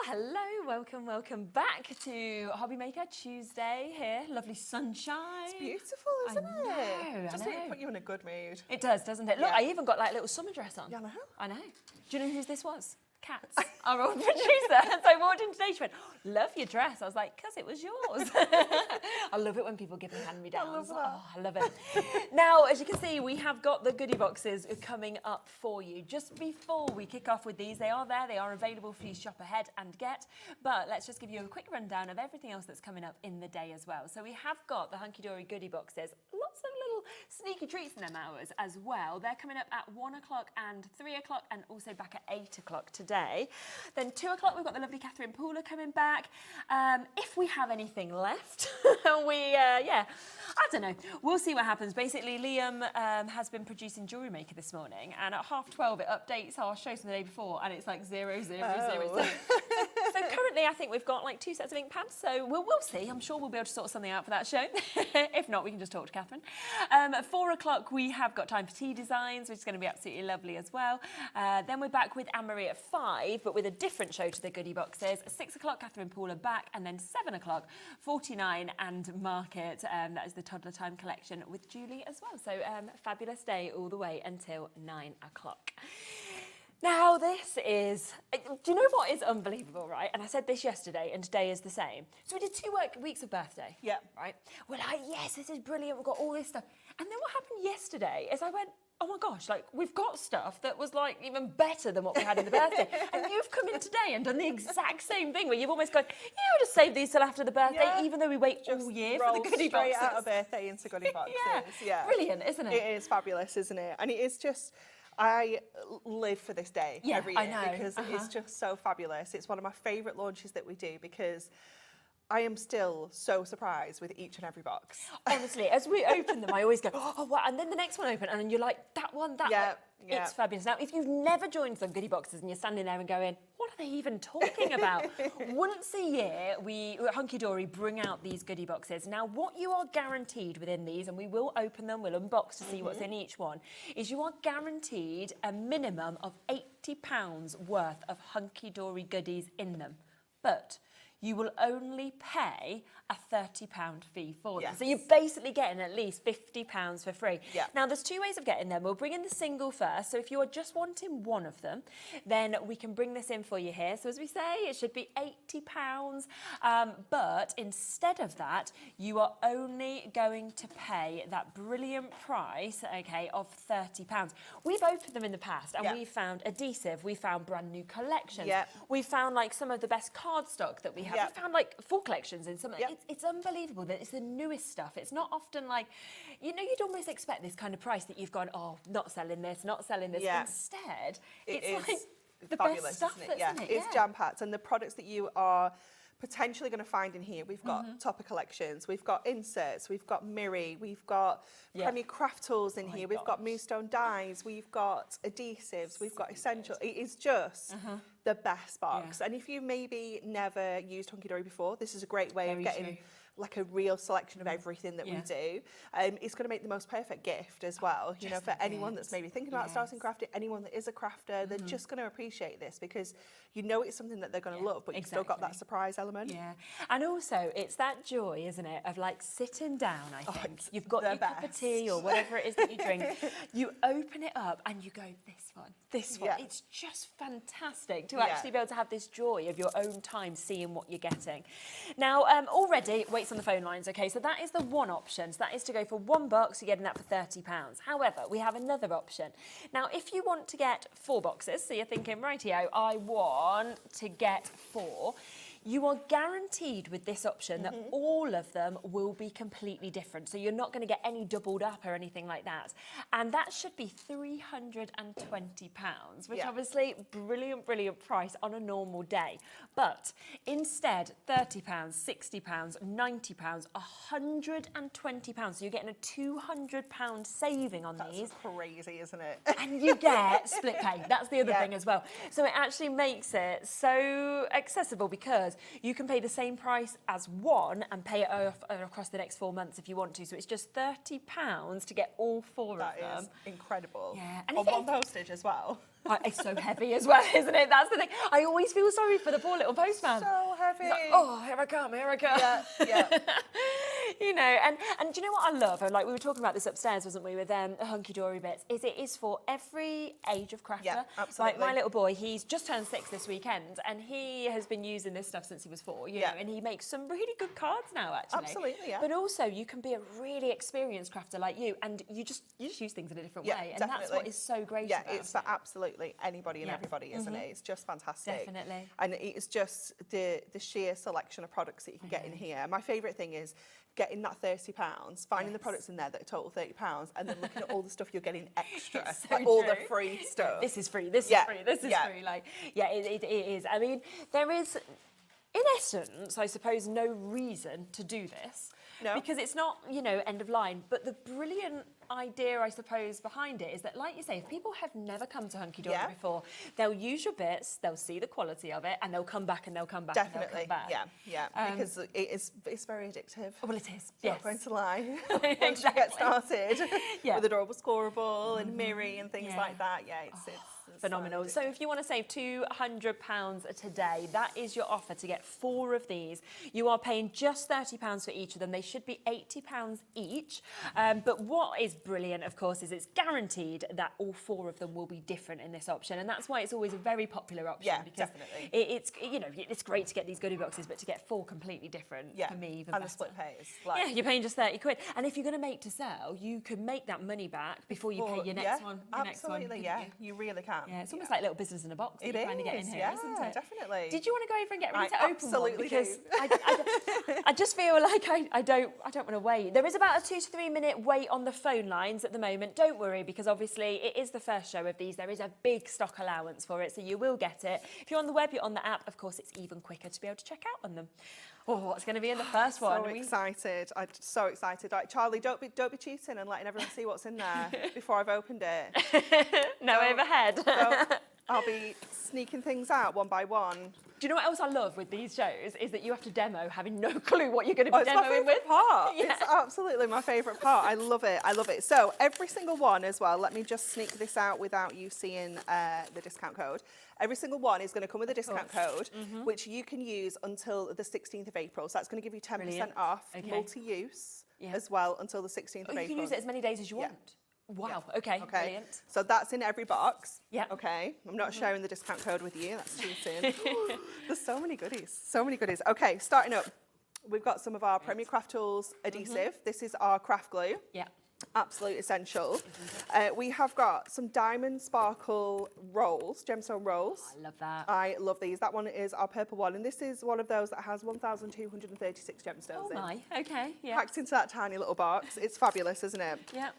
Hello, welcome back to HobbyMaker Tuesday here. Lovely sunshine. It's beautiful, isn't it? Doesn't it put you in a good mood? It does, doesn't it? Look, I even got like a little summer dress on. Yeah, I know. Do you know whose this was? Kat's, our old producer. So I walked in today, she went, love your dress. I was like, because it was yours. I love it when people give me hand-me-downs. I love that. Oh, I love it. Now, as you can see, we have got the goodie boxes coming up for you. Just before we kick off with these, they are there. They are available for you to shop ahead and get. But let's just give you a quick rundown of everything else that's coming up in the day as well. So we have got the Hunkydory goodie boxes. Lots of little sneaky treats in them hours as well. They're coming up at 1 o'clock and 3 o'clock and also back at 8 o'clock today. Then 2 o'clock, we've got the lovely Catherine Pooler coming back. If we have anything left, I don't know. We'll see what happens. Basically, Liam has been producing Jewelry Maker this morning, and at 12:30 it updates our shows from the day before, and it's like 0, 0, 0. So currently, I think we've got like 2 sets of ink pads, so we'll see. I'm sure we'll be able to sort something out for that show. If not, we can just talk to Catherine. At 4 o'clock, we have got time for tea designs, which is going to be absolutely lovely as well. Then we're back with Anne-Marie at 5, but with a different show to the goodie boxes. At 6 o'clock, Catherine Pooler back, and then 7 o'clock, 49 and Market. That is the Toddler Time collection with Julie as well. So fabulous day all the way until 9 o'clock. Now this is, do you know what is unbelievable, right? And I said this yesterday and today is the same. So we did 2 weeks of birthday. Yeah. Right? We're like, yes, this is brilliant. We've got all this stuff. And then what happened yesterday is I went, oh my gosh, like we've got stuff that was like even better than what we had in the birthday. And you've come in today and done the exact same thing where you've almost gone, we'll just save these till after the birthday, even though we wait all year for the goodie boxes. Straight out of birthday into goodie boxes. Yeah. Brilliant, isn't it? It is fabulous, isn't it? And it is just, I live for this day every year because it's just so fabulous. It's one of my favourite launches that we do because I am still so surprised with each and every box. Honestly, as we open them, I always go, oh, wow. And then the next one open, and then you're like, that one. It's fabulous. Now, if you've never joined some goodie boxes and you're standing there and going, what are they even talking about? Once a year, we, Hunkydory, bring out these goodie boxes. Now, what you are guaranteed within these, and we will open them, we'll unbox to see what's in each one, is you are guaranteed a minimum of £80 worth of Hunkydory goodies in them. But you will only pay a £30 fee for them. So you're basically getting at least £50 for free. Now, there's 2 ways of getting them. We'll bring in the single first. So if you're just wanting one of them, then we can bring this in for you here. So as we say, it should be £80. But instead of that, you are only going to pay that brilliant price, okay, of £30. We've opened them in the past and we've found adhesive. We found brand new collections. We found like some of the best cardstock that we have. We found like full collections in some. It's unbelievable that it's the newest stuff. It's not often like, you know, you'd almost expect this kind of price that you've gone, oh, not selling this, not selling this. Instead, it's like the best stuff, isn't it? It's jam-packed, and the products that you are potentially going to find in here, we've got topper collections, we've got inserts, we've got Miri, we've got Premier Craft Tools in here, we've got Moonstone dies, we've got adhesives, we've got essentials. It is just the best box. And if you maybe never used Hunkydory before, this is a great way of getting like a real selection of everything that we do. It's going to make the most perfect gift as well, you know, for anyone that's maybe thinking about starting crafting, anyone that is a crafter, they're just going to appreciate this because you know it's something that they're going to love, but you've still got that surprise element. And also it's that joy, isn't it, of like sitting down, I think. You've got your cup of tea or whatever it is that you drink, you open it up and you go, this one. It's just fantastic to actually be able to have this joy of your own time seeing what you're getting. Now, already, waits on the phone lines, okay, so that is the one option. So that is to go for 1 box, you're getting that for £30. However, we have another option. Now, if you want to get 4 boxes, so you're thinking, rightio, I want to get 4, you are guaranteed with this option that all of them will be completely different. So you're not going to get any doubled up or anything like that. And that should be £320, which obviously, brilliant, brilliant price on a normal day. But instead, £30, £60, £90, £120. So you're getting a £200 saving on these. That's crazy, isn't it? And you get split pay. That's the other thing as well. So it actually makes it so accessible because you can pay the same price as one and pay it off across the next 4 months if you want to. So it's just £30 to get all 4 of them. That is incredible. Yeah. And on one postage as well. It's so heavy as well, isn't it? That's the thing. I always feel sorry for the poor little postman. So heavy. He's like, oh, here I come, here I come. Yeah. You know, and do you know what I love? And like we were talking about this upstairs, wasn't we, with the Hunkydory bits, is it is for every age of crafter. Yeah, absolutely. Like my little boy, he's just turned 6 this weekend, and he has been using this stuff since he was 4, you know, and he makes some really good cards now, actually. Absolutely, yeah. But also, you can be a really experienced crafter like you, and you just use things in a different way, and that's what is so great about it's for absolutely anybody and everybody, isn't it? It's just fantastic. Definitely. And it's just the sheer selection of products that you can get in here. My favourite thing is getting that £30, finding the products in there that are total £30, and then looking at all the stuff you're getting extra, so like all the free stuff. This is free, this is free, this is free. Like, yeah, it is. I mean, there is, in essence, I suppose, no reason to do this. No. Because it's not, you know, end of line. But the brilliant idea, I suppose, behind it is that, like you say, if people have never come to Hunkydory before, they'll use your bits, they'll see the quality of it, and they'll come back and they'll come back. Definitely, and they'll come back. yeah. Because it's very addictive. Well, it is. Not going to lie. Once Exactly. you get started with Adorable Scoreable and Miri and things like that, it's phenomenal. So if you want to save £200 today, that is your offer to get 4 of these. You are paying just £30 for each of them. They should be £80 each. But what is brilliant, of course, is it's guaranteed that all 4 of them will be different in this option, and that's why it's always a very popular option. Yeah, because definitely. It's you know, it's great to get these goodie boxes, but to get 4 completely different, for me, even and better. the split pays. Yeah, you're paying just £30. And if you're going to make to sell, you can make that money back before you pay your next one. Absolutely, you really can. Yeah, it's almost like a little business in a box that It you're trying to get in is, here, isn't it? Definitely. Did you want to go over and get ready I to open absolutely one? Because do. I just feel like I don't want to wait. There is about a 2 to 3 minute wait on the phone lines at the moment. Don't worry, because obviously it is the first show of these. There is a big stock allowance for it, so you will get it. If you're on the web, you're on the app, of course, it's even quicker to be able to check out on them. Oh, what's going to be in the first one? So excited! I'm so excited. Like, Charlie, don't be cheating and letting everyone see what's in there before I've opened it. No overhead. I'll be sneaking things out one by one. Do you know what else I love with these shows is that you have to demo having no clue what you're going to be It's my demoing with. favourite part. Yeah. It's absolutely my favourite part. I love it. So every single one as well, let me just sneak this out without you seeing the discount code. Every single one is going to come with a discount code, which you can use until the 16th of April. So that's going to give you 10% off, multi-use as well, until the 16th of April. You can use it as many days as you want. Wow, okay, brilliant. So that's in every box. Yeah. Okay, I'm not sharing the discount code with you, that's too soon. There's so many goodies. Okay, starting up, we've got some of our Premier Craft Tools adhesive. This is our craft glue. Yeah. Absolute essential. We have got some diamond sparkle rolls, gemstone rolls. I love that. I love these. That one is our purple one, and this is one of those that has 1,236 gemstones in. Oh my, okay, yeah. Packed into that tiny little box. It's fabulous, isn't it? Yeah.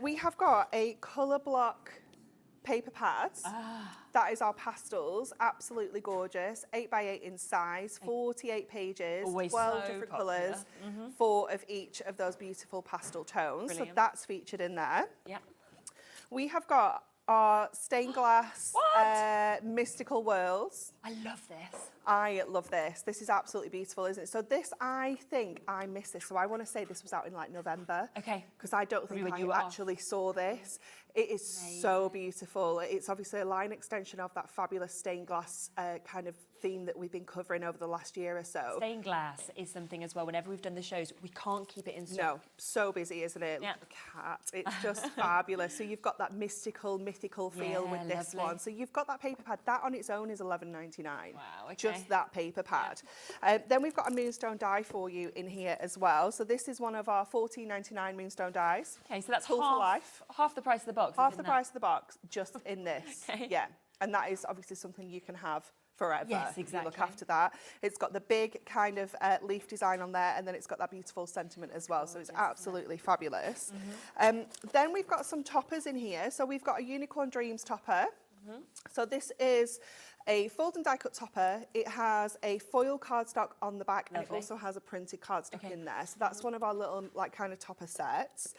We have got a colour block paper pads. That is our pastels, absolutely gorgeous. 8x8 in size, 48 pages, Always 12 so different popular. colours, 4 of each of those beautiful pastel tones. Brilliant. So that's featured in there. Yeah. We have got our stained glass mystical worlds. I love this. I love this. This is absolutely beautiful, isn't it? So this, I think I missed this. So I want to say this was out in like November. Okay. Because I don't think you I were actually saw this. It is so beautiful. It's obviously a line extension of that fabulous stained glass kind of theme that we've been covering over the last year or so. Stained glass is something as well. Whenever we've done the shows, we can't keep it in stock. No, so busy, isn't it? Yeah. Look at the cat. It's just fabulous. So you've got that mythical feel with this lovely. one. So you've got that paper pad. That on its own is $11.99. Wow, okay. Just that paper pad. Then we've got a moonstone die for you in here as well. So this is one of our $14.99 moonstone dies. Okay, so that's Full for life. half the price of the box. Half the price of the box, just in this. Okay. Yeah. And that is obviously something you can have forever. Yes, You exactly. look after that. It's got the big kind of leaf design on there, and then it's got that beautiful sentiment as well. So it's absolutely fabulous. Then we've got some toppers in here. So we've got a Unicorn Dreams topper. So this is a fold and die cut topper. It has a foil cardstock on the back, and it also has a printed cardstock in there. So that's one of our little like kind of topper sets.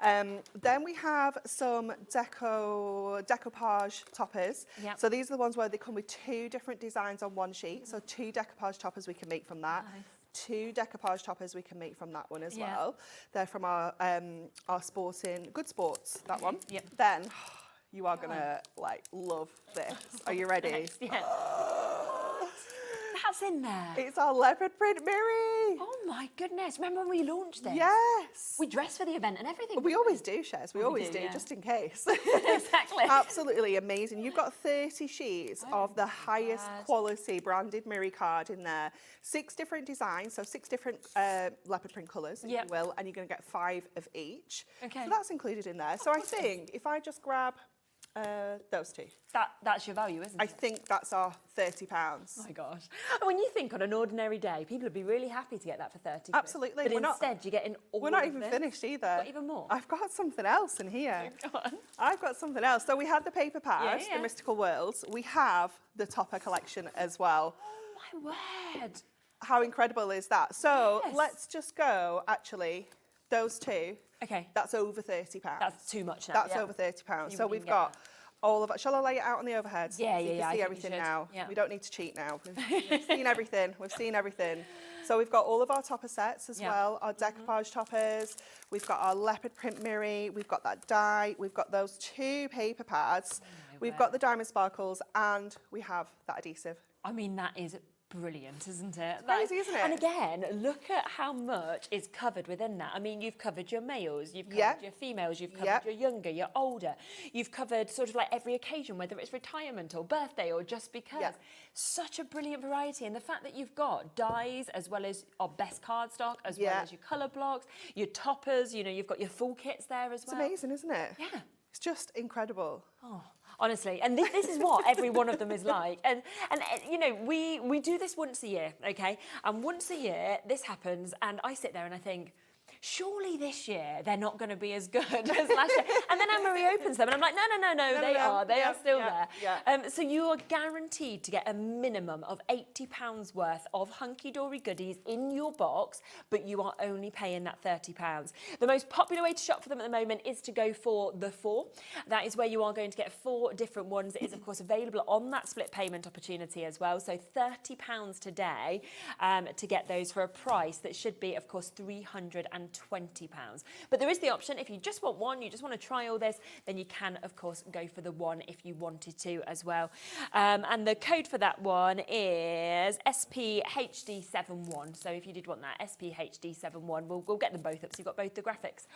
Then we have some decoupage toppers. Yep. So these are the ones where they come with 2 different designs on one sheet. So 2 decoupage toppers we can make from that. Nice. 2 decoupage toppers we can make from that one as well. They're from our sporting Good Sports, that one. Yep. Then You are gonna like love this. Are you ready? Next, yeah. That's in there. It's our leopard print Miri. Oh my goodness. Remember when we launched this? Yes. We dressed for the event and everything. We always do, Shez. We always do, yeah. just in case. Exactly. Absolutely amazing. You've got 30 sheets of the highest quality branded Miri card in there. 6 different designs, so 6 different leopard print colours, if you will, and you're going to get 5 of each. Okay. So that's included in there. So I think if I just grab those 2. That's your value, isn't it? I think that's our £30. Oh my gosh. And when you think on an ordinary day, people would be really happy to get that for 30 quid. Absolutely. But instead, you're getting all We're not of even this. finished either. Got even more? I've got something else in here. Go on. I've got something else. So we had the paper pads, Yeah. the Mystical Worlds. We have the Topper collection as well. Oh my word. How incredible is that? So Yes. let's just go, actually, those 2. Okay. That's over £30. That's too much now. That's yeah. over £30. You So wouldn't we've get got that. all of it. Shall I lay it out on the overhead? Yeah, so you yeah, can I see think you everything should. now. Yeah. We don't need to cheat now. We've seen everything. We've seen everything. So we've got all of our topper sets as well, our decoupage toppers. We've got our leopard print Miri. We've got that die. We've got those 2 paper pads. We've got the diamond sparkles, and we have that adhesive. I mean, that is brilliant, isn't it? It's crazy, isn't it? And again, look at how much is covered within that. I mean, you've covered your males, you've covered Yeah. your females, you've covered Yeah. your younger, your older. You've covered sort of like every occasion, whether it's retirement or birthday or just because. Yeah. Such a brilliant variety. And the fact that you've got dies as well as our best card stock, as well Yeah. as your colour blocks, your toppers, you know, you've got your full kits there as It's well. amazing, isn't it? Yeah. It's just incredible. Oh, honestly, and this is what every one of them is like. And you know, we do this once a year, okay? And once a year, this happens, and I sit there and I think, surely this year they're not going to be as good as last year. And then Anne-Marie opens them and I'm like, no, they are. They are still there. Yeah. So you are guaranteed to get a minimum of £80 worth of Hunkydory goodies in your box, but you are only paying that £30. The most popular way to shop for them at the moment is to go for the 4. That is where you are going to get 4 different ones. It is, of course, available on that split payment opportunity as well. So £30 today to get those for a price that should be, of course, £320. But there is the option, if you just want one, you just want to try all this, then you can, of course, go for the 1 if you wanted to as well. And the code for that one is SPHD71. So if you did want that, SPHD71, we'll get them both up so you've got both the graphics.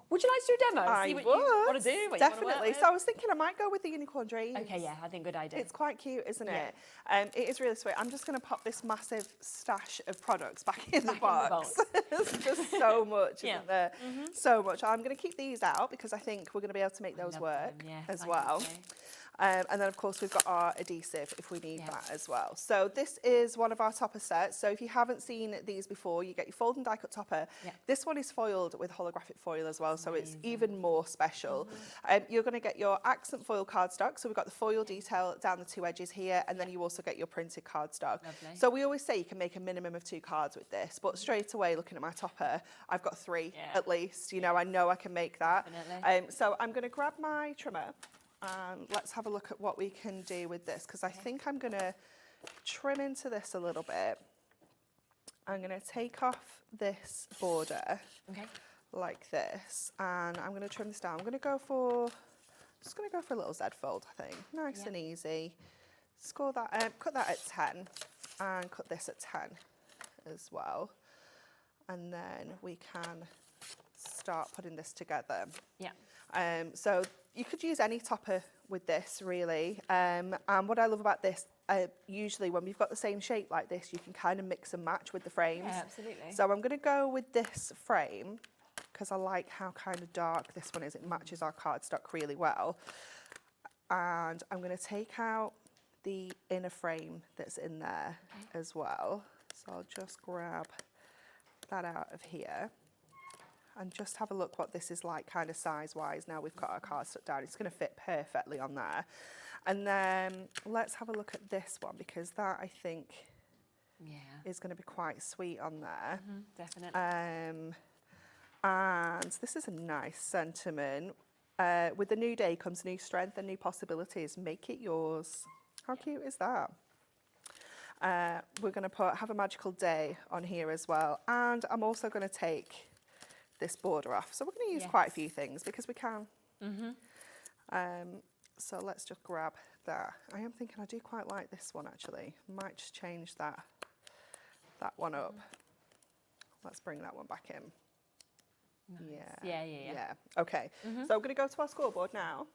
Would you like to do a demo? I See what would. you want to do? What you wanna Definitely. work So I was thinking I might go with the unicorn dreams. with? Okay, yeah, I think good idea. It's quite cute, isn't Yeah. it? It is really sweet. I'm just going to pop this massive stash of products back in the Back in the box. There's just so much, Yeah. isn't there? So much. I'm going to keep these out because I think we're going to be able to make those love work them, yeah, as I well. think so. And then, of course, we've got our adhesive if we need Yeah. that as well. So this is one of our topper sets. So if you haven't seen these before, you get your fold and die cut topper. Yeah. This one is foiled with holographic foil as well, so it's even more special. You're going to get your accent foil cardstock. So we've got the foil detail down the 2 edges here, and then you also get your printed cardstock. Lovely. So we always say you can make a minimum of 2 cards with this, but straight away, looking at my topper, I've got 3 at least. You know, I know I can make that. Definitely. So I'm going to grab my trimmer. And let's have a look at what we can do with this, because I think I'm going to trim into this a little bit. I'm going to take off this border like this, and I'm going to trim this down. I'm going to go for, just going to go for a little Z fold, I think. Nice and easy. Score that, cut that at 10, and cut this at 10 as well. And then we can start putting this together. Yeah. So you could use any topper with this, really. And what I love about this, usually when we've got the same shape like this, you can kind of mix and match with the frames. Yeah, absolutely. So I'm going to go with this frame because I like how kind of dark this one is. It matches our cardstock really well. And I'm going to take out the inner frame that's in there as well. So I'll just grab that out of here. And just have a look what this is like kind of size-wise. Now we've got our cardstock down. It's going to fit perfectly on there. And then let's have a look at this one, because that, I think, is going to be quite sweet on there. Definitely. And this is a nice sentiment. With the new day comes new strength and new possibilities. Make it yours. How cute is that? We're going to have a magical day on here as well. And I'm also going to take this border off. So we're going to use quite a few things because we can. So let's just grab that. I am thinking I do quite like this one actually. Might just change that one up. Let's bring that one back in. Nice. Yeah. Okay, so I'm going to go to our scoreboard now.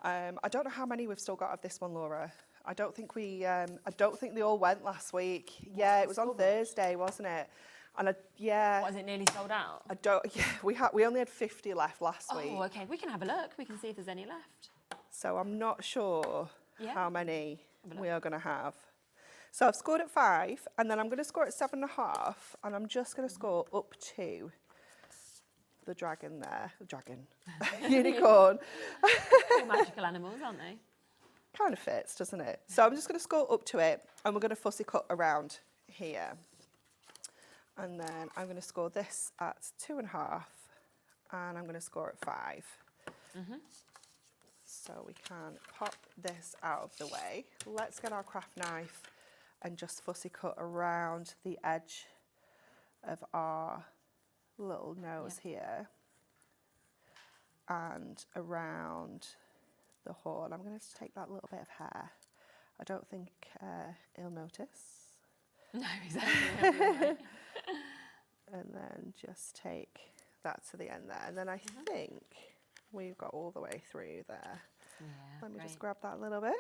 I don't know how many we've still got of this one, Laura. I don't think they all went last week. Yeah, it was on Thursday, wasn't it? And Was it nearly sold out? We only had 50 left last week. Oh, okay. We can have a look. We can see if there's any left. So I'm not sure how many we are going to have. So I've scored at 5, and then I'm going to score at 7.5, and I'm just going to score up to the unicorn. All magical animals, aren't they? Kind of fits, doesn't it? So I'm just going to score up to it, and we're going to fussy cut around here. And then I'm going to score this at 2.5, and I'm going to score at 5. So we can pop this out of the way. Let's get our craft knife and just fussy cut around the edge of our little nose here and around the horn. I'm going to take that little bit of hair. I don't think he'll notice. No, exactly. And then just take that to the end there. And then I think we've got all the way through there. Yeah, Let me just grab that a little bit.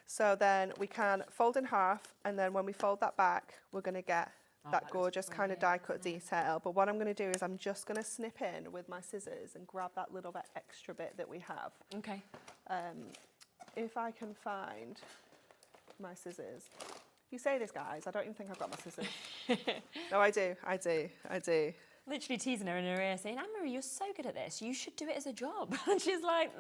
So then we can fold in half, and then when we fold that back, we're going to get that gorgeous kind of die cut detail. But what I'm going to do is I'm just going to snip in with my scissors and grab that little bit extra bit that we have. Okay. If I can find my scissors. You say this, guys, I don't even think I've got my scissors. No, I do. Literally teasing her in her ear saying, Anne-Marie, you're so good at this. You should do it as a job. And she's like,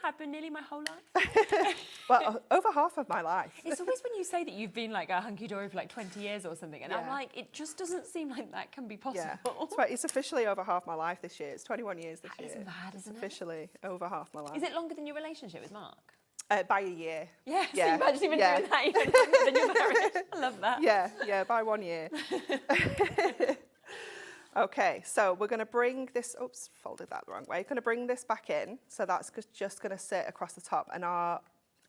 I've been nearly my whole life. Well, over half of my life. It's always when you say that you've been like a Hunkydory for like 20 years or something. And I'm like, it just doesn't seem like that can be possible. Yeah. It's officially over half my life this year. It's 21 years this year. It's mad, isn't it? Officially over half my life. Is it longer than your relationship with Mark? By a year. Yeah, so you imagine even doing that even longer than your marriage. I love that. Yeah, by 1 year. Okay, so we're going to bring this, oops, folded that the wrong way. Going to bring this back in, so that's just going to sit across the top, and our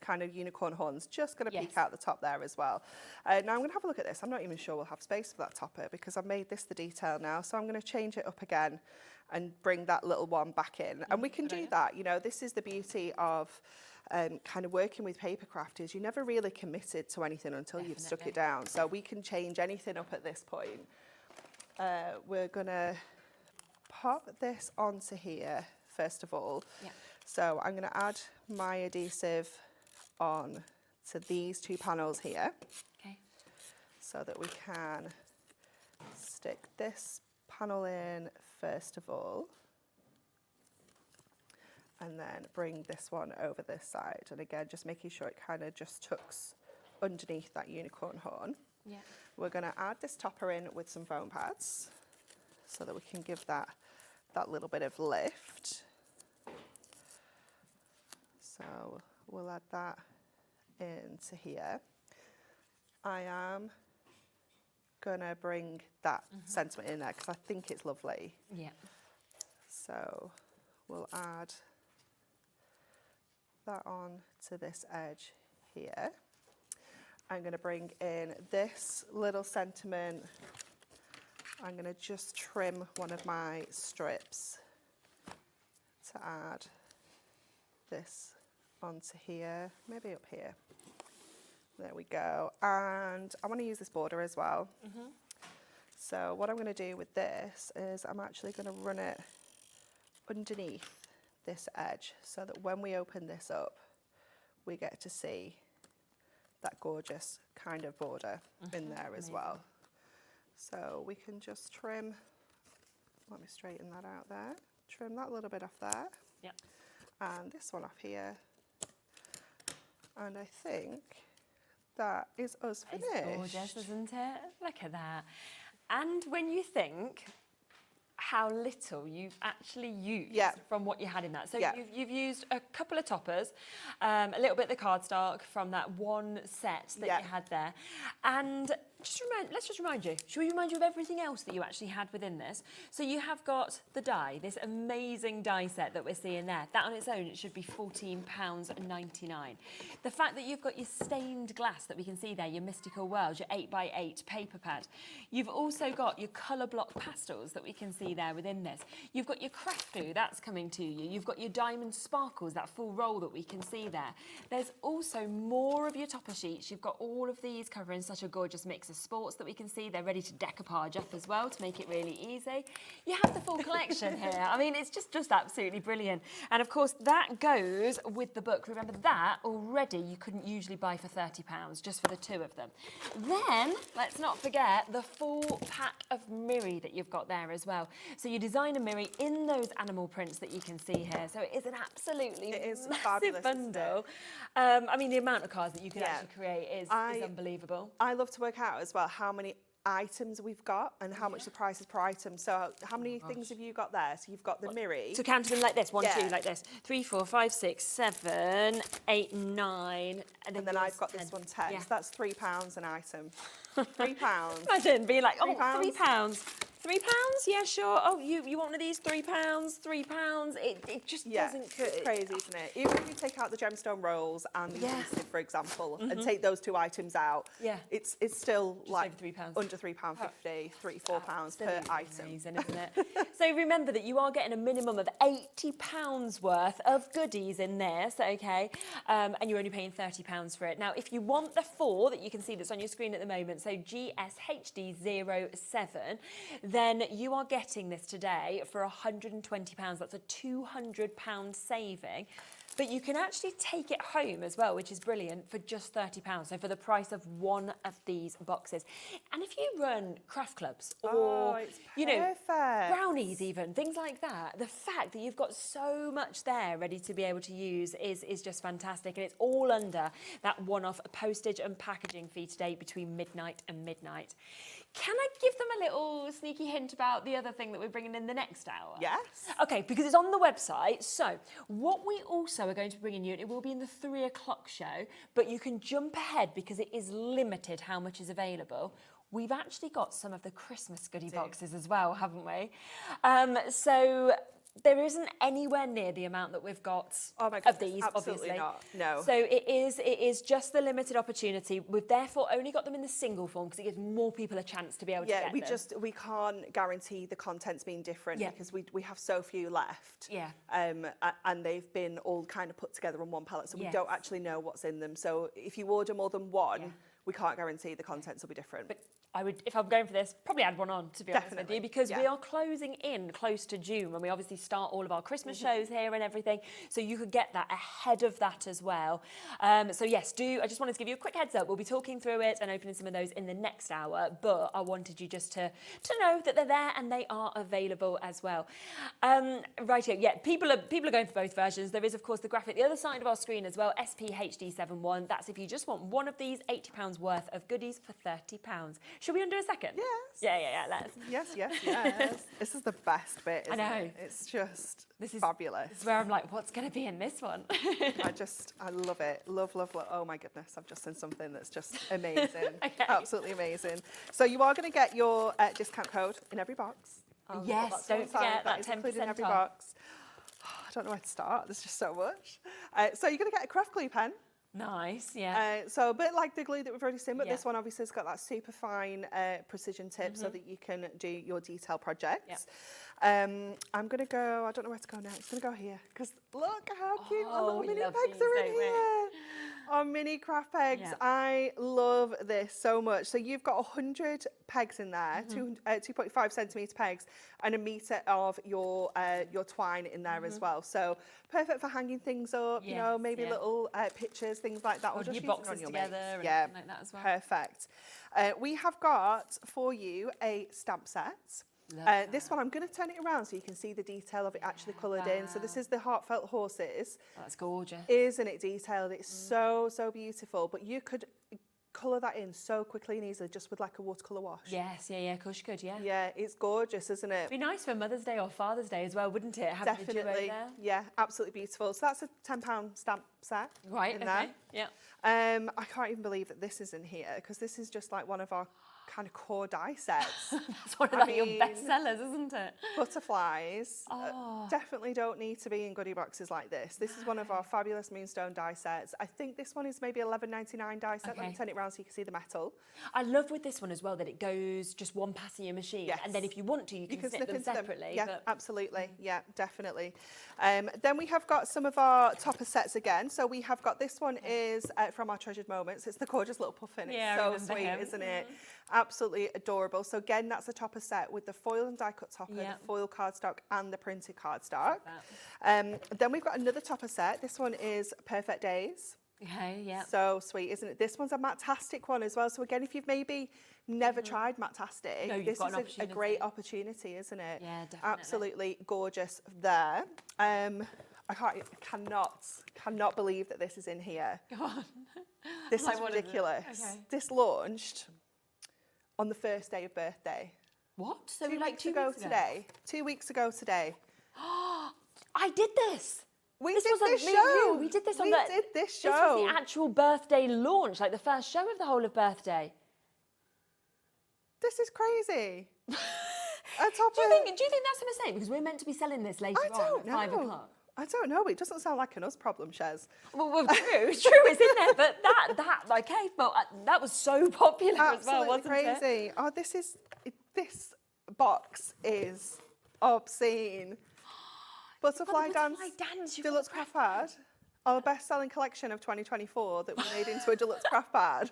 kind of unicorn horn's just going to peek out the top there as well. Now I'm going to have a look at this. I'm not even sure we'll have space for that topper because I've made this the detail now, so I'm going to change it up again and bring that little one back in. And we can do that, you know, this is the beauty of kind of working with papercraft is you're never really committed to anything until you've stuck it down. So we can change anything up at this point. We're going to pop this onto here, first of all. Yeah. So I'm going to add my adhesive on to these 2 panels here. Okay. So that we can stick this panel in first of all. And then bring this one over this side. And again, just making sure it kind of just tucks underneath that unicorn horn. Yeah. We're going to add this topper in with some foam pads so that we can give that little bit of lift. So we'll add that into here. I am going to bring that sentiment in there because I think it's lovely. Yeah. So we'll add that on to this edge here. I'm going to bring in this little sentiment. I'm going to just trim one of my strips to add this onto here, maybe up here. There we go. And I want to use this border as well. So what I'm going to do with this is I'm actually going to run it underneath this edge so that when we open this up, we get to see that gorgeous kind of border in there as well. So we can just trim, let me straighten that out there, trim that little bit off there. Yep. And this one off here. And I think that is us finished. It's gorgeous, isn't it? Look at that. And when you think, how little you've actually used from what you had in that. So you've used a couple of toppers, a little bit of the cardstock from that one set that you had there. And let's just remind you. Should we remind you of everything else that you actually had within this? So you have got the die, this amazing die set that we're seeing there. That on its own, it should be £14.99. The fact that you've got your stained glass that we can see there, your Mystical World, your 8x8 paper pad. You've also got your colour block pastels that we can see there within this. You've got your craft glue, that's coming to you. You've got your diamond sparkles, that full roll that we can see there. There's also more of your topper sheets. You've got all of these covering such a gorgeous mix of sports that we can see. They're ready to decoupage up as well to make it really easy. You have the full collection here. I mean, it's just absolutely brilliant. And of course, that goes with the book. Remember that already you couldn't usually buy for £30 just for the two of them. Then, let's not forget the full pack of Miri that you've got there as well. So you design a Miri in those animal prints that you can see here. So it is an absolutely massive bundle. I mean, the amount of cards that you can actually create is unbelievable. I love to work out as well how many items we've got and how much the price is per item. So how many things have you got there? So you've got the Miri. So count them like this, 1, 2, like this. 3, 4, 5, 6, 7, 8, 9. And then I've got 10. This one 10. Yeah. So that's £3 an item. £3. Imagine being like, oh, £3. £3? Yeah, sure. Oh, you want one of these? £3? £3? It just doesn't. It's crazy, isn't it? Even if you take out the gemstone rolls and the adhesive, for example, and take those two items out, it's still just like over £3. Under £3.50, £3-4 per item. Amazing, isn't it? So remember that you are getting a minimum of £80 worth of goodies in this, okay? And you're only paying £30 for it. Now, if you want the 4 that you can see that's on your screen at the moment, so GSHD07, then you are getting this today for £120. That's a £200 saving. But you can actually take it home as well, which is brilliant, for just £30. So for the price of one of these boxes. And if you run craft clubs or, you know, brownies even, things like that, the fact that you've got so much there ready to be able to use is just fantastic. And it's all under that one-off postage and packaging fee today between midnight and midnight. Can I give them a little sneaky hint about the other thing that we're bringing in the next hour? Yes. Okay, because it's on the website. So what we also are going to bring in you, it will be in the 3 o'clock show, but you can jump ahead because it is limited how much is available. We've actually got some of the Christmas goodie boxes as well, haven't we? So there isn't anywhere near the amount that we've got of these, absolutely obviously. Not. No. So it is just the limited opportunity. We've therefore only got them in the single form because it gives more people a chance to be able to get them. We can't guarantee the content's being different because we have so few left. Yeah. And they've been all kind of put together on one pallet, so we don't actually know what's in them. So if you order more than one, we can't guarantee the contents will be different. But I would, if I'm going for this, probably add one on, to be honest with you, because we are closing in close to June when we obviously start all of our Christmas shows here and everything. So you could get that ahead of that as well. So yes, I just wanted to give you a quick heads up. We'll be talking through it and opening some of those in the next hour, but I wanted you just to know that they're there and they are available as well. Right here, people are going for both versions. There is, of course, the graphic the other side of our screen as well, SPHD71. That's if you just want one of these £80 worth of goodies for £30. Should we undo a second? Yes. Yeah, let's. Yes. This is the best bit, isn't it? It's just fabulous. This is where I'm like, what's going to be in this one? I love it. Love. Oh my goodness, I've just seen something that's just amazing. Absolutely amazing. So you are going to get your discount code in every box. Yes, don't forget that 10% in every off. box. I don't know where to start. There's just so much. So you're going to get a craft glue pen. Nice, yeah. So a bit like the glue that we've already seen, but this one obviously has got that super fine precision tip so that you can do your detail projects. I'm going to go, I don't know where to go next. I'm going to go here because look how cute our little mini pegs are in here. Our mini craft pegs. Yeah. I love this so much. So you've got 100 pegs in there, 2.5 centimetre pegs, and 1 metre of your twine in there as well. So perfect for hanging things up, you know, maybe little pictures, things like that. Or just your boxes together and like that as well. Perfect. We have got for you a stamp set. This one, I'm going to turn it around so you can see the detail of it actually coloured in. So this is the heartfelt horses. That's gorgeous. Isn't it detailed? It's so beautiful. But you could colour that in so quickly and easily just with like a watercolour wash. Yes, yeah, of course you could, yeah. Yeah, it's gorgeous, isn't it? It'd be nice for Mother's Day or Father's Day as well, wouldn't it? Having a duo Definitely. there. Yeah, absolutely beautiful. So that's a £10 stamp set. Right, in okay, there. yeah. I can't even believe that this is in here because this is just like one of our kind of core die sets. That's one of your best sellers, isn't it? Butterflies Oh. definitely don't need to be in goodie boxes like this. This is one of our fabulous moonstone die sets. I think this one is maybe $11.99 die set. Let me turn it around so you can see the metal. I love with this one as well that it goes just one pass in your machine. Yes. And then if you want to, you can snip them into separately. Yeah, but... absolutely. Yeah, definitely. Then we have got some of our topper sets again. So we have got, this one is from our Treasured Moments. It's the gorgeous little puffin. Yeah, It's so sweet, isn't it? Absolutely adorable. So again, that's a topper set with the foil and die cut topper, the foil cardstock and the printed cardstock. Then we've got another topper set. This one is Perfect Days. Okay, yeah. So sweet, isn't it? This one's a Matte-tastic one as well. So again, if you've maybe never tried Matte-tastic, this is a great opportunity, isn't it? Yeah, definitely. Absolutely gorgeous there. I cannot believe that this is in here. Go on. This is ridiculous. Okay. This launched on the first day of birthday. What? So 2 like weeks ago today. 2 weeks ago today. I did this. We This did was this me and show. you. We did this on We the. did this This show. was the actual birthday launch, like the first show of the whole of birthday. This is crazy. Do you think that's a mistake? Because we're meant to be selling this later on at 5 o'clock. I don't know. It doesn't sound like an us problem, Shez. Well, true, it's in there, but that was so popular as well, wasn't it? Crazy. Oh, this box is obscene. Butterfly Dance Deluxe Craft Pad, our best-selling collection of 2024 that we made into a deluxe craft pad,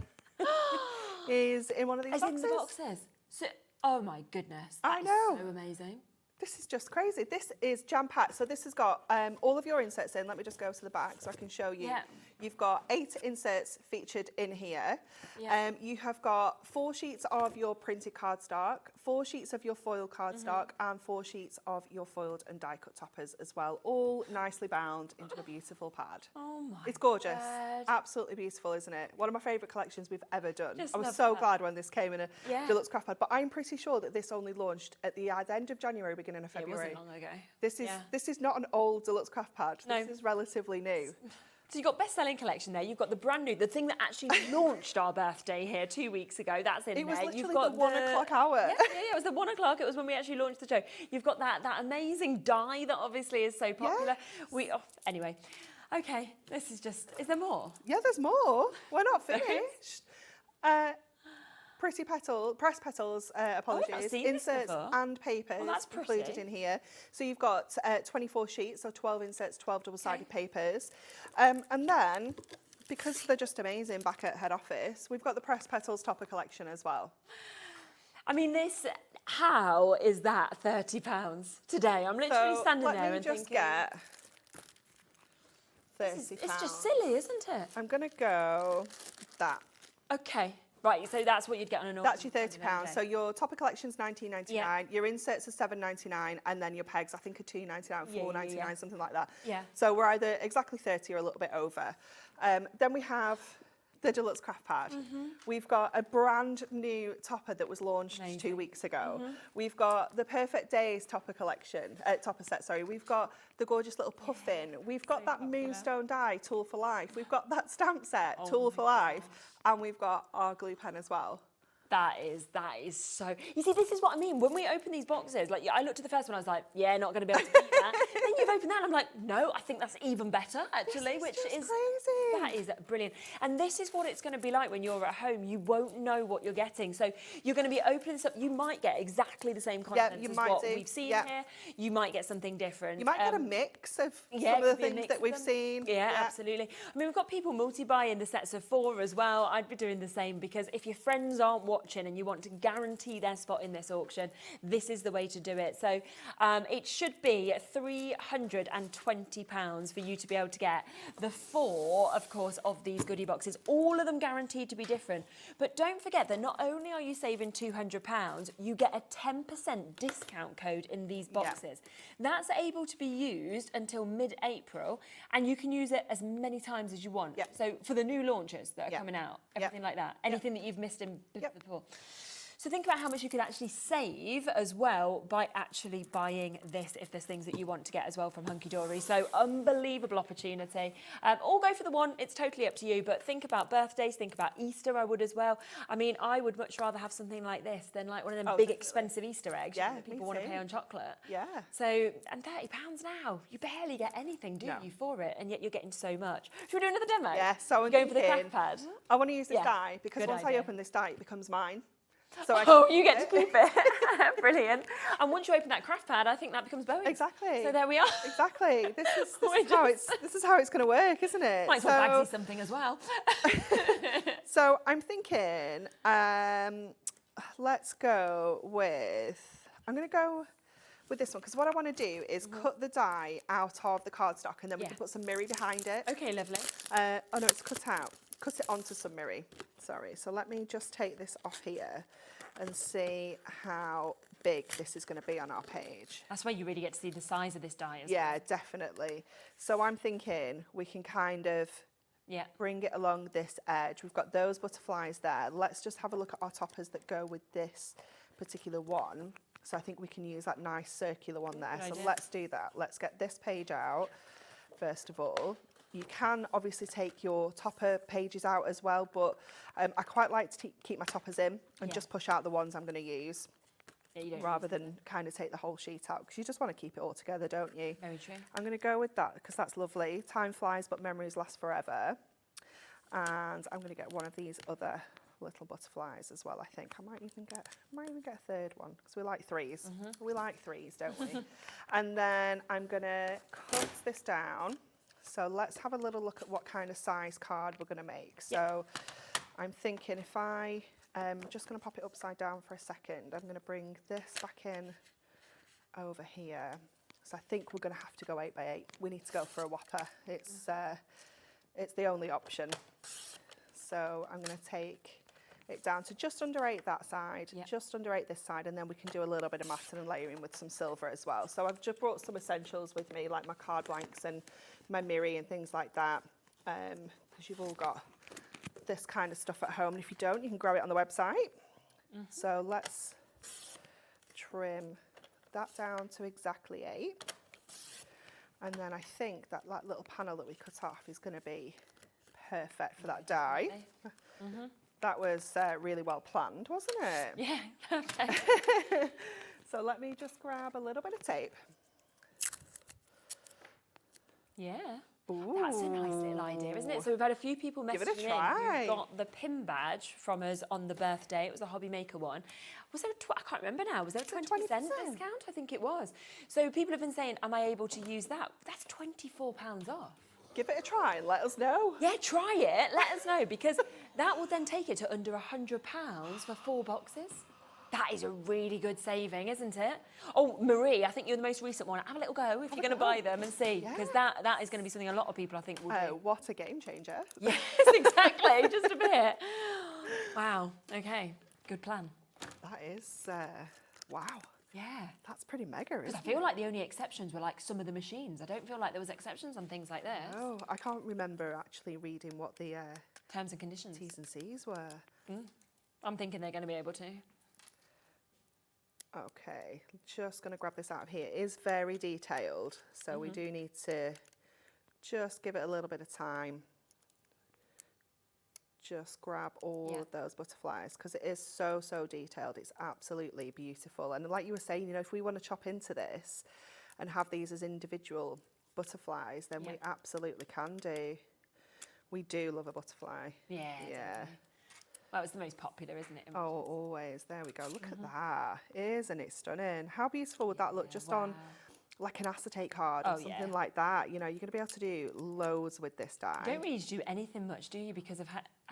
is in one of these boxes. In the boxes. So, oh my goodness, I know. So amazing. This is just crazy. This is jam-packed. So this has got all of your inserts in. Let me just go to the back so I can show you. Yeah. You've got 8 inserts featured in here. Yeah. You have got 4 sheets of your printed cardstock, 4 sheets of your foil cardstock, and 4 sheets of your foiled and die-cut toppers as well, all nicely bound into a beautiful pad. Oh my It's gorgeous. God. Absolutely beautiful, isn't it? One of my favourite collections we've ever done. Just I was love so that. glad when this came in a deluxe craft pad, but I'm pretty sure that this only launched at the end of January, beginning of February. It wasn't long ago. This is not an old deluxe craft pad. No. This is relatively new. So you've got best-selling collection there. You've got the brand new, the thing that actually launched our birthday here 2 weeks ago. That's in there. It was literally You've got the 1 o'clock hour. Yeah, it was the 1 o'clock. It was when we actually launched the show. You've got that amazing die that obviously is so popular. Yes. Anyway, okay. This is just. Is there more? Yeah, there's more. We're not finished. Press petals, apologies, seen this inserts before. and papers that's included pretty. in here. So you've got 24 sheets, so 12 inserts, 12 double-sided papers. And then, because they're just amazing back at head office, we've got the Press Petals topper collection as well. I mean, how is that £30 today? I'm literally standing there and thinking. Get £30. It's just silly, isn't it? I'm going to go that. Okay. Right, so that's what you'd get on a normal. That's your £30. So your topper collection's $19.99, your inserts are $7.99, and then your pegs I think are $2.99, $4.99, something like that. Yeah. So we're either exactly 30 or a little bit over. Then we have the deluxe craft pad. We've got a brand new topper that was launched 2 weeks ago. We've got the Perfect Days topper collection, topper set. Sorry. We've got the gorgeous little puffin. We've got that moonstone die, Tool for Life. We've got that stamp set, Tool for Life, and we've got our glue pen as well. That is so. You see, this is what I mean. When we open these boxes, like I looked at the first one, I was like, yeah, not going to be able to beat that. Then you've opened that, and I'm like, no, I think that's even better, actually, which is crazy. That is brilliant. And this is what it's going to be like when you're at home. You won't know what you're getting, so you're going to be opening stuff. You might get exaczly the same content as what we've seen here. You might get something different. You might get a mix of some of the things that we've seen. Yeah, absolutely. I mean, we've got people multi-buying the sets of 4 as well. I'd be doing the same because if your friends aren't watching and you want to guarantee their spot in this auction, this is the way to do it. So it should be £320 for you to be able to get the 4, of course, of these goodie boxes, all of them guaranteed to be different. But don't forget that not only are you saving £200, you get a 10% discount code in these boxes. That's able to be used until mid-April, and you can use it as many times as you want. So for the new launches that are coming out, everything like that, anything that you've missed in before. So think about how much you could actually save as well by actually buying this, if there's things that you want to get as well from Hunkydory. So unbelievable opportunity. Or go for the one, it's totally up to you, but think about birthdays, think about Easter, I would as well. I mean, I would much rather have something like this than like one of them big expensive Easter eggs that people want to pay on chocolate. So, and £30 now, you barely get anything, do you, for it? And yet you're getting so much. Should we do another demo? So I'm going for the craft pad. I want to use this die because once I open this die, it becomes mine. So you get to keep it. Brilliant. And once you open that craft pad, I think that becomes Bowie. Exactly. So there we are. Exactly. This is how it's going to work, isn't it? Might as well Bagsy something as well. So I'm thinking, let's go with, I'm going to go with this one because what I want to do is cut the die out of the cardstock and then we can put some mirri behind it. Okay, lovely. Oh no, it's cut out. Cut it onto some mirri. Sorry. So let me just take this off here and see how big this is going to be on our page. That's where you really get to see the size of this die as well. Definitely. So I'm thinking we can kind of bring it along this edge. We've got those butterflies there. Let's just have a look at our toppers that go with this particular one. So I think we can use that nice circular one there. So let's do that. Let's get this page out first of all. You can obviously take your topper pages out as well, but I quite like to keep my toppers in and just push out the ones I'm going to use rather than kind of take the whole sheet out because you just want to keep it all together, don't you? Very true. I'm going to go with that because that's lovely. Time flies, but memories last forever. And I'm going to get one of these other little butterflies as well. I think I might even get a third one because we like threes. We like threes, don't we? And then I'm going to cut this down. So let's have a little look at what kind of size card we're going to make. So I'm thinking if I'm just going to pop it upside down for a second, I'm going to bring this back in over here. So I think we're going to have to go 8 by 8. We need to go for a whopper. It's the only option. So I'm going to take it down to just under 8 that side, just under 8 this side, and then we can do a little bit of matting and layering with some silver as well. So I've just brought some essentials with me, like my card blanks and my mirri and things like that, because you've all got this kind of stuff at home. And if you don't, you can grow it on the website. So let's trim that down to exactly 8. And then I think that little panel that we cut off is going to be perfect for that die. That was really well planned, wasn't it? Yeah, perfect. So let me just grab a little bit of tape. Yeah. Ooh. That's a nice little idea, isn't it? So we've had a few people messaging in who got the pin badge from us on the birthday. It was a HobbyMaker one. Was there I can't remember now. Was there a 20% discount? I think it was. So people have been saying, am I able to use that? That's £24 off. Give it a try and let us know. Yeah, try it. Let us know because that will then take it to under £100 for 4 boxes. That is a really good saving, isn't it? Oh, Marie, I think you're the most recent one. Have a little go if you're going to buy them and see, because that is going to be something a lot of people, I think, will do. What a game changer. Yes, exactly. Just a bit. Wow. Okay. Good plan. That is, wow. Yeah. That's pretty mega, isn't it? I feel like the only exceptions were like some of the machines. I don't feel like there was exceptions on things like this. Oh, I can't remember actually reading what the terms and conditions, T's and C's were. I'm thinking they're going to be able to. Okay, just going to grab this out of here. It is very detailed, so we do need to just give it a little bit of time. Just grab all of those butterflies because it is so detailed. It's absolutely beautiful. And like you were saying, you know, if we want to chop into this and have these as individual butterflies, then we absolutely can do. We do love a butterfly. Yeah. Yeah. Well, it's the most popular, isn't it? Oh, always. There we go. Look at that. Isn't it stunning? How beautiful would that look just on like an acetate card or something like that? You know, you're going to be able to do loads with this die. You don't really do anything much, do you? Because of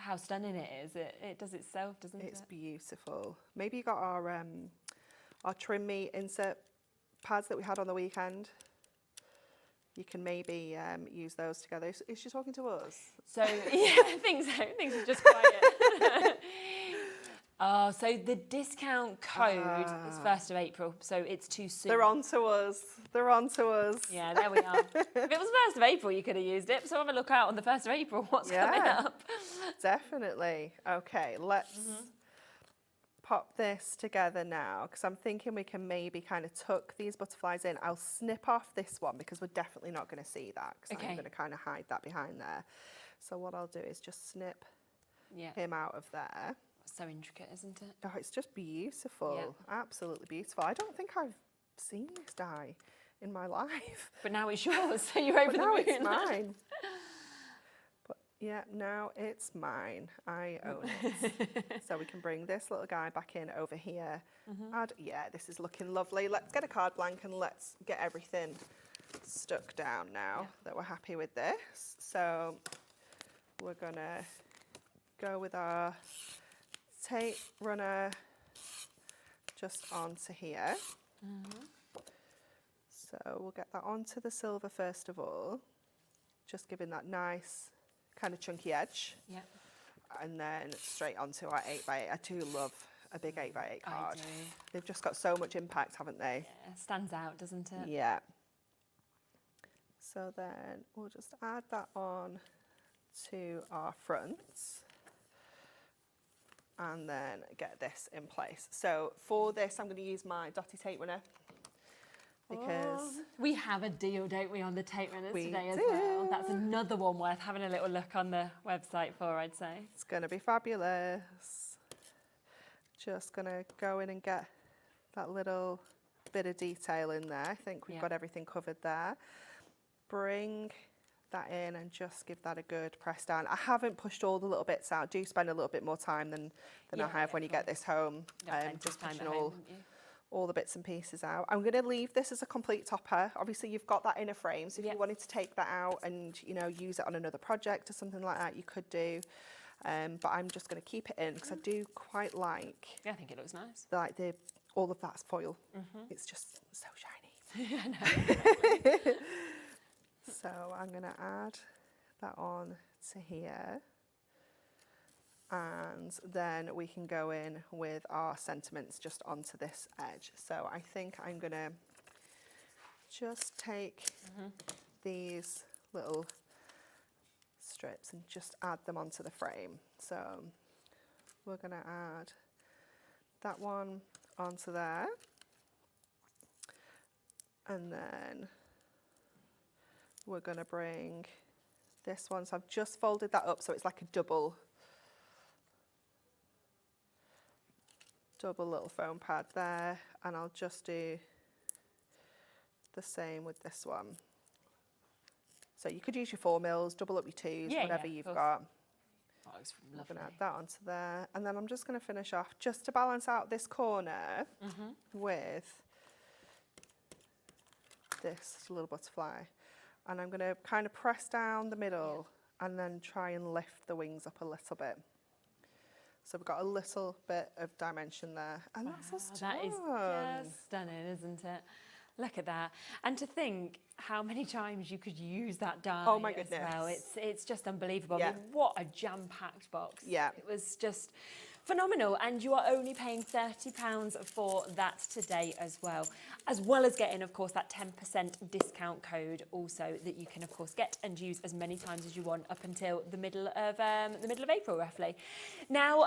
how stunning it is. It does itself, doesn't it? It's beautiful. Maybe you got our trim me insert pads that we had on the weekend. You can maybe use those together. Is she talking to us? So, yeah, I think so. Things are just quiet. Oh, so the discount code is 1st of April, so it's too soon. They're on to us. They're on to us. Yeah, there we are. If it was 1st of April, you could have used it. So have a look out on the 1st of April. What's coming up? Definitely. Okay, let's pop this together now, because I'm thinking we can maybe kind of tuck these butterflies in. I'll snip off this one because we're definitely not going to see that, because I'm going to kind of hide that behind there. So what I'll do is just snip him out of there. So intricate, isn't it? Oh, it's just beautiful. Absolutely beautiful. I don't think I've seen this die in my life. But now it's yours, so you're over the moon. Now it's mine. But yeah, now it's mine. I own it. So we can bring this little guy back in over here. This is looking lovely. Let's get a card blank and let's get everything stuck down now that we're happy with this. So we're gonna go with our tape runner just onto here. So we'll get that onto the silver first of all, just giving that nice kind of chunky edge. Yeah. And then straight onto our 8x8. I do love a big 8x8 card. I do. They've just got so much impact, haven't they? Yeah, stands out, doesn't it? Yeah. So then we'll just add that on to our fronts. And then get this in place. So for this, I'm going to use my dotty tape runner, because we have a deal, don't we, on the tape runners today as do. well. That's another one worth having a little look on the website for, I'd say. It's going to be fabulous. Just going to go in and get that little bit of detail in there. I think we've got everything covered there. Bring that in and just give that a good press down. I haven't pushed all the little bits out. Do spend a little bit more time than I have when you get this home. Just pushing all the bits and pieces out. I'm going to leave this as a complete topper. Obviously you've got that inner frame, so if you wanted to take that out and use it on another project or something like that, you could do. But I'm just going to keep it in because I do quite like. Yeah, I think it looks nice. Like all of that's foil. It's just so shiny. I know. So I'm going to add that on to here, and then we can go in with our sentiments just onto this edge. So I think I'm going to just take these little strips and just add them onto the frame. So we're going to add that one onto there, and then we're going to bring this one. So I've just folded that up so it's like a double little foam pad there, and I'll just do the same with this one. So you could use your 4 mils, double up your 2s, whatever you've got. Oh, it's I'm lovely. going to add that onto there, and then I'm just going to finish off just to balance out this corner with this little butterfly. And I'm going to kind of press down the middle and then try and lift the wings up a little bit. So we've got a little bit of dimension there. And that's us done. That is just stunning, isn't it? Look at that. And to think how many times you could use that die Oh my goodness. as well. It's just unbelievable. Yeah. I mean, what a jam-packed box. Yeah. It was just phenomenal, and you are only paying £30 for that today as well as getting, of course, that 10% discount code also that you can, of course, get and use as many times as you want up until the middle of April, roughly. Now,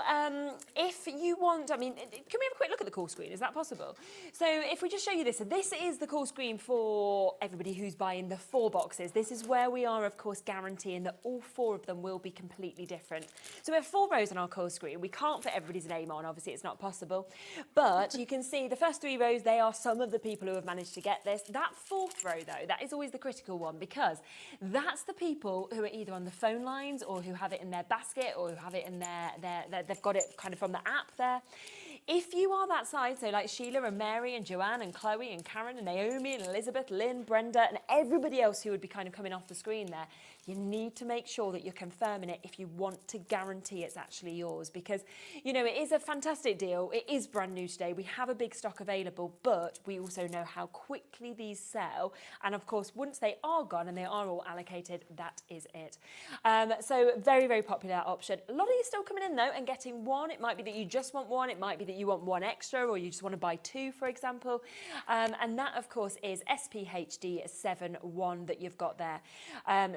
if you want, I mean, can we have a quick look at the call screen? Is that possible? So if we just show you this, so this is the call screen for everybody who's buying the 4 boxes. This is where we are, of course, guaranteeing that all 4 of them will be completely different. So we have 4 rows on our call screen. We can't put everybody's name on, obviously it's not possible, but you can see the first 3 rows, they are some of the people who have managed to get this. That 4th row though, that is always the critical one, because that's the people who are either on the phone lines or who have it in their basket or who have it in they've got it kind of from the app there. If you are that side, so like Sheila and Mary and Joanne and Chloe and Karen and Naomi and Elizabeth, Lynn, Brenda and everybody else who would be kind of coming off the screen there, you need to make sure that you're confirming it if you want to guarantee it's actually yours, because, you know, it is a fantastic deal. It is brand new today. We have a big stock available, but we also know how quickly these sell. And of course, once they are gone and they are all allocated, that is it. So very, very popular option. A lot of you still coming in though and getting one. It might be that you just want one. It might be that you want one extra, or you just want to buy two, for example. And that, of course, is SPHD 7-1 that you've got there.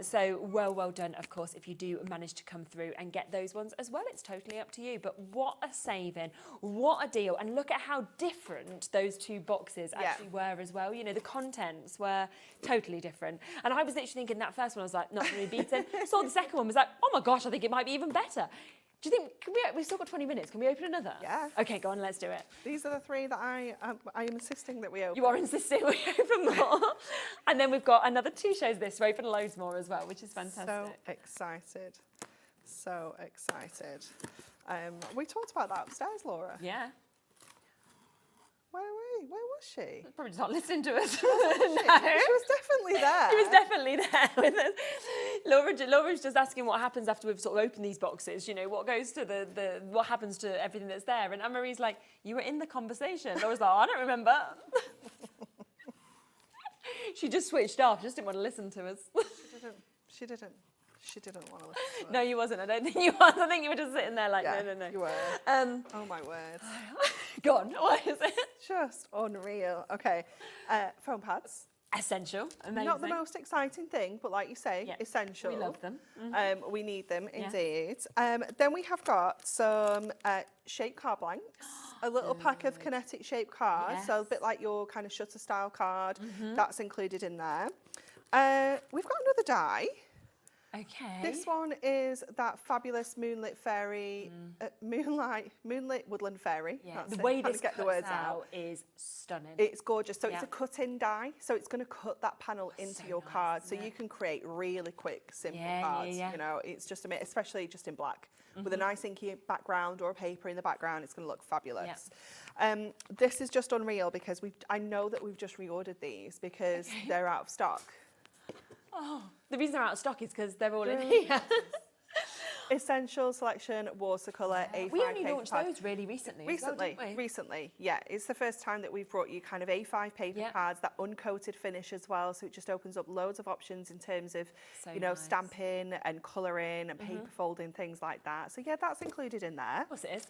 So well done, of course, if you do manage to come through and get those ones as well. It's totally up to you. But what a saving, what a deal. And look at how different those two boxes actually were as well. You know, the contents were totally different. And I was literally thinking that first one, I was like, not really beaten. Saw the second one, was like, oh my gosh, I think it might be even better. Do you think, we've still got 20 minutes, can we open another? Yeah. Okay, go on, let's do it. These are the three that I am insisting that we open. You are insisting we open more. And then we've got another 2 shows this, we open loads more as well, which is fantastic. So excited. So excited. We talked about that upstairs, Laura. Yeah. Where were we? Where was she? Probably just not listening to us. She was definitely there. She was definitely there with us. Laura's just asking what happens after we've sort of opened these boxes. You know, what goes to what happens to everything that's there. And Anne-Marie's like, you were in the conversation. Laura's like, I don't remember. She just switched off. Just didn't want to listen to us. She didn't want to listen to us. No, you wasn't. I don't think you was. I think you were just sitting there like, no. You were. Oh my word. Go on. What is it? Just unreal. Okay. Foam pads. Essential. Amazing. Not the most exciting thing, but like you say, essential. We love them. We need them indeed. Then we have got some shape card blanks. A little pack of kinetic shape cards, so a bit like your kind of shutter style card. That's included in there. We've got another die. Okay. This one is that fabulous moonlit fairy, moonlit woodland fairy. Yeah. That's The it. way Can't this get the cuts words out is stunning. It's gorgeous. So it's a cut-in die, so it's going to cut that panel into so your nice, card, so isn't you it? can create really quick, simple Yeah, cards. yeah. You know, it's just amazing, especially just in black. With a nice inky background or a paper in the background, it's going to look fabulous. This is just unreal because I know that we've just reordered these because they're out of stock. Oh, the reason they're out of stock is because they're all in here. Essential Selection watercolour A5 We only paper launched pad. those really recently. as well, didn't we? Recently, yeah. It's the first time that we've brought you kind of A5 paper pads, that uncoated finish as well. So it just opens up loads of options in terms of, So you know, nice. stamping and colouring and paper folding, things like that. So yeah, that's included in there. Of course it is.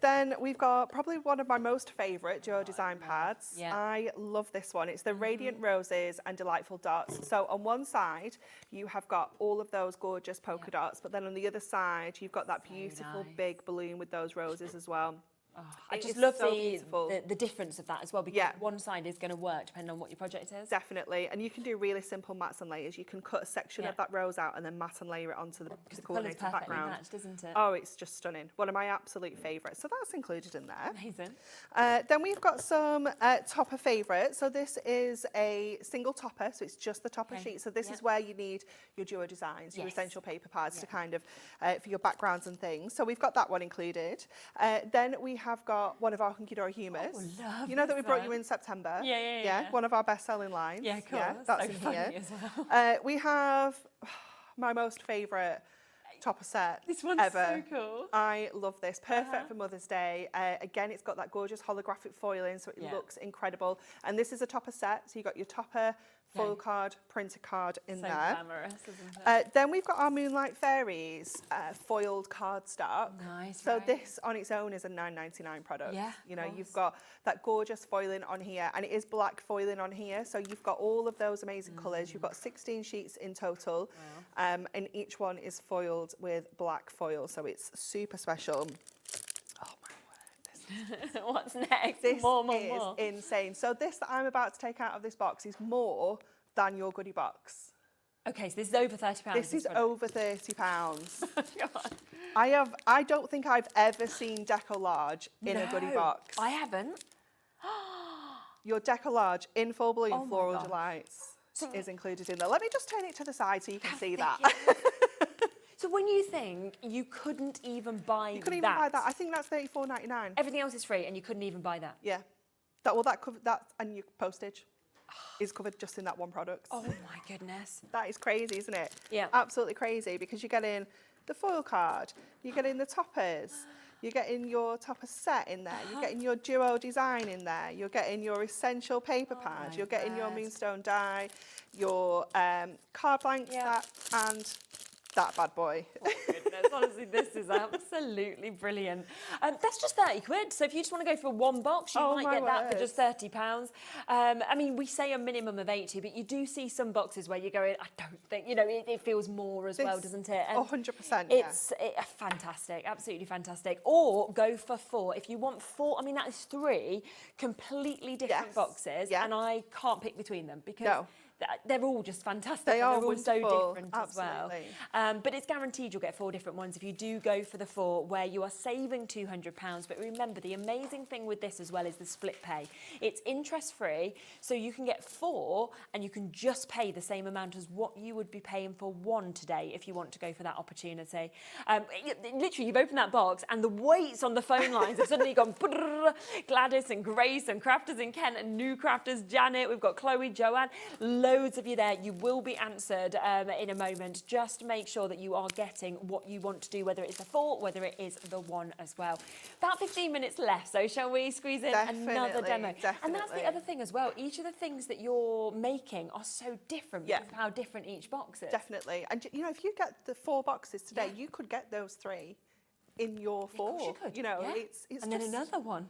Then we've got probably one of my most favourite Duo Design pads. Yeah. I love this one. It's the Radiant Roses and Delightful Dots. So on one side, you have got all of those gorgeous polka dots, but then on the other side, you've got that beautiful big balloon with those roses as well. Oh, I It just is love so beautiful. the difference of that as well, because one side is going to work depending on what your project is. Definitely, and you can do really simple mats and layers. You can cut a section of that rose out and then mat and layer it onto the Because the colour's coordinated perfectly background. matched, isn't it? Oh, it's just stunning. One of my absolute favourites. So that's included in there. Amazing. Then we've got some topper favourites. So this is a single topper, so it's just the topper sheet. So this is where you need your Duo Designs, your essential paper pads to kind of, for your backgrounds and things. So we've got that one included. Then we have got one of our Hunkydory humours. Oh, love you know that we this brought you one. in September? Yeah. One of our best-selling lines. Yeah, cool. Yeah, that's so in funny here. as well. We have my most favourite topper set This one's ever. so cool. I love this. Perfect for Mother's Day. Again, it's got that gorgeous holographic foiling, so it looks incredible. And this is a topper set, so you've got your topper, foil card, printer card in So there. glamorous, isn't it? Then we've got our Moonlight Fairies foiled cardstock. Nice, So right. this on its own is a £9.99 product. Yeah, You know, of you've course. got that gorgeous foiling on here, and it is black foiling on here. So you've got all of those amazing colours. You've got 16 sheets in total, and each one is foiled with black foil. So it's super special. Oh my word. What's next? This more. is insane. So this that I'm about to take out of this box is more than your goodie box. Okay, so this is over £30. This is product. over £30. God. I don't think I've ever seen Decolarge in a goodie No, box. I haven't. Your Decolarge in full bloom Oh my floral gosh. delights is included in there. Let me just turn it to the side so you can see that. So when you think you couldn't even buy You couldn't even buy that. I think that's $34.99. Everything else is free and you couldn't even buy that. Yeah. That covered that, and your postage is covered just in that one product. Oh my goodness. That is crazy, isn't it? Yeah. Absolutely crazy, because you get in the foil card, you get in the toppers, you're getting your topper set in there, you're getting your duo design in there, you're getting your essential paper pad, you're getting your moonstone die, your card blank set, and that bad boy. Oh goodness, honestly, this is absolutely brilliant. That's just 30 quid. So if you just want to go for one box, you might get that for just £30. I mean, we say a minimum of 80, but you do see some boxes where you go in, I don't think, you know, it feels more as well, doesn't it? And 100%. It's fantastic, absolutely fantastic. Or go for 4. If you want 4, I mean, that is 3 completely different boxes, and I can't pick between them because they're all just fantastic. They are all so different Absolutely. as well. But it's guaranteed you'll get 4 different ones if you do go for the 4, where you are saving £200. But remember, the amazing thing with this as well is the split pay. It's interest free, so you can get 4 and you can just pay the same amount as what you would be paying for 1 today if you want to go for that opportunity. Literally, you've opened that box and the weights on the phone lines have suddenly gone Gladys and Grace and Crafters and Kent and New Crafters, Janet, we've got Chloe, Joanne, loads of you there. You will be answered in a moment. Just make sure that you are getting what you want to do, whether it's the 4, whether it is the 1 as well. About 15 minutes left, so shall we squeeze in another demo? And that's the other thing as well. Each of the things that you're making are so different because of how different each box is. Definitely. And you know, if you get the 4 boxes today, you could get those 3 in your 4. You could. You know, it's and then another one.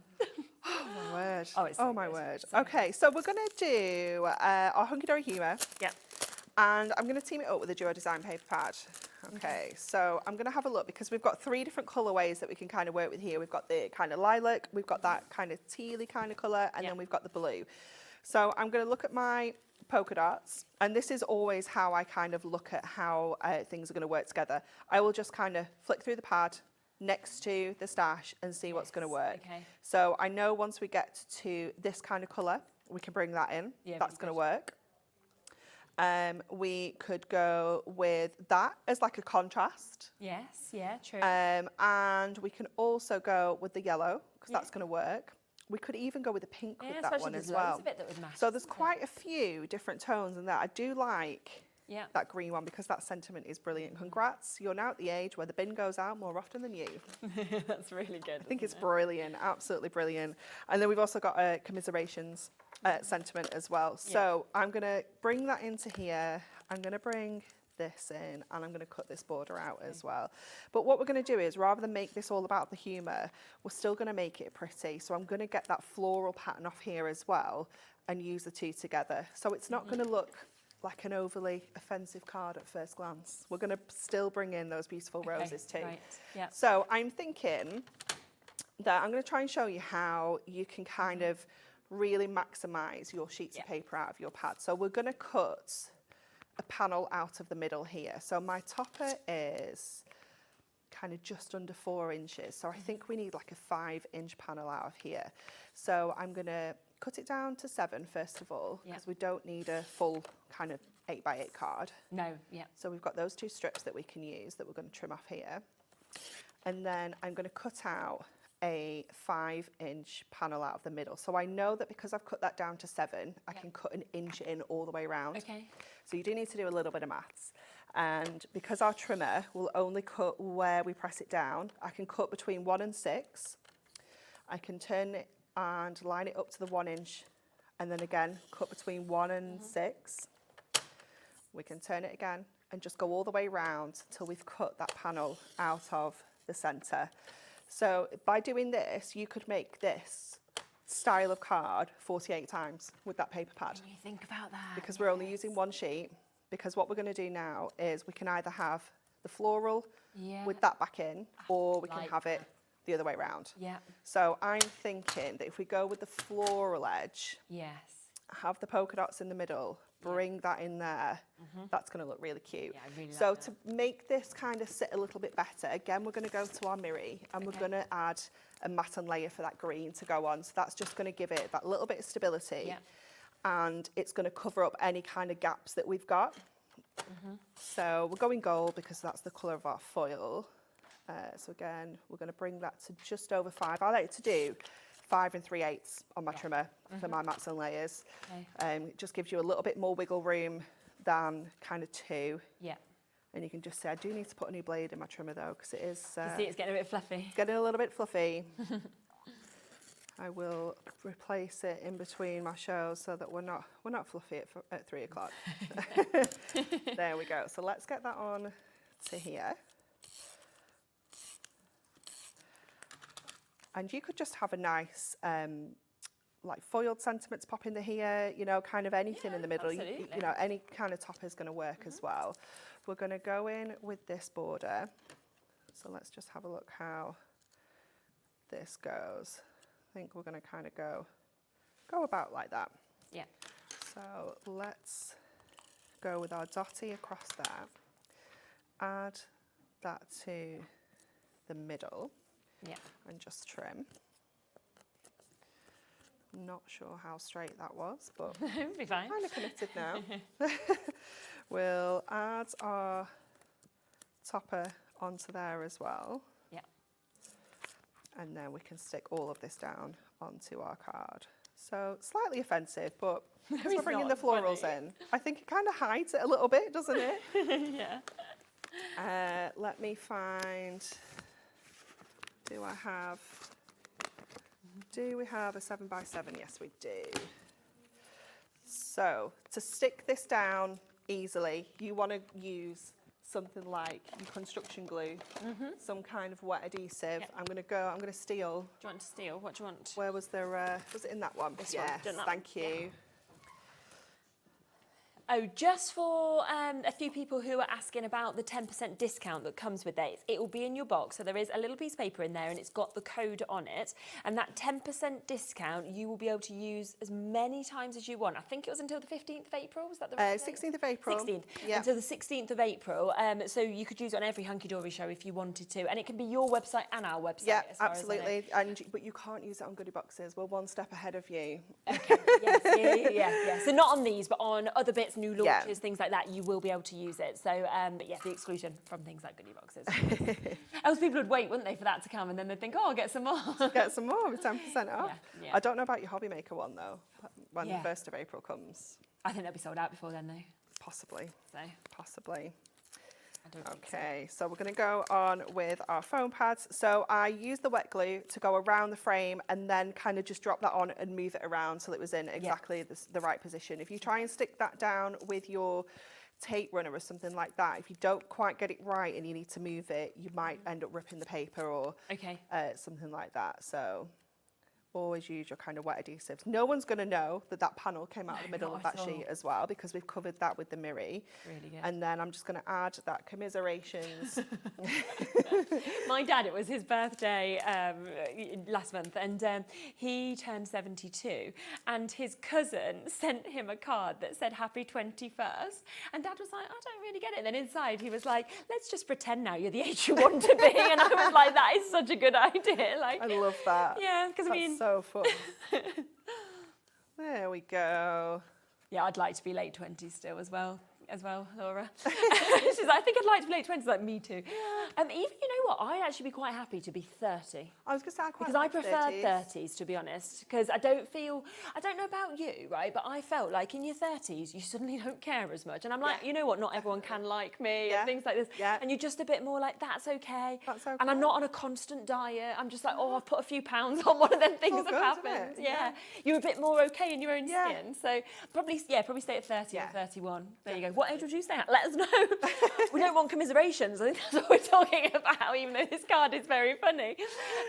Oh my word. Oh, it's oh my word. Okay, so we're going to do our Hunkydory humour. Yeah. And I'm going to team it up with a duo design paper pad. Okay, so I'm going to have a look, because we've got 3 different colourways that we can kind of work with here. We've got the kind of lilac, we've got that kind of tealy kind of colour, and then we've got the blue. So I'm going to look at my polka dots, and this is always how I kind of look at how things are going to work together. I will just kind of flick through the pad next to the stash and see what's going to work. Okay. So I know once we get to this kind of colour, we can bring that in. That's going to work. We could go with that as like a contrast. Yes, yeah, true. And we can also go with the yellow, because that's going to work. We could even go with the pink with that one as well. So there's quite a few different tones in that. I do like that green one, because that sentiment is brilliant. Congrats, you're now at the age where the bin goes out more often than you. That's really good. I think it's brilliant, absolutely brilliant. And then we've also got a commiserations sentiment as well. So I'm going to bring that into here. I'm going to bring this in, and I'm going to cut this border out as well. But what we're going to do is, rather than make this all about the humour, we're still going to make it pretty. So I'm going to get that floral pattern off here as well and use the 2 together. So it's not going to look like an overly offensive card at first glance. We're going to still bring in those beautiful roses too. Right. Yeah. So I'm thinking that I'm going to try and show you how you can kind of really maximise your sheets of paper out of your pad. So we're going to cut a panel out of the middle here. So my topper is kind of just under 4 inches. So I think we need like a 5-inch panel out of here. So I'm going to cut it down to 7 first of all, because we don't need a full kind of 8x8 card. No, So we've got those 2 strips that we can use that we're going to trim off here. And then I'm going to cut out a 5-inch panel out of the middle. So I know that because I've cut that down to 7, I can cut an inch in all the way around. Okay. So you do need to do a little bit of maths. And because our trimmer will only cut where we press it down, I can cut between 1 and 6. I can turn it and line it up to the 1 inch, and then again cut between 1 and 6. We can turn it again and just go all the way around till we've cut that panel out of the centre. So by doing this, you could make this style of card 48 times with that paper pad. Can you think about that? Because we're only using 1 sheet. Because what we're going to do now is we can either have the floral with that back in, or we can have it the other way around. So I'm thinking that if we go with the floral edge, have the polka dots in the middle, bring that in there, that's going to look really cute. So to make this kind of sit a little bit better, again, we're going to go to our mirror, and we're going to add a matte and layer for that green to go on. So that's just going to give it that little bit of stability. And it's going to cover up any kind of gaps that we've got. So we're going gold because that's the colour of our foil. So again, we're going to bring that to just over 5. I like to do 5 3/8 on my trimmer for my mats and layers. It just gives you a little bit more wiggle room than kind of 2. Yeah. And you can just say, I do need to put a new blade in my trimmer though, because it is... You see it's getting a bit fluffy. Getting a little bit fluffy. I will replace it in between my shows so that we're not fluffy at 3 o'clock. There we go. So let's get that on to here. And you could just have a nice, like foiled sentiments pop into here, you know, kind of anything in the middle. You know, any kind of top is going to work as well. We're going to go in with this border. So let's just have a look how this goes. I think we're going to kind of go about like that. Yeah. So let's go with our dotty across there. Add that to the middle. Yeah. And just trim. Not sure how straight that was, but It'll be fine. kind of committed now. We'll add our topper onto there as well. Yeah. And then we can stick all of this down onto our card. So slightly offensive, but because we're bringing the florals in, I think it kind of hides it a little bit, doesn't it? Yeah. Let me find... Do we have a 7x7? Yes, we do. So to stick this down easily, you want to use something like your construction glue, some kind of wet adhesive. Yep. I'm going to steal. Do you want to steal? What do you want? Where was there, was it in that one? This yes, one. thank you. Yeah. Oh, just for a few people who are asking about the 10% discount that comes with it, it will be in your box. So there is a little piece of paper in there and it's got the code on it. And that 10% discount, you will be able to use as many times as you want. I think it was until the 15th of April. Was that the right 16th of April. 16th. Yeah. Until the 16th of April. So you could use it on every Hunkydory show if you wanted to. And it can be your website and our website. Yeah, as far absolutely. As I know. But you can't use it on goodie boxes. We're one step ahead of you. Okay. Yes, yeah. So not on these, but on other bits, new launches, things like that, you will be able to use it. So, but yeah, the exclusion from things like goodie boxes. Else people would wait, wouldn't they, for that to come, and then they'd think, oh, I'll get some more. Get some more with 10% off. Yeah. I don't know about your HobbyMaker one though. When the 1st of April comes. I think they'll be sold out before then, though. Possibly. So possibly. I don't think Okay, so we're going to go on with our foam pads. So I used the wet glue to go around the frame and then kind of just drop that on and move it around till it was in exactly the right position. If you try and stick that down with your tape runner or something like that, if you don't quite get it right and you need to move it, you might end up ripping the paper or something like that. So always use your kind of wet adhesives. No one's going to know that that panel came out of the middle of that sheet as well, because we've covered that with the Miri. Really good. And then I'm just going to add that commiserations. My dad, it was his birthday last month, and he turned 72, and his cousin sent him a card that said happy 21st, and Dad was like, I don't really get it. And then inside he was like, let's just pretend now you're the age you want to be. And I was like, that is such a good idea. Like, I love that. Yeah, because I mean, so fun. There we go. Yeah, I'd like to be late 20s still as well, Laura. She's like, I think I'd like to be late 20s, like me too. Even, you know what, I'd actually be quite happy to be 30. I was going to say, because I prefer 30s, to be honest, because I don't know about you, right, but I felt like in your 30s, you suddenly don't care as much. And I'm like, you know what, not everyone can like me and things like this. Yeah. And you're just a bit more like, that's okay. That's okay. And I'm not on a constant diet. I'm just like, oh, I've put a few pounds on, one of them things have happened. Yeah. You're a bit more okay in your own skin. So probably stay at 30 or 31. There you go. What age would you stay at? Let us know. We don't want commiserations. I think that's what we're talking about, even though this card is very funny.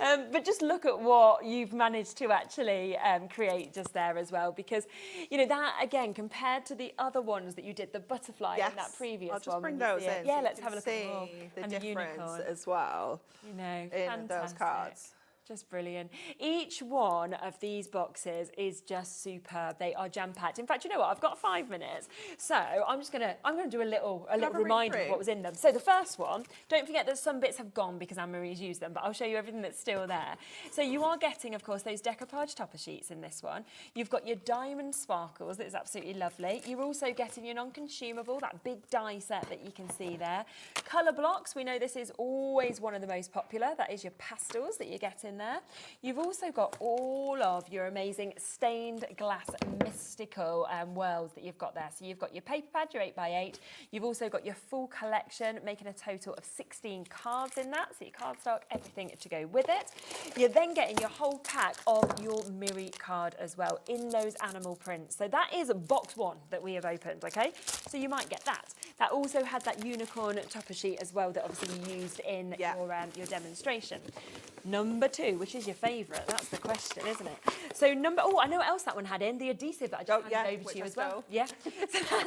But just look at what you've managed to actually create just there as well, because, you know, that, again, compared to the other ones that you did, the butterfly in that previous one. I'll just bring those in. Yeah, let's have a look at the difference as well. You know, in those cards. Just brilliant. Each one of these boxes is just superb. They are jam-packed. In fact, you know what? I've got 5 minutes. So I'm gonna do a little reminder of what was in them. So the first one, don't forget that some bits have gone because Anne-Marie's used them, but I'll show you everything that's still there. So you are getting, of course, those decoupage topper sheets in this one. You've got your diamond sparkles, that is absolutely lovely. You're also getting your non-consumable, that big die set that you can see there. Colour blocks, we know this is always one of the most popular. That is your pastels that you get in there. You've also got all of your amazing stained glass mystical worlds that you've got there. So you've got your paper pad, your 8x8. You've also got your full collection, making a total of 16 cards in that. So your cardstock, everything to go with it. You're then getting your whole pack of your Miri card as well in those animal prints. So that is box 1 that we have opened, okay? So you might get that. That also had that unicorn topper sheet as well that obviously you used in your demonstration. Number 2, which is your favourite? That's the question, isn't it? So I know what else that one had in, the adhesive that I just handed over to you as well. Yeah. So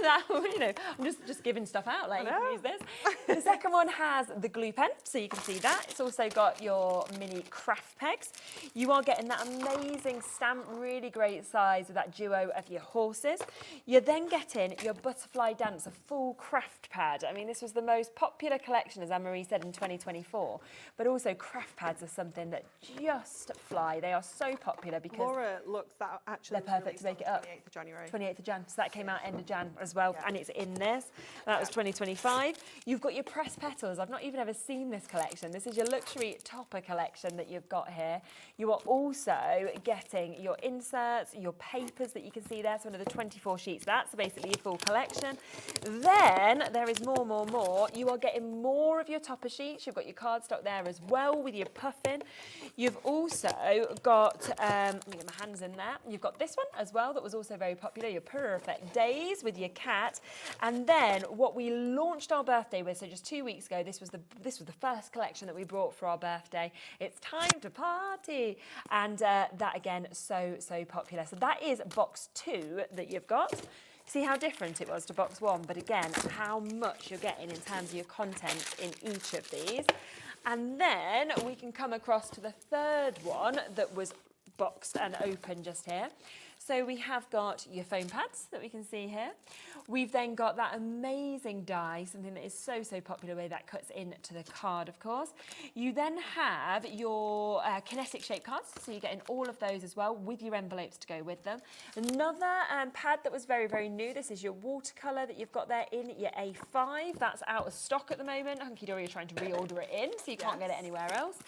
that, you know, I'm just giving stuff out, like you can use this. The second one has the glue pen, so you can see that. It's also got your mini craft pegs. You are getting that amazing stamp, really great size with that duo of your horses. You're then getting your Butterfly Dance, a full craft pad. I mean, this was the most popular collection, as Anne-Marie said, in 2024. But also craft pads are something that just fly. They are so popular because Laura, look, that actually they're perfect to make it up. 28th of January. 28th of Jan. So that came out end of Jan as well, and it's in this. That was 2025. You've got your pressed petals. I've not even ever seen this collection. This is your luxury topper collection that you've got here. You are also getting your inserts, your papers that you can see there. So one of the 24 sheets. That's basically your full collection. Then there is more. You are getting more of your topper sheets. You've got your cardstock there as well with your puffin. You've also got, let me get my hands in there. You've got this one as well that was also very popular, your Perfect Days with your cat. And then what we launched our birthday with, so just 2 weeks ago, this was the first collection that we brought for our birthday. It's time to party. And that again, so popular. So that is box 2 that you've got. See how different it was to box 1, but again, how much you're getting in terms of your content in each of these. And then we can come across to the third one that was boxed and open just here. So we have got your foam pads that we can see here. We've then got that amazing die, something that is so popular, where that cuts into the card, of course. You then have your kinetic shape cards, so you're getting all of those as well with your envelopes to go with them. Another pad that was very new, this is your watercolour that you've got there in your A5. That's out of stock at the moment. Hunkydory are trying to reorder it in, so you can't get it anywhere else.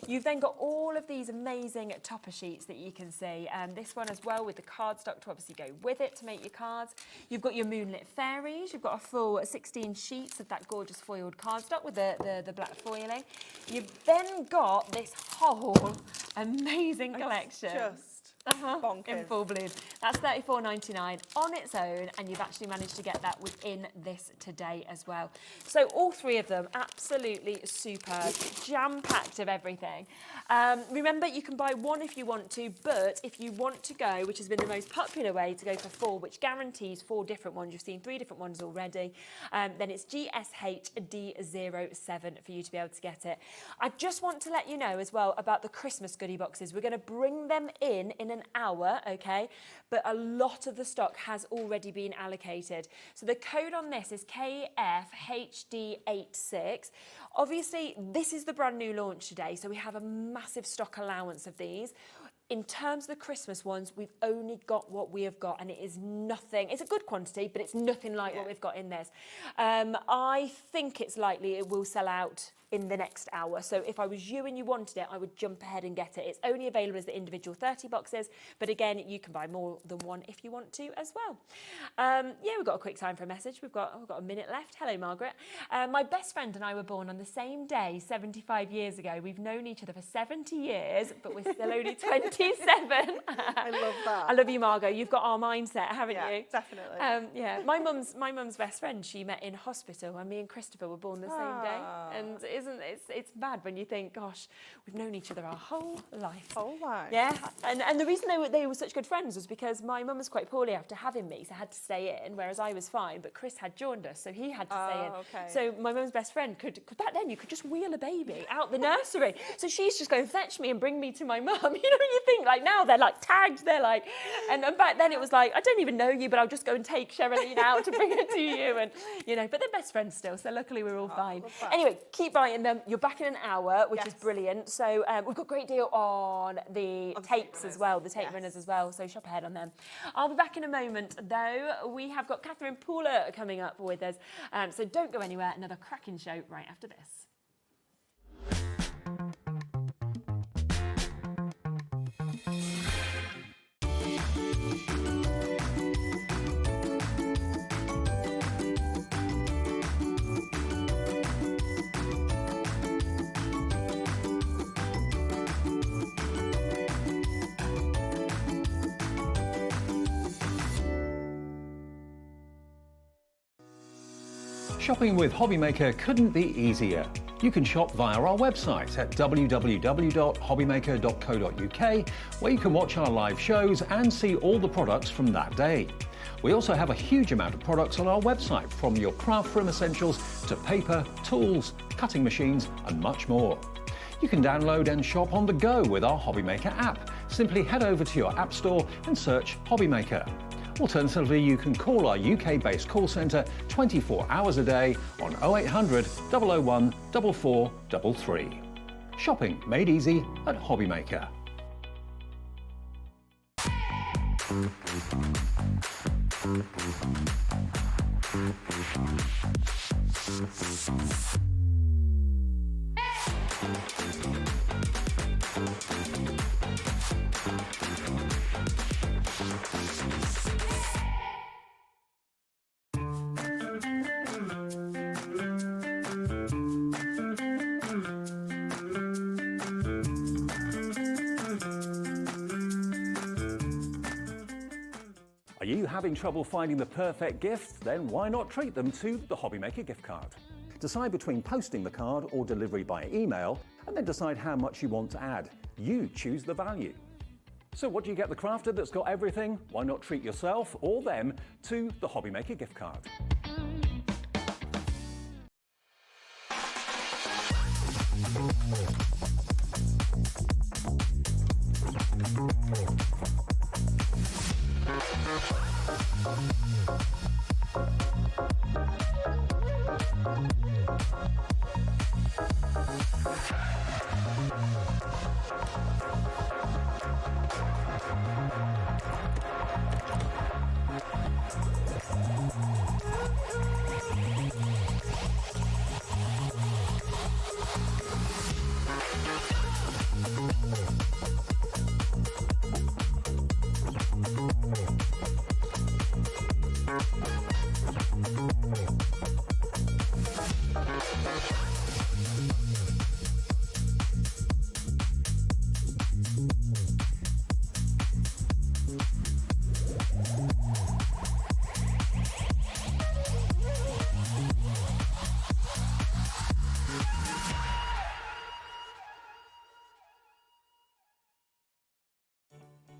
You've then got all of these amazing topper sheets that you can see. This one as well with the cardstock to obviously go with it to make your cards. You've got your Moonlit Fairies. You've got a full 16 sheets of that gorgeous foiled cardstock with the black foiling. You've then got this whole amazing collection. Bonkers. In full bloom. That's $34.99 on its own, and you've actually managed to get that within this today as well. So all 3 of them, absolutely superb, jam-packed of everything. Remember, you can buy 1 if you want to, but if you want to go, which has been the most popular way to go for 4, which guarantees 4 different ones, you've seen 3 different ones already, then it's GSHD07 for you to be able to get it. I just want to let you know as well about the Christmas goodie boxes. We're going to bring them in an hour, okay? But a lot of the stock has already been allocated. So the code on this is KFHD86. Obviously, this is the brand new launch today, so we have a massive stock allowance of these. In terms of the Christmas ones, we've only got what we have got, and it is nothing. It's a good quantity, but it's nothing like what we've got in this. I think it's likely it will sell out in the next hour. So if I was you and you wanted it, I would jump ahead and get it. It's only available as the individual 30 boxes, but again, you can buy more than one if you want to as well. Yeah, we've got a quick time for a message. We've got a minute left. Hello, Margaret. My best friend and I were born on the same day 75 years ago. We've known each other for 70 years, but we're still only 27. I love that. I love you, Margot. You've got our mindset, haven't you? Definitely. Yeah, my mum's best friend, she met in hospital, and me and Christopher were born the same day. And isn't it? It's bad when you think, gosh, we've known each other our whole life. Whole life. Yeah, and the reason they were such good friends was because my mum was quite poorly after having me, so I had to stay in, whereas I was fine, but Chris had jaundice, so he had to stay in. Okay. So my mum's best friend could back then you could just wheel a baby out the nursery. So she's just going to fetch me and bring me to my mum. You know, you think like now they're like tagged, they're like, and back then it was like, I don't even know you, but I'll just go and take Sherilyn out to bring her to you, and you know, but they're best friends still, so luckily we're all fine. Anyway, keep buying them. You're back in an hour, which is brilliant. So we've got a great deal on the tapes as well, the tape runners as well, so shop ahead on them. I'll be back in a moment though. We have got Catherine Paula coming up with us, so don't go anywhere. Another cracking show right after this. Shopping with HobbyMaker couldn't be easier. You can shop via our website at www.hobbymaker.co.uk, where you can watch our live shows and see all the products from that day. We also have a huge amount of products on our website, from your craft room essentials to paper, tools, cutting machines and much more. You can download and shop on the go with our HobbyMaker app. Simply head over to your app store and search HobbyMaker. Alternatively, you can call our UK-based call centre 24 hours a day on 0800 001 4433. Shopping made easy at HobbyMaker. Are you having trouble finding the perfect gift? Then why not treat them to the HobbyMaker gift card? Decide between posting the card or delivery by email, and then decide how much you want to add. You choose the value. So what do you get the crafter that's got everything? Why not treat yourself or them to the HobbyMaker gift card?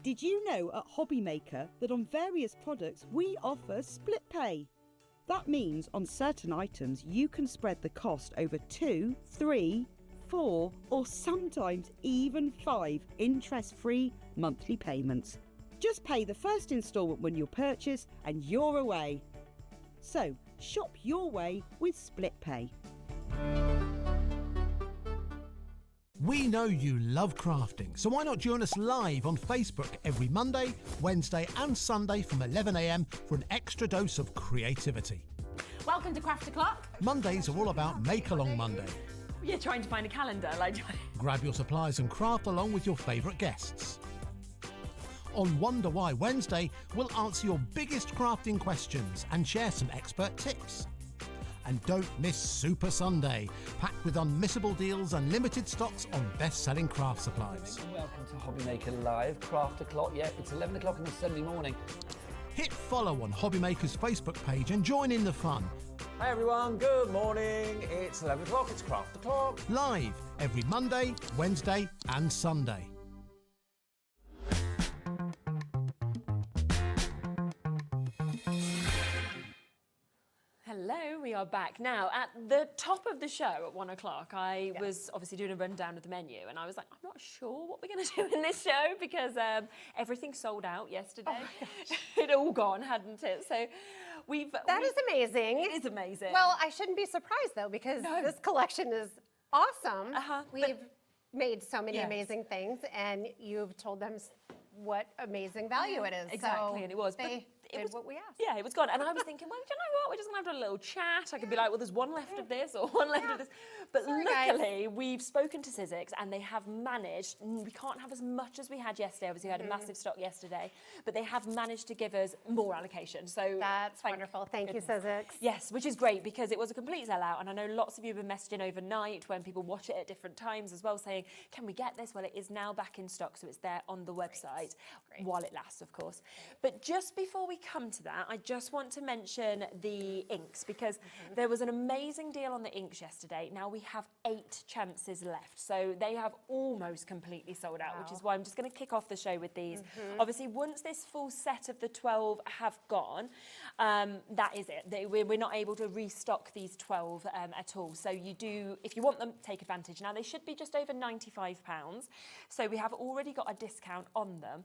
Did you know at HobbyMaker that on various products we offer split pay? That means on certain items you can spread the cost over 2, 3, 4 or sometimes even 5 interest-free monthly payments. Just pay the first instalment when you purchase and you're away. So shop your way with split pay. We know you love crafting, so why not join us live on Facebook every Monday, Wednesday and Sunday from 11 AM for an extra dose of creativity. Welcome to Craft O'Clock. Mondays are all about Make Along Monday. You're trying to find a calendar, like. Grab your supplies and craft along with your favourite guests. On Wonder Why Wednesday, we'll answer your biggest crafting questions and share some expert tips. And don't miss Super Sunday, packed with unmissable deals and limited stocks on best-selling craft supplies. Welcome to HobbyMaker Live, Craft O'Clock. Yeah, it's 11 o'clock on a Sunday morning. Hit follow on HobbyMaker's Facebook page and join in the fun. Hi everyone, good morning. It's 11 o'clock, it's Craft O'Clock. Live every Monday, Wednesday and Sunday. Hello, we are back now. At the top of the show at 1 o'clock, I was obviously doing a rundown of the menu, and I was like, I'm not sure what we're going to do in this show because everything sold out yesterday. It'd all gone, hadn't it? So That is amazing. It is amazing. Well, I shouldn't be surprised though because this collection is awesome. We've made so many amazing things, and you've told them what amazing value it is. Exactly, so and it was. They did what we asked. Yeah, it was gone. And I was thinking, well, do you know what? We're just going to have a little chat. I could be like, well, there's one left of this or one left of this. But luckily, we've spoken to Sizzix and they have managed, we can't have as much as we had yesterday. Obviously, we had a massive stock yesterday, but they have managed to give us more allocation. So that's wonderful. Thank you, Sizzix. Yes, which is great because it was a complete sellout. And I know lots of you have been messaging overnight when people watch it at different times as well, saying, can we get this? Well, it is now back in stock. So it's there on the website while it lasts, of course. But just before we come to that, I just want to mention the inks because there was an amazing deal on the inks yesterday. Now we have 8 chances left. So they have almost completely sold out, which is why I'm just going to kick off the show with these. Obviously, once this full set of the 12 have gone, that is it. We're not able to restock these 12 at all. So you do, if you want them, take advantage. Now they should be just over £95. So we have already got a discount on them.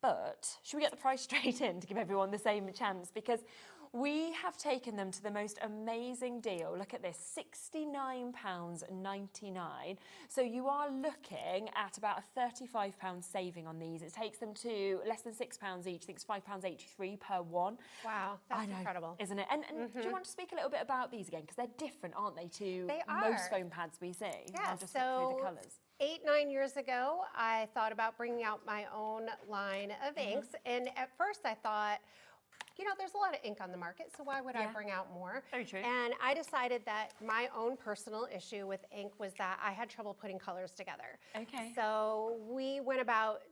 But should we get the price straight in to give everyone the same chance? Because we have taken them to the most amazing deal. Look at this, £69.99. So you are looking at about a £35 saving on these. It takes them to less than £6 each. I think it's £5.83 per one. Wow, that's incredible. Isn't it? And do you want to speak a little bit about these again? Because they're different, aren't they, to most foam pads we see? Yeah, I'll just look through the colours. 8-9 years ago, I thought about bringing out my own line of inks. And at first I thought, you know, there's a lot of ink on the market, so why would I bring out more? Very true. And I decided that my own personal issue with ink was that I had trouble putting colors together. Okay. So we went about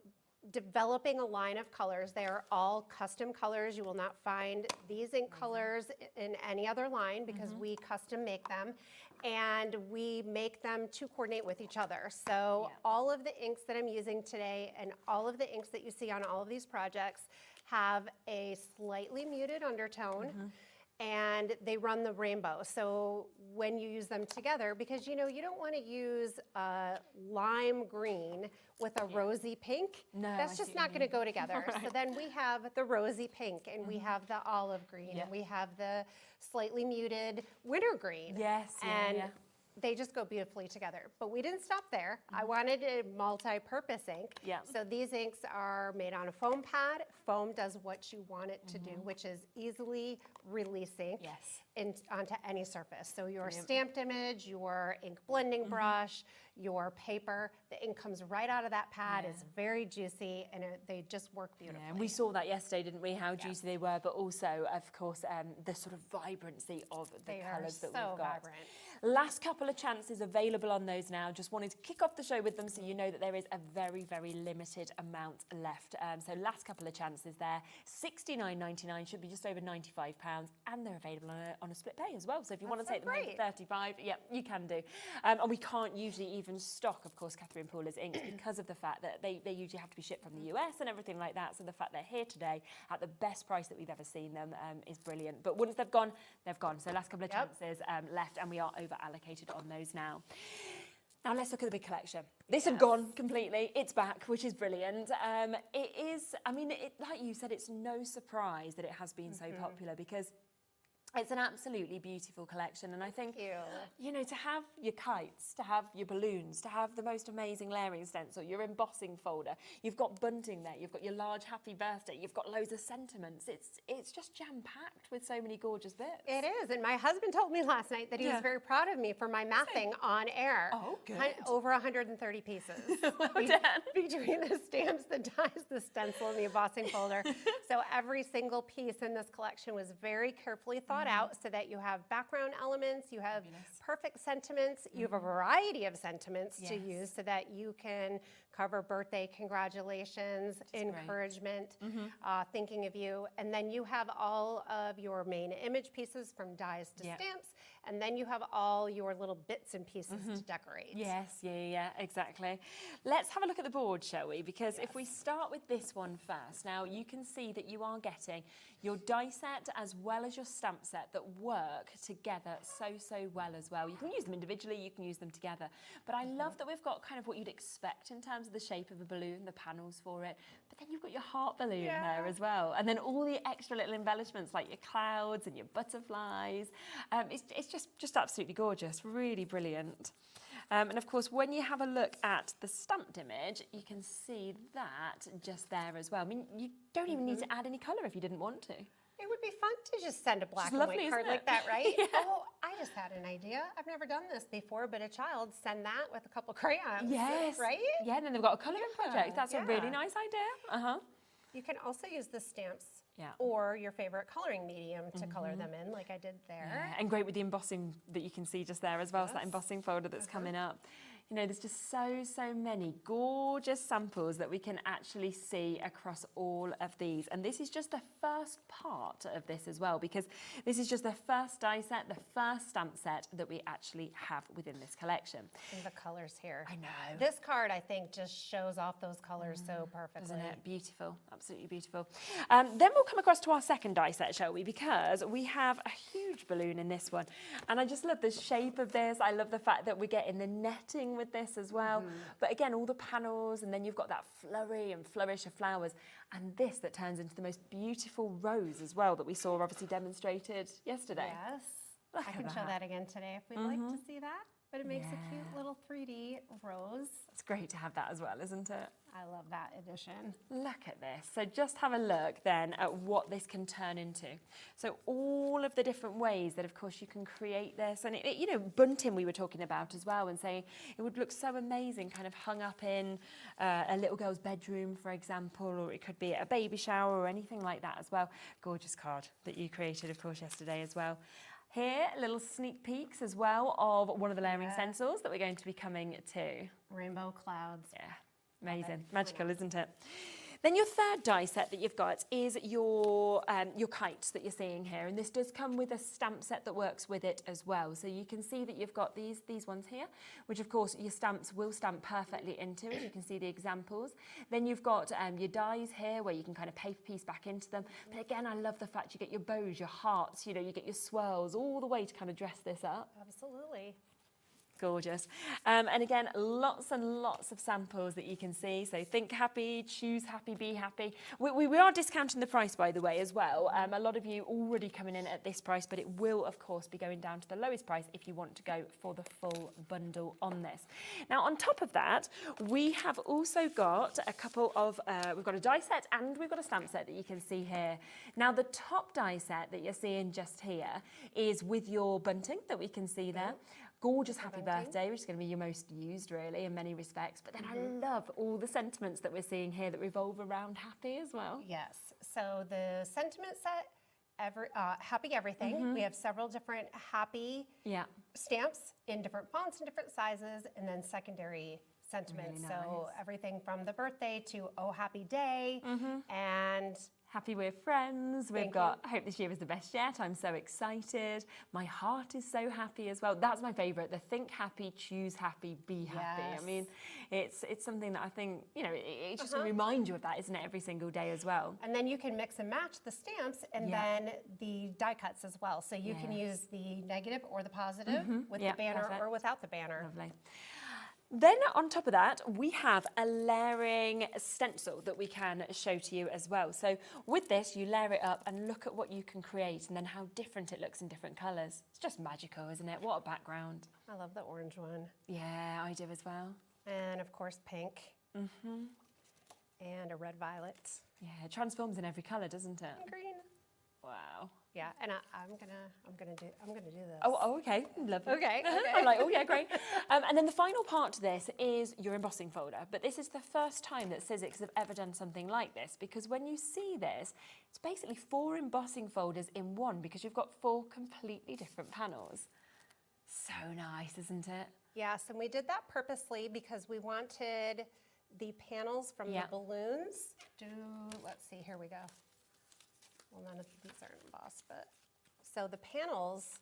developing a line of colors. They are all custom colors. You will not find these ink colors in any other line because we custom make them. And we make them to coordinate with each other. So all of the inks that I'm using today and all of the inks that you see on all of these projects have a slightly muted undertone. And they run the rainbow. So when you use them together, because you know, you don't want to use a lime green with a rosy pink. No, that's just not going to go together. So then we have the rosy pink and we have the olive green and we have the slightly muted winter green. Yes, and they just go beautifully together. But we didn't stop there. I wanted a multi-purpose ink. So these inks are made on a foam pad. Foam does what you want it to do, which is easily release ink onto any surface. So your stamped image, your ink blending brush, your paper, the ink comes right out of that pad. It's very juicy and they just work beautifully. And we saw that yesterday, didn't we, how juicy they were, but also, of course, the sort of vibrancy of the colours that we've got. Vibrant. Last couple of chances available on those now. Just wanted to kick off the show with them so you know that there is a very, very limited amount left. So last couple of chances there. $69.99 should be just over £95, and they're available on a split pay as well. So if you want to take them home for $35, you can do. And we can't usually even stock, of course, Catherine Paula's inks because of the fact that they usually have to be shipped from the US and everything like that. So the fact they're here today at the best price that we've ever seen them is brilliant. But once they've gone, they've gone. So last couple of chances left, and we are over allocated on those now. Now let's look at the big collection. This had gone completely. It's back, which is brilliant. It is, I mean, like you said, it's no surprise that it has been so popular because it's an absolutely beautiful collection, and I think, you know, to have your kites, to have your balloons, to have the most amazing layering stencil, your embossing folder, you've got bunting there, you've got your large happy birthday, you've got loads of sentiments. It's just jam-packed with so many gorgeous bits. It is, and my husband told me last night that he was very proud of me for my mathing on air. Oh, good. Over 130 pieces. Well done. Between the stamps, the dies, the stencil, and the embossing folder. So every single piece in this collection was very carefully thought out so that you have background elements, you have perfect sentiments, you have a variety of sentiments to use so that you can cover birthday congratulations, encouragement, thinking of you. And then you have all of your main image pieces from dies to stamps. And then you have all your little bits and pieces to decorate. Yes, yeah, exactly. Let's have a look at the board, shall we? Because if we start with this one first, now you can see that you are getting your die set as well as your stamp set that work together so well as well. You can use them individually, you can use them together. But I love that we've got kind of what you'd expect in terms of the shape of a balloon, the panels for it. But then you've got your heart balloon there as well. And then all the extra little embellishments like your clouds and your butterflies. It's just absolutely gorgeous, really brilliant. And of course, when you have a look at the stamped image, you can see that just there as well. I mean, you don't even need to add any colour if you didn't want to. It would be fun to just send a black and lovely, white card isn't it? like that, right? Oh, I just had an idea. I've never done this before, but a child send that with a couple crayons. Yes. Right? Yeah, and then they've got a colouring project. That's a really nice idea. You can also use the stamps Yeah. or your favorite coloring medium to color them in, like I did there. Yeah, and great with the embossing that you can see just there as well. So that embossing folder that's coming up. You know, there's just so many gorgeous samples that we can actually see across all of these. And this is just the first part of this as well, because this is just the first die set, the first stamp set that we actually have within this collection. And the colors here. I know. This card, I think, just shows off those colors so perfectly. Isn't it? Beautiful, absolutely beautiful. Then we'll come across to our second die set, shall we? Because we have a huge balloon in this one. And I just love the shape of this. I love the fact that we're getting the netting with this as well. But again, all the panels, and then you've got that flurry and flourish of flowers. And this that turns into the most beautiful rose as well that we saw obviously demonstrated yesterday. Yes. Look I at can show that again today if we'd like to see that. But it makes a cute little 3D rose. It's great to have that as well, isn't it? I love that addition. Look at this. So just have a look then at what this can turn into. So all of the different ways that, of course, you can create this. And, you know, bunting we were talking about as well, and saying it would look so amazing kind of hung up in a little girl's bedroom, for example, or it could be at a baby shower or anything like that as well. Gorgeous card that you created, of course, yesterday as well. Here, little sneak peeks as well of one of the layering stencils that we're going to be coming to. Rainbow clouds. Yeah, amazing. Magical, isn't it? Then your third die set that you've got is your kites that you're seeing here. And this does come with a stamp set that works with it as well. So you can see that you've got these ones here, which of course your stamps will stamp perfectly into it. You can see the examples. Then you've got your dies here where you can kind of paper piece back into them. But again, I love the fact you get your bows, your hearts, you know, you get your swirls all the way to kind of dress this up. Absolutely. Gorgeous. And again, lots and lots of samples that you can see. So think happy, choose happy, be happy. We are discounting the price, by the way, as well. A lot of you already coming in at this price, but it will, of course, be going down to the lowest price if you want to go for the full bundle on this. Now, on top of that, we have also got a couple of, we've got a die set and we've got a stamp set that you can see here. Now, the top die set that you're seeing just here is with your bunting that we can see there. Gorgeous happy birthday, which is going to be your most used really in many respects. But then I love all the sentiments that we're seeing here that revolve around happy as well. Yes. So the sentiment set, happy everything. We have several different happy stamps in different fonts and different sizes, and then secondary sentiments. Really So nice. everything from the birthday to oh happy day and Happy we're friends. We've Thank got hope this year was the best yet. I'm so excited. My heart is so happy as well. That's my favourite. The think happy, choose happy, be happy. Yes. I mean, it's something that I think, you know, it's just a reminder of that, isn't it, every single day as well. And then you can mix and match the stamps and then the die cuts as well. So you can use the negative or the positive with the banner perfect. or without the banner. Lovely. Then on top of that, we have a layering stencil that we can show to you as well. So with this, you layer it up and look at what you can create and then how different it looks in different colours. It's just magical, isn't it? What a background. I love the orange one. Yeah, I do as well. And of course, pink. And a red violet. Yeah, it transforms in every colour, doesn't it? And green. Wow. Yeah, and I'm gonna do this. Oh, okay, lovely. Okay, okay. I'm like, oh yeah, great. And then the final part to this is your embossing folder. But this is the first time that Sizzix have ever done something like this, because when you see this, it's basically 4 embossing folders in one, because you've got 4 completely different panels. So nice, isn't it? Yes, and we did that purposely because we wanted the panels from Yeah. the balloons. Let's see, here we go. Well, none of these are embossed, but, so the panels,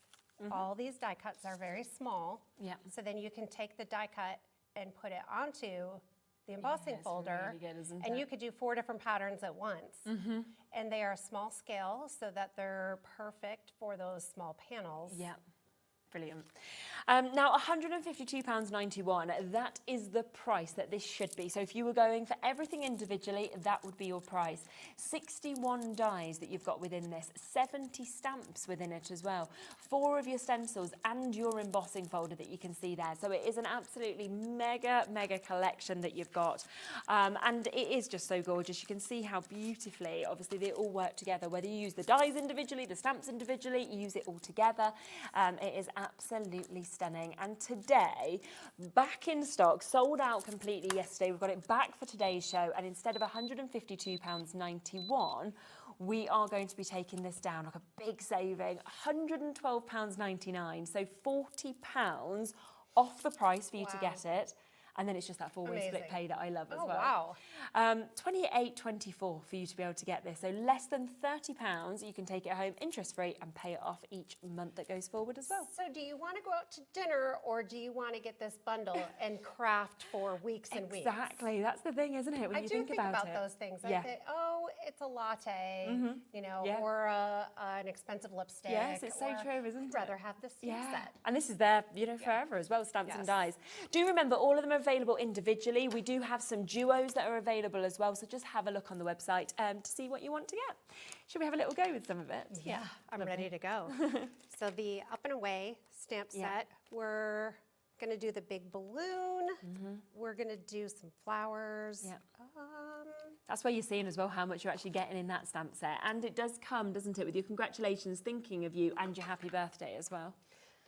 all these die cuts are very small. Yeah. So then you can take the die cut and put it onto the embossing it's folder. really good, isn't and it? you could do 4 different patterns at once. And they are small scale so that they're perfect for those small panels. Yeah. Brilliant. Now, £152.91, that is the price that this should be. So if you were going for everything individually, that would be your price. 61 dies that you've got within this, 70 stamps within it as well, 4 of your stencils and your embossing folder that you can see there. So it is an absolutely mega collection that you've got. And it is just so gorgeous. You can see how beautifully, obviously, they all work together. Whether you use the dies individually, the stamps individually, you use it all together. It is absolutely stunning. And today, back in stock, sold out completely yesterday. We've got it back for today's show, and instead of £152.91, we are going to be taking this down, like a big saving, £112.99, so £40 off the price for you to get it. And then it's just that 4-way split pay that I love as well. Wow. $28.24 for you to be able to get this. So less than £30, you can take it home interest-free and pay it off each month that goes forward as well. So do you want to go out to dinner, or do you want to get this bundle and craft for weeks and weeks? Exactly. That's the thing, isn't it, when I you do think about it? those things. Yeah. I think, oh, it's a latte, you know, Yeah. or an expensive lipstick. Yes, it's so or true, isn't I'd rather have this set. And this is there, you know, forever as well, stamps and dies. Do remember, all of them are available individually. We do have some duos that are available as well, so just have a look on the website to see what you want to get. Should we have a little go with some of it? Yeah, I'm ready to go. So the Up and Away stamp set, we're going to do the big balloon. We're going to do some flowers. Yeah. That's where you're seeing as well how much you're actually getting in that stamp set. And it does come, doesn't it, with your congratulations, thinking of you, and your happy birthday as well.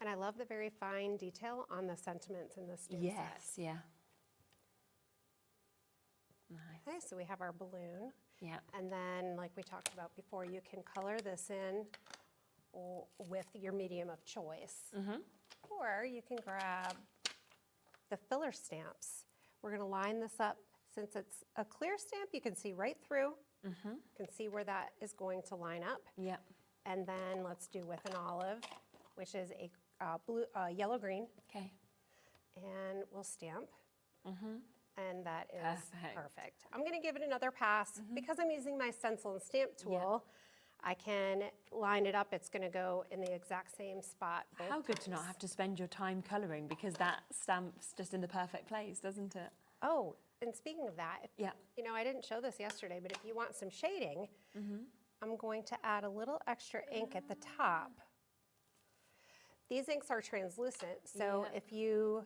And I love the very fine detail on the sentiments in the stamp set. Yes, yeah. Nice. Okay, so we have our balloon. Yeah. And then, like we talked about before, you can color this in with your medium of choice. Or you can grab the filler stamps. We're going to line this up. Since it's a clear stamp, you can see right through. You can see where that is going to line up. Yep. And then let's do with an olive, which is a yellow-green. Okay. And we'll stamp. And that is Perfect. perfect. I'm going to give it another pass. Because I'm using my stencil and stamp tool, I can line it up. It's going to go in the exact same spot. How good to not have to spend your time colouring, because that stamp's just in the perfect place, doesn't it? Oh, and speaking of that, Yeah. you know, I didn't show this yesterday, but if you want some shading, I'm going to add a little extra ink at the top. These inks are translucent, so if you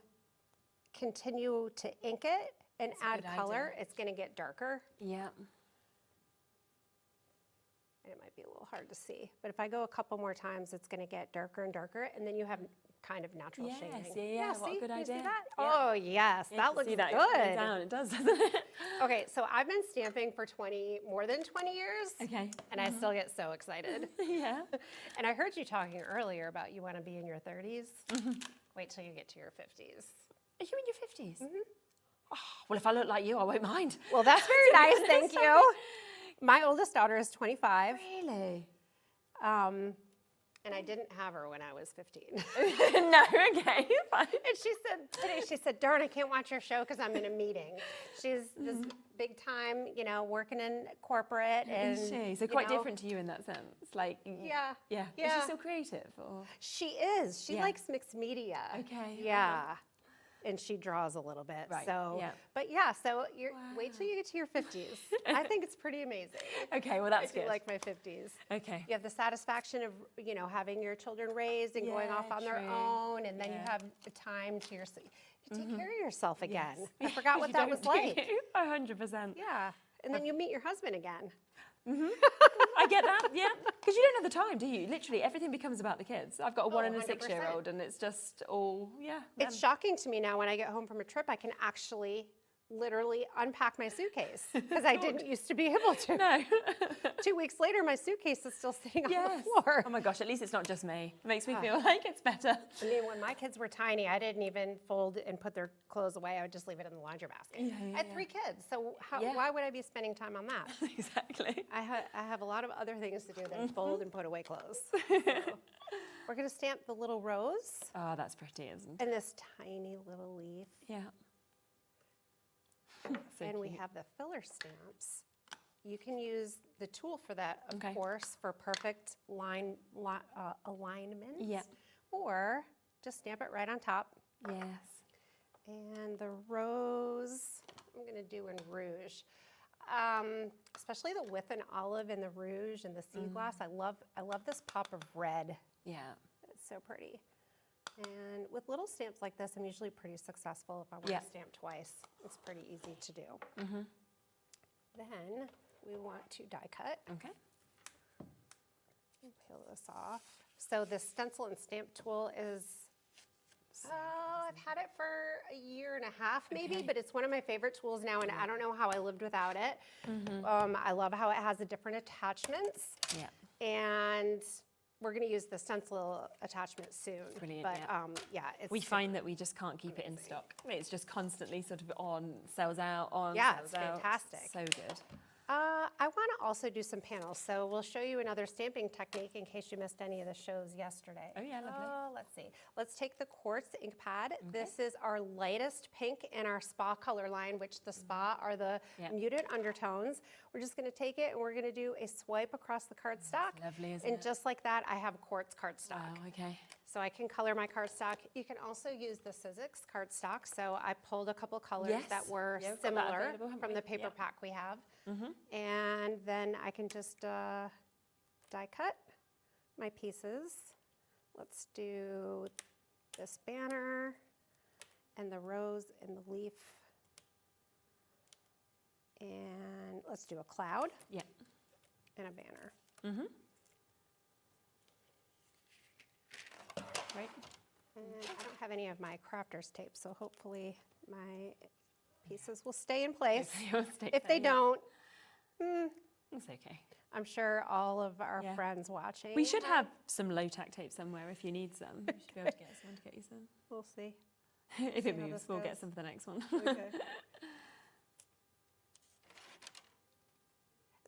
continue to ink it and add good color, idea. it's going to get darker. Yeah. And it might be a little hard to see, but if I go a couple more times, it's going to get darker and darker, and then you have kind of natural Yes, shading. yeah, what a see? good You see idea. that? Yeah. Oh, yes, Yeah, that to looks see that good. coming down. It does, doesn't it? Okay, so I've been stamping for more than 20 years. Okay. And I still get so excited. Yeah. And I heard you talking earlier about you want to be in your 30s. Wait till you get to your 50s. Are you in your 50s? Oh, well, if I look like you, I won't mind. Well, that's very nice, thank you. My oldest daughter is 25. Really? And I didn't have her when I was 15. No, okay, fine. And she said today, she said, darn, I can't watch your show because I'm in a meeting. She's this big time, you know, working in corporate. And, Is she? So you quite know, different to you in that sense. Like, Yeah. yeah. Is Yeah. she still creative? Or? She is. She Yeah. likes mixed media. Okay. Yeah. And she draws a little bit. Right, So, yeah. But yeah, so wait till you get to your 50s. I think it's pretty amazing. Okay, well, that's I do good. like my 50s. Okay. You have the satisfaction of, you know, having your children raised and going off Yeah, on their true. own, and then you Yeah. have the time to yourself. You take care of yourself again. I forgot what You that don't, was do like. you? 100%. Yeah. And then you meet your husband again. I get that, yeah. Because you don't have the time, do you? Literally, everything becomes about the kids. I've got a 1 and a 100%. 6-year-old, and it's just all, It's shocking to me now when I get home from a trip, I can actually literally unpack my suitcase because I didn't used to be able to. No. 2 weeks later, my suitcase is still sitting on the floor. Oh my gosh, at least it's not just me. It makes me feel like it's better. I mean, when my kids were tiny, I didn't even fold and put their clothes away. I would just leave it in the laundry basket. I had 3 kids, so why would I be spending time on that? Exactly. I have a lot of other things to do than fold and put away clothes. So, we're going to stamp the little rose. Oh, that's pretty, isn't it? And this tiny little leaf. Yeah. And we have the filler stamps. You can use the tool for that, of course, for perfect alignment. Yeah. Or just stamp it right on top. Yes. And the rose, I'm going to do in rouge. Especially the with and olive and the rouge and the sea glass. I love this pop of red. Yeah. It's so pretty. And with little stamps like this, I'm usually pretty successful if I want to stamp twice. It's pretty easy to do. Then we want to die cut. Okay. Peel this off. So this stencil and stamp tool is, I've had it for a year and a half maybe, but it's one of my favorite tools now, and I don't know how I lived without it. I love how it has the different attachments. Yeah. And we're going to use the stencil attachment soon. Brilliant, But yeah. it's We find that we just can't keep it in stock. It's just constantly sort of on, sells out, on, Yeah, sells it's out. fantastic. So good. I want to also do some panels, so we'll show you another stamping technique in case you missed any of the shows yesterday. Oh, yeah, lovely. Let's see. Let's take the quartz ink pad. This is our lightest pink in our spa color line, which the spa are the muted undertones. We're just going to take it and we're going to do a swipe across the cardstock. Lovely, isn't and it? just like that, I have quartz cardstock. Oh, okay. So I can color my cardstock. You can also use the Sizzix cardstock. So I pulled a couple colors that were Yeah, we've got that similar available, haven't from we? the paper Yeah. pack we have. And then I can just die cut my pieces. Let's do this banner and the rose and the leaf. And let's do a cloud Yeah. and a banner. Right. And I don't have any of my crafter's tape, so hopefully my pieces will stay in place. If they don't, It's okay. I'm sure all of our friends watching. We should have some low-tack tape somewhere if you need some. We should be able to get someone to get you some. We'll see. If it how moves, this we'll goes. get some for the next one. Okay.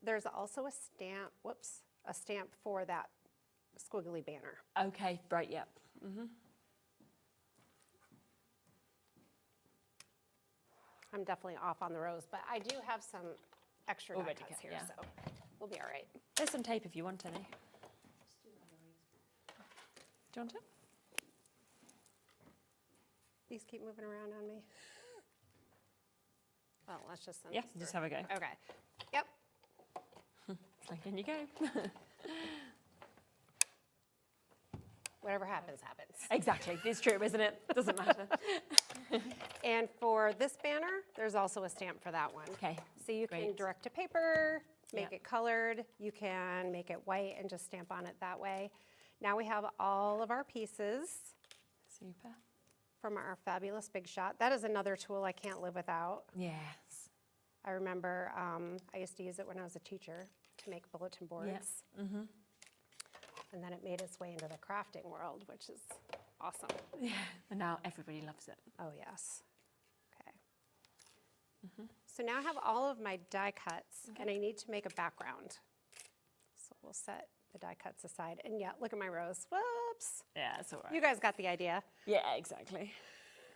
There's also a stamp for that squiggly banner. Okay, right, yep. I'm definitely off on the rose, but I do have some extra die Already cuts cut, here, yeah. so we'll be all right. There's some tape if you want any. Do you want it? These keep moving around on me. Well, let's just send Yeah, this just through. have a go. Okay. Yep. It's like, in you go. Whatever happens, happens. Exactly. It's true, isn't it? Doesn't matter. And for this banner, there's also a stamp for that one. Okay, So you can great. direct to paper, make Yeah. it colored. You can make it white and just stamp on it that way. Now we have all of our pieces Super. from our fabulous Big Shot. That is another tool I can't live without. Yes. I remember I used to use it when I was a teacher to make bulletin boards. And then it made its way into the crafting world, which is awesome. Yeah. And now everybody loves it. Oh, yes. Okay. So now I have all of my die cuts, and I need to make a background. So we'll set the die cuts aside. And yeah, look at my rose. Whoops. Yeah, it's all right. You guys got the idea. Yeah, exactly.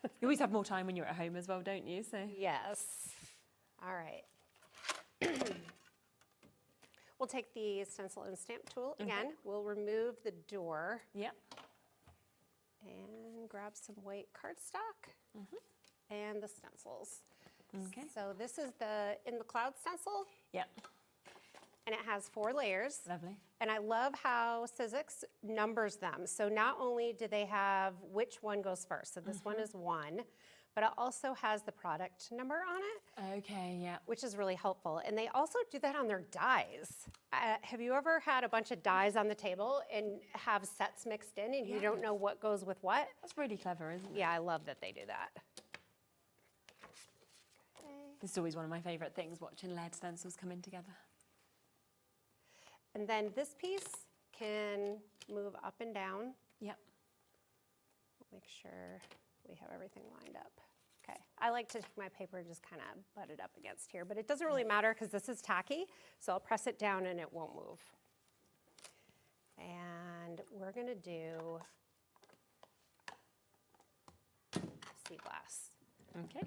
You always have more time when you're at home as well, don't you? So Yes. All right. We'll take the stencil and stamp tool again. We'll remove the door yeah. and grab some white cardstock and the stencils. Okay. So this is the In the Cloud stencil, Yeah. and it has 4 layers. Lovely. And I love how Sizzix numbers them. So not only do they have which one goes first, so this one is 1, but it also has the product number on it, Okay, yeah. which is really helpful. And they also do that on their dies. Have you ever had a bunch of dies on the table and have sets mixed in and you don't know what goes with what? That's really clever, isn't it? Yeah, I love that they do that. This is always one of my favourite things, watching lead stencils come in together. And then this piece can move up and down. Yep. Make sure we have everything lined up. Okay, I like to take my paper and just kind of butt it up against here, but it doesn't really matter because this is tacky, so I'll press it down and it won't move. And we're gonna do sea glass. Okay.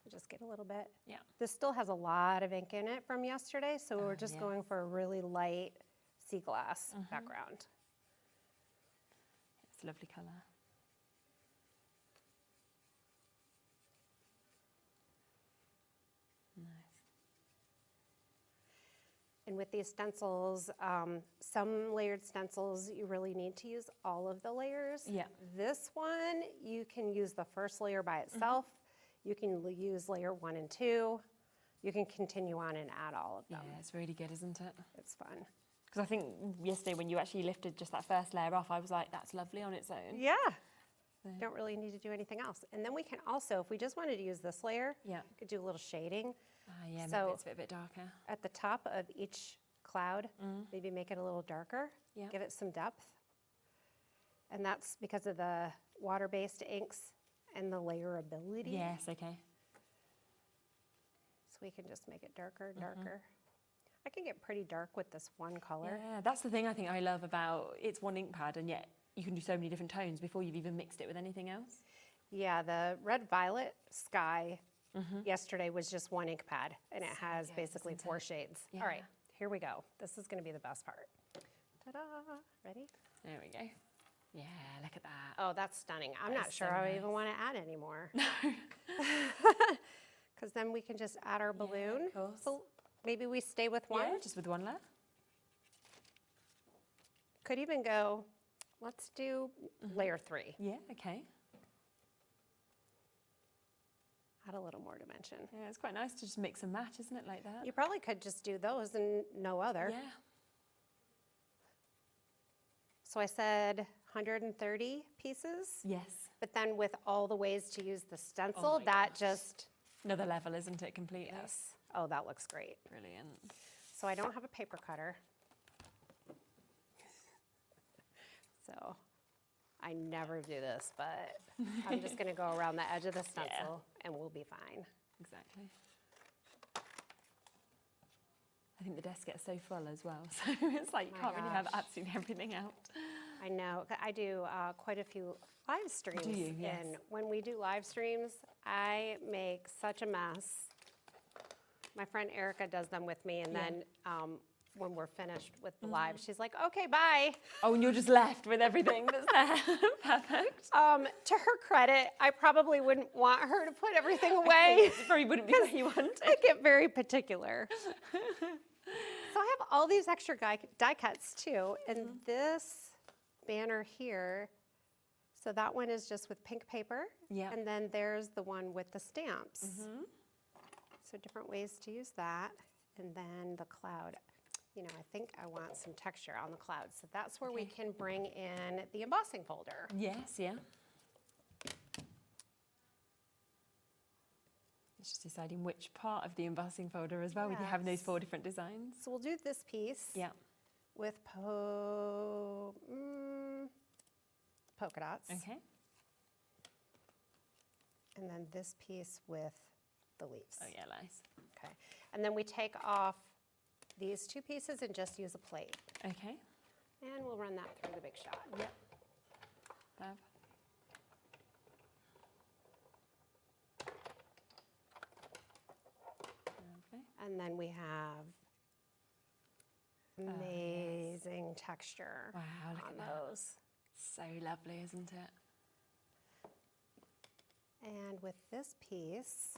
Just get a little bit. Yeah. This still has a lot of ink in it from yesterday, so we're just yes. going for a really light sea glass background. It's a lovely colour. Nice. And with these stencils, some layered stencils, you really need to use all of the layers. Yeah. This one, you can use the first layer by itself. You can use layer 1 and 2. You can continue on and add all of them. Yeah, it's really good, isn't it? It's fun. Because I think yesterday when you actually lifted just that first layer off, I was like, that's lovely on its own. Yeah. Don't really need to do anything else. And then we can also, if we just wanted to use this layer, Yeah. we could do a little shading. Yeah, So- maybe it's a bit darker. At the top of each cloud, maybe make it a little darker, Yeah. give it some depth. And that's because of the water-based inks and the layerability. Yes, okay. So we can just make it darker and darker. I can get pretty dark with this one color. Yeah, that's the thing I think I love about it's one ink pad, and yet you can do so many different tones before you've even mixed it with anything else. Yeah, the red violet sky yesterday was just one ink pad, and it has good, basically isn't 4 it? shades. Yeah. All right, here we go. This is gonna be the best part. Ta-da, ready? There we go. Yeah, look at that. Oh, that's stunning. I'm That not is sure so I nice. even want to add any more. Because then we can just add our balloon. course. So maybe we stay with one. Yeah, just with one layer. Could even go, let's do layer 3. Yeah, okay. Add a little more dimension. Yeah, it's quite nice to just mix and match, isn't it, like that? You probably could just do those and no other. Yeah. So I said 130 pieces, Yes. but then with all the ways to use the stencil, Oh my that gosh. just, Another level, isn't it, completely? yes. Oh, that looks great. Brilliant. So I don't have a paper cutter. So I never do this, but I'm just gonna go around the edge of the stencil and we'll be fine. Exactly. I think the desk gets so full as well, so it's like you My can't really have gosh. absolutely everything out. I know, I do quite a few live streams. you? Yes. And when we do live streams, I make such a mess. My friend Erica does them with me, and Yeah. then when we're finished with the live, she's like, okay, bye. Oh, and you're just left with everything that's there. Perfect. To her credit, I probably wouldn't want her to put everything away. It probably wouldn't be what you wanted. I get very particular. So I have all these extra die cuts too, and this banner here, so that one is just with pink paper, Yeah. and then there's the one with the stamps. So different ways to use that, and then the cloud. You know, I think I want some texture on the cloud, so that's where we Okay. can bring in the embossing folder. Yes, yeah. It's just deciding which part of the embossing folder as well, with you having those Yes. 4 different designs. So we'll do this piece Yeah. with polka dots. Okay. And then this piece with the leaves. Oh yeah, nice. Okay. And then we take off these 2 pieces and just use a plate. Okay. And we'll run that through the big shot. Yep. Fab. Lovely. And then we have amazing texture Wow, look on at that. those. So lovely, isn't it? And with this piece,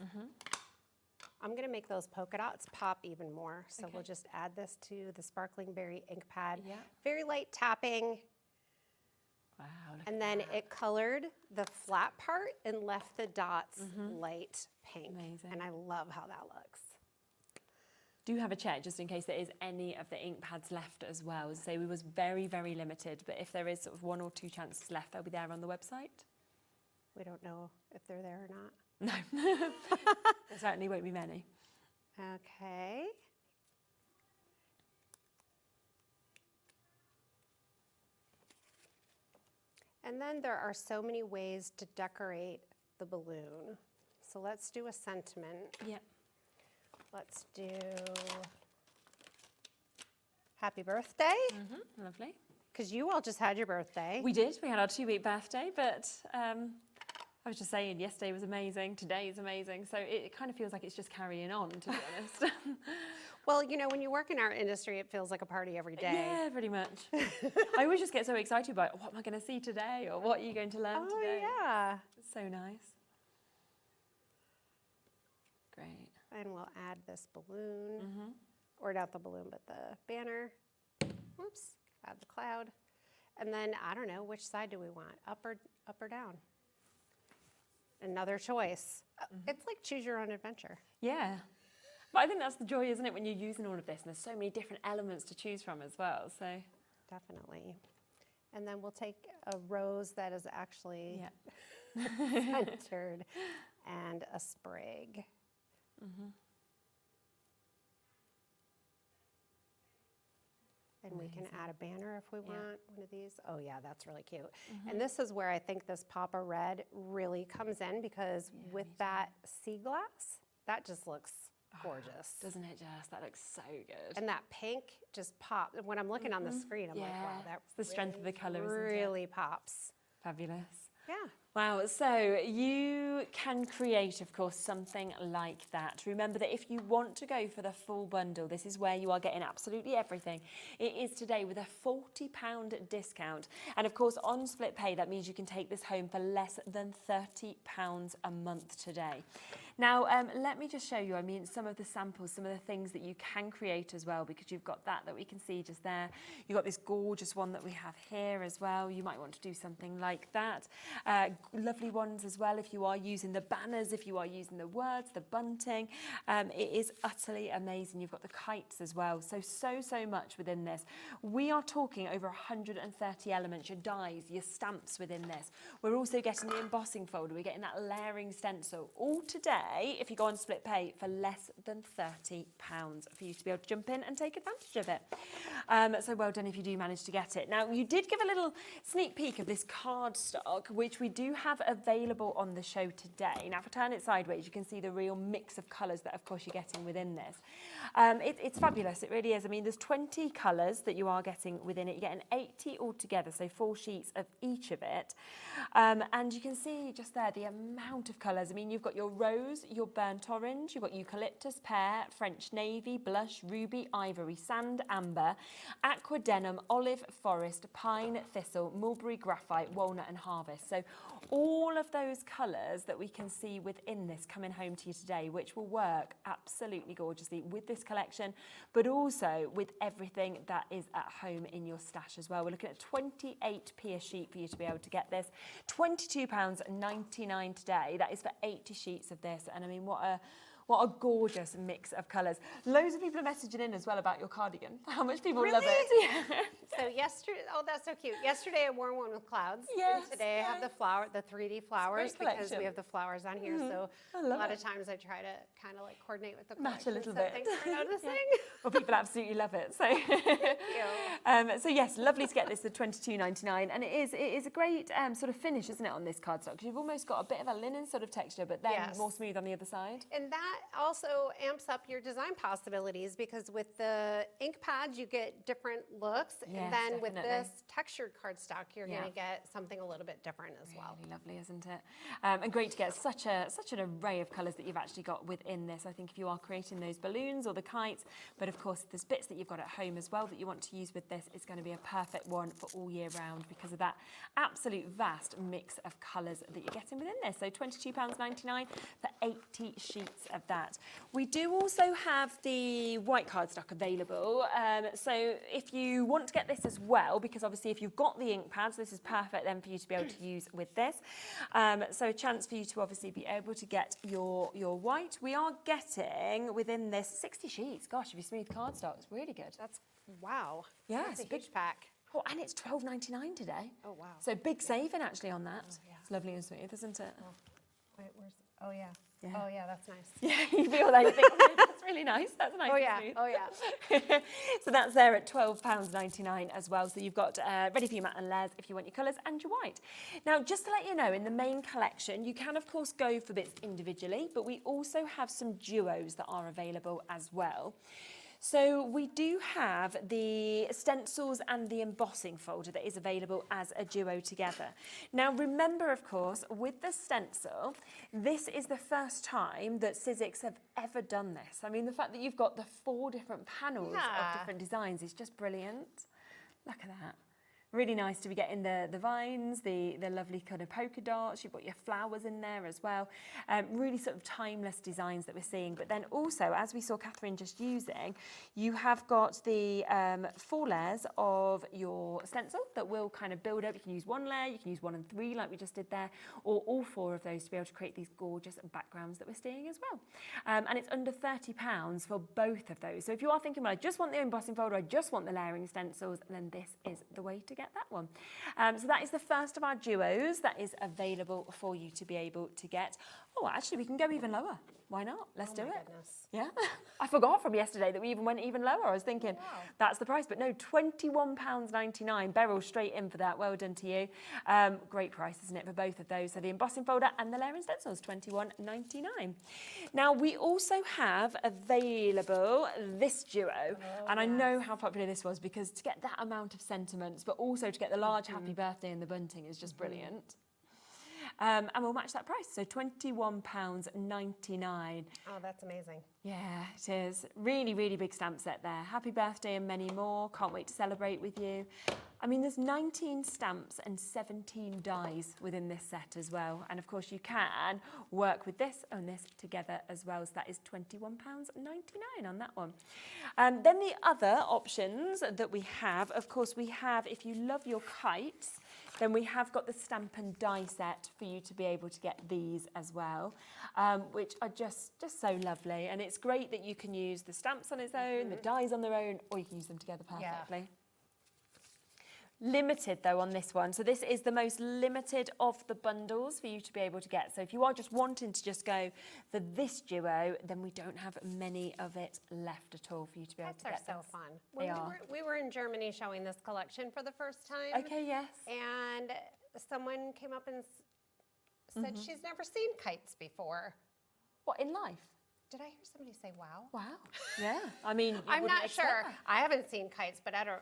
I'm going to make those polka dots pop even more. So we'll Okay. just add this to the Sparkling Berry ink pad. Yeah. Very light tapping. Wow, look And at then that. it colored the flat part and left the dots light pink. Amazing. And I love how that looks. Do have a check just in case there is any of the ink pads left as well. As I say, we was very, very limited, but if there is sort of 1 or 2 chances left, they'll be there on the website. We don't know if they're there or not. No, there certainly won't be many. Okay. And then there are so many ways to decorate the balloon. So let's do a sentiment. Yeah. Let's do happy birthday, Lovely. because you all just had your birthday. We did. We had our 2-week birthday, but I was just saying yesterday was amazing. Today is amazing. So it kind of feels like it's just carrying on, to be honest. Well, you know, when you work in our industry, it feels like a party every day. Yeah, pretty much. I always just get so excited about what am I going to see today or what are you going to learn today. Yeah. It's so nice. Great. And we'll add this balloon, or not the balloon, but the banner. Whoops, add the cloud. And then, I don't know, which side do we want, up or down? Another choice. It's like choose your own adventure. Yeah. But I think that's the joy, isn't it, when you're using all of this and there's so many different elements to choose from as well. So Definitely. And then we'll take a rose that is actually yeah. centered and a sprig. And we can add a banner if we want one of these. Oh yeah, that's really cute. And this is where I think this pop of red really comes in, because with that sea glass, that just looks gorgeous. Doesn't it just? That looks so good. And that pink just pops. When I'm looking on the screen, I'm like, wow, that It's the strength of the colour, isn't it? really pops. Fabulous. Yeah. Wow, so you can create, of course, something like that. Remember that if you want to go for the full bundle, this is where you are getting absolutely everything. It is today with a £40 discount. And of course, on split pay, that means you can take this home for less than £30 a month today. Now, let me just show you, I mean, some of the samples, some of the things that you can create as well, because you've got that we can see just there. You've got this gorgeous one that we have here as well. You might want to do something like that. Lovely ones as well if you are using the banners, if you are using the words, the bunting. It is utterly amazing. You've got the kites as well. So much within this. We are talking over 130 elements, your dies, your stamps within this. We're also getting the embossing folder. We're getting that layering stencil. All today, if you go on split pay, for less than £30 for you to be able to jump in and take advantage of it. So well done if you do manage to get it. Now, you did give a little sneak peek of this cardstock, which we do have available on the show today. Now, if I turn it sideways, you can see the real mix of colours that, of course, you're getting within this. It's fabulous, it really is. I mean, there's 20 colours that you are getting within it. You're getting 80 altogether, so 4 sheets of each of it. And you can see just there the amount of colours. I mean, you've got your rose, your burnt orange, you've got eucalyptus, pear, French navy, blush, ruby, ivory, sand, amber, aqua denim, olive, forest, pine, thistle, mulberry, graphite, walnut and harvest. So all of those colours that we can see within this coming home to you today, which will work absolutely gorgeously with this collection, but also with everything that is at home in your stash as well. We're looking at 28p a sheet for you to be able to get this. £22.99 today. That is for 80 sheets of this. And I mean, what a gorgeous mix of colours. Loads of people are messaging in as well about your cardigan. How much people love it. Yeah. So yesterday, oh, that's so cute. Yesterday I wore one with clouds. Yes, And today I have the 3D flowers, because collection. we have the flowers on here. So a lot of times I try to kind of like coordinate with the Match collection. a little so bit. Thanks for noticing. Well, people absolutely love it. So, so yes, lovely to get this at £22.99, and it is a great sort of finish, isn't it, on this cardstock? Because you've almost got a bit of a linen sort of texture, but then more smooth on the other side. And that also amps up your design possibilities, because with the ink pads you get different looks, Yes, and then with definitely. this textured cardstock you're going to get something a little bit different as well. Really lovely, isn't it? And great to get such an array of colours that you've actually got within this. I think if you are creating those balloons or the kites, but of course there's bits that you've got at home as well that you want to use with this, it's going to be a perfect one for all year round because of that absolute vast mix of colours that you're getting within this. So £22.99 for 80 sheets of that. We do also have the white cardstock available. So if you want to get this as well, because obviously if you've got the ink pads, this is perfect then for you to be able to use with this. So a chance for you to obviously be able to get your white. We are getting within this 60 sheets. Gosh, if you smooth cardstock, it's really good. That's, wow. Yeah, That's it's a huge pack. Oh, and it's £12.99 today. Oh, wow. So big saving actually on that. It's lovely and smooth, isn't it? Wait, where's, oh yeah. Yeah. Oh yeah, that's nice. Yeah, you feel like you think, oh, that's That's really nice. That's nice. Oh yeah, and oh yeah. smooth. So that's there at £12.99 as well. So you've got ready for your matte and layers if you want your colours and your white. Now, just to let you know, in the main collection, you can of course go for bits individually, but we also have some duos that are available as well. So we do have the stencils and the embossing folder that is available as a duo together. Now remember, of course, with the stencil, this is the first time that Sizzix have ever done this. I mean, the fact that you've got the 4 different panels of different designs is just brilliant. Look at that. Really nice to be getting the vines, the lovely kind of polka dots. You've got your flowers in there as well. Really sort of timeless designs that we're seeing. But then also, as we saw Catherine just using, you have got the 4 layers of your stencil that will kind of build up. You can use 1 layer, you can use 1 and 3 like we just did there, or all 4 of those to be able to create these gorgeous backgrounds that we're seeing as well. And it's under £30 for both of those. So if you are thinking, well, I just want the embossing folder, I just want the layering stencils, then this is the way to get that one. So that is the first of our duos that is available for you to be able to get. Oh, actually, we can go even lower. Why not? Let's do it. Goodness. Yeah. I forgot from yesterday that we even went even lower. I was thinking that's the price, but no, £21.99. Beryl, straight in for that. Well done to you. Great price, isn't it, for both of those? So the embossing folder and the layering stencils, £21.99. Now, we also have available this duo, and I know how popular this was because to get that amount of sentiments, but also to get the large happy birthday and the bunting is just brilliant. And we'll match that price, so £21.99. Oh, that's amazing. Yeah, it is. Really, really big stamp set there. Happy birthday and many more. Can't wait to celebrate with you. I mean, there's 19 stamps and 17 dies within this set as well. And of course, you can work with this and this together as well. So that is £21.99 on that one. Then the other options that we have, of course, we have, if you love your kites, then we have got the stamp and die set for you to be able to get these as well, which are just so lovely. And it's great that you can use the stamps on its own, the dies on their own, or you can use them together perfectly. Yeah. Limited though on this one, so this is the most limited of the bundles for you to be able to get. So if you are just wanting to just go for this duo, then we don't have many of it left at all for you to be able to get. They're so this. fun. They When are. we were in Germany showing this collection for the first time. Okay, yes. And someone came up and said she's never seen kites before. What, in life? Did I hear somebody say wow? Wow. Yeah. I mean, you I'm wouldn't not expect sure. that. I haven't seen kites, but I don't.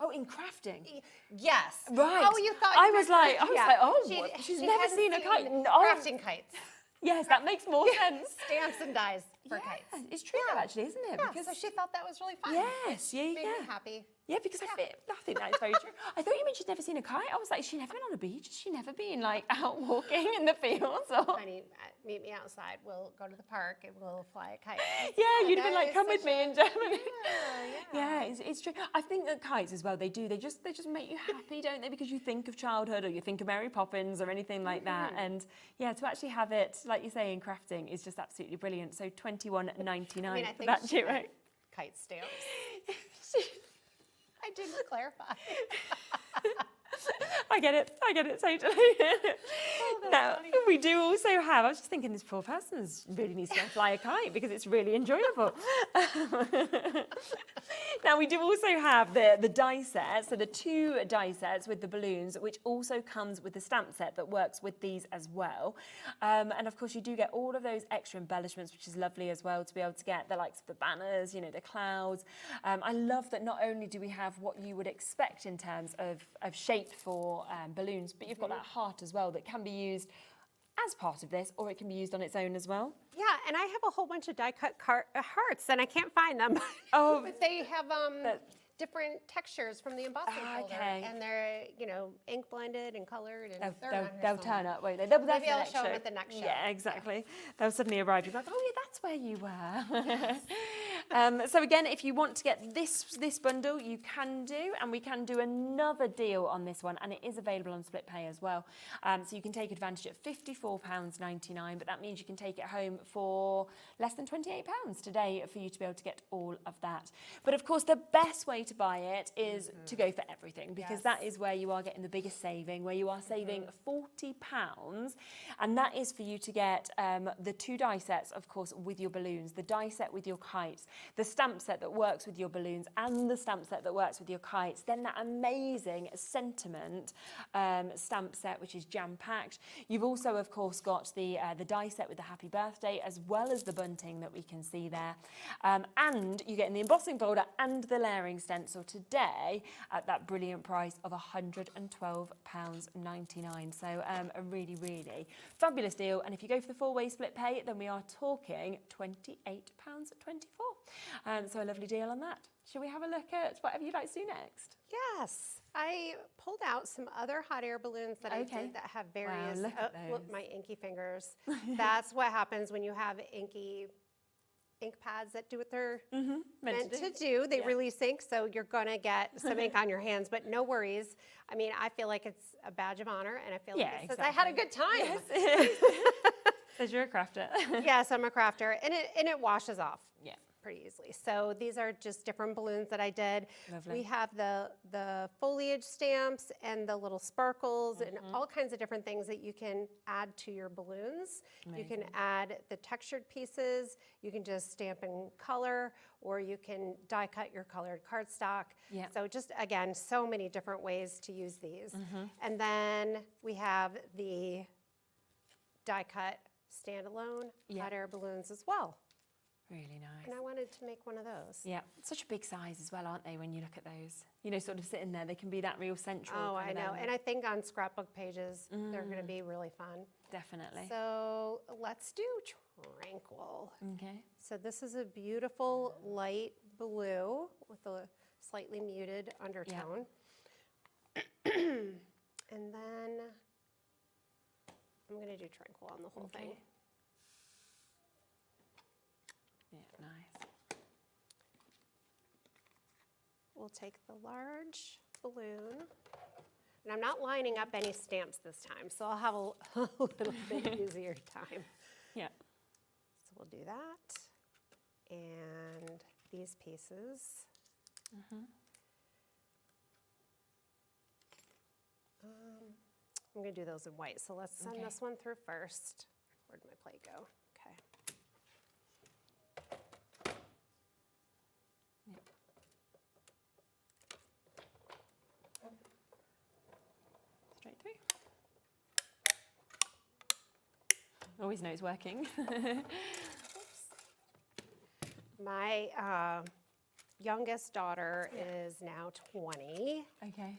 Oh, in crafting. Yes. Right. Oh, you thought I you was were- like, yeah. oh, She- what? She's she never hadn't seen a kite. seen No. Crafting kites. Yes, that makes more sense. Stamps and dies for Yeah, kites. it's true though, actually, isn't it? Yeah, Because so she thought that was really fun. yes, yeah, Made me yeah. happy. Yeah, because I think that is very true. I thought you meant she'd never seen a kite. I was like, has she never been on a beach? Has she never been like out walking in the fields? Or... Honey, meet me outside. We'll go to the park and we'll fly a kite. Yeah, you'd have been that like, is come such with me in Germany. Yeah. Yeah, it's true. I think that kites as well, they just make you happy, don't they? Because you think of childhood or you think of Mary Poppins or anything like that. And yeah, to actually have it, like you say, in crafting is just absolutely brilliant. So £21.99 for that duo. Kite stamps. I didn't clarify. I get it totally. Now, we do also have, I was just thinking this poor person really needs to go fly a kite because it's really enjoyable. Now, we do also have the die set, so the 2 die sets with the balloons, which also comes with the stamp set that works with these as well. And of course, you do get all of those extra embellishments, which is lovely as well, to be able to get the likes of the banners, the clouds. I love that not only do we have what you would expect in terms of shape for balloons, but you've got that heart as well that can be used as part of this, or it can be used on its own as well. Yeah, and I have a whole bunch of die-cut hearts, and I can't find them. Oh, but they have different textures from the embossing folder, and they're ink blended and colored, and they'll turn up, won't they? They'll be there Maybe for the I'll next show them show. at the next show. Yeah, exactly. They'll suddenly arrive. You're like, oh yeah, that's where you were. So again, if you want to get this bundle, you can do, and we can do another deal on this one, and it is available on Split Pay as well. So you can take advantage at £54.99, but that means you can take it home for less than £28 today for you to be able to get all of that. But of course, the best way to to buy it is to go for everything, because that is where you are getting the biggest saving, where you are saving £40, and that is for you to get the 2 die sets, of course, with your balloons, the die set with your kites, the stamp set that works with your balloons, and the stamp set that works with your kites, then that amazing sentiment stamp set, which is jam-packed. You've also, of course, got the die set with the happy birthday, as well as the bunting that we can see there. And you get in the embossing folder and the layering stencil today at that brilliant price of £112.99. So a really, really fabulous deal. And if you go for the 4-way split pay, then we are talking £28.24. So a lovely deal on that. Should we have a look at whatever you'd like to do next? Yes, I pulled out some other hot air balloons that I did that have various, look at look, those. my inky fingers. That's what happens when you have ink pads that do what they're meant to do. They release ink, so you're gonna get some ink on your hands, but no worries. I mean, I feel like it's a badge of honor, and I feel like it says I had a good time. Says you're a crafter. Yes, I'm a crafter, and it washes off. Yeah. Pretty easily. So these are just different balloons that I did. Lovely. We have the foliage stamps and the little sparkles and all kinds of different things that you can add to your balloons. You can add the textured pieces. You can just stamp in color, or you can die cut your colored cardstock. Yeah. So just, again, so many different ways to use these. And then we have the die cut standalone hot air balloons as well. Really nice. And I wanted to make one of those. Yeah, such a big size as well, aren't they, when you look at those? You know, sort of sitting there, they can be that real central. Oh, kind I of know. element. And I think on scrapbook pages, they're going to be really fun. Definitely. So let's do Tranquil. Okay. So this is a beautiful light blue with a slightly muted undertone. And then I'm going to do Tranquil on the whole thing. Yeah, nice. We'll take the large balloon, and I'm not lining up any stamps this time, so I'll have a little bit easier time. Yeah. So we'll do that, and these pieces. I'm going to do those in white, so let's send this one through first. Where'd my plate go? Okay. Straight through. Always know it's working. My youngest daughter is now 20. Okay.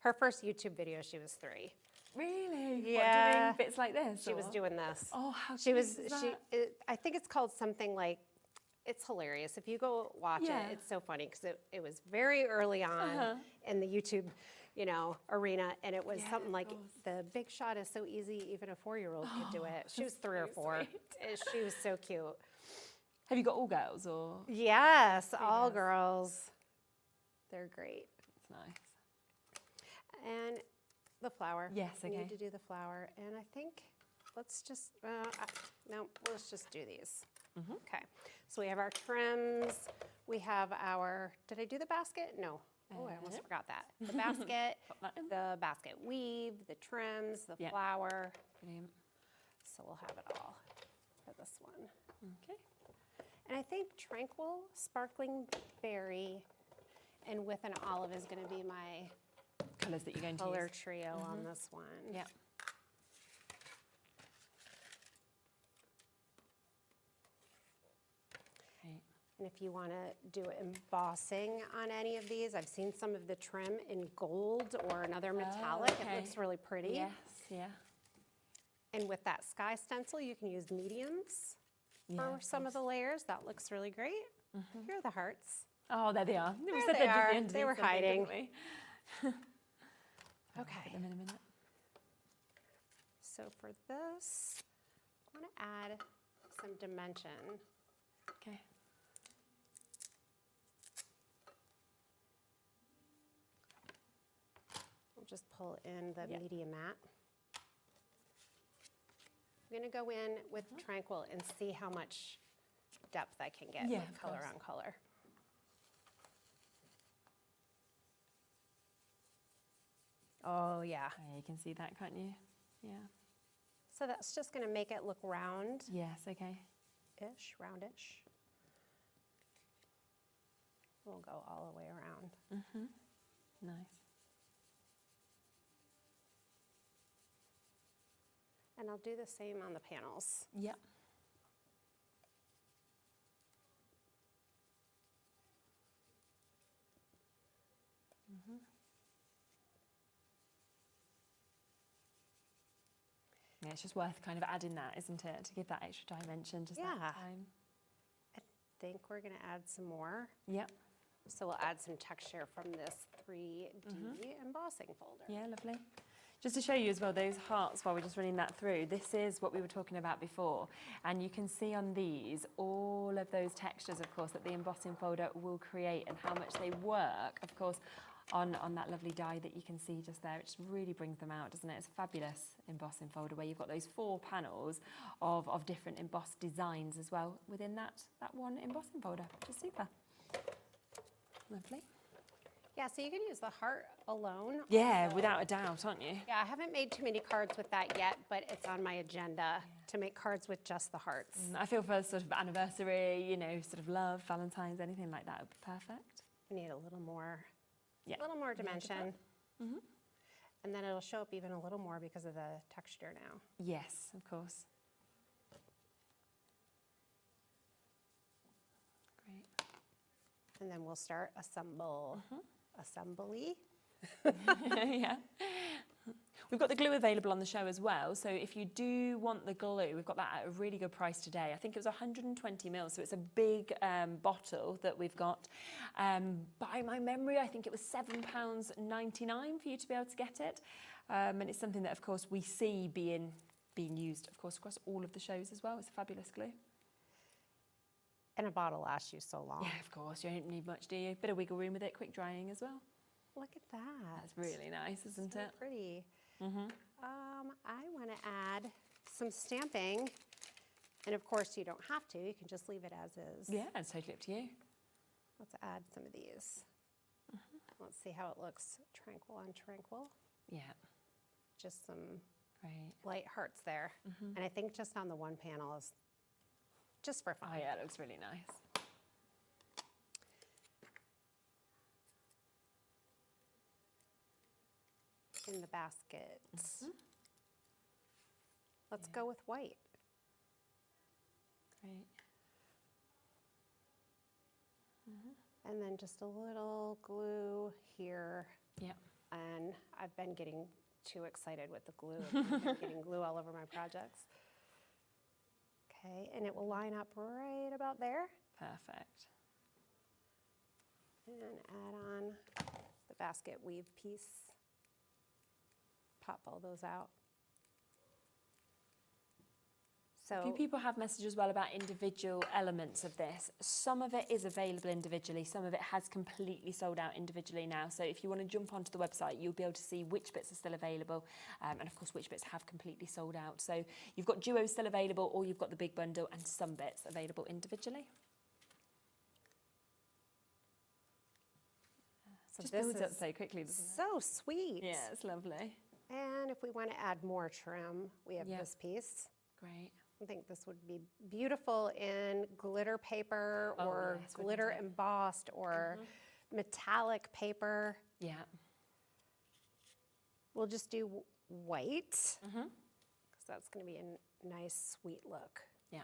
Her first YouTube video, she was 3. Really? Yeah. What, doing bits like this? She was doing this. Oh, how She cute was. is that? I think it's called something like. It's hilarious. If you go watch it, it's so funny because it was very early on in the YouTube, arena, and it was something like the big shot is so easy, even a 4-year-old could do it. She was 3 or 4. She was so cute. Have you got all girls or? Yes, all girls. They're great. It's nice. And the flower. Yes, We okay. need to do the flower, and I think let's just no, let's just do these. Okay. So we have our trims. We have our. Did I do the basket? No. Oh, I almost forgot that. The basket, Pop that in. the basket weave, the trims, the flower. Brilliant. So we'll have it all for this one. Okay. And I think Tranquil, Sparkling Berry, and with an olive is going to be my Colours that you're going to color use. trio on this one. Yeah. Okay. And if you want to do embossing on any of these, I've seen some of the trim in gold or another metallic. It okay. looks really pretty. Yes, yeah. And with that sky stencil, you can use mediums Yeah, for of some of the layers. That looks really great. Here are the hearts. Oh, there they are. We There said they they'd just are. be underneath They were something, hiding. didn't we? Okay. Put them in a minute. So for this, I want to add some dimension. Okay. We'll just pull in the media mat. I'm going to go in with Tranquil and see how much depth I can get Yeah, with of color course. on color. Oh, yeah. Yeah, you can see that, can't you? Yeah. So that's just going to make it look round-ish, Yes, okay. roundish. We'll go all the way around. Nice. And I'll do the same on the panels. Yep. Yeah, it's just worth kind of adding that, isn't it, to give that extra dimension, just Yeah. that time. I think we're going to add some more. Yep. So we'll add some texture from this 3D embossing folder. Yeah, lovely. Just to show you as well, those hearts, while we're just running that through, this is what we were talking about before. And you can see on these, all of those textures, of course, that the embossing folder will create and how much they work, of course, on that lovely die that you can see just there. It just really brings them out, doesn't it? It's a fabulous embossing folder where you've got those 4 panels of different embossed designs as well within that one embossing folder, which is super. Lovely. Yeah, so you can use the heart alone. Yeah, also. without a doubt, aren't you? Yeah, I haven't made too many cards with that yet, but it's on my agenda to make cards with just the hearts. I feel for sort of anniversary, you know, sort of love, Valentine's, anything like that would be perfect. We need a little more, Yeah. dimension. And then it'll show up even a little more because of the texture now. Yes, of course. Great. And then we'll start assembly. Yeah. We've got the glue available on the show as well. So if you do want the glue, we've got that at a really good price today. I think it was 120 mils, so it's a big bottle that we've got. By my memory, I think it was £7.99 for you to be able to get it. And it's something that, of course, we see being used, of course, across all of the shows as well. It's a fabulous glue. And a bottle lasts you so long. Yeah, of course. You don't need much, do you? Bit of wiggle room with it, quick drying as well. Look at that. That's really nice, isn't So it? pretty. I want to add some stamping. And of course, you don't have to. You can just leave it as is. Yeah, it's totally up to you. Let's add some of these. Let's see how it looks tranquil on tranquil. Yeah, Just some great. light hearts there. And I think just on the one panel is just for fun. Oh yeah, it looks really nice. In the basket. Let's go with white. Great. And then just a little glue here. Yeah. And I've been getting too excited with the glue. I've been getting glue all over my projects. Okay, and it will line up right about there. Perfect. And add on the basket weave piece. Pop all those out. A few So, people have messaged as well about individual elements of this. Some of it is available individually, some of it has completely sold out individually now. So if you want to jump onto the website, you'll be able to see which bits are still available and of course which bits have completely sold out. So you've got duos still available or you've got the big bundle and some bits available individually. so Just this builds up is so quickly, doesn't it? so sweet. Yeah, it's lovely. And if we want to add more trim, we have Yeah. this piece. Great. I think this would be beautiful in glitter paper Oh, or yes, wouldn't glitter it? embossed or metallic paper. Yeah. We'll just do white because that's going to be a nice, sweet look. Yeah.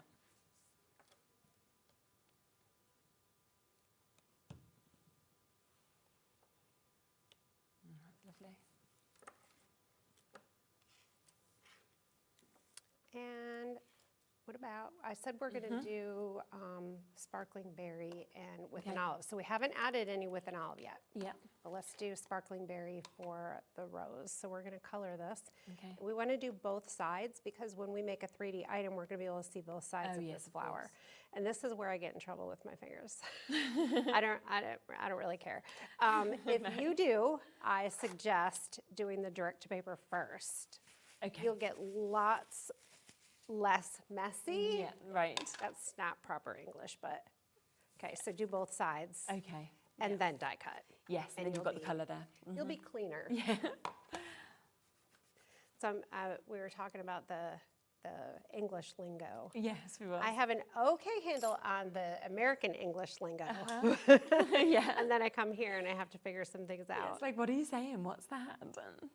That's lovely. And what about, I said we're going to do sparkling berry and with an Okay. olive. So we haven't added any with an olive yet. Yeah. But let's do sparkling berry for the rose. So we're going to color this. Okay. We want to do both sides because when we make a 3D item, we're going to be able to see both sides Oh, of yes, this of flower. course. And this is where I get in trouble with my fingers. I don't really care. If you do, I suggest doing the direct to paper first. Okay. You'll get lots less messy. Yeah, right. That's not proper English, but okay. So do both sides Okay. and then die cut. Yes, and then you'll you've got the be- colour there. You'll be cleaner. We were talking about the English lingo. Yes, we will. I have an okay handle on the American English lingo. Yeah. And then I come here and I have to figure some things out. It's like, what are you saying? What's that?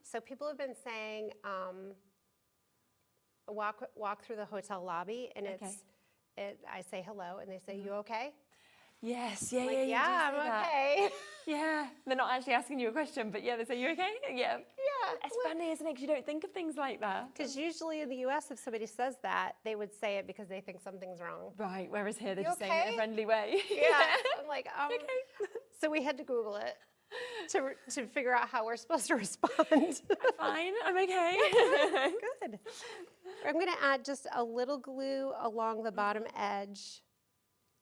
So people have been saying, walk through the hotel lobby, and I say hello, and they say, you okay? Yes, yeah, Like, yeah, you do yeah, say I'm that. okay. Yeah, they're not actually asking you a question, but yeah, they say, you okay? Yeah. Yeah. It's funny, isn't it? 'Cause you don't think of things like that. Because usually in the US, if somebody says that, they would say it because they think something's wrong. Right, whereas here they're You just saying it in a okay? friendly way. Yeah. I'm like, Okay. So we had to Google it to figure out how we're supposed to respond. I'm fine, I'm okay. Good. I'm going to add just a little glue along the bottom edge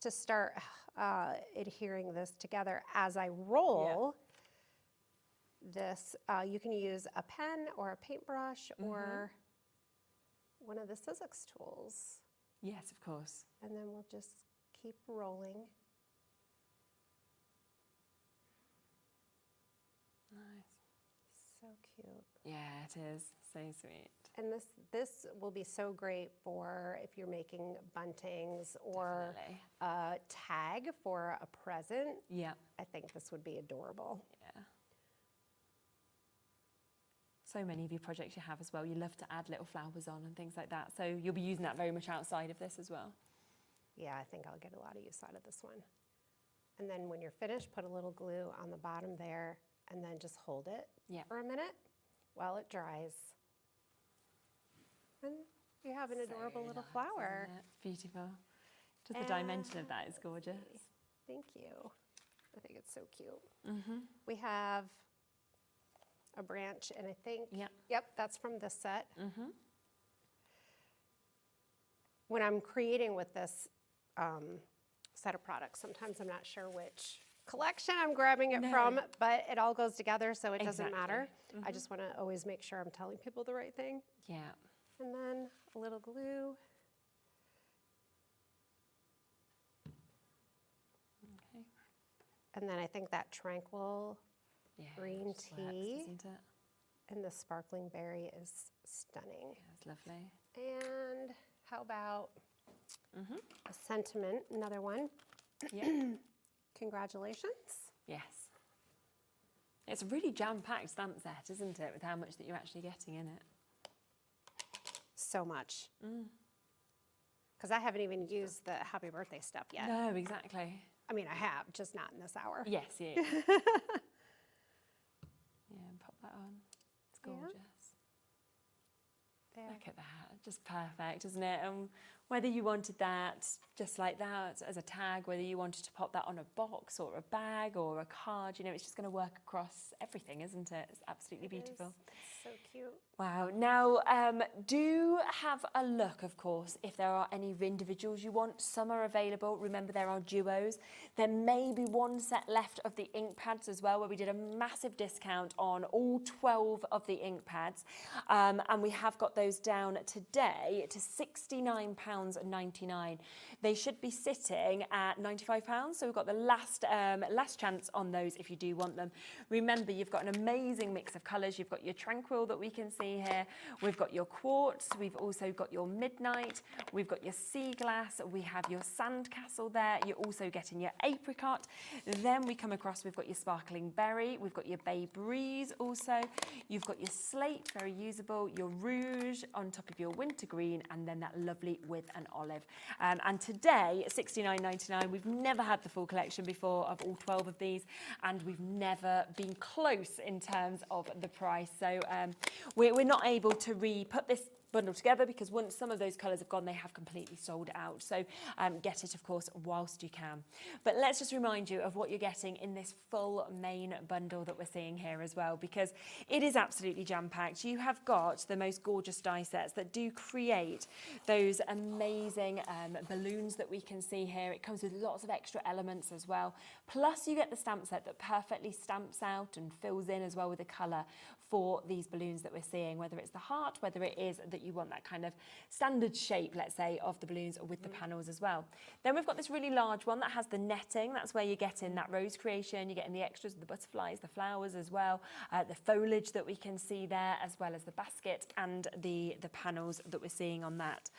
to start adhering this together. As I roll this, you can use a pen or a paintbrush or one of the Sizzix tools. Yes, of course. And then we'll just keep rolling. Nice. So cute. Yeah, it is. So sweet. And this will be so great for if you're making buntings or Definitely. a tag for a present. Yeah. I think this would be adorable. Yeah. So many of your projects you have as well, you love to add little flowers on and things like that. So you'll be using that very much outside of this as well. Yeah, I think I'll get a lot of use out of this one. And then when you're finished, put a little glue on the bottom there and then just hold it for a minute while it dries. And you have an adorable little flower. Isn't it? It's beautiful. Just the dimension of that is gorgeous. Thank you. I think it's so cute. We have a branch, and I think, yep, that's from this set. When I'm creating with this set of products, sometimes I'm not sure which collection I'm grabbing it from, but it all goes together, so it doesn't matter. I just want to always make sure I'm telling people the right thing. Yeah. And then a little glue. Okay. And then I think that tranquil green just tea works, isn't it? and the sparkling berry is stunning. Yeah, it's lovely. And how about a sentiment, another one. Yeah. Congratulations. Yes. It's a really jam-packed stamp set, isn't it, with how much that you're actually getting in it? So much. Because I haven't even used the happy birthday stuff yet. No, exactly. I mean, I have, just not in this hour. Yes, yeah. Yeah, and pop that on. It's gorgeous. There. Look at that, just perfect, isn't it? And whether you wanted that just like that as a tag, whether you wanted to pop that on a box or a bag or a card, you know, it's just going to work across everything, isn't it? It's absolutely beautiful. It's so cute. Wow. Now, do have a look, of course, if there are any individuals you want. Some are available. Remember, there are duos. There may be one set left of the ink pads as well, where we did a massive discount on all 12 of the ink pads. And we have got those down today to £69.99. They should be sitting at £95. So we've got the last chance on those if you do want them. Remember, you've got an amazing mix of colours. You've got your Tranquil that we can see here. We've got your Quartz. We've also got your Midnight. We've got your Sea Glass. We have your Sandcastle there. You're also getting your Apricot. Then we come across, we've got your Sparkling Berry. We've got your Bay Breeze also. You've got your Slate, very usable. Your Rouge on top of your Wintergreen, and then that lovely with an olive. And today, £69.99. We've never had the full collection before of all 12 of these, and we've never been close in terms of the price. So we're not able to re-put this bundle together because once some of those colours have gone, they have completely sold out. So get it, of course, whilst you can. But let's just remind you of what you're getting in this full main bundle that we're seeing here as well, because it is absolutely jam-packed. You have got the most gorgeous die sets that do create those amazing balloons that we can see here. It comes with lots of extra elements as well. Plus you get the stamp set that perfectly stamps out and fills in as well with the colour for these balloons that we're seeing, whether it's the heart, whether it is that you want that kind of standard shape, let's say, of the balloons with the panels as well. Then we've got this really large one that has the netting. That's where you're getting that rose creation, you're getting the extras, the butterflies, the flowers as well, the foliage that we can see there, as well as the basket and the panels that we're seeing on that.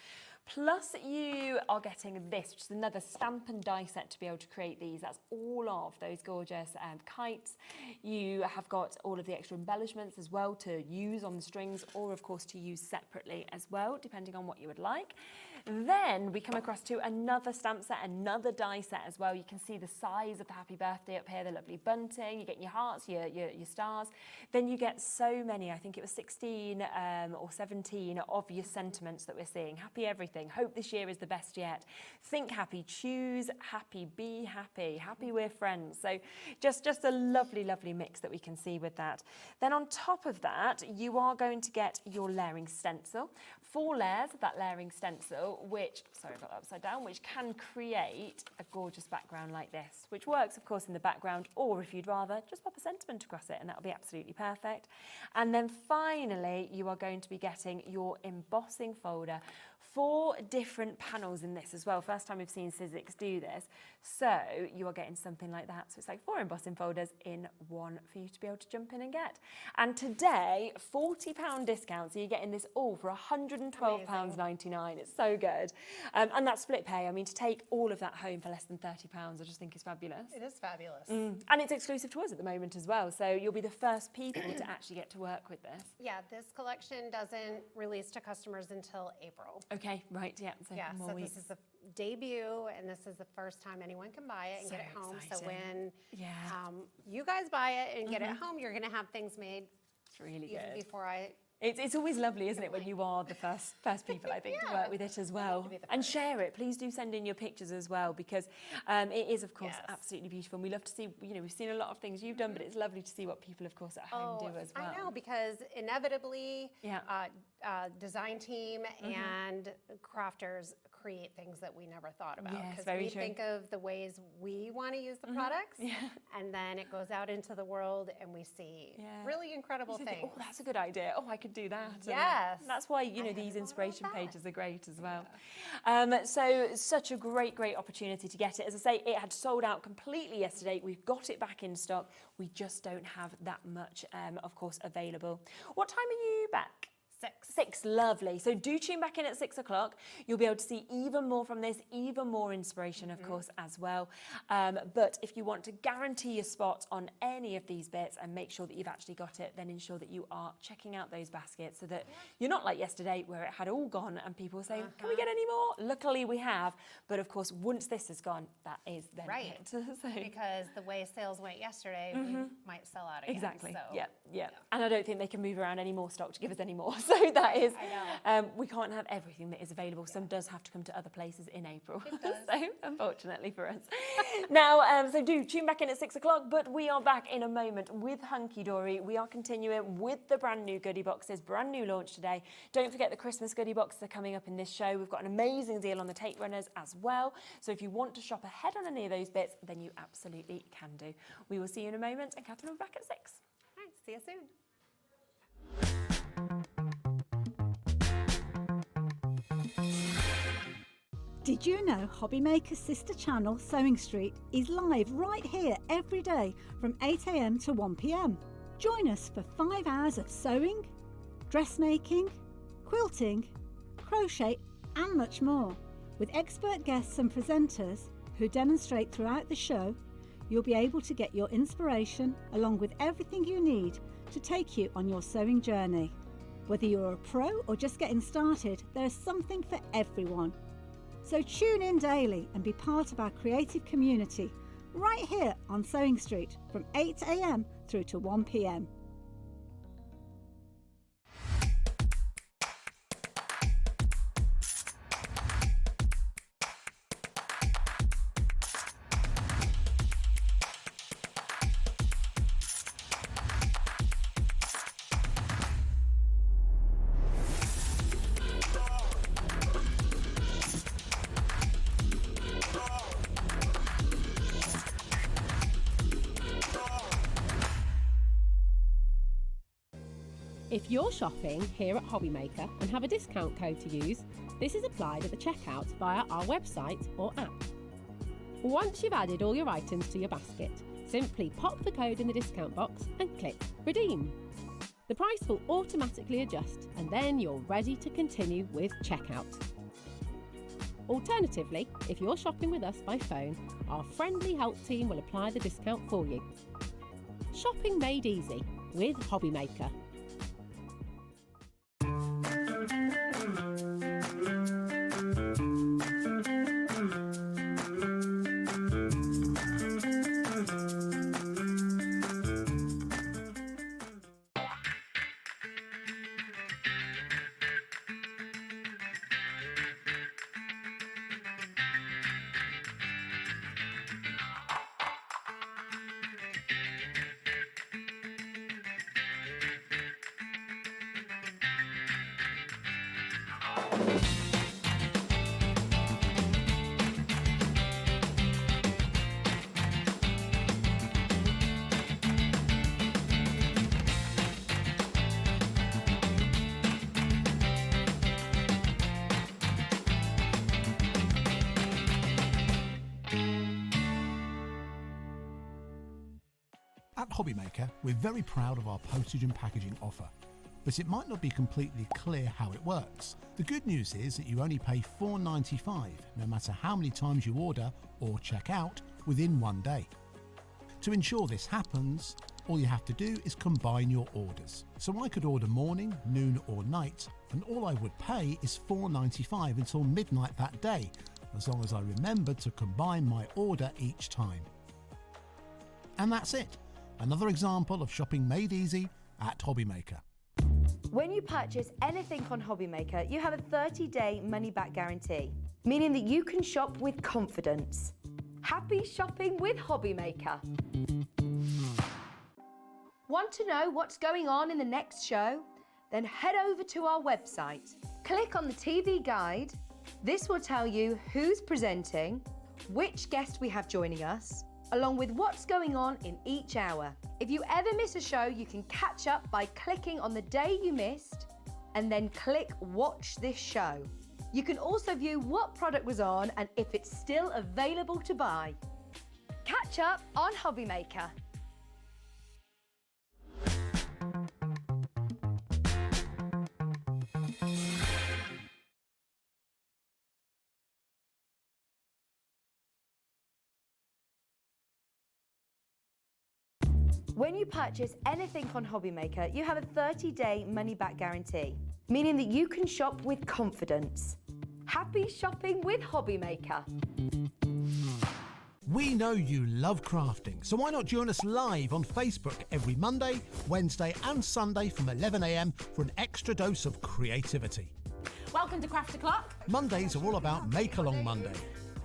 Plus you are getting this, which is another stamp and die set to be able to create these. That's all of those gorgeous kites. You have got all of the extra embellishments as well to use on the strings, or of course to use separately as well, depending on what you would like. Then we come across to another stamp set, another die set as well. You can see the size of the happy birthday up here, the lovely bunting. You get your hearts, your stars. Then you get so many, I think it was 16 or 17 of your sentiments that we're seeing. Happy everything. Hope this year is the best yet. Think happy, choose happy, be happy, happy we're friends. So just a lovely, lovely mix that we can see with that. Then on top of that, you are going to get your layering stencil. 4 layers of that layering stencil, which, sorry, I got that upside down, which can create a gorgeous background like this, which works, of course, in the background, or if you'd rather, just pop a sentiment across it, and that'll be absolutely perfect. And then finally, you are going to be getting your embossing folder. 4 different panels in this as well. First time we've seen Sizzix do this. So you are getting something like that. So it's like 4 embossing folders in one for you to be able to jump in and get. And today, £40 discount. So you're getting this all for £112.99. It's so good. And that's split pay. I mean, to take all of that home for less than £30, I just think is fabulous. It is fabulous. And it's exclusive to us at the moment as well. So you'll be the first people to actually get to work with this. Yeah, this collection doesn't release to customers until April. Okay, right, yeah. So Yeah, more so weeks. this is the debut, and this is the first time anyone can buy it and So get it home. So exciting. when you guys buy it and get it home, you're going to have things made It's really even good. before I... It's always lovely, isn't it, when you are the first people, I think, to work with it as well. And share it. Please do send in your pictures as well, because it is, of course, absolutely beautiful. And we love to see, you know, we've seen a lot of things you've done, but it's lovely to see what people, of course, at home do as well. I know, because inevitably, Yeah. design team and crafters create things that we never thought about. Yes, Because very we true. think of the ways we want to use the products, and then it goes out into the world and we see really incredible You think, things. oh, that's a good idea. Oh, I could do that. And Yes. that's why, you know, hadn't these thought inspiration about that. pages are great as well. So such a great opportunity to get it. As I say, it had sold out completely yesterday. We've got it back in stock. We just don't have that much, of course, available. What time are you back? 6, lovely. So do tune back in at 6 o'clock. You'll be able to see even more from this, even more inspiration, of course, as well. But if you want to guarantee your spot on any of these bits and make sure that you've actually got it, then ensure that you are checking out those baskets so that you're not like yesterday where it had all gone and people were saying, can we get any more? Luckily we have. But of course, once this is gone, that is then it. So, Because the way sales went yesterday, we might sell out again. exactly. So. Yeah. And I don't think they can move around any more stock to give us any more. So that is, we can't have everything that is available. Some does have to come to other places in April. It does. So unfortunately for us. Now, so do tune back in at 6 o'clock, but we are back in a moment with Hunkydory. We are continuing with the brand new goodie boxes, brand new launch today. Don't forget the Christmas goodie boxes are coming up in this show. We've got an amazing deal on the tape runners as well. So if you want to shop ahead on any of those bits, then you absolutely can do. We will see you in a moment, and Catherine will be back at 6. All right, see you soon. Did you know HobbyMaker's sister channel, Sewing Street, is live right here every day from 8 AM to 1 PM? Join us for 5 hours of sewing, dressmaking, quilting, crochet and much more. With expert guests and presenters who demonstrate throughout the show, you'll be able to get your inspiration along with everything you need to take you on your sewing journey. Whether you're a pro or just getting started, there's something for everyone. So tune in daily and be part of our creative community right here on Sewing Street from 8 AM through to 1 PM. If you're shopping here at HobbyMaker and have a discount code to use, this is applied at the checkout via our website or app. Once you've added all your items to your basket, simply pop the code in the discount box and click Redeem. The price will automatically adjust and then you're ready to continue with checkout. Alternatively, if you're shopping with us by phone, our friendly help team will apply the discount for you. Shopping made easy with HobbyMaker. At HobbyMaker, we're very proud of our postage and packaging offer, but it might not be completely clear how it works. The good news is that you only pay $4.95 no matter how many times you order or check out within one day. To ensure this happens, all you have to do is combine your orders. So I could order morning, noon or night, and all I would pay is $4.95 until midnight that day, as long as I remembered to combine my order each time. And that's it. Another example of shopping made easy at HobbyMaker. When you purchase anything on HobbyMaker, you have a 30-day money-back guarantee, meaning that you can shop with confidence. Happy shopping with HobbyMaker. Want to know what's going on in the next show? Then head over to our website. Click on the TV guide. This will tell you who's presenting, which guest we have joining us, along with what's going on in each hour. If you ever miss a show, you can catch up by clicking on the day you missed and then click Watch This Show. You can also view what product was on and if it's still available to buy. Catch up on HobbyMaker. When you purchase anything on HobbyMaker, you have a 30-day money-back guarantee, meaning that you can shop with confidence. Happy shopping with HobbyMaker. We know you love crafting, so why not join us live on Facebook every Monday, Wednesday and Sunday from 11 AM for an extra dose of creativity. Welcome to Craft O'Clock. Mondays are all about Make Along Monday.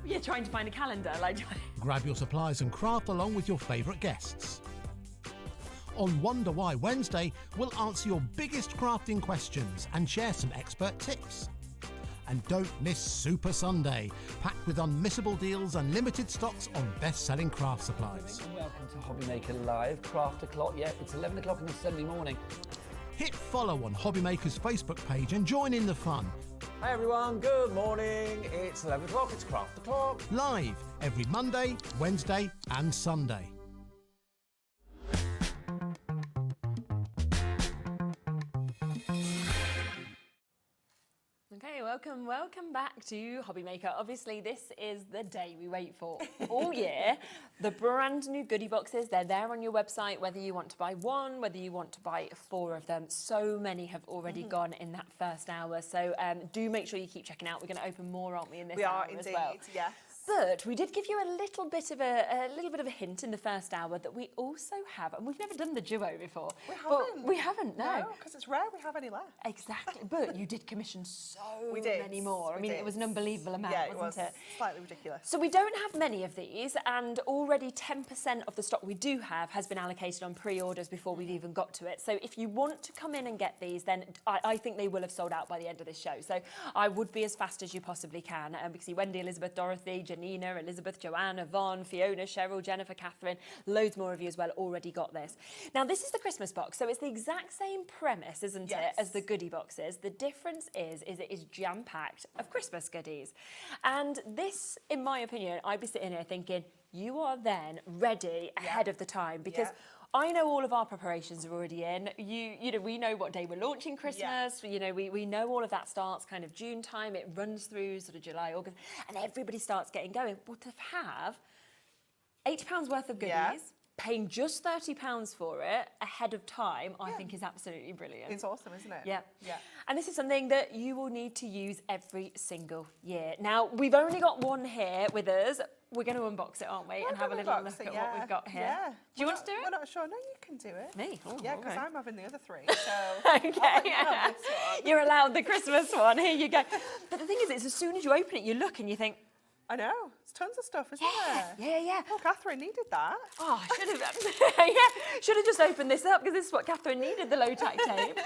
You're trying to find a calendar, like. Grab your supplies and craft along with your favourite guests. On Wonder Why Wednesday, we'll answer your biggest crafting questions and share some expert tips. And don't miss Super Sunday, packed with unmissable deals and limited stocks on best-selling craft supplies. Welcome to HobbyMaker Live, Craft O'Clock. Yeah, it's 11 o'clock on a Sunday morning. Hit follow on HobbyMaker's Facebook page and join in the fun. Hi everyone, good morning. It's 11 o'clock, it's Craft O'Clock. Live every Monday, Wednesday and Sunday. Okay, welcome back to HobbyMaker. Obviously, this is the day we wait for all year. The brand new goodie boxes, they're there on your website, whether you want to buy one, whether you want to buy 4 of them. So many have already gone in that first hour, so do make sure you keep checking out. We're going to open more, aren't we, in this hour as well? We are indeed, yes. But we did give you a little bit of a hint in the first hour that we also have, and we've never done the duo before. We haven't. We haven't, no. because it's rare we have any left. Exactly, but you did commission so many more. We did. It was an unbelievable amount, wasn't it? Slightly ridiculous. So we don't have many of these, and already 10% of the stock we do have has been allocated on pre-orders before we've even got to it. So if you want to come in and get these, then I think they will have sold out by the end of this show. So I would be as fast as you possibly can, because Wendy, Elizabeth, Dorothy, Janina, Elizabeth, Joanna, Vaughn, Fiona, Cheryl, Jennifer, Catherine, loads more of you as well already got this. Now, this is the Christmas box, so it's the exact same premise, isn't it, as the goodie boxes. The difference is it is jam-packed of Christmas goodies. And this, in my opinion, I'd be sitting here thinking, you are then ready ahead of the time, because I know all of our preparations are already in. You know, we know what day we're launching Christmas. You know, we know all of that starts kind of June time. It runs through sort of July, August, and everybody starts getting going. But to have £80 worth of goodies, paying just £30 for it ahead of time, I think is absolutely brilliant. It's awesome, isn't it? Yeah. Yeah. And this is something that you will need to use every single year. Now, we've only got one here with us. We're going to unbox it, aren't we? And have a little look at what we've got here. Yeah. Do you want to do it? We're not sure. No, you can do it. Me? Oh, yeah, because okay. I'm having the other three. So Okay. You're allowed the Christmas one. Here you go. But the thing is, it's as soon as you open it, you look and you think, I know. It's tons of stuff, isn't there? Yeah. Oh, Catherine needed that. Oh, I should have. Should have just opened this up because this is what Catherine needed, the low tack tape.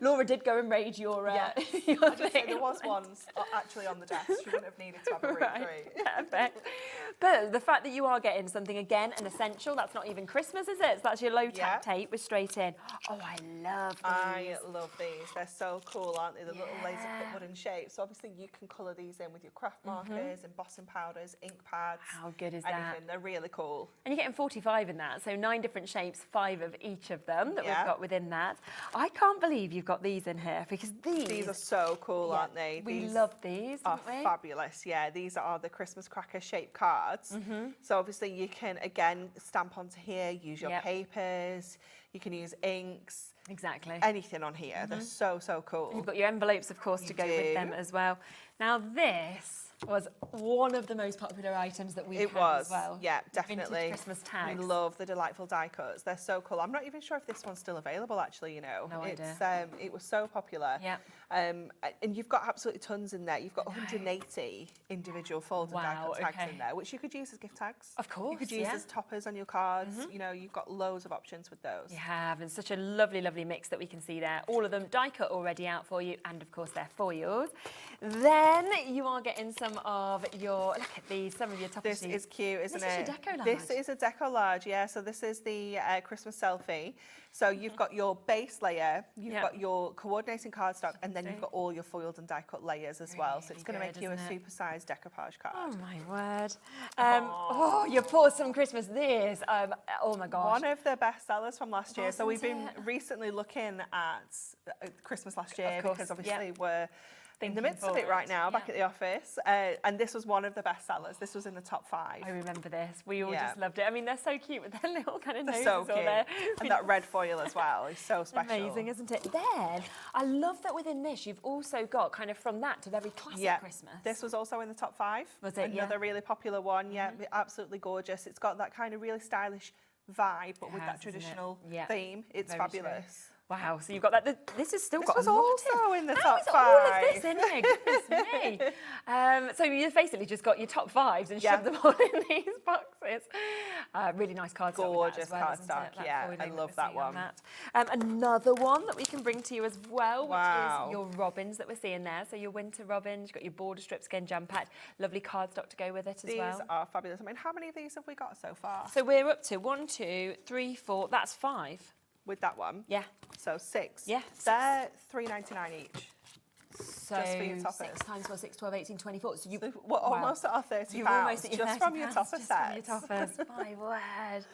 Laura did go and raid your your thing. There was ones actually on the desk. She wouldn't have needed to have a read through. Perfect. But the fact that you are getting something, again, an essential, that's not even Christmas, is it? So that's your low tack tape with straight in. Oh, I love these. I love these. They're so cool, aren't they? The little laser cut wooden shapes. So obviously you can colour these in with your craft markers, embossing powders, ink pads. How good is anything. that? They're really cool. And you're getting 45 in that, so 9 different shapes, 5 of each of them that we've got within that. I can't believe you've got these in here, because these are so cool, aren't they? We love these, are don't we? Fabulous. Yeah, these are the Christmas cracker shaped cards. So obviously you can, again, stamp onto here, use your papers, you can use inks. Exactly. Anything on here. They're so, so cool. You've got your envelopes, of course, to go with them as well. Now, this was one of the most popular items that we had as well. Yeah, definitely. Vintage Christmas tags. We love the delightful die cuts. They're so cool. I'm not even sure if this one's still available, actually, you know. No idea. It was so popular. Yeah. And you've got absolutely tons in there. You've got 180 individual fold and die cut tags in there, which you could use as gift tags. Of course, you could use as toppers on your cards. You know, you've got loads of options with those. You have, and such a lovely, lovely mix that we can see there. All of them die cut already out for you, and of course they're for yours. Then you are getting some of your, look at these, some of your toppers. This is cute, isn't it? This is a decollage. This is a decollage, yeah. So this is the Christmas selfie. So you've got your base layer, you've got your coordinating cardstock, and then you've got all your foiled and die cut layers as well. So it's going to make you a super-sized decoupage card. Oh my word. Oh, your awesome Christmas. This, oh my gosh. One of the best sellers from last year. So we've been recently looking at Christmas last year because obviously we're in the midst of it right now, back at the office. And this was one of the best sellers. This was in the top 5. I remember this. We all just loved it. I mean, they're so cute with their little kind of noses so all cute. there. And that red foil as well is so special. Amazing, isn't it? Then, I love that within this, you've also got kind of from that to very classic Christmas. This was also in the top 5. Was it? Another really popular one. Yeah, absolutely gorgeous. It's got that kind of really stylish vibe, but with that traditional theme. It's very fabulous. True. Wow, so you've got that. This has still got a was lot also in the top 5. All of this in there, goodness me. So you've basically just got your top 5s and shoved them all in these boxes. Really nice cardstock. Gorgeous well, cardstock, yeah. I love that one. Another one that we can bring to you as well, which is your robins that we're seeing there. So your winter robins, you've got your border strips, again jam-packed. Lovely cardstock to go with it as well. These are fabulous. I mean, how many of these have we got so far? So we're up to 1, 2, 3, 4, that's 5. With that one? Yeah. So 6. Yeah. They're $3.99 each. So just for your toppers. 6 times 4, 6, 12, 18, 24. So we're almost at our £30. You're almost at your just £30 from your topper just sets. from your toppers. My word.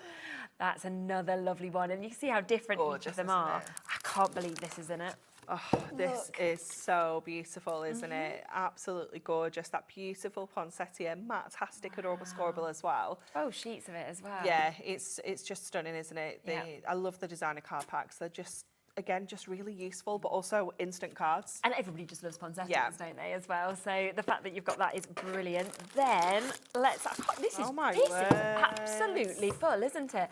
That's another lovely one. And you can see how different each of them are. I can't believe this is in it. Oh, this is so beautiful, isn't it? Absolutely gorgeous. That beautiful poinsettia, matte-tastic, adorable scoreable as well. Oh, sheets of it as well. Yeah, it's just stunning, isn't it? I love the designer card packs. They're just, again, just really useful, but also instant cards. And everybody just loves poinsettias, don't they, as well? So the fact that you've got that is brilliant. Then, this is absolutely full, isn't it?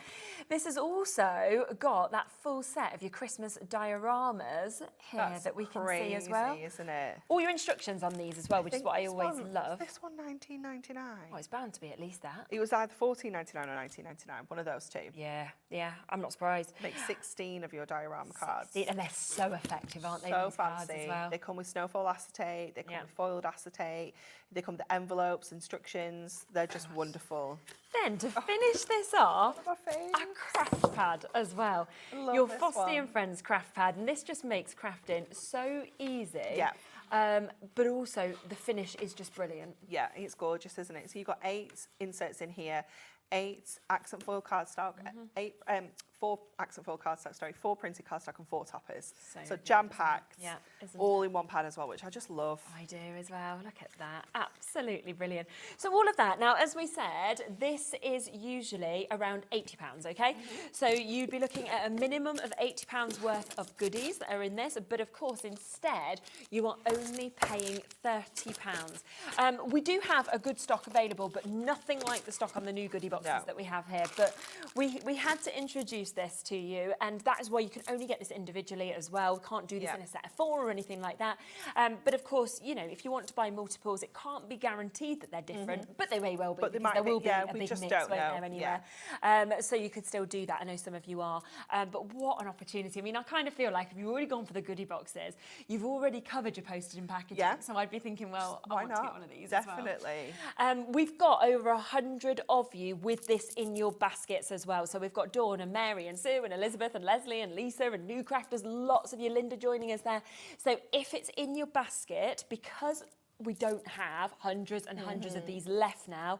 This has also got that full set of your Christmas dioramas here that we can see as well. Isn't it? All your instructions on these as well, which is what I always love. Is this one $19.99? Oh, it's bound to be at least that. It was either $14.99 or $19.99, one of those two. Yeah, I'm not surprised. Make 16 of your diorama cards. cards. And they're so effective, aren't they? So these cards fancy. as well. They come with snowfall acetate, they come with foiled acetate, they come with the envelopes, instructions. They're just wonderful. Then to finish this off, my fave. a craft pad as well. Love Your this Frosty one. and Friends craft pad, and this just makes crafting so easy. Yeah. But also the finish is just brilliant. Yeah, it's gorgeous, isn't it? So you've got 8 inserts in here, 8 accent foil cardstock, 4 accent foil cardstock, 4 printed cardstock and 4 toppers. So good, jam-packed, isn't it? Yeah, isn't all it? in one pad as well, which I just love. I do as well. Look at that. Absolutely brilliant. So all of that. Now, as we said, this is usually around £80, okay? So you'd be looking at a minimum of £80 worth of goodies that are in this, but of course, instead, you are only paying £30. We do have a good stock available, but nothing like the stock on the new goodie boxes that we have here. But we had to introduce this to you, and that is why you can only get this individually as well. We can't do this in a set of 4 or anything like that. But of course, you know, if you want to buy multiples, it can't be guaranteed that they're different, but they may well be. But they Because might there be, will be yeah, a we big just mix, don't won't know. there, anywhere. So you could still do that. I know some of you are. But what an opportunity. I mean, I kind of feel like if you've already gone for the goodie boxes, you've already covered your postage and packaging. Yeah. So I'd be thinking, well, I want to get one of these Definitely. as well. We've got over 100 of you with this in your baskets as well. So we've got Dawn and Mary and Sue and Elizabeth and Leslie and Lisa and new crafters, lots of you, Linda joining us there. So if it's in your basket, because we don't have hundreds and hundreds of these left now,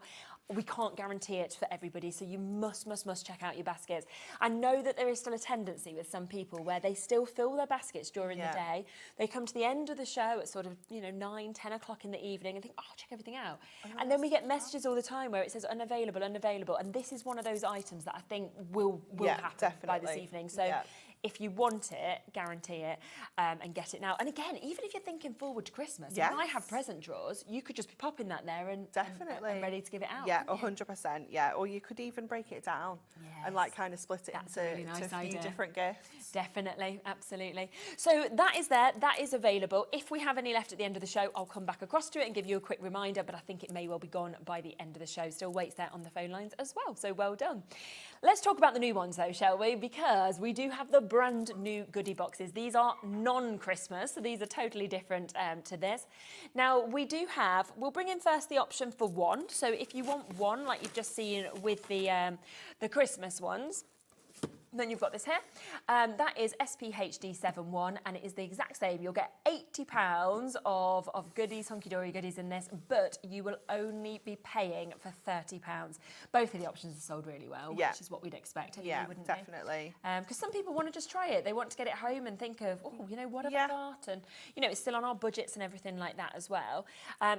we can't guarantee it for everybody, so you must check out your baskets. I know that there is still a tendency with some people where they still fill their baskets during the day. They come to the end of the show at sort of, 9, 10 o'clock in the evening and think, oh, I'll check everything out. And then we get messages all the time where it says unavailable, unavailable. And this is one of those items that I think will happen by this evening. So if you want it, guarantee it and get it now. And again, even if you're thinking forward to Christmas, when I have present drawers, you could just be popping that there and and ready to give it out. Yeah, 100%. Yeah, or you could even break it down and like kind of split it into a few different gifts. Definitely, absolutely. So that is there, that is available. If we have any left at the end of the show, I'll come back across to it and give you a quick reminder, but I think it may well be gone by the end of the show. Still waits there on the phone lines as well, so well done. Let's talk about the new ones though, shall we? Because we do have the brand new goodie boxes. These are non-Christmas, so these are totally different to this. Now we do have, we'll bring in first the option for 1. So if you want 1, like you've just seen with the Christmas ones, then you've got this here. That is SPHD71, and it is the exact same. You'll get £80 of goodies, Hunkydory goodies in this, but you will only be paying for £30. Both of the options are sold really well, which is what we'd expect anyway, wouldn't definitely. Because some people want to just try it. They want to get it home and think of, oh, what have I got? And, it's still on our budgets and everything like that as well.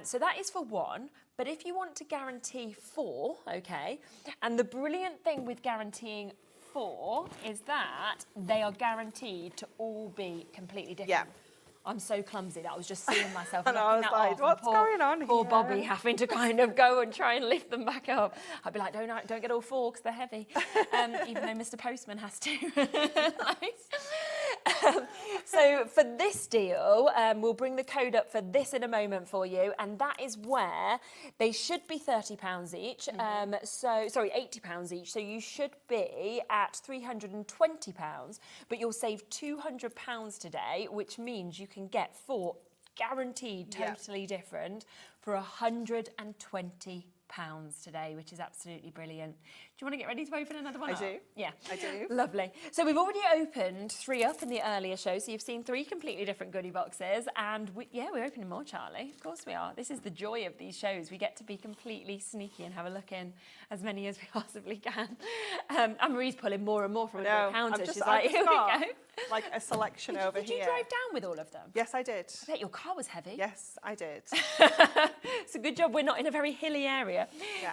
So that is for 1. But if you want to guarantee 4, okay, and the brilliant thing with guaranteeing 4 is that they are guaranteed to all be completely different. Yeah. I'm so clumsy that I was just seeing myself and knocking I was that like, off. what's going on Poor here? Bobby having to kind of go and try and lift them back up. I'd be like, don't get all 4 because they're heavy. Even though Mr. Postman has to. So for this deal, we'll bring the code up for this in a moment for you, and that is where they should be £30 each. £80 each. So you should be at £320, but you'll save £200 today, which means you can get 4 guaranteed totally different for £120 today, which is absolutely brilliant. Do you want to get ready to open another one up? I do. Yeah. I do. Lovely. So we've already opened 3 up in the earlier show, so you've seen 3 completely different goodie boxes, and we're opening more, Charlie. Of course we are. This is the joy of these shows. We get to be completely sneaky and have a look in as many as we possibly can. Anne-Marie's pulling more and more from the counter. She's like, here we go. Like a selection over here. Did you drive down with all of them? Yes, I did. I bet your car was heavy. Yes, I did. It's a good job we're not in a very hilly area,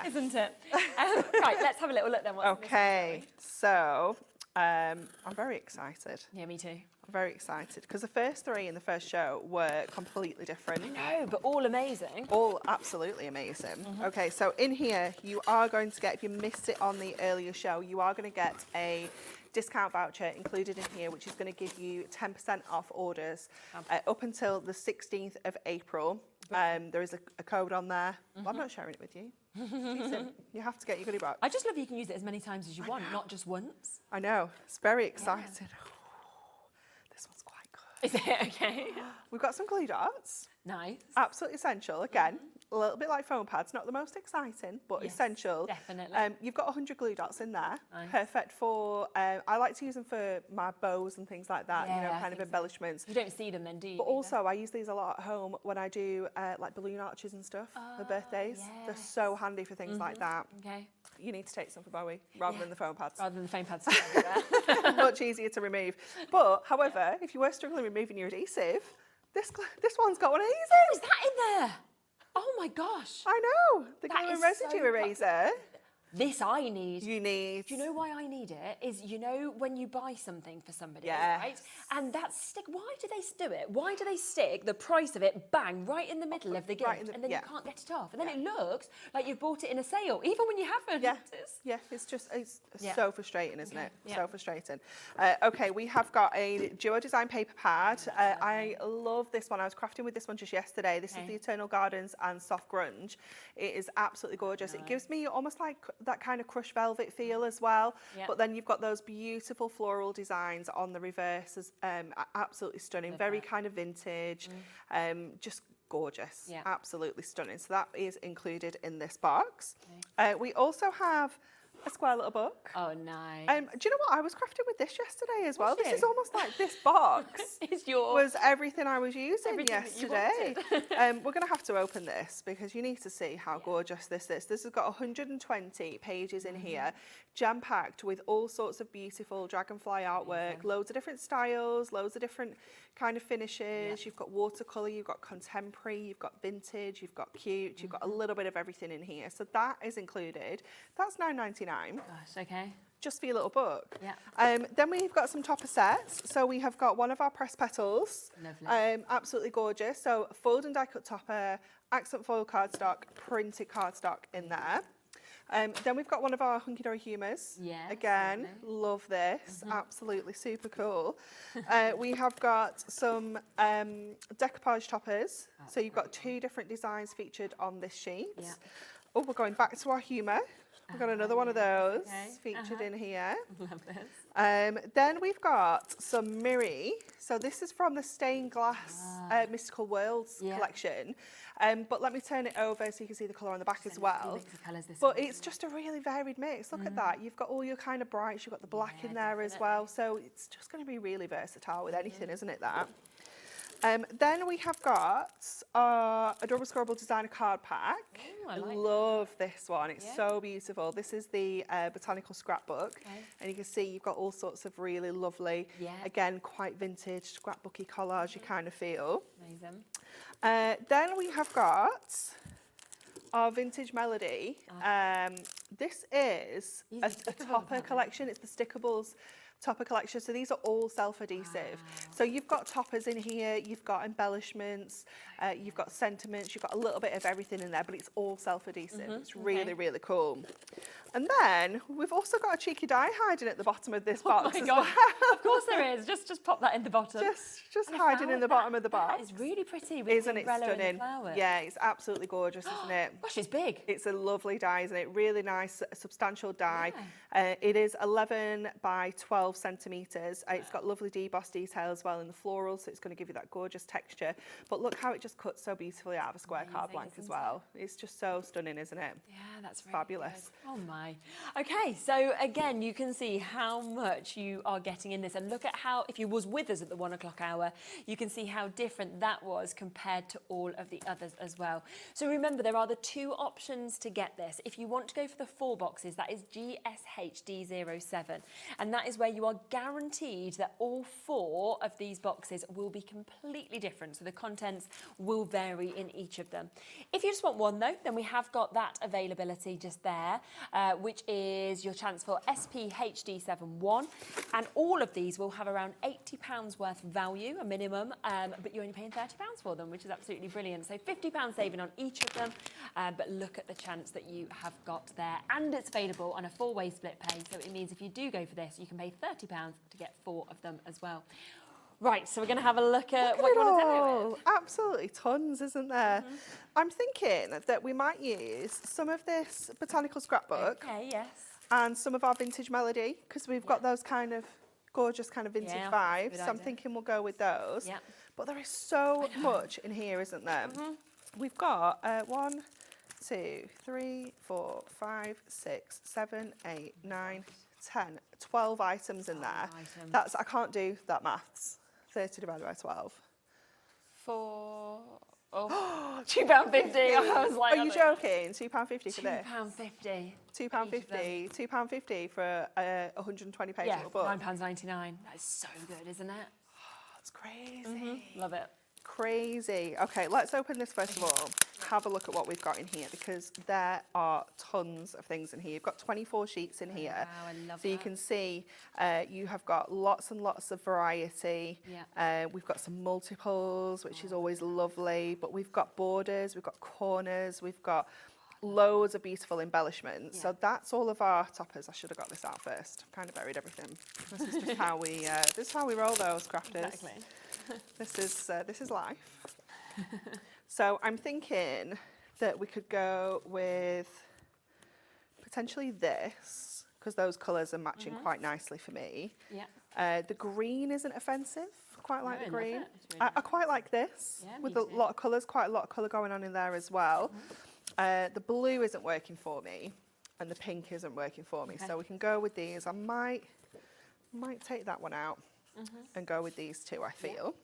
isn't it? Right, let's have a little look then. Okay, so I'm very excited. Yeah, me too. I'm very excited because the first 3 in the first show were completely different. I know, but all amazing. All absolutely amazing. Okay, so in here you are going to get, if you missed it on the earlier show, you are going to get a discount voucher included in here, which is going to give you 10% off orders up until the 16th of April. There is a code on there. Well, I'm not sharing it with you. You have to get your goodie box. I just love you can use it as many times as you want, not just once. I know. It's very exciting. Is it okay? We've got some glue dots. Nice. Absolutely essential. Again, a little bit like foam pads, not the most exciting, but Yes, essential. definitely. You've got 100 glue dots in there. Nice. Perfect for, I like to use them for my bows and things like that, you know, Yeah, I kind of think so. embellishments. You don't see them then, do you? But either? also, I use these a lot at home when I do like balloon arches and stuff for birthdays. They're so handy for things like that. Okay. You need to take some for Bowie rather than the foam pads. Rather than the foam pads everywhere. Much easier to remove. But, however, if you were struggling removing your adhesive, this one's got one easy. Oh, is that in there? Oh my gosh. I know. The That glue and is residue so eraser. This I need. You need. Do you know why I need it? Is, you know, when you buy something for somebody, Yes. right? And that stick, why do they do it? Why do they stick the price of it, bang, right in the middle of the gift, Right in the- and then yeah. you can't get it off? And then it looks like you've bought it in a sale, even when you haven't. Yeah, it's Yeah. so frustrating, isn't it? Yeah. So frustrating. Okay, we have got a Duo Design paper pad. I love this one. I was crafting with this one just yesterday. This is the Eternal Gardens and Soft Grunge. It is absolutely gorgeous. It gives me almost like that kind of crushed velvet feel as well. Yeah. But then you've got those beautiful floral designs on the reverse. Absolutely stunning. Very kind of vintage. Just gorgeous. Yeah. Absolutely stunning. So that is included in this box. We also have a square little book. Oh, nice. Do you know what? I was crafting with this yesterday as well. Was This you? is almost like this box It's yours. was everything I was using Everything that you yesterday. We're going to have to open this because you need to see how gorgeous this is. This has got 120 pages in here, jam-packed with all sorts of beautiful dragonfly artwork, loads of different styles, loads of different kind of finishes. You've got watercolour, you've got contemporary, you've got vintage, you've got cute, you've got a little bit of everything in here. So that is included. That's £9.99. Gosh, okay. Just for your little book. Yeah. Then we've got some topper sets. So we have got one of our pressed petals. Lovely. Absolutely gorgeous. So fold and die cut topper, accent foil cardstock, printed cardstock in there. Then we've got one of our Hunkydory humours. Yeah. Again, love this. Absolutely super cool. We have got some decoupage toppers. So you've got two different designs featured on this sheet. Yeah. Oh, we're going back to our humour. We've got another one of those Okay. featured in here. Love this. Then we've got some Miri. So this is from the Stained Glass Mystical Worlds collection. But let me turn it over so you can see the colour on the back as well. Mix of colours this But one. it's just a really varied mix. Look at that. You've got all your kind of brights. You've got the black in there as well. So it's just going to be really versatile with anything, isn't it, that? Then we have got our Adorable Scorable Designer card pack. Ooh, I I like love this one. It's so beautiful. This is the Botanical Scrapbook. Okay. And you can see you've got all sorts of really lovely, again, quite vintage, scrapbooky collage, kind of feel. Amazing. Then we have got our Vintage Melody. This is a topper collection. It's the Stickables topper collection. So these are all self-adhesive. So you've got toppers in here, you've got embellishments, you've got sentiments, you've got a little bit of everything in there, but it's all self-adhesive. It's really, really cool. And then we've also got a cheeky die hiding at the bottom of this box. Oh my as God. well. Of course there is. Just pop that in the bottom. Just And a hiding flower. in the bottom of the box. That is really pretty. With Isn't the it umbrella and the stunning? flower. Yeah, it's absolutely gorgeous, isn't it? Gosh, it's big. It's a lovely die, isn't it? Really nice, substantial die. It is 11 by 12 centimetres. It's got lovely deboss detail as well in the florals, so it's going to give you that gorgeous texture. But look how it just cuts so beautifully out of a square card blank as well. It's just so stunning, isn't it? Yeah, that's really fabulous. good. Oh my. Okay, so again, you can see how much you are getting in this, and look at how, if you was with us at the 1 o'clock hour, you can see how different that was compared to all of the others as well. So remember, there are the two options to get this. If you want to go for the 4 boxes, that is GSHD07, and that is where you are guaranteed that all 4 of these boxes will be completely different, so the contents will vary in each of them. If you just want one though, then we have got that availability just there, which is your chance for SPHD71, and all of these will have around £80 worth value, a minimum, but you're only paying £30 for them, which is absolutely brilliant. So £50 saving on each of them, but look at the chance that you have got there, and it's available on a 4-way split pay, so it means if you do go for this, you can pay £30 to get 4 of them as well. Right, so we're going to have a look at what you want to tell me with. Absolutely tons, isn't there? I'm thinking that we might use some of this Botanical Scrapbook Okay, yes. and some of our Vintage Melody, because we've got those kind of gorgeous kind of vintage Yeah, vibe. good So I'm idea. thinking we'll go with those. Yeah. But there is so much in here, isn't there? We've got 1, 2, 3, 4, 5, 6, 7, 8, 9, 10, 12 items in there. items. That's, I can't do that maths. 30 divided by 12. £2.50. I was like, Are you joking? £2.50 for this? £2.50. £2.50. £2.50 for a 120 page Yeah, little book. £9.99. That's so good, isn't it? That's crazy. Love it. Crazy. Okay, let's open this first of all. Have a look at what we've got in here because there are tons of things in here. You've got 24 sheets in here. Wow, I love so you that. can see you have got lots and lots of variety. Yeah. We've got some multiples, which is always lovely, but we've got borders, we've got corners, we've got loads of beautiful embellishments. Yeah. So that's all of our toppers. I should have got this out first. Kind of buried everything. This is just how we this is how we roll those crafters. Exactly. This is life. So I'm thinking that we could go with potentially this because those colours are matching quite nicely for me. Yeah. The green isn't offensive. Quite like No, the I love green. it. It's really I quite like this Yeah, with me a too. lot of colours. Quite a lot of colour going on in there as well. The blue isn't working for me, and the pink isn't working for me. Okay. So we can go with these. I might take that one out and go with these two. I feel.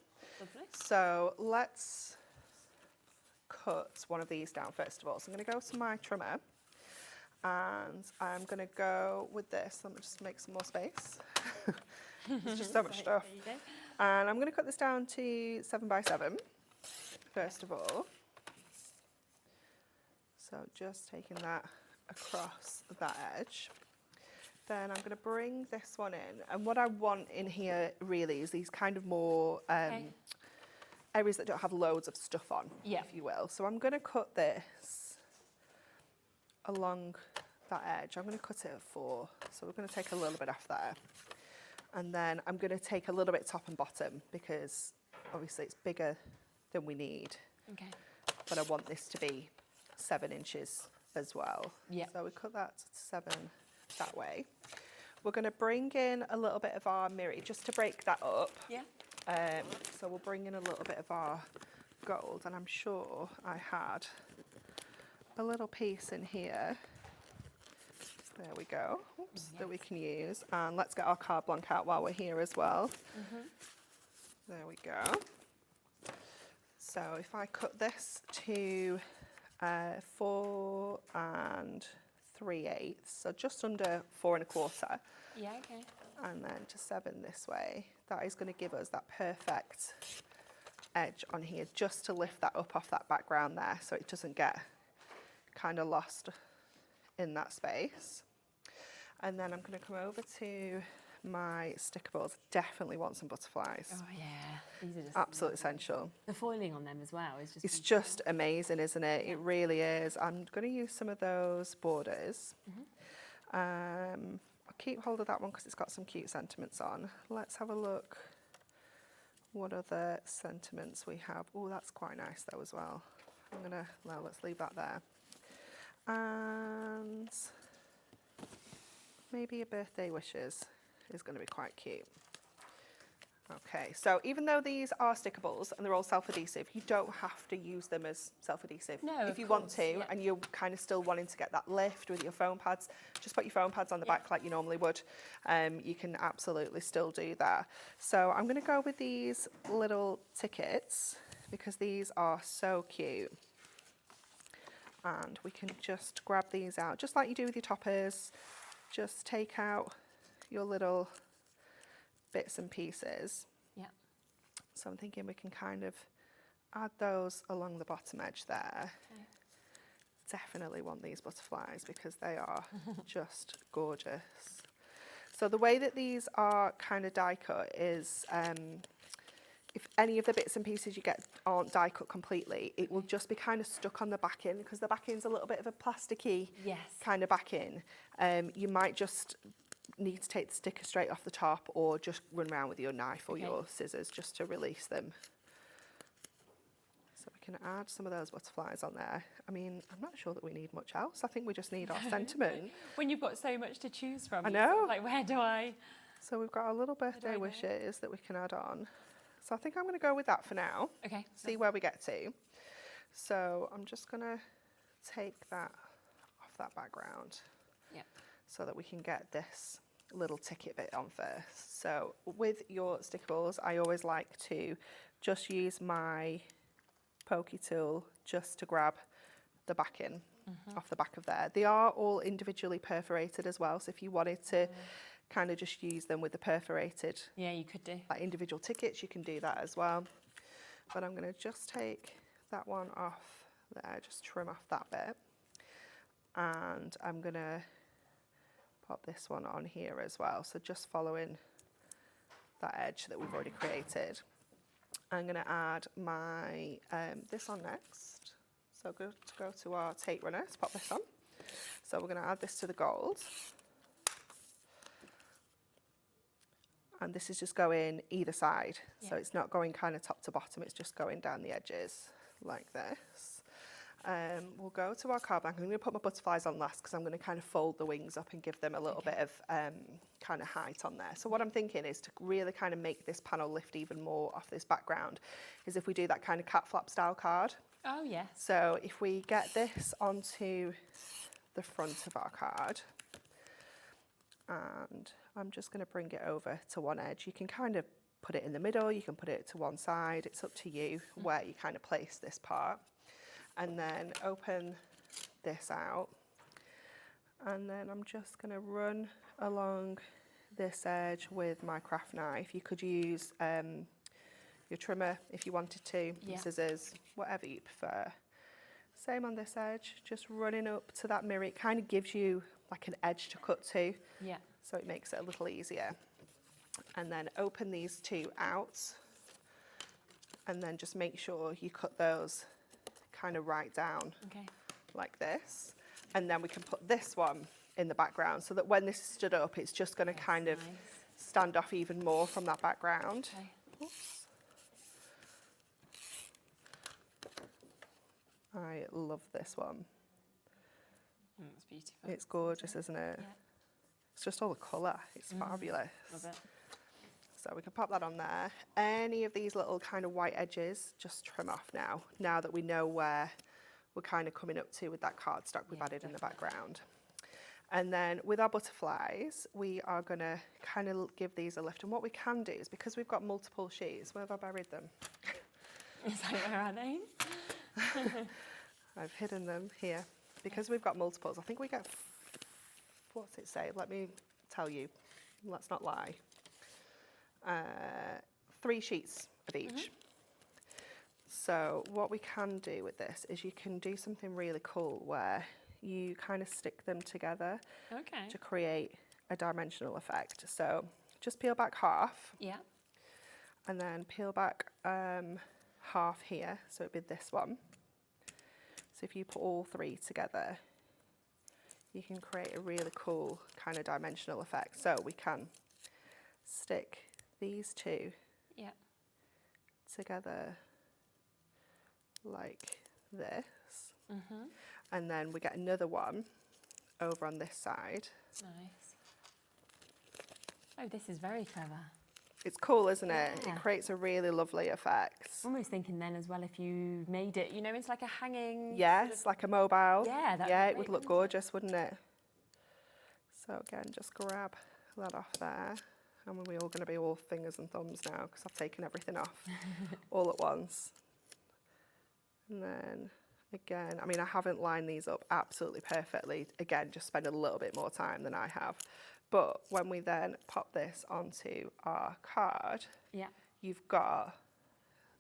Lovely. So let's cut one of these down first of all. So I'm going to go to my trimmer and I'm going to go with this. Let me just make some more space. There's just so much stuff. There you go. And I'm going to cut this down to 7 by 7 first of all. So just taking that across that edge. Then I'm going to bring this one in. And what I want in here really is these kind of more areas that don't have loads of stuff on, if you will. So I'm going to cut this along that edge. I'm going to cut it at 4. So we're going to take a little bit off there. And then I'm going to take a little bit top and bottom because obviously it's bigger than we need. Okay. But I want this to be 7 inches as well. Yeah. So we cut that to 7 that way. We're going to bring in a little bit of our mirror just to break that up. Yeah. So we'll bring in a little bit of our gold, and I'm sure I had a little piece in here. There we go. Oops, that we can use. And let's get our card blank out while we're here as well. There we go. So if I cut this to 4 3/8, so just under 4 1/4. Yeah, okay. And then to 7 this way. That is going to give us that perfect edge on here just to lift that up off that background there so it doesn't get kind of lost in that space. And then I'm going to come over to my stickables. Definitely want some butterflies. Oh yeah, these are just Absolute essential. the foiling on them as well is just. It's just amazing, isn't it? It really is. I'm going to use some of those borders. I'll keep hold of that one because it's got some cute sentiments on. Let's have a look what other sentiments we have. Oh, that's quite nice though as well. Let's leave that there. And maybe a birthday wishes is going to be quite cute. Okay, so even though these are stickables and they're all self-adhesive, you don't have to use them as self-adhesive. No, if of you want course, to, yeah. and you're kind of still wanting to get that lift with your foam pads, just put your foam pads on the back like you normally would. You can absolutely still do that. So I'm going to go with these little tickets because these are so cute. And we can just grab these out, just like you do with your toppers. Just take out your little bits and pieces. Yeah. So I'm thinking we can kind of add those along the bottom edge there. Okay. Definitely want these butterflies because they are just gorgeous. So the way that these are kind of die cut is if any of the bits and pieces you get aren't die cut completely, it will just be kind of stuck on the backing because the backing's a little bit of a plasticky kind of backing. You might just need to take the sticker straight off the top or just run around with your knife or your scissors just to release them. So we can add some of those butterflies on there. I mean, I'm not sure that we need much else. I think we just need our sentiment. When you've got so much to choose from. I know. Like, where do I So we've got our little birthday wishes that we can add on. So I think I'm going to go with that for now. Okay. See where we get to. So I'm just going to take that off that background. Yeah. So that we can get this little ticket bit on first. So with your stickables, I always like to just use my pokey tool just to grab the backing off the back of there. They are all individually perforated as well, so if you wanted to kind of just use them with the perforated, yeah, you could do like individual tickets, you can do that as well. But I'm going to just take that one off there, just trim off that bit, and I'm going to pop this one on here as well, so just following that edge that we've already created. I'm going to add my this on next. So go to our tape runners, pop this on. So we're going to add this to the gold. And this is just going either side. Yeah. So it's not going kind of top to bottom, it's just going down the edges like this. We'll go to our card blank. I'm going to put my butterflies on last because I'm going to kind of fold the wings up and give them a little bit of kind of height on there. So what I'm thinking is to really kind of make this panel lift even more off this background is if we do that kind of cat flap style card. Oh, yes. So if we get this onto the front of our card, and I'm just going to bring it over to one edge. You can kind of put it in the middle, you can put it to one side. It's up to you where you kind of place this part. And then open this out. And then I'm just going to run along this edge with my craft knife. You could use your trimmer if you wanted to, scissors, whatever you prefer. Same on this edge, just running up to that mirror. It kind of gives you like an edge to cut to, so it makes it a little easier. And then open these two out, and then just make sure you cut those kind of right down like this. And then we can put this one in the background so that when this is stood up, it's just going to kind of stand off even more from that background. Oops. I love this one. It's beautiful. It's gorgeous, isn't it? Yeah. It's just all the colour. It's fabulous. Love it. So we can pop that on there. Any of these little kind of white edges, just trim off now that we know where we're kind of coming up to with that cardstock we've added in the background. And then with our butterflies, we are going to kind of give these a lift. And what we can do is, because we've got multiple sheets, where have I buried them? Is that where are they? I've hidden them here. Because we've got multiples, I think we get, what's it say? Let me tell you, let's not lie. 3 sheets of each. So what we can do with this is you can do something really cool where you kind of stick them together to create a dimensional effect. So just peel back half. Yeah. And then peel back half here, so it'd be this one. So if you put all 3 together, you can create a really cool kind of dimensional effect. So we can stick these 2 together like this. And then we get another one over on this side. Nice. Oh, this is very clever. It's cool, isn't it? It creates a really lovely effect. I'm almost thinking then as well, if you made it, you know, it's like a hanging... Yes, sort of like a mobile. Yeah, it would look gorgeous, wouldn't it? So again, just grab that off there. And we're all going to be all fingers and thumbs now because I've taken everything off all at once. And then again, I mean, I haven't lined these up absolutely perfectly. Again, just spend a little bit more time than I have. But when we then pop this onto our card, you've got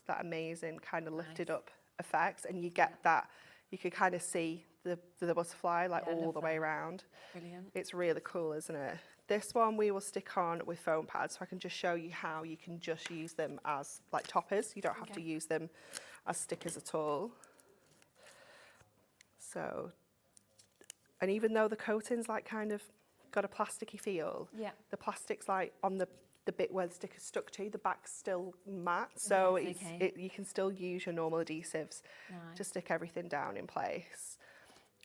that amazing kind of lifted up effect, and you get that, you can kind of see the butterfly like all the way around. Brilliant. It's really cool, isn't it? This one we will stick on with foam pads, so I can just show you how you can just use them as like toppers. You don't have to use them as stickers at all. So, and even though the coating's like kind of got a plasticky feel, the plastic's like on the bit where the sticker's stuck to, the back's still matte, so you can still use your normal adhesives to stick everything down in place.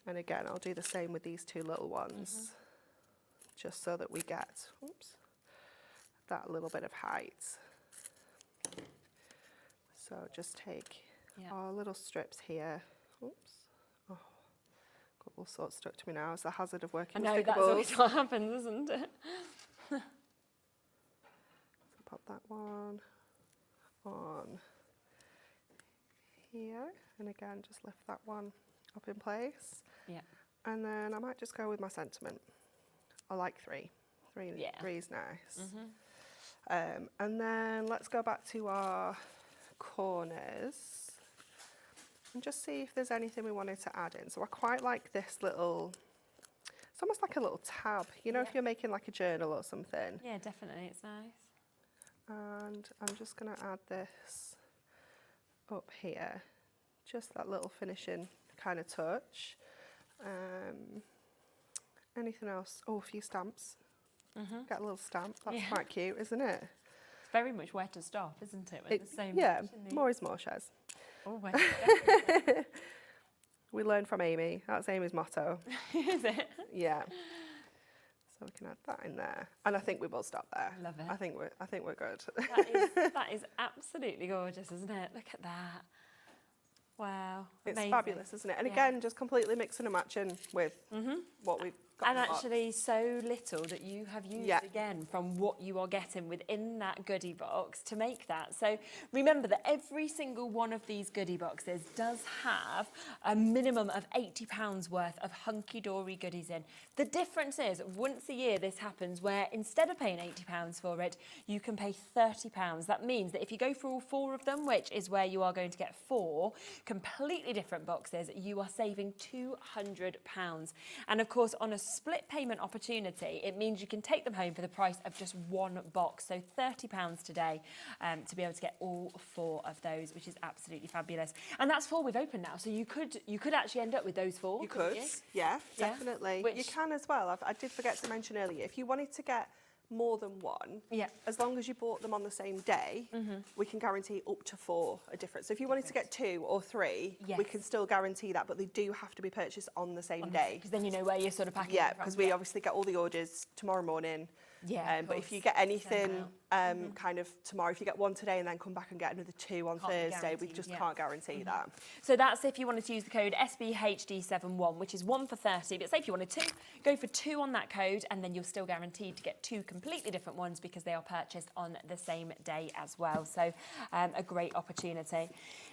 And again, I'll do the same with these 2 little ones, just so that we get, that little bit of height. So just take our little strips here. Oops. Oh, got all sorts stuck to me now. It's the hazard of working with that's stickables. always what happens, isn't it? So pop that one on here, and again just lift that one up in place. Yeah. And then I might just go with my sentiment. I like three. Three is nice. And then let's go back to our corners and just see if there's anything we wanted to add in. So I quite like this little, it's almost like a little tab, you know, if you're making like a journal or something. Yeah, definitely, it's nice. And I'm just going to add this up here, just that little finishing kind of touch. Anything else? Oh, a few stamps. Get a little stamp. That's quite cute, isn't it? It's very much where to stop, isn't it? With the same more is more, Shez. Always. We learn from Amy. That's Amy's motto. Is it? Yeah. So we can add that in there, and I think we will stop there. Love it. I think we're good. That is absolutely gorgeous, isn't it? Look at that. Wow. It's amazing. fabulous, isn't it? And again, just completely mixing and matching with what we've got. And actually so little that you have used again from what you are getting within that goodie box to make that. So remember that every single one of these goodie boxes does have a minimum of £80 worth of Hunkydory goodies in. The difference is once a year this happens where instead of paying £80 for it, you can pay £30. That means that if you go for all 4 of them, which is where you are going to get 4 completely different boxes, you are saving £200. And of course, on a split payment opportunity, it means you can take them home for the price of just 1 box. So £30 today to be able to get all 4 of those, which is absolutely fabulous. And that's 4 we've opened now. So you could actually end up with those 4. You could, yeah, definitely. Which you can as well. I did forget to mention earlier, if you wanted to get more than 1, as long as you bought them on the same day, we can guarantee up to 4 a difference. So if you wanted to get 2 or 3, we can still guarantee that, but they do have to be purchased on the same day. Because then you know where you're sort of packing Yeah, it from. because we obviously get all the orders tomorrow morning. Yeah, but if you get anything kind of tomorrow, if you get 1 today and then come back and get another 2 on Thursday, we just can't guarantee that. So that's if you wanted to use the code SBHD71, which is 1 for 30. But say if you wanted 2, go for 2 on that code, and then you're still guaranteed to get 2 completely different ones because they are purchased on the same day as well. So a great opportunity.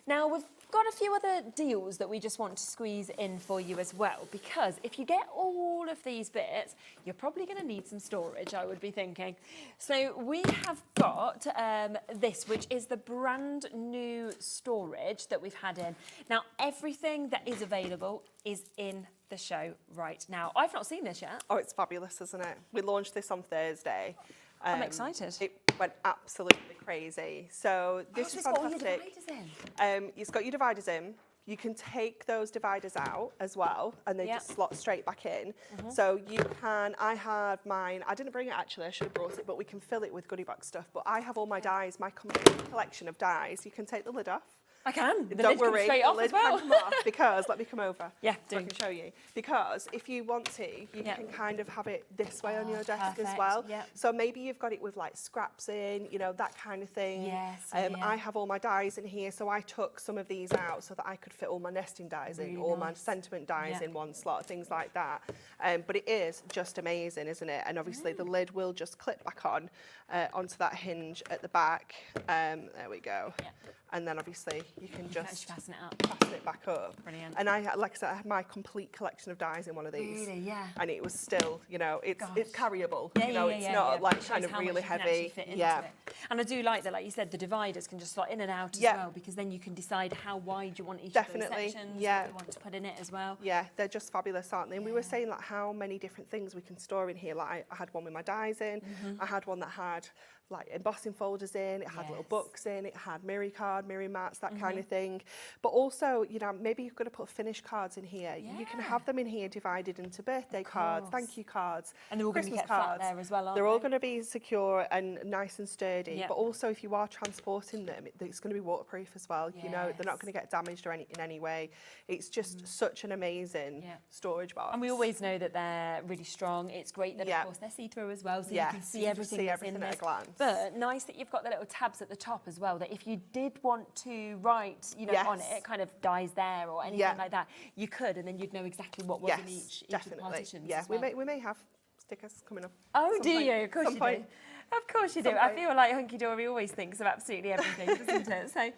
Now we've got a few other deals that we just want to squeeze in for you as well, because if you get all of these bits, you're probably going to need some storage, I would be thinking. So we have got this, which is the brand new storage that we've had in. Now, everything that is available is in the show right now. I've not seen this yet. Oh, it's fabulous, isn't it? We launched this on Thursday. I'm excited. It went absolutely crazy. So this is fantastic. It's got all your dividers in. It's got your dividers in. You can take those dividers out as well, and they just slot straight back in. So you can, I had mine, I didn't bring it actually, I should have brought it, but we can fill it with goodie box stuff. But I have all my dies, my complete collection of dies. You can take the lid off. I can. Don't worry, straight the off lid as well. can come off because, let me come over. Yeah, so I can show you. Because if you want to, you can kind of have it this way on your desk as perfect. well. Yep. So maybe you've got it with like scraps in, you know, that kind of thing. Yes, I have all my dies in here, so I took some of these out so that I could fit all my nesting dies in, all my sentiment dies in one slot, things like that. But it is just amazing, isn't it? And obviously the lid will just clip back on onto that hinge at the back. There we go. Yeah. And then obviously you can just fasten it up. fasten it back up. Brilliant. And I, like I said, I had my complete collection of dies in one of these. Really, yeah. And it was still, you know, it's carryable. Yeah, you know, it's not like kind of really heavy. It. And I do like that, like you said, the dividers can just slot in and out as well, because then you can decide how wide you want each of those sections, what you want to put in it as well. Yeah, they're just fabulous, aren't they? And we were saying like how many different things we can store in here. Like I had one with my dies in, I had one that had like embossing folders in, it had little books in, it had mirror mats, that kind of thing. But also, you know, maybe you're going to put finish cards in here. You can have them in here divided into birthday cards, thank you cards, and they're all going to be kept flat there as well, aren't They're all going to be secure and nice and sturdy. tidy. Yeah. But also, if you are transporting them, it's going to be waterproof as well. You know, they're not going to get damaged or in any way. It's just such an amazing storage box. And we always know that they're really strong. It's great that, of course, they're see-through as well, so you can see everything that's in at a this. glance. But nice that you've got the little tabs at the top as well, that if you did want to write, you know, on it, kind of dies there or anything like that, you could, and then you'd know exactly what was in each of the partitions. Yeah, as well. we may have stickers coming up. Oh, do you? Of course you do. Of course you do. Some I point. feel like Hunkydory always thinks of absolutely everything, doesn't it? So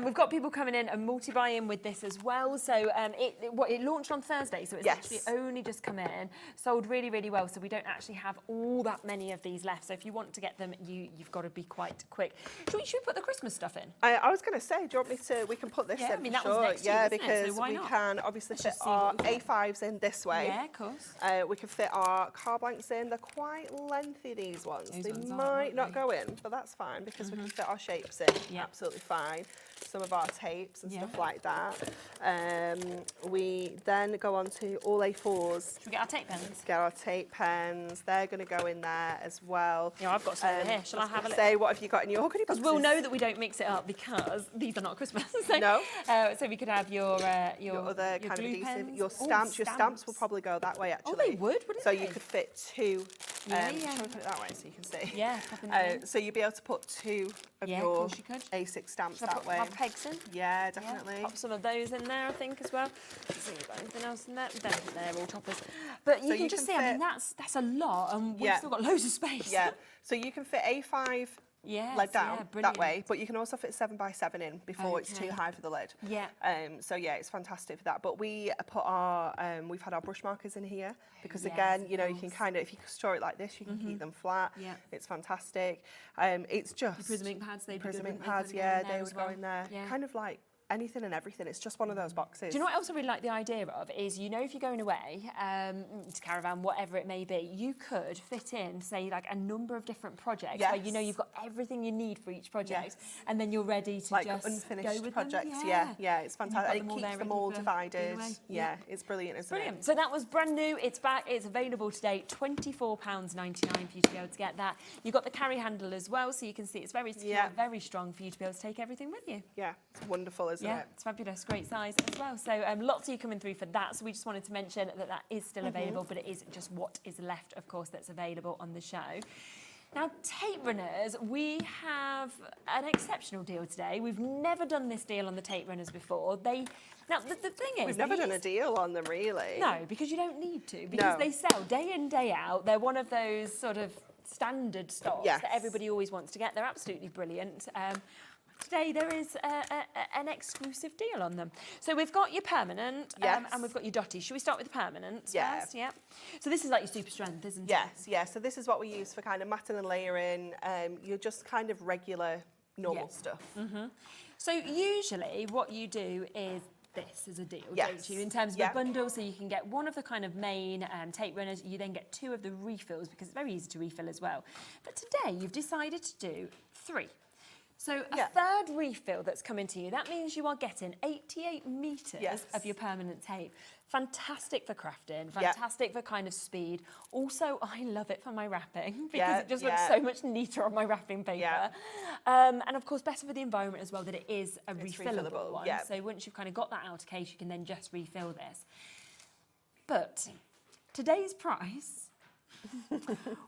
we've got people coming in and multi-buying with this as well. So it launched on Thursday, so it's actually only just come in. Sold really, really well, so we don't actually have all that many of these left. So if you want to get them, you've got to be quite quick. Should we put the Christmas stuff in? I was going to say, do you want me to, we can put this in I mean, that for was sure. next year, because so why we not? can obviously Let's fit just see our what we've A5s in this way. Yeah, of course. We can fit our car blanks in. They're quite lengthy, these ones. Those they ones are, might aren't not they? go in, but that's fine because we can fit our shapes in absolutely fine. Some of our tapes and stuff like that. We then go on to all A4s. Should we get our tape pens? Get our tape pens. They're going to go in there as well. Yeah, I've got some over here. Shall I have a look? Say, what have you got in your goodie Because boxes? we'll know that we don't mix it up because these are not Christmas. So, No. So we could have your other kind of glue adhesive. pens. Your stamps. Your stamps will probably go that way actually. Oh, they would, wouldn't so they? you could fit two. Yeah, Shall we put it that way so you can see? Yeah, pop in there. So you'd be able to put two of Yeah, of your course you could. A6 stamps Shall I that put way. my pegs in? Yeah, definitely. Yeah, pop some of those in there, I think, as well. Let's see, got anything else in there? Don't think they're all toppers. But you can just see, I mean, that's a lot, and we've still got loads of space. Yeah, so you can fit A5 lid down that way, but you can also fit 7x7 in before it's too high for the lid. Yeah. So yeah, it's fantastic for that. But we put our, we've had our brush markers in here because again, you know, you can kind of, if you store it like this, you can keep them flat. Yeah. It's fantastic. It's just... The prism ink pads, they'd be prism good, ink wouldn't pads, they? yeah, Go in there they as would well. go in there. Yeah. Kind of like anything and everything. It's just one of those boxes. Do you know what else I really like the idea of is, you know, if you're going away to caravan, whatever it may be, you could fit in, say, like a number of different projects where you know you've got everything you need for each project, and then you're ready to like just unfinished go with projects. them. Yeah, it's fantastic. them It all keeps there them ready all for divided. away. Yeah, it's brilliant, isn't Brilliant. it? So that was brand new. It's back. It's available today. £24.99 for you to be able to get that. You've got the carry handle as well, so you can see it's very secure, very strong for you to be able to take everything with you. Yeah, it's wonderful, isn't Yeah, it? it's fabulous. Great size as well. So lots of you coming through for that. So we just wanted to mention that that is still available, but it is just what is left, of course, that's available on the show. Now, tape runners, we have an exceptional deal today. We've never done this deal on the tape runners before. Now, the thing is... We've never done a deal on them, really. No, because you don't need to. Because they sell day in, day out. They're one of those sort of standard stocks that everybody always wants to get. They're absolutely brilliant. Today there is an exclusive deal on them. So we've got your permanent and we've got your dotty. Should we start with the permanent first? Yeah. So this is like your super strength, isn't it? Yes, yeah. So this is what we use for kind of matting and layering. You're just kind of regular, normal stuff. So usually what you do is this is a deal, don't you? In terms of a bundle, so you can get one of the kind of main tape runners, you then get two of the refills because it's very easy to refill as well. But today you've decided to do 3. So a third refill that's coming to you, that means you are getting 88 metres of your permanent tape. Fantastic for crafting, fantastic for kind of speed. Also, I love it for my wrapping because it just looks so much neater on my wrapping paper. And of course, better for the environment as well that it is a refillable one. So once you've kind of got that out of case, you can then just refill this. But today's price,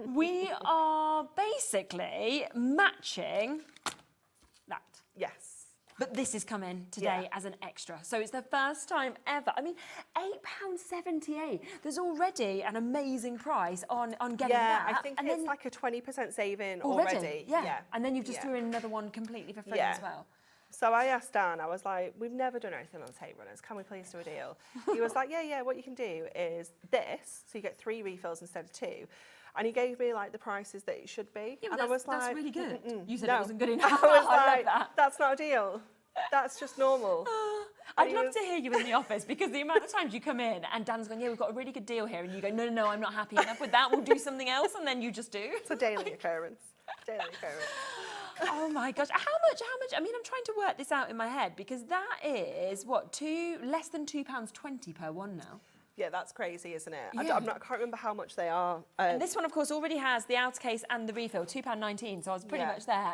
we are basically matching that. Yes. But this is coming today as an extra. So it's the first time ever. I mean, £8.78. There's already an amazing price on getting that. Yeah, I think it's like a 20% saving already. Yeah. And then you've just threw in another one completely for free as well. So I asked Dan, I was like, we've never done anything on tape runners. Can we please do a deal? He was like, yeah, what you can do is this. So you get 3 refills instead of 2. And he gave me like the prices that it should be. Yeah, and I was like, that's really good. You said it wasn't good enough. I was I like, love that. that's not a deal. That's just normal. I'd love to hear you in the office because the amount of times you come in and Dan's going, yeah, we've got a really good deal here. And you go, no, I'm not happy enough with that. We'll do something else. And then you just do. It's a daily occurrence. Daily occurrence. Oh my gosh. How much? I mean, I'm trying to work this out in my head because that is, what, less than £2.20 per one now? Yeah, that's crazy, isn't it? Yeah. I can't remember how much they are. And this one, of course, already has the outer case and the refill, £2.19, so I was pretty much there.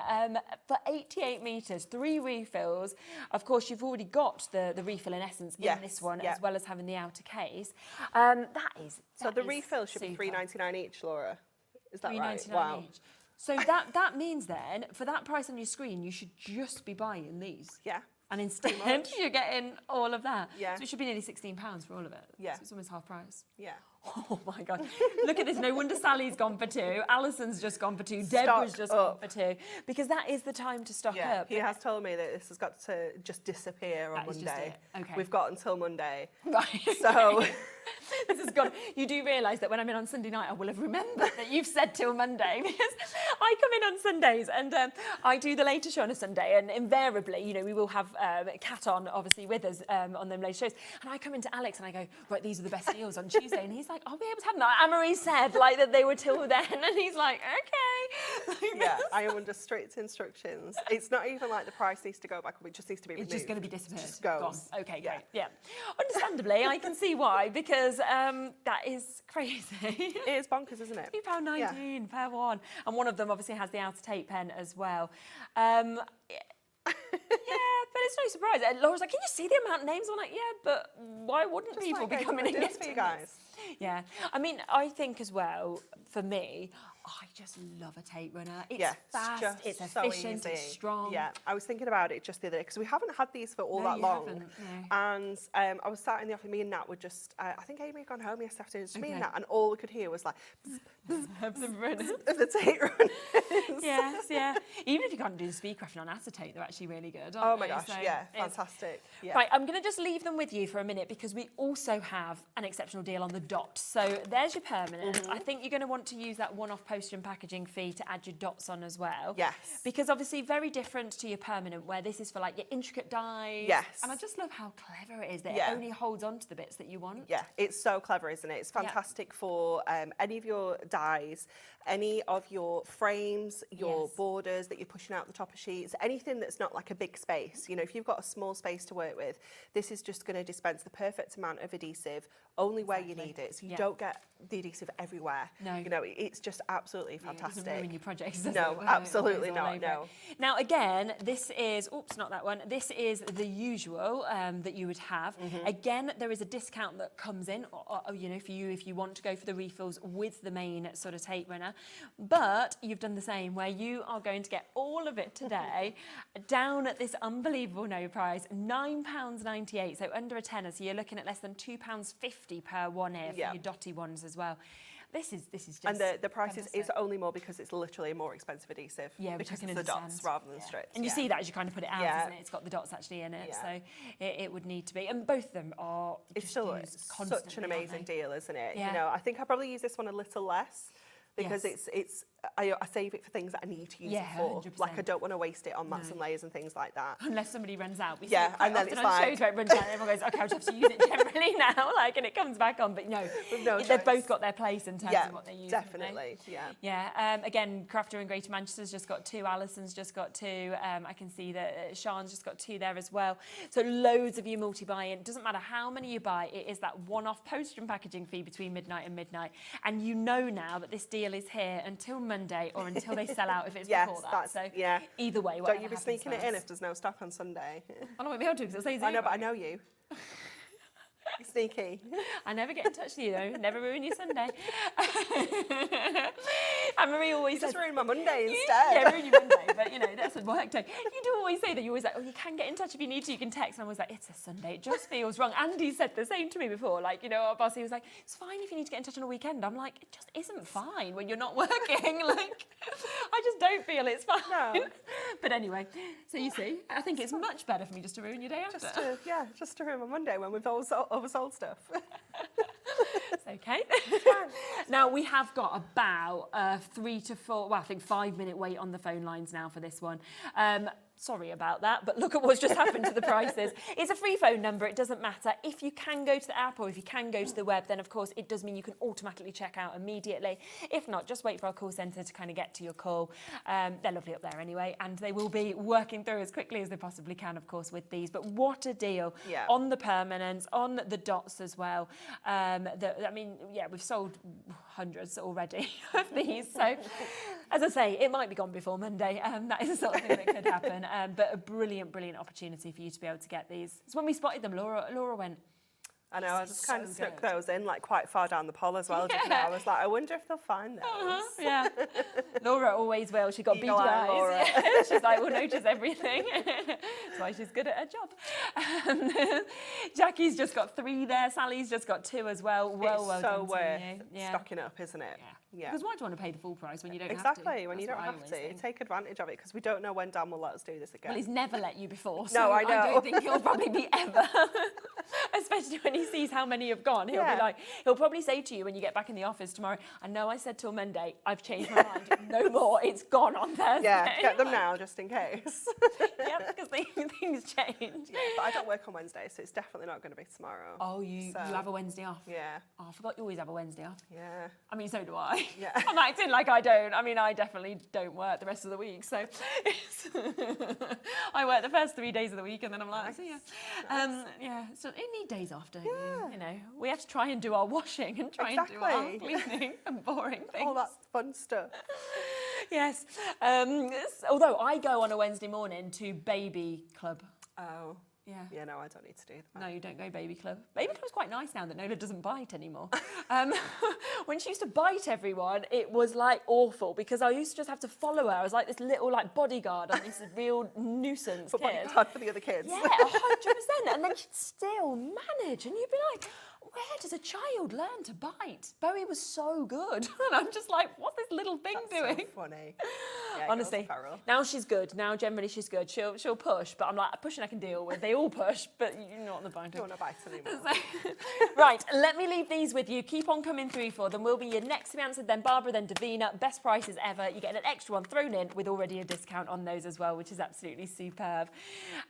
For 88 metres, 3 refills. Of course, you've already got the refill in essence in this one, as well as having the outer case. So the refill should be $3.99 each, Laura. Is that right? Wow. Each. So that means then, for that price on your screen, you should just be buying these. Yeah. And instead, you're getting all of that. Yeah. So it should be nearly £16 for all of it. Yeah. So it's almost half price. Yeah. Oh my God. Look at this. No wonder Sally's gone for 2. Alison's just gone for 2. Deborah's just gone for 2. Because that is the time to stock up. He has told me that this has got to just disappear on Monday. Okay. We've got until Monday. Right. So this has gone. You do realise that when I'm in on Sunday night, I will have remembered that you've said till Monday, because I come in on Sundays and I do the later show on a Sunday, and invariably, you know, we will have Kat on, obviously, with us on them later shows. And I come into Alex and I go, right, these are the best deals on Tuesday. And he's like, are we able to have them? Anne-Marie said like that they were till then, and he's like, okay. Like, yeah, I am under strict instructions. It's not even like the price needs to go back up; it just needs to be removed. It's just going to be disappeared. It just goes. Gone. Okay, great. Yeah. Understandably, I can see why, because that is crazy. It is bonkers, isn't it? £2.19 per one, and one of them obviously has the outer tape pen as well. Yeah, but it's no surprise. Laura's like, can you see the amount of names? I'm like, yeah, but why wouldn't Just people like be coming in for you guys? Yeah, I mean, I think as well, for me, I just love a tape runner. It's fast, it's efficient, so easy. it's strong. Yeah, I was thinking about it just the other day, because we haven't had these for all that long. And I was sat in the office, me and Nat were just, I think Amy had gone home yesterday afternoon, just me and Nat, and all we could hear was like, of the tape runners. Yes, yeah. Even if you can't do the speed crafting on acetate, they're actually really good, oh my gosh, yeah, fantastic. Yeah. Right, I'm going to just leave them with you for a minute, because we also have an exceptional deal on the dot. So there's your permanent. I think you're going to want to use that one-off postage and packaging fee to add your dots on as well. Yes. Because obviously very different to your permanent, where this is for like your intricate dies. Yes. And I just love how clever it is that it only holds on to the bits that you want. Yeah, it's so clever, isn't it? It's fantastic for any of your dies, any of your frames, your borders that you're pushing out the top of sheets, anything that's not like a big space. You know, if you've got a small space to work with, this is just going to dispense the perfect amount of adhesive only where you need it. So you don't get the adhesive everywhere. No. You know, it's just absolutely fantastic. It doesn't ruin your projects, does no, it? absolutely not, no. Now, again, this is, oops, not that one. This is the usual that you would have. Again, there is a discount that comes in, or, you know, for you if you want to go for the refills with the main sort of tape runner. But you've done the same, where you are going to get all of it today down at this unbelievable no price, £9.98, so under a tenner. So you're looking at less than £2.50 per one here for your dotty ones as well. This is just and the price is only more because it's literally a more expensive adhesive. Yeah, because it's the dots rather than strips. And you see that as you kind of put it out, isn't it? It's got the dots actually in it, so it would need to be. And both of them are it's still such an amazing deal, isn't it? You know, I think I probably use this one a little less, because I save it for things that I need to use it for. 100%. Like, I don't want to waste it on mats and layers and things like that. Unless somebody runs out. We yeah, and then it's like... shows where it runs out, everyone goes, okay, I'll just have to use it generally now, like, and it comes back on. But they've both got their place in terms of what they use. Definitely, yeah. Again, Crafter in Greater Manchester's just got 2, Alison's just got 2. I can see that Sean's just got 2 there as well. So loads of you multi-buy-in. Doesn't matter how many you buy, it is that one-off postage and packaging fee between midnight and midnight. And you know now that this deal is here until Monday, or until they sell out if it's before that. So either way, don't you be sneaking it in if there's no stock on Sunday. I won't be able to, because it'll say 0. I know, but I know you. You're sneaky. I never get in touch with you though. Never ruin your Sunday. And Marie always says, just ruin my Monday instead. Yeah, ruin your Monday, but you know, that's a work day. You do always say that. You're always like, oh, you can get in touch if you need to. You can text. And I'm always like, it's a Sunday. It just feels wrong. Andy said the same to me before. Like, you know, our boss, he was like, it's fine if you need to get in touch on a weekend. I'm like, it just isn't fine when you're not working. Like, I just don't feel it's fine. No. But anyway, so you see, I think it's much better for me just to ruin your day after. Just to ruin my Monday when we've oversold stuff. It's okay. Now, we have got about 3 to 4, well, I think 5-minute wait on the phone lines now for this one. sorry about that, but look at what's just happened to the prices. It's a free phone number, it doesn't matter. If you can go to the app or if you can go to the web, then of course it does mean you can automatically check out immediately. If not, just wait for our call centre to kind of get to your call. They're lovely up there anyway, and they will be working through as quickly as they possibly can, of course, with these. But what a deal on the permanents, on the dots as well. I mean, yeah, we've sold hundreds already of these. So, as I say, it might be gone before Monday. That is the sort of thing that could happen. But a brilliant, brilliant opportunity for you to be able to get these. It's when we spotted them, Laura went, I know, I just kind of snuck those in, like, quite far down the pol as well. Just now. I was like, I wonder if they'll find those. Yeah. Laura always will. She's got beady eyes. Laura. Yeah. She's like, we'll notice everything. That's why she's good at her job. Jackie's just got 3 there. Sally's just got 2 as well. Well so done worth to you. stocking up, isn't it? Yeah. Because why do you want to pay the full price when you don't have to? Exactly, when you don't have to. Take advantage of it, because we don't know when Dan will let us do this again. Well, he's never let you before, so no, I know. I don't think he'll probably be ever. Especially when he sees how many have gone. He'll be like, he'll probably say to you when you get back in the office tomorrow, I know I said till Monday, I've changed my mind. No more, it's gone on Thursday. Yeah, get them now, just in case. Yeah, because things change. Yeah, but I don't work on Wednesday, so it's definitely not going to be tomorrow. Oh, you have a Wednesday off? Yeah. Oh, I forgot you always have a Wednesday off. Yeah. I mean, so do I. Yeah. I'm acting like I don't. I mean, I definitely don't work the rest of the week, so I work the first 3 days of the week, and then I'm like, see ya. Yeah, so you need days off, don't you? You know, we have to try and do our washing and try and do our cleaning and boring things. All that fun stuff. Yes. Although I go on a Wednesday morning to baby club. Oh. Yeah. Yeah, no, I don't need to do that. No, you don't go baby club. Baby club's quite nice now that Nola doesn't bite anymore. When she used to bite everyone, it was like awful because I used to just have to follow her. I was like this little like bodyguard and this real nuisance kid. Bodyguard for the other kids. Yeah, 100%. And then she'd still manage, and you'd be like, where does a child learn to bite? Bowie was so good. And I'm just like, what's this little thing doing? So funny. Yeah, honestly, now she's good. Now generally she's good. She'll push, but I'm like, pushing I can deal with. They all push, but you're not on the biting. Don't want to bite anymore. Right, let me leave these with you. Keep on coming through for them. We'll be your next to be answered, then Barbara, then Davina. Best prices ever. You get an extra one thrown in with already a discount on those as well, which is absolutely superb.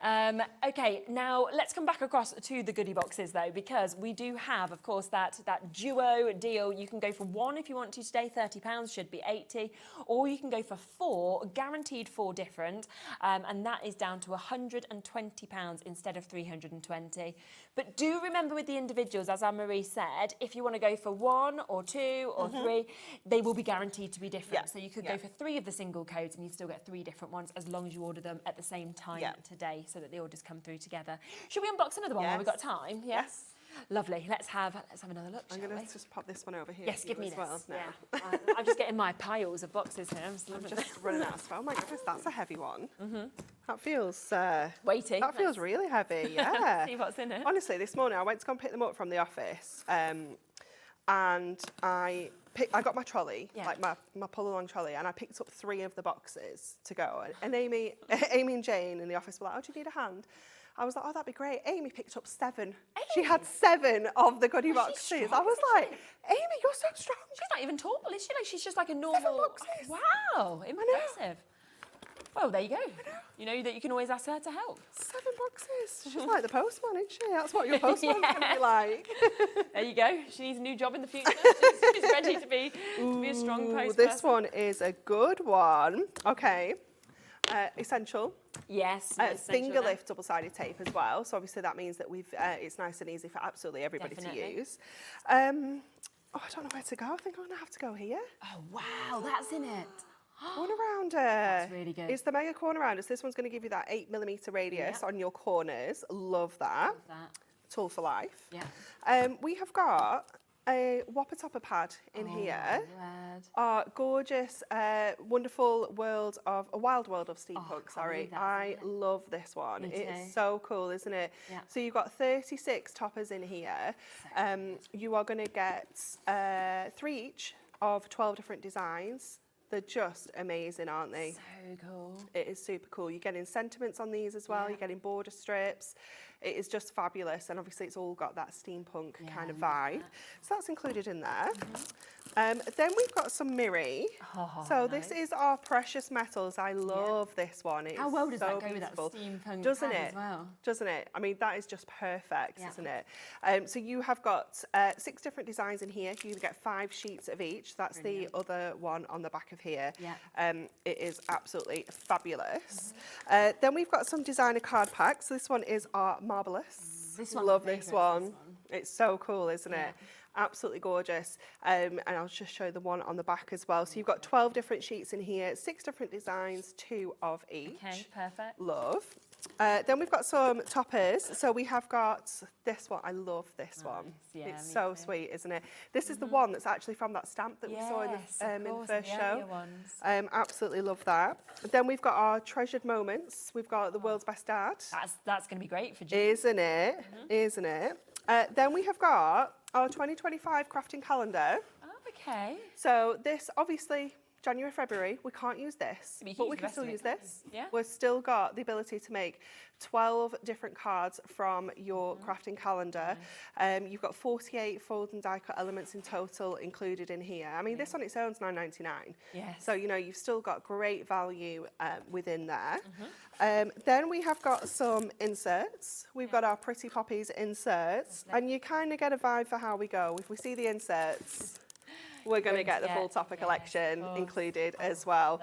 Okay, now let's come back across to the goodie boxes though, because we do have, of course, that duo deal. You can go for 1 if you want to today, £30, should be 80, or you can go for 4, guaranteed 4 different, and that is down to £120 instead of 320. But do remember with the individuals, as Anne-Marie said, if you want to go for 1 or 2 or 3, they will be guaranteed to be different. So you could go for 3 of the single codes and you still get 3 different ones as long as you order them at the same time today, so that the orders come through together. Should we unbox another one while we've got time? Yes. Lovely. Let's have another look. I'm going to just pop this one over here. Yes, give me this. Well now. Yeah. I'm just getting my piles of boxes here. I'm just running out of stuff. Oh my goodness, that's a heavy one. That feels weighty. That feels really heavy. Yeah. See what's in it. Honestly, this morning I went to go and pick them up from the office, and I got my trolley, like my pull-along trolley, and I picked up 3 of the boxes to go. And Amy and Jane in the office were like, "Oh, do you need a hand?" I was like, "Oh, that'd be great." Amy picked up 7. Amy. She had 7 of the goodie boxes. I was like, "Amy, you're so strong." She's not even tall, is she? Like, she's just like a normal. 7 boxes. Wow, impressive. Well, there you go. You know that you can always ask her to help. 7 boxes. She's like the postman, isn't she? That's what your postman's going to be like. There you go. She needs a new job in the future. She's ready to be a strong postperson. This one is a good one. Okay. Essential. Yes. Finger lift double-sided tape as well. So obviously that means that it's nice and easy for absolutely everybody to use. Oh, I don't know where to go. I think I'm going to have to go here. Oh, wow. That's in it. Corner rounder. That's really good. It's the mega corner rounder. So this one's going to give you that 8mm radius on your corners. Love that. Love that. Tool for life. Yeah. We have got a Whopper Topper pad in here. Our gorgeous, wonderful world of a wild world of steampunk. I love this one. It's so cool, isn't it? Yeah. So you've got 36 toppers in here. You are going to get 3 each of 12 different designs. They're just amazing, aren't they? So cool. It is super cool. You're getting sentiments on these as well. You're getting border strips. It is just fabulous, and obviously it's all got that steampunk kind of vibe. So that's included in there. Then we've got some Miri. Oh, so this is our precious metals. I love this one. It's How well does so that go beautiful. with that steampunk Doesn't pad it? as well? Doesn't it? I mean, that is just perfect, Yeah. isn't it? So you have got 6 different designs in here. You get 5 sheets of each. That's the other one on the back of here. Yeah. It is absolutely fabulous. Then we've got some designer card packs. This one is our Marvelous. This one's Love my this favourite, one. It's so cool, isn't it? Absolutely gorgeous. And I'll just show the one on the back as well. So you've got 12 different sheets in here, 6 different designs, 2 of each. Okay, perfect. Love. Then we've got some toppers. So we have got this one. I love this one. Yeah, it's me so too. sweet, isn't it? This is the one that's actually from that stamp that we saw in Yes, the, of in the course, first the show. earlier ones. Absolutely love that. Then we've got our treasured moments. We've got the world's best dad. That's going to be great for June. Isn't it? Isn't it? Then we have got our 2025 crafting calendar. Oh, okay. So this, obviously, January, February, we can't use this, Be but huge we the can rest still of it, use can't this. we? Yeah. We've still got the ability to make 12 different cards from your crafting calendar. You've got 48 fold and die cut elements in total included in here. I mean, this on its own is $9.99. Yes. So, you know, you've still got great value within there. Then we have got some inserts. We've got our Pretty Poppies inserts, and you kind of get a vibe for how we go. If we see the inserts, we're going to get the full topper collection included as well.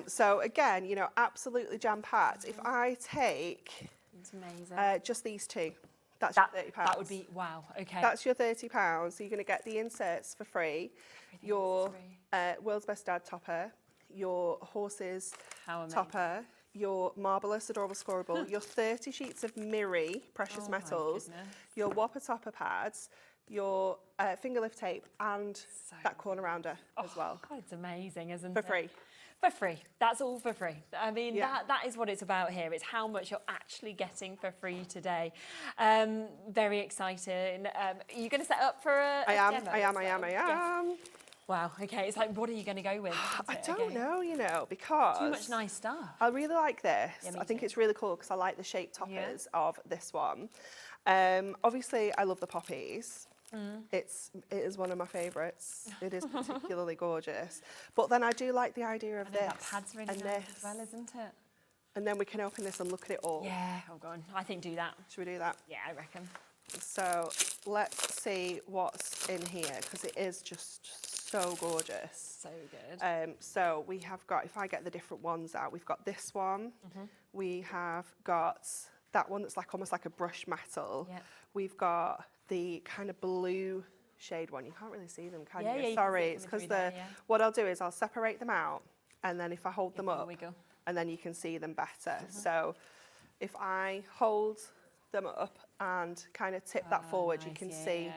So again, you know, absolutely jam-packed. If I take It's amazing. just these 2, that's your £30. That would be, wow, okay. That's your £30. So you're going to get the inserts for free, your World's Best Dad topper, your Horses How amazing. topper, your Marvelous Adorable Scoreable, your 30 sheets of Miri Precious my Metals, goodness. your Whopper topper pads, your finger lift tape, and that corner rounder as well. God, it's amazing, isn't For it? free. For free. That's all for free. I mean, Yeah. that is what it's about here. It's how much you're actually getting for free today. Very exciting. Are you going to set up for a demo? I am. Yes. Wow, okay. It's like, what are you going to go with? I don't know, you know, because Too much nice stuff. I really like this. Yeah, me I think too. it's really cool because I like the shape toppers of this one. Obviously, I love the poppies. It is one of my favourites. It is particularly gorgeous. But then I do like the idea of I know this that pad's really and nice this. as well, isn't it? And then we can open this and look at it all. Yeah, oh god, I think do that. Should we do that? Yeah, I reckon. So let's see what's in here because it is just so gorgeous. So good. So we have got, if I get the different ones out, we've got this one. We have got that one that's like almost like a brushed metal. Yeah. We've got the kind of blue shade one. You can't really see them, can Yeah, you? yeah, you can Sorry, see it it's coming because through there, yeah. what I'll do is I'll separate them out, and then if I hold them Give them a up, wiggle. and then you can see them better. So if I hold them up and kind of tip that forward, you nice, can yeah, see yeah.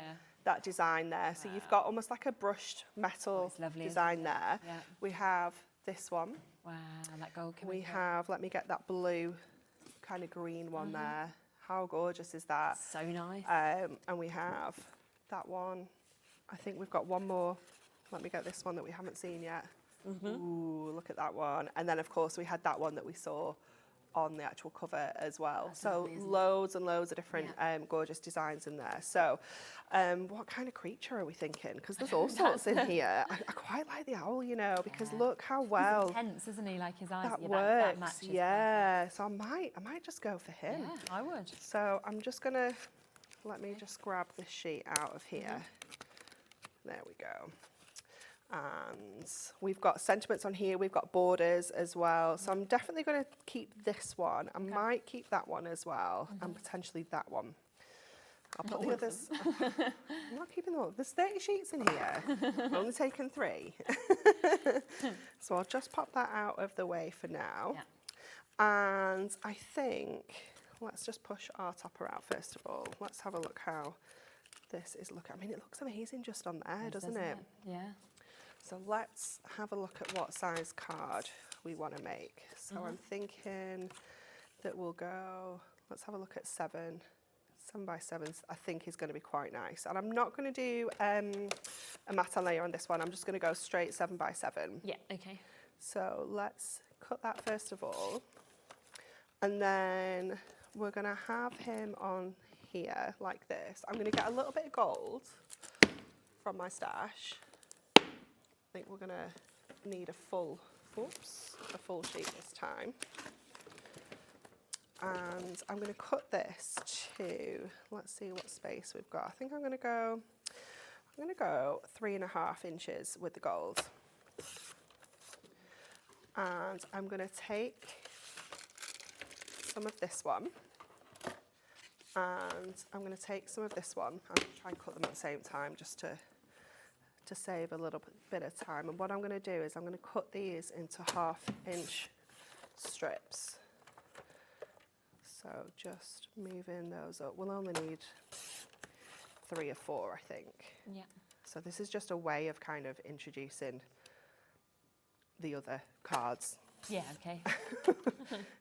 that design there. So you've got almost like a brushed metal it's lovely, design isn't it? there. Yeah. We have this one. Wow, that gold. We have, let me get that blue kind of green one there. How gorgeous is that? So nice. And we have that one. I think we've got one more. Let me get this one that we haven't seen yet. Ooh, look at that one. And then, of course, we had that one that we saw on the actual cover as well. That's So lovely, isn't it? loads and loads of different gorgeous designs in there. So what kind of creature are we thinking? Because there's all sorts in here. I quite like the owl, you know, because look how well He's intense, isn't he? Like his eyes. that yeah, works. that matches Yeah, so I might just go for him. perfect. Yeah, I would. So I'm just gonna, let me just grab this sheet out of here. There we go. And we've got sentiments on here, we've got borders as well. So I'm definitely gonna keep this one. I might keep that one as well, and potentially that one. I'll put the others, I'm not keeping them all. There's 30 sheets in here. I've only taken 3. So I'll just pop that out of the way for now. Yeah. And I think, let's just push our topper out first of all. Let's have a look how this is looking. I mean, it looks amazing just on there, doesn't it? Yeah. So let's have a look at what size card we want to make. So I'm thinking that we'll go, let's have a look at 7. 7 by 7 I think is going to be quite nice. And I'm not going to do a matte layer on this one. I'm just going to go straight 7 by 7. Yeah, okay. So let's cut that first of all. And then we're going to have him on here like this. I'm going to get a little bit of gold from my stash. think we're gonna need a full sheet this time. And I'm gonna cut this to, let's see what space we've got. I think I'm gonna go 3.5 inches with the gold. And I'm gonna take some of this one, and I'm going to take some of this one. I'm going to try and cut them at the same time just to save a little bit of time. And what I'm going to do is I'm going to cut these into 1/2-inch strips. So just moving those up. We'll only need 3 or 4, I think. Yeah. So this is just a way of kind of introducing the other cards. Yeah, okay.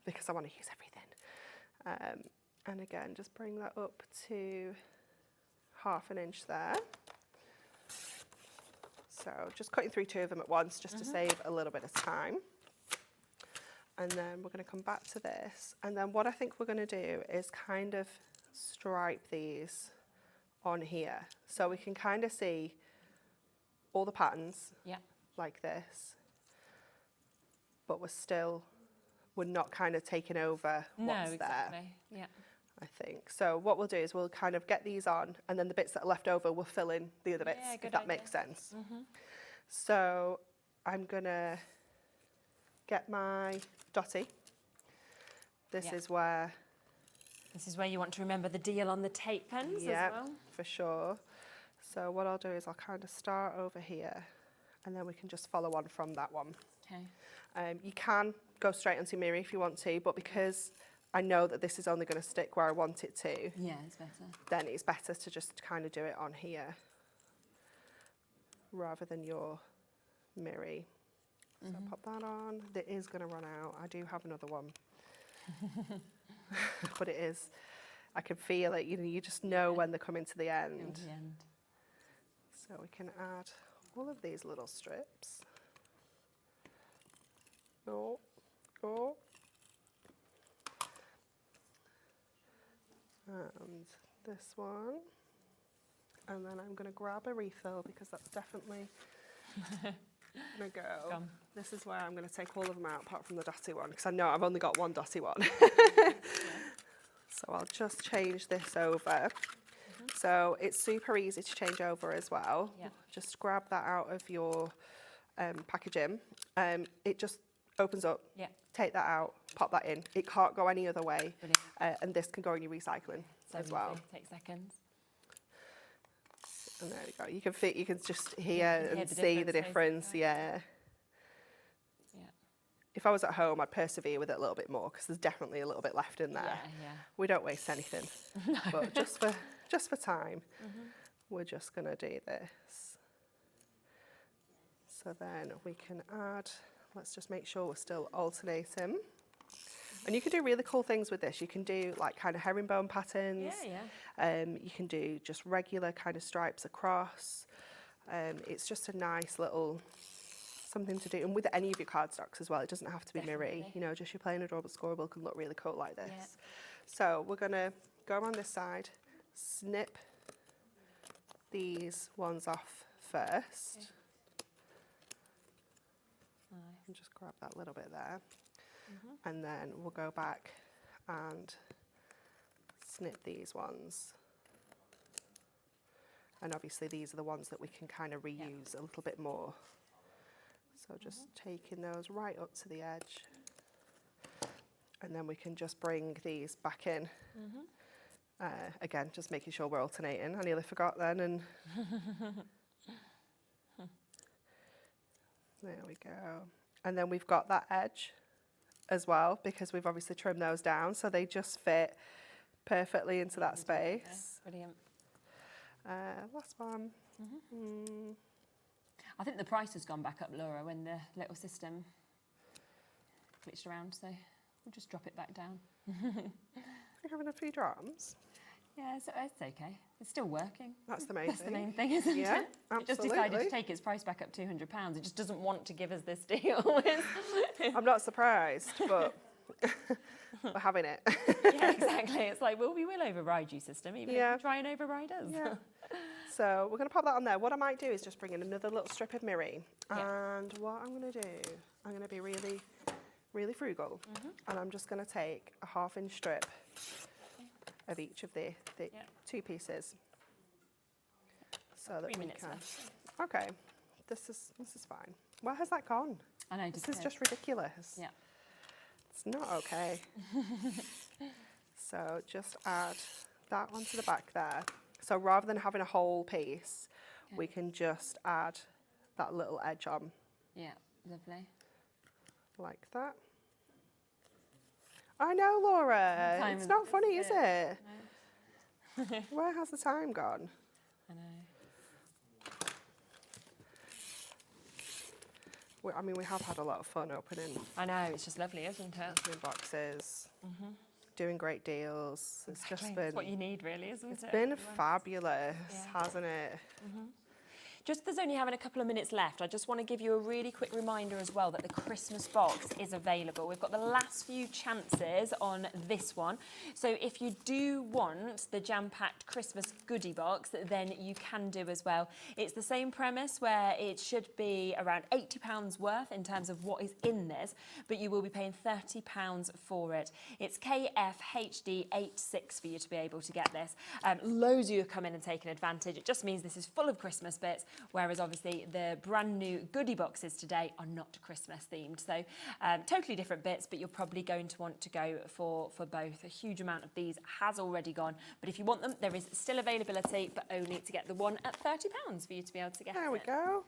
Because I want to use everything. And again, just bring that up to 1/2 inch there. So just cutting through 2 of them at once just to save a little bit of time. And then we're going to come back to this. And then what I think we're going to do is kind of stripe these on here. So we can kind of see all the patterns like this. But we're not kind of taking over what's there. Yeah. I think. So what we'll do is we'll kind of get these on, and then the bits that are left over, we'll fill in the other bits, if that makes sense. So I'm gonna get my dotty. This is where you want to remember the deal on the tape pens as well. For sure. So what I'll do is I'll kind of start over here, and then we can just follow on from that one. Okay. You can go straight onto Miri if you want to, but because I know that this is only going to stick where I want it to, Yeah, it's better. then it's better to just kind of do it on here rather than your Miri. So pop that on. It is going to run out. I do have another one. But it is, I can feel it, you just know when they're coming to the end. So we can add all of these little strips. Oh. And this one. And then I'm going to grab a refill because that's definitely going to go. This is where I'm going to take all of them out apart from the dotty one because I know I've only got one dotty one. So I'll just change this over. So it's super easy to change over as well. Just grab that out of your packaging. It just opens up. Take that out, pop that in. It can't go any other way. And this can go in your recycling as well. Take seconds. And there we go. You can just hear and see the difference. If I was at home, I'd persevere with it a little bit more because there's definitely a little bit left in there. We don't waste anything. But just for time, we're just going to do this. So then we can add, let's just make sure we're still alternating. And you can do really cool things with this. You can do like kind of herringbone patterns. You can do just regular kind of stripes across. It's just a nice little something to do. And with any of your cardstocks as well, it doesn't have to be Miri. You know, just your plain adorable scoreable can look really cool like this. So we're going to go around this side, snip these ones off first. And just grab that little bit there. And then we'll go back and snip these ones. And obviously these are the ones that we can kind of reuse a little bit more. So just taking those right up to the edge. And then we can just bring these back in. Again, just making sure we're alternating. I nearly forgot then. And there we go. And then we've got that edge as well, because we've obviously trimmed those down, so they just fit perfectly into that space. Brilliant. Last one. I think the price has gone back up, Laura, when the little system glitched around, so we'll just drop it back down. You're having a few drums? Yeah, so it's okay. It's still working. That's the main That's thing. the main thing, isn't it? Yeah, It just absolutely. decided to take its price back up £200. It just doesn't want to give us this deal. I'm not surprised, but we're having it. Yeah, exactly. It's like, well, we will override you, system, even if you try and override us. Yeah. So we're going to pop that on there. What I might do is just bring in another little strip of mirri. And what I'm going to do, I'm going to be really, really frugal. And I'm just going to take a 1/2-inch strip of each of the 2 pieces. So that 3 we minutes can. left. Okay, this is fine. Where has that gone? I know. This is just ridiculous. Yeah. It's not okay. So just add that onto the back there. So rather than having a whole piece, we can just add that little edge on. Yeah, lovely. Like that. I know, Laura. It's not funny, is it? No. Where has the time gone? I know. I mean, we have had a lot of fun opening. I know, it's just lovely, isn't it? Opening boxes, doing great deals. It's just been. It's what you need, really, isn't it? It's been fabulous, hasn't it? Just there's only having a couple of minutes left, I just want to give you a really quick reminder as well that the Christmas box is available. We've got the last few chances on this one. So if you do want the jam-packed Christmas goodie box, then you can do as well. It's the same premise where it should be around £80 worth in terms of what is in this, but you will be paying £30 for it. It's KFHD86 for you to be able to get this. Loads of you have come in and taken advantage. It just means this is full of Christmas bits, whereas obviously the brand new goodie boxes today are not Christmas themed. So totally different bits, but you're probably going to want to go for both. A huge amount of these has already gone, but if you want them, there is still availability, but only to get the one at £30 for you to be able to get it. There we go.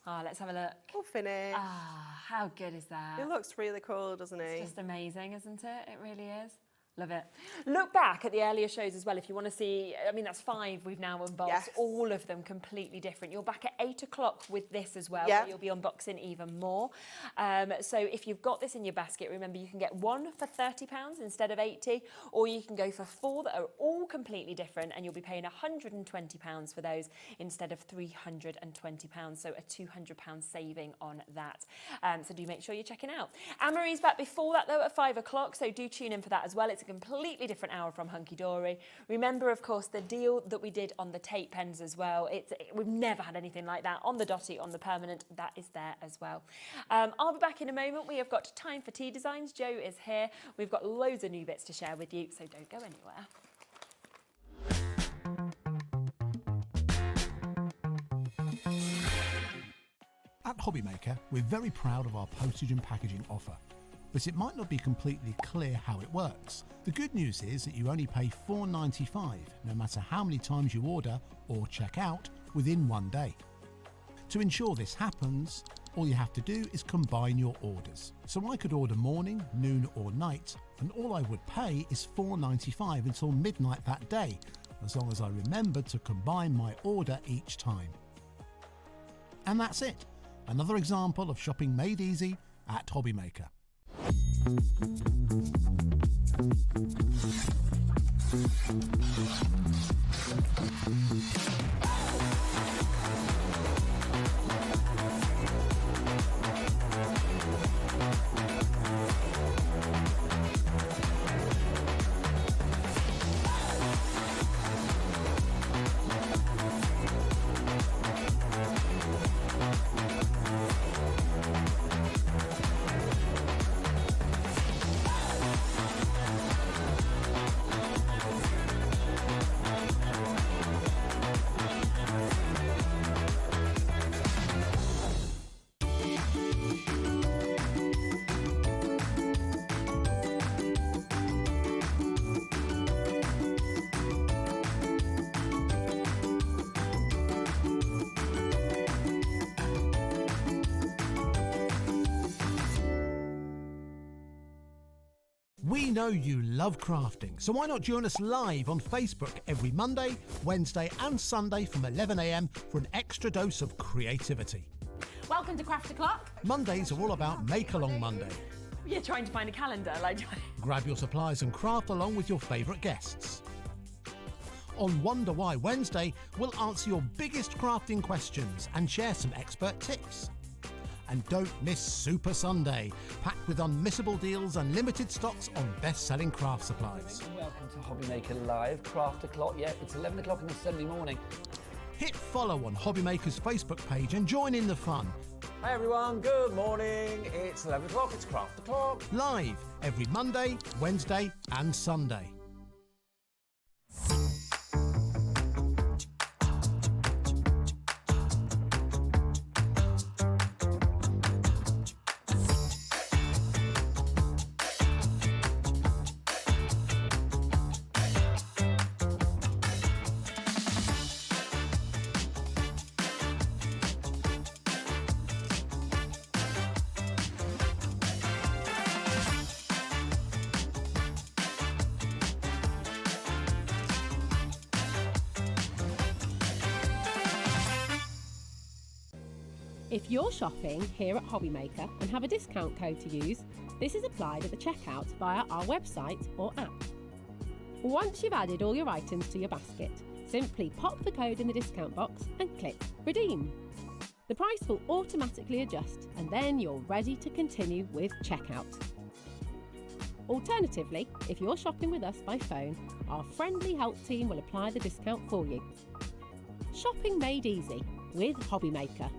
Oh, let's have a look. All finished. Ah, how good is that? It looks really cool, doesn't it? It's just amazing, isn't it? It really is. Love it. Look back at the earlier shows as well if you want to see. I mean, that's 5 we've now unboxed, all of them completely different. You're back at 8 o'clock with this as well. You'll be unboxing even more. So if you've got this in your basket, remember you can get one for £30 instead of 80, or you can go for 4 that are all completely different, and you'll be paying £120 for those instead of £320. So a £200 saving on that. So do make sure you're checking out. Anne-Marie's back before that though at 5 o'clock, so do tune in for that as well. It's a completely different hour from Hunkydory. Remember, of course, the deal that we did on the tape pens as well. We've never had anything like that on the dotty, on the permanent. That is there as well. I'll be back in a moment. We have got time for tea designs. Joe is here. We've got loads of new bits to share with you, so don't go anywhere. At HobbyMaker, we're very proud of our postage and packaging offer, but it might not be completely clear how it works. The good news is that you only pay $4.95 no matter how many times you order or check out within one day. To ensure this happens, all you have to do is combine your orders. So I could order morning, noon or night, and all I would pay is $4.95 until midnight that day, as long as I remembered to combine my order each time. And that's it. Another example of shopping made easy at HobbyMaker. We know you love crafting, so why not join us live on Facebook every Monday, Wednesday and Sunday from 11 AM for an extra dose of creativity. Welcome to Craft O'Clock. Mondays are all about Make Along Monday. You're trying to find a calendar, like. Grab your supplies and craft along with your favourite guests. On Wonder Why Wednesday, we'll answer your biggest crafting questions and share some expert tips. And don't miss Super Sunday, packed with unmissable deals and limited stocks on best-selling craft supplies. Welcome to HobbyMaker Live, Craft O'Clock. Yeah, it's 11 o'clock on a Sunday morning. Hit follow on HobbyMaker's Facebook page and join in the fun. Hi everyone, good morning. It's 11 o'clock, it's Craft O'Clock. Live every Monday, Wednesday and Sunday. If you're shopping here at HobbyMaker and have a discount code to use, this is applied at the checkout via our website or app. Once you've added all your items to your basket, simply pop the code in the discount box and click Redeem. The price will automatically adjust and then you're ready to continue with checkout. Alternatively, if you're shopping with us by phone, our friendly help team will apply the discount for you. Shopping made easy with HobbyMaker.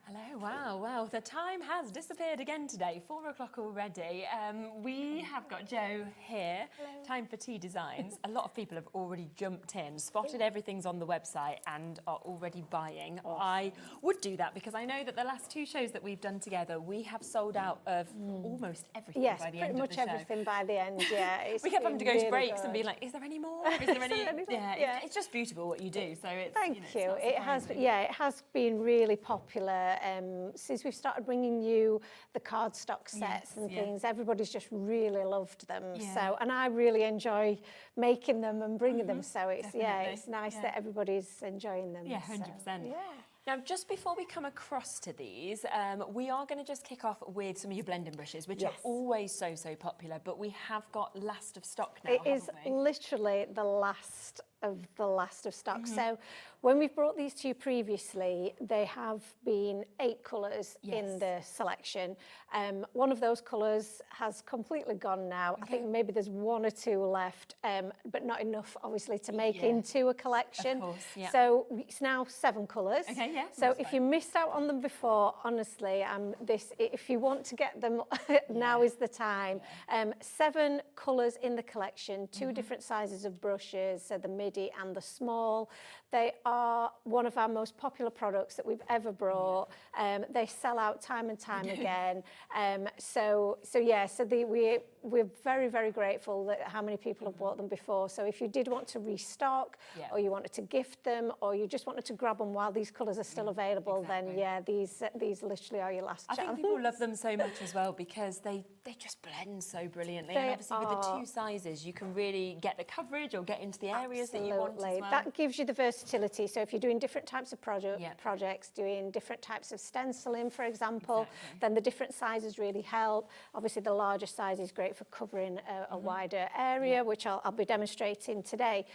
Hello, wow, the time has disappeared again today, 4 o'clock already. We have got Jo here, Hello. Time for Tea Designs. A lot of people have already jumped in, spotted everything's on the website and are already buying. Awesome. I would do that because I know that the last 2 shows that we've done together, we have sold out of almost everything by the end of the show. Yes, pretty much everything by the end, yeah. We kept having to go to breaks and be like, is there any more? Is there any? Yeah, it's just beautiful what you do. So it's, Thank you. It has been really popular. Since we've started bringing you the cardstock sets and things, everybody's just really loved them. So, and I really enjoy making them and bringing them. So it's it's nice that everybody's enjoying them. Yeah, 100%. So, Now, just before we come across to these, we are going to just kick off with some of your blending brushes, which are always so popular, but we have got last of stock now. It is literally the last of stock. So when we've brought these to you previously, they have been 8 colours in the selection. One of those colours has completely gone now. I think maybe there's 1 or 2 left, but not enough, obviously, to make into a collection. Of course, so it's now 7 colours. So if you missed out on them before, honestly, if you want to get them, now is the time. 7 colours in the collection, 2 different sizes of brushes, so the midi and the small. They are one of our most popular products that we've ever brought. They sell out time and time again. We're very grateful that how many people have bought them before. So if you did want to restock, or you wanted to gift them, or you just wanted to grab them while these colours are still available, then these literally are your last chance. I think people love them so much as well because they just blend so brilliantly. And obviously with the 2 sizes, you can really get the coverage or get into the areas that you want as well. That gives you the versatility. So if you're doing different types of projects, doing different types of stenciling, for example, then the different sizes really help. Obviously the larger size is great for covering a wider area, which I'll be demonstrating today.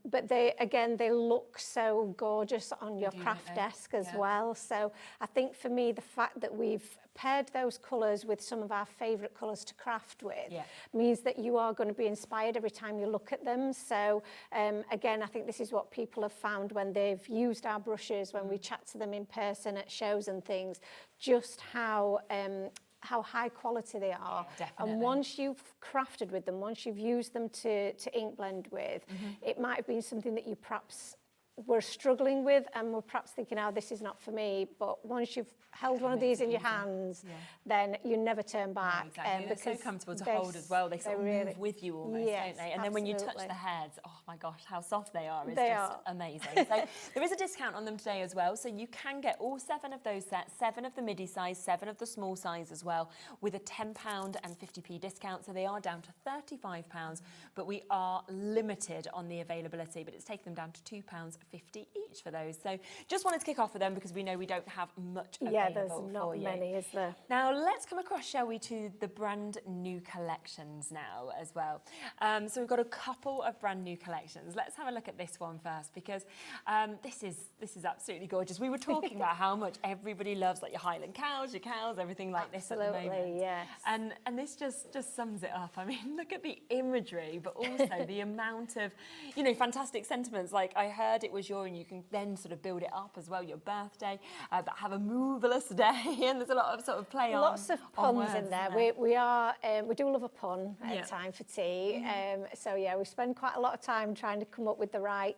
But they look so gorgeous on your craft desk as well. So I think for me, the fact that we've paired those colours with some of our favourite colours to craft with means that you are going to be inspired every time you look at them. So again, I think this is what people have found when they've used our brushes, when we chat to them in person at shows and things, just how high quality they are. And once you've crafted with them, once you've used them to ink blend with, it might have been something that you perhaps were struggling with and were perhaps thinking, oh, this is not for me. But once you've held one of these in your hands, then you never turn back. No, exactly. They're so comfortable to hold as well. They sort of move with you almost, don't they? And then when you touch the heads, oh my gosh, how soft they are. It's just amazing. So there is a discount on them today as well. So you can get all 7 of those sets, 7 of the midi size, 7 of the small size as well, with a £10 and 50p discount. So they are down to £35, but we are limited on the availability, but it's taken them down to £2.50 each for those. So just wanted to kick off with them because we know we don't have much available there's not many, is there? Now let's come across, shall we, to the brand new collections now as well. So we've got a couple of brand new collections. Let's have a look at this one first because this is absolutely gorgeous. We were talking about how much everybody loves like your Highland cows, your cows, everything like this at the moment. Yes. And this just sums it up. I mean, look at the imagery, but also the amount of, fantastic sentiments. Like I heard it was and you can then sort of build it up as well, your birthday, but have a moveless day, and there's a lot of sort of play on. Lots of puns in there. We do love a pun at time for tea. So we spend quite a lot of time trying to come up with the right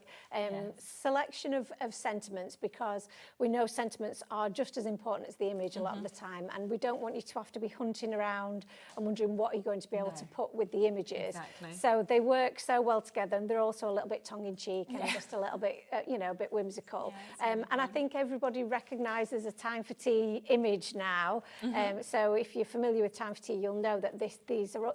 selection of sentiments, because we know sentiments are just as important as the image a lot of the time, and we don't want you to have to be hunting around and wondering what are you going to be able to put with the images. Exactly. So they work so well together, and they're also a little bit tongue-in-cheek and just a little bit a bit whimsical. And I think everybody recognises a time for tea image now. So if you're familiar with time for tea, you'll know that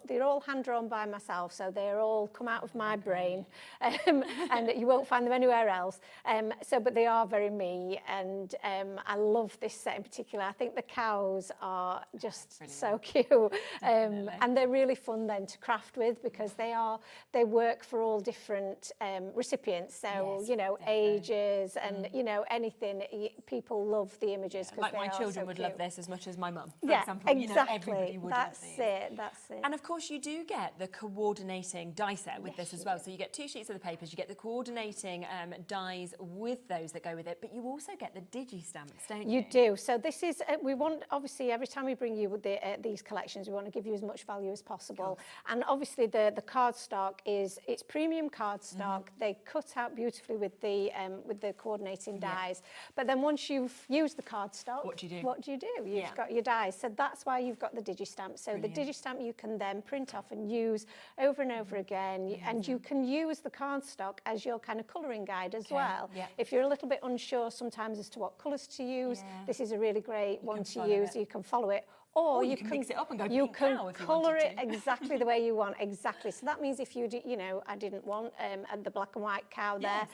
they're all hand-drawn by myself, so they're all come out of my brain, and you won't find them anywhere else. But they are very me, and I love this set in particular. I think the cows are just so cute, and they're really fun then to craft with, because they work for all different recipients. So ages and anything. People love the images because like my children would love this as much as my mum, for yeah, example. Exactly. Everybody would that's love these. That's it. And of course you do get the coordinating die set with this as well. So you get 2 sheets of the papers, you get the coordinating dies with those that go with it, but you also get the digi stamps, don't you? You do. So this is, we want, obviously every time we bring you with these collections, we want to give you as much value as possible. And obviously the cardstock it's premium cardstock. They cut out beautifully with the coordinating dies. But then once you've used the cardstock, what do you do? You've got your dies. So that's why you've got the digistamp. So the digistamp you can then print off and use over and over again. And you can use the cardstock as your kind of colouring guide as well. If you're a little bit unsure sometimes as to what colours to use, this is a really great one to use. You can follow it. Or you can mix it up and go you pink can cow if you colour wanted it to. exactly the way you want. Exactly. So that means if you I didn't want the black and white cow there,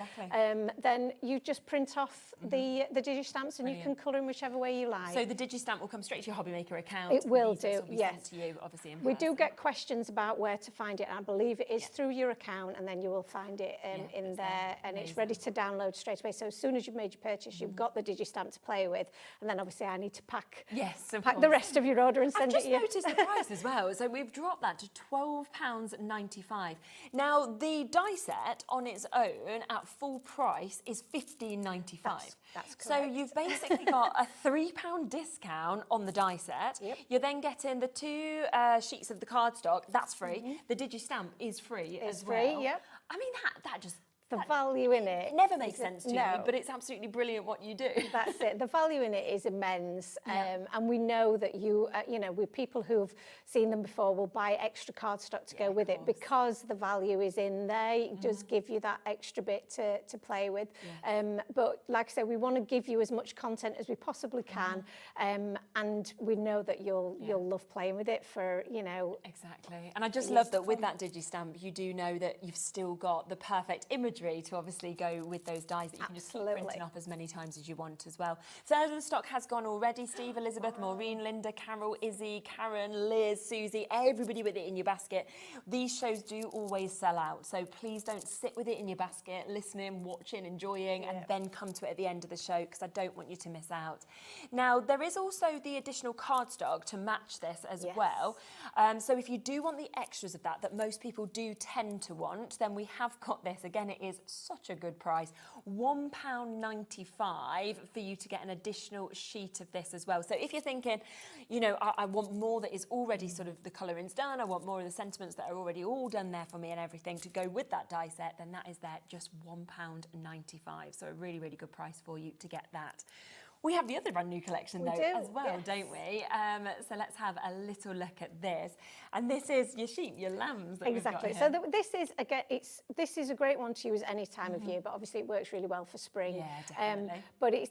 then you just print off the digistamps and you can colour in whichever way you like. So the digistamp will come straight to your HobbyMaker account. It will These do. will be Yes. sent to you, obviously. We do get questions about where to find it. And I believe it is through your account, and then you will find it in there, and it's ready to download straight away. So as soon as you've made your purchase, you've got the digistamp to play with, and then obviously I need to pack the rest of your order and send it. I've just noticed the price as well. So we've dropped that to £12.95. Now, the die set on its own at full price is $15.95. That's correct. So you've basically got a £3 discount on the die set. You're then getting the 2 sheets of the cardstock. That's free. The digistamp is free as well. It's free, yep. I mean, that just... The value in it never makes sense to me, but it's absolutely brilliant what you do. That's it. The value in it is immense, and we know that with people who've seen them before will buy extra cardstock to go with it, because the value is in there. It does give you that extra bit to play with. But like I said, we want to give you as much content as we possibly can, and we know that you'll love playing with it for Exactly. And I just love that with that digistamp, you do know that you've still got the perfect imagery embroidery to obviously go with those dies that you can just keep printing off as many times as you want as well. Third of the stock has gone already. Steve, Elizabeth, Maureen, Linda, Carol, Izzy, Karen, Liz, Susie, everybody with it in your basket. These shows do always sell out, so please don't sit with it in your basket, listening, watching, enjoying, and then come to it at the end of the show, because I don't want you to miss out. Now, there is also the additional cardstock to match this as well. So if you do want the extras of that most people do tend to want, then we have got this. Again, it is such a good price. £1.95 for you to get an additional sheet of this as well. So if you're thinking, you know, I want more that is already sort of the colouring's done, I want more of the sentiments that are already all done there for me and everything to go with that die set, then that is there, just £1.95. So a really, really good price for you to get that. We have the other brand new collection though as well, don't we? So let's have a little look at this. And this is your sheep, your lambs that exactly. We've got here. So this is again, this is a great one to use any time of year, but obviously it works really well for spring. Yeah, definitely. But it's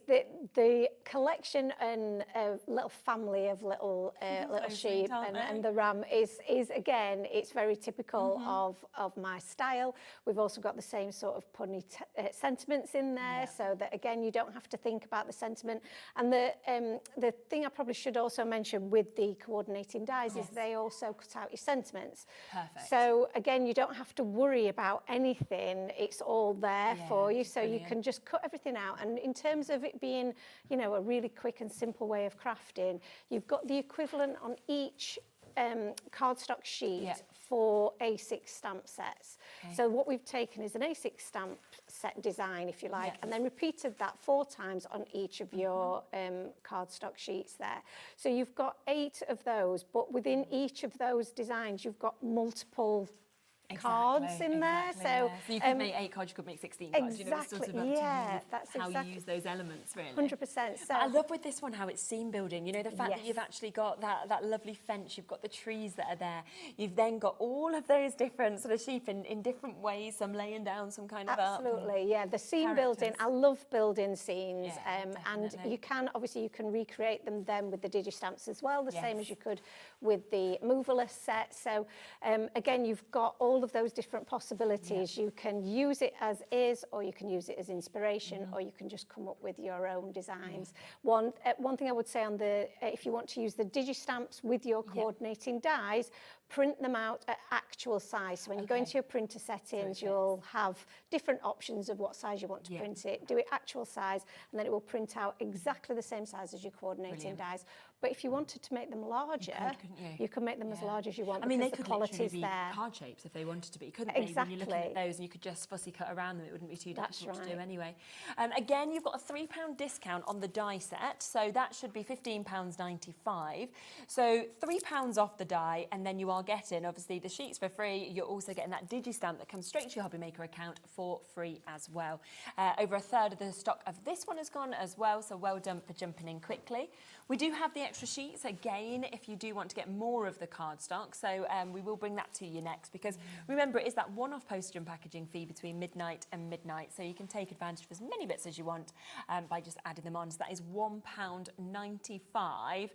the collection and a little family of little little sheep and the ram is again, it's very typical of my style. We've also got the same sort of punny sentiments in there, so that again you don't have to think about the sentiment. And the thing I probably should also mention with the coordinating dies is they also cut out your sentiments. Perfect. So again, you don't have to worry about anything. It's all there for you, so you can just cut everything out. And in terms of it being, you know, a really quick and simple way of crafting, you've got the equivalent on each cardstock sheet for A6 stamp sets. So what we've taken is an A6 stamp set design, if you like, and then repeated that 4 times on each of your cardstock sheets there. So you've got 8 of those, but within each of those designs, you've got multiple cards in there. So you could make 8 cards, you could make 16 cards. Exactly. You know, it's sort of up to you that's how exactly. you use those elements, really. 100%. So I love with this one how it's scene building. You know, the fact that you've actually got that lovely fence, you've got the trees that are there. You've then got all of those different sort of sheep in different ways, some laying down, some kind of up. Absolutely, yeah. The scene building, I love building scenes. And you can, obviously, you can recreate them then with the digistamps as well, the same as you could with the moverless set. So again, you've got all of those different possibilities. You can use it as is, or you can use it as inspiration, or you can just come up with your own designs. One thing I would say on the, if you want to use the digistamps with your coordinating dies, print them out at actual size. So when you go into your printer settings, you'll have different options of what size you want to print it. Do it actual size, and then it will print out exactly the same size as your coordinating dies. But if you wanted to make them larger, you can make them as large as you want. I mean, they because could the quality's literally be there. card shapes if they wanted to be, couldn't they? Exactly. When you're looking at those, and you could just fussy cut around them, it wouldn't be too difficult to do anyway. Again, you've got a £3 discount on the die set, so that should be £15.95. So £3 off the die, and then you are getting, obviously, the sheets for free. You're also getting that digistamp that comes straight to your HobbyMaker account for free as well. Over a third of the stock of this one has gone as well, so well done for jumping in quickly. We do have the extra sheets again if you do want to get more of the cardstock, so we will bring that to you next, because remember, it is that one-off postage and packaging fee between midnight and midnight, so you can take advantage of as many bits as you want by just adding them on. So that is £1.95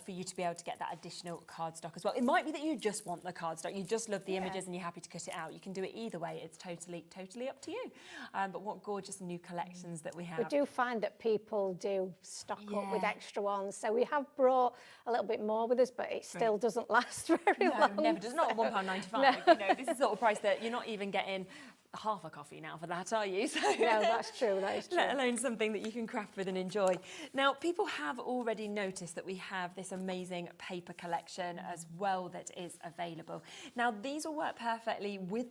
for you to be able to get that additional cardstock as well. It might be that you just want the cardstock, you just love the images and you're happy to cut it out. You can do it either way. It's totally up to you. But what gorgeous new collections that we have. We do find that people do stock up with extra ones, so we have brought a little bit more with us, but it still doesn't last very long. No, never does. Not £1.95. No. You know, this is the sort of price that you're not even getting half a coffee now for that, are you? So, no, that's true, that is true. Let alone something that you can craft with and enjoy. Now, people have already noticed that we have this amazing paper collection as well that is available. Now, these will work perfectly with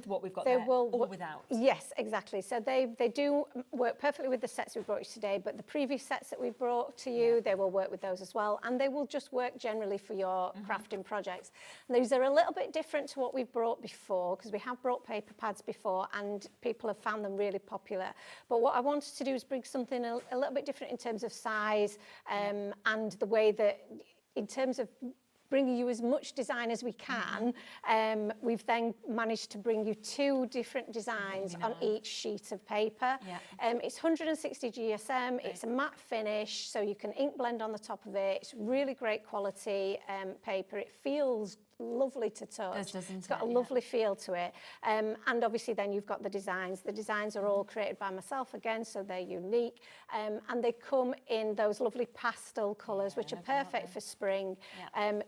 what we've got there, or without. Yes, exactly. So they do work perfectly with the sets we brought you today, but the previous sets that we brought to you, they will work with those as well, and they will just work generally for your crafting projects. And these are a little bit different to what we've brought before, because we have brought paper pads before, and people have found them really popular. But what I wanted to do is bring something a little bit different in terms of size and the way that, in terms of bringing you as much design as we can. We've then managed to bring you 2 different designs on each sheet of paper. It's 160 GSM, it's a matte finish, so you can ink blend on the top of it. It's really great quality paper. It feels lovely to touch. It's got a lovely feel to it. And obviously then you've got the designs. The designs are all created by myself again, so they're unique. And they come in those lovely pastel colours, which are perfect for spring.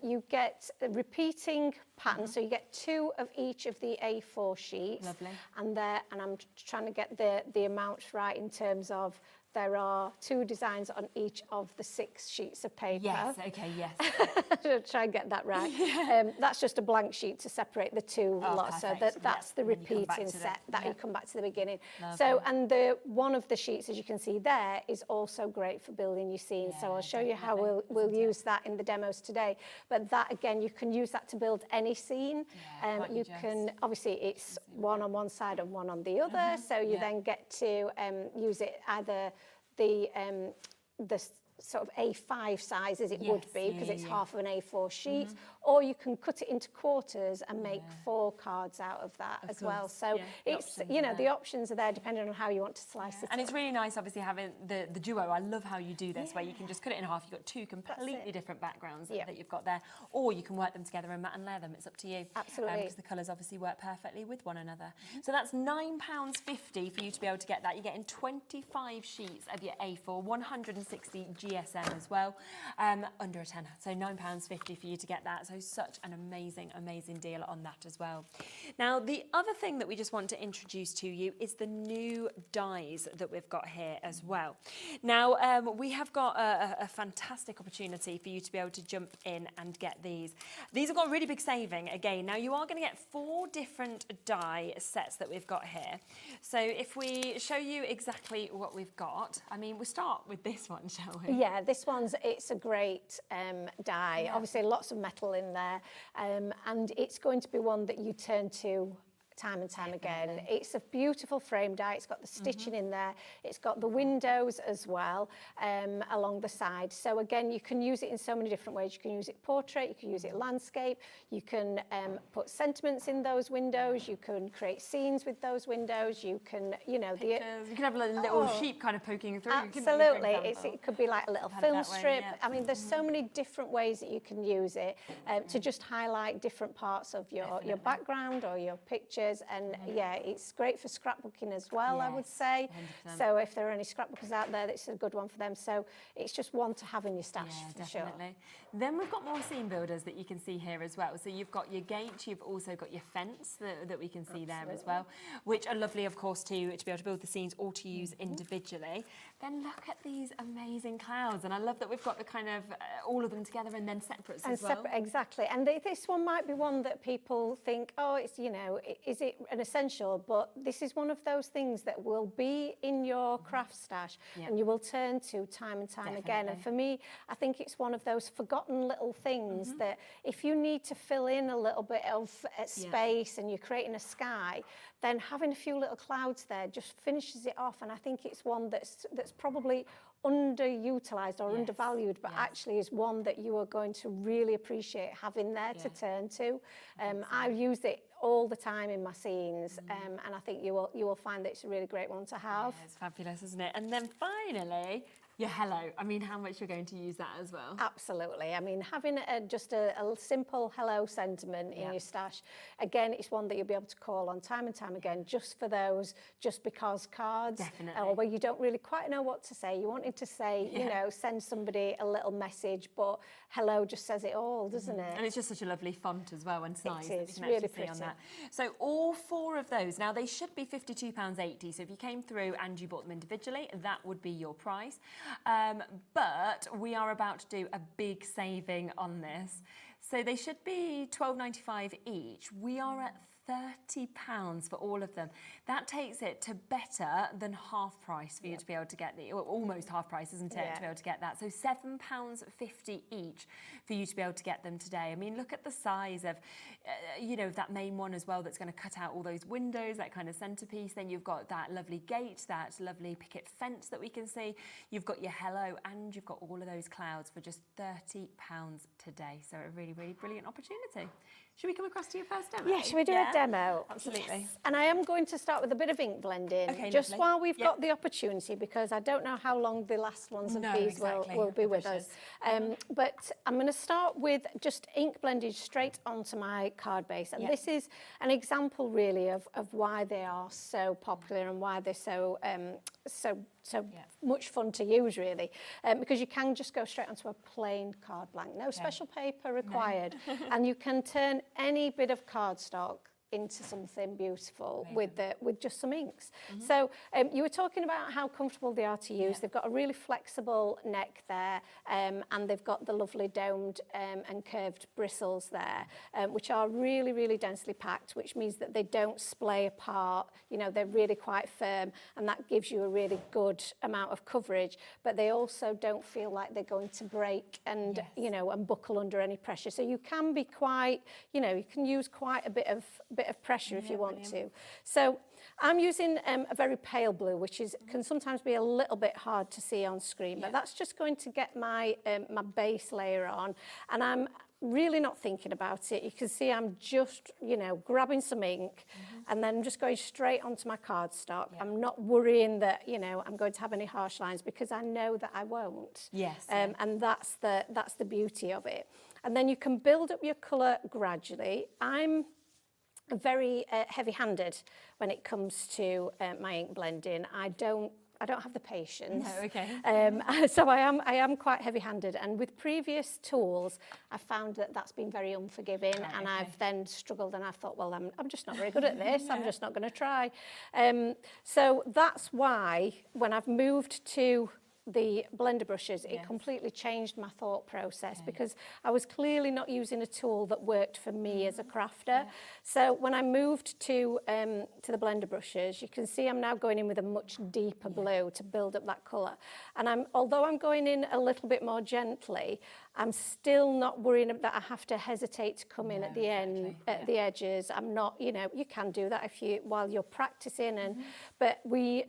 You get a repeating pattern, so you get 2 of each of the A4 sheets. And I'm trying to get the amounts right in terms of there are 2 designs on each of the 6 sheets of paper. Yes, okay, yes. I'll try and get that right. That's just a blank sheet to separate the 2 lots. Perfect. So that's the repeating set that you come back to the beginning. Lovely. So, and one of the sheets, as you can see there, is also great for building your scenes. So I'll show you how we'll use that in the demos today. But that, again, you can use that to build any scene. You can, obviously, it's one on one side and one on the other. So you then get to use it either the sort of A5 size as it would be, because it's half of an A4 sheet, or you can cut it into quarters and make 4 cards out of that as well. So it's, you know, the options are there depending on how you want to slice it. And it's really nice, obviously, having the duo. I love how you do this, where you can just cut it in half. You've got 2 completely different backgrounds that you've got there, or you can work them together and matte and layer them. It's up to you. Absolutely. Because the colours obviously work perfectly with one another. So that's £9.50 for you to be able to get that. You're getting 25 sheets of your A4, 160 GSM as well, under a tenner. So £9.50 for you to get that. So such an amazing, amazing deal on that as well. Now, the other thing that we just want to introduce to you is the new dies that we've got here as well. Now, we have got a fantastic opportunity for you to be able to jump in and get these. These have got a really big saving again. Now, you are going to get 4 different die sets that we've got here. So if we show you exactly what we've got, I mean, we'll start with this one, shall we? Yeah, this one's, it's a great die. Obviously, lots of metal in there, and it's going to be one that you turn to time and time again. It's a beautiful frame die. It's got the stitching in there. It's got the windows as well along the side. So again, you can use it in so many different ways. You can use it portrait, you can use it landscape, you can put sentiments in those windows, you can create scenes with those windows, you can, you know, you can have a little sheep kind of poking through. Absolutely. It could be like a little film strip. I mean, there's so many different ways that you can use it to just highlight different parts of your background or your pictures. And yeah, it's great for scrapbooking as well, I would say. 100%. So if there are any scrapbookers out there, it's a good one for them. So it's just one to have in your stash for sure. Then we've got more scene builders that you can see here as well. So you've got your gate, you've also got your fence that we can see there as well, which are lovely, of course, to be able to build the scenes or to use individually. Then look at these amazing clouds, and I love that we've got the kind of all of them together and then separates as well. Exactly, and this one might be one that people think, oh, it's, you know, is it an essential? But this is one of those things that will be in your craft stash and you will turn to time and time again. And for me, I think it's one of those forgotten little things that if you need to fill in a little bit of space and you're creating a sky, then having a few little clouds there just finishes it off. And I think it's one that's probably underutilized or undervalued, but actually is one that you are going to really appreciate having there to turn to. I use it all the time in my scenes, and I think you will find that it's a really great one to have. Yeah, it's fabulous, isn't it? And then finally, your hello. I mean, how much you're going to use that as well? Absolutely. I mean, having just a simple hello sentiment in your stash, again, it's one that you'll be able to call on time and time again, just for those just because cards. Definitely. Or where you don't really quite know what to say. You wanted to say, you know, send somebody a little message, but hello just says it all, doesn't it? And it's just such a lovely font as well and size. It is, that you can really actually pretty. see on that. So all 4 of those, now they should be £52.80. So if you came through and you bought them individually, that would be your price. But we are about to do a big saving on this. So they should be £12.95 each. We are at £30 for all of them. That takes it to better than half price for you to be able to get the, or almost half price, isn't it, to be able to get that. So £7.50 each for you to be able to get them today. I mean, look at the size of, you know, that main one as well that's going to cut out all those windows, that kind of centerpiece. Then you've got that lovely gate, that lovely picket fence that we can see. You've got your hello, and you've got all of those clouds for just £30 today. So a really, really brilliant opportunity. Should we come across to your first demo? Yeah, should we do a demo? Absolutely. Yes. And I am going to start with a bit of ink blending, just lovely. while we've got the opportunity, because I don't know how long the last ones of these will be with us. But I'm going to start with just ink blended straight onto my card base. And this is an example really of why they are so popular and why they're so much fun to use, really, because you can just go straight onto a plain card blank, no special paper required, and you can turn any bit of cardstock into something beautiful with just some inks. So you were talking about how comfortable they are to use. They've got a really flexible neck there, and they've got the lovely domed and curved bristles there, which are really, really densely packed, which means that they don't splay apart. You know, they're really quite firm, and that gives you a really good amount of coverage, but they also don't feel like they're going to break and, you know, and buckle under any pressure. So you can be quite, you know, you can use quite a bit of pressure if you want to. So I'm using a very pale blue, which can sometimes be a little bit hard to see on screen, but that's just going to get my my base layer on, and I'm really not thinking about it. You can see I'm just, you know, grabbing some ink and then I'm just going straight onto my cardstock. I'm not worrying that, you know, I'm going to have any harsh lines, because I know that I won't. And that's the beauty of it. And then you can build up your colour gradually. I'm very heavy-handed when it comes to my ink blending. I don't have the patience. So I am quite heavy-handed, and with previous tools, I found that that's been very unforgiving, and I've then struggled, and I've thought, well, I'm just not very good at this. I'm just not going to try. So that's why when I've moved to the blender brushes, it completely changed my thought process, because I was clearly not using a tool that worked for me as a crafter. So when I moved to the blender brushes, you can see I'm now going in with a much deeper blue to build up that colour. And although I'm going in a little bit more gently, I'm still not worrying that I have to hesitate to come in at the end, at the edges. I'm not, you know, you can do that while you're practicing. And but we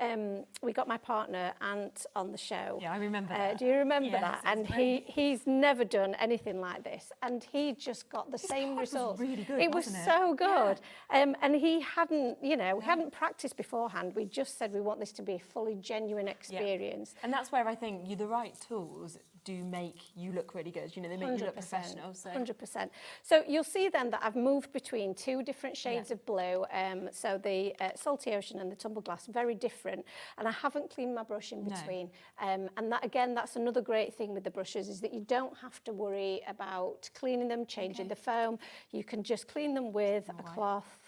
got my partner Ant on the show. Yeah, I remember that. Do you remember that? And he's never done anything like this, and he just got the same results. Was really good, it was so good. And he hadn't, you know, we hadn't practiced beforehand. We just said we want this to be a fully genuine experience. And that's where I think the right tools do make you look really good. You know, they make you look professional. So. 100%. So you'll see then that I've moved between two different shades of blue. So the Salty Ocean and the Tumble Glass, very different. And I haven't cleaned my brush in between. And that, again, that's another great thing with the brushes, is that you don't have to worry about cleaning them, changing the foam. You can just clean them with a cloth.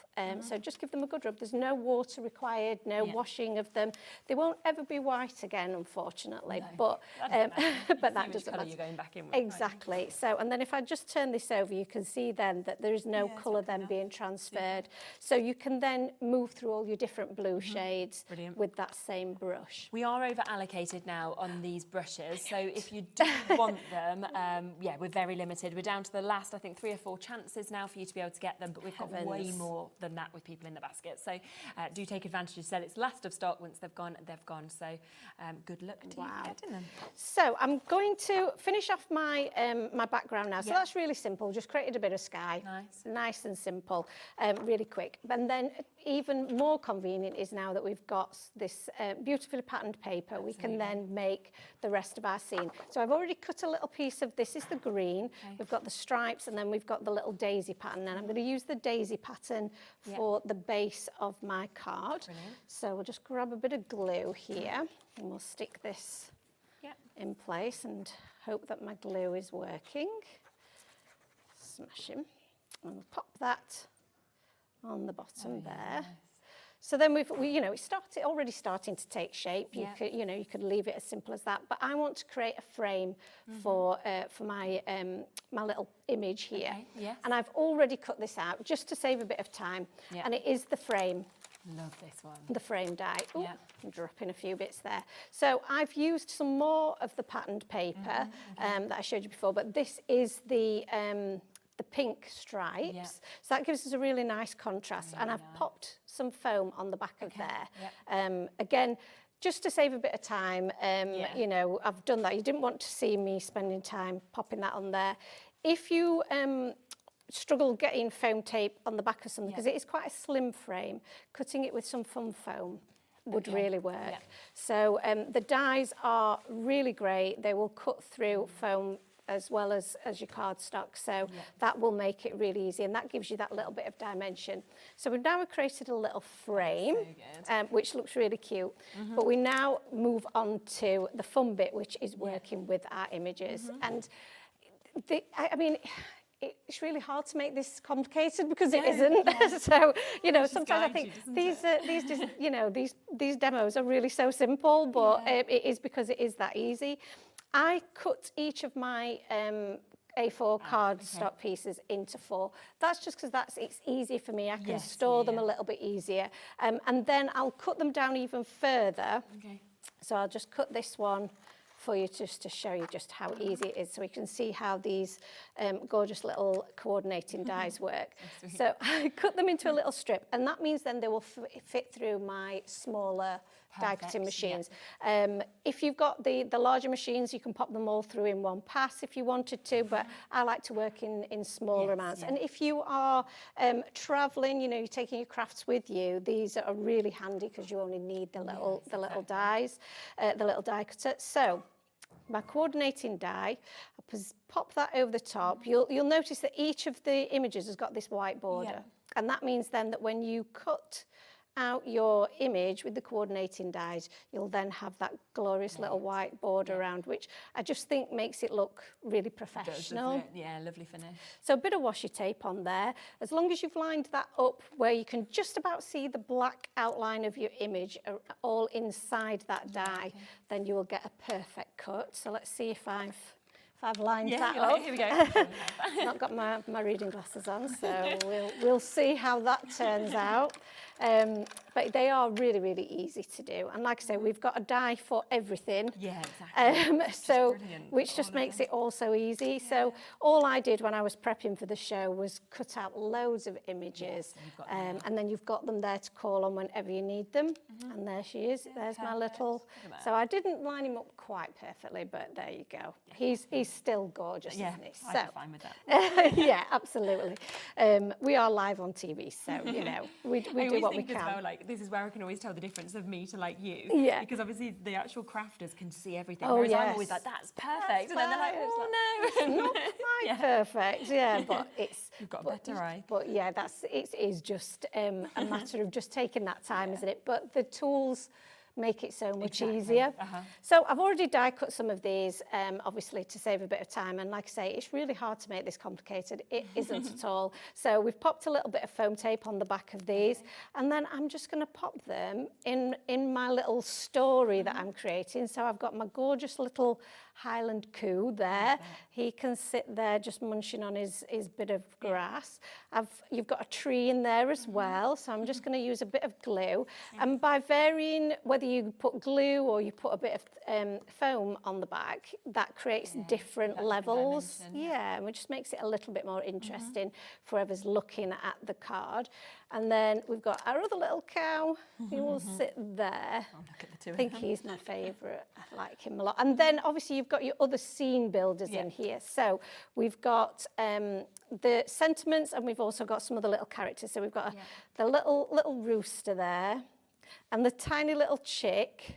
So just give them a good rub. There's no water required, no washing of them. They won't ever be white again, unfortunately. But that doesn't matter. You're going back in with, exactly. So, and then if I just turn this over, you can see then that there is no colour then being transferred. So you can then move through all your different blue shades with that same brush. We are over allocated now on these brushes. So if you do want them, we're very limited. We're down to the last, I think, 3 or 4 chances now for you to be able to get them, but we've got way more than that with people in the basket. So do take advantage. You said it's last of stock. Once they've gone, they've gone. So good luck to you getting them. So I'm going to finish off my my background now. So that's really simple. Just created a bit of sky. Nice and simple, really quick. And then even more convenient is now that we've got this beautifully patterned paper, we can then make the rest of our scene. So I've already cut a little piece of this. Is the green. We've got the stripes, and then we've got the little daisy pattern. And I'm going to use the daisy pattern for the base of my card. So we'll just grab a bit of glue here, and we'll stick this in place and hope that my glue is working. Smashing. And we'll pop that on the bottom there. So then it's already starting to take shape. You could leave it as simple as that. But I want to create a frame for my my little image here. Okay, yes. And I've already cut this out just to save a bit of time. Yeah. And it is the frame. Love this one. The frame die. Ooh, Yeah. I'm dropping a few bits there. So I've used some more of the patterned paper that I showed you before, but this is the pink stripes. Yeah. So that gives us a really nice contrast. And I've popped some foam on the back of there. Yeah. Again, just to save a bit of time, I've done that. You didn't want to see me spending time popping that on there. If you struggle getting foam tape on the back of something, because it is quite a slim frame, cutting it with some fun foam would really work. Yeah. So the dies are really great. They will cut through foam as well as your cardstock, so that will make it really easy, and that gives you that little bit of dimension. So we've now created a little frame, which looks really cute, but we now move on to the fun bit, which is working with our images. And it's really hard to make this complicated because it isn't. So, sometimes I think these demos are really so simple, but it is because it is that easy. I cut each of my A4 cardstock pieces into 4. That's just because it's easier for me. I can store them a little bit easier. And then I'll cut them down even further. Okay. So I'll just cut this one for you just to show you just how easy it is, so we can see how these gorgeous little coordinating dies work. So I cut them into a little strip, and that means then they will fit through my smaller die cutting machines. If you've got the larger machines, you can pop them all through in one pass if you wanted to, but I like to work in smaller amounts. And if you are traveling, you're taking your crafts with you, these are really handy because you only need the little dies, the little die cutter. So my coordinating die, I'll pop that over the top. You'll notice that each of the images has got this white border. And that means then that when you cut out your image with the coordinating dies, you'll then have that glorious little white border around, which I just think makes it look really professional. Yeah, lovely finish. So a bit of washi tape on there. As long as you've lined that up where you can just about see the black outline of your image all inside that die, then you will get a perfect cut. So let's see if I've lined that up. Here we go. Not got my reading glasses on, so we'll see how that turns out. But they are really, really easy to do. And like I say, we've got a die for everything. Yeah, exactly. Which just makes it all so easy. So all I did when I was prepping for the show was cut out loads of images. And then you've got them there to call on whenever you need them. And there she is. There's my little... So I didn't line him up quite perfectly, but there you go. He's still gorgeous, isn't he? I'm fine with that. Yeah, absolutely. We are live on TV, so, we do what we can. As well, this is where I can always tell the difference of me to you. Yeah. Because obviously the actual crafters can see everything. Oh, whereas I'm always like, that's perfect. And then they're like, oh no. It's not quite perfect, but it's... You've got a better eye. But yeah, it is just a matter of just taking that time, isn't it? But the tools make it so much easier. So I've already die cut some of these, obviously to save a bit of time. And like I say, it's really hard to make this complicated. It isn't at all. So we've popped a little bit of foam tape on the back of these. And then I'm just going to pop them in my little story that I'm creating. So I've got my gorgeous little Highland coo there. He can sit there just munching on his bit of grass. You've got a tree in there as well, so I'm just going to use a bit of glue. And by varying whether you put glue or you put a bit of foam on the back, that creates different levels. And it just makes it a little bit more interesting for whoever's looking at the card. And then we've got our other little cow. He will sit there. Oh, look at the two I think he's my favourite. I like him a lot. And then obviously you've got your other scene builders in here. So we've got the sentiments, and we've also got some other little characters. So we've got the little rooster there, and the tiny little chick.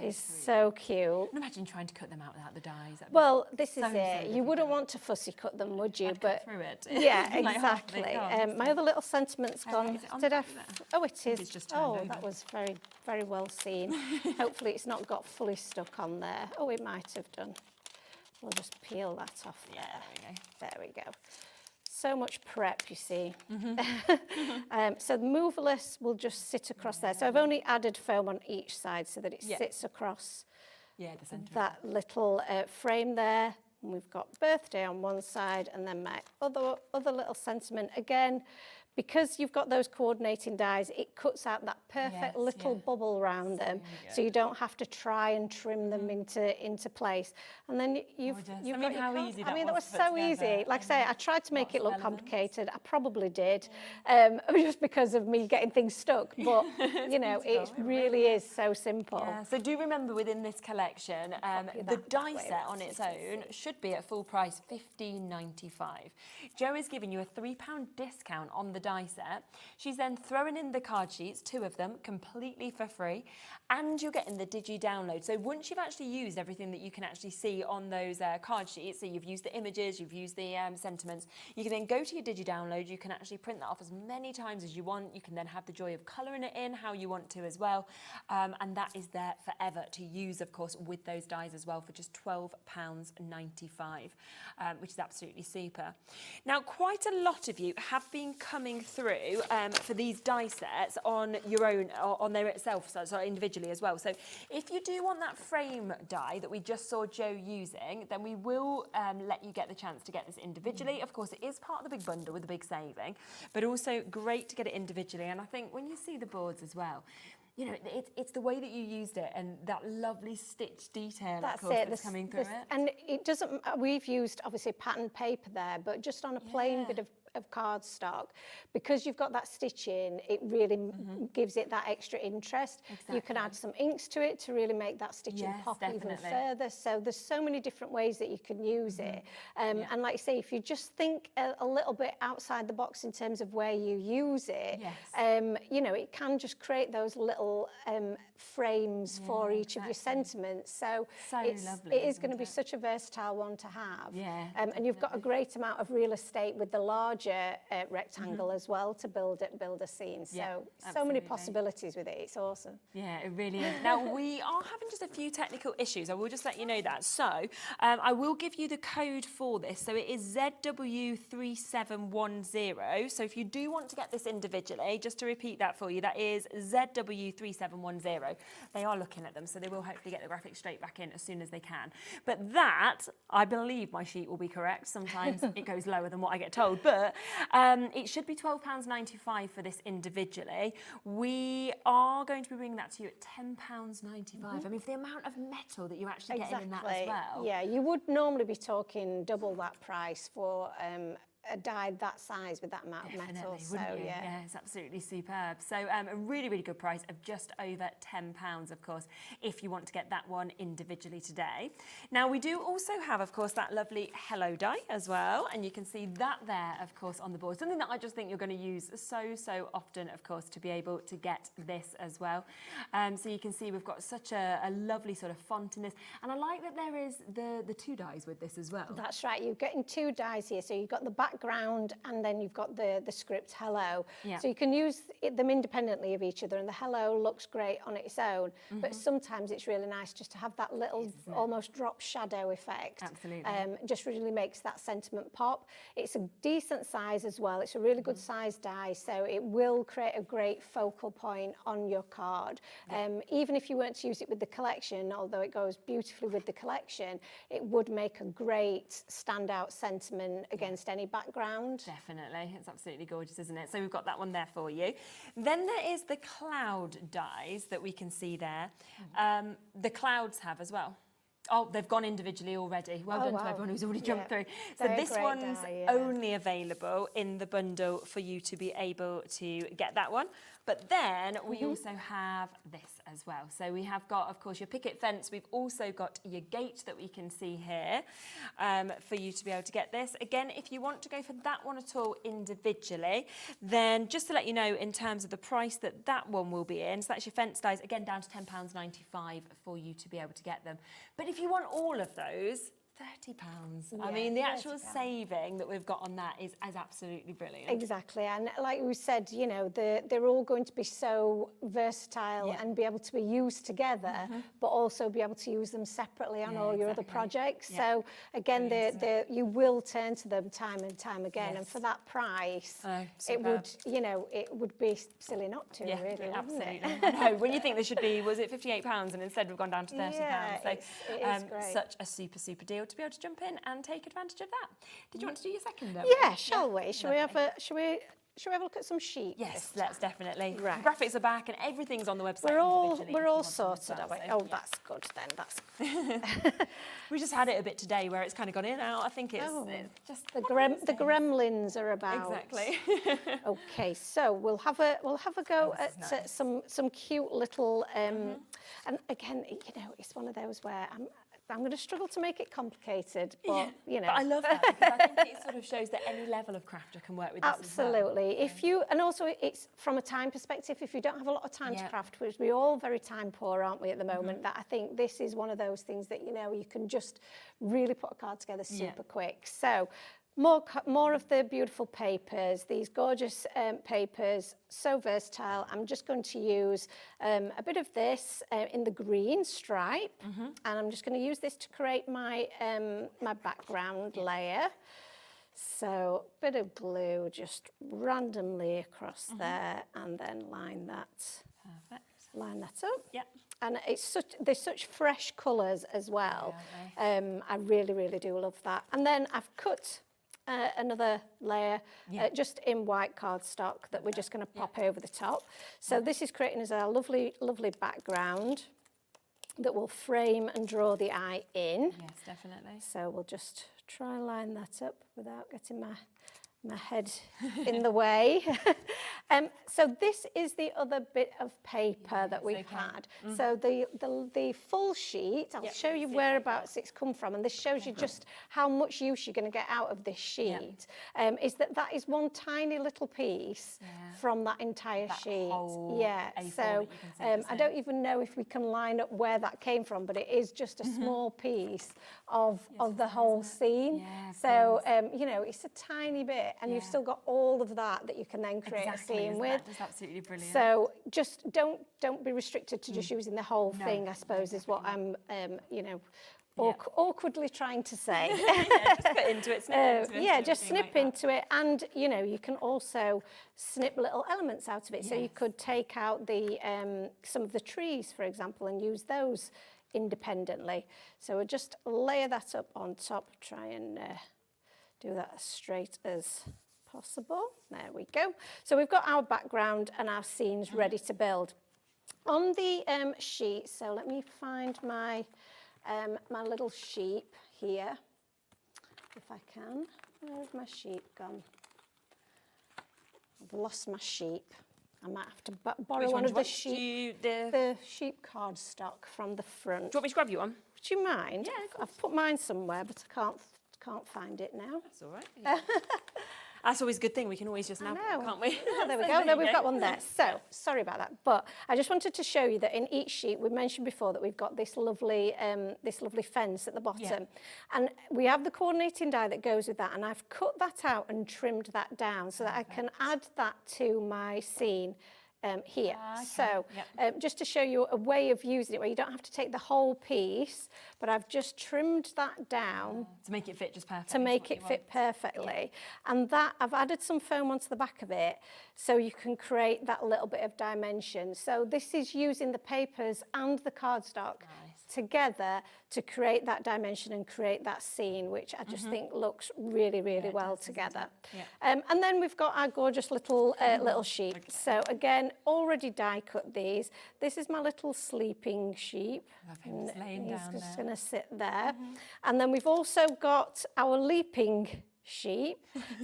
Is so cute. Imagine trying to cut them out without the dies. Well, this is it. You wouldn't want to fussy cut them, would you? But through it. Yeah, exactly. My other little sentiment's gone. Did I? Oh, it is. Just that was very, very well seen. Hopefully, it's not got fully stuck on there. Oh, it might have done. We'll just peel that off. Yeah, there we go. There we go. so much prep, you see. So the moverless will just sit across there. So I've only added foam on each side so that it sits across the centre that little frame there. And we've got birthday on one side, and then my other little sentiment again. Because you've got those coordinating dies, it cuts out that perfect little bubble around them, so you don't have to try and trim them into place. And then you've got your card. Easy I mean, that was so easy. Like I say, I tried to make it look complicated. I probably did, just because of me getting things stuck. But you know, it really is so simple. Yeah. So do remember, within this collection, the die set on its own should be at full price, $15.95. Jo is giving you a £3 discount on the die set. She's then throwing in the card sheets, 2 of them, completely for free, and you're getting the Digi download. So once you've actually used everything that you can actually see on those card sheets, so you've used the images, you've used the sentiments, you can then go to your Digi download. You can actually print that off as many times as you want. You can then have the joy of colouring it in how you want to as well, and that is there forever to use, of course, with those dies as well, for just £12.95, which is absolutely super. Now, quite a lot of you have been coming through for these die sets on your own, or on there itself, so individually as well. So if you do want that frame die that we just saw Jo using, then we will let you get the chance to get this individually. Of course, it is part of the big bundle with the big saving, but also great to get it individually. And I think when you see the boards as well, you know, it's the way that you used it and that lovely stitch detail, of course, that's coming through it. And it doesn't, we've used obviously patterned paper there, but just on a plain bit of cardstock, because you've got that stitch in, it really gives it that extra interest. You can add some inks to it to really make that stitching pop even further. So there's so many different ways that you can use it. And like you say, if you just think a little bit outside the box in terms of where you use it, you know, it can just create those little frames for each of your sentiments. So it is going to be such a versatile one to have. And you've got a great amount of real estate with the larger rectangle as well to build a scene. So many possibilities with it. It's awesome. Yeah, it really is. Now, we are having just a few technical issues. I will just let you know that. So I will give you the code for this. So it is ZW3710. So if you do want to get this individually, just to repeat that for you, that is ZW3710. They are looking at them, so they will hopefully get the graphics straight back in as soon as they can. But that, I believe my sheet will be correct. Sometimes it goes lower than what I get told, but it should be £12.95 for this individually. We are going to be bringing that to you at £10.95. I mean, for the amount of metal that you're actually getting in that as well. Yeah, you would normally be talking double that price for a die that size with that amount of metal. So yeah, it's absolutely superb. So a really, really good price of just over £10, of course, if you want to get that one individually today. Now, we do also have, of course, that lovely Hello die as well, and you can see that there, of course, on the board. Something that I just think you're going to use so often, of course, to be able to get this as well. So you can see we've got such a lovely sort of font in this, and I like that there is the 2 dies with this as well. That's right, you're getting 2 dies here, so you've got the background and then you've got the script hello. So you can use them independently of each other, and the hello looks great on its own, but sometimes it's really nice just to have that little almost drop shadow effect. Absolutely. Just really makes that sentiment pop. It's a decent size as well. It's a really good size die, so it will create a great focal point on your card. Even if you weren't to use it with the collection, although it goes beautifully with the collection, it would make a great standout sentiment against any background. Definitely, it's absolutely gorgeous, isn't it? So we've got that one there for you. Then there is the cloud dies that we can see there. The clouds have as well. Oh, they've gone individually already. Well done to everyone who's already jumped through. So this one's only available in the bundle for you to be able to get that one. But then we also have this as well. So we have got, of course, your picket fence. We've also got your gate that we can see here for you to be able to get this. Again, if you want to go for that one at all individually, then just to let you know in terms of the price that one will be in, so that's your fence dies, again, down to £10.95 for you to be able to get them. But if you want all of those, £30. I mean, the actual saving that we've got on that is absolutely brilliant. Exactly, and like we said, you know, they're all going to be so versatile and be able to be used together, but also be able to use them separately on all your other projects. So again, you will turn to them time and time again, and for that price, it would, you know, it would be silly not to. Really, absolutely. I know. When you think there should be, was it £58, and instead we've gone down to £30. So it is great. Such a super deal to be able to jump in and take advantage of that. Did you want to do your second? Yeah, shall we? Shall we have a look at some sheets? Yes, let's definitely. Right. The graphics are back and everything's on the website. We're all sorted, are we? Oh, that's good then. That's we just had it a bit today where it's kind of gone in and out. I think it's just the gremlins are about. Exactly. Okay, so we'll have a go at some cute little and again, you know, it's one of those where I'm going to struggle to make it complicated, but you know. But I love that because I think it sort of shows that any level of crafter can work with this Absolutely. as well. If you, and also it's from a time perspective, if you don't have a lot of time to craft, which we're all very time poor, aren't we, at the moment, that I think this is one of those things that, you know, you can just really put a card together super quick. So more of the beautiful papers, these gorgeous papers, so versatile. I'm just going to use a bit of this in the green stripe, and I'm just going to use this to create my my background layer. So a bit of glue just randomly across there, and then line that up. Yep. And they're such fresh colours as well. I really do love that. And then I've cut another layer just in white cardstock that we're just going to pop over the top. So this is creating as a lovely background that will frame and draw the eye in. Yes, definitely. So we'll just try and line that up without getting my head in the way. So this is the other bit of paper that we've had. So the full sheet, I'll show you whereabouts it's come from, and this shows you just how much use you're going to get out of this sheet. Is that is one tiny little piece from that entire sheet. So I don't even know if we can line up where that came from, but it is just a small piece of the whole scene. So you know, it's a tiny bit, and you've still got all of that you can then create a scene with. That's absolutely brilliant. So just don't be restricted to just using the whole thing, I suppose, is what I'm you know, awkwardly trying to say. Just get into it, snip into it. Just snip into it, and you know, you can also snip little elements out of it. So you could take out the some of the trees, for example, and use those independently. So we'll just layer that up on top, try and do that as straight as possible. There we go. So we've got our background and our scenes ready to build. On the sheet, so let me find my my little sheep here, if I can. Where's my sheep gone? I've lost my sheep. I might have to borrow one of the sheep, the sheep cardstock from the front. Do you want me to grab you one? Would you mind? Yeah, I've put mine somewhere, but I can't find it now. That's all right. That's always a good thing. We can always just nab it, can't we? Oh, there we go. No, we've got one there. So, sorry about that. But I just wanted to show you that in each sheet, we mentioned before that we've got this lovely fence at the bottom. And we have the coordinating die that goes with that. And I've cut that out and trimmed that down so that I can add that to my scene here. So just to show you a way of using it where you don't have to take the whole piece, but I've just trimmed that down to make it fit just perfectly. To make it fit perfectly. And that I've added some foam onto the back of it so you can create that little bit of dimension. So this is using the papers and the cardstock together to create that dimension and create that scene, which I just think looks really well together. And then we've got our gorgeous little little sheep. So again, already die cut these. This is my little sleeping sheep. He's just going to sit there. And then we've also got our leaping sheep.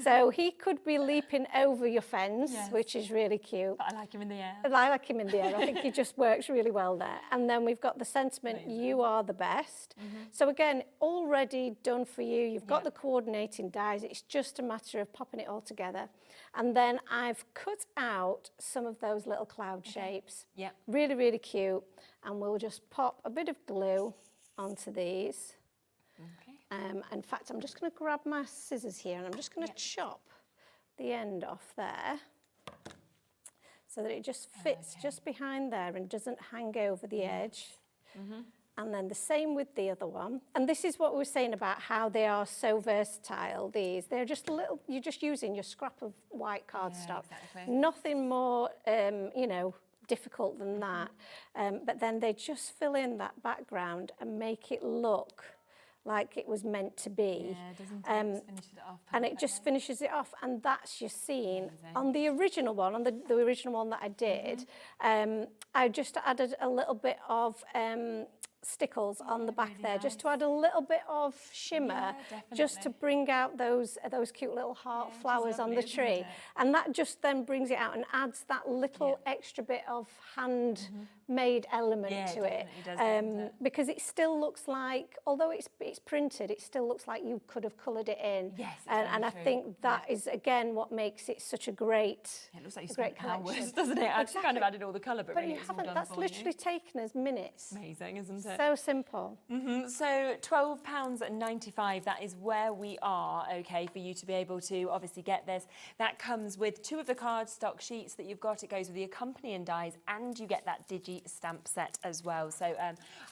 So he could be leaping over your fence, which is really cute. But I like him in the air. I like him in the air. I think he just works really well there. And then we've got the sentiment, you are the best. So again, already done for you. You've got the coordinating dies. It's just a matter of popping it all together. And then I've cut out some of those little cloud shapes. Really cute. And we'll just pop a bit of glue onto these. In fact, I'm just going to grab my scissors here and I'm just going to chop the end off there so that it just fits just behind there and doesn't hang over the edge. And then the same with the other one. And this is what we were saying about how they are so versatile, these. They're just little, you're just using your scrap of white cardstock. Exactly. Nothing more, you know, difficult than that. But then they just fill in that background and make it look like it was meant to be. Yeah, doesn't it? Finishes it off and it just finishes it off, and that's your scene. On the original one, on the original one that I did, I just added a little bit of stickles on the back there, just to add a little bit of shimmer, just to bring out those cute little heart flowers on the tree. And that just then brings it out and adds that little extra bit of handmade element to it. Because it still looks like, although it's printed, it still looks like you could have coloured it in. Yes, and I think that is, again, what makes it such a great it looks like you spent hours, doesn't it? I've kind of added all the colour, but really you it's all haven't. done That's for literally taken us minutes. Amazing, isn't it? So simple. So £12.95, that is where we are, okay, for you to be able to obviously get this. That comes with 2 of the cardstock sheets that you've got. It goes with the accompanying dies, and you get that digi stamp set as well. So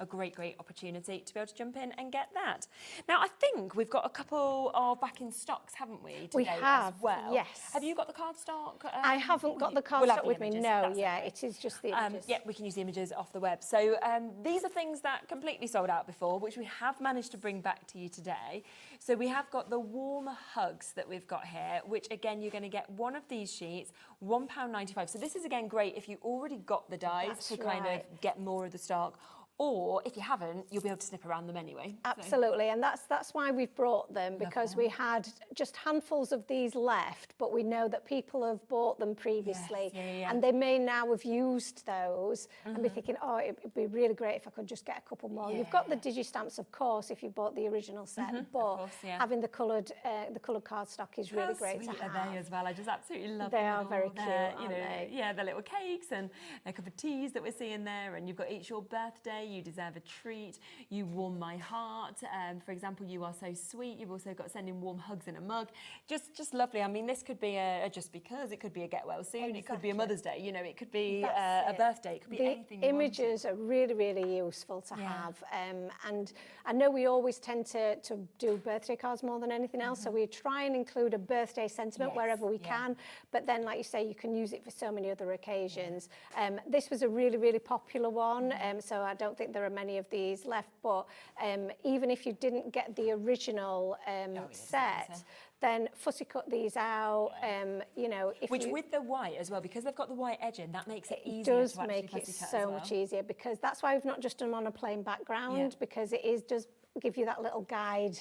a great opportunity to be able to jump in and get that. Now, I think we've got a couple of back in stocks, haven't we, today we have, as well? Yes. Have you got the cardstock? I haven't got the cardstock with me, no, it is just the images. Yeah, we can use the images off the web. So these are things that completely sold out before, which we have managed to bring back to you today. So we have got the warm hugs that we've got here, which again, you're going to get one of these sheets, £1.95. So this is again great if you already got the dies to kind of get more of the stock. Or if you haven't, you'll be able to snip around them anyway. Absolutely, and that's why we've brought them, because we had just handfuls of these left, but we know that people have bought them previously, and they may now have used those and be thinking, oh, it'd be really great if I could just get a couple more. You've got the digi-stamps, of course, if you bought the original set, but having the coloured cardstock is really great to have. Are they as well? I just absolutely love them. They are very cute, aren't they? Yeah, the little cakes and a cup of teas that we're seeing there, and you've got each your birthday. You deserve a treat. You warm my heart. For example, you are so sweet. You've also got sending warm hugs in a mug. Just lovely. I mean, this could be a just because. It could be a get well soon. It could be a Mother's Day. You know, it could be a birthday. It could be anything. The images are really useful to have. And I know we always tend to do birthday cards more than anything else. So we try and include a birthday sentiment wherever we can. But then, like you say, you can use it for so many other occasions. This was a really popular one. So I don't think there are many of these left, but even if you didn't get the original set, then fussy cut these out, you know. With the white as well, because they've got the white edging, that makes it easier. It does make it so much easier, because that's why we've not just done on a plain background, because it does give you that little guide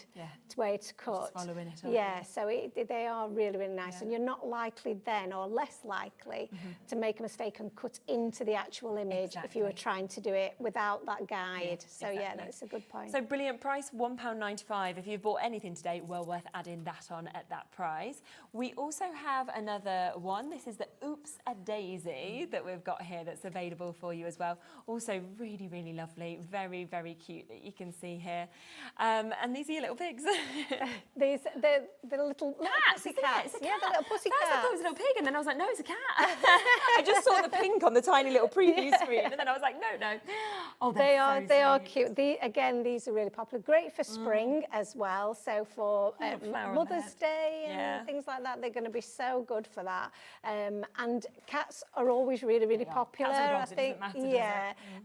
to where to cut. Just following it up. So they are really nice, and you're not likely then, or less likely, to make a mistake and cut into the actual image if you were trying to do it without that guide. That's a good point. So brilliant price, £1.95. If you've bought anything today, well worth adding that on at that price. We also have another one. This is the Oops a Daisy that we've got here that's available for you as well. Also really lovely, very cute that you can see here. And these are your little pigs. These, the little pussy cats. It's a cat. Yeah, the little pussy cat. I thought it was a little pig, and then I was like, no, it's a cat. I just saw the pink on the tiny little preview screen, and then I was like, no. Oh, they are cute. These are really popular. Great for spring as well. So for Mother's Day and things like that, they're going to be so good for that. And cats are always really popular. Cats and dogs, I think. It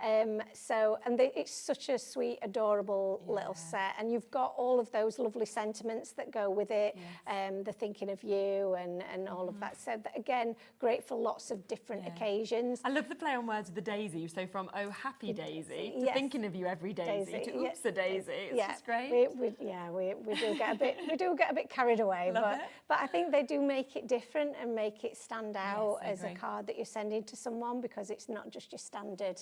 doesn't matter, So it's such a sweet, adorable little set, and you've got all of those lovely sentiments that go with it. The thinking of you and all of that. So again, great for lots of different occasions. I love the play on words of the daisy. So from oh happy daisy to thinking of you every daisy to oops a daisy. It's just great. We do get a bit carried away, but I think they do make it different and make it stand out as a card that you're sending to someone, because it's not just your standard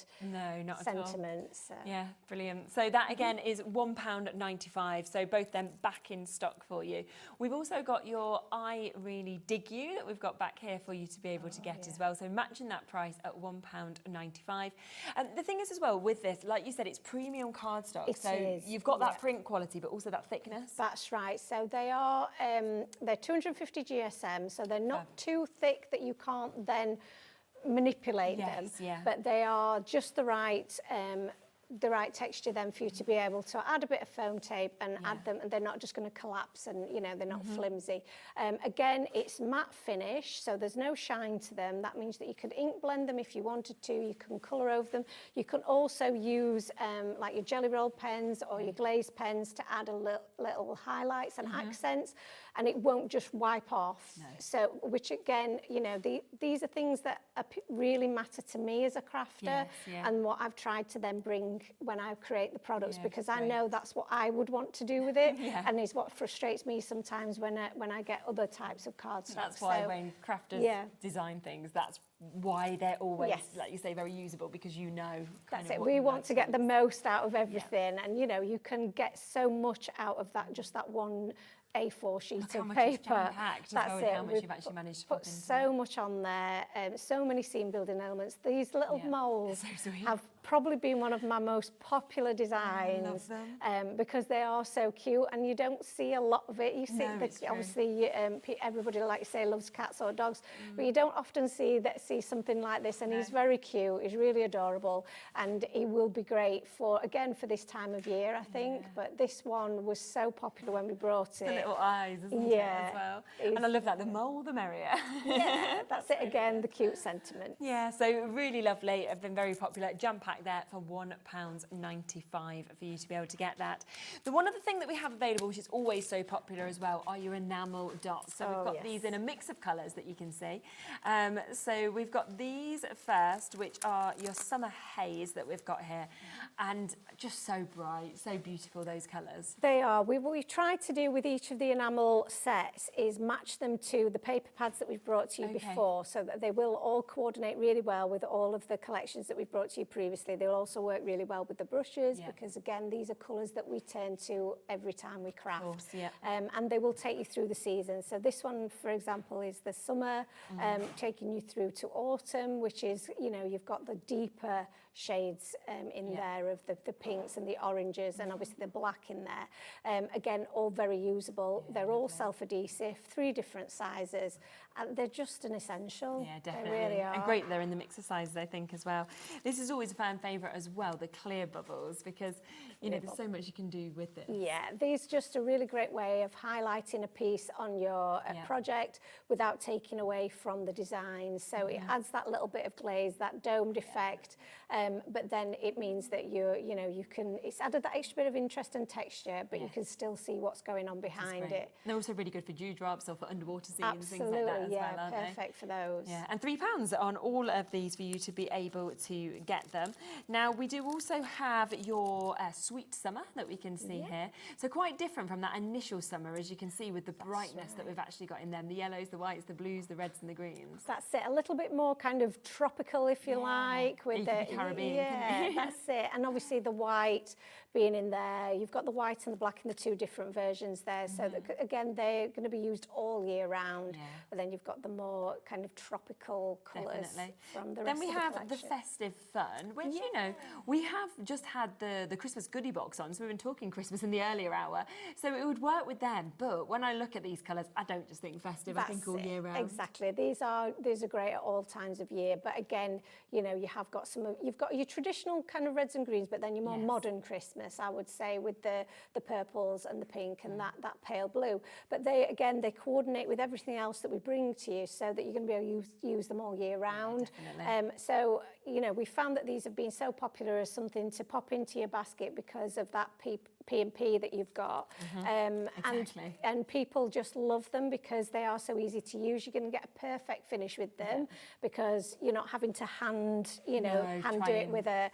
sentiments. Yeah, brilliant. So that again is £1 £1.95. So both them back in stock for you. We've also got your I Really Dig You that we've got back here for you to be able to get as well. So matching that price at £1.95. And the thing is as well with this, like you said, it's premium cardstock. It so is, you've got that print quality, but also that thickness. That's right. So they are, they're 250 GSM, so they're not too thick that you can't then manipulate them. But they are just the right texture then for you to be able to add a bit of foam tape and add them, and they're not just going to collapse, and you know, they're not flimsy. Again, it's matte finish, so there's no shine to them. That means that you could ink blend them if you wanted to, you can colour over them. You can also use like your jelly roll pens or your glazed pens to add a little highlights and accents, and it won't just wipe off. So, which again, you know, these are things that really matter to me as a crafter, and what I've tried to then bring when I create the products, because I know that's what I would want to do with it, and is what frustrates me sometimes when I get other types of cardstock. That's why when crafters design things, that's why they're always, like you say, very usable, because you know. That's it. We want to get the most out of everything, and you know, you can get so much out of that, just that one A4 sheet of paper. That's it. How much you've actually managed to put so much on there, so many scene building elements. These little molds have probably been one of my most popular designs. I love them. Because they are so cute, and you don't see a lot of it. You see, obviously, everybody, like you say, loves cats or dogs, but you don't often see something like this. And he's very cute. He's really adorable, and he will be great for this time of year, I think. But this one was so popular when we brought it. The little eyes, isn't it, as well? And I love that. The more, the merrier. Yeah, that's it again. The cute sentiment. Yeah, so really lovely. Have been very popular. Jam pack there for £1.95 for you to be able to get that. The one other thing that we have available, which is always so popular as well, are your enamel dots. So we've got these in a mix of colours that you can see. So we've got these first, which are your summer haze that we've got here, and just so bright, so beautiful, those colours. They are. What we've tried to do with each of the enamel sets is match them to the paper pads that we've brought to you before, so that they will all coordinate really well with all of the collections that we've brought to you previously. They'll also work really well with the brushes, because again, these are colours that we turn to every time we craft. Of course, and they will take you through the seasons. So this one, for example, is the summer, taking you through to autumn, which is, you know, you've got the deeper shades in there of the pinks and the oranges, and obviously the black in there. Again, all very usable. They're all self-adhesive, 3 different sizes, and they're just an essential. Yeah, definitely. They really are. And great, they're in the mix of sizes, I think, as well. This is always a fan favourite as well, the clear bubbles, because, you know, there's so much you can do with this. Yeah, these are just a really great way of highlighting a piece on your project without taking away from the design. So it adds that little bit of glaze, that domed effect, but then it means that it's added that extra bit of interest and texture, but you can still see what's going on behind it. They're also really good for dewdrops or for underwater scenes, Absolutely, things like that as well, aren't perfect for those. Yeah, and £3 on all of these for you to be able to get them. Now, we do also have your sweet summer that we can see here. So quite different from that initial summer, as you can see, with the brightness that we've actually got in them. The yellows, the whites, the blues, the reds and the greens. That's it, a little bit more kind of tropical, if you like, with the Caribbean. Yeah, that's it. And obviously the white being in there. You've got the white and the black in the 2 different versions there. So that, again, they're going to be used all year round. But then you've got the more kind of tropical colours from the rest of the collection. Then we have the festive fun, which, you know, we have just had the Christmas goodie box on. So we've been talking Christmas in the earlier hour. So it would work with them. But when I look at these colours, I don't just think festive. I think all year round. Exactly. These are great at all times of year. But again, you know, you've got your traditional kind of reds and greens, but then your more modern Christmas, I would say, with the purples and the pink and that pale blue. But they coordinate with everything else that we bring to you, so that you're going to be able to use them all year round. So, you know, we found that these have been so popular as something to pop into your basket because of that P&P that you've got. And people just love them because they are so easy to use. You're going to get a perfect finish with them because you're not having to hand do it with a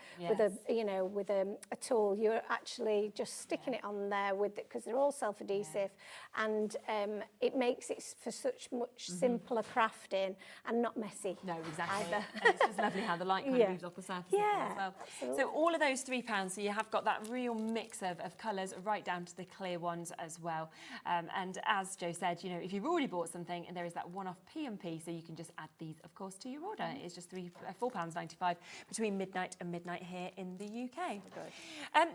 tool. You're actually just sticking it on there with it, because they're all self-adhesive, and it makes it for such much simpler crafting and not messy. No, exactly. Either. And it's just lovely how the light kind of moves off the surface as well. Absolutely. So all of those £3, so you have got that real mix of colours, right down to the clear ones as well. And as Jo said, you know, if you've already bought something, and there is that one-off P&P, so you can just add these, of course, to your order. It's just £4.95 between midnight and midnight here in the UK.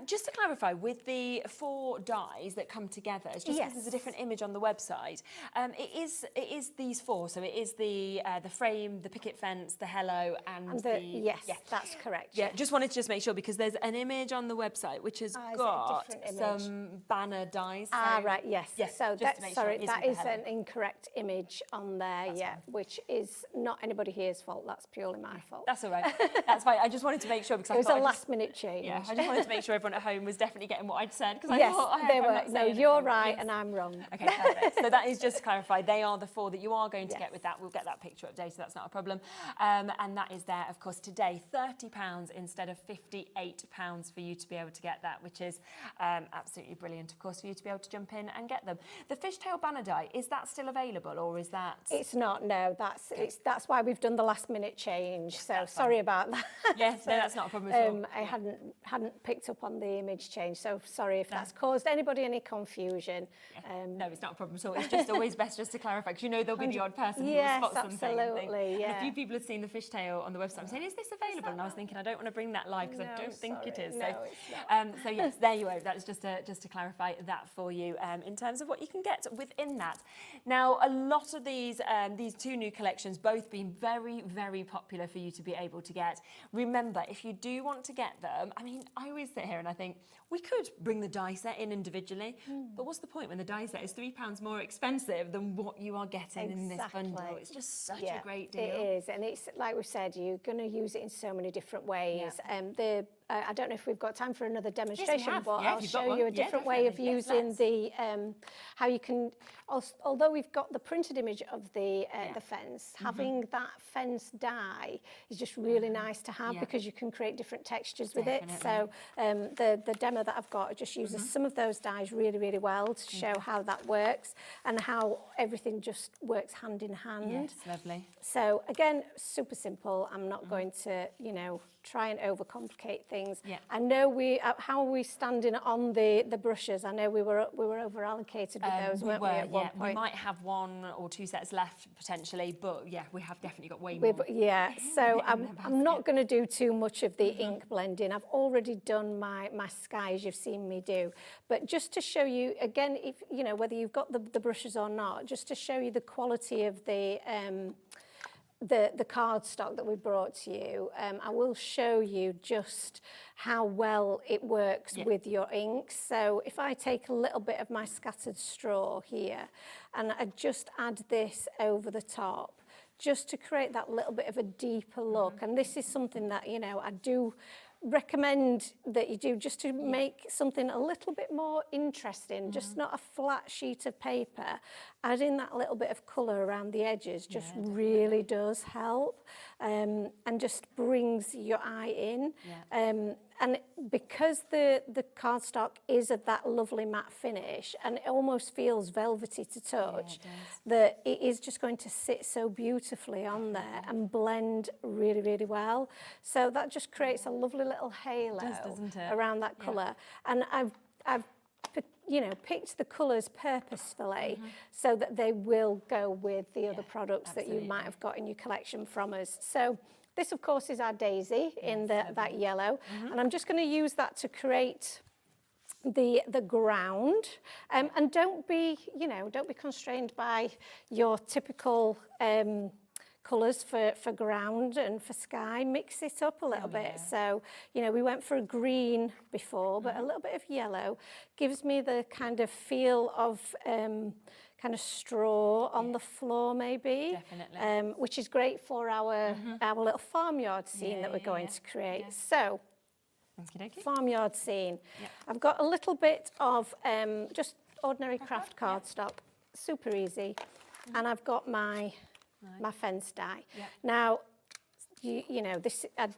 Just to clarify, with the 4 dies that come together, it's just because there's a different image on the website. It is these 4, so it is the frame, the picket fence, the hello, and the yes, that's correct. Yeah, just wanted to just make sure, because there's an image on the website which has got some banner dies. So right, yes. So that is an incorrect image on there, which is not anybody here's fault. That's purely my fault. That's all right. That's fine. I just wanted to make sure, because it was a last-minute change. Yeah, I just wanted to make sure everyone at home was definitely getting what I'd said, because I yes, thought they were. No, you're right, and I'm wrong. Okay, perfect. So that is just to clarify. They are the 4 that you are going to get with that. We'll get that picture updated, so that's not a problem. And that is there, of course, today, £30 instead of £58 for you to be able to get that, which is absolutely brilliant, of course, for you to be able to jump in and get them. The fishtail banner die, is that still available, or is that? It's not. No, that's why we've done the last-minute change. So sorry about that. Yes, no, that's not a problem at all. I hadn't picked up on the image change, so sorry if that's caused anybody any confusion. No, it's not a problem at all. It's just always best just to clarify, because you know there'll be the odd person who will spot something. Absolutely, and a few people have seen the fishtail on the website saying, is this available? And I was thinking, I don't want to bring that live, because I don't think it is. No, so, it's not. so yes, there you go. That's just to clarify that for you in terms of what you can get within that. Now, a lot of these 2 new collections both been very, very popular for you to be able to get. Remember, if you do want to get them, I mean, I always sit here and I think, we could bring the die set in individually, but what's the point when the die set is £3 more expensive than what you are getting in this bundle? It's just such a great deal. It is, and it's like we said, you're going to use it in so many different ways. I don't know if we've got time for another demonstration, but I'll show you a different way of using the how you can. Although we've got the printed image of the fence, having that fence die is just really nice to have, because you can create different textures with it. So the demo that I've got just uses some of those dies really, really well to show how that works and how everything just works hand in hand. Yes, lovely. So again, super simple. I'm not going to, try and overcomplicate things. I know how are we standing on the brushes? I know we were over allocated with those, weren't we at one point? We might have 1 or 2 sets left potentially, but we have definitely got way more. So I'm not going to do too much of the ink blending. I've already done my sky, as you've seen me do. But just to show you again, if whether you've got the brushes or not, just to show you the quality of the cardstock that we brought to you, I will show you just how well it works with your inks. So if I take a little bit of my scattered straw here and I just add this over the top, just to create that little bit of a deeper look. And this is something that, I do recommend that you do, just to make something a little bit more interesting, just not a flat sheet of paper. Adding that little bit of colour around the edges just really does help, and just brings your eye in. And because the cardstock is of that lovely matte finish, and it almost feels velvety to touch, that it is just going to sit so beautifully on there and blend really, really well. So that just creates a lovely little halo around that colour. And I've picked the colours purposefully so that they will go with the other products that you might have got in your collection from us. So this, of course, is our daisy in that yellow, and I'm just going to use that to create the ground. And don't be constrained by your typical colours for ground and for sky. Mix it up a little bit. So, we went for a green before, but a little bit of yellow gives me the kind of feel of kind of straw on the floor, maybe. Definitely. Which is great for our little farmyard scene that we're going to create. So, farmyard scene. I've got a little bit of just ordinary craft cardstock, super easy, and I've got my fence die. Now, you know, this, I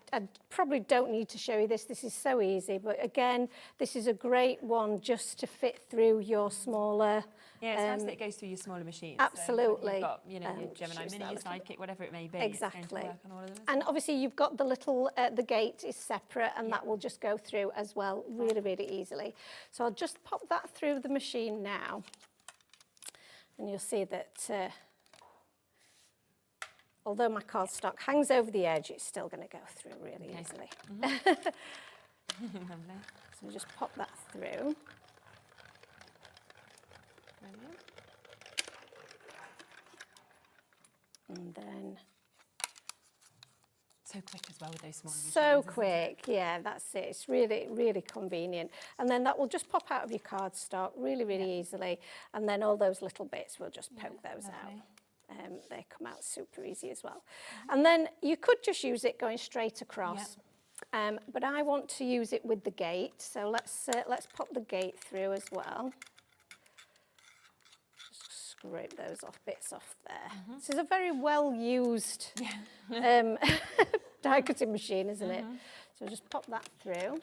probably don't need to show you this. This is so easy, but again, this is a great one just to fit through your smaller. Yeah, it's nice that it goes through your smaller machines. Absolutely. So you've got, you know, your Gemini Mini, your Sidekick, whatever it may be. Exactly. It's going to work on all of them, and obviously you've got the little, the gate is separate, and that will just go through as well really, really easily. So I'll just pop that through the machine now. And you'll see that although my cardstock hangs over the edge, it's still going to go through really easily. So just pop that through. And then so quick as well with those small machines. So quick, yeah, that's it. It's really, really convenient. And then that will just pop out of your cardstock really, really easily. And then all those little bits, we'll just poke those out. They come out super easy as well. And then you could just use it going straight across. But I want to use it with the gate. So let's pop the gate through as well. Just scrape those bits off there. This is a very well used die cutting machine, isn't it? So just pop that through.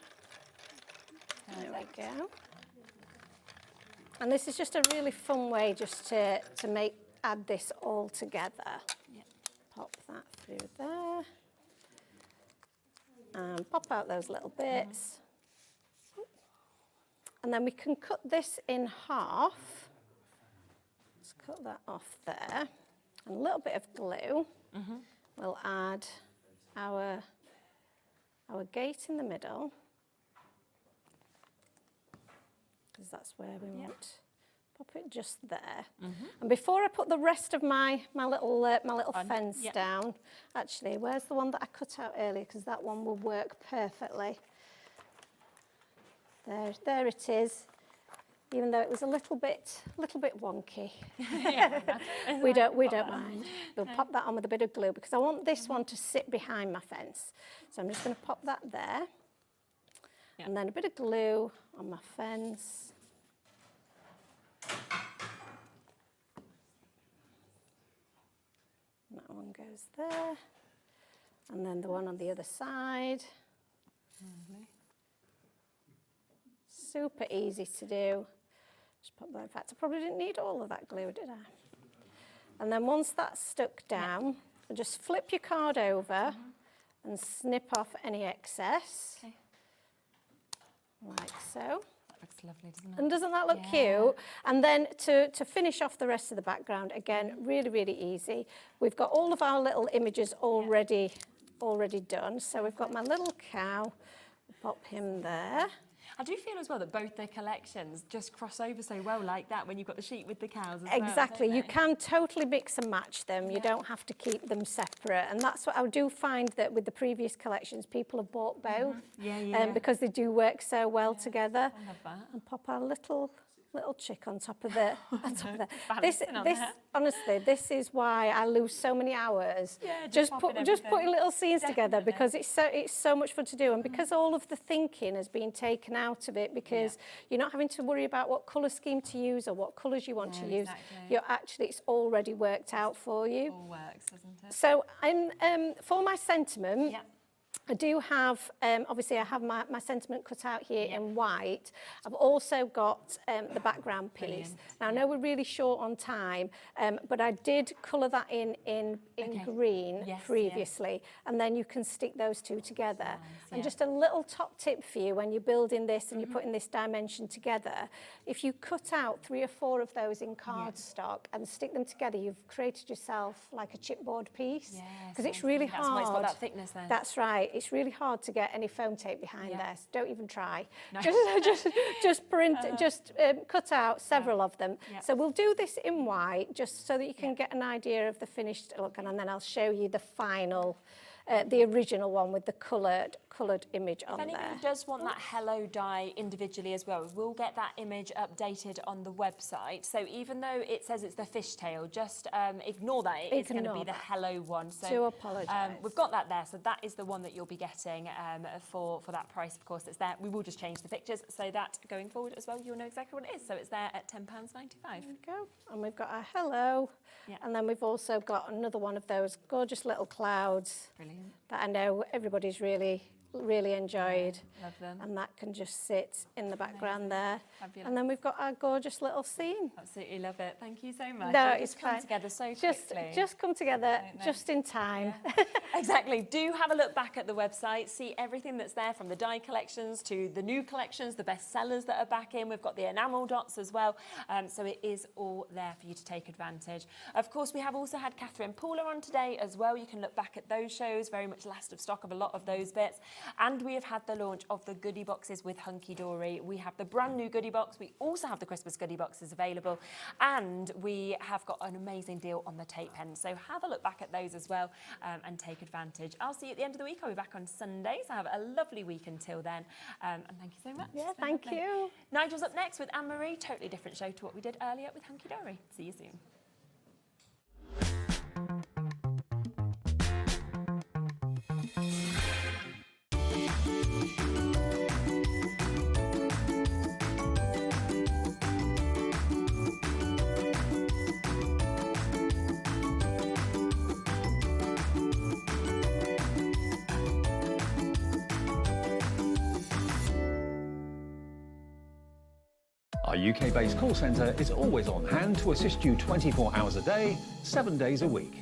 There we go. And this is just a really fun way just to add this all together. Pop that through there. And pop out those little bits. And then we can cut this in half. Let's cut that off there. And a little bit of glue. We'll add our gate in the middle, because that's where we want. Pop it just there. And before I put the rest of my little fence down, actually, where's the one that I cut out earlier? Because that one will work perfectly. There it is. Even though it was a little bit wonky. we don't mind. We'll pop that on with a bit of glue, because I want this one to sit behind my fence. So I'm just going to pop that there. And then a bit of glue on my fence. And that one goes there. And then the one on the other side. Super easy to do. Just pop that. In fact, I probably didn't need all of that glue, did I? And then once that's stuck down, just flip your card over and snip off any excess, like so. That looks lovely, doesn't it? And doesn't that look cute? And then to finish off the rest of the background, again, really, really easy. We've got all of our little images already done. So we've got my little cow. Pop him there. I do feel as well that both their collections just cross over so well like that when you've got the sheep with the cows as Exactly. well. You can totally mix and match them. You don't have to keep them separate. And that's what I do find that with the previous collections, people have bought both. Because they do work so well together. I love that. And pop our little chick on top of the. This honestly, this is why I lose so many hours. Just putting little scenes together, because it's so much fun to do, and because all of the thinking has been taken out of it, because you're not having to worry about what colour scheme to use or what colours you want to use. It's already worked out for you. It all works, doesn't it? So for my sentiment. I do have, obviously I have my sentiment cut out here in white. I've also got the background piece. Brilliant. Now I know we're really short on time, but I did colour that in green previously, and then you can stick those two together. And just a little top tip for you when you're building this and you're putting this dimension together, if you cut out 3 or 4 of those in cardstock and stick them together, you've created yourself like a chipboard piece, because it's really hard. That's why it's got that thickness then. That's right. It's really hard to get any foam tape behind there. So don't even try. No. Just cut out several of them. So we'll do this in white just so that you can get an idea of the finished look, and then I'll show you the final, the original one with the coloured image on there. If anybody does want that hello die individually as well, we'll get that image updated on the website. So even though it says it's the fishtail, just ignore that. It's going to be the hello one. So do apologise. we've got that there. So that is the one that you'll be getting for that price. Of course, it's there. We will just change the pictures so that going forward as well, you'll know exactly what it is. So it's there at £10.95. There we go. And we've got our hello. And then we've also got another one of those gorgeous little clouds. Brilliant. that I know everybody's really enjoyed. Love them. And that can just sit in the background there. Fabulous. And then we've got our gorgeous little scene. Absolutely love it. Thank you so much. No, It's come together so quickly. Just come together just in time. Yeah. Exactly. Do have a look back at the website, see everything that's there, from the die collections to the new collections, the best sellers that are back in. We've got the enamel dots as well. So it is all there for you to take advantage. Of course, we have also had Catherine Pooler on today as well. You can look back at those shows, very much last of stock of a lot of those bits. And we have had the launch of the goodie boxes with Hunkydory. We have the brand new goodie box. We also have the Christmas goodie boxes available. And we have got an amazing deal on the tape pens. So have a look back at those as well and take advantage. I'll see you at the end of the week. I'll be back on Sunday. So have a lovely week until then. And thank you so much. Yeah, thank you. Nigel's up next with Anne-Marie. Totally different show to what we did earlier with Hunkydory. See you soon. Our UK-based call centre is always on hand to assist you 24 hours a day, 7 days a week.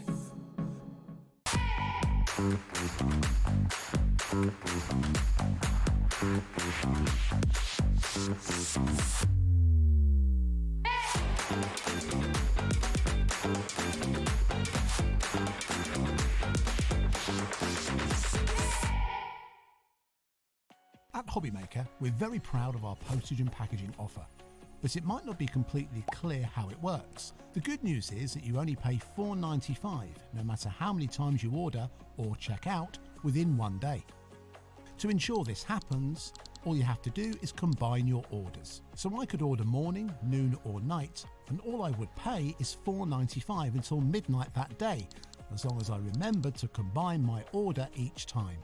At HobbyMaker, we're very proud of our postage and packaging offer, but it might not be completely clear how it works. The good news is that you only pay $4.95 no matter how many times you order or check out within 1 day. To ensure this happens, all you have to do is combine your orders. So I could order morning, noon or night, and all I would pay is $4.95 until midnight that day, as long as I remembered to combine my order each time.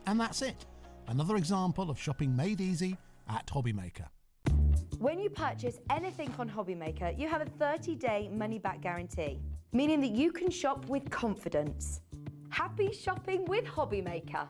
And that's it. Another example of shopping made easy at HobbyMaker. When you purchase anything on HobbyMaker, you have a 30-day money-back guarantee, meaning that you can shop with confidence. Happy shopping with HobbyMaker.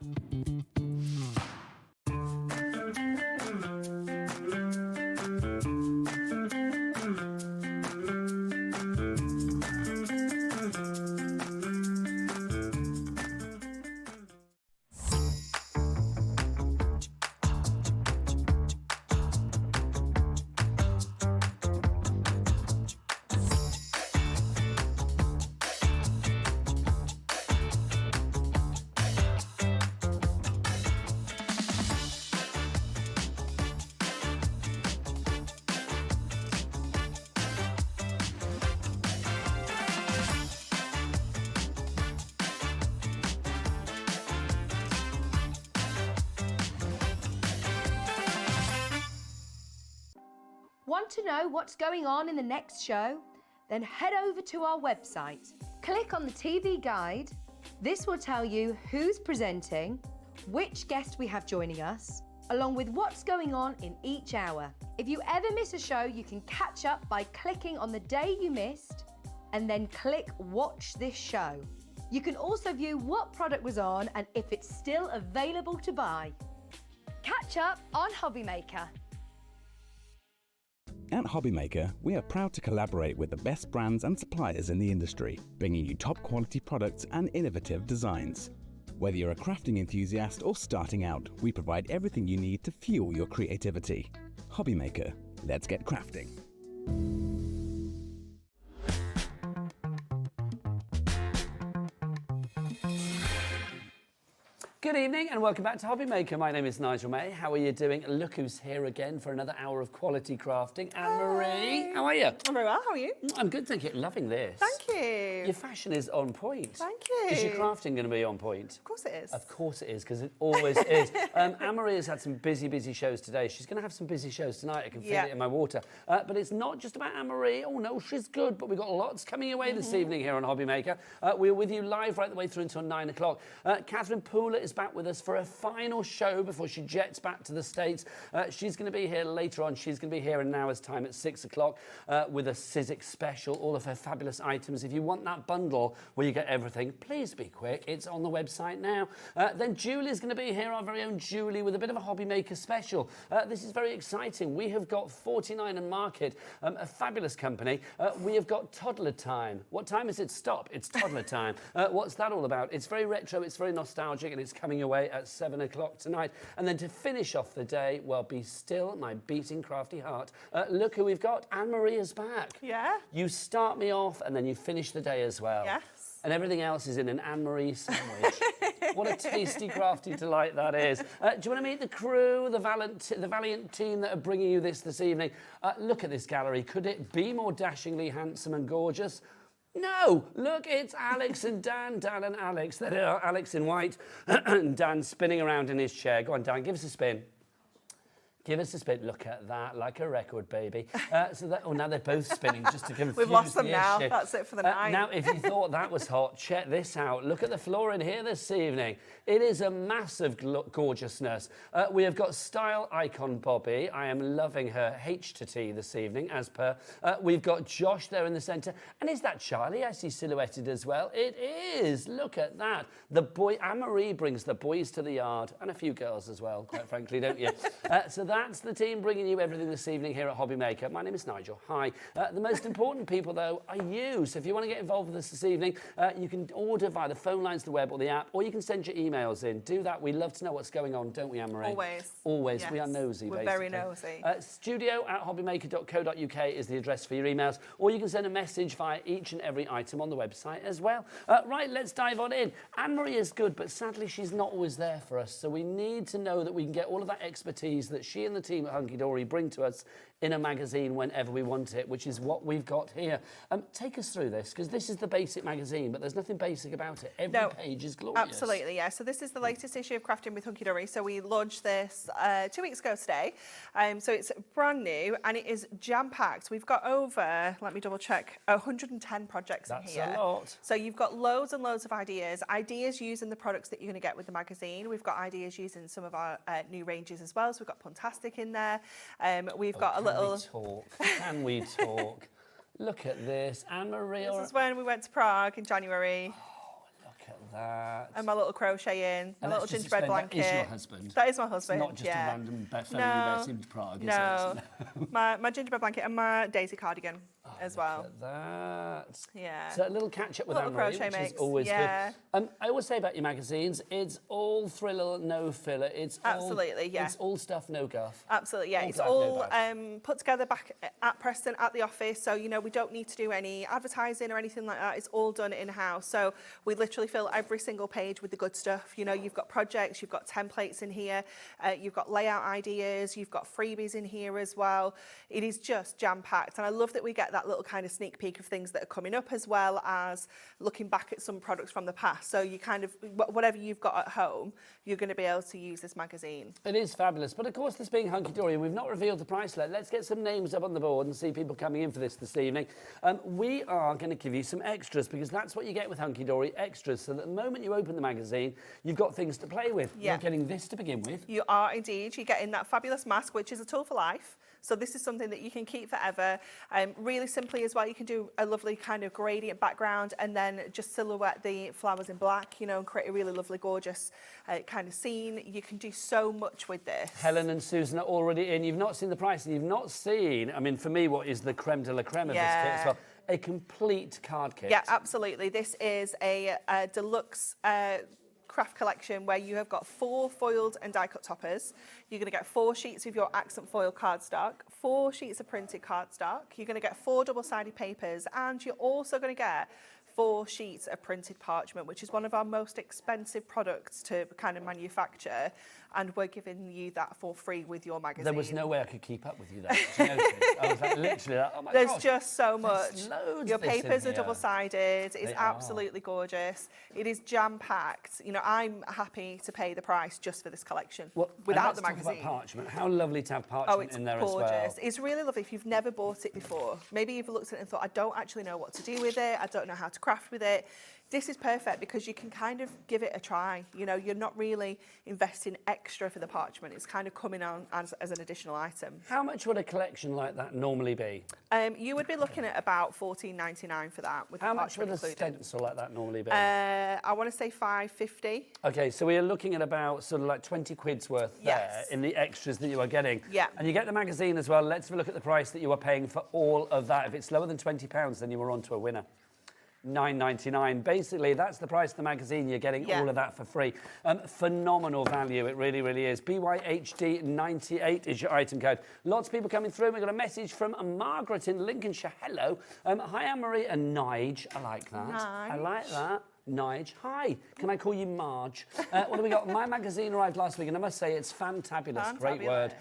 Want to know what's going on in the next show? Then head over to our website. Click on the TV guide. This will tell you who's presenting, which guest we have joining us, along with what's going on in each hour. If you ever miss a show, you can catch up by clicking on the day you missed and then click Watch This Show. You can also view what product was on and if it's still available to buy. Catch up on HobbyMaker. At HobbyMaker, we are proud to collaborate with the best brands and suppliers in the industry, bringing you top quality products and innovative designs. Whether you're a crafting enthusiast or starting out, we provide everything you need to fuel your creativity. HobbyMaker, let's get crafting. Good evening and welcome back to HobbyMaker. My name is Nigel May. How are you doing? Look who's here again for another hour of quality crafting. Anne-Marie, how are you? I'm very well, how are you? I'm good, thank you. Loving this. Thank you. Your fashion is on point. Thank you. Is your crafting going to be on point? Of course it is. Of course it is, because it always is. Anne-Marie has had some busy shows today. She's going to have some busy shows tonight. I can feel it in my water. But it's not just about Anne-Marie. Oh no, she's good, but we've got lots coming away this evening here on HobbyMaker. We're with you live right the way through until 9 o'clock. Catherine Pooler is back with us for a final show before she jets back to the States. She's going to be here later on. She's going to be here in an hour's time at 6 o'clock with a Sizzix special, all of her fabulous items. If you want that bundle where you get everything, please be quick. It's on the website now. Then Julie's going to be here, our very own Julie, with a bit of a HobbyMaker special. This is very exciting. We have got 49 and Market, a fabulous company. We have got Toddler Time. What time is it? Stop. It's Toddler Time. What's that all about? It's very retro, it's very nostalgic, and it's coming away at 7 o'clock tonight. And then to finish off the day, well, be still, my beating crafty heart. Look who we've got. Anne-Marie is back. Yeah. You start me off, and then you finish the day as well. Yes. And everything else is in an Anne-Marie sandwich. What a tasty, crafty delight that is. Do you want to meet the crew, the valiant team that are bringing you this evening? Look at this gallery. Could it be more dashingly handsome and gorgeous? No! Look, it's Alex and Dan. Dan and Alex. There they are, Alex in white and Dan spinning around in his chair. Go on, Dan, give us a spin. Give us a spin. Look at that, like a record, baby. Now they're both spinning just to confuse We've lost them the now. issue. That's it for the night. Now, if you thought that was hot, check this out. Look at the floor in here this evening. It is a massive gorgeousness. We have got style icon Bobby. I am loving her H to T this evening, as per. We've got Josh there in the centre. And is that Charlie? I see silhouetted as well. It is. Look at that. The boy, Anne-Marie brings the boys to the yard, and a few girls as well, quite frankly, don't you? So that's the team bringing you everything this evening here at HobbyMaker. My name is Nigel. Hi. The most important people, though, are you. So if you want to get involved with us this evening, you can order via the phone lines, the web, or the app, or you can send your emails in. Do that. We love to know what's going on, don't we, Anne-Marie? Always. Always. Yes. We are nosy, We're basically. very nosy. studio@hobbymaker.co.uk is the address for your emails, or you can send a message via each and every item on the website as well. Right, let's dive on in. Anne-Marie is good, but sadly she's not always there for us, so we need to know that we can get all of that expertise that she and the team at Hunkydory bring to us in a magazine whenever we want it, which is what we've got here. Take us through this, because this is the basic magazine, but there's nothing basic about it. Every page is glorious. Absolutely, yeah. So this is the latest issue of Crafting with Hunkydory. So we launched this 2 weeks ago today. So it's brand new and it is jam-packed. We've got over, let me double check, 110 projects in here. That's a lot. So you've got loads and loads of ideas using the products that you're going to get with the magazine. We've got ideas using some of our new ranges as well. So we've got Puntastic in there. We've got a little... Can we talk? Look at this. Anne-Marie... This is when we went to Prague in January. Look at that. And my little crocheting, my little gingerbread blanket. That is your husband? That is my husband, It's not just a random family that's in Prague, is no. it? My gingerbread blanket and my daisy cardigan as well. Look at that. Yeah. So a little catch-up with Anne-Marie, which is always good. I always say about your magazines, it's all thriller, no filler. It's absolutely, all, It's all stuff, no guff. Absolutely, yeah. It's all put together back at Preston at the office. So, you know, we don't need to do any advertising or anything like that. It's all done in-house. So we literally fill every single page with the good stuff. You know, you've got projects, you've got templates in here, you've got layout ideas, you've got freebies in here as well. It is just jam-packed. And I love that we get that little kind of sneak peek of things that are coming up, as well as looking back at some products from the past. So you kind of, whatever you've got at home, you're going to be able to use this magazine. It is fabulous. But of course, this being Hunkydory, we've not revealed the price yet. Let's get some names up on the board and see people coming in for this evening. We are going to give you some extras, because that's what you get with Hunkydory, extras. So that the moment you open the magazine, you've got things to play with. Yeah. You're getting this to begin with. You are indeed. You're getting that fabulous mask, which is a tool for life. So this is something that you can keep forever. Really simply as well, you can do a lovely kind of gradient background and then just silhouette the flowers in black, you know, and create a really lovely, gorgeous kind of scene. You can do so much with this. Helen and Susan are already in. You've not seen the price, and you've not seen, I mean, for me, what is the creme de la creme of this kit as well? A complete card kit. Yeah, absolutely. This is a deluxe craft collection where you have got 4 foiled and die cut toppers. You're going to get 4 sheets of your accent foil cardstock, 4 sheets of printed cardstock. You're going to get 4 double-sided papers, and you're also going to get 4 sheets of printed parchment, which is one of our most expensive products to kind of manufacture, and we're giving you that for free with your magazine. There was no way I could keep up with you there. Did you notice? I was like, literally, like, oh my There's gosh, just so much. there's loads Your of this in papers are here. double-sided. It's They absolutely gorgeous. It is jam-packed. You know, I'm happy to pay the price just for this collection without the magazine. Talk about parchment. How lovely to have parchment in there as well. Oh, it's gorgeous. It's really lovely if you've never bought it before. Maybe you've looked at it and thought, I don't actually know what to do with it. I don't know how to craft craft with it. This is perfect because you can kind of give it a try. You know, you're not really investing extra for the parchment. It's kind of coming on as an additional item. How much would a collection like that normally be? You would be looking at about $14.99 for that. With How the much would a included. stencil like that normally be? I want to say $5.50. Okay, so we are looking at about sort of like 20 quid's worth there in the extras that you are getting. Yeah. And you get the magazine as well. Let's have a look at the price that you are paying for all of that. If it's lower than £20, then you are on to a winner. $9.99. Basically, that's the price of the magazine. You're getting all of that for free. Phenomenal value. It really, really is. BYHD98 is your item code. Lots of people coming through. We've got a message from Margaret in Lincolnshire. Hello. Hi, Anne-Marie and Nige. I like that. I like that. Nige. Hi. Can I call you Marge? What do we got? My magazine arrived last week, and I must say it's fantabulous. Great word.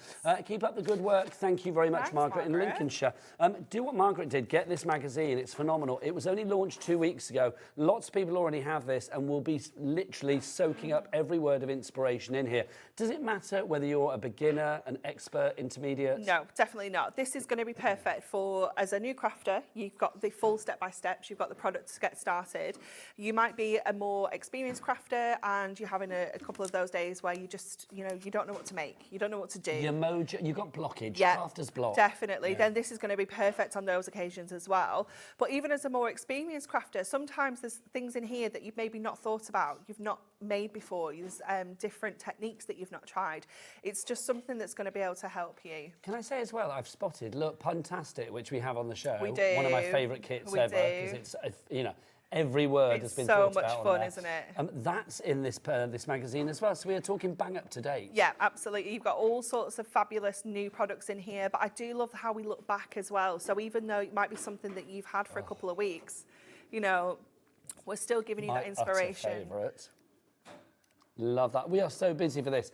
Keep up the good work. Thank you very much, Margaret in Lincolnshire. Do what Margaret did. Get this magazine. It's phenomenal. It was only launched 2 weeks ago. Lots of people already have this and will be literally soaking up every word of inspiration in here. Does it matter whether you're a beginner, an expert, intermediate? No, definitely not. This is going to be perfect for, as a new crafter, you've got the full step-by-steps, you've got the product to get started. You might be a more experienced crafter and you're having a couple of those days where you just, you know, you don't know what to make, you don't know what to do. Your mojo, you've got blockage, crafter's block. Definitely. Then this is going to be perfect on those occasions as well. But even as a more experienced crafter, sometimes there's things in here that you've maybe not thought about, you've not made before. There's different techniques that you've not tried. It's just something that's going to be able to help you. Can I say as well, I've spotted, look, Puntastic, which we have on the show. We do. One of my favourite kits ever, because it's, you know, Every word has been thought about. It's so much fun, isn't it? That's in this magazine as well, so we are talking bang up to date. Yeah, absolutely. You've got all sorts of fabulous new products in here, but I do love how we look back as well. So even though it might be something that you've had for a couple of weeks, you know, we're still giving you that inspiration. My utter favourite. Love that. We are so busy for this.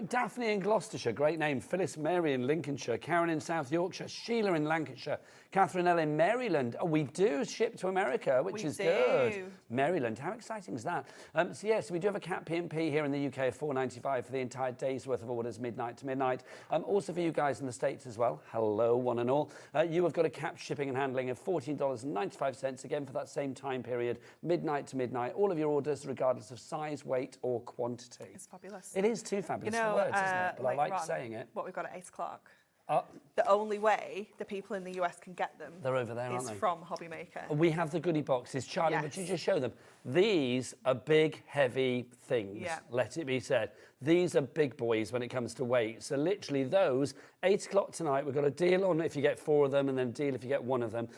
Daphne in Gloucestershire, great name. Phyllis Mary in Lincolnshire. Karen in South Yorkshire. Sheila in Lancashire. Catherine L in Maryland. Oh, we do ship to America, which is good. Maryland, how exciting is that? So yes, we do have a cap P&P here in the UK of $4.95 for the entire day's worth of orders, midnight to midnight. Also for you guys in the States as well. Hello, one and all. You have got a cap shipping and handling of $14.95, again for that same time period, midnight to midnight. All of your orders, regardless of size, weight or quantity. It's fabulous. It is too fabulous for words, isn't it? But I like saying it. What we've got at 8 o'clock. The only way the people in the US can get them they're over there, is from HobbyMaker. We have the goodie boxes. Charlie, would you just show them? These are big, heavy things, let it be said. These are big boys when it comes to weight. So literally those, 8 o'clock tonight, we've got a deal on if you get 4 of them and then a deal if you get 1 of them.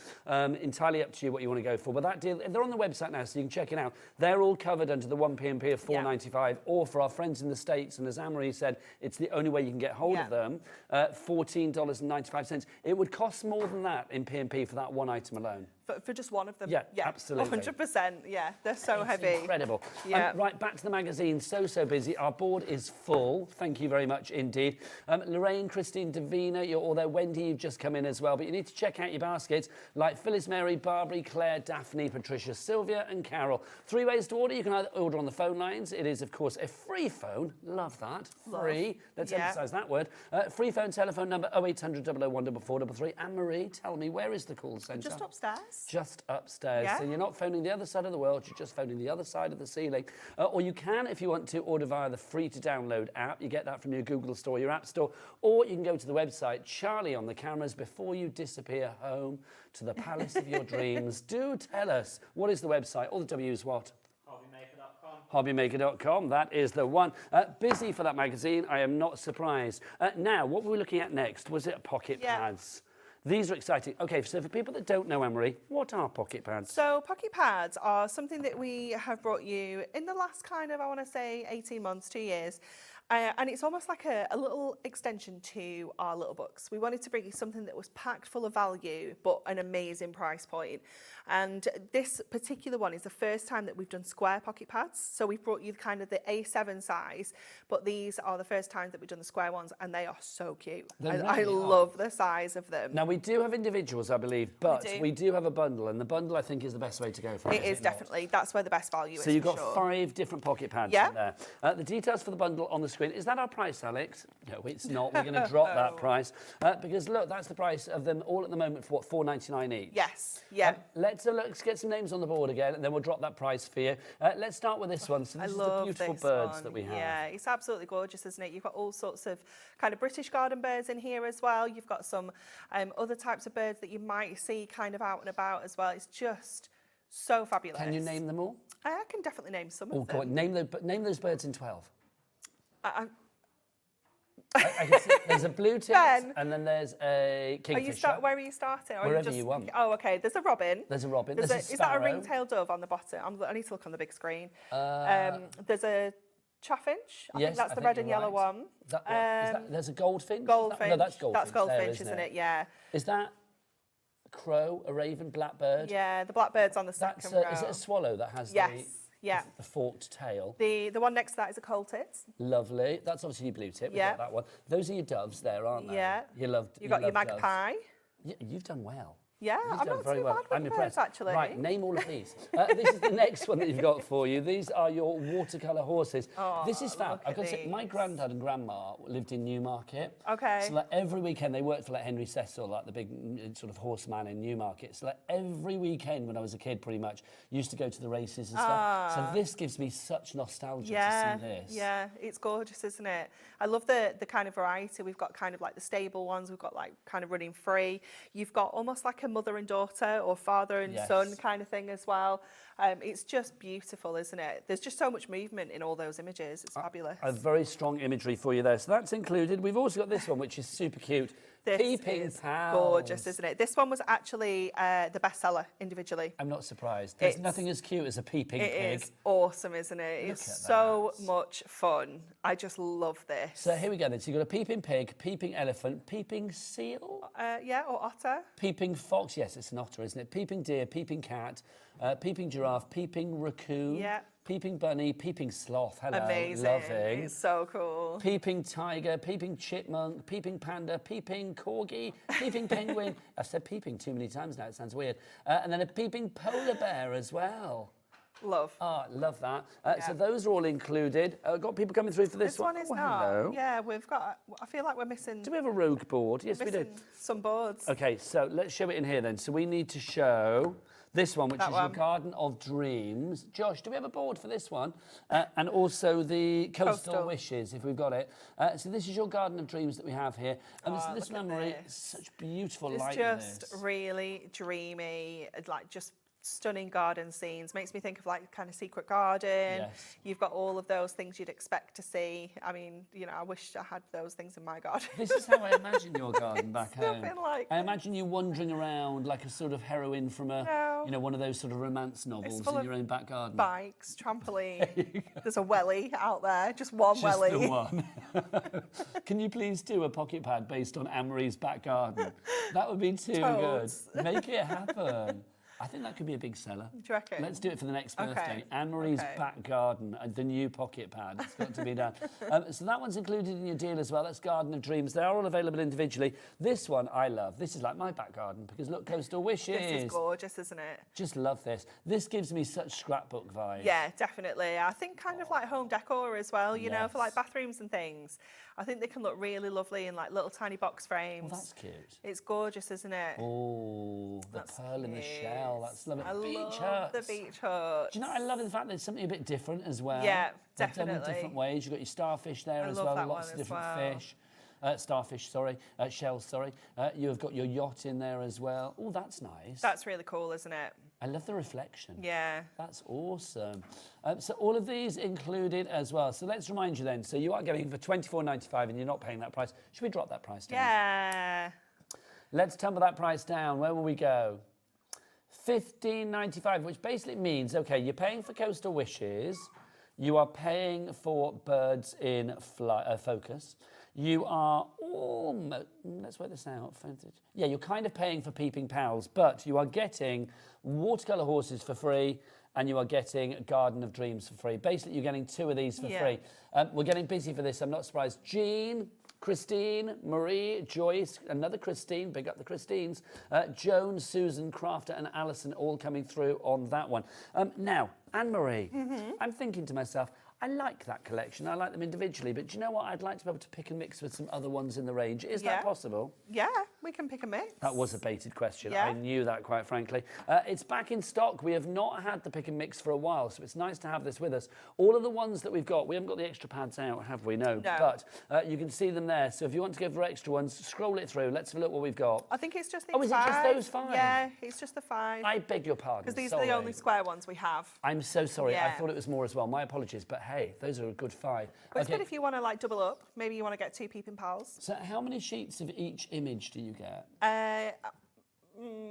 Entirely up to you what you want to go for. But that deal, they're on the website now, so you can check it out. They're all covered under the 1 P&P of $4.95, or for our friends in the States, and as Anne-Marie said, it's the only way you can get hold of them, $14.95. It would cost more than that in P&P for that one item alone. For just one of them? Yeah, absolutely. 100%, yeah. They're so heavy. Incredible. Right, back to the magazine. So busy. Our board is full. Thank you very much indeed. Lorraine, Christine, Davina, you're all there. Wendy, you've just come in as well. But you need to check out your baskets like Phyllis, Mary, Barbary, Claire, Daphne, Patricia, Sylvia and Carol. 3 ways to order. You can either order on the phone lines. It is, of course, a free phone. Love that. Free. Let's emphasise that word. Free phone telephone number 0800 001 4433. Anne-Marie, tell me, where is the call centre? Just upstairs. Just upstairs. So you're not phoning the other side of the world, you're just phoning the other side of the ceiling. Or you can, if you want to, order via the free-to-download app. You get that from your Google Store, your App Store. Or you can go to the website, Charlie on the cameras, before you disappear home to the palace of your dreams. Do tell us, what is the website? All the W's what? HobbyMaker.com, that is the one. Busy for that magazine, I am not surprised. Now, what were we looking at next? Was it pocket pads? These are exciting. Okay, so for people that don't know, Anne-Marie, what are pocket pads? So pocket pads are something that we have brought you in the last kind of, I want to say, 18 months, 2 years. And it's almost like a little extension to our little books. We wanted to bring you something that was packed full of value, but an amazing price point. And this particular one is the first time that we've done square pocket pads. So we've brought you kind of the A7 size, but these are the first times that we've done the square ones, and they are so cute. I love the size of them. Now, we do have individuals, I believe, but we do have a bundle, and the bundle, I think, is the best way to go for it. It is definitely. That's where the best value is. So you've got 5 different pocket pads in there. The details for the bundle on the screen. Is that our price, Alex? No, it's not. We're going to drop that price because look, that's the price of them all at the moment for what, $4.99 each. Yes. Yeah. Let's get some names on the board again, and then we'll drop that price for you. Let's start with this one. So this is the beautiful birds that we have. Yeah, it's absolutely gorgeous, isn't it? You've got all sorts of kind of British garden birds in here as well. You've got some other types of birds that you might see kind of out and about as well. It's just so fabulous. Can you name them all? I can definitely name some of them. Go on, name those birds in 12. I can see there's a blue tit, and then there's a kingfisher. Where are you starting? Or Wherever you want. Oh, okay. There's a robin. There's a robin. There's a is that a sparrow. ring-tailed dove on the bottom? I need to look on the big screen. There's a chaffinch. I think that's the red and yellow one. There's a goldfinch? Goldfinch. No, that's goldfinch. That's goldfinch, isn't it? Yeah. Is that a crow, a raven, blackbird? Yeah, the blackbird's on the second row. Is it a swallow that has the forked tail? The one next to that is a coal tit. Lovely. That's obviously your blue tit. We've got that one. Those are your doves there, aren't they? Yeah. You've got your magpie. Yeah, you've done well. Yeah, I'm not too bad with I'm impressed. actually. Right, name all of these. This is the next one that you've got for you. These are your watercolour horses. This is fab. I've got to say, my granddad and grandma lived in Newmarket. Okay. So like every weekend, they worked for like Henry Cecil, like the big sort of horseman in Newmarket. So like every weekend when I was a kid, pretty much, used to go to the races and stuff. So this gives me such nostalgia to see this. Yeah, it's gorgeous, isn't it? I love the kind of variety. We've got kind of like the stable ones. We've got like kind of running free. You've got almost like a mother and daughter or father and son kind of thing as well. It's just beautiful, isn't it? There's just so much movement in all those images. It's fabulous. A very strong imagery for you there. So that's included. We've also got this one, which is super cute. This Peeping is Pals. gorgeous, isn't it? This one was actually the bestseller individually. I'm not surprised. There's nothing as cute as a peeping pig. It is awesome, isn't it? It's so much fun. I just love this. So here we go then. So you've got a peeping pig, peeping elephant, peeping seal? Yeah, or otter. Peeping fox. Yes, it's an otter, isn't it? Peeping deer, peeping cat, peeping giraffe, peeping raccoon. Yeah. Peeping bunny, peeping sloth. Hello. Amazing. Loving. It's so cool. Peeping tiger, peeping chipmunk, peeping panda, peeping corgi, peeping penguin. I've said peeping too many times now, it sounds weird. And then a peeping polar bear as well. Love. Oh, love that. So those are all included. Got people coming through for this one? This one is not. Hello. Yeah, we've got, I feel like we're missing. Do we have a rogue board? Yes, we do. Some boards. Okay, so let's show it in here then. So we need to show this one, which is your Garden of Dreams. Josh, do we have a board for this one? And also the Coastal Wishes, if we've got it. So this is your Garden of Dreams that we have here. And this one, Marie, such beautiful light. It's just really dreamy, like just stunning garden scenes. Makes me think of like kind of secret garden. Yes. You've got all of those things you'd expect to see. I mean, you know, I wish I had those things in my garden. This is how I imagine your garden back home. Nothing like I imagine you wandering around like a sort of heroine from you know, one of those sort of romance novels in your own back garden. Bikes, trampoline. There's a welly out there, just one welly. Just the one. Can you please do a pocket pad based on Anne-Marie's back garden? That would be too good. Make it happen. I think that could be a big seller. Do you reckon? Let's do it for the next birthday. Anne-Marie's back garden, the new pocket pad. It's got to be done. So that one's included in your deal as well. That's Garden of Dreams. They are all available individually. This one I love. This is like my back garden because look, Coastal Wishes. This is gorgeous, isn't it? Just love this. This gives me such scrapbook vibes. Yeah, definitely. I think kind of like home decor as well, you know, for like bathrooms and things. I think they can look really lovely in like little tiny box frames. Well, that's cute. It's gorgeous, isn't it? Oh, the pearl in the shell. That's lovely. I Beach love huts. the beach huts. Do you know, I love the fact that it's something a bit different as well. Yeah, They've done definitely. in different ways. You've got your starfish there as well. Lots of different fish. Starfish, sorry. Shells, sorry. You've got your yacht in there as well. Oh, that's nice. That's really cool, isn't it? I love the reflection. Yeah. That's awesome. So all of these included as well. So let's remind you then. So you are getting for $24.95 and you're not paying that price. Should we drop that price down? Yeah. Let's tumble that price down. Where will we go? $15.95, which basically means, okay, you're paying for Coastal Wishes. You are paying for Birds in Focus. You are almost, let's work this out. Yeah, you're kind of paying for Peeping Pals, but you are getting watercolour horses for free and you are getting Garden of Dreams for free. Basically, you're getting two of these for free. We're getting busy for this, I'm not surprised. Jean, Christine, Marie, Joyce, another Christine, big up the Christines, Joan, Susan, Crafter and Alison all coming through on that one. Now, Anne-Marie, I'm thinking to myself, I like that collection. I like them individually, but do you know what? I'd like to be able to pick and mix with some other ones in the range. Is that possible? Yeah, we can pick a mix. That was a baited question. Yeah. I knew that, quite frankly. It's back in stock. We have not had the pick and mix for a while, so it's nice to have this with us. All of the ones that we've got, we haven't got the extra pads out, have we? No. But you can see them there. So if you want to go for extra ones, scroll it through. Let's have a look what we've got. I think it's just the Oh, is it just those 5? Yeah, it's just the 5. I beg your pardon. Because these are the only square ones we have. I'm so sorry. Yeah. I thought it was more as well. My apologies. But hey, those are a good 5. But it's good if you want to like double up. Maybe you want to get 2 peeping pals. So how many sheets of each image do you get?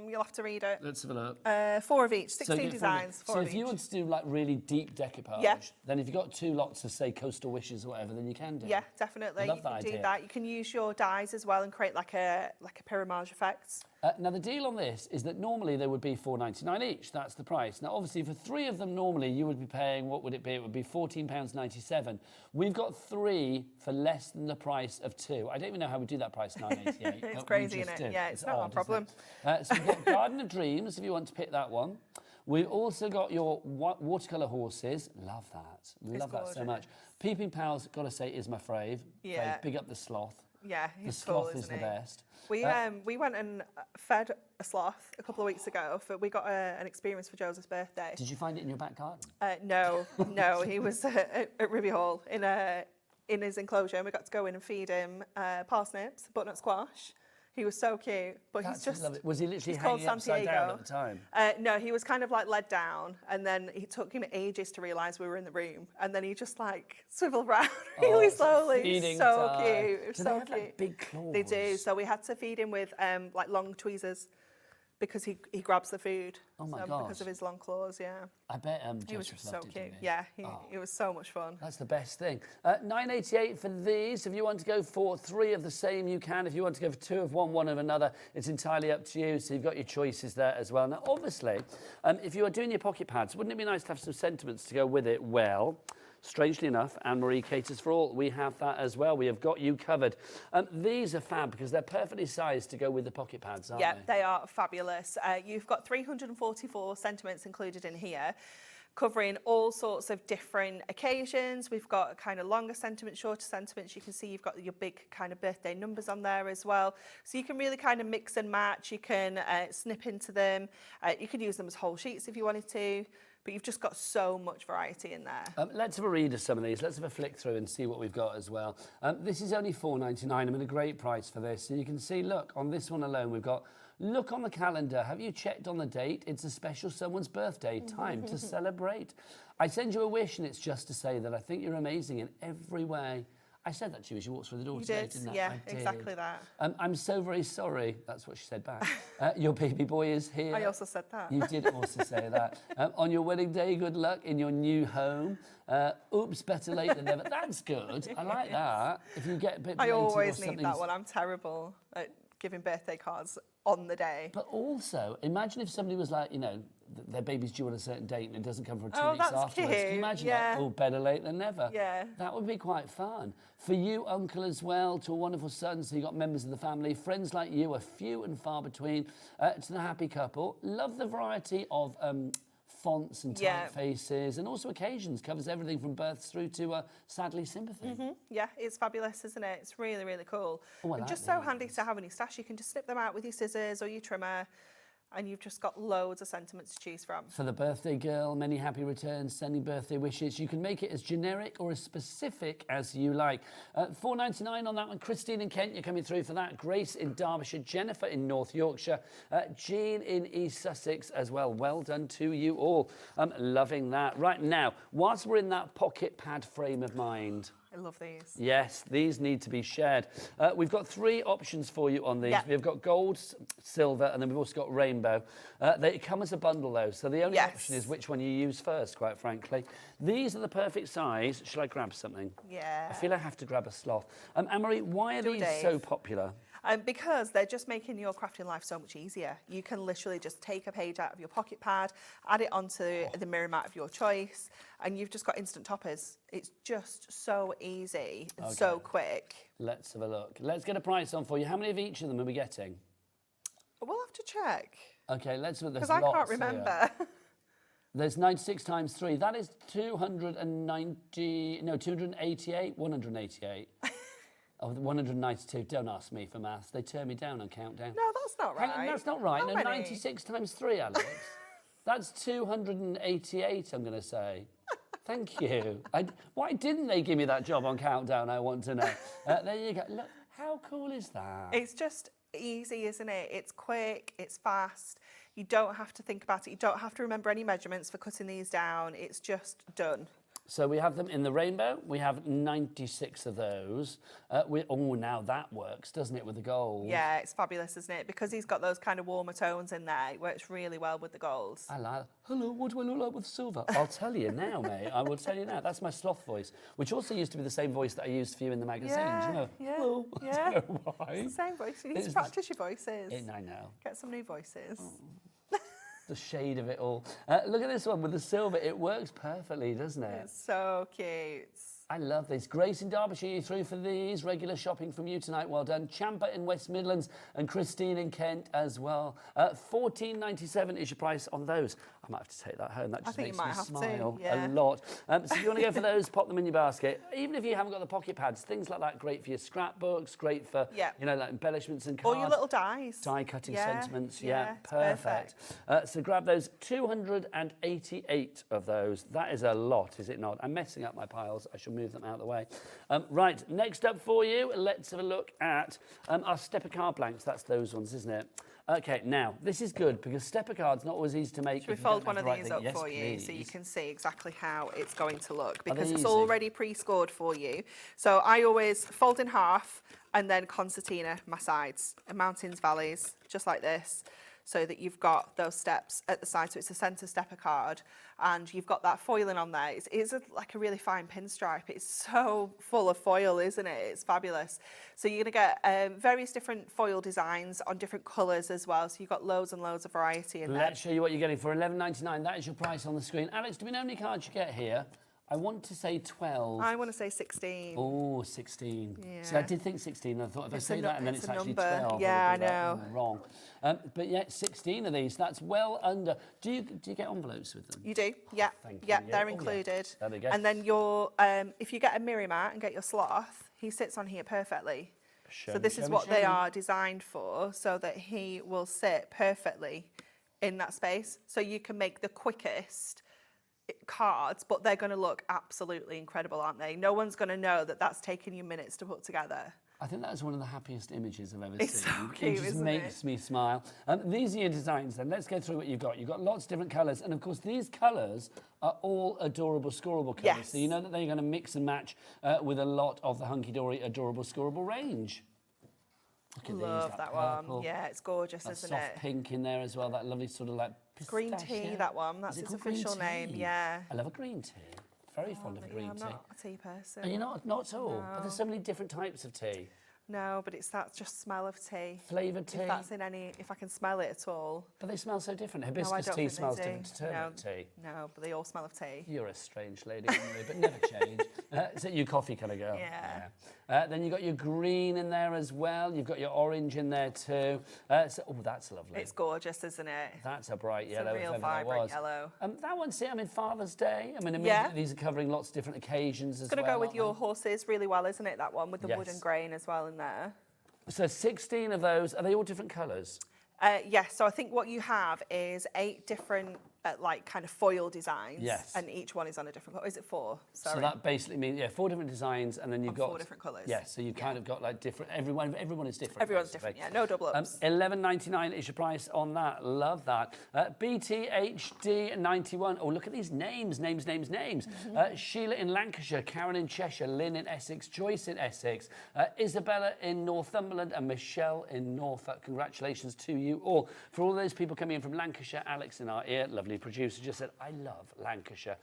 You'll have to read it. Let's have a look. 4 of each, 16 designs. So if you want to do like really deep decoupage, then if you've got 2 lots of say coastal wishes or whatever, then you can do. Yeah, definitely. Love you that can idea. do that. You can use your dyes as well and create like a pyramage effect. Now the deal on this is that normally they would be $4.99 each. That's the price. Now obviously for 3 of them normally you would be paying, what would it be? It would be £14.97. We've got 3 for less than the price of 2. I don't even know how we do that price, £9.88. It's crazy, isn't it? Yeah, it's not odd, a problem. So we've got Garden of Dreams, if you want to pick that one. We've also got your watercolour horses. Love that. Love that so much. Peeping Pals, gotta say, is my fave. Yeah. Big up the sloth. Yeah, the he's sloth cool, is the isn't he? best. We went and fed a sloth a couple of weeks ago. We got an experience for Joseph's birthday. Did you find it in your back garden? No, he was at Ruby Hall in his enclosure, and we got to go in and feed him parsnips, butternut squash. He was so cute, but That's he's just... Was he literally he's called hanging upside down Santiago. at the time? No, he was kind of like led down, and then it took him ages to realise we were in the room, and then he just like swiveled round really slowly. feeding So time. cute. It was Do so they have, cute. like, big claws? They do. So we had to feed him with like long tweezers because he grabs the food. Oh my Because gosh. of his long claws, yeah. I bet He was Joseph just so loved it, cute. didn't he? Yeah, it was so much fun. That's the best thing. $9.88 for these. If you want to go for 3 of the same, you can. If you want to go for 2 of one of another, it's entirely up to you. So you've got your choices there as well. Now, obviously, if you are doing your pocket pads, wouldn't it be nice to have some sentiments to go with it? Well, strangely enough, Anne-Marie Caters for All, we have that as well. We have got you covered. These are fab because they're perfectly sized to go with the pocket pads, aren't Yeah, they? they are fabulous. You've got 344 sentiments included in here, covering all sorts of different occasions. We've got kind of longer sentiments, shorter sentiments. You can see you've got your big kind of birthday numbers on there as well. So you can really kind of mix and match. You can snip into them. You could use them as whole sheets if you wanted to. But you've just got so much variety in there. Let's have a read of some of these. Let's have a flick through and see what we've got as well. This is only $4.99. I mean, a great price for this. So you can see, look, on this one alone, we've got, look on the calendar. Have you checked on the date? It's a special someone's birthday. Time to celebrate. I send you a wish, and it's just to say that I think you're amazing in every way. I said that to you as you walked through the door You today, did, didn't I? yeah, I did. exactly that. I'm so very sorry. That's what she said back. Your baby boy is here. I also said that. You did also say that. On your wedding day, good luck in your new home. Oops, better late than never. That's good. I like that. If you get a bit I belated or always need something's- that one. I'm terrible at giving birthday cards on the day. But also, imagine if somebody was like, you know, their baby's due on a certain date and it doesn't come for 2 weeks that's afterwards. Can cute. you imagine Yeah. that? Oh, better late than never. Yeah. That would be quite fun. For you, uncle, as well, to a wonderful son, so you got members of the family. Friends like you are few and far between. To the happy couple, love the variety of fonts and typefaces and also occasions. Covers everything from births through to, sadly, sympathy. Yeah, it's fabulous, isn't it? It's really, really cool. Oh, I and like just so these. handy to have in your stash. You can just snip them out with your scissors or your trimmer, and you've just got loads of sentiments to choose from. For the birthday girl, many happy returns, sending birthday wishes. You can make it as generic or as specific as you like. $4.99 on that one. Christine in Kent, you're coming through for that. Grace in Derbyshire, Jennifer in North Yorkshire, Jean in East Sussex as well. Well done to you all. Loving that. Right now, whilst we're in that pocket pad frame of mind, I love these. yes, these need to be shared. We've got 3 options for you on these. Yeah. We've got gold, silver, and then we've also got rainbow. They come as a bundle, though, so the only option is which one you use first, quite frankly. These are the perfect size. Shall I grab something? Yeah. I feel I have to grab a sloth. Anne-Marie, why are Do these Dave. so popular? Because they're just making your crafting life so much easier. You can literally just take a page out of your pocket pad, add it onto the mirror mat of your choice, and you've just got instant toppers. It's just so easy and so quick. Let's have a look. Let's get a price on for you. How many of each of them are we getting? We'll have to check. Okay, let's look. Because I can't remember. There's 96 times 3. That is 288, 188. Oh, 192. Don't ask me for maths. They turn me down on countdown. No, that's not right. Hang on, that's not right. How No, many? 96 times 3, Alex. That's 288, I'm going to say. Thank you. Why didn't they give me that job on countdown, I want to know. There you go. Look, how cool is that? It's just easy, isn't it? It's quick, it's fast. You don't have to think about it. You don't have to remember any measurements for cutting these down. It's just done. So we have them in the rainbow. We have 96 of those. Now that works, doesn't it, with the gold? Yeah, it's fabulous, isn't it? Because he's got those kind of warmer tones in there, it works really well with the golds. I like, hello, what do I look like with silver? I'll tell you now, mate. I will tell you now. That's my sloth voice, which also used to be the same voice that I used for you in the magazine. Yeah, Do you know? yeah, Hello. yeah. I don't know why. It's the same voice. You need to practice your voices. I know. Get some new voices. Oh. The shade of it all. Look at this one with the silver. It works perfectly, doesn't it? It's so cute. I love this. Grace in Derbyshire, you through for these. Regular shopping from you tonight. Well done. Champa in West Midlands and Christine in Kent as well. $14.97 is your price on those. I might have to take that home. That just makes me smile a lot. So if you want to go for those, pop them in your basket. Even if you haven't got the pocket pads, things like that, great for your scrapbooks, great for like embellishments and cards. Or your little dies. Die cutting sentiments. Yeah, perfect. So grab those. 288 of those. That is a lot, is it not? I'm messing up my piles. I shall move them out of the way. Right, next up for you, let's have a look at our stepper card blanks. That's those ones, isn't it? Okay, now, this is good because stepper cards not always easy to make. Should we fold one of these up for you so you can see exactly how it's going to look? Because it's already pre-scored for you. So I always fold in half and then concertina my sides, and mountains, valleys, just like this, so that you've got those steps at the side. So it's a centre stepper card and you've got that foiling on there. It's like a really fine pinstripe. It's so full of foil, isn't it? It's fabulous. So you're gonna get various different foil designs on different colours as well. So you've got loads and loads of variety in there. Let's show you what you're getting for $11.99. That is your price on the screen. Alex, do we know how many cards you get here? I want to say 12. I want to say 16. Oh, 16. Yeah. See, I did think 16. I thought if I say that and then it's actually number. 12. Yeah, I know. Wrong. But yeah, 16 of these. That's well under. Do you get envelopes with them? You do. Yeah. Thank you. Yeah, they're included. There we go. And then if you get a mirror mat and get your sloth, he sits on here perfectly. So this is what they are designed for, so that he will sit perfectly in that space. So you can make the quickest cards, but they're going to look absolutely incredible, aren't they? No one's going to know that that's taken you minutes to put together. I think that is one of the happiest images I've ever It's seen. so cute, it just isn't makes me smile. These are your designs then. Let's go through what you've got. You've got lots of different colours. And of course, these colours are all adorable, scoreable colours. Yes. So you know that they're going to mix and match with a lot of the Hunkydory adorable, scoreable range. Look at Love these, that purple, one. Yeah, it's gorgeous, that isn't soft it? pink in there as well. That lovely sort of like Green pistachio. tea, that one. That's Is it its called green official name. tea? Yeah. I love a green tea. Very fond of a green I'm tea. not a tea person. Are you not at all? No. But there's so many different types of tea. No, but it's that just smell of tea. Flavoured tea? If I can smell it at all. But they smell so different. No, I Hibiscus don't tea think they smells do. different to turmeric tea. No, but they all smell of tea. You're a strange lady, Emily, but never change. Is it you coffee kind of girl? Yeah. Then you've got your green in there as well. You've got your orange in there too. Oh, that's lovely. It's gorgeous, isn't it? That's a bright It's yellow. a real if ever there vibrant was. yellow. That one, see, Father's Day. Immediately these are covering lots of different occasions as well. It's going to go with aren't your they? horses really well, isn't it? That one with the wood Yes. and grain as well in there. So 16 of those. Are they all different colours? Yes, so I think what you have is 8 different kind of foil designs. Yes. And each one is on a different colour. Is it 4? Sorry. So that basically means, 4 different designs, and then you've got 4 different colours. Yes, so you've kind of got like different. Everyone is different. Everyone's basically. different, yeah. No double ups. $11.99 is your price on that. Love that. BTHD91. Oh, look at these names. Sheila in Lancashire, Karen in Cheshire, Lynn in Essex, Joyce in Essex, Isabella in Northumberland, and Michelle in Norfolk. Congratulations to you all. For all those people coming in from Lancashire, Alex in our ear, lovely producer, just said, I love Lancashire.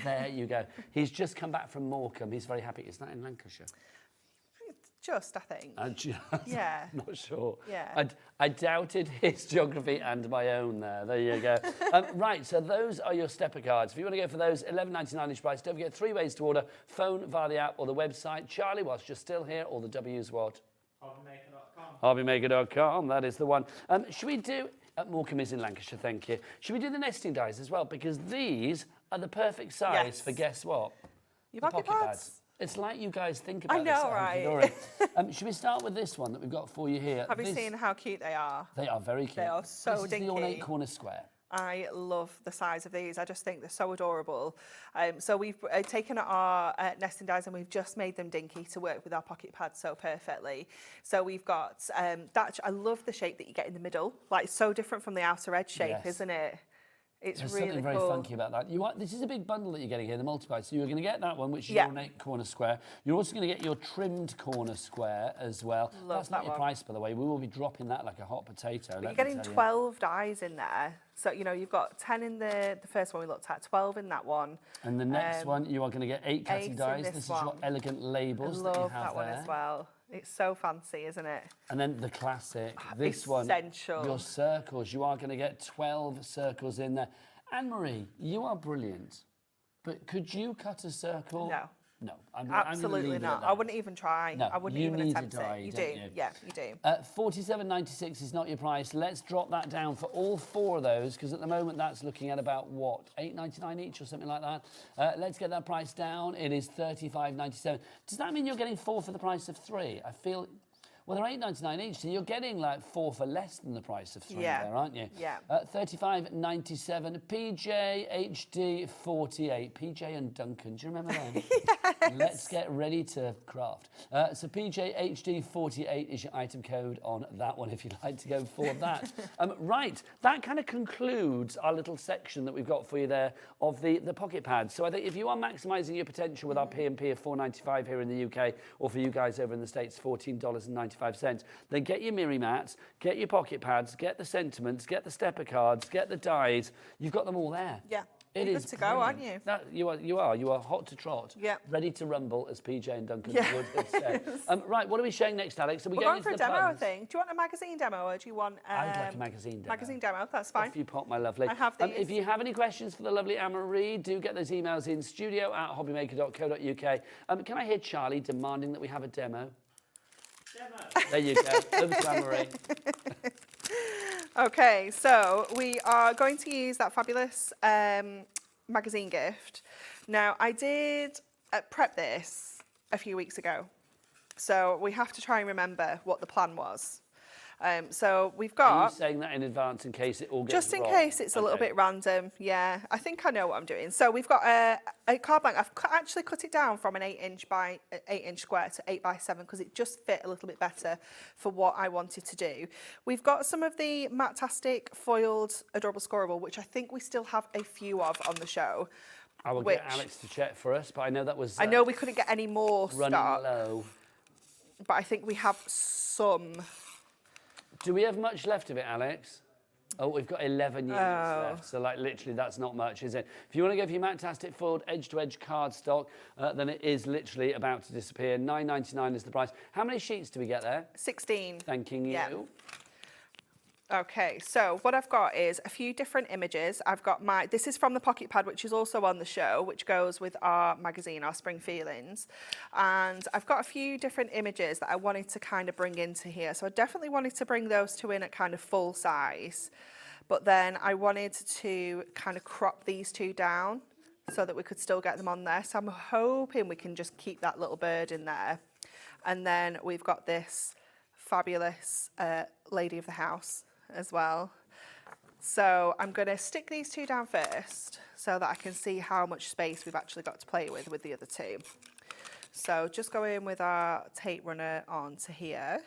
There you go. He's just come back from Morecambe. He's very happy. Is that in Lancashire? Just, I think. Yeah. Not sure. Yeah. I doubted his geography and my own there. There you go. Right, so those are your stepper cards. If you want to go for those, $11.99 each price. Don't forget 3 ways to order. Phone via the app or the website. Charlie, whilst you're still here, all the W's what? HobbyMaker.com. HobbyMaker.com, that is the one. Should we do... Morecambe is in Lancashire, thank you. Should we do the nesting dies as well? Because these are the perfect size for guess what? Your the pocket pads. It's like you guys think about I know, right? Should we start with this one that we've got for you here? Have you seen how cute they are? They are very cute. They are so this dinky. This is the ornate corner square. I love the size of these. I just think they're so adorable. So we've taken our nesting dies and we've just made them dinky to work with our pocket pads so perfectly. So we've got that. I love the shape that you get in the middle. Like, it's so different from the outer edge shape, isn't it? It's There's really something very cool. funky about that. This is a big bundle that you're getting here, the multiply. So you're going to get that one, which is your ornate corner square. You're also going to get your trimmed corner square as well. That's not your price, by the way. We will be dropping that like a hot potato. But you're getting 12 dies in there. So, you know, you've got 10 in the first one we looked at, 12 in that one. And the next one, you are going to get 8 catty dies. This is your elegant labels that you have that one as well. It's so fancy, isn't it? And then the classic, this one, your circles. You are going to get 12 circles in there. Anne-Marie, you are brilliant, but could you cut a circle? No. No, absolutely not. I wouldn't even try. No, I wouldn't even attempt it. You do, yeah, you do. $47.96 is not your price. Let's drop that down for all 4 of those, because at the moment that's looking at about what, $8.99 each or something like that. Let's get that price down. It is $35.97. Does that mean you're getting 4 for the price of 3? I feel. Well, they're $8.99 each, so you're getting like 4 for less than the price of 3 there, aren't you? Yeah. $35.97. PJ HD 48. PJ and Duncan, do you remember them? Yes. Let's get ready to craft. So PJ HD 48 is your item code on that one if you'd like to go for that. Right, that kind of concludes our little section that we've got for you there of the pocket pads. So I think if you are maximising your potential with our P&P of $4.95 here in the UK, or for you guys over in the States, $14.95. Then get your Miri mats, get your pocket pads, get the sentiments, get the stepper cards, get the dies. You've got them all there. Yeah. It You're is good to go, aren't you? You are hot to trot. Yeah. Ready to rumble, as PJ and Duncan would have said. Right, what are we showing next, Alex? We're going for a demo, I think. Do you want a magazine demo or do you want... I would like a magazine demo. Magazine demo, that's fine. Off you pop, my lovely. I have these. If you have any questions for the lovely Anne-Marie, do get those emails in studio@hobbymaker.co.uk. Can I hear Charlie demanding that we have a demo? There you go. Over to Anne-Marie. Okay, so we are going to use that fabulous magazine gift. Now, I did prep this a few weeks ago, so we have to try and remember what the plan was. So we've got... Are you saying that in advance in case it all gets Just in wrong? case it's a little bit random, yeah. I think I know what I'm doing. So we've got a card blank. I've actually cut it down from an 8-inch square to 8x7 because it just fit a little bit better for what I wanted to do. We've got some of the Matastic foiled Adorable Scoreable, which I think we still have a few of on the show. I will get Alex to check for us, but I know that was... I know we couldn't get any more running stock, low. but I think we have some... Do we have much left of it, Alex? Oh, we've got 11 units left, so like literally that's not much, is it? If you want to go for your Matastic foiled edge-to-edge cardstock, then it is literally about to disappear. $9.99 is the price. How many sheets do we get there? 16. Thanking you. Yeah. Okay, so what I've got is a few different images. I've got this is from the pocket pad, which is also on the show, which goes with our magazine, our Spring Feelings. And I've got a few different images that I wanted to kind of bring into here. So I definitely wanted to bring those 2 in at kind of full size. But then I wanted to kind of crop these 2 down so that we could still get them on there. So I'm hoping we can just keep that little bird in there. And then we've got this fabulous lady of the house as well. So I'm going to stick these 2 down first so that I can see how much space we've actually got to play with the other 2. So just go in with our tape runner onto here.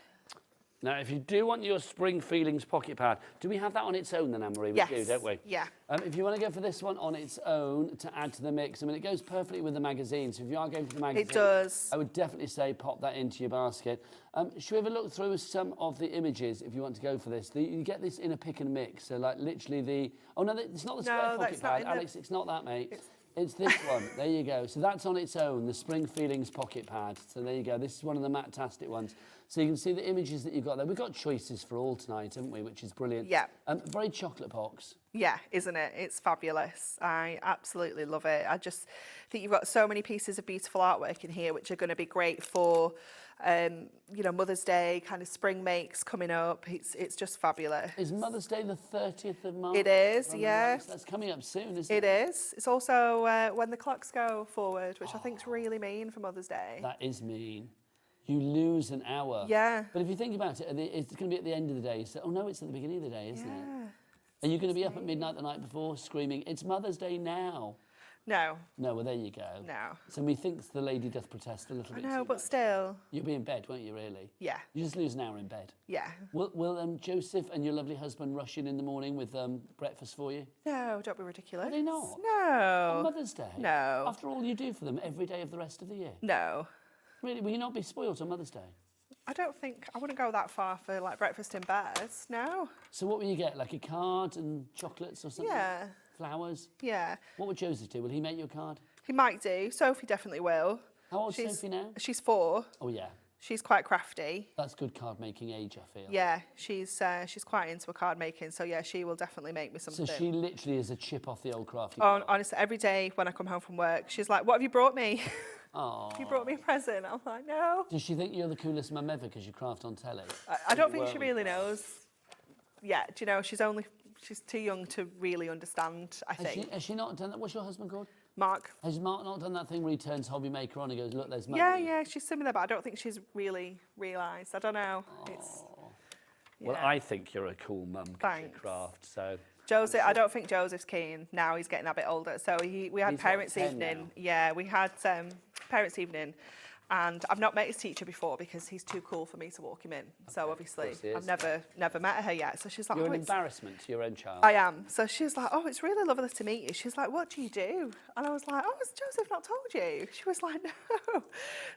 Now, if you do want your Spring Feelings pocket pad, do we have that on its own then, Anne-Marie? Yes. We do, don't we? Yeah. If you want to go for this one on its own to add to the mix, I mean, it goes perfectly with the magazine. So if you are going for the magazine, it does. I would definitely say pop that into your basket. Should we have a look through some of the images if you want to go for this? You get this in a pick and mix. So like literally the... Oh, no, it's not the square pocket pad. Alex, it's not that, mate. It's this one. There you go. So that's on its own, the Spring Feelings pocket pad. So there you go. This is one of the Matastic ones. So you can see the images that you've got there. We've got choices for all tonight, haven't we? Which is brilliant. Yeah. Very chocolate box. Yeah, isn't it? It's fabulous. I absolutely love it. I just think you've got so many pieces of beautiful artwork in here, which are going to be great for you know, Mother's Day, kind of spring makes coming up. It's just fabulous. Is Mother's Day the 30th of March? It is, yeah. That's coming up soon, isn't it? It is. It's also when the clocks go forward, which I think is really mean for Mother's Day. That is mean. You lose an hour. Yeah. But if you think about it, it's going to be at the end of the day. So, oh no, it's at the beginning of the day, isn't it? Are you going to be up at midnight the night before screaming, "It's Mother's Day now"? No. No, well, there you go. No. So methinks the lady doth protest a little bit. No, but still. You'll be in bed, won't you, really? Yeah. You just lose an hour in bed. Yeah. Will Joseph and your lovely husband rush in the morning with breakfast for you? No, don't be ridiculous. Are they not? No. On Mother's Day? No. After all you do for them every day of the rest of the year? No. Really? Will you not be spoilt on Mother's Day? I don't think, I wouldn't go that far for like breakfast in bed, no. So what will you get, like a card and chocolates or something? Yeah. Flowers? Yeah. What would Joseph do? Will he make you a card? He might do. Sophie definitely will. How old's Sophie now? She's 4. Oh, yeah. She's quite crafty. That's good card making age, I feel. Yeah, she's quite into a card making, so yeah, she will definitely make me something. So she literally is a chip off the old crafty. Oh, honestly, every day when I come home from work, she's like, "What have you brought me? Oh. Have you brought me a present?" I'm like, "No." Does she think you're the coolest mum ever because you craft on telly? I don't think she really knows. Yeah, do you know, she's too young to really understand, I think. Has she not done that? What's your husband called? Mark. Has Mark not done that thing where he turns HobbyMaker on and goes, "Look, there's Mum"? Yeah, she's similar, but I don't think she's really realised. I don't know. Well, I think you're a cool mum because you craft, so... Joseph, I don't think Joseph's keen now. He's getting a bit older. So we had parents' evening. Now. Yeah, we had parents' evening, and I've not met his teacher before because he's too cool for me to walk him in. So obviously, I've never met her yet. So she's like, "You're an embarrassment to your own child." I am. So she's like, "Oh, it's really lovely to meet you." She's like, "What do you do?" And I was like, "Oh, has Joseph not told you?" She was like, "No."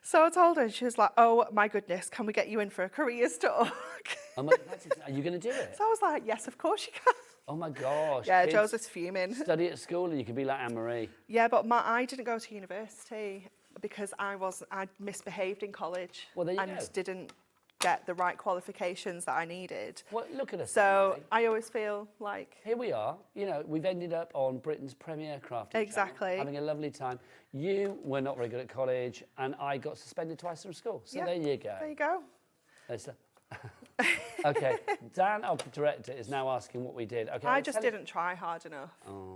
So I told her, and she was like, "Oh my goodness, can we get you in for a careers talk?" Are you going to do it? So I was like, "Yes, of course you can." Oh my gosh. Yeah, kids, Joseph's fuming. Study at school and you can be like Anne-Marie. Yeah, but I didn't go to university because I misbehaved in college. Well, there you and go. Didn't get the right qualifications that I needed. Well, look at us. So Anne-Marie. I always feel like... Here we are. You know, we've ended up on Britain's premier crafting Exactly. channel, having a lovely time. You were not very good at college and I got suspended twice from school. So there you go. There you go. Okay, Dan, our director, is now asking what we did. Okay, I just didn't try hard enough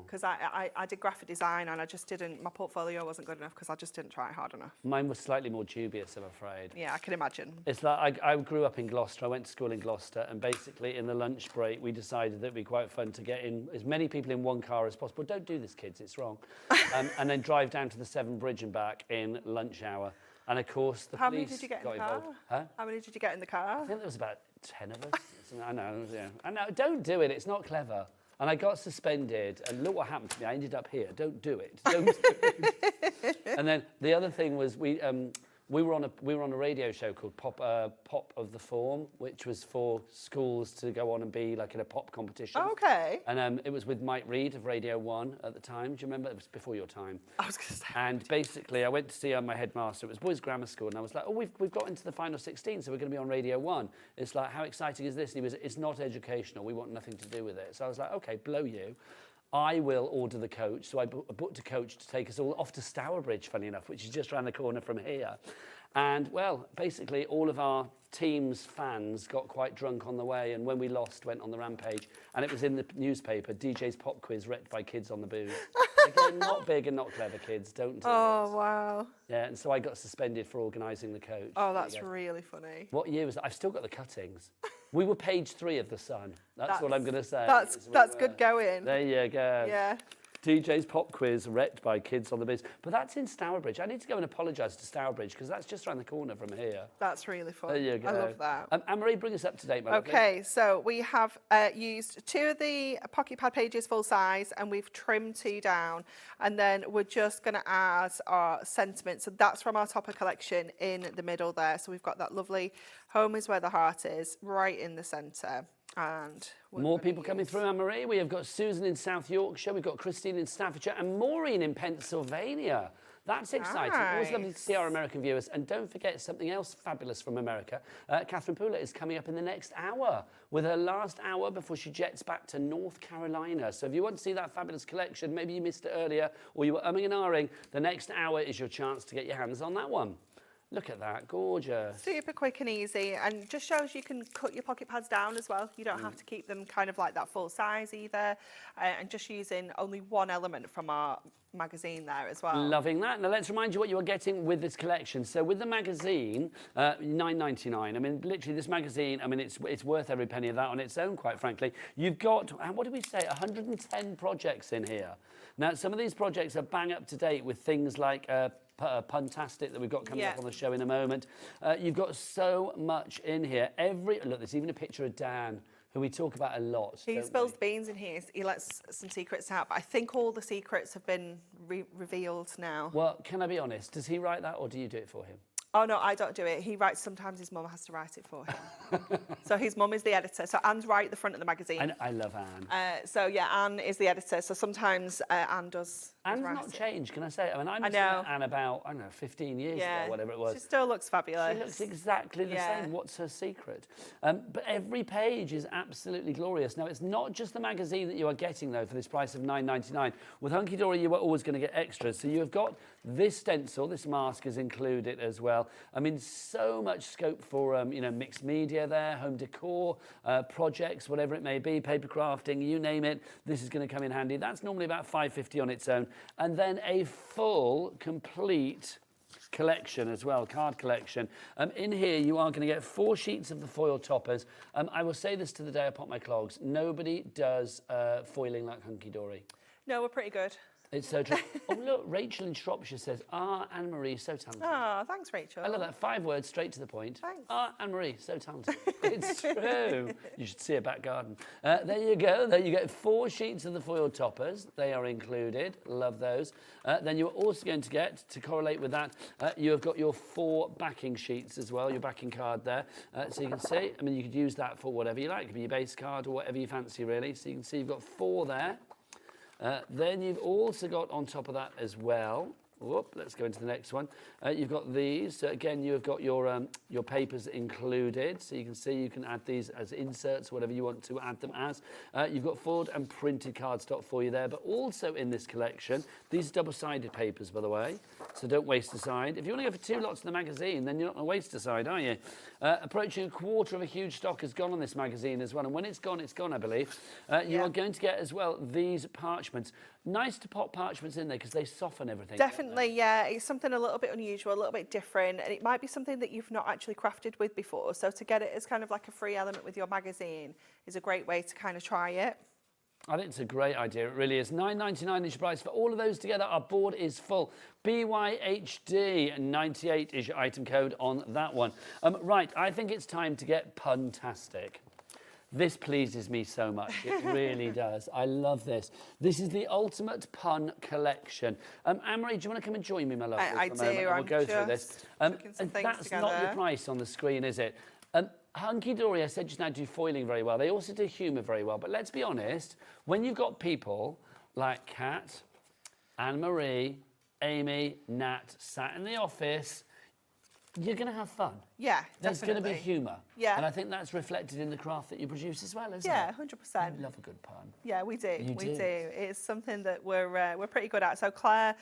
because I did graphic design and I just didn't, my portfolio wasn't good enough because I just didn't try hard enough. Mine was slightly more dubious, I'm afraid. Yeah, I can imagine. It's like I grew up in Gloucester, I went to school in Gloucester, and basically in the lunch break we decided that it'd be quite fun to get in as many people in one car as possible. Don't do this, kids, it's wrong. And then drive down to the Severn Bridge and back in lunch hour. And of course, the How many police did you get in got the car? involved. Huh? How many did you get in the car? I think there was about 10 of us. I know, yeah. I know, don't do it, it's not clever. And I got suspended, and look what happened to me. I ended up here. Don't do it. Don't do it. And then the other thing was we were on a radio show called Pop of the Form, which was for schools to go on and be like in a pop competition. Oh, okay. And it was with Mike Reed of Radio 1 at the time. Do you remember? It was before your time. I was going to say. And basically, I went to see my headmaster. It was Boys Grammar School, and I was like, "Oh, we've got into the final 16, so we're going to be on Radio 1." It's like, "How exciting is this?" And he was, "It's not educational. We want nothing to do with it." So I was like, "Okay, blow you. I will order the coach." So I booked a coach to take us all off to Stourbridge, funny enough, which is just around the corner from here. And, well, basically all of our team's fans got quite drunk on the way, and when we lost, went on the rampage. And it was in the newspaper, DJ's Pop Quiz wrecked by kids on the booze. Again, not big and not clever kids, don't do Oh, this. wow. Yeah, and so I got suspended for organising the coach. Oh, that's really funny. What year was that? I've still got the cuttings. We were page 3 of The Sun. That's what I'm going to say. That's good going. There you go. Yeah. DJ's Pop Quiz wrecked by kids on the booze. But that's in Stourbridge. I need to go and apologise to Stourbridge because that's just around the corner from here. That's really fun. There you go. I love that. Anne-Marie, bring us up to date, my lovely. Okay, so we have used 2 of the pocket pad pages full size and we've trimmed 2 down. And then we're just going to add our sentiment. So that's from our topper collection in the middle there. So we've got that lovely "Home is where the heart is" right in the centre. And more people coming through, Anne-Marie. We have got Susan in South Yorkshire, we've got Christine in Staffordshire, and Maureen in Pennsylvania. That's exciting. Always lovely to see our American viewers. And don't forget something else fabulous from America. Catherine Pooler is coming up in the next hour with her last hour before she jets back to North Carolina. So if you want to see that fabulous collection, maybe you missed it earlier or you were umming and ahhing, the next hour is your chance to get your hands on that one. Look at that, gorgeous. Super quick and easy, and just shows you can cut your pocket pads down as well. You don't have to keep them kind of like that full size either, and just using only one element from our magazine there as well. Loving that. Now let's remind you what you are getting with this collection. So with the magazine, $9.99. I mean, literally this magazine, I mean, it's worth every penny of that on its own, quite frankly. You've got, what did we say, 110 projects in here. Now, some of these projects are bang up to date with things like Puntastic that we've got coming up on the show in a moment. You've got so much in here. Look, there's even a picture of Dan, who we talk about a lot. He spills beans in here. He lets some secrets out, but I think all the secrets have been revealed now. Well, can I be honest? Does he write that, or do you do it for him? Oh, no, I don't do it. He writes, sometimes his mum has to write it for him. So his mum is the editor. So Anne's right at the front of the magazine. I love Anne. So yeah, Anne is the editor. So sometimes Anne does. Anne's not changed, can I say? I mean, I know Anne about, I don't know, 15 years ago, whatever it was. She still looks fabulous. She looks exactly the same. What's her secret? But every page is absolutely glorious. Now, it's not just the magazine that you are getting, though, for this price of $9.99. With Hunkydory, you are always going to get extras. So you have got this stencil, this mask is included as well. I mean, so much scope for, you know, mixed media there, home decor, projects, whatever it may be, paper crafting, you name it. This is going to come in handy. That's normally about $5.50 on its own. And then a full, complete collection as well, card collection. In here, you are going to get 4 sheets of the foil toppers. I will say this to the day I pop my clogs. Nobody does foiling like Hunkydory. No, we're pretty good. It's so true. Oh, look, Rachel in Shropshire says, Anne-Marie, so talented. Oh, thanks, Rachel. I love that. 5 words, straight to the point. Thanks. Anne-Marie, so talented. It's true. You should see her back garden. There you go. There you get 4 sheets of the foil toppers. They are included. Love those. Then you're also going to get, to correlate with that, you have got your 4 backing sheets as well, your backing card there. So you can see, I mean, you could use that for whatever you like. It could be your base card or whatever you fancy, really. So you can see you've got 4 there. Then you've also got on top of that as well, whoop, let's go into the next one. You've got these. So again, you've got your papers included. So you can see you can add these as inserts, whatever you want to add them as. You've got foiled and printed cardstock for you there. But also in this collection, these are double-sided papers, by the way. So don't waste a side. If you want to go for 2 lots of the magazine, then you're not going to waste a side, are you? Approaching a quarter of a huge stock has gone on this magazine as well. And when it's gone, I believe. You are going to get as well these parchments. Nice to pop parchments in there because they soften everything. Definitely, yeah. It's something a little bit unusual, a little bit different, and it might be something that you've not actually crafted with before. So to get it as kind of like a free element with your magazine is a great way to kind of try it. I think it's a great idea. It really is. $9.99 is your price for all of those together. Our board is full. BYHD98 is your item code on that one. Right, I think it's time to get puntastic. This pleases me so much. It really does. I love this. This is the ultimate pun collection. Anne-Marie, do you want to come and join me, my love? I do. We'll go through this. That's not your price on the screen, is it? Hunkydory, I said just now, do foiling very well. They also do humour very well. But let's be honest, when you've got people like Kat, Anne-Marie, Amy, Nat, sat in the office, you're going to have fun. Yeah, There's going to be humour. Yeah. And I think that's reflected in the craft that you produce as well, isn't it? Yeah, 100%. I love a good pun. Yeah, we do. You we do. It's something that we're pretty good at. So Claire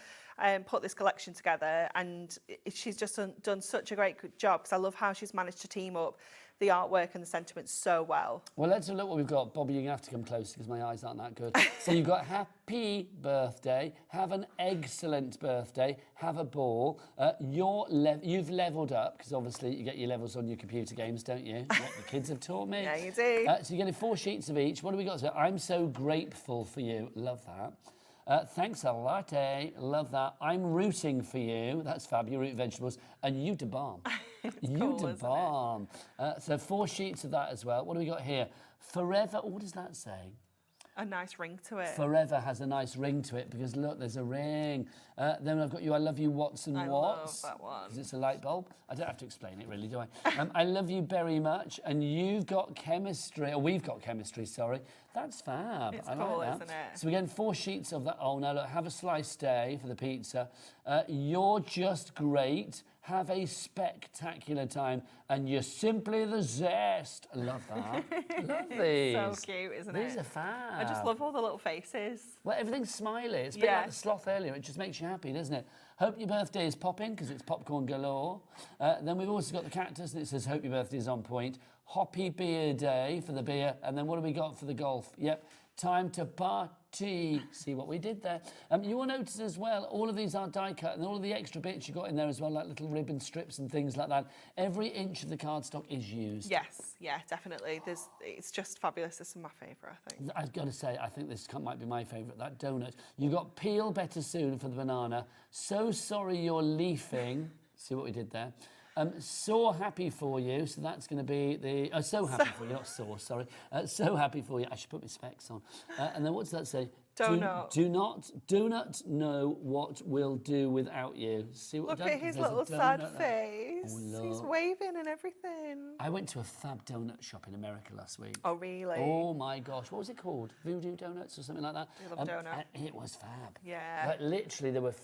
put this collection together, and she's just done such a great job because I love how she's managed to team up the artwork and the sentiments so well. Well, let's have a look what we've got. Bobby, you're going to have to come closer because my eyes aren't that good. So you've got happy birthday, have an excellent birthday, have a ball. You've levelled up because obviously you get your levels on your computer games, don't you? What the kids have taught me. Yeah, you do. So you're getting 4 sheets of each. What do we got? So I'm so grateful for you. Love that. Thanks a lot, love that. I'm rooting for you. That's fab. You root vegetables. And you da bomb. You da bomb. So 4 sheets of that as well. What do we got here? Forever. What does that say? A nice ring to it. Forever has a nice ring to it because look, there's a ring. Then I've got you. I love you, Watson Watts. I love that one. Because it's a light bulb. I don't have to explain it really, do I? I love you very much. And you've got chemistry. Or we've got chemistry. Sorry. That's fab. It's I cool, like that. isn't it? So we're getting 4 sheets of that. Oh no, look, have a slice day for the pizza. You're just great. Have a spectacular time, and you're simply the zest. I love that. Love these. So cute, isn't it? These are fab. I just love all the little faces. Well, everything's smiley. It's a bit like the sloth earlier. It just makes you happy, doesn't it? Hope your birthday is popping because it's popcorn galore. Then we've also got the cactus and it says hope your birthday is on point. Hoppy beer day for the beer. And then what have we got for the golf? Yep, time to party. See what we did there. You will notice as well, all of these are die cut and all of the extra bits you got in there as well, like little ribbon strips and things like that. Every inch of the cardstock is used. Yes, yeah, definitely. It's just fabulous. This is my favourite, I think. I've got to say, I think this might be my favourite, that donut. You got peel better soon for the banana. So sorry you're leafing. See what we did there. So happy for you, so that's going to be the... so happy for you, not sore, sorry. So happy for you. I should put my specs on. And then what does that say? Do not know what we'll do without you. See what Look at his little sad face. Oh, he's waving and everything. I went to a fab donut shop in America last week. Oh, really? Oh, my gosh. What was it called? Voodoo Donuts or something like that? I love donut. It was fab. Yeah. Like, literally, there were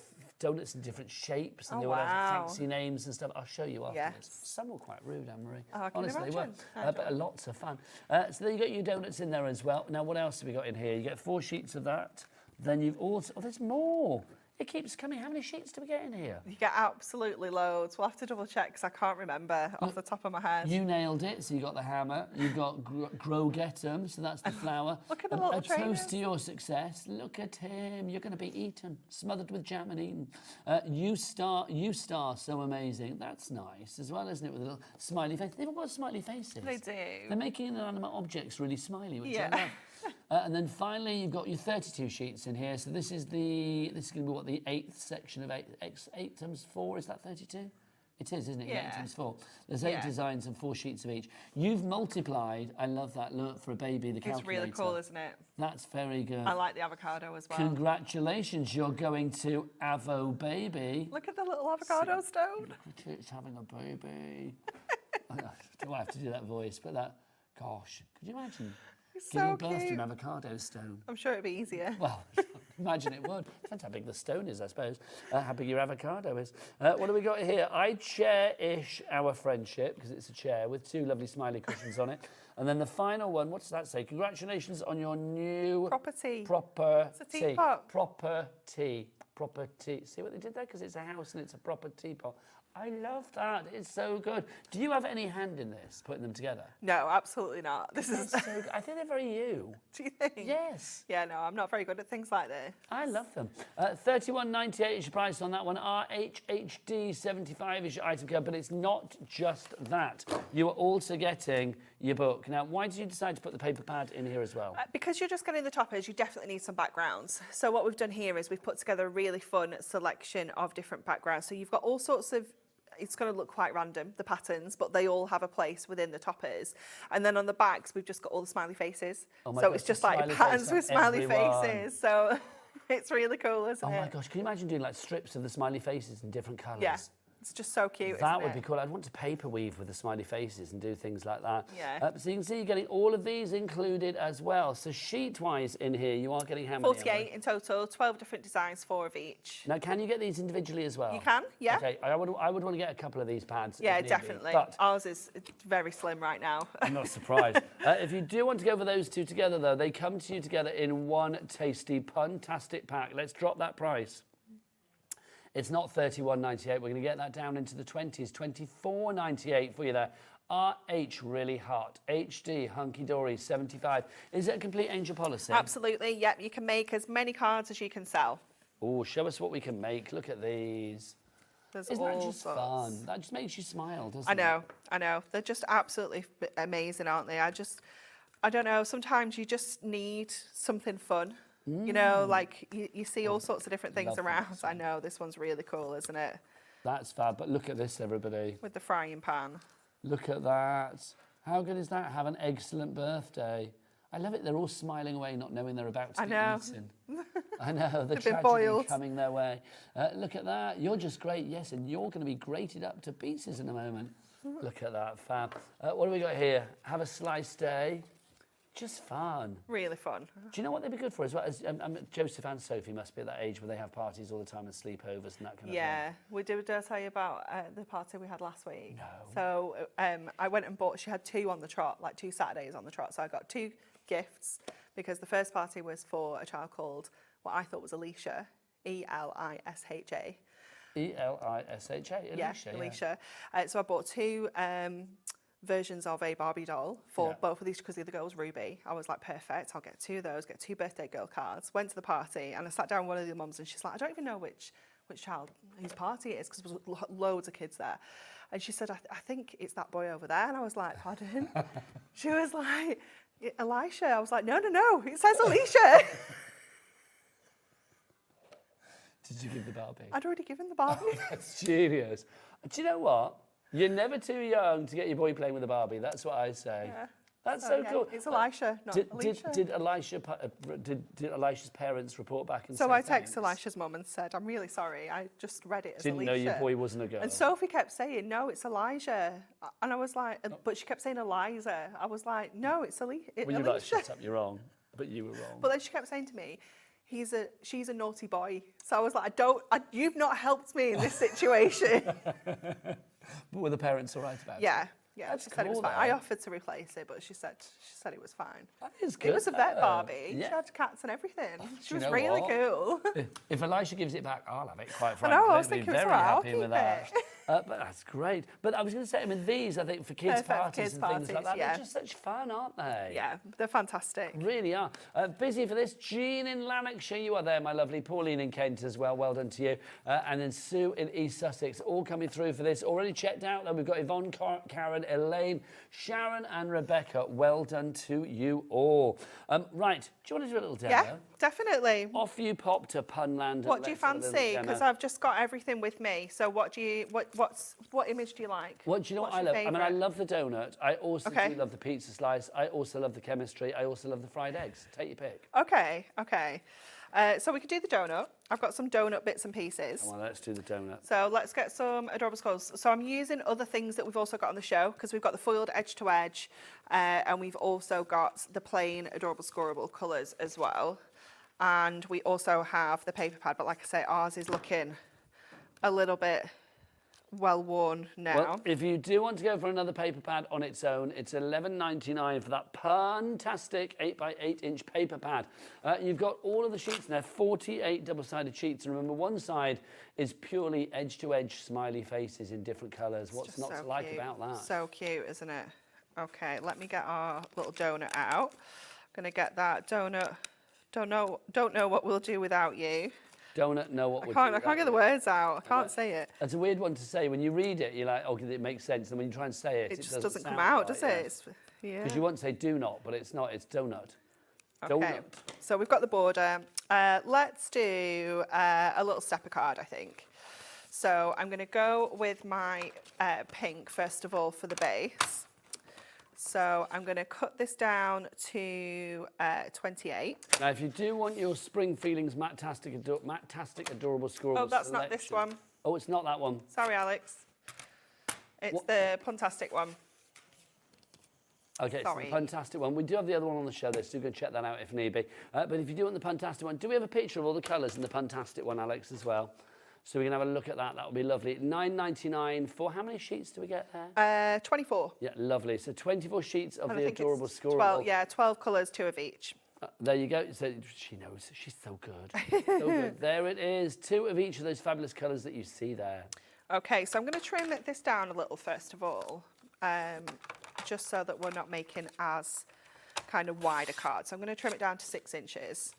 donuts in different shapes and they all have fancy names and stuff. I'll show you afterwards. Yes. Some were quite rude, Anne-Marie. Oh, I can Honestly, they imagine. were. But lots of fun. So there you got your donuts in there as well. Now, what else have we got in here? You get 4 sheets of that. Then you've also... Oh, there's more. It keeps coming. How many sheets do we get in here? You get absolutely loads. We'll have to double check because I can't remember off the top of my head. You nailed it. So you got the hammer. You got grow get 'em. So that's the flour. Look at the little trainers. Toast to your success. Look at him. You're going to be eaten, smothered with jam and eaten. You star. So amazing. That's nice as well, isn't it? With a little smiley face. They've all got smiley faces. They do. They're making inanimate objects really smiley, which Yeah. I love. And then finally, you've got your 32 sheets in here. So this is going to be what, the 8th section of 8 times 4, is that 32? It is, isn't it? Yeah. 8 times 4. There's 8 designs and 4 sheets of each. You've multiplied, I love that look for a baby, the calculator. It's really cool, isn't it? That's very good. I like the avocado as well. Congratulations, you're going to Avo Baby. Look at the little avocado stone. Look at it, it's having a baby. Do I have to do that voice? But that, gosh, could you imagine? Giving birth to an avocado stone. I'm sure it'd be easier. Well, imagine it would. Depends how big the stone is, I suppose. How big your avocado is. What do we got here? I cherish our friendship, because it's a chair with 2 lovely smiley cushions on it. And then the final one, what does that say? Congratulations on your new... Property. Proper It's a teapot. Property. See what they did there? Because it's a house and it's a proper teapot. I love that. It's so good. Do you have any hand in this, putting them together? No, absolutely not. This is so good. I think they're very you. Do you think? Yes. Yeah, no, I'm not very good at things like this. I love them. $31.98 is your price on that one. RHHD 75 is your item code, but it's not just that. You are also getting your book. Now, why did you decide to put the paper pad in here as well? Because you're just getting the toppers, you definitely need some backgrounds. So what we've done here is we've put together a really fun selection of different backgrounds. So you've got all sorts of... It's going to look quite random, the patterns, but they all have a place within the toppers. And then on the backs, we've just got all the smiley faces. Oh my so gosh, it's just like patterns with smiley faces. So it's really cool, isn't it? Oh my gosh, can you imagine doing like strips of the smiley faces in different colours? Yeah. It's just so cute, That would be cool. I'd want to paper weave with the smiley faces and do things like that. Yeah. So you can see you're getting all of these included as well. So sheet-wise in here, you are getting how many? 48 in total, 12 different designs, 4 of each. Now, can you get these individually as well? You can, yeah. Okay, I would want to get a couple of these pads. Yeah, if need be, definitely. but Ours is very slim right now. I'm not surprised. If you do want to go for those 2 together, though, they come to you together in one tasty, puntastic pack. Let's drop that price. It's not $31.98. We're going to get that down into the 20s. $24.98 for you there. RH really hot. HD Hunkydory 75. Is it a complete angel policy? Absolutely. Yep. You can make as many cards as you can sell. Oh, show us what we can make. Look at these. There's Isn't all that just sorts. fun? That just makes you smile, doesn't it? I know. They're just absolutely amazing, aren't they? I don't know. Sometimes you just need something fun. You know, like you see all sorts of different things around. I know, this one's really cool, isn't it? That's fab, but look at this, everybody. With the frying pan. Look at that. How good is that? Have an excellent birthday. I love it. They're all smiling away, not knowing they're about to be eaten. I know, the tragedy coming their way. Look at that. You're just great, yes, and you're going to be grated up to pieces in a moment. Look at that, fab. What do we got here? Have a slice day. Just fun. Really fun. Do you know what they'd be good for as well? Joseph and Sophie must be at that age where they have parties all the time and sleepovers and that kind of thing. Yeah, did I tell you about the party we had last week? No. So I went and bought, she had 2 on the trot, like 2 Saturdays on the trot. So I got 2 gifts because the first party was for a child called what I thought was Alicia, Elisha. Elisha. Yeah, Alicia. So I bought 2 versions of a Barbie doll for both of these because the other girl was Ruby. I was like, perfect, I'll get 2 of those, get 2 birthday girl cards. Went to the party and I sat down with one of the mums and she's like, I don't even know which child whose party it is because there was loads of kids there. And she said, I think it's that boy over there. And I was like, pardon? She was like, Elisha. I was like, no, it says Alicia. Did you give the Barbie? I'd already given the Barbie. Oh, that's genius. Do you know what? You're never too young to get your boy playing with a Barbie. That's what I say. Yeah. That's so cool. It's Elisha, not Alicia. Did Elisha's parents report back and say So I thanks? texted Elisha's mum and said, I'm really sorry, I just read it as Didn't Alicia. know your boy wasn't a girl. And Sophie kept saying, no, it's Elijah. And I was like, but she kept saying Eliza. I was like, no, it's Well, you Alicia. like, shut up, you're wrong. But you were wrong. But then she kept saying to me, she's a naughty boy. So I was like, you've not helped me in this situation. But were the parents all right about it? Yeah, That's she said it was cool, fine. though. I offered to replace it, but she said it was fine. That is good. It was a vet though. Barbie. Yeah. She had cats and everything. She Do you was know really what? cool. If Elisha gives it back, I'll have it, quite I frankly. know, I was I'd be thinking it's very all right, I'll happy with keep that. it. But that's great. But I was going to say, I mean, these, I think, for kids' Perfect for parties kids' and things like parties, that, yeah. they're just such fun, aren't they? Yeah, they're fantastic. Really are. Busy for this. Jean in Lanarkshire, you are there, my lovely. Pauline in Kent as well. Well done to you. And then Sue in East Sussex, all coming through for this. Already checked out. We've got Yvonne, Karen, Elaine, Sharon and Rebecca. Well done to you all. Right, do you want to do a little demo? Yeah, definitely. Off you pop to Punland. and What do you let's have a little fancy? demo. Because I've just got everything with me. So what image do you like? What do you know what I love? I mean, I love the donut. I also do love the pizza slice. I also love the chemistry. I also love the fried eggs. Take your pick. Okay. So we could do the donut. I've got some donut bits and pieces. Well, let's do the donut. So let's get some adorable skulls. So I'm using other things that we've also got on the show because we've got the foiled edge to edge and we've also got the plain adorable scoreable colours as well. And we also have the paper pad, but like I say, ours is looking a little bit well worn now. Well, if you do want to go for another paper pad on its own, it's $11.99 for that fantastic 8x8 inch paper pad. You've got all of the sheets in there, 48 double-sided sheets. And remember, one side is purely edge-to-edge smiley faces in different colours. What's not to like about that? So cute, isn't it? Okay, let me get our little donut out. I'm going to get that donut. Don't know what we'll do without you. Donut, know what I can't get the words out. I can't say it. It's a weird one to say. When you read it, you're like, oh, it makes sense. And when you try and say it, It just doesn't come sound out, right, does yeah. it? Yeah. Because you want to say do not, but it's not. It's donut. Okay. Donut. So we've got the border. Let's do a little stepper card, I think. So I'm going to go with my pink, first of all, for the base. So I'm going to cut this down to 28. Now, if you do want your spring feelings matte-tastic adorable scoreable Oh, that's not this selection- one. Oh, it's not that one. Sorry, Alex. It's the Puntastic one. Okay, Sorry. it's the Puntastic one. We do have the other one on the show, so go check that out if need be. But if you do want the Puntastic one, do we have a picture of all the colours in the Puntastic one, Alex, as well? So we can have a look at that. That would be lovely. $9.99 for how many sheets do we get there? 24. Yeah, lovely. So 24 sheets of And I the think adorable it's scoreable. 12 colours, 2 of each. There you go. So she knows. She's so good. So good. There it is. 2 of each of those fabulous colours that you see there. Okay, so I'm going to trim this down a little first of all, just so that we're not making as kind of wide a card. So I'm going to trim it down to 6 inches.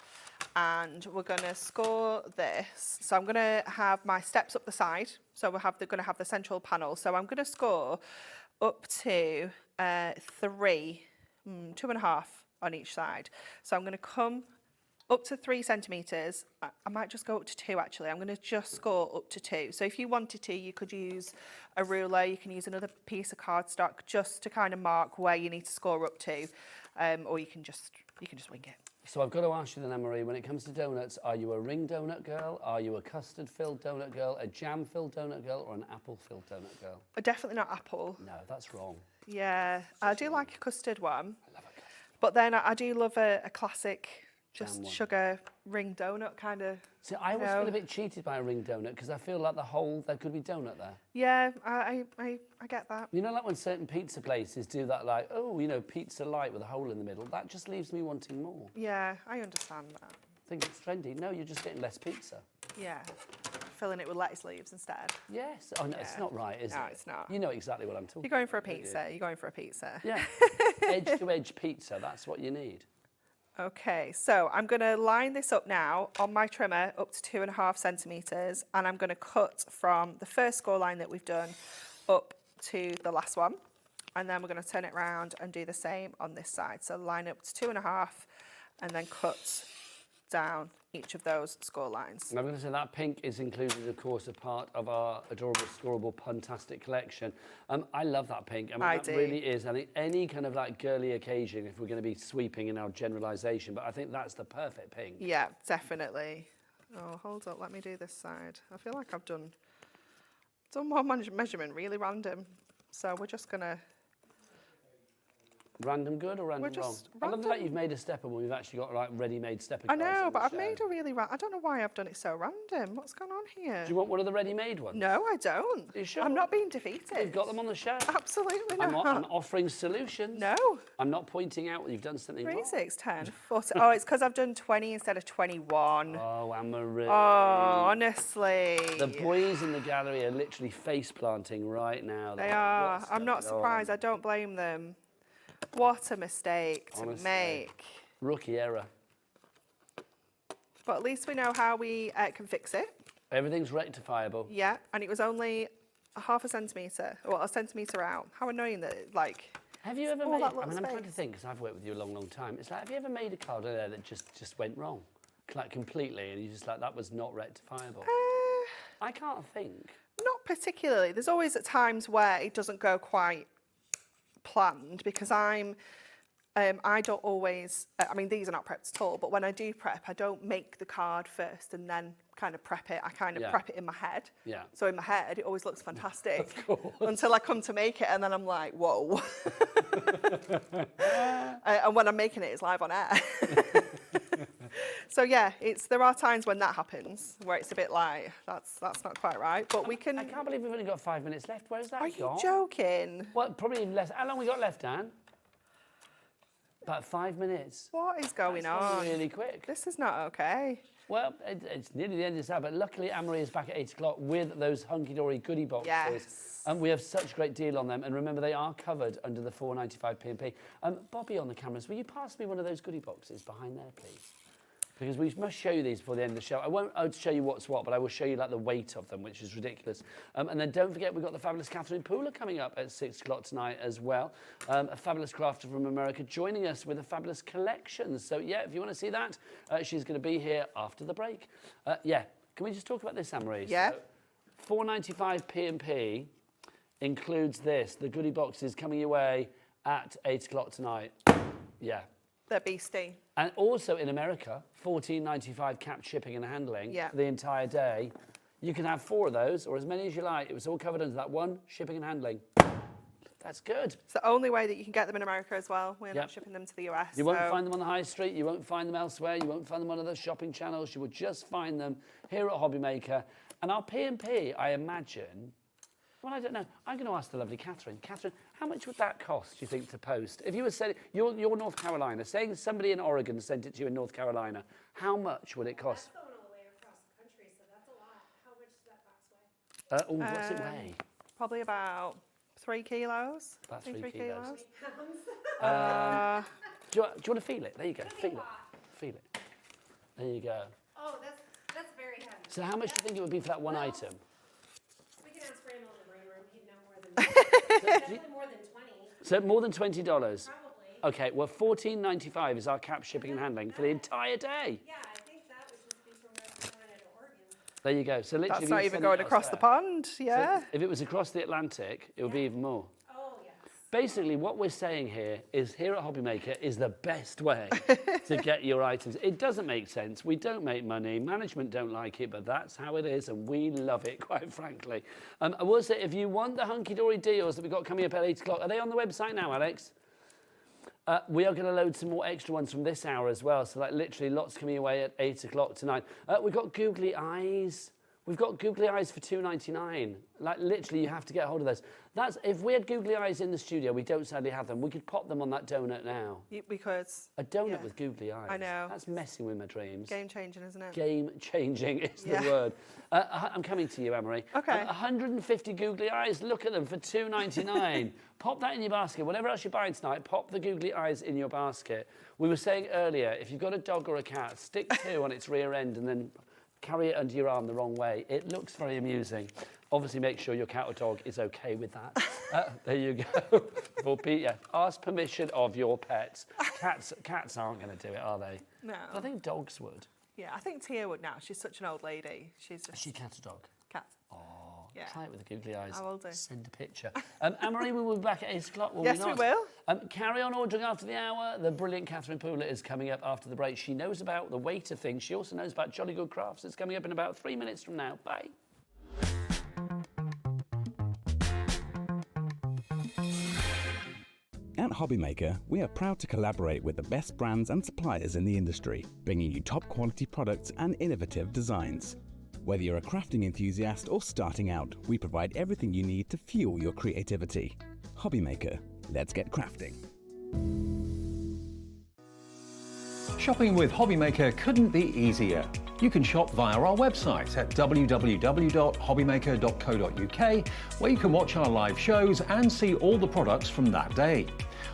And we're going to score this. So I'm going to have my steps up the side. So they're going to have the central panel. So I'm going to score up to 3, 2.5 on each side. So I'm going to come up to 3 centimetres. I might just go up to 2 actually. I'm going to just score up to 2. So if you wanted to, you could use a ruler, you can use another piece of cardstock just to kind of mark where you need to score up to, or you can just wing it. So I've got to ask you then, Anne-Marie, when it comes to donuts, are you a ring donut girl? Are you a custard-filled donut girl? A jam-filled donut girl? Or an apple-filled donut girl? Definitely not apple. No, that's wrong. Yeah, I do like a custard one. I love a custard. But then I do love a classic, just sugar ring donut kind of. See, I always feel a bit cheated by a ring donut because I feel like there could be donut there. Yeah, I get that. You know, like when certain pizza places do that, like, oh, you know, pizza light with a hole in the middle, that just leaves me wanting more. Yeah, I understand that. I think it's trendy. No, you're just getting less pizza. Yeah, filling it with lettuce leaves instead. Yes. Oh, no, it's not right, is it? No, it's not. You know exactly what I'm talking about. You're going for a pizza. You're going for a pizza. Yeah. Edge-to-edge pizza, that's what you need. Okay, so I'm going to line this up now on my trimmer up to 2.5 centimetres, and I'm going to cut from the first score line that we've done up to the last one, and then we're going to turn it around and do the same on this side. So line up to 2.5 and then cut down each of those score lines. I'm going to say that pink is included, of course, a part of our adorable, scoreable, puntastic collection. I love that pink. I mean, that really is. I think any kind of like girly occasion, if we're going to be sweeping in our generalisation, but I think that's the perfect pink. Yeah, definitely. Oh, hold up, let me do this side. I feel like I've done more measurement, really random. So we're just going to... Random good or random wrong? I love the fact you've made a stepper when we've actually got like ready-made stepper I cards know, but I've made a really I don't know why I've done it so random. What's going on here? Do you want one of the ready-made ones? No, I don't. Are you sure? I'm not being defeated. We've got them on the show. Absolutely not. I'm offering solutions. No. I'm not pointing out that you've done something 3, wrong. 6, 10, 40. Oh, it's because I've done 20 instead of 21. Oh, Anne-Marie. Oh, honestly. The boys in the gallery are literally face-planting right now. They are. I'm not surprised. I don't blame them. What a mistake to make. Rookie error. But at least we know how we can fix it. Everything's rectifiable. Yeah, and it was only 1/2 centimetre, well, 1 centimetre out. How annoying that, like... Have you ever all made... that I'm little trying to space. think, because I've worked with you a long, long time. It's like, have you ever made a card in there that just went wrong? Like, completely, and you just like, that was not rectifiable? I can't think. Not particularly. There's always at times where it doesn't go quite planned, because I don't always, I mean, these are not prepped at all, but when I do prep, I don't make the card first and then kind of prep it. I kind of prep it in my head. Yeah. So in my head, it always looks fantastic until I come to make it, and then I'm like, whoa. And when I'm making it, it's live on air. So yeah, there are times when that happens, where it's a bit like, that's not quite right, but we can... I can't believe we've only got 5 minutes left. Where's that Are gone? you joking? Well, probably even less. How long we got left, Dan? About 5 minutes. What is going That's on? gone really quick. This is not okay. Well, it's nearly the end of this hour, but luckily Anne-Marie is back at 8 o'clock with those Hunkydory goodie boxes. Yes. We have such a great deal on them, and remember, they are covered under the £4.95 P&P. Bobby on the cameras, will you pass me one of those goodie boxes behind there, please? Because we must show you these before the end of the show. I won't show you what's what, but I will show you like the weight of them, which is ridiculous. And then don't forget, we've got the fabulous Catherine Pooler coming up at 6 o'clock tonight as well. A fabulous crafter from America joining us with a fabulous collection. So yeah, if you want to see that, she's going to be here after the break. Yeah, can we just talk about this, Anne-Marie? Yeah. So, £4.95 P&P includes this. The goodie boxes coming your way at 8 o'clock tonight. Yeah. They're beastie. And also in America, $14.95 capped shipping and handling for the entire day. You can have 4 of those, or as many as you like. It was all covered under that one, shipping and handling. That's good. It's the only way that you can get them in America as well. We're not shipping them to the US. You won't find them on the high street. You won't find them elsewhere. You won't find them on other shopping channels. You will just find them here at HobbyMaker. And our P&P, I imagine... Well, I don't know. I'm going to ask the lovely Catherine. Catherine, how much would that cost, do you think, to post? If you were sending... You're North Carolina. Saying somebody in Oregon sent it to you in North Carolina, how much would it cost? That's going all the way across the country, so that's a lot. How much does that box weigh? What's it weigh? Probably about 3 kilos. About 3 kilos. Do you want to feel it? There you go. Feel it. Feel it. There you go. Oh, that's very heavy. So how much do you think it would be for that one item? We can ask Randall in the green room. He'd know more than me. Definitely more than 20. So more than $20? Probably. Okay, well, $14.95 is our cap shipping and handling for the entire day. Yeah, I think that would just be from North Carolina to Oregon. There you go. So literally, That's if not you even send going it across the elsewhere- pond, yeah. So if it was across the Atlantic, it would be even more. Oh, yes. Basically, what we're saying here is here at HobbyMaker is the best way to get your items. It doesn't make sense. We don't make money. Management don't like it, but that's how it is, and we love it, quite frankly. I will say, if you want the Hunkydory deals that we've got coming up at 8 o'clock, are they on the website now, Alex? We are going to load some more extra ones from this hour as well. So, like, literally lots coming away at 8 o'clock tonight. We've got googly eyes. We've got googly eyes for $2.99. Like, literally, you have to get hold of those. That's, if we had googly eyes in the studio, we don't sadly have them, we could pop them on that donut now. Because... A donut with googly eyes. I know. That's messing with my dreams. Game-changing, isn't it? Game-changing is the word. I'm coming to you, Amory. Okay. 150 googly eyes, look at them, for $2.99. Pop that in your basket. Whatever else you're buying tonight, pop the googly eyes in your basket. We were saying earlier, if you've got a dog or a cat, stick two on its rear end and then carry it under your arm the wrong way. It looks very amusing. Obviously, make sure your cat or dog is okay with that. There you go. For Pete, yeah. Ask permission of your pets. Cats aren't going to do it, are they? No. But I think dogs would. Yeah, I think Tia would now. She's such an old lady. She's just... Is she cat or dog? Cat. Oh, yeah. Try it with the googly eyes. I will do. Send a picture. Anne-Marie, we will be back at 8 o'clock, will Yes, we not? we will. Carry on ordering after the hour. The brilliant Catherine Pooler is coming up after the break. She knows about the waiter thing. She also knows about Jolly Good Crafts. It's coming up in about 3 minutes from now. Bye. At HobbyMaker, we are proud to collaborate with the best brands and suppliers in the industry, bringing you top quality products and innovative designs. Whether you're a crafting enthusiast or starting out, we provide everything you need to fuel your creativity. HobbyMaker, let's get crafting. Shopping with HobbyMaker couldn't be easier. You can shop via our website at www.hobbymaker.co.uk, where you can watch our live shows and see all the products from that day.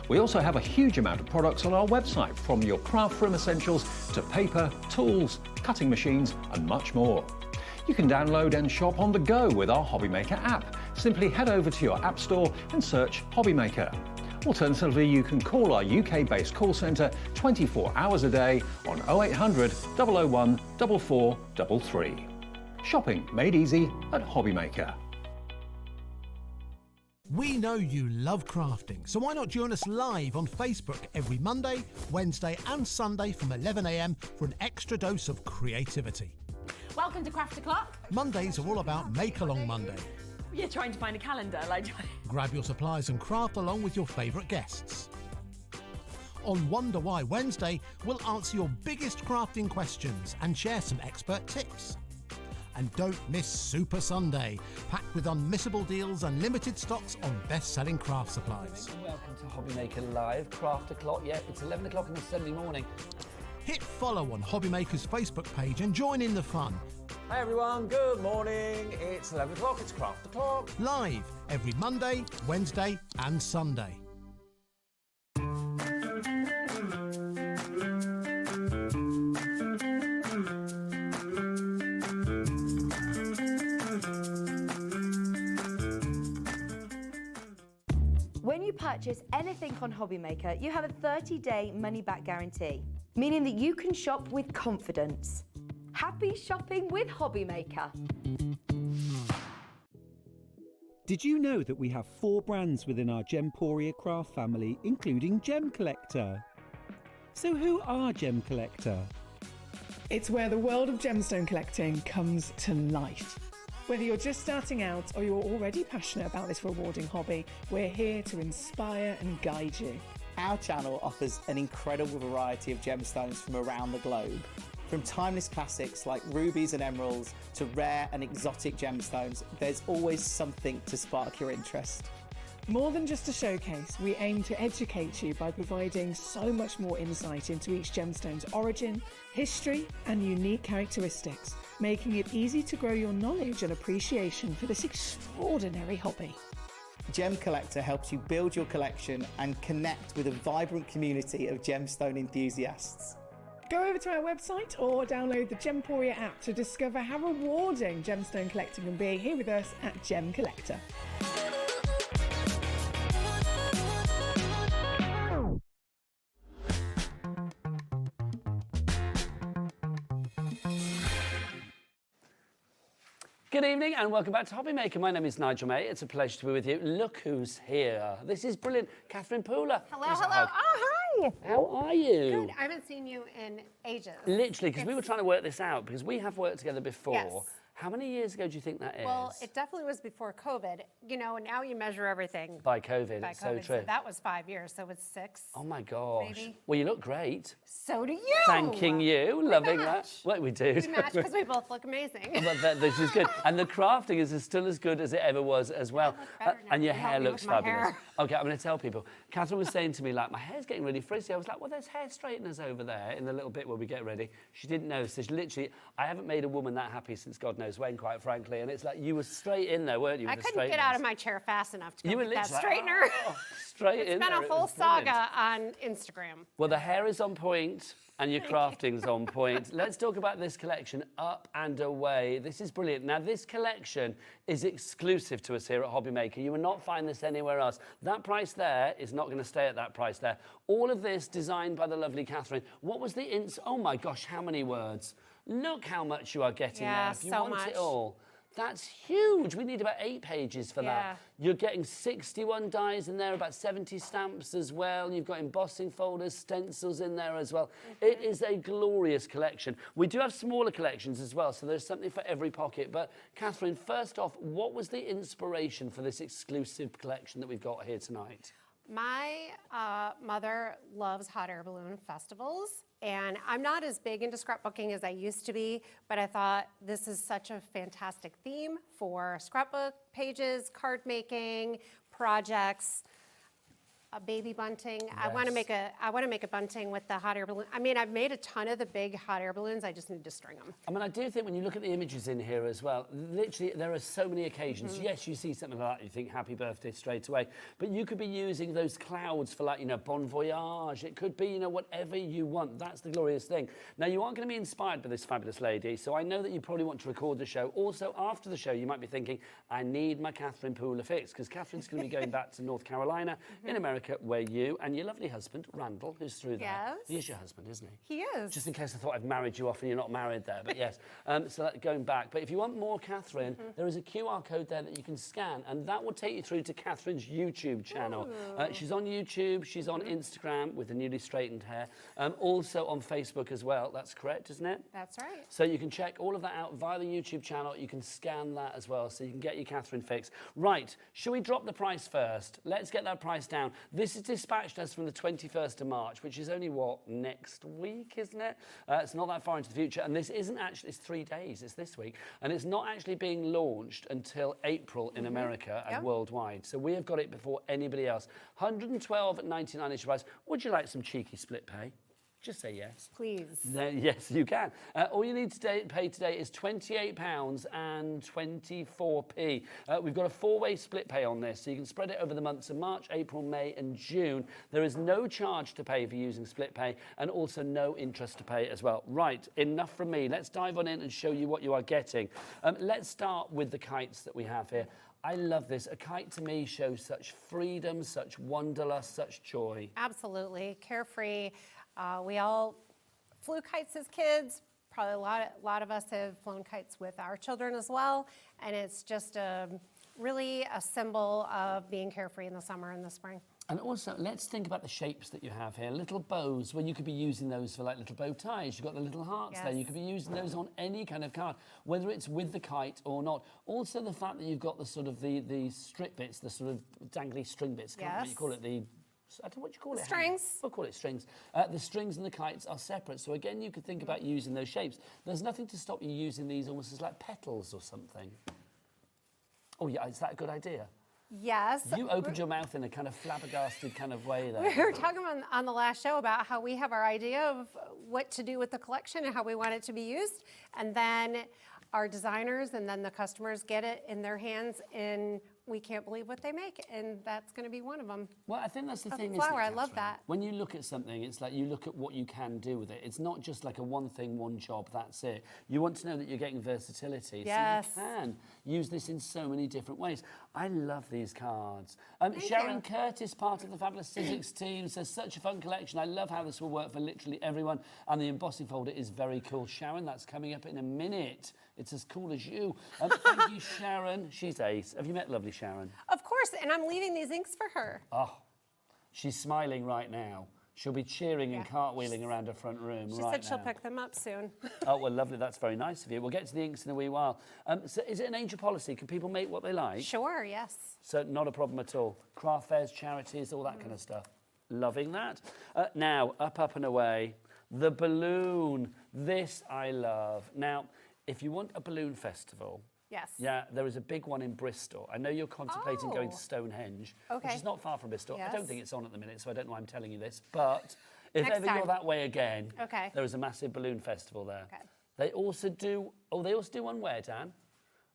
We also have a huge amount of products on our website, from your craft room essentials to paper, tools, cutting machines and much more. You can download and shop on the go with our HobbyMaker app. Simply head over to your app store and search HobbyMaker. Alternatively, you can call our UK-based call centre 24 hours a day on 0800 001 4433. Shopping made easy at HobbyMaker. We know you love crafting, so why not join us live on Facebook every Monday, Wednesday and Sunday from 11 AM for an extra dose of creativity. Welcome to Craft O'Clock. Mondays are all about Make Along Monday. You're trying to find a calendar, like... Grab your supplies and craft along with your favourite guests. On Wonder Why Wednesday, we'll answer your biggest crafting questions and share some expert tips. And don't miss Super Sunday, packed with unmissable deals and limited stocks on best-selling craft supplies. Welcome to HobbyMaker Live, Craft O'Clock. Yeah, it's 11 o'clock on a Sunday morning. Hit follow on HobbyMaker's Facebook page and join in the fun. Hi everyone, good morning. It's 11 o'clock, it's Craft O'Clock. Live every Monday, Wednesday and Sunday. When you purchase anything on HobbyMaker, you have a 30-day money-back guarantee, meaning that you can shop with confidence. Happy shopping with HobbyMaker. Did you know that we have 4 brands within our Gemporia craft family, including Gem Collector? So who are Gem Collector? It's where the world of gemstone collecting comes to life. Whether you're just starting out or you're already passionate about this rewarding hobby, we're here to inspire and guide you. Our channel offers an incredible variety of gemstones from around the globe. From timeless classics like rubies and emeralds to rare and exotic gemstones, there's always something to spark your interest. More than just a showcase, we aim to educate you by providing so much more insight into each gemstone's origin, history, and unique characteristics, making it easy to grow your knowledge and appreciation for this extraordinary hobby. Gem Collector helps you build your collection and connect with a vibrant community of gemstone enthusiasts. Go over to our website or download the Gemporia app to discover how rewarding gemstone collecting can be here with us at Gem Collector. Good evening and welcome back to HobbyMaker. My name is Nigel May. It's a pleasure to be with you. Look who's here. This is brilliant. Catherine Pooler. Hello, hello. Oh, hi. How are you? Good. I haven't seen you in ages. Literally, because we were trying to work this out, because we have worked together before. Yes. How many years ago do you think that is? Well, it definitely was before COVID. You know, now you measure everything by COVID. by It's COVID. so true. So that was 5 years, so it's 6. Oh my gosh. Maybe. Well, you look great. So do you. Thanking you. Loving that. Well, we do. We match because we both look amazing. This is good. And the crafting is still as good as it ever was as well. And your You hair help me looks with my fabulous. hair. Okay, I'm going to tell people. Catherine was saying to me, like, my hair's getting really frizzy. I was like, well, there's hair straighteners over there in the little bit where we get ready. She didn't know. So she literally, I haven't made a woman that happy since God knows when, quite frankly. And it's like, you were straight in there, weren't you? I couldn't get out of my chair fast enough to You go were get that literally straightener. straight in It's been there. a It whole was brilliant. saga on Instagram. Well, the hair is on point and your crafting's on point. Let's talk about this collection, Up and Away. This is brilliant. Now, this collection is exclusive to us here at HobbyMaker. You will not find this anywhere else. That price there is not going to stay at that price there. All of this designed by the lovely Catherine. What was the oh my gosh, how many words? Look how much you are getting there. If you so want much. it all. That's huge. We need about 8 pages for Yeah. that. You're getting 61 dies in there, about 70 stamps as well. You've got embossing folders, stencils in there as well. It is a glorious collection. We do have smaller collections as well, so there's something for every pocket. But Catherine, first off, what was the inspiration for this exclusive collection that we've got here tonight? My mother loves hot air balloon festivals, and I'm not as big into scrapbooking as I used to be, but I thought this is such a fantastic theme for scrapbook pages, card making, projects. A baby bunting. Yes. I want to make a bunting with the hot air balloon. I mean, I've made a ton of the big hot air balloons. I just need to string them. I mean, I do think when you look at the images in here as well, literally there are so many occasions. Yes, you see something like that, you think happy birthday straight away, but you could be using those clouds for, like, you know, bon voyage. It could be, you know, whatever you want. That's the glorious thing. Now, you aren't going to be inspired by this fabulous lady, so I know that you probably want to record the show. Also, after the show, you might be thinking, I need my Catherine Pooler fix, because Catherine's going to be going back to North Carolina in America, where you and your lovely husband, Randall, who's through there. Yes. He is your husband, isn't he? He is. Just in case I thought I'd married you off and you're not married there, but yes. So that, going back. But if you want more Catherine, there is a QR code there that you can scan, and that will take you through to Catherine's YouTube channel. She's on YouTube, she's on Instagram with the newly straightened hair, also on Facebook as well. That's correct, isn't it? That's right. So you can check all of that out via the YouTube channel. You can scan that as well, so you can get your Catherine fix. Right, shall we drop the price first? Let's get that price down. This is dispatched us from the 21st of March, which is only, what, next week, isn't it? It's not that far into the future, and this isn't actually, it's 3 days, it's this week, and it's not actually being launched until April in America and worldwide. So we have got it before anybody else. $112.99 is your price. Would you like some cheeky split pay? Just say yes. Please. Then, yes, you can. All you need to pay today is £28.24. We've got a 4-way split pay on this, so you can spread it over the months of March, April, May and June. There is no charge to pay for using split pay, and also no interest to pay as well. Right, enough from me. Let's dive on in and show you what you are getting. Let's start with the kites that we have here. I love this. A kite to me shows such freedom, such wanderlust, such joy. Absolutely. Carefree. We all flew kites as kids. Probably a lot of us have flown kites with our children as well. And it's just really a symbol of being carefree in the summer and the spring. And also, let's think about the shapes that you have here. Little bows, well, you could be using those for like little bow ties. You've got the little hearts there. You could be using those on any kind of card, whether it's with the kite or not. Also, the fact that you've got the sort of the strip bits, the sort of dangly string bits. Can't you call it the... I don't know what you call it. Strings. We'll call it strings. The strings and the kites are separate. So again, you could think about using those shapes. There's nothing to stop you using these almost as like petals or something. Oh yeah, is that a good idea? Yes. You opened your mouth in a kind of flabbergasted kind of way there. We were talking on the last show about how we have our idea of what to do with the collection and how we want it to be used. And then our designers and then the customers get it in their hands, and we can't believe what they make, and that's going to be one of them. Well, I think that's the thing. Flower, I love that. When you look at something, it's like you look at what you can do with it. It's not just like a one thing, one job, that's it. You want to know that you're getting versatility. Yes. So you can use this in so many different ways. I love these cards. Sharon Curtis, part of the fabulous Sizzix team, says, such a fun collection. I love how this will work for literally everyone, and the embossing folder is very cool. Sharon, that's coming up in a minute. It's as cool as you. Thank you, Sharon. She's ace. Have you met lovely Sharon? Of course, and I'm leaving these inks for her. Oh, she's smiling right now. She'll be cheering and cartwheeling around her front room She right said she'll now. pick them up soon. Oh, well, lovely. That's very nice of you. We'll get to the inks in a wee while. So is it an Angel policy? Can people make what they like? Sure, yes. So not a problem at all. Craft fairs, charities, all that kind of stuff. Loving that. Now, up and away. The balloon. This I love. Now, if you want a balloon festival... Yes. Yeah, there is a big one in Bristol. I know you're contemplating going to Stonehenge, which is not far from Bristol. Yes. I don't think it's on at the minute, so I don't know why I'm telling you this. But if Next ever time. you're that way again, Okay. there is a massive balloon festival there. Okay. They also do... Oh, they also do one where, Dan?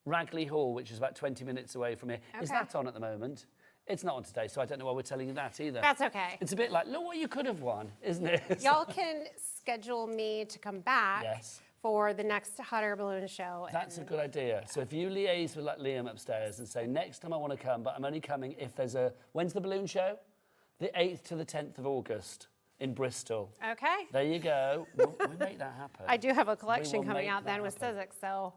Ragley Hall, which is about 20 minutes away from here. Is Okay. that on at the moment? It's not on today, so I don't know why we're telling you that either. That's okay. It's a bit like, look what you could have won, isn't it? Y'all can schedule me to come back Yes. for the next hot air balloon show. That's a good idea. So if you liaise with like Liam upstairs and say, next time I want to come, but I'm only coming if there's a... When's the balloon show? The 8th to the 10th of August in Bristol. Okay. There you go. We'll make that happen. I do have a We collection will coming make out that then with happen. Sizzix, so.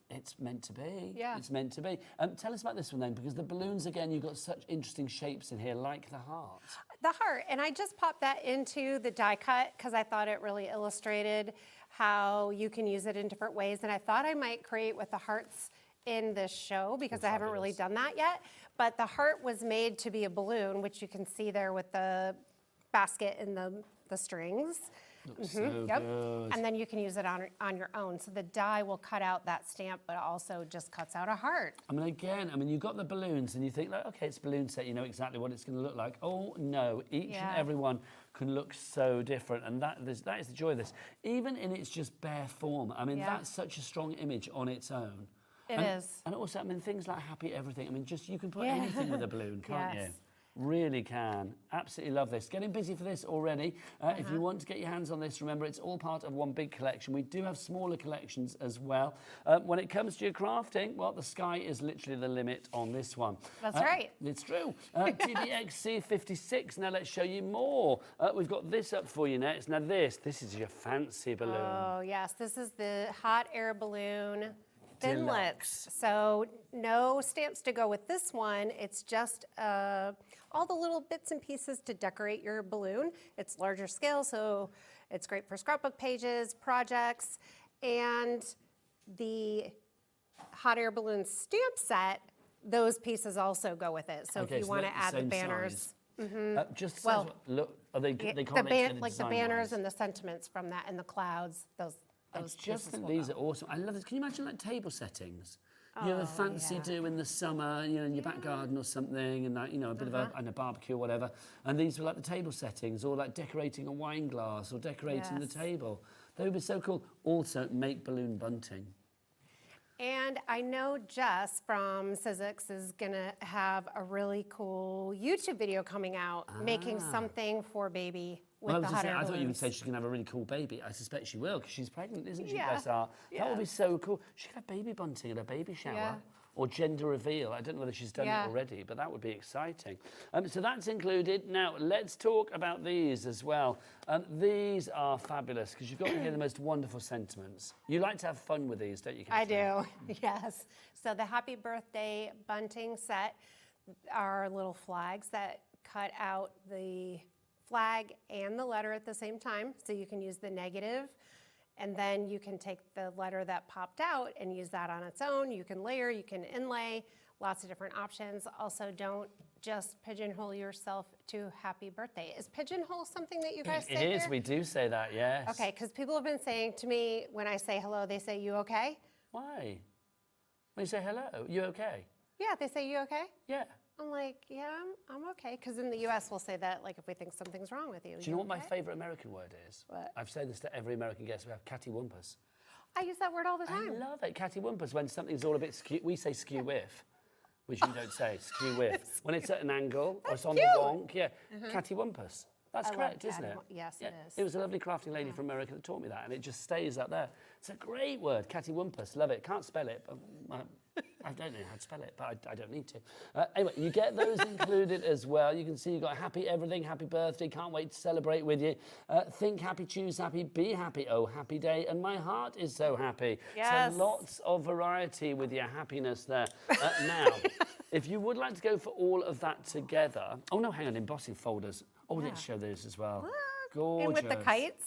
It's meant to be. Yeah. It's meant to be. Tell us about this one then, because the balloons, again, you've got such interesting shapes in here, like the heart. The heart, and I just popped that into the die cut because I thought it really illustrated how you can use it in different ways, and I thought I might create with the hearts in this show because I haven't really done that yet. But the heart was made to be a balloon, which you can see there with the basket and the strings. Looks so good. And then you can use it on your own. So the die will cut out that stamp, but also just cuts out a heart. I mean, again, you've got the balloons and you think, like, okay, it's a balloon set, you know exactly what it's going to look like. Oh, no, each and every one can look so different. And that is the joy of this. Even in its just bare form, I mean, that's such a strong image on its own. It is. And also, I mean, things like happy everything. I mean, just you can put anything with a balloon, can't you? Really can. Absolutely love this. Getting busy for this already. If you want to get your hands on this, remember, it's all part of one big collection. We do have smaller collections as well. When it comes to your crafting, well, the sky is literally the limit on this one. That's right. It's true. TBXC 56. Now let's show you more. We've got this up for you next. Now this is your fancy balloon. Oh, yes. This is the hot air balloon. Deluxe. So no stamps to go with this one. It's just all the little bits and pieces to decorate your balloon. It's larger scale, so it's great for scrapbook pages, projects, and the hot air balloon stamp set, those pieces also go with it. So Okay, if you so want to they're the add the same banners. size. Just says Well, look, are they the correlated like the banners and the sentiments from that and the clouds, those I just pieces think will these go. are awesome. I love this. Can you imagine like table settings? You have a fancy do in the summer, you know, in your back garden or something, and that, you know, a bit of a barbecue or whatever. And these were like the table settings, or like decorating a wine glass or decorating the table. They would be so cool. Also, make balloon bunting. And I know Jess from Sizzix is gonna have a really cool YouTube video coming out, making something for baby with the hot air I thought you would balloons. say she's going to have a really cool baby. I suspect she will, because she's pregnant, isn't she, Yeah. bless her? That would be so cool. She could have baby bunting at a baby shower. Or gender reveal. I don't know whether she's done it already, but that would be exciting. So that's included. Now, let's talk about these as well. These are fabulous, because you've got to hear the most wonderful sentiments. You like to have fun with these, don't you, Catherine? I do, yes. So the Happy Birthday bunting set are little flags that cut out the flag and the letter at the same time. So you can use the negative, and then you can take the letter that popped out and use that on its own. You can layer, you can inlay, lots of different options. Also, don't just pigeonhole yourself to happy birthday. Is pigeonhole something that you guys say It is, here? we do say that, yes. Okay, because people have been saying to me, when I say hello, they say, you okay? Why? When you say hello, you okay? Yeah, they say, you okay? Yeah. I'm like, yeah, I'm okay. Because in the US, we'll say that, like, if we think something's wrong with you. Do you know what my favourite American word is? What? I've said this to every American guest we have, cattywampus. I use that word all the time. I love it, cattywampus. When something's all a bit skew, we say skew-whiff, which you don't say, skew-whiff. When it's at an angle or it's on the wonk, cattywampus. That's I correct, love isn't it? Yes, Yeah. it is. It was a lovely crafting lady from America that taught me that, and it just stays up there. It's a great word, cattywampus. Love it. Can't spell it, but I don't know how to spell it, but I don't need to. Anyway, you get those included as well. You can see you've got happy everything, happy birthday, can't wait to celebrate with you. Think happy, choose happy, be happy, oh, happy day, and my heart is so happy. Yes. So lots of variety with your happiness there. Now, If you would like to go for all of that together, oh no, hang on, embossing folders. Oh, let's show those as well. Gorgeous. And with the kites.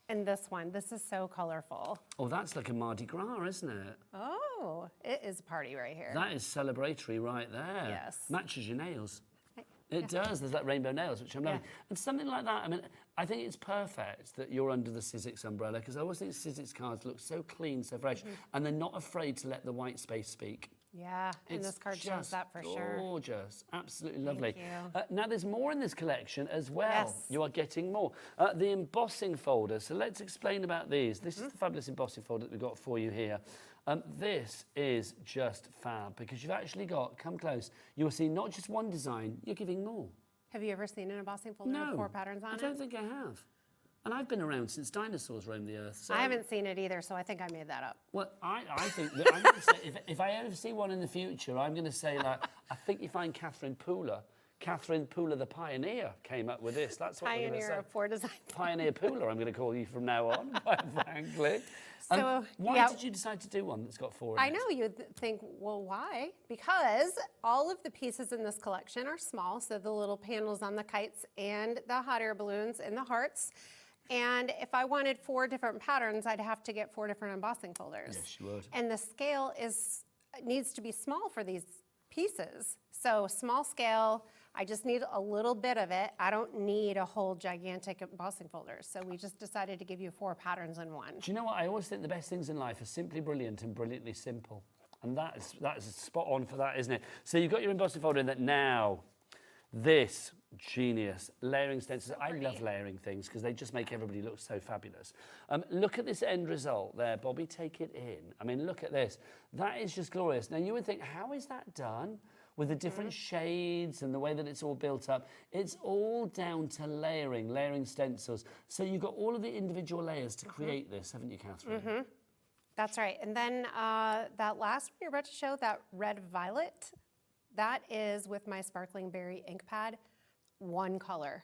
And this one, this is so colorful. Oh, that's like a Mardi Gras, isn't it? Oh, it is a party right here. That is celebratory right there. Yes. Matches your nails. It does. There's like rainbow nails, which I'm loving. And something like that, I mean, I think it's perfect that you're under the Sizzix umbrella, because I always think Sizzix cards look so clean, so fresh, and they're not afraid to let the white space speak. Yeah, and this card shows that for sure. Gorgeous, absolutely lovely. Thank you. Now there's more in this collection as well. Yes. You are getting more. The embossing folder, so let's explain about these. This is the fabulous embossing folder that we've got for you here. This is just fab, because you've actually got, come close, you will see not just one design, you're giving more. Have you ever seen an embossing folder with 4 patterns on it? I don't think I have. And I've been around since dinosaurs roamed the earth. So I haven't seen it either, so I think I made that up. Well, I think that I'm going to say, if I ever see one in the future, I'm going to say, like, I think you find Catherine Pooler, the pioneer, came up with this. That's what I'm going to say. Pioneer of 4 design. Pioneer Pooler, I'm going to call you from now on, quite frankly. So, why did you decide to do one that's got 4 in it? I know, you'd think, well, why? Because all of the pieces in this collection are small, so the little panels on the kites and the hot air balloons and the hearts. And if I wanted 4 different patterns, I'd have to get 4 different embossing folders. Yes, you would. And the scale needs to be small for these pieces. So small scale, I just need a little bit of it. I don't need a whole gigantic embossing folder. So we just decided to give you 4 patterns in one. Do you know what? I always think the best things in life are simply brilliant and brilliantly simple. And that is spot on for that, isn't it? So you've got your embossing folder in that now. This, genius. Layering stencils. I love layering things because they just make everybody look so fabulous. Look at this end result there, Bobby. Take it in. I mean, look at this. That is just glorious. Now, you would think, how is that done? With the different shades and the way that it's all built up. It's all down to layering stencils. So you've got all of the individual layers to create this, haven't you, Catherine? That's right. And then that last one you're about to show, that red violet, that is with my sparkling berry ink pad, one color.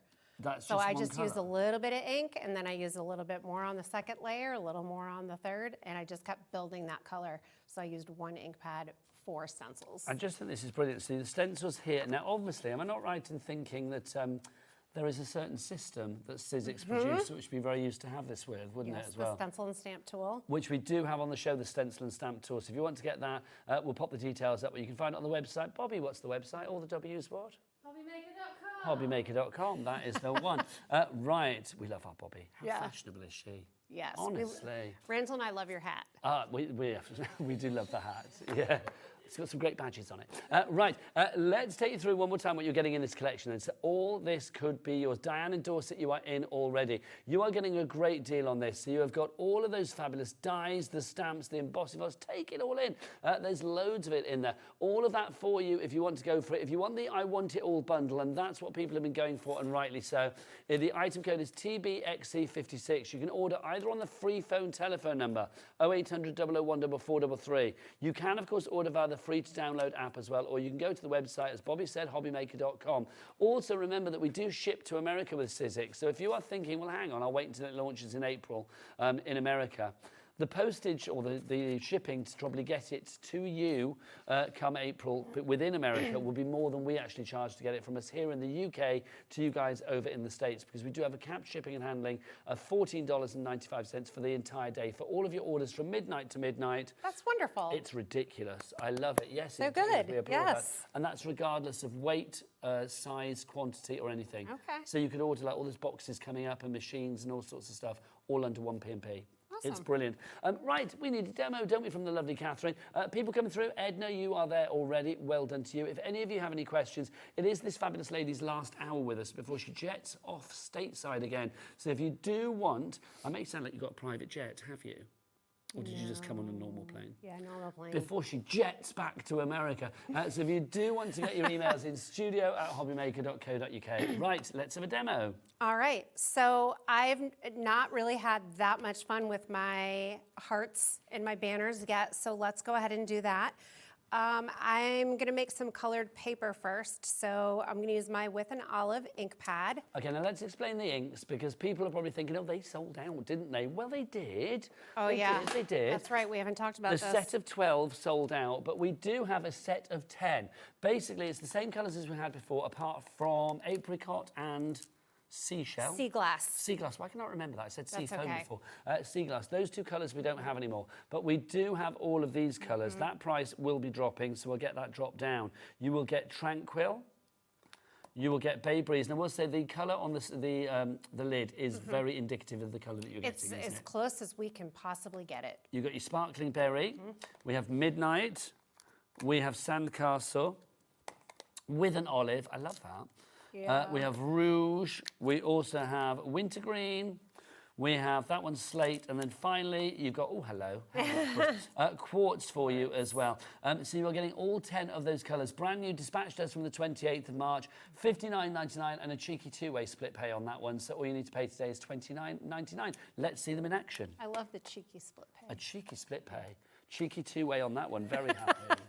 So I just used a little bit of ink, and then I used a little bit more on the second layer, a little more on the third, and I just kept building that color. So I used 1 ink pad, 4 stencils. I just think this is brilliant. See, the stencils here. Now, obviously, am I not right in thinking that there is a certain system that Sizzix produced, which would be very used to have this with, wouldn't it, as well? The stencil and stamp tool. Which we do have on the show, the stencil and stamp tool. So if you want to get that, we'll pop the details up. You can find it on the website. Bobby, what's the website? All the W's what? HobbyMaker.com. HobbyMaker.com, that is the one. Right, we love our Bobby. How fashionable is she? Yes. Honestly. Randall and I love your hat. We do love the hat, yeah. It's got some great badges on it. Let's take you through one more time what you're getting in this collection. And so all this could be yours. Diane and Dorset, you are in already. You are getting a great deal on this. So you have got all of those fabulous dies, the stamps, the embossing files. Take it all in. There's loads of it in there. All of that for you if you want to go for it. If you want the I Want It All bundle, and that's what people have been going for, and rightly so. The item code is TBXC56. You can order either on the free phone telephone number, 0800 001 433. You can, of course, order via the free to download app as well, or you can go to the website, as Bobby said, hobbymaker.com. Also remember that we do ship to America with Sizzix, so if you are thinking, well, hang on, I'll wait until it launches in April in America, the postage or the shipping to probably get it to you come April within America will be more than we actually charge to get it from us here in the UK to you guys over in the States, because we do have a capped shipping and handling of $14.95 for the entire day for all of your orders from midnight to midnight. That's wonderful. It's ridiculous. I love it. Yes, so good. Yes. And that's regardless of weight, size, quantity, or anything. Okay. So you could order like all those boxes coming up and machines and all sorts of stuff, all under one P&P. Awesome. It's brilliant. Right, we need a demo, don't we, from the lovely Catherine? People coming through. Edna, you are there already. Well done to you. If any of you have any questions, it is this fabulous lady's last hour with us before she jets off stateside again. So if you do want, I make it sound like you've got a private jet, have you? Or did you just come on a normal plane? Yeah, normal plane. Before she jets back to America. So if you do want to get your emails in, studio@hobbymaker.co.uk. Right, let's have a demo. All right, so I've not really had that much fun with my hearts and my banners yet, so let's go ahead and do that. I'm going to make some colored paper first. So I'm going to use my With an Olive ink pad. Okay, now let's explain the inks, because people are probably thinking, oh, they sold out, didn't they? Well, they did. Oh, yeah. They did. That's right. We haven't talked about the this. set of 12 sold out, but we do have a set of 10. Basically, it's the same colours as we had before, apart from apricot and seashell. Sea glass. Sea glass. Why can I not remember that? I said sea That's foam okay. before. Sea glass. Those two colours we don't have anymore. But we do have all of these colours. That price will be dropping, so we'll get that drop down. You will get Tranquil. You will get Bay Breeze. And I will say the colour on the lid is very indicative of the colour that you're It's getting, as close as we can possibly get it. You've got your Sparkling Berry. We have Midnight. We have Sandcastle. With an olive. I love that. Yeah. We have Rouge. We also have Wintergreen. We have that one, Slate. And then finally, you've got, oh, hello. Quartz for you as well. So you're getting all 10 of those colours. Brand new, dispatched us from the 28th of March. $59.99 and a cheeky two-way split pay on that one. So all you need to pay today is $29.99. Let's see them in action. I love the cheeky split pay. A cheeky split pay. Cheeky two-way on that one. Very happy.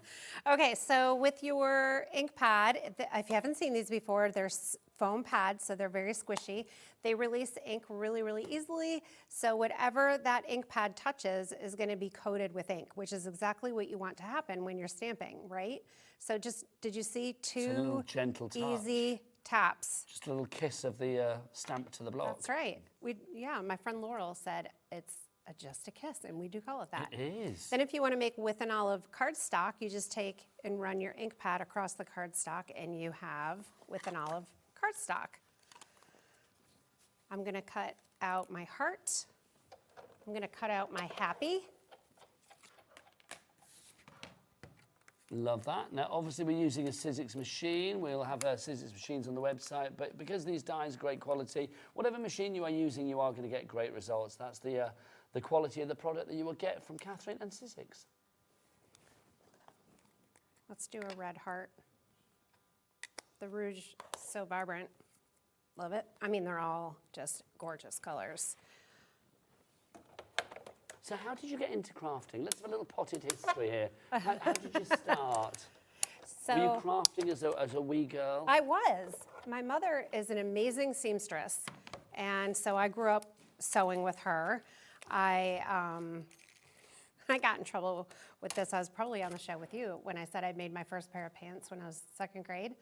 Okay, so with your ink pad, if you haven't seen these before, they're foam pads, so they're very squishy. They release ink really, really easily. So whatever that ink pad touches is going to be coated with ink, which is exactly what you want to happen when you're stamping, right? So just, did you see It's a little gentle touch. easy taps? Just a little kiss of the stamp to the block. That's right. Yeah, my friend Laurel said it's just a kiss, and we do call it that. It is. Then if you want to make With an Olive cardstock, you just take and run your ink pad across the cardstock, and you have With an Olive cardstock. I'm going to cut out my heart. I'm going to cut out my happy. Love that. Now, obviously, we're using a Sizzix machine. We'll have Sizzix machines on the website, but because these dyes are great quality, whatever machine you are using, you are going to get great results. That's the quality of the product that you will get from Catherine and Sizzix. Let's do a red heart. The rouge, so vibrant. Love it. I mean, they're all just gorgeous colors. So how did you get into crafting? Let's have a little potted history here. How did you start? So, were you crafting as a wee girl? I was. My mother is an amazing seamstress, and so I grew up sewing with her. I got in trouble with this. I was probably on the show with you when I said I made my first pair of pants when I was second grade.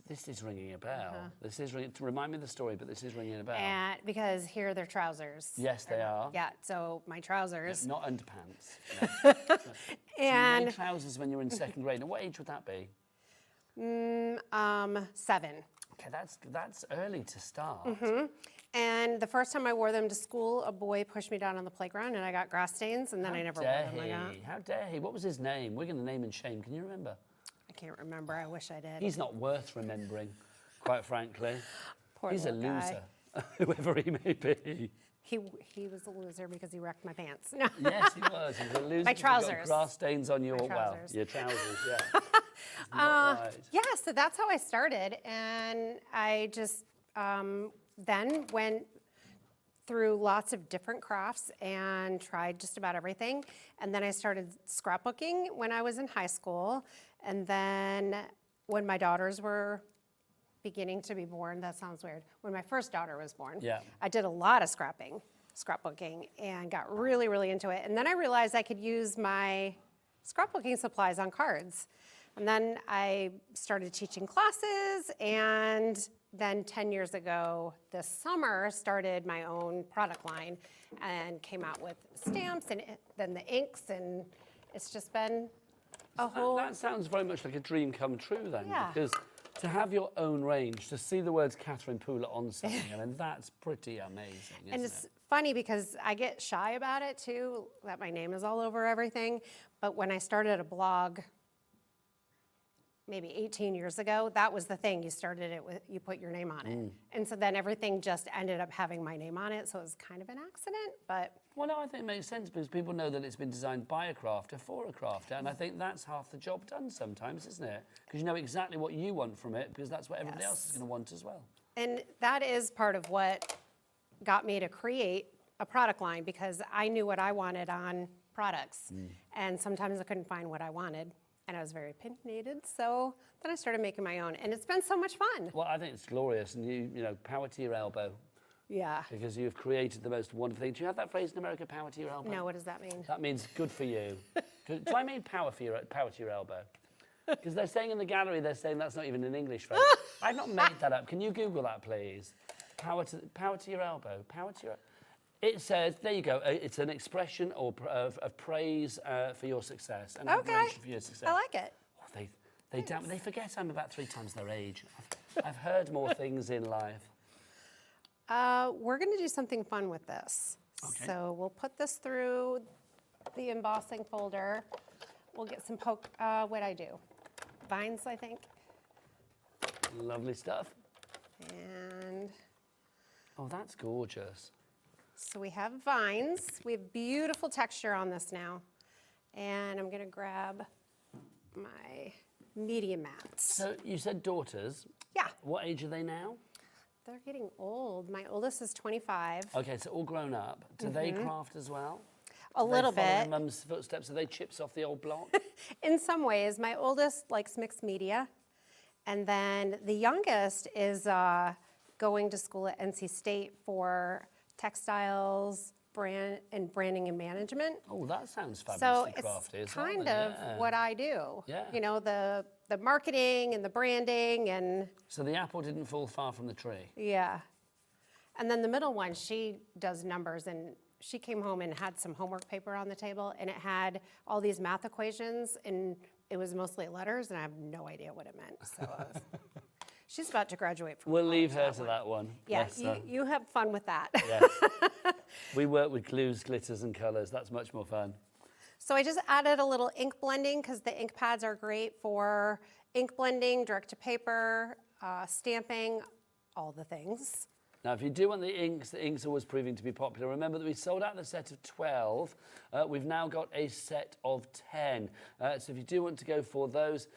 This is ringing a bell. This is ringing. Remind me of the story, but this is ringing a bell. And because here they're trousers. Yes, they are. Yeah, so my trousers. Not underpants. No. And so you made trousers when you were in second grade. And what age would that be? 7. Okay, that's early to start. And the first time I wore them to school, a boy pushed me down on the playground and I got grass stains, and then I never wore them again. How dare he? What was his name? We're going to name and shame. Can you remember? I can't remember. I wish I did. He's not worth remembering, quite frankly. Poor He's a little guy. loser, whoever he may be. He was a loser because he wrecked my pants. No. Yes, he was. He was a loser. My because trousers. You've got grass stains on your, My trousers. your trousers, yeah. Right. Yeah, so that's how I started. And I just then went through lots of different crafts and tried just about everything. And then I started scrapbooking when I was in high school. And then when my daughters were beginning to be born, that sounds weird, when my first daughter was born, I did a lot of scrapbooking, and got really, really into it. And then I realized I could use my scrapbooking supplies on cards. And then I started teaching classes, and then 10 years ago, this summer, started my own product line and came out with stamps and then the inks, and it's just been a whole... That sounds very much like a dream come true then, Yeah. because to have your own range, to see the words Catherine Pooler on something, I mean, that's pretty amazing, isn't And it's funny because I get shy about it too, that my name is all over everything. But when I started a blog maybe 18 years ago, that was the thing. You started it with, you put your name on it. And so then everything just ended up having my name on it. So it was kind of an accident, but... Well, no, I think it makes sense because people know that it's been designed by a crafter for a crafter, and I think that's half the job done sometimes, isn't it? Because you know exactly what you want from it, because that's what everybody else is going to want as well. And that is part of what got me to create a product line, because I knew what I wanted on products, and sometimes I couldn't find what I wanted. and I was very opinionated, so then I started making my own, and it's been so much fun. Well, I think it's glorious, and you know, power to your elbow. Yeah. Because you've created the most wonderful thing. Do you have that phrase in America, power to your elbow? No, what does that mean? That means good for you. Do I mean power to your elbow? Because they're saying in the gallery, they're saying that's not even an English phrase. I've not made that up. Can you Google that, please? Power to your elbow. Power to your. It says, there you go. It's an expression of praise for your success and admiration for your success. I like it. Oh, they forget I'm about 3 times their age. I've heard more things in life. We're going to do something fun with this. Okay. So we'll put this through the embossing folder. We'll get some what'd I do? Vines, I think. Lovely stuff. And oh, that's gorgeous. So we have vines. We have beautiful texture on this now. And I'm going to grab my media mats. So you said daughters. Yeah. What age are they now? They're getting old. My oldest is 25. Okay, so all grown up. Do they craft as well? A little they follow bit. Mum's footsteps? Are they chips off the old block? In some ways. My oldest likes mixed media. And then the youngest is going to school at NC State for textiles, branding and management. Oh, that sounds So fabulously crafty. it's as well, kind then, of yeah. what I do. Yeah. You know, the marketing and the branding and So the apple didn't fall far from the tree. yeah. And then the middle one, she does numbers, and she came home and had some homework paper on the table, and it had all these math equations, and it was mostly letters, and I have no idea what it meant. So she's about to graduate from We'll college, leave her that to one. that one. Yeah, Bless her. you have fun with that. Yes. We work with glues, glitters, and colours. That's much more fun. So I just added a little ink blending because the ink pads are great for ink blending, direct to paper, stamping, all the things. Now, if you do want the inks are always proving to be popular. Remember that we sold out the set of 12. We've now got a set of 10. So if you do want to go for those,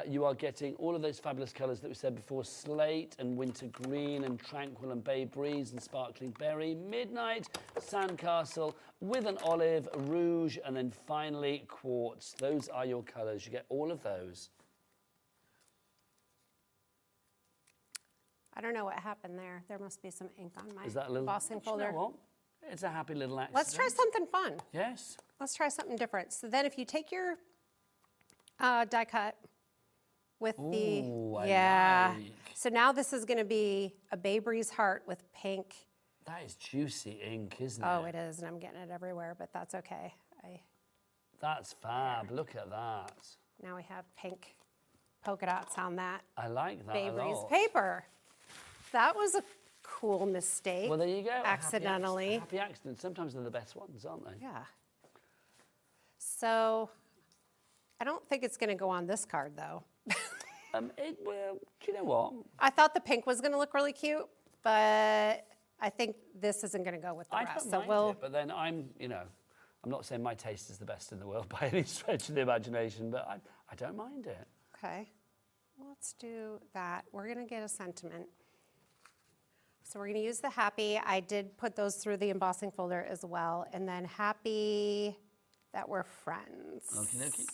you are getting all of those fabulous colours that we said before: slate and winter green and tranquil and bay breeze and sparkling berry, midnight, sandcastle with an olive, rouge, and then finally quartz. Those are your colours. You get all of those. I don't know what happened there. There must be some ink on my Is that a little embossing Do you folder. know what? It's a happy little accident. Let's try something fun. Yes. Let's try something different. So then if you take your die cut with Ooh, I like. So now this is going to be a Bay Breeze heart with pink. That is juicy ink, isn't it? Oh, it is, and I'm getting it everywhere, but that's okay. That's fab. Look at that. Now we have pink polka dots on that I like that Bay a Breeze lot. paper. That was a cool mistake. Well, there you go. Accidentally. Happy accidents. Sometimes they're the best ones, aren't they? Yeah. So I don't think it's going to go on this card, though. Well, do you know what? I thought the pink was going to look really cute, but I think this isn't going to go with the I rest. don't So mind it, but then I'm not saying my taste is the best in the world by any stretch of the imagination, but I don't mind it. Okay. Let's do that. We're going to get a sentiment. So we're going to use the happy. I did put those through the embossing folder as well. And then happy that we're friends. Okie dokie.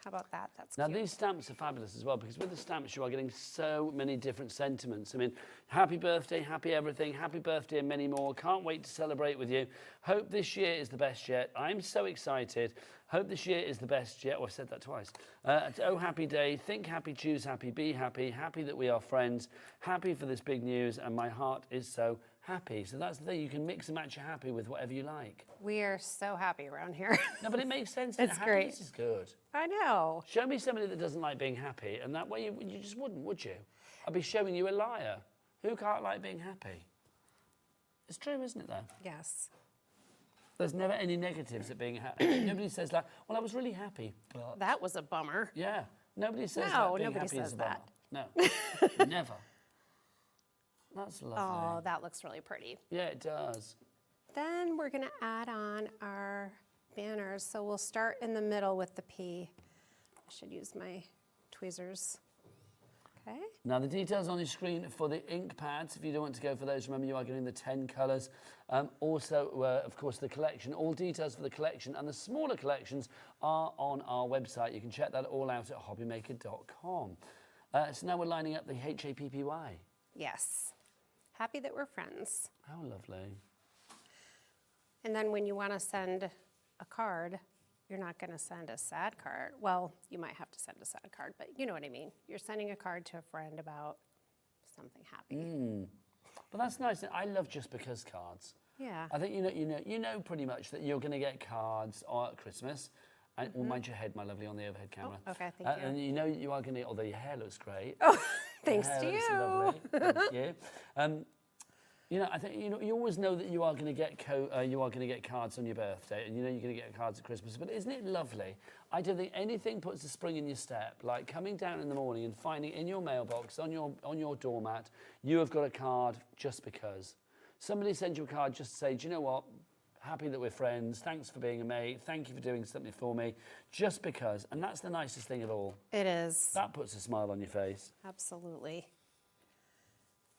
How about that? That's Now, cute. these stamps are fabulous as well, because with the stamps, you are getting so many different sentiments. I mean, happy birthday, happy everything, happy birthday, and many more. Can't wait to celebrate with you. Hope this year is the best yet. I'm so excited. Hope this year is the best yet. Oh, I've said that twice. Oh, happy day. Think happy, choose happy, be happy. Happy that we are friends. Happy for this big news, and my heart is so happy. So that's the thing. You can mix and match your happy with whatever you like. We are so happy around here. No, but it makes sense. It's great. Happiness is good. I know. Show me somebody that doesn't like being happy, and that way you just wouldn't, would you? I'd be showing you a liar. Who can't like being happy? It's true, isn't it, though? Yes. There's never any negatives at being happy. Nobody says like, well, I was really happy, but... That was a bummer. Yeah. Nobody says No, that being nobody happy says is a bummer. that. No. Never. That's lovely. Oh, that looks really pretty. Yeah, it does. Then we're going to add on our banners. So we'll start in the middle with the P. I should use my tweezers Okay. Now the details on your screen for the ink pads, if you don't want to go for those, remember you are getting the 10 colours. Also, of course, the collection, all details for the collection and the smaller collections are on our website. You can check that all out at hobbymaker.com. So now we're lining up the HAPPY. Yes. Happy that we're friends. How lovely. And then when you want to send a card, you're not going to send a sad card. Well, you might have to send a sad card, but you know what I mean. You're sending a card to a friend about something happy. But that's nice. I love just because cards. Yeah. I think you know pretty much that you're going to get cards at Christmas. And mind your head, my lovely, on the overhead camera. Oh, okay, thank you. And you know you are going to, although your hair looks great. Oh, thanks to Looks you. lovely. Thank you. You know, I think you always know that you are going to get cards on your birthday, and you know you're going to get cards at Christmas. But isn't it lovely? I don't think anything puts a spring in your step like coming down in the morning and finding in your mailbox on your doormat you have got a card just because. Somebody sends you a card just to say, do you know what? Happy that we're friends. Thanks for being a mate. Thank you for doing something for me. Just because, and that's the nicest thing of all. It is. That puts a smile on your face. Absolutely.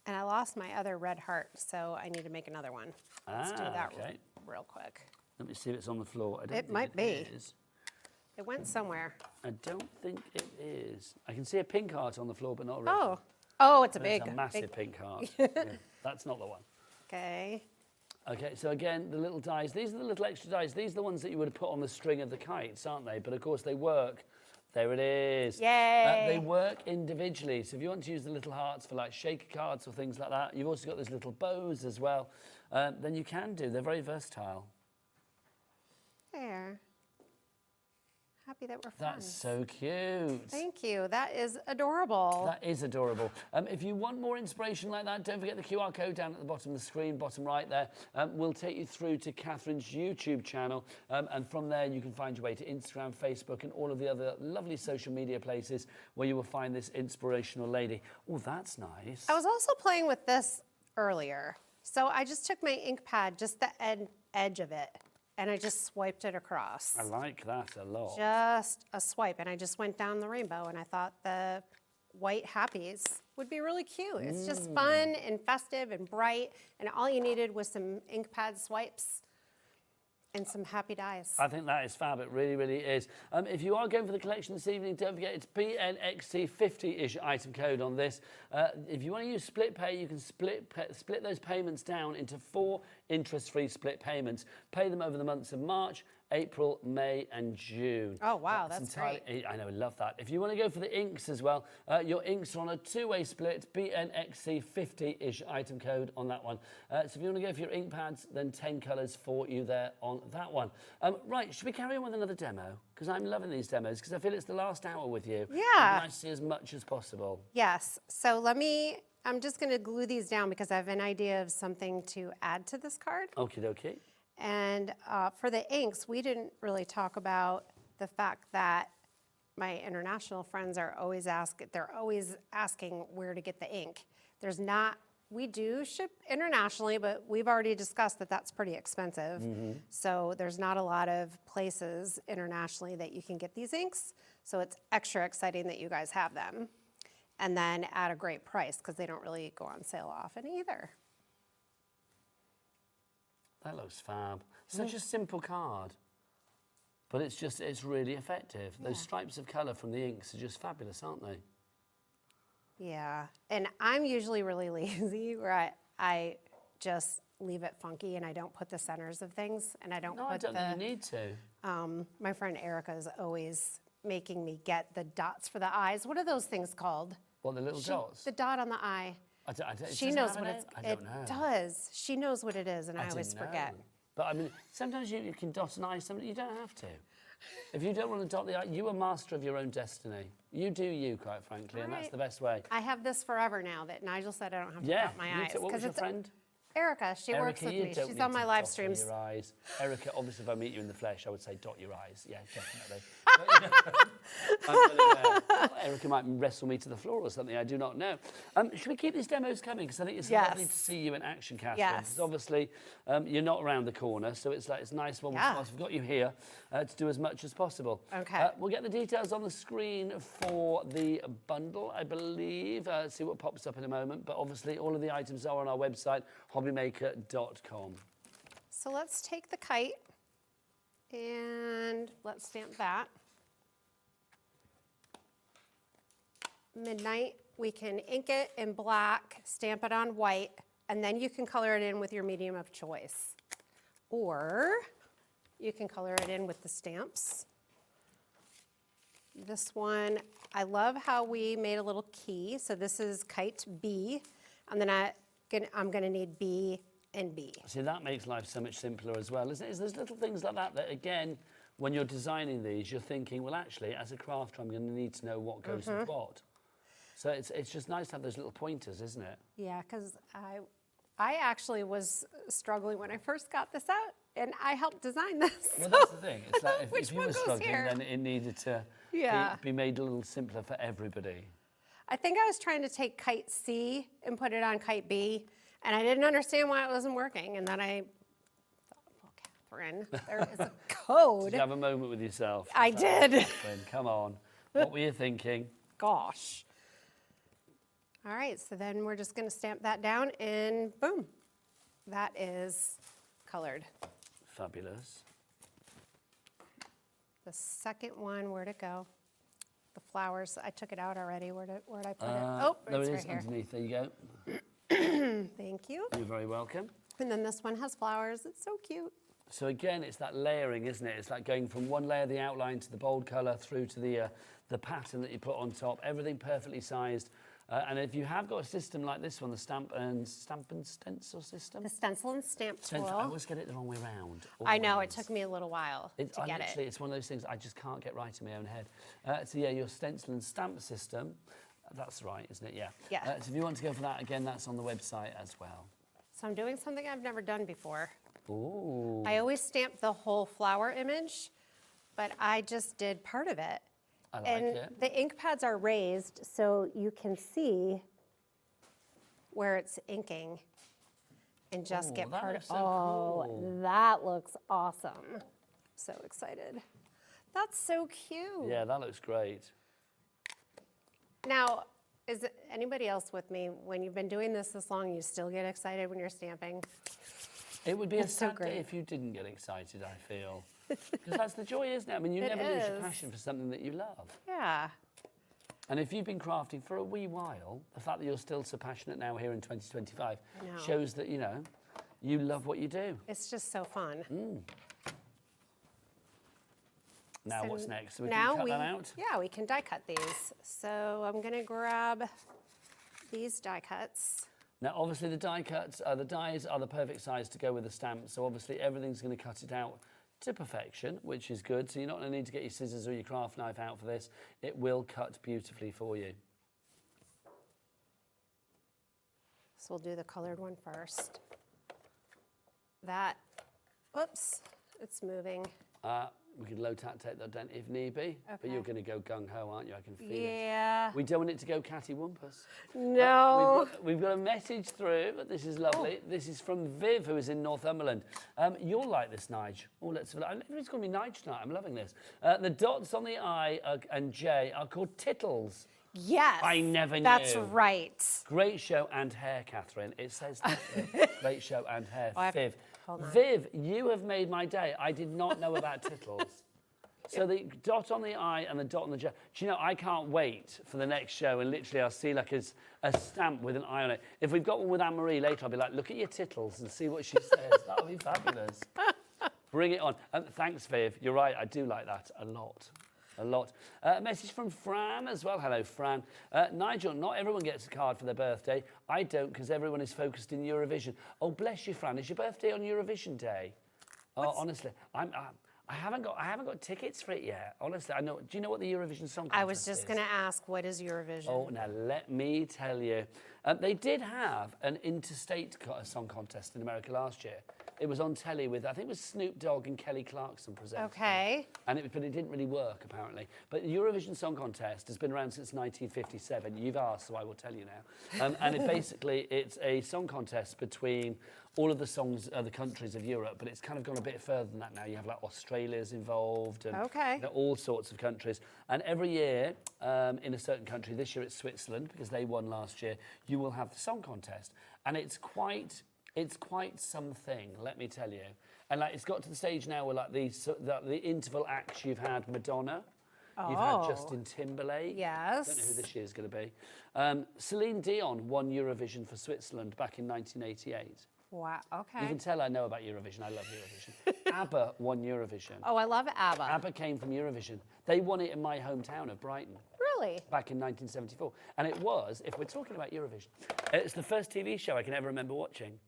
And I lost my other red heart, so I need to make another one. Let's do that real quick. Let me see if it's on the floor. I don't It think might be. Is. It went somewhere. I don't think it is. I can see a pink heart on the floor, but not a red. Oh, it's a It's big, a massive big pink heart. Yeah, that's not the one. Okay. Okay, so again, the little dies. These are the little extra dies. These are the ones that you would have put on the string of the kites, aren't they? But of course, they work. There it is. Yay! They work individually. So if you want to use the little hearts for like shaker cards or things like that, you've also got those little bows as well. Then you can do. They're very versatile. There. Happy that we're That's friends. so cute. Thank you. That is adorable. That is adorable. If you want more inspiration like that, don't forget the QR code down at the bottom of the screen, bottom right there. We'll take you through to Catherine's YouTube channel. And from there, you can find your way to Instagram, Facebook, and all of the other lovely social media places where you will find this inspirational lady. Oh, that's nice. I was also playing with this earlier. So I just took my ink pad, just the edge of it, and I just swiped it across. I like that a lot. Just a swipe, and I just went down the rainbow, and I thought the white happies would be really cute. It's just fun and festive and bright, and all you needed was some ink pad swipes and some happy dies. I think that is fab. It really, really is. If you are going for the collection this evening, don't forget it's PNXT50 is your item code on this. If you want to use split pay, you can split those payments down into 4 interest-free split payments. Pay them over the months of March, April, May, and June. Oh, wow, that's great. I know, I love that. If you want to go for the inks as well, your inks are on a 2-way split. BNXC50 is your item code on that one. So if you want to go for your ink pads, then 10 colours for you there on that one. Right, should we carry on with another demo? Because I'm loving these demos, because I feel it's the last hour with you. Yeah. I'd like to see as much as possible. Yes, so I'm just gonna glue these down because I have an idea of something to add to this card. Okie dokie. And for the inks, we didn't really talk about the fact that my international friends are always asking where to get the ink. We do ship internationally, but we've already discussed that that's pretty expensive. So there's not a lot of places internationally that you can get these inks. So it's extra exciting that you guys have them. And then at a great price, because they don't really go on sale often either. That looks fab. Such a simple card. But it's really effective. Yeah. Those stripes of colour from the inks are just fabulous, aren't they? Yeah, and I'm usually really lazy where I just leave it funky and I don't put the centers of things and I don't put I don't think you need to. My friend Erica is always making me get the dots for the eyes. What are those things called? What, the little dots? The dot on the eye. She knows what it's. It does. She knows what it is, and I always forget. But I mean, sometimes you can dot an eye. Sometimes you don't have to. If you don't want to dot the eye, you are master of your own destiny. You do you, quite frankly, and that's the best way. I have this forever now that Nigel said I don't have to dot my eyes. What was your friend? Erica. She works with me. She's on my live streams. Your eyes. Erica, obviously, if I meet you in the flesh, I would say dot your eyes. Yeah, definitely. Erica might wrestle me to the floor or something, I do not know. Should we keep these demos coming? Because I think it's lovely to see you in action, Catherine. Yes. Because obviously you're not around the corner, so it's nice when we've got you here to do as much as possible. Okay. We'll get the details on the screen for the bundle, I believe. See what pops up in a moment. But obviously all of the items are on our website, hobbymaker.com. So let's take the kite and let's stamp that. Midnight, we can ink it in black, stamp it on white, and then you can color it in with your medium of choice. Or you can color it in with the stamps. This one, I love how we made a little key. So this is kite B, and then I'm gonna need B and B. See, that makes life so much simpler as well, isn't it? There's little things like that again, when you're designing these, you're thinking, well, actually, as a crafter, I'm going to need to know what goes with what. So it's just nice to have those little pointers, isn't it? Yeah, because I actually was struggling when I first got this out, and I helped design this. Well, that's the thing. It's like if you one were goes struggling, here? then it needed to be made a little simpler for everybody. I think I was trying to take kite C and put it on kite B, and I didn't understand why it wasn't working. And then I thought, well, Catherine, there is a code. Did you have a moment with yourself? I did. Catherine, come on. What were you thinking? Gosh. All right, so then we're just going to stamp that down, and boom, that is colored. Fabulous. The second one, where'd it go? The flowers, I took it out already. Where'd I put it? Oh, there it's it right is here. underneath. There you go. Thank you. You're very welcome. And then this one has flowers. It's so cute. So again, it's that layering, isn't it? It's like going from one layer of the outline to the bold colour through to the pattern that you put on top. Everything perfectly sized. And if you have got a system like this one, the stamp and stencil system. The stencil and stamp tool. I always get it the wrong way round. I know, it took me a little while to get it. It's one of those things I just can't get right in my own head. So yeah, your stencil and stamp system, that's right, isn't it? Yeah. Yeah. So if you want to go for that, again, that's on the website as well. So I'm doing something I've never done before. Ooh. I always stamp the whole flower image, but I just did part of it. I like and it. the ink pads are raised so you can see where it's inking and just get part of. Cool. That looks awesome. So excited. That's so cute. Yeah, that looks great. Now, is anybody else with me? When you've been doing this long, you still get excited when you're stamping? It would be a so sad day great. if you didn't get excited, I feel. Because that's the joy, isn't it? I mean, you It never lose your is. passion for something that you love. Yeah. And if you've been crafting for a wee while, the fact that you're still so passionate now here in 2025 I know. shows that, you know, you love what you do. It's just so fun. Now, So what's next? So we now can cut that out? Yeah, we can die cut these. So I'm going to grab these die cuts. Now, obviously, the die cuts, the dies are the perfect size to go with the stamp. So obviously, everything's going to cut it out to perfection, which is good. So you're not going to need to get your scissors or your craft knife out for this. It will cut beautifully for you. So we'll do the colored one first. That, whoops, it's moving. We could low tack take that down if need be, but Okay. you're going to go gung-ho, aren't you? I can feel it. Yeah. We don't want it to go catty-wumpus. No. We've got a message through. This is lovely. This is from Viv, who is in Northumberland. You'll like this, Nige. Oh, let's have a look. Everybody's calling me Nige tonight. I'm loving this. The dots on the I and J are called tittles. Yes. I never knew. That's right. Great show and hair, Catherine. It says that. Great show and hair. Viv. hold on. Viv, you have made my day. I did not know about tittles. So the dot on the I and the dot on the J. Do you know, I can't wait for the next show, and literally I'll see like a stamp with an I on it. If we've got one with Anne-Marie later, I'll be like, look at your tittles and see what she says. That'll be fabulous. Bring it on. Thanks, Viv. You're right, I do like that a lot. A lot. A message from Fran as well. Hello, Fran. Nigel, not everyone gets a card for their birthday. I don't, because everyone is focused in Eurovision. Oh, bless you, Fran. Is your birthday on Eurovision Day? Oh, honestly, I haven't got tickets for it yet. Honestly, I know. Do you know what the Eurovision Song Contest I was just going to ask, what is Eurovision? Oh, now let me tell you. They did have an interstate song contest in America last year. It was on telly with, I think it was Snoop Dogg and Kelly Clarkson presenting. Okay. But it didn't really work, apparently. But the Eurovision Song Contest has been around since 1957. You've asked, so I will tell you now. And it's a song contest between all of the songs, the countries of Europe, but it's kind of gone a bit further than that now. You have like Australia's involved and all sorts of countries. And every year in a certain country, this year it's Switzerland because they won last year, you will have the song contest. And it's quite something, let me tell you. And like it's got to the stage now where like the interval acts, you've had Madonna, you've had Justin Timberlake. Yes. I don't know who this year's going to be. Celine Dion won Eurovision for Switzerland back in 1988. Wow, okay. You can tell I know about Eurovision. I love Eurovision. ABBA won Eurovision. Oh, I love ABBA. ABBA came from Eurovision. They won it in my hometown of Brighton. Really? Back in 1974. And it was, if we're talking about Eurovision, it's the first TV show I can ever remember watching.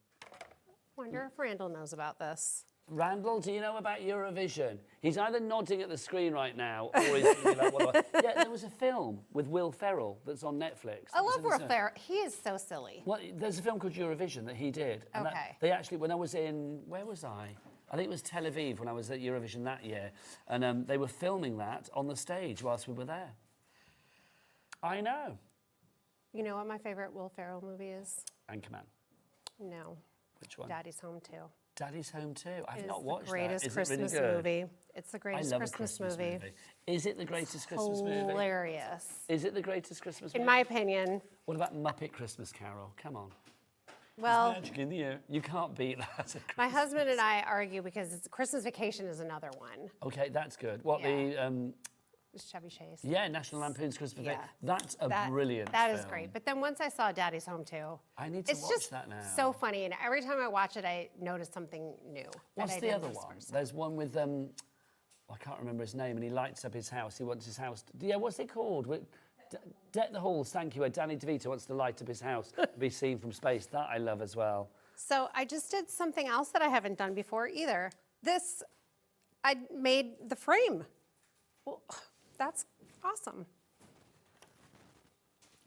Wonder if Randall knows about this. Randall, do you know about Eurovision? He's either nodding at the screen right now or he's thinking about what Yeah, there was a film with Will Ferrell that's on Netflix. I love Will Ferrell. He is so silly. Well, there's a film called Eurovision that he did. And they actually, when I was in, where was I? I think it was Tel Aviv when I was at Eurovision that year. And they were filming that on the stage whilst we were there. I know. You know what my favorite Will Ferrell movie is? Anchorman. No. Which one? Daddy's Home 2. Daddy's Home 2. I've not watched that. It's the greatest Christmas movie. It's the greatest Christmas movie. Is it the greatest Christmas movie? Hilarious. Is it the greatest Christmas movie? In my opinion. What about Muppet Christmas Carol? Come on. Well, There's magic in the air. You can't beat that. My husband and I argue because Christmas Vacation is another one. Okay, that's good. What Chevy Chase. Yeah, National Lampoon's Christmas Vacation. That's a brilliant That film. is great. But then once I saw Daddy's Home 2, I need to it's watch just that now. so funny. And every time I watch it, I notice something new. What's the other one? There's one with, I can't remember his name, and he lights up his house. He wants his house. What's it called? Deck the Halls, thank you, where Danny DeVito wants to light up his house to be seen from space. That I love as well. So I just did something else that I haven't done before either. I made the frame. Well, that's awesome.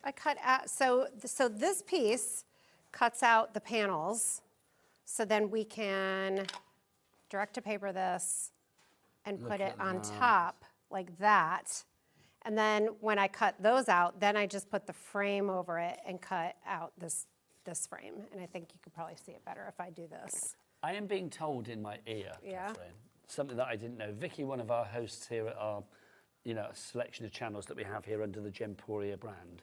I cut out, so this piece cuts out the panels, so then we can direct to paper this and put it on top like that. And then when I cut those out, then I just put the frame over it and cut out this frame. And I think you could probably see it better if I do this. I am being told in my ear, Catherine, something that I didn't know. Vicky, one of our hosts here at our selection of channels that we have here under the Gemporia brand,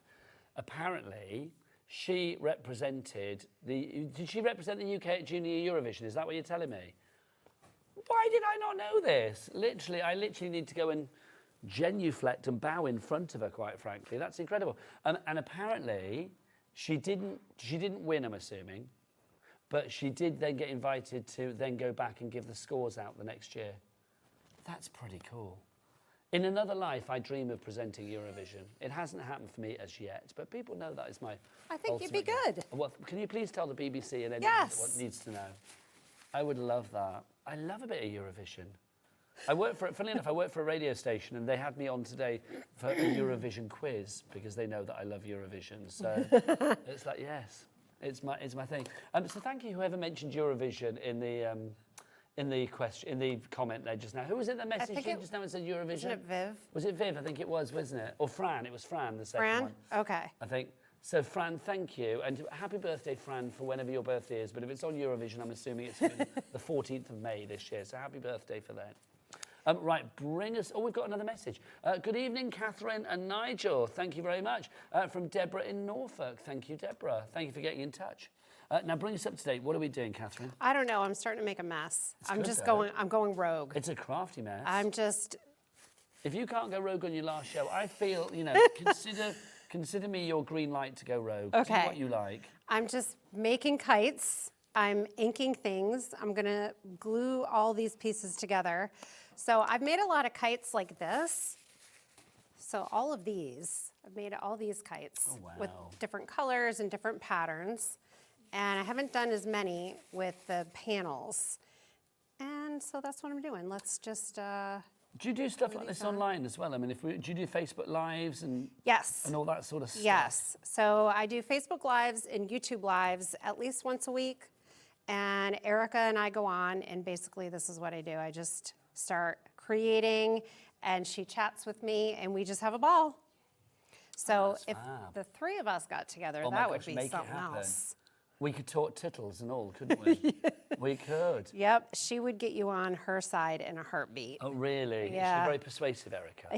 apparently she represented did she represent the UK at Junior Eurovision? Is that what you're telling me? Why did I not know this? I literally need to go and genuflect and bow in front of her, quite frankly. That's incredible. And apparently she didn't win, I'm assuming, but she did then get invited to then go back and give the scores out the next year. That's pretty cool. In another life, I dream of presenting Eurovision. It hasn't happened for me as yet, but people know that is my I think you'd be ultimate good. goal. Well, can you please tell the BBC and anyone what needs to know? I would love that. I love a bit of Eurovision. Funnily enough, I work for a radio station and they had me on today for a Eurovision quiz because they know that I love Eurovision. So it's like, yes, it's my thing. So thank you, whoever mentioned Eurovision in the comment there just now. Who was it that messaged you just now and said Eurovision? Wasn't it Viv? Was it Viv? I think it was, wasn't it? Or Fran. It was Fran, the second one. Okay. I think. So, Fran, thank you. And happy birthday, Fran, for whenever your birthday is. But if it's on Eurovision, I'm assuming it's the 14th of May this year. So happy birthday for that. Right, bring us... Oh, we've got another message. Good evening, Catherine and Nigel. Thank you very much. From Deborah in Norfolk. Thank you, Deborah. Thank you for getting in touch. Now, bring us up to date. What are we doing, Catherine? I don't know. I'm starting to make a mess. I'm going rogue. It's a crafty mess. I'm just... If you can't go rogue on your last show, I feel, consider me your green light to go rogue. Okay. Do what you like. I'm just making kites. I'm inking things. I'm going to glue all these pieces together. So I've made a lot of kites like this. So all of these, I've made all these kites with different colors and different patterns. And I haven't done as many with the panels. And so that's what I'm doing. Let's just... Do you do stuff like this online as well? I mean, do you do Facebook Lives and and all that sort of stuff? Yes. So I do Facebook Lives and YouTube Lives at least once a week. And Erica and I go on, and basically this is what I do. I just start creating, and she chats with me, and we just have a ball. So if the three of us got together, that would be something else. We could talk tittles and all, couldn't we? We could. Yep, she would get you on her side in a heartbeat. Oh, really? Yeah. She's very persuasive, Erica.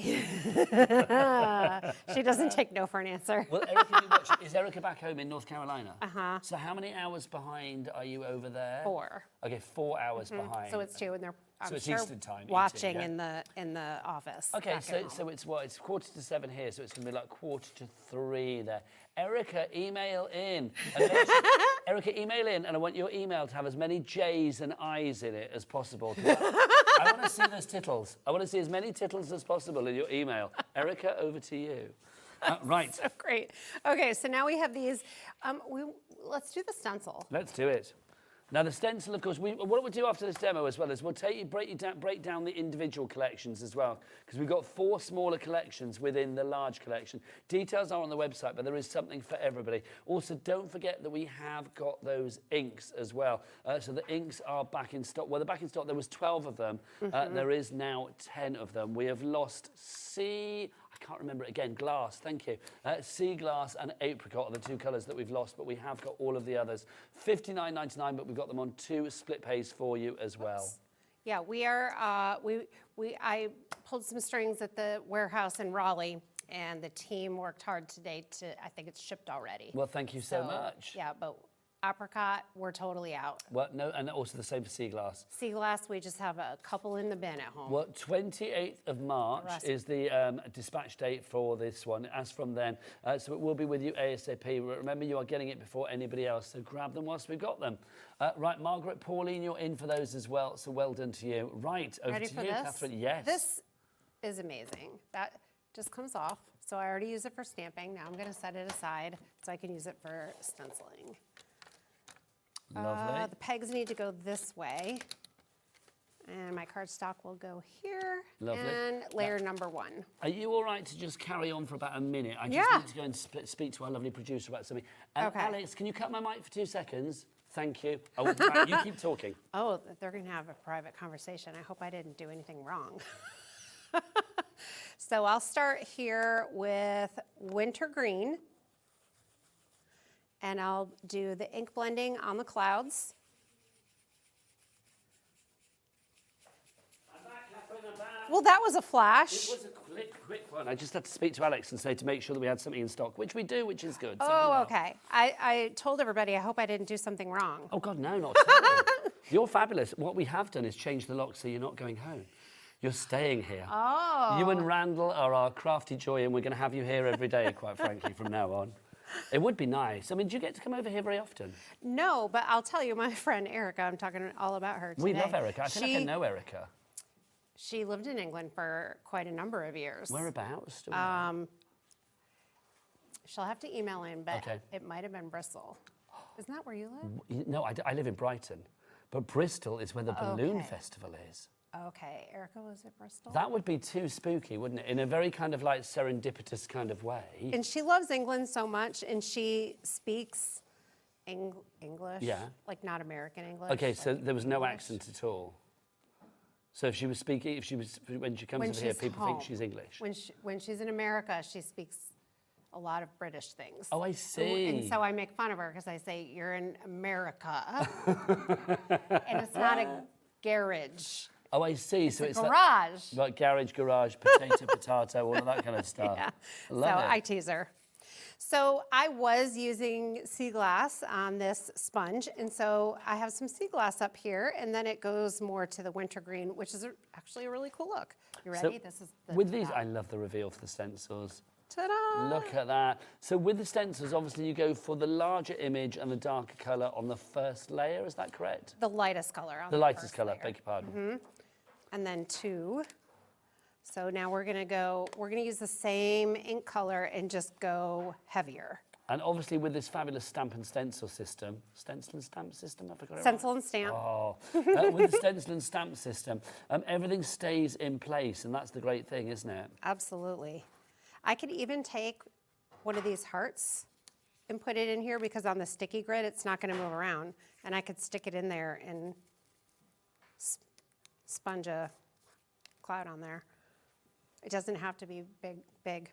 She doesn't take no for an answer. Well, Erica, is Erica back home in North Carolina? Uh-huh. So how many hours behind are you over there? 4. Okay, 4 hours behind. So it's 2, and they're So it's sure Eastern time, watching eating, yeah? in the office. Okay, back at home. so it's what? It's 2:45 here, so it's going to be like 2:45 there. Erica, email in. Erica, email in, and I want your email to have as many J's and I's in it as possible. I want to see those tittles. I want to see as many tittles as possible in your email. Erica, over to you. Right. So great. Okay, so now we have these. Let's do the stencil. Let's do it. Now the stencil, of course, what we'll do after this demo as well is we'll break down the individual collections as well, because we've got 4 smaller collections within the large collection. Details are on the website, but there is something for everybody. Also, don't forget that we have got those inks as well. So the inks are back in stock. Well, they're back in stock. There was 12 of them. There is now 10 of them. We have lost I can't remember it again, glass, thank you. Sea glass and apricot are the 2 colours that we've lost, but we have got all of the others. $59.99, but we've got them on 2 split pays for you as well. Yeah, we are, I pulled some strings at the warehouse in Raleigh, and the team worked hard today I think it's shipped already. Well, thank you so much. Yeah, but apricot, we're totally out. Well, no, and also the same for sea glass. Sea glass, we just have a couple in the bin at home. Well, 28th of March is the dispatch date for this one, as from then. So it will be with you ASAP. Remember, you are getting it before anybody else, so grab them whilst we've got them. Right, Margaret, Pauline, you're in for those as well, so well done to you. Right, over Ready to for you, this? Catherine. Yes. This is amazing. That just comes off. So I already use it for stamping. Now I'm going to set it aside so I can use it for stenciling. Lovely. The pegs need to go this way. And my cardstock will go here. Lovely. And layer number 1. Are you all right to just carry on for about a minute? I just need to go and speak to our lovely producer about something. Okay. Alex, can you cut my mic for 2 seconds? Thank you. You keep talking. Oh, they're going to have a private conversation. I hope I didn't do anything wrong. So I'll start here with wintergreen. And I'll do the ink blending on the clouds. Well, that was a flash. It was a quick one. I just had to speak to Alex and say to make sure that we had something in stock, which we do, which is good. Oh, okay. I told everybody I hope I didn't do something wrong. Oh, God, no, not at all. You're fabulous. What we have done is change the lock so you're not going home. You're staying here. Oh. You and Randall are our crafty joy, and we're going to have you here every day, quite frankly, from now on. It would be nice. I mean, do you get to come over here very often? No, but I'll tell you, my friend Erica, I'm talking all about her today. We love Erica. I feel like I know Erica. She lived in England for quite a number of years. Whereabouts? She'll have to email in, but Okay. it might have been Bristol. Isn't that where you live? No, I live in Brighton, but Bristol is where the balloon festival is. Okay, Erica was at Bristol. That would be too spooky, wouldn't it? In a very kind of like serendipitous kind of way. And she loves England so much, and she speaks English. Yeah. Like not American English. Okay, so like there was no English. accent at all. So if she was speaking, when she comes over here, she's people home. think she's English. When she's in America, she speaks a lot of British things. Oh, I see. And so I make fun of her because I say, you're in America. And it's not a garage. Oh, I see. So it's garage. Like garage, potato, all of that kind of stuff. Yeah. Love it. I tease her. So I was using sea glass on this sponge, and so I have some sea glass up here, and then it goes more to the wintergreen, which is actually a really cool look. You ready? So This is the with these, I love the reveal for the stencils. Ta-da! Look at that. So with the stencils, obviously you go for the larger image and the darker colour on the first layer, is that correct? The lightest color on The lightest first colour, layer. beg your pardon. And then 2. So now we're gonna use the same ink color and just go heavier. And obviously with this fabulous stamp and stencil system, stencil and stamp system, I forgot it. Stencil and stamp. Oh, with the stencil and stamp system, everything stays in place, and that's the great thing, isn't it? Absolutely. I could even take one of these hearts and put it in here because on the sticky grid, it's not going to move around. And I could stick it in there and sponge a cloud on there. It doesn't have to be big.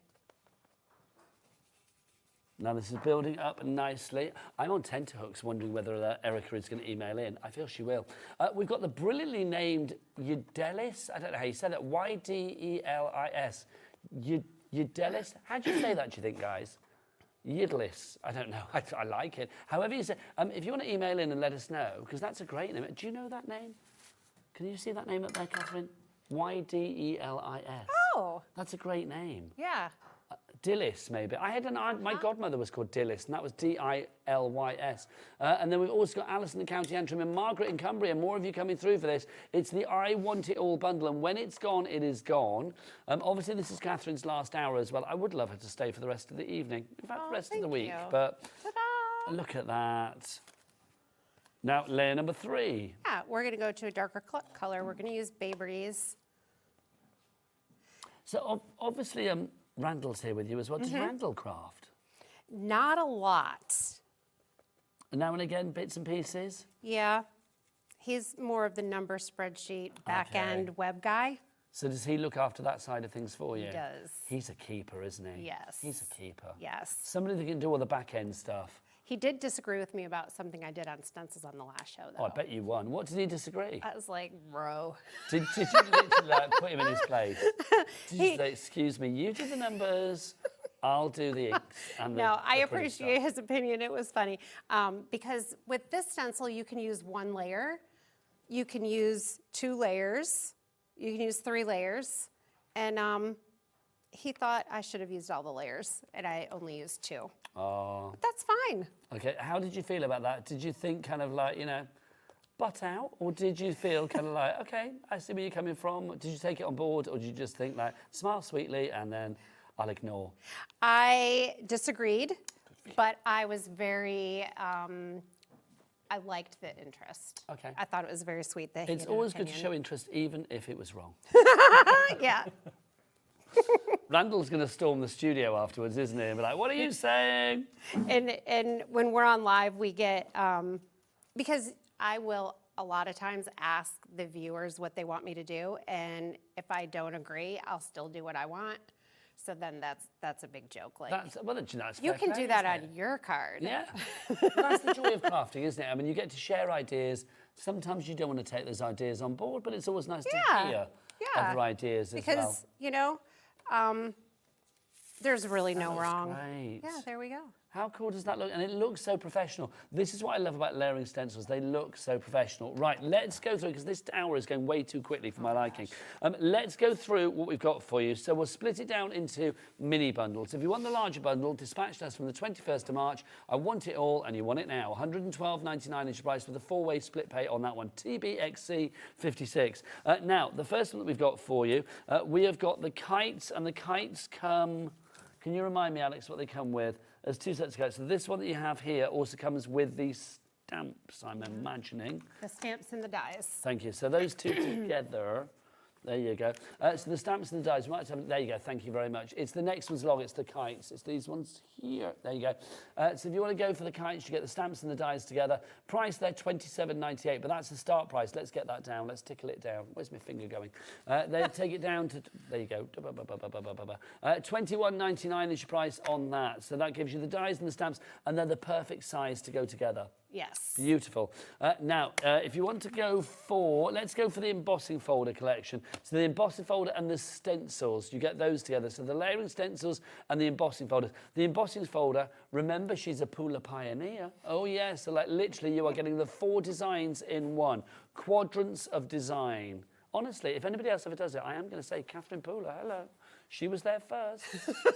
Now this is building up nicely. I'm on tenterhooks wondering whether Erica is going to email in. I feel she will. We've got the brilliantly named Ydelis. I don't know how you say that. Y-D-E-L-I-S. Ydelis? How do you say that, do you think, guys? Yidlis. I don't know. I like it. However you say, if you want to email in and let us know, because that's a great name. Do you know that name? Can you see that name up there, Catherine? Y-D-E-L-I-S. Oh. That's a great name. Yeah. Dillis, maybe. I had an aunt, my godmother was called Dillis, and that was D-I-L-Y-S. And then we've also got Alison in County Antrim and Margaret in Cumbria. More of you coming through for this. It's the I Want It All bundle, and when it's gone, it is gone. Obviously, this is Catherine's last hour as well. I would love her to stay for the rest of the evening. In fact, the rest of the week. But look at that. Now, layer number 3. Yeah, we're going to go to a darker color. We're going to use Bay Breeze. So, obviously, Randall's here with you as well. Does Randall craft? Not a lot. Now and again, bits and pieces? Yeah. He's more of the number spreadsheet, back-end web guy. So does he look after that side of things for you? He does. He's a keeper, isn't he? Yes. He's a keeper. Yes. Somebody that can do all the back-end stuff. He did disagree with me about something I did on stencils on the last show, though. Oh, I bet you won. What did he disagree? I was like, bro. Did you literally put him in his place? Did you say, excuse me, you do the numbers, I'll do the inks and No, I the appreciate his opinion. It was funny. Because with this stencil, you can use 1 layer. You can use 2 layers. You can use 3 layers. And he thought I should have used all the layers, and I only used 2. Oh. But that's fine. Okay, how did you feel about that? Did you think kind of like, you know, butt out? Or did you feel kind of like, okay, I see where you're coming from? Did you take it on board? Or did you just think like, smile sweetly and then I'll ignore? I disagreed, but I was very, I liked the interest. Okay. I thought it was very sweet that he It's had an always good to opinion. show interest, even if it was wrong. Yeah. Randall's going to storm the studio afterwards, isn't he? And be like, what are you saying? And when we're on live, we get, because I will a lot of times ask the viewers what they want me to do. And if I don't agree, I'll still do what I want. So then that's a big joke. Like, That's you fair can play, do that isn't on it? your card. Yeah. Well, that's the joy of crafting, isn't it? I mean, you get to share ideas. Sometimes you don't want to take those ideas on board, but it's always nice to hear other ideas as well. Because, you know, there's really no wrong. Great. Yeah, there we go. How cool does that look? And it looks so professional. This is what I love about layering stencils. They look so professional. Right, let's go through, because this hour is going way too quickly for my liking. Let's go through what we've got for you. So we'll split it down into mini bundles. If you want the larger bundle, dispatched us from the 21st of March. I want it all, and you want it now. $112.99 is your price with a 4-way split pay on that one. TBXC 56. Now, the first one that we've got for you, we have got the kites, and the kites come... Can you remind me, Alex, what they come with? There's 2 sets of kites. So this one that you have here also comes with the stamps, I'm imagining. The stamps and the dies. Thank you. So those 2 together, there you go. So the stamps and the dies, there you go, thank you very much. It's the next one's long, it's the kites. It's these ones here, there you go. So if you want to go for the kites, you get the stamps and the dies together. Price there, $27.98, but that's the start price. Let's get that down, let's tickle it down. Where's my finger going? They take it down to, there you go. $21.99 is your price on that. So that gives you the dies and the stamps, and they're the perfect size to go together. Yes. Beautiful. Now, if you want to go for, let's go for the embossing folder collection. So the embossing folder and the stencils, you get those together. So the layering stencils and the embossing folders. The embossing folder, remember she's a Pula pioneer. Oh yes, so like literally you are getting the 4 designs in one. Quadrants of design. Honestly, if anybody else ever does it, I am going to say Catherine Pula, hello. She was there first.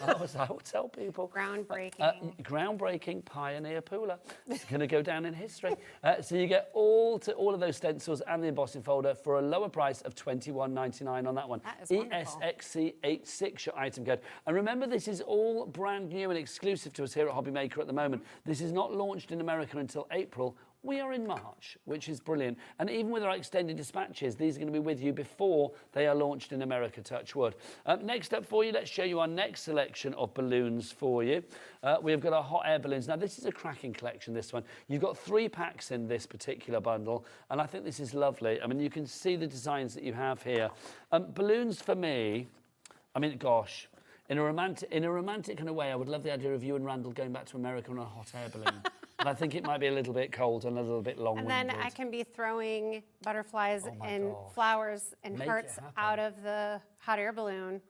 I will tell people. Groundbreaking. Groundbreaking pioneer Pula. It's going to go down in history. So you get all of those stencils and the embossing folder for a lower price of $21.99 on that one. That is wonderful. ESXC86, your item code. And remember, this is all brand new and exclusive to us here at HobbyMaker at the moment. This is not launched in America until April. we are in March, which is brilliant. And even with our extended dispatches, these are going to be with you before they are launched in America, touch wood. Next up for you, let's show you our next selection of balloons for you. We've got our hot air balloons. Now, this is a cracking collection, this one. You've got 3 packs in this particular bundle, and I think this is lovely. I mean, you can see the designs that you have here. Balloons for me, I mean, gosh, in a romantic kind of way, I would love the idea of you and Randall going back to America on a hot air balloon. But I think it might be a little bit cold and a little bit long-winded. And then I can be throwing butterflies and flowers and hearts out of the hot air balloon.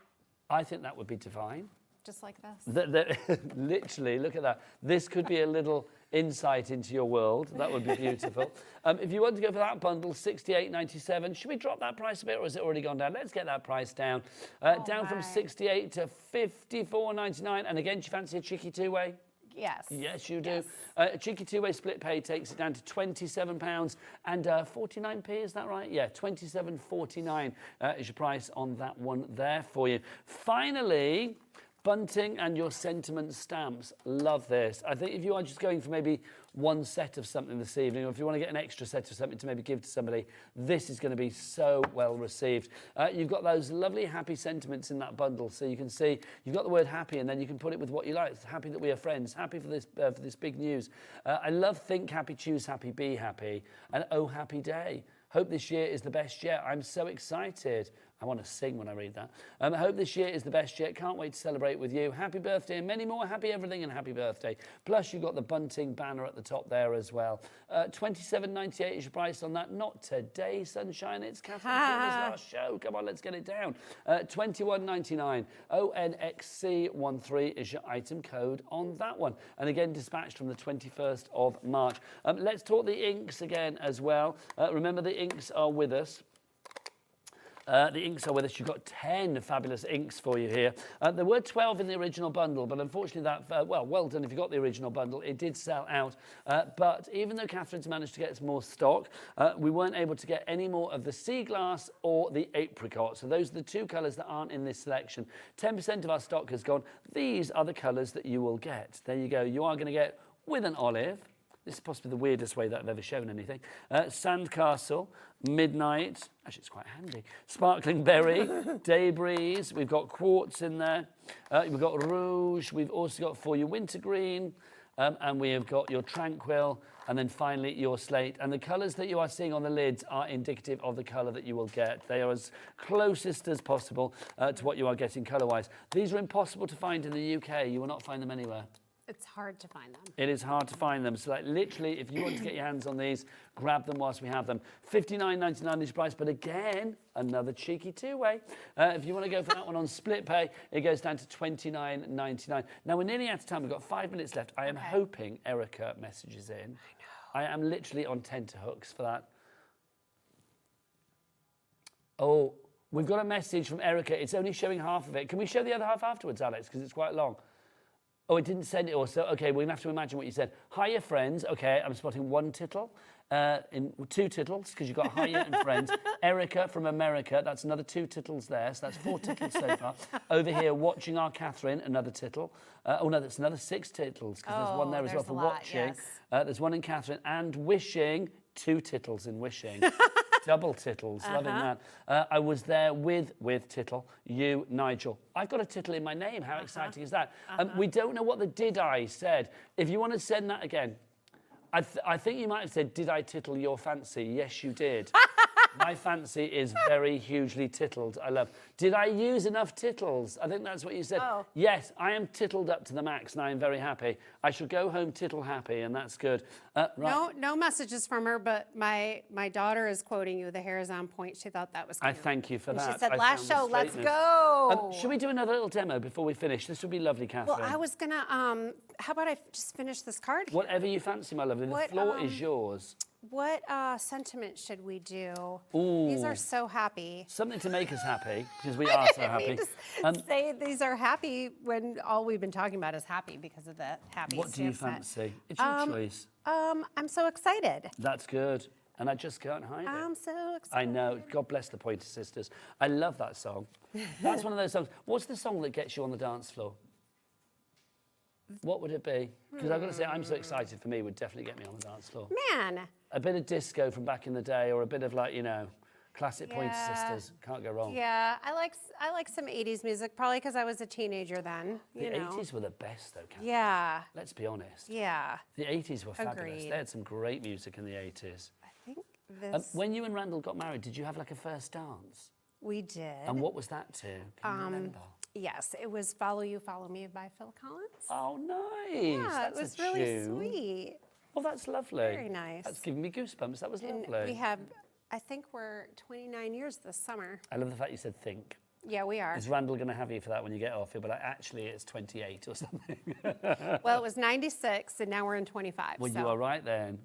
I think that would be divine. Just like this. Literally, look at that. This could be a little insight into your world. That would be beautiful. If you want to go for that bundle, $68.97. Should we drop that price a bit, or has it already gone down? Let's get that price down. Down from $68 to $54.99. And again, do you fancy a cheeky two-way? Yes. Yes, you do. Yes. A cheeky two-way split pay takes it down to £27 and 49p, is that right? Yeah, £27.49 is your price on that one there for you. Finally, bunting and your sentiment stamps. Love this. I think if you are just going for maybe one set of something this evening, or if you want to get an extra set of something to maybe give to somebody, this is going to be so well received. You've got those lovely happy sentiments in that bundle, so you can see you've got the word happy, and then you can put it with what you like. Happy that we are friends, happy for this big news. I love think happy, choose happy, be happy, and oh happy day. Hope this year is the best yet. I'm so excited. I want to sing when I read that. I hope this year is the best yet. Can't wait to celebrate with you. Happy birthday and many more. Happy everything and happy birthday. Plus, you've got the bunting banner at the top there as well. $27.98 is your price on that. Not today, sunshine. It's Catherine Cooper's last show. Come on, let's get it down. $21.99. ONXC13 is your item code on that one. And again, dispatched from the 21st of March. Let's talk the inks again as well. Remember, the inks are with us. The inks are with us. You've got 10 fabulous inks for you here. There were 12 in the original bundle, but unfortunately that, well done if you got the original bundle. It did sell out. But even though Catherine's managed to get some more stock, we weren't able to get any more of the sea glass or the apricot. So those are the 2 colours that aren't in this selection. 10% of our stock has gone. These are the colours that you will get. There you go. You are going to get with an olive. This is possibly the weirdest way that I've ever shown anything. Sandcastle, Midnight, actually it's quite handy. Sparkling Berry, Day Breeze, we've got Quartz in there. We've got Rouge, we've also got for you Wintergreen, and we have got your Tranquil, and then finally your Slate. And the colours that you are seeing on the lids are indicative of the colour that you will get. They are as closest as possible to what you are getting colour-wise. These are impossible to find in the UK. You will not find them anywhere. It's hard to find them. It is hard to find them. So like literally, if you want to get your hands on these, grab them whilst we have them. $59.99 is your price, but again, another cheeky two-way. If you want to go for that one on split pay, it goes down to $29.99. Now, we're nearly out of time. We've got 5 minutes left. I am hoping Erica messages in. I know. I am literally on tenterhooks for that. Oh, we've got a message from Erica. It's only showing half of it. Can we show the other half afterwards, Alex? Because it's quite long. Oh, it didn't send it also. Okay, we're going to have to imagine what you said. Hiya, friends. Okay, I'm spotting 1 tittle. In 2 tittles, because you've got hiya and friends. Erica from America, that's another 2 tittles there. So that's 4 tittles so far. Over here, watching our Catherine, another tittle. Oh, no, that's another 6 tittles, because there's one there as well for watching. Yes. There's one in Catherine. And wishing, 2 tittles in wishing. Double tittles, loving that. I was there with tittle, you, Nigel. I've got a tittle in my name. How exciting is that? We don't know what the did I said. If you want to send that again, I think you might have said, did I tittle your fancy? Yes, you did. My fancy is very hugely tittled. I love. Did I use enough tittles? I think that's what you said. Oh. Yes, I am tittled up to the max, and I am very happy. I shall go home tittle happy, and that's good. Right. No messages from her, but my daughter is quoting you. The hair is on point. She thought that was cute. I thank you for that. She said, last show, let's go. Should we do another little demo before we finish? This would be lovely, Catherine. Well, I was going to, how about I just finish this card? Whatever you fancy, my lovely. The floor is yours. What sentiment should we do? Ooh. These are so happy. Something to make us happy, because we are so happy. Say these are happy when all we've been talking about is happy because of the happy. What do you fancy? It's your choice. I'm so excited. That's good. And I just can't hide it. I'm so excited. I know. God bless the Pointer Sisters. I love that song. That's one of those songs. What's the song that gets you on the dance floor? What would it be? Because I've got to say, I'm so excited. For me, would definitely get me on the dance floor. Man. A bit of disco from back in the day, or a bit of like, you know, classic Pointer Yeah. Sisters. Can't go wrong. Yeah, I like some 80s music, probably because I was a teenager then. The you know. 80s were the best, though, Catherine. Yeah. Let's be honest. Yeah. The 80s were fabulous. Agreed. They had some great music in the 80s. I think this. When you and Randall got married, did you have like a first dance? We did. And what was that to? Can you remember? Yes, it was Follow You, Follow Me by Phil Collins. Oh, nice. Yeah, That's it was a really tune. sweet. Oh, that's lovely. Very nice. That's giving me goosebumps. That was And lovely. we have, I think we're 29 years this summer. I love the fact you said think. Yeah, we are. Is Randall going to have you for that when you get off? He'll be like, actually, it's 28 or something. Well, it was 96, and now we're in 25. Well, so you are right then.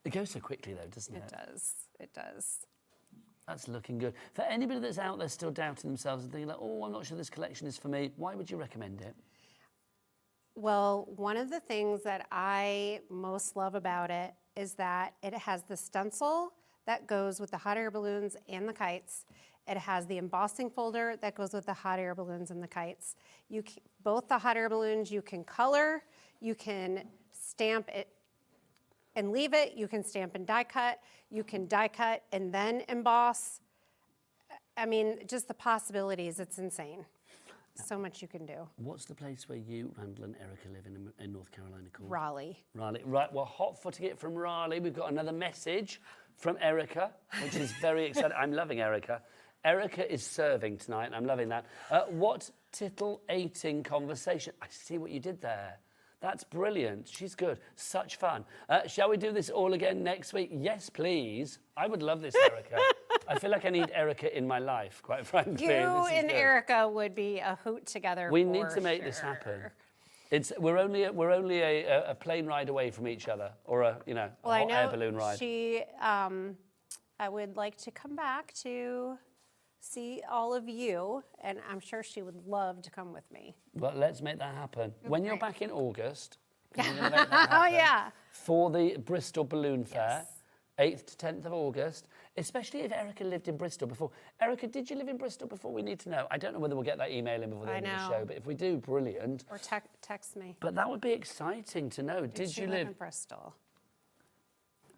It goes so quickly, though, doesn't it? It does. It does. That's looking good. For anybody that's out there still doubting themselves and thinking like, oh, I'm not sure this collection is for me, why would you recommend it? Well, one of the things that I most love about it is that it has the stencil that goes with the hot air balloons and the kites. It has the embossing folder that goes with the hot air balloons and the kites. Both the hot air balloons you can color, you can stamp it and leave it, you can stamp and die cut, you can die cut and then emboss. I mean, just the possibilities, it's insane. So much you can do. What's the place where you, Randall and Erica live in North Carolina called? Raleigh. Raleigh. Right, well, hot-footing it from Raleigh. We've got another message from Erica, which is very exciting. I'm loving Erica. Erica is serving tonight, and I'm loving that. What titillating conversation. I see what you did there. That's brilliant. She's good. Such fun. Shall we do this all again next week? Yes, please. I would love this, Erica. I feel like I need Erica in my life, quite frankly. You and Erica would be a hoot together. We need to make this happen. We're only a plane ride away from each other, or a hot air balloon ride. She, I would like to come back to see all of you, and I'm sure she would love to come with me. Well, let's make that happen. When you're back in August, Oh yeah. For the Bristol Balloon Fair, 8th to 10th of August, especially if Erica lived in Bristol before. Erica, did you live in Bristol before? We need to know. I don't know whether we'll get that email in before the end of the show, but if we do, brilliant. Or text me. But that would be exciting to know. Did you live in Bristol?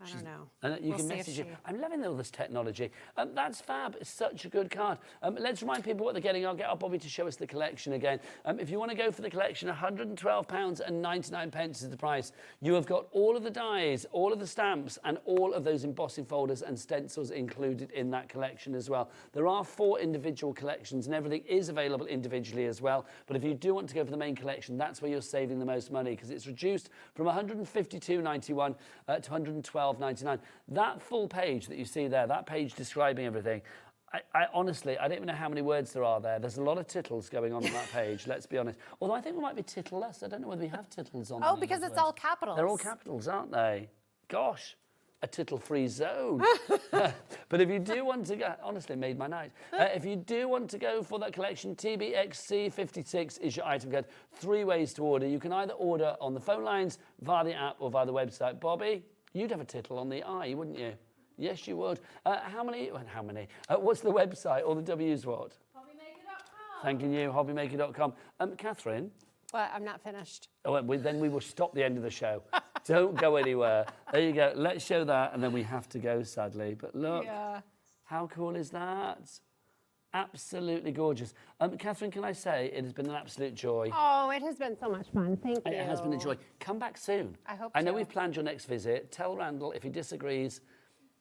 I don't know. And you can message it. I'm loving all this technology. That's fab. It's such a good card. Let's remind people what they're getting. I'll get our Bobby to show us the collection again. If you want to go for the collection, £112.99 is the price. You have got all of the dies, all of the stamps, and all of those embossing folders and stencils included in that collection as well. There are 4 individual collections, and everything is available individually as well. But if you do want to go for the main collection, that's where you're saving the most money, because it's reduced from £152.91 to £112.99. That full page that you see there, that page describing everything, I honestly, I don't even know how many words there are there. There's a lot of tittles going on that page, let's be honest. Although I think we might be tittleless. I don't know whether we have tittles on. Oh, because it's all capitals. They're all capitals, aren't they? Gosh, a tittle-free zone. But if you do want to go, honestly, made my night. If you do want to go for that collection, TBXC56 is your item code. 3 ways to order. You can either order on the phone lines, via the app, or via the website. Bobby? You'd have a tittle on the I, wouldn't you? Yes, you would. How many? What's the website or the W's what? HobbyMaker.com. Thanking you, HobbyMaker.com. Catherine? Well, I'm not finished. Oh, then we will stop the end of the show. Don't go anywhere. There you go. Let's show that, and then we have to go, sadly. But look, how cool is that? Absolutely gorgeous. Catherine, can I say it has been an absolute joy. Oh, it has been so much fun. Thank you. It has been a joy. Come back soon. I hope I know so. we've planned your next visit. Tell Randall if he disagrees,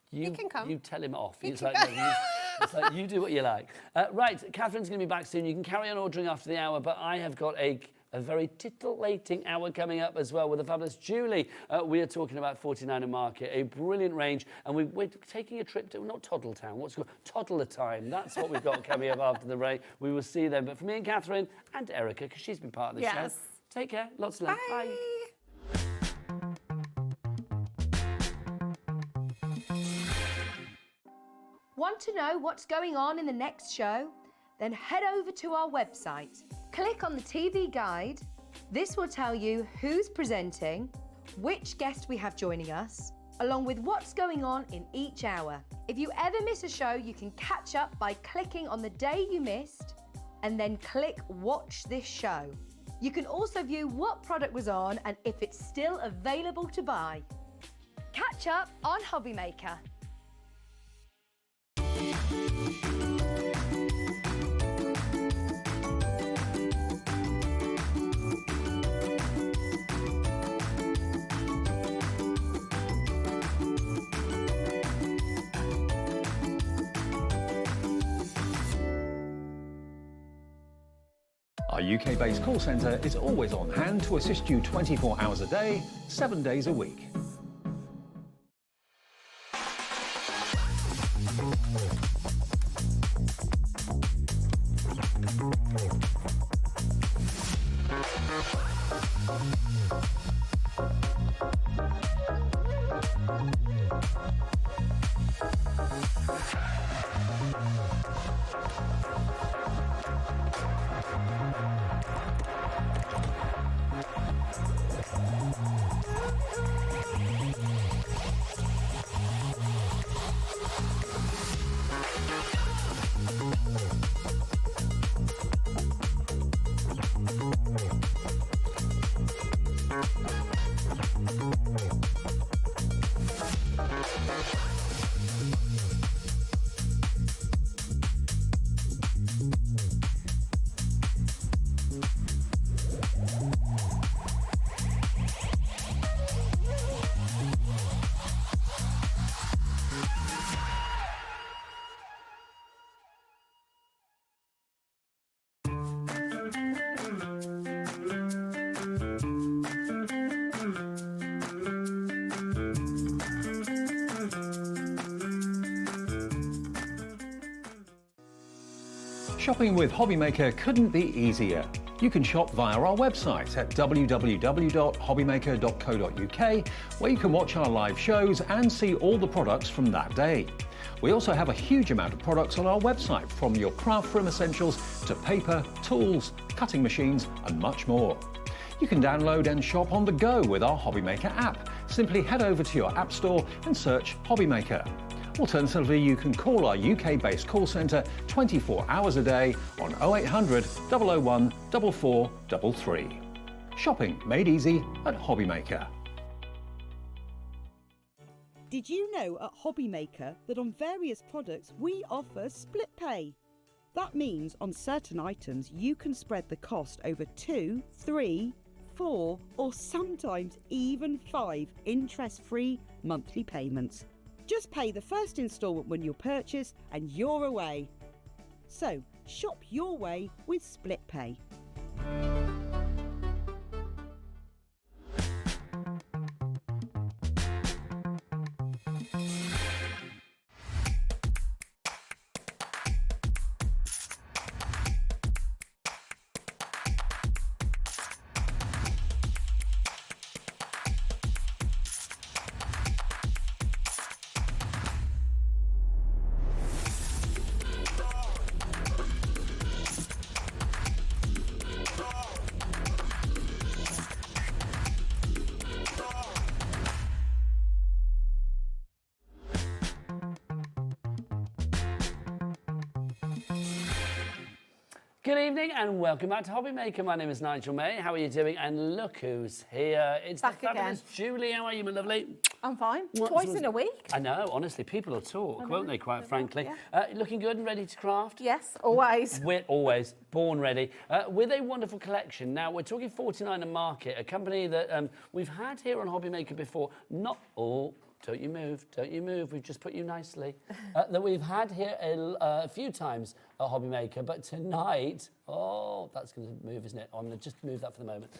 He can come. you tell him off. He It's can like, no, it's like you do what you like. Right, Catherine's going to be back soon. You can carry on ordering after the hour, but I have got a very titillating hour coming up as well with the fabulous Julie. We are talking about 49er Market, a brilliant range, and we're taking a trip to, not Toddletown, what's it called? Toddler Time. That's what we've got coming up after the break. We will see them. But for me and Catherine, and Erica, because she's been part of the show, take care. Lots of love. Bye. Want to know what's going on in the next show? Then head over to our website. Click on the TV guide. This will tell you who's presenting, which guest we have joining us, along with what's going on in each hour. If you ever miss a show, you can catch up by clicking on the day you missed and then click Watch This Show. You can also view what product was on and if it's still available to buy. Catch up on HobbyMaker. Our UK-based call centre is always on hand to assist you 24 hours a day, 7 days a week. Shopping with HobbyMaker couldn't be easier. You can shop via our website at www.hobbymaker.co.uk, where you can watch our live shows and see all the products from that day. We also have a huge amount of products on our website, from your craft room essentials to paper, tools, cutting machines and much more. You can download and shop on the go with our HobbyMaker app. Simply head over to your app store and search HobbyMaker. Alternatively, you can call our UK-based call centre 24 hours a day on 0800 001 4433. Shopping made easy at HobbyMaker. Did you know at HobbyMaker that on various products we offer split pay? That means on certain items you can spread the cost over 2, 3, 4 or sometimes even 5 interest-free monthly payments. Just pay the first instalment when you purchase and you're away. So, shop your way with split pay. Good evening and welcome back to HobbyMaker. My name is Nigel May. How are you doing? And look who's here. It's back the fabulous Julie. How are you, my lovely? I'm fine. Twice in a week. I know, honestly, people will talk, won't they, quite frankly? Yeah. Looking good and ready to craft? Yes, always. We're always born ready. With a wonderful collection. Now, we're talking 49 and Market, a company that we've had here on HobbyMaker before. Not all. Don't you move, don't you move. We've just put you nicely. That we've had here a few times at HobbyMaker, but tonight, oh, that's going to move, isn't it? I'm going to just move that for the moment.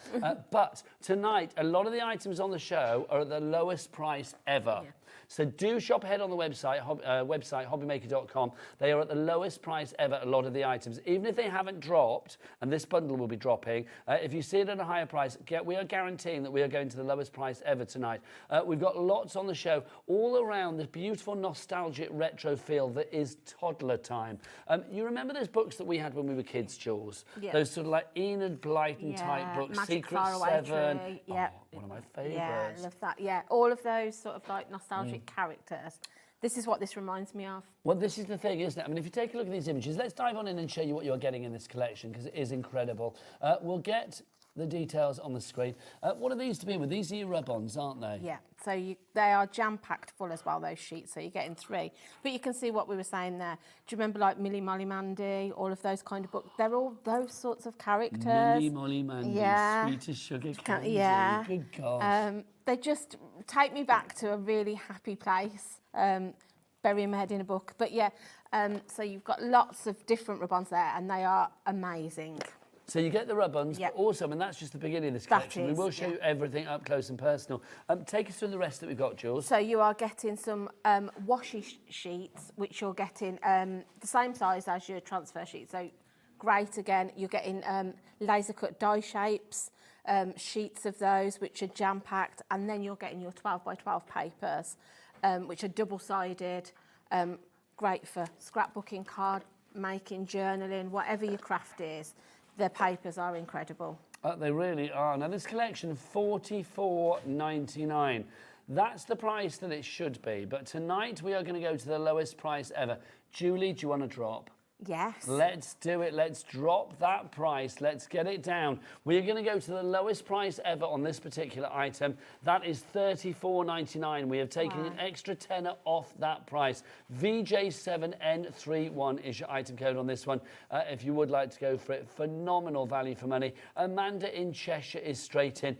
But tonight, a lot of the items on the show are at the lowest price ever. Yeah. So do shop ahead on the website, hobbymaker.com. They are at the lowest price ever, a lot of the items. Even if they haven't dropped, and this bundle will be dropping, if you see it at a higher price, we are guaranteeing that we are going to the lowest price ever tonight. We've got lots on the show, all around this beautiful nostalgic retro feel that is toddler time. You remember those books that we had when we were kids, Jules? Yeah. Those sort of like Enid Blyton type books, Magic Secret Seven. Yeah. Oh, one of my favourites. Yeah, I love that. Yeah, all of those sort of like nostalgic characters. This is what this reminds me of. Well, this is the thing, isn't it? I mean, if you take a look at these images, let's dive on in and show you what you're getting in this collection, because it is incredible. We'll get the details on the screen. What are these to be with? These are your rub-ons, aren't they? Yeah, so they are jam-packed full as well, those sheets, so you're getting 3. But you can see what we were saying there. Do you remember like Millie, Molly, Mandy, all of those kind of books? They're all those sorts of characters. Millie, Molly, Mandy, yeah. sweet as sugar candy. Yeah. Good gosh. They just take me back to a really happy place, burying my head in a book. But yeah, so you've got lots of different rub-ons there, and they are amazing. So you get the rub-ons, Yep. but also, I mean, that's just the beginning of this collection. We will show you everything up close and personal. Take us through the rest that we've got, Jules. So you are getting some washi sheets, which you're getting the same size as your transfer sheet. So great, again, you're getting laser cut die shapes, sheets of those, which are jam-packed, and then you're getting your 12 by 12 papers, which are double-sided, great for scrapbooking, card making, journaling, whatever your craft is. The papers are incredible. They really are. Now, this collection, $44.99. That's the price that it should be. But tonight, we are going to go to the lowest price ever. Julie, do you want to drop? Yes. Let's do it. Let's drop that price. Let's get it down. We're going to go to the lowest price ever on this particular item. That is $34.99. We have taken an extra tenner off that price. VJ7N31 is your item code on this one. If you would like to go for it, phenomenal value for money. Amanda in Cheshire is straight in.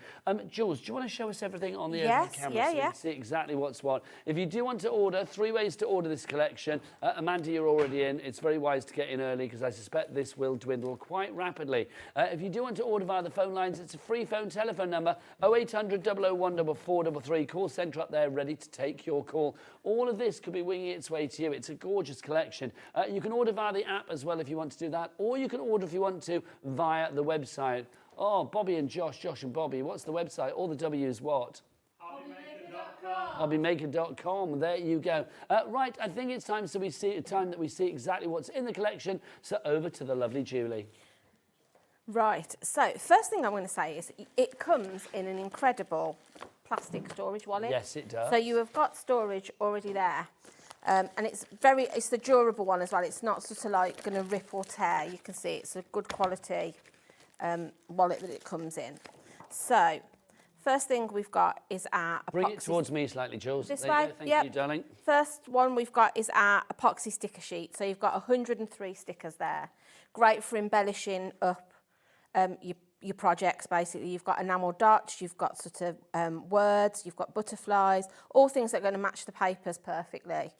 Jules, do you want to show us everything on the overhead camera so you can see exactly what's what? If you do want to order, 3 ways to order this collection. Amanda, you're already in. It's very wise to get in early because I suspect this will dwindle quite rapidly. If you do want to order via the phone lines, it's a free phone telephone number, 0800 001 4433. Call centre up there, ready to take your call. All of this could be winging its way to you. It's a gorgeous collection. You can order via the app as well if you want to do that, or you can order if you want to via the website. Oh, Bobby and Josh and Bobby, what's the website? All the W's what? HobbyMaker.com. There you go. Right, I think it's time that we see exactly what's in the collection. So over to the lovely Julie. Right, so first thing I'm going to say is it comes in an incredible plastic storage wallet. Yes, it does. So you have got storage already there. And it's the durable one as well. It's not sort of like going to rip or tear. You can see it's a good quality wallet that it comes in. So first thing we've got is our epoxy. Bring it towards me slightly, Jules. This there way? You go. Thank you, darling. First one we've got is our epoxy sticker sheet. So you've got 103 stickers there. Great for embellishing up your projects, basically. You've got enamel dots, you've got sort of words, you've got butterflies, all things that are going to match the papers perfectly.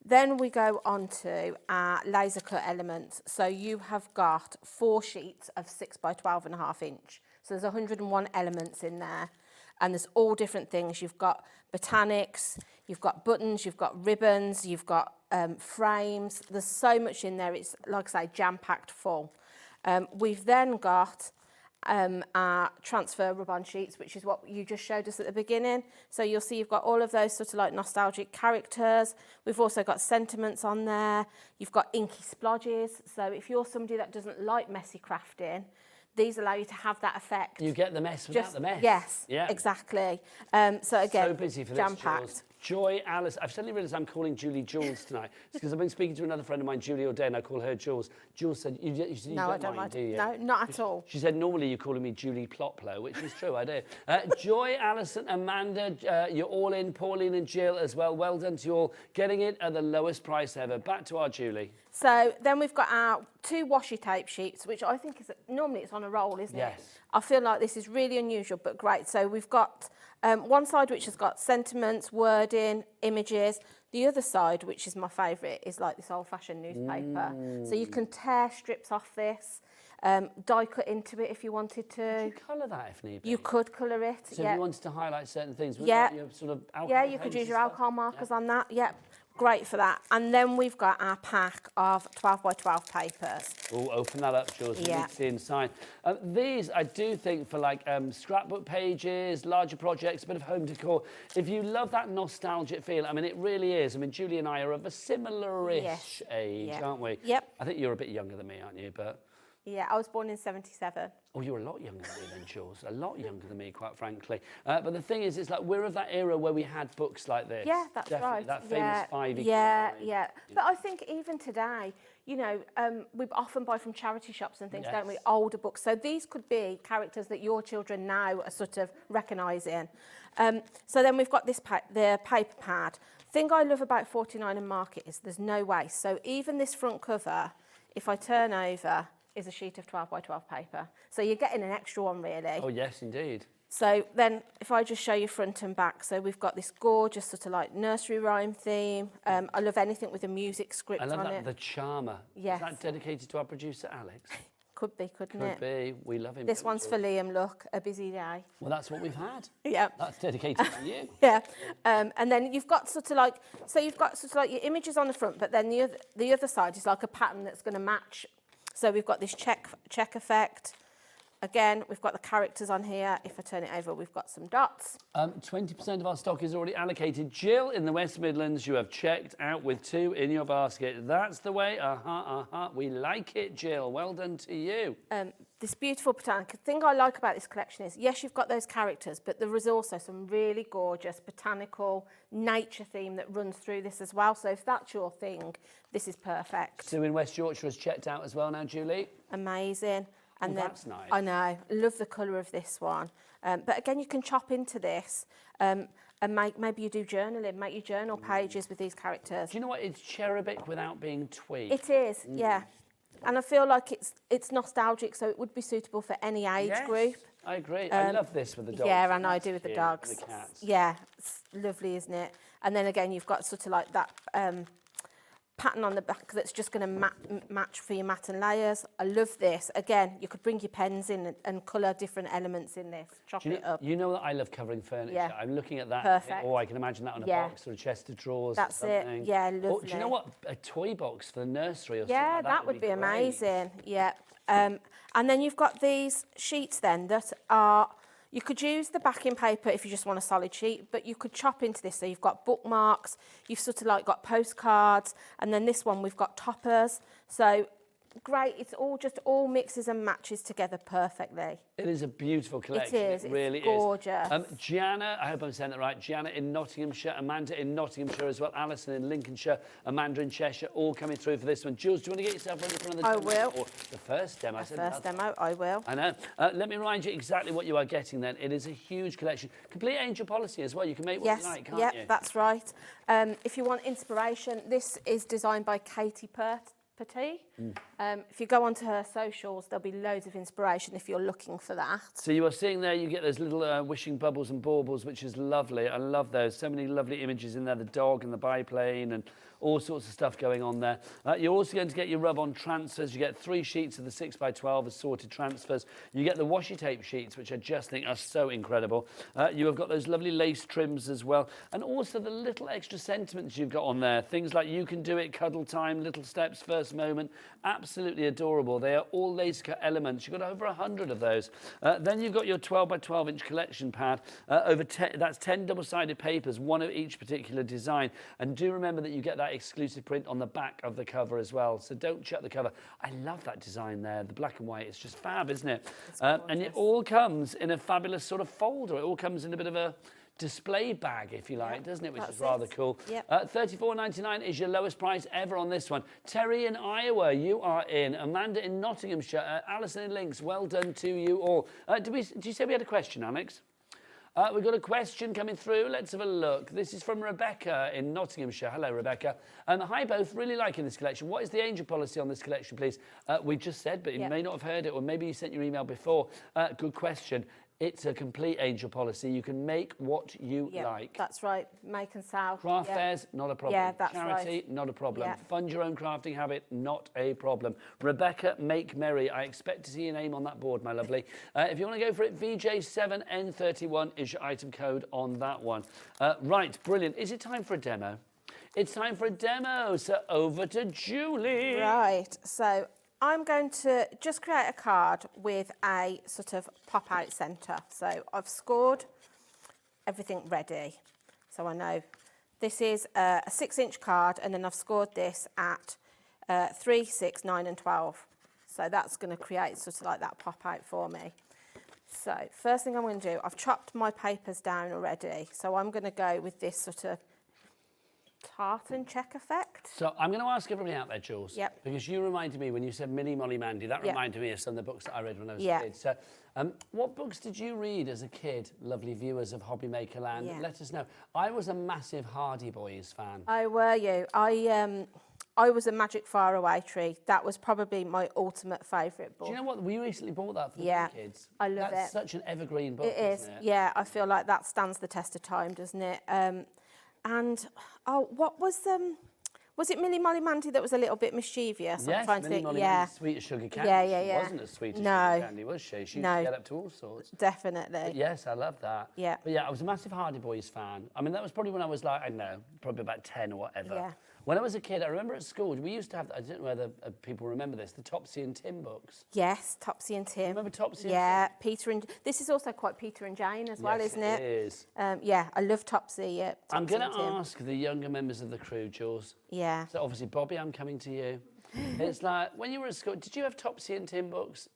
Then we go on to our laser cut elements. So you have got 4 sheets of 6 by 12.5 inch. So there's 101 elements in there, and there's all different things. You've got botanics, you've got buttons, you've got ribbons, you've got frames. There's so much in there. It's, like I say, jam-packed full. We've then got our transfer rub-on sheets, which is what you just showed us at the beginning. So you'll see you've got all of those sort of like nostalgic characters. We've also got sentiments on there. You've got inky splodges. So if you're somebody that doesn't like messy crafting, these allow you to have that effect. You get the mess without the mess. Yes, yeah. Exactly. So again, so busy for jam-packed. this, Jules. Joy, Alice. I've suddenly realised I'm calling Julie Jules tonight. It's because I've been speaking to another friend of mine, Julie O'Day, and I call her Jules. Jules said, you no, I don't mind. Do you? No, not at all. She said, normally you're calling me Julie Plotplow, which is true, I do. Joy, Alison, Amanda, you're all in. Pauline and Jill as well. Well done to you all. Getting it at the lowest price ever. Back to our Julie. So then we've got our 2 washi tape sheets, which I think is, normally it's on a roll, isn't it? Yes. I feel like this is really unusual, but great. So we've got one side which has got sentiments, wording, images. The other side, which is my favourite, is like this old-fashioned newspaper. So you can tear strips off this, die cut into it if you wanted to. Could you colour that if need be? You could colour it, So if you wanted to highlight certain things, would yeah. you sort of alcohol Yeah, you could use your alcohol markers on that, yep. Great for that. And then we've got our pack of 12 by 12 papers. Oh, open that up, Jules. Yeah. Need to see inside. These, I do think, for like scrapbook pages, larger projects, a bit of home decor. If you love that nostalgic feel, I mean, it really is. I mean, Julie and I are of a similar-ish age, aren't we? Yep. I think you're a bit younger than me, aren't you? But Yeah, I was born in 77. Oh, you're a lot younger than me then, Jules. A lot younger than me, quite frankly. But the thing is, it's like we're of that era where we had books like this. Yeah, that's Definitely, right. that famous Ivy. Yeah. But I think even today, you know, we often buy from charity shops and things, don't we? Older books. So these could be characters that your children now are sort of recognising. So then we've got this the paper pad. Thing I love about 49 and Market is there's no waste. So even this front cover, if I turn over, is a sheet of 12 by 12 paper. So you're getting an extra one, really. Oh, yes, indeed. So then if I just show you front and back, so we've got this gorgeous sort of like nursery rhyme theme. I love anything with a music script on it. I love that, the charmer. Yes. Is that dedicated to our producer, Alex? Could be, couldn't it? Could be. We love him. This one's for Liam, look, a busy day. Well, that's what we've had. Yeah. That's dedicated to you. Yeah. And then you've got sort of like, so you've got sort of like your images on the front, but then the other side is like a pattern that's going to match. So we've got this check effect. Again, we've got the characters on here. If I turn it over, we've got some dots. 20% of our stock is already allocated. Jill in the West Midlands, you have checked out with 2 in your basket. That's the way. We like it, Jill. Well done to you. This beautiful botanical thing I like about this collection is, yes, you've got those characters, but there is also some really gorgeous botanical nature theme that runs through this as well. So if that's your thing, this is perfect. Sue in West Yorkshire has checked out as well now, Julie. Amazing. And then, that's nice. I know. Love the colour of this one. But again, you can chop into this and maybe you do journaling, make your journal pages with these characters. Do you know what? It's cherubic without being tweaked. It is, yeah. And I feel like it's nostalgic, so it would be suitable for any age group. I agree. I love this with the dogs. Yeah, and I do with the Cute. dogs. And the cats. Yeah, it's lovely, isn't it? And then again, you've got sort of like that pattern on the back that's just going to match for your mat and layers. I love this. Again, you could bring your pens in and colour different elements in this, chop it up. You know that I love covering furniture. Yeah. I'm looking at that. Perfect. Oh, I can imagine that on a box or a chest of drawers. That's or something. it. Yeah, lovely. Or, do you know what? A toy box for the nursery or something Yeah, like that would be great. amazing. Yeah. And then you've got these sheets then that are, you could use the backing paper if you just want a solid sheet, but you could chop into this. So you've got bookmarks, you've sort of like got postcards, and then this one we've got toppers. So great, it's all mixes and matches together perfectly. It is a beautiful collection. It is. It really it's gorgeous. is. Gianna, I hope I'm saying that right. Gianna in Nottinghamshire, Amanda in Nottinghamshire as well, Alison in Lincolnshire, Amanda in Cheshire, all coming through for this one. Jules, do you want to get yourself ready for another demo? I will. Or the first demo. First demo, I will. I know. Let me remind you exactly what you are getting then. It is a huge collection. Complete angel policy as well. You can make what you like, can't you? Yeah, that's right. If you want inspiration, this is designed by Katie Petit. If you go onto her socials, there'll be loads of inspiration if you're looking for that. So you are seeing there, you get those little wishing bubbles and baubles, which is lovely. I love those. So many lovely images in there, the dog and the biplane and all sorts of stuff going on there. You're also going to get your rub-on transfers. You get 3 sheets of the 6x12 assorted transfers. You get the washi tape sheets, which I just think are so incredible. You have got those lovely lace trims as well. And also the little extra sentiments you've got on there. Things like you can do it, cuddle time, little steps, first moment. Absolutely adorable. They are all lace cut elements. You've got over 100 of those. Then you've got your 12x12 inch collection pad. That's 10 double-sided papers, one of each particular design. And do remember that you get that exclusive print on the back of the cover as well. So don't shut the cover. I love that design there, the black and white. It's just fab, isn't it? And it all comes in a fabulous sort of folder. It all comes in a bit of a display bag, if you like, doesn't it? Which is rather cool. Yep. $34.99 is your lowest price ever on this one. Terry in Iowa, you are in. Amanda in Nottinghamshire. Alison in Links, well done to you all. Did you say we had a question, Alex? We've got a question coming through. Let's have a look. This is from Rebecca in Nottinghamshire. Hello, Rebecca. Hi, both. Really liking this collection. What is the angel policy on this collection, please? We just said, but you may not have heard it, or maybe you sent your email before. Good question. It's a complete angel policy. You can make what you like. That's right. Make and sell. Craft fairs, not a problem. Yeah, that's Charity, right. not a problem. Yeah. Fund your own crafting habit, not a problem. Rebecca, make merry. I expect to see your name on that board, my lovely. If you want to go for it, VJ7N31 is your item code on that one. Right, brilliant. Is it time for a demo? It's time for a demo, so over to Julie. Right, so I'm going to just create a card with a sort of pop-out centre. So I've scored everything ready. So I know this is a 6-inch card, and then I've scored this at 3, 6, 9 and 12. So that's going to create sort of like that pop out for me. So first thing I'm going to do, I've chopped my papers down already. So I'm going to go with this sort of tartan check effect. So I'm going to ask everybody out there, Jules, Yep. because you reminded me when you said Millie, Molly, Mandy, that Yep. reminded me of some of the books that I read when I was a kid. So what books did you read as a kid, lovely viewers of HobbyMaker Land? Yeah. Let us know. I was a massive Hardy Boys fan. Oh, were you? I was a Magic Faraway Tree. That was probably my ultimate favourite book. Do you know what? We recently bought that for the Yeah, kids. I love That's it. such an evergreen book, It is, isn't it? yeah. I feel like that stands the test of time, doesn't it? And, oh, what was it Millie, Molly, Mandy that was a little bit mischievous? Yes, I'm trying to Millie, think, Molly, yeah. Mandy, sweet as sugar candy. Yeah, yeah, yeah. She wasn't as sweet as No. sugar candy, was she? She used No. to get up to all sorts. Definitely. But yes, I love that. Yeah. But yeah, I was a massive Hardy Boys fan. I mean, that was probably when I was like, I don't know, probably about 10 or whatever. Yeah. When I was a kid, I remember at school, we used to have, I don't know whether people remember this, the Topsy and Tim books. Yes, Topsy and Tim. Remember Topsy Yeah, and Tim? Peter and... This is also quite Peter and Jane as well, Yes, isn't it it? is. Yeah, I love Topsy. I'm Topsy going to and Tim. ask the younger members of the crew, Jules. Yeah. So obviously, Bobby, I'm coming to you. It's like, when you were at school, did you have Topsy and Tim books?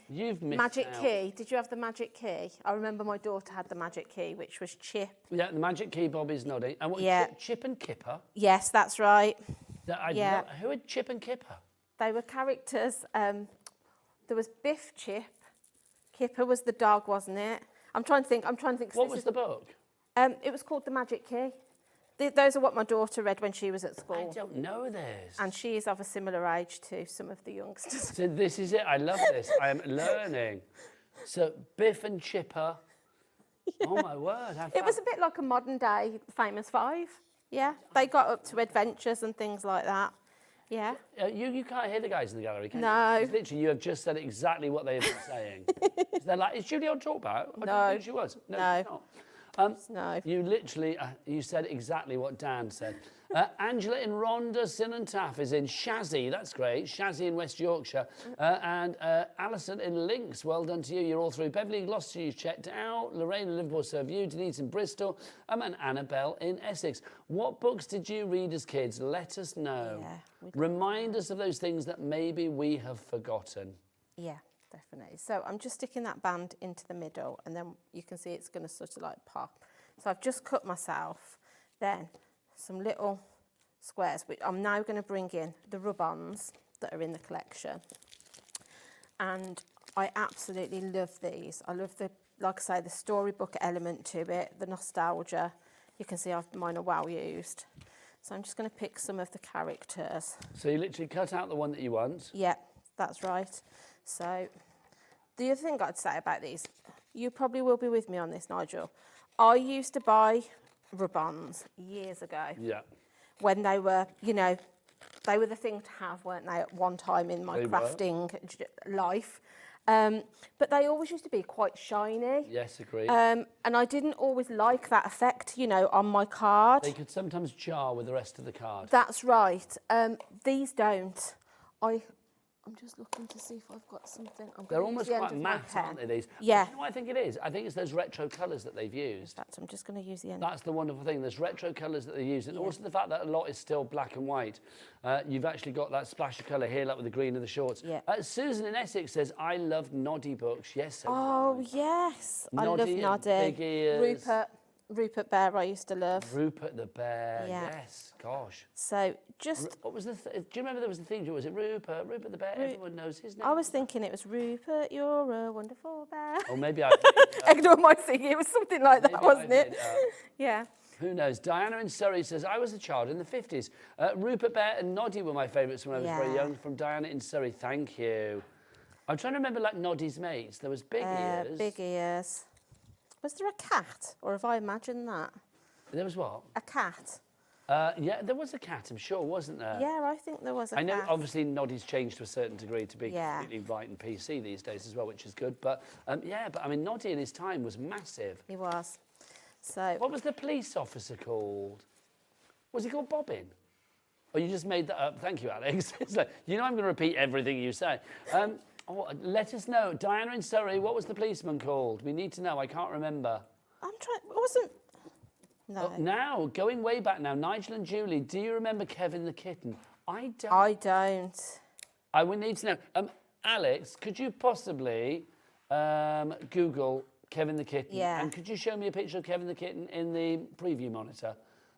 You've missed Magic out. Key. Did you have the Magic Key? I remember my daughter had the Magic Key, which was Chip. Yeah, the Magic Key, Bobby's nodding. And what, Yeah. Chip and Kipper? Yes, that's right. Yeah. Who are Chip and Kipper? They were characters. There was Biff, Chip. Kipper was the dog, wasn't it? I'm trying to think. What was the book? It was called The Magic Key. Those are what my daughter read when she was at school. I don't know this. And she is of a similar age to some of the youngsters. So this is it. I love this. I am learning. So Biff and Chipper. Yeah. Oh my word. It was a bit like a modern day Famous Five. Yeah. They got up to adventures and things like that. Yeah. You can't hear the guys in the gallery, can No. you? It's literally, you have just said exactly what they have been saying. So they're like, is Julie on talk about? I No. don't think she was. No, No. she's not. No. You literally, you said exactly what Dan said. Angela in Rhondda, Taff is in Shazzy, that's great, Shazzy in West Yorkshire. And Alison in Links, well done to you, you're all through. Beverly in Gloucester, you checked out. Lorraine in Liverpool serve you. Denise in Bristol, and Annabelle in Essex. What books did you read as kids? Let us know. Yeah, Remind us of those things that maybe we have forgotten. Yeah, definitely. So I'm just sticking that band into the middle, and then you can see it's going to sort of like pop. So I've just cut myself then some little squares, which I'm now going to bring in the rub-ons that are in the collection. And I absolutely love these. I love the, like I say, the storybook element to it, the nostalgia. You can see mine are well used. So I'm just going to pick some of the characters. So you literally cut out the one that you want. Yeah, that's right. So the other thing I'd say about these, you probably will be with me on this, Nigel. I used to buy rub-ons years ago. Yeah. When they were, you know, they were the thing to have, weren't they, at one time in my They were. crafting life. But they always used to be quite shiny. Yes, agreed. And I didn't always like that effect, you know, on my card. They could sometimes jar with the rest of the card. That's right. These don't. I'm just looking to see if I've got something. They're almost quite matte, aren't they, these? Yeah. You know what I think it is? I think it's those retro colours that they've used. I'm just going to use the end. That's the wonderful thing. There's retro colours that they use. And also the fact that a lot is still black and white. You've actually got that splash of colour here, like with the green of the shorts. Yeah. Susan in Essex says, I love Noddy books. Yes, so Oh, yes. I love Noddy, Noddy. big ears. Rupert Bear I used to love. Rupert the Bear, Yeah. yes, gosh. So just... What was the... do you remember there was the theme? Was it Rupert? Rupert the Bear? Everyone knows his name. I was thinking it was Rupert, you're a wonderful bear. Or maybe I... Ignore my singing. It was something like that, Maybe wasn't I it? did, Yeah. Who knows? Diana in Surrey says, I was a child in the 50s. Rupert Bear and Noddy were my favourites when I was very Yeah. young. From Diana in Surrey, thank you. I'm trying to remember, like, Noddy's mates. There was Big Ears. Big Ears. Was there a cat? Or have I imagined that? There was what? A cat. Yeah, there was a cat, I'm sure, wasn't there? Yeah, I think there was a I know, cat. obviously, Noddy's changed to a certain degree to be Yeah. completely right and PC these days as well, which is good. But, yeah, but, I mean, Noddy in his time was massive. He was. So... What was the police officer called? Was he called Bobbin? Oh, you just made that up. Thank you, Alex. It's like, you know I'm going to repeat everything you say. Let us know. Diana in Surrey, what was the policeman called? We need to know. I can't remember. I'm trying... It wasn't... No. Oh, now, going way back now, Nigel and Julie, do you remember Kevin the Kitten? I don't. I don't. I would need to know. Alex, could you possibly Google Kevin the Kitten? Yeah. And could you show me a picture of Kevin the Kitten in the preview monitor?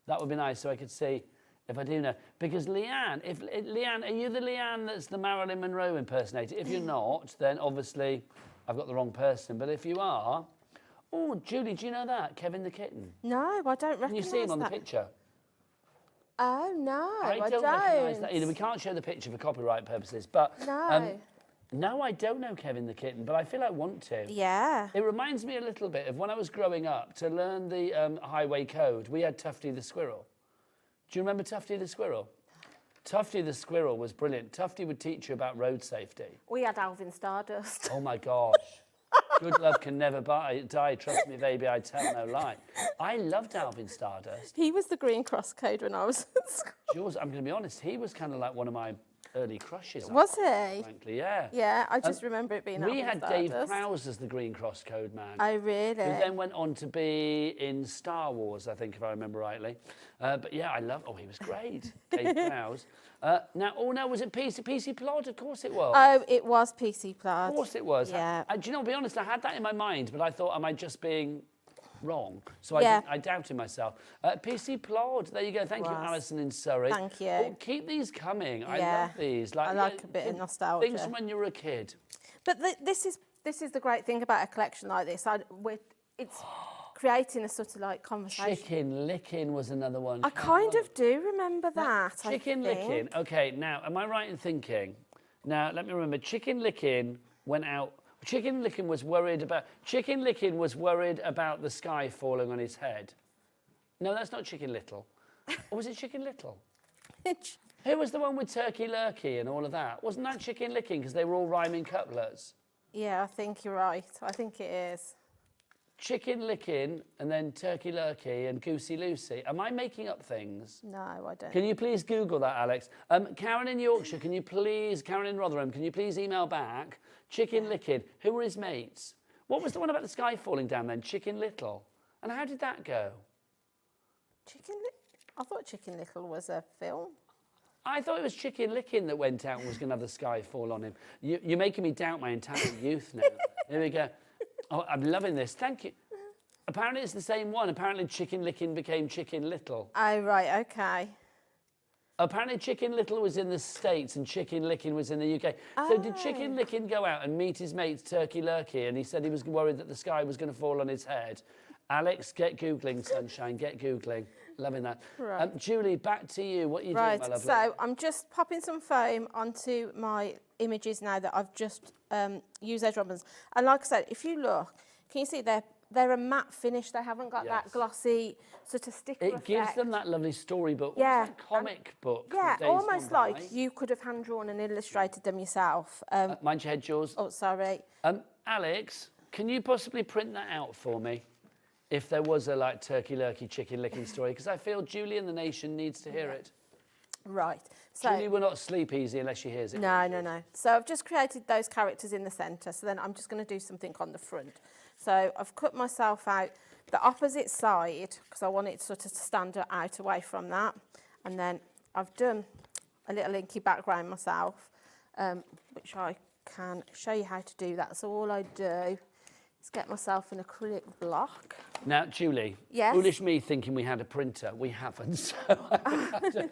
That would be nice, so I could see if I do know. Because Leanne, Leanne, are you the Leanne that's the Marilyn Monroe impersonator? If you're not, then obviously I've got the wrong person. But if you are, oh, Julie, do you know that? Kevin the Kitten? No, I don't recognise that. Can you see him on the picture? Oh, no, I don't. recognise that either. We can't show the picture for copyright purposes, but... No. No, I don't know Kevin the Kitten, but I feel I want to. Yeah. It reminds me a little bit of when I was growing up, to learn the highway code, we had Tufty the Squirrel. Do you remember Tufty the Squirrel? Tufty the Squirrel was brilliant. Tufty would teach you about road safety. We had Alvin Stardust. Oh, my gosh. Good love can never die. Trust me, baby, I tell no lie. I loved Alvin Stardust. He was the Green Cross Code when I was at school. Jules, I'm going to be honest, he was kind of like one of my early crushes. Was he? Frankly, yeah. Yeah, I just remember it being We Alvin had Dave Stardust. Prowse as the Green Cross Code man. Oh, really? Who then went on to be in Star Wars, I think, if I remember rightly. But yeah, I love. Oh, he was great, Dave Prowse. Now, was it PC Plod? Of course it was. Oh, it was PC Plod. Of course it was. Yeah. Do you know? To be honest, I had that in my mind, but I thought, am I just being wrong? So I doubted myself. PC Plod. There you go. Thank you, Alison in Surrey. Thank you. Oh, keep these coming. I Yeah. love these. I like a bit of nostalgia. Things from when you were a kid. But this is the great thing about a collection like this. It's creating a sort of like conversation. Chicken licking was another one. I kind of do remember that. Chicken licking. Okay, now, am I right in thinking? Now, let me remember. Chicken licking went out. Chicken licking was worried about the sky falling on his head. No, that's not Chicken Little. Or was it Chicken Little? Who was the one with Turkey Lurkey and all of that? Wasn't that Chicken Licking because they were all rhyming couplets? Yeah, I think you're right. I think it is. Chicken Licking and then Turkey Lurkey and Goosey Lucy. Am I making up things? No, I don't. Can you please Google that, Alex? Karen in Yorkshire, Karen in Rotherham, can you please email back? Chicken Licking, who were his mates? What was the one about the sky falling down then? Chicken Little. And how did that go? I thought Chicken Little was a film. I thought it was Chicken Licking that went out and was going to have the sky fall on him. You're making me doubt my entire youth now. Here we go. Oh, I'm loving this. Thank you. Apparently it's the same one. Apparently Chicken Licking became Chicken Little. Oh, right, okay. Apparently Chicken Little was in the States and Chicken Licking was in the UK. So did Chicken Licking go out and meet his mates Turkey Lurkey and he said he was worried that the sky was going to fall on his head? Alex, get Googling, sunshine, get Googling. Loving that. Right. Julie, back to you. What are you doing, my lovely? So I'm just popping some foam onto my images now that I've just used those ribbons. And like I said, if you look, can you see they're a matte finish. They haven't got that glossy sort of sticker effect. It gives them that lovely storybook. Yeah. What's that comic book? Yeah, days almost gone like by? you could have hand-drawn and illustrated them yourself. Mind your head, Jules. Oh, sorry. Alex, can you possibly print that out for me? If there was a Turkey Lurkey Chicken Licking story, because I feel Julie and the nation needs to hear it. Right. So Julie will not sleep easy unless she hears it. No. So I've just created those characters in the centre. So then I'm just going to do something on the front. So I've cut myself out the opposite side because I want it sort of to stand out away from that. And then I've done a little inky background myself, which I can show you how to do that. So all I do is get myself an acrylic block. Now, Julie, Yes? foolish me thinking we had a printer. We haven't, so I have to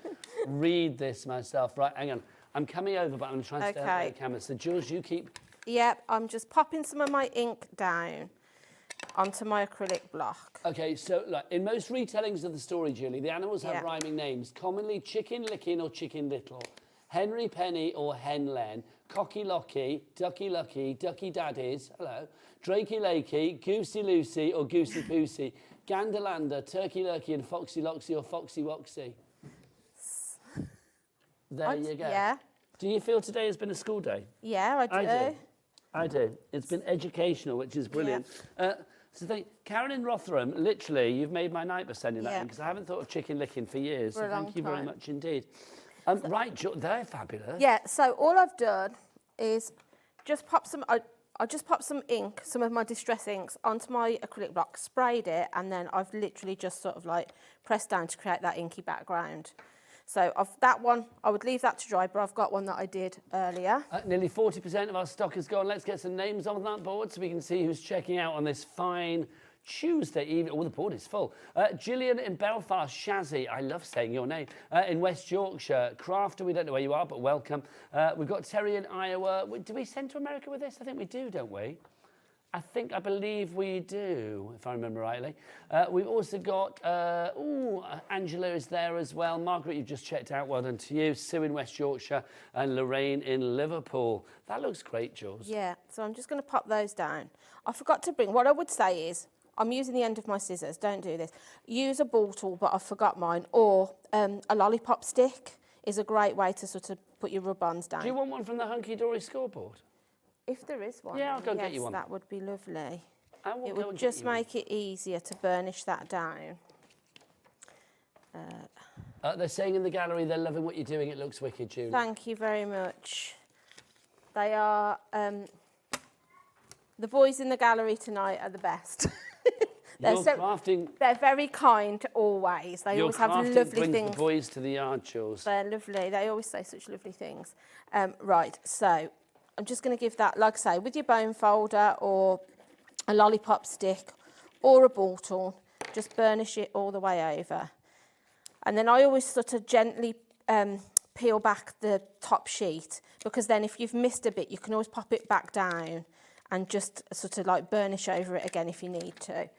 read this myself. Right, hang on. I'm coming over, but I'm going to try and stay out of the camera. So, Jules, you keep... Yep, I'm just popping some of my ink down onto my acrylic block. Okay, so look, in most retellings of the story, Julie, the animals have rhyming names, commonly Chicken Licking or Chicken Little, Henry Penny or Hen Len, Cocky Locky, Ducky Lucky, Ducky Daddies, hello, Drakey Lakey, Goosey Lucy or Goosey Poosey, Gandalanda, Turkey Lurkey and Foxy Loxy or Foxy Woxy. There you go. Yeah. Do you feel today has been a school day? Yeah, I do. I do. It's been educational, which is brilliant. So Karen in Rotherham, literally, you've made my night by sending that in because I haven't thought of Chicken Licking for years. For a so long thank you very time. much indeed. Right, they're fabulous. Yeah, so all I've done is just pop some, I just popped some ink, some of my distress inks onto my acrylic block, sprayed it, and then I've literally just sort of like pressed down to create that inky background. So that one, I would leave that to dry, but I've got one that I did earlier. Nearly 40% of our stock is gone. Let's get some names on that board so we can see who's checking out on this fine Tuesday evening. Oh, the board is full. Gillian in Belfast, Shazzy, I love saying your name, in West Yorkshire. Crafter, we don't know where you are, but welcome. We've got Terry in Iowa. Do we send to America with this? I think we do, don't we? I believe we do, if I remember rightly. We've also got, Angela is there as well. Margaret, you've just checked out. Well done to you. Sue in West Yorkshire and Lorraine in Liverpool. That looks great, Jules. Yeah, so I'm just going to pop those down. I forgot to bring, what I would say is, I'm using the end of my scissors, don't do this. Use a ball tool, but I forgot mine, or a lollipop stick is a great way to sort of put your rub-ons down. Do you want one from the Hunkydory scoreboard? If there is one. Yeah, I'll go get you one. That would be lovely. It would just make it easier to burnish that down. They're saying in the gallery they're loving what you're doing. It looks wicked, Julie. Thank you very much. They are, the boys in the gallery tonight are the best. They're very kind always. They always have lovely brings things. The boys to the yard, Jules. They're lovely. They always say such lovely things. Right, so I'm just going to give that, like I say, with your bone folder or a lollipop stick or a ball tool, just burnish it all the way over. And then I always sort of gently peel back the top sheet, because then if you've missed a bit, you can always pop it back down and just sort of like burnish over it again if you need to.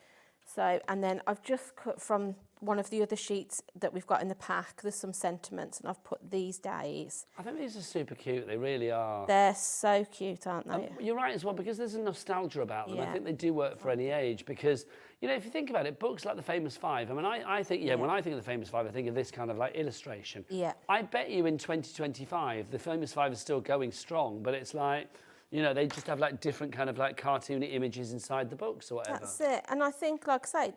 So, and then I've just cut from one of the other sheets that we've got in the pack, there's some sentiments, and I've put these days. I think these are super cute, they really are. They're so cute, aren't they? You're right as well, because there's a nostalgia about them. Yeah. I think they do work for any age, because, you know, if you think about it, books like The Famous Five, I mean, I think, when I think of The Famous Five, I think of this kind of like illustration. Yeah. I bet you in 2025, The Famous Five is still going strong, but it's like, you know, they just have like different kind of like cartoony images inside the books or whatever. That's it. And I think, like I say,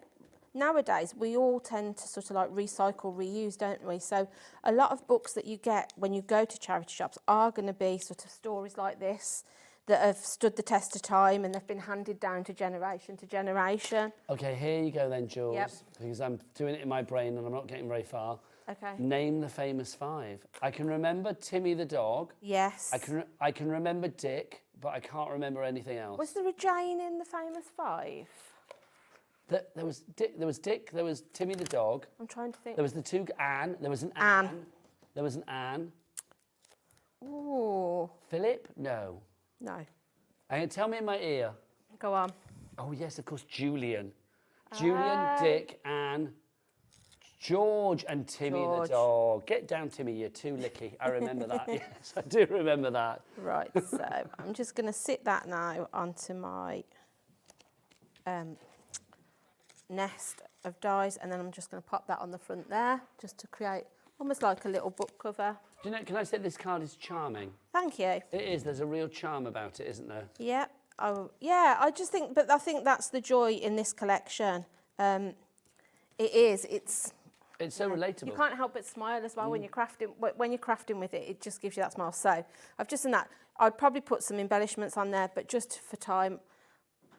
nowadays we all tend to sort of like recycle, reuse, don't we? So a lot of books that you get when you go to charity shops are going to be sort of stories like this that have stood the test of time and they've been handed down to generation to generation. Okay, here you go then, Jules. Yep. Because I'm doing it in my brain and I'm not getting very far. Okay. Name the famous five. I can remember Timmy the dog. Yes. I can remember Dick, but I can't remember anything else. Was there a Jane in the famous five? There was Dick, there was Timmy the dog. I'm trying to think. There was the two Anne, there was an Anne. There was an Anne. Ooh. Philip? No. No. Tell me in my ear. Go on. Oh yes, of course, Julian. Julian, Dick, Anne, George and Timmy the dog. Get down, Timmy, you're too licky. I remember that. Yes, I do remember that. Right, so I'm just going to sit that now onto my nest of dies, and then I'm just going to pop that on the front there, just to create almost like a little book cover. Do you know, can I say this card is charming? Thank you. It is. There's a real charm about it, isn't there? Yeah. Yeah, I just think, but I think that's the joy in this collection. It is. It's so relatable. You can't help but smile as well when you're crafting. When you're crafting with it, it just gives you that smile. So I've just done that. I'd probably put some embellishments on there, but just for time,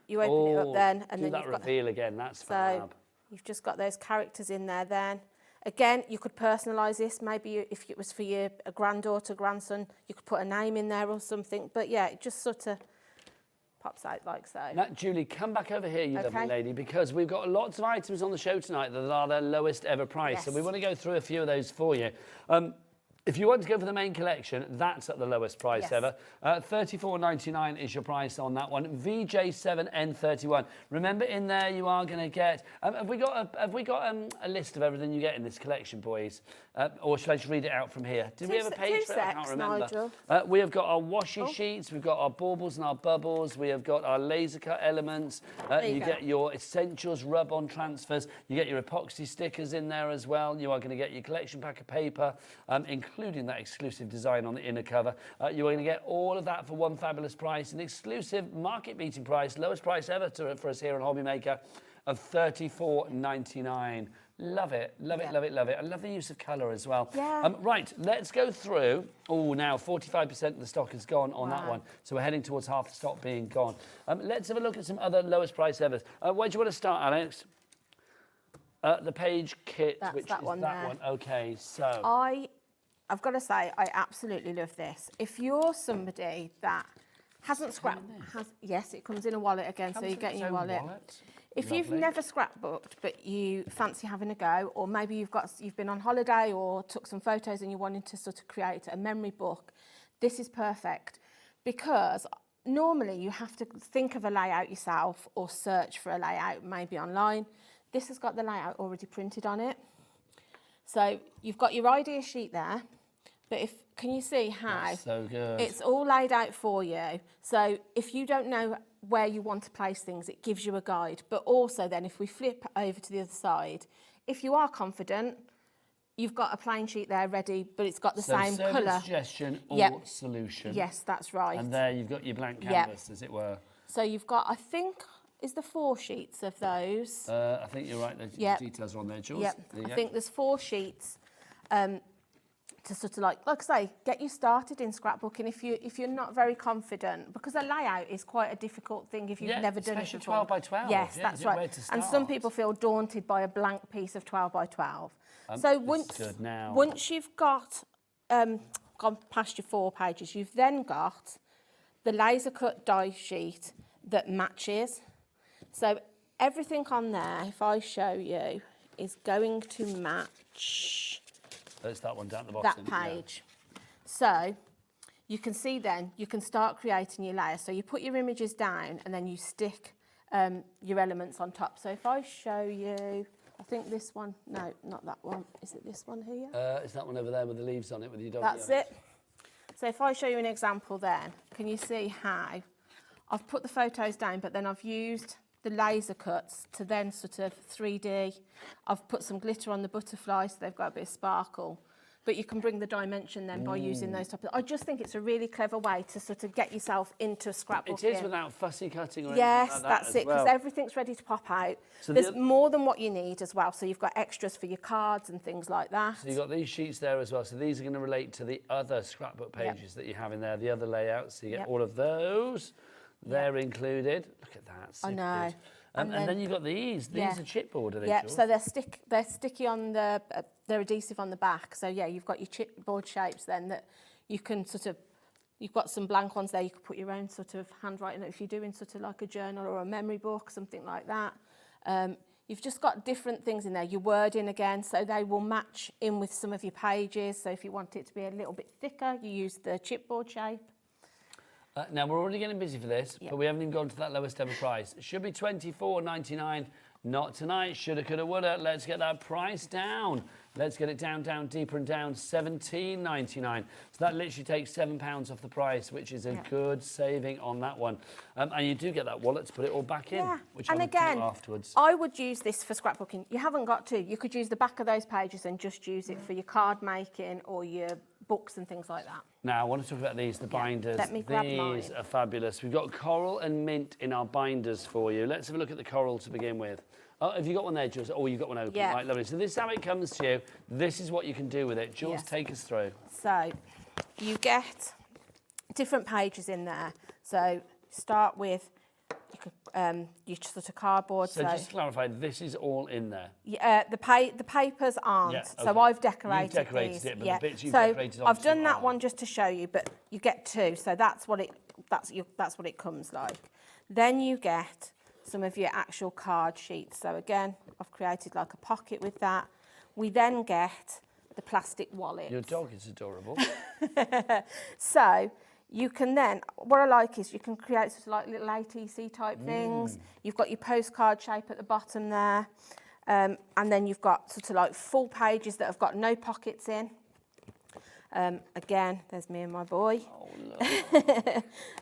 you open it up then, and then that you've reveal again. That's fab. So you've just got those characters in there. Then again, you could personalise this. Maybe if it was for your granddaughter, grandson, you could put a name in there or something. But yeah, it just sort of pops out like so. Now, Julie, come back over here, you lovely lady, because we've got lots of items on the show tonight that are their lowest ever price. Yes. So we want to go through a few of those for you. If you want to go for the main collection, that's at the lowest price ever. $34.99 is your price on that one. VJ7N31. Remember, in there you are going to get. Have we got a list of everything you get in this collection, boys? Or should I just read it out from here? Did we have a page for it? I can't remember. We have got our washi sheets. We've got our baubles and our bubbles. We have got our laser cut elements. You get your essentials rub-on transfers. You get your epoxy stickers in there as well. You are going to get your collection pack of paper, including that exclusive design on the inner cover. You're going to get all of that for one fabulous price, an exclusive market-beating price, lowest price ever for us here on HobbyMaker, of $34.99. Love it, love it, love it, love it. I love the use of colour as well. Yeah. Right, let's go through. Oh, now 45% of the stock is gone on that one. So we're heading towards half the stock being gone. Let's have a look at some other lowest price ever. Where do you want to start, Alex? The page kit, That's which that is one that there. one. Okay, so. I've got to say, I absolutely love this. If you're somebody that hasn't yes, it comes in a wallet again, so you get in your wallet. If you've never scrapbooked, but you fancy having a go, or maybe you've been on holiday or took some photos and you're wanting to sort of create a memory book, this is perfect, because normally you have to think of a layout yourself or search for a layout maybe online. This has got the layout already printed on it. So you've got your idea sheet there, but can you see how That's so good. It's all laid out for you? So if you don't know where you want to place things, it gives you a guide. But also then if we flip over to the other side, if you are confident, you've got a plain sheet there ready, but it's got the same colour. Suggestion or solution. Yes, that's right. And there you've got your blank canvas, as it were. So you've got, I think, is there 4 sheets of those? I think you're right. The details are on there, Jules. Yep. I think there's 4 sheets to sort of like I say, get you started in scrapbooking if you're not very confident, because a layout is quite a difficult thing if you've never done it before. Especially 12 by 12. Yes, that's right. And some people feel daunted by a blank piece of 12 by 12. So once you've got gone past your 4 pages, you've then got the laser cut die sheet that matches. So everything on there, if I show you, is going to match. There's that one down at the bottom. That page. Yeah. So you can see then, you can start creating your layer. So you put your images down and then you stick your elements on top. So if I show you, I think this one, no, not that one. Is it this one here? It's that one over there with the leaves on it with your dog. That's it. So if I show you an example then, can you see how I've put the photos down, but then I've used the laser cuts to then sort of 3D. I've put some glitter on the butterfly so they've got a bit of sparkle. But you can bring the dimension then by using those type of... I just think it's a really clever way to sort of get yourself into scrapbooking. It is without fussy cutting or yes, anything like that. That's it, because everything's ready to pop out. So there's more than what you need as well. So you've got extras for your cards and things like that. So you've got these sheets there as well. So these are going to relate to the other scrapbook pages that you have in there, the other layouts. So you get all of those. They're included. Look at that. So I know. Good. And then you've got these. These are chipboard, are they? Yeah, so they're sticky on the, they're adhesive on the back. So yeah, you've got your chipboard shapes then that you can sort of, you've got some blank ones there. You could put your own sort of handwriting if you're doing sort of like a journal or a memory book, something like that. You've just got different things in there. Your wording again, so they will match in with some of your pages. So if you want it to be a little bit thicker, you use the chipboard shape. Now, we're already getting busy for this, but we haven't even gone to that lowest ever price. It should be $24.99. Not tonight. Shoulda, coulda, woulda. Let's get that price down. Let's get it down, deeper and down. $17.99. So that literally takes £7 off the price, which is a good saving on that one. And you do get that wallet to put it all back in, which I would do afterwards. I would use this for scrapbooking. You haven't got to. You could use the back of those pages and just use it for your card making or your books and things like that. Now, I want to talk about these, the binders. Let me grab mine. These are fabulous. We've got coral and mint in our binders for you. Let's have a look at the coral to begin with. Oh, have you got one there, Jules? Oh, you've got one open. Yeah. Right, lovely. So this is how it comes to you. This is what you can do with it. Jules, take us through. So you get different pages in there. So start with your sort of cardboard. So just to clarify, this is all in there? Yeah, the papers aren't. Yeah, So I've decorated You've decorated these. it, but the bits you've so decorated I've done that are. one just to show you, but you get 2. So that's what it comes like. Then you get some of your actual card sheets. So again, I've created like a pocket with that. We then get the plastic wallet. Your dog is adorable. So you can then, what I like is you can create sort of like little ATC type things. You've got your postcard shape at the bottom there. And then you've got sort of like full pages that have got no pockets in. Again, there's me and my boy.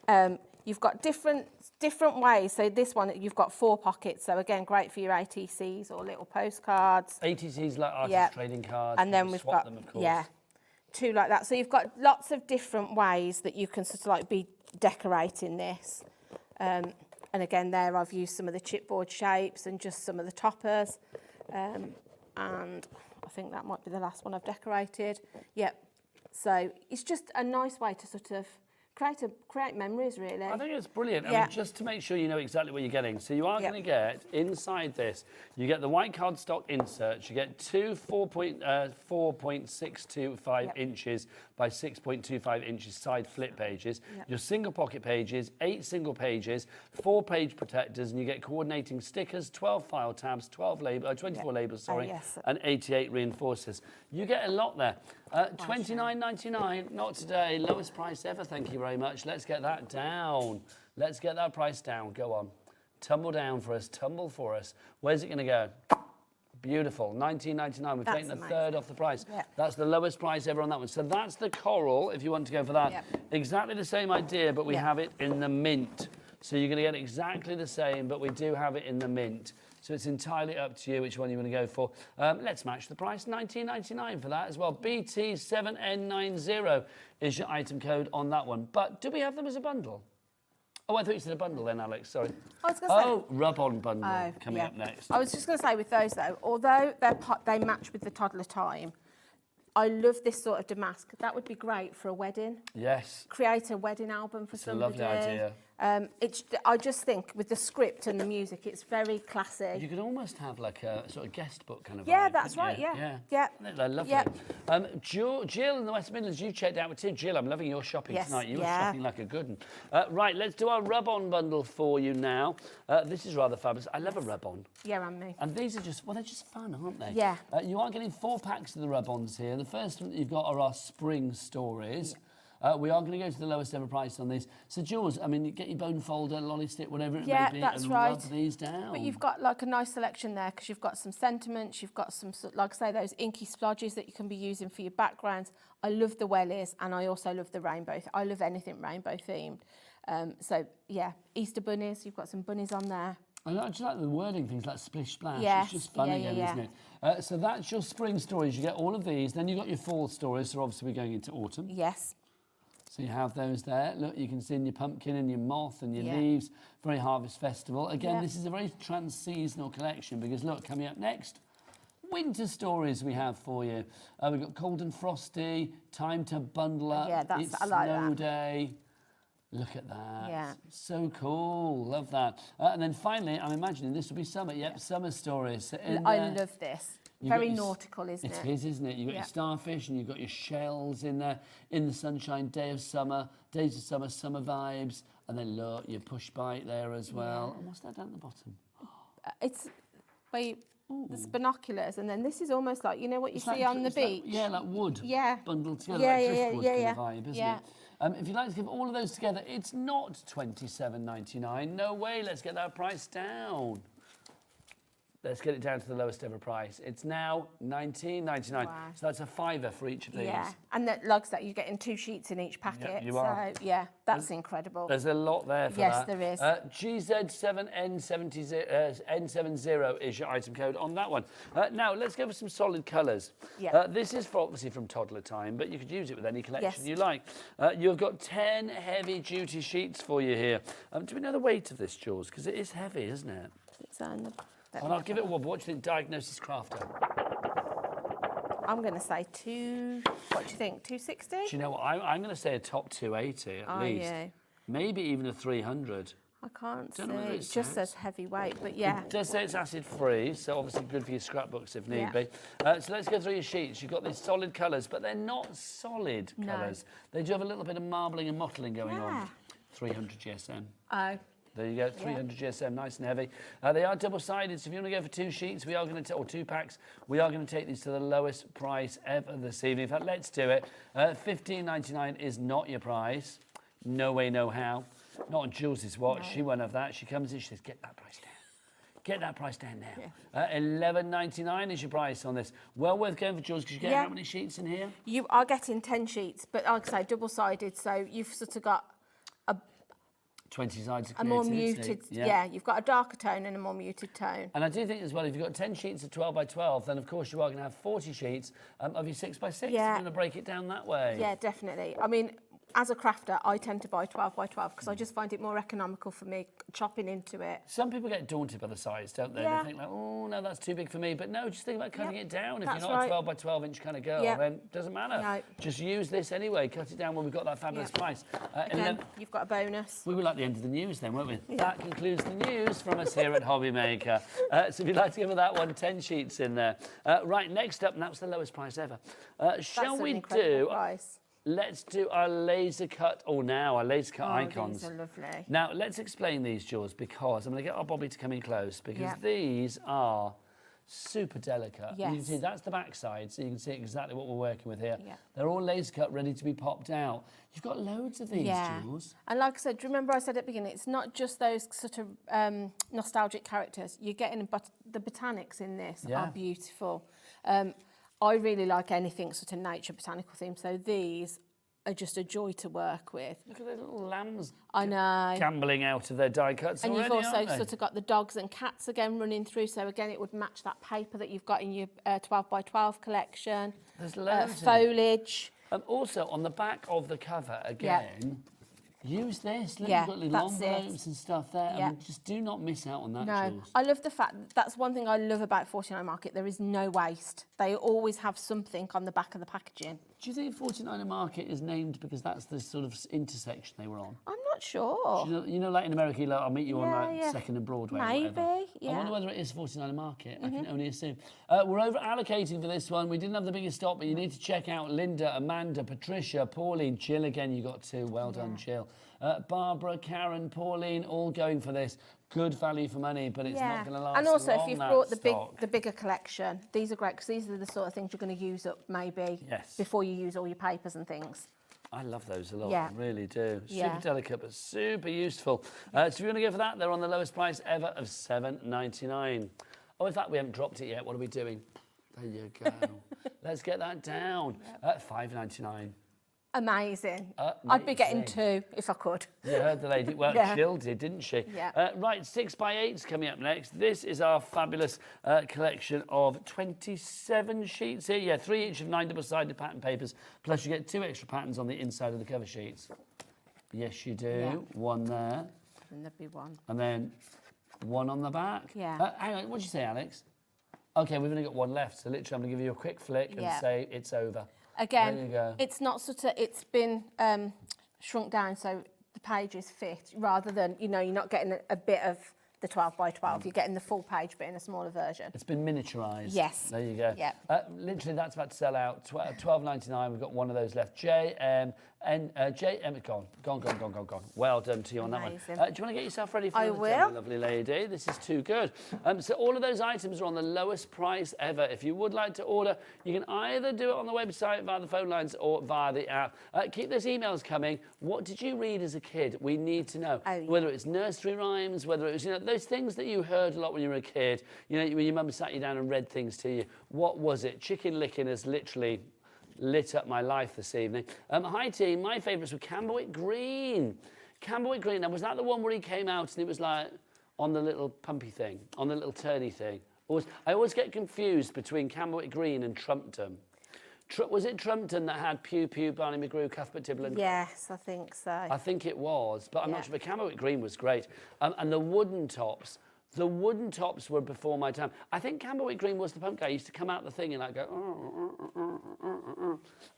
Oh, you've got different ways. So this one, you've got 4 pockets. So again, great for your ATCs or little postcards. ATCs like artist trading cards. And then we've got them, of course. 2 like that. So you've got lots of different ways that you can sort of like be decorating this. And again, there I've used some of the chipboard shapes and just some of the toppers. And I think that might be the last one I've decorated. Yep. So it's just a nice way to sort of create memories, really. I think it's brilliant. I Yeah. mean, just to make sure you know exactly what you're getting. So you are going to get, inside this, you get the white cardstock inserts. You get two 4.625 inches by 6.25 inches side flip pages. Your single pocket pages, 8 single pages, 4 page protectors, and you get coordinating stickers, 12 file tabs, 24 labels, and 88 reinforcers. You get a lot there. $29.99, not today, lowest price ever, thank you very much. Let's get that down. Let's get that price down, go on. Tumble down for us, tumble for us. Where's it gonna go? Beautiful, $19.99, we've taken a third off the price. That's the lowest price ever on that one. So that's the coral, if you want to go for that. Exactly the same idea, but we have it in the mint. So you're gonna get exactly the same, but we do have it in the mint. So it's entirely up to you which one you want to go for. Let's match the price, $19.99 for that as well. BT7N90 is your item code on that one. But do we have them as a bundle? Oh, I thought you said a bundle then, Alex, sorry. I was going to say... Oh, rub-on bundle coming up next. I was just going to say with those, though, although they match with the toddler time, I love this sort of damask. That would be great for a wedding. Yes. Create a wedding album for somebody. It's a lovely idea. I just think with the script and the music, it's very classy. You could almost have like a sort of guest book kind of Yeah, vibe, that's right, you? yeah. They're lovely. Jill in the West Midlands, you checked out with Tim. Jill, I'm loving your shopping tonight. You were shopping like a good one. Right, let's do our rub-on bundle for you now. This is rather fabulous. I love a rub-on. Yeah, and me. And these are just, well, they're just fun, aren't they? Yeah. You are getting 4 packs of the rub-ons here. The first one that you've got are our spring stories. We are going to go to the lowest ever price on these. So, Jules, I mean, get your bone folder, lolly stick, whatever it may be, that's and right. rub these down. But you've got like a nice selection there because you've got some sentiments, you've got some, like I say, those inky splodges that you can be using for your backgrounds. I love the wellies and I also love the rainbow. I love anything rainbow themed. So, yeah, Easter bunnies, you've got some bunnies on there. I just like the wording, things like splish splash. Yes, It's just fun again, isn't it? So that's your spring stories. You get all of these. Then you've got your fall stories. So obviously we're going into autumn. Yes. So you have those there. Look, you can see in your pumpkin and your moth and your leaves. Very Harvest Festival. Again, this is a very trans-seasonal collection because look, coming up next, winter stories we have for you. We've got Cold and Frosty, Time to Bundle Up. Yeah, It's I like Snow that. Day. Look at that. Yeah. So cool. Love that. And then finally, I'm imagining this will be summer. Yep, summer stories. So I love this. Very nautical, isn't it? It is, isn't it? You've got your starfish and you've got your shells in there. In the sunshine, day of summer, days of summer, summer vibes. And then look, your push bite there as well. And what's that down at the bottom? It's where there's binoculars, and then this is almost like, you know what you see on the beach? Like wood. Yeah. Bundled together, Yeah, like yeah, driftwood yeah, kind yeah. of vibe, isn't Yeah. it? If you'd like to give all of those together, it's not $27.99. No way, let's get that price down. Let's get it down to the lowest ever price. It's now $19.99. Wow. So that's a $5 for each of these. Yeah, and that, like that, you're getting 2 sheets in each packet. Yep, you so, are. yeah, that's incredible. There's a lot there for yes, that. there is. GZ7N70 is your item code on that one. Now, let's go for some solid colours. Yeah. This is obviously from Toddler Time, but you could use it with any collection Yes. you like. You've got 10 heavy-duty sheets for you here. Do we know the weight of this, Jules? Because it is heavy, isn't it? It's on the... And I'll give it a wobble. What do you think, Diagnosis Crafter? I'm going to say what do you think, 260? Do you know what? I'm going to say a top 280 at least. Yeah. Maybe even a 300. I can't see. Don't know whether It it just says heavyweight, but yeah. It does say it's acid-free, so obviously good for your scrapbooks if need Yeah. be. So let's go through your sheets. You've got these solid colours, but they're not solid No. colours. They do have a little bit of marbling and mottling going on. 300 GSM. Oh. There you go, 300 GSM, nice and heavy. They are double-sided, so if you want to go for 2 sheets, we are going to, or 2 packs, we are going to take these to the lowest price ever this evening. In fact, let's do it. $15.99 is not your price. No way, no how. Not on Jules' watch. No. She won't have that. She comes in, she says, get that price down. Get that price down now. Yeah. $11.99 is your price on this. Well worth going for Jules, because you get how many sheets in here? You are getting 10 sheets, but like I say, double-sided, so you've sort of got 20 sides of a more creativity. muted, yeah, you've got a darker tone and a more muted tone. And I do think as well, if you've got 10 sheets of 12 by 12, then of course you are going to have 40 sheets of your 6 by 6. Yeah. You're going to break it down that way. Yeah, definitely. I mean, as a crafter, I tend to buy 12 by 12 because I just find it more economical for me chopping into it. Some people get daunted by the size, don't they? Yeah. They think like, oh no, that's too big for me. But no, just think about cutting it down. If That's you're not right. a 12 by 12 inch kind of girl, then it doesn't matter. No. Just use this anyway. Cut it down when we've got that fabulous price. And Again, then you've got a bonus. we were at the end of the news then, weren't we? That concludes the news from us here at HobbyMaker. So if you'd like to give me that one, 10 sheets in there. Right, next up, and that was the lowest price ever. Shall That's we an incredible do... price. Let's do our laser cut. Oh, now our laser cut icons. These are lovely. Now let's explain these, Jules, because I'm going to get our Bobby to come in close because these are super delicate. Yes. You can see that's the back side, so you can see exactly what we're working with here. Yeah. They're all laser cut, ready to be popped out. You've got loads of these, Jules. And like I said, do you remember I said at the beginning, it's not just those sort of nostalgic characters. You're getting, but the botanics in this are beautiful. I really like anything sort of nature botanical theme, so these are just a joy to work with. Look at the little lambs. I know. Gambling out of their die cuts And already, you've also aren't they? sort of got the dogs and cats again running through, so again it would match that paper that you've got in your 12 by 12 collection. There's loads in it. Foliage. And also on the back of the cover again. Use this. Look, Yeah, you've got little that's it. envelopes and stuff there. Yeah. I mean, just do not miss out on that, No, Jules. I love the fact that's one thing I love about 49 Market. There is no waste. They always have something on the back of the packaging. Do you think 49er Market is named because that's the sort of intersection they were on? I'm not sure. You know, like in America, like, I'll meet you on like Yeah. 2nd and Broadway. or Maybe, whatever. yeah. I wonder whether it is 49er Market. I can only assume. We're over allocating for this one. We didn't have the biggest stock, but you need to check out Linda, Amanda, Patricia, Pauline, Jill again. You got 2. Well done, Jill. Barbara, Karen, Pauline, all going for this. Good value for money, but it's not going to last And also, long, if you've that brought stock. the bigger collection, these are great because these are the sort of things you're going to use up maybe before you use all your papers and things. I love those a lot, Yeah. I really do. Yeah. Super delicate, but super useful. So if you want to go for that, they're on the lowest price ever of $7.99. Oh, in fact, we haven't dropped it yet. What are we doing? There you go. Let's get that down at $5.99. Amazing. I'd be getting 2 if I could. You heard the lady. Well, Yeah. Jill did, didn't she? Yeah. Right, 6 by 8's coming up next. This is our fabulous collection of 27 sheets here. Yeah, 3 each of 9 double-sided pattern papers. Plus, you get 2 extra patterns on the inside of the cover sheets. Yes, you do. Yeah. 1 there. And there'd be 1. And then 1 on the back. Yeah. Hang on, what'd you say, Alex? OK, we've only got 1 left, so literally I'm going to give you a quick flick and say it's over. Again, there you go. it's not sort of, it's been shrunk down so the pages fit rather than, you know, you're not getting a bit of the 12 by 12, you're getting the full page but in a smaller version. It's been miniaturised. Yes. There you go. Yeah. Literally, that's about to sell out. $12.99. We've got 1 of those left. Gone. Well done to you on that one. Amazing. Do you want to get yourself ready for I another will. demo, lovely lady? This is too good. So all of those items are on the lowest price ever. If you would like to order, you can either do it on the website via the phone lines or via the app. Keep those emails coming. What did you read as a kid? We need to know. Oh, yeah. Whether it's nursery rhymes, whether it was, you know, those things that you heard a lot when you were a kid. You know, when your mum sat you down and read things to you. What was it? Chicken licking has literally lit up my life this evening. Hi team, my favourites were Camberwick Green. Camberwick Green, now was that the one where he came out and it was like on the little pumpy thing, on the little turny thing? I always get confused between Camberwick Green and Trumpton. Was it Trumpton that had Pew Pew, Barney McGrew, Cuthbert Tibble and... Yes, I think so. I think it was, but I'm not sure. But Camberwick Green was great. And the wooden tops. The wooden tops were before my time. I think Camberwick Green was the pump guy. He used to come out the thing and like go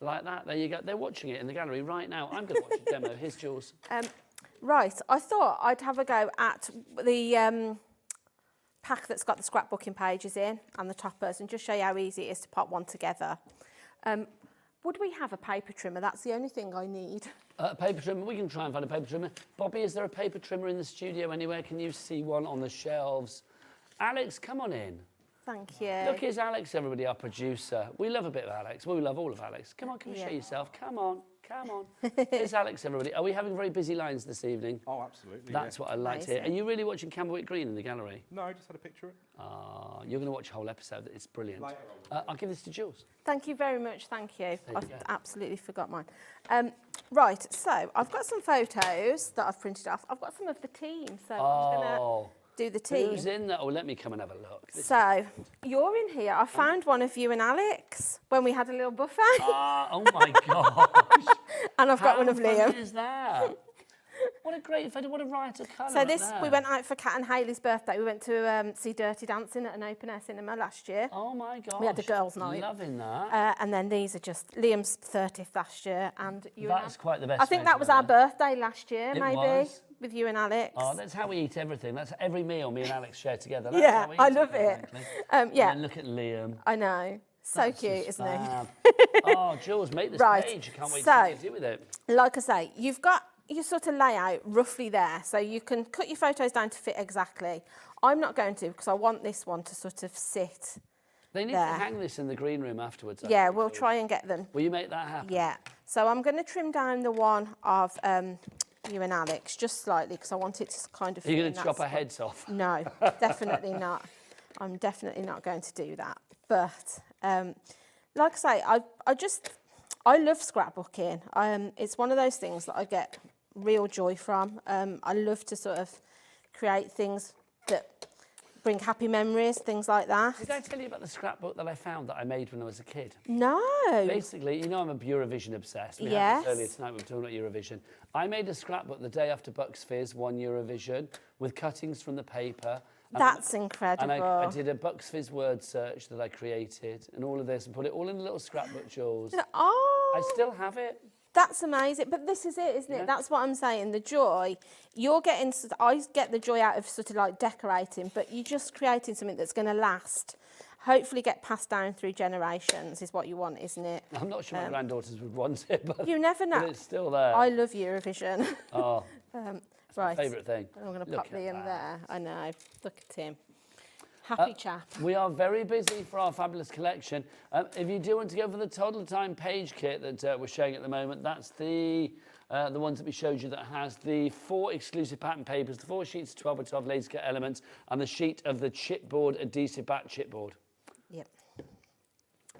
like that. There you go. They're watching it in the gallery right now. I'm going to watch a demo. Here's Jules. Right, I thought I'd have a go at the pack that's got the scrapbooking pages in and the toppers and just show you how easy it is to pop one together. Would we have a paper trimmer? That's the only thing I need. Paper trimmer, we can try and find a paper trimmer. Bobby, is there a paper trimmer in the studio anywhere? Can you see one on the shelves? Alex, come on in. Thank you. Look, here's Alex, everybody, our producer. We love a bit of Alex. Well, we love all of Alex. Come on, come and show yourself. Come on. Here's Alex, everybody. Are we having very busy lines this evening? Oh, absolutely. That's what I like to hear. Are you really watching Camberwick Green in the gallery? No, I just had a picture of it. You're going to watch a whole episode. It's brilliant. I'll give this to Jules. Thank you very much, thank you. you I go. absolutely forgot mine. Right, so I've got some photos that I've printed off. I've got some of the team, so I'm going to do the team. Who's in there? Oh, let me come and have a look. So, you're in here. I found one of you and Alex when we had a little buffet. Oh my gosh. And I've got one of Liam. How funny is that? What a great photo, what a riot of colour. So this, there. we went out for Kat and Hayley's birthday. We went to see Dirty Dancing at an open air cinema last year. Oh my gosh. We had a girls' night. Loving that. And then these are just Liam's 30th last year, and you. That's quite the best. I think that was our birthday last year, It maybe, was. with you and Alex. Oh, that's how we eat everything. That's every meal me and Alex share together. That's Yeah, how we I eat love it. basically. Yeah. And then look at Liam. I know. So That's cute, just isn't he? fab. Oh, Jules, make this Right. page. I can't wait So, to see what you do with it. Like I say, you've got your sort of layout roughly there, so you can cut your photos down to fit exactly. I'm not going to, because I want this one to sort of sit They need there. to hang this in the green room afterwards. I Yeah, think, we'll Jules. try and get them. Will you make that happen? Yeah. So I'm going to trim down the one of you and Alex just slightly, because I want it to kind of Are you fit going in to that chop our spot. heads off? No, definitely not. I'm definitely not going to do that. But like I say, I love scrapbooking. It's one of those things that I get real joy from. I love to sort of create things that bring happy memories, things like that. Did I tell you about the scrapbook that I found that I made when I was a kid? No. Basically, you know I'm a Eurovision obsessed. We had Yes. this earlier tonight, we were talking about Eurovision. I made a scrapbook the day after Bucks Fizz won Eurovision with cuttings from the paper. And That's incredible. And I did a Bucks Fizz word search that I created and all of this and put it all in a little scrapbook, Jules. Oh. I still have it. That's amazing. But this is it, isn't it? Yeah. That's what I'm saying. The joy, you're getting, I get the joy out of sort of like decorating, but you're just creating something that's going to last. Hopefully get passed down through generations is what you want, isn't it? I'm not sure my granddaughters would want it, but You never know. but it's still there. I love Eurovision. Oh, right. my favourite thing. I'm going to Look pop at Liam that. there. I know. Look at him. Happy chap. We are very busy for our fabulous collection. If you do want to go for the Toddler Time page kit that we're showing at the moment, that's the ones that we showed you that has the 4 exclusive pattern papers, the 4 sheets of 12 by 12 laser cut elements, and the sheet of the chipboard adhesive back chipboard. Yep.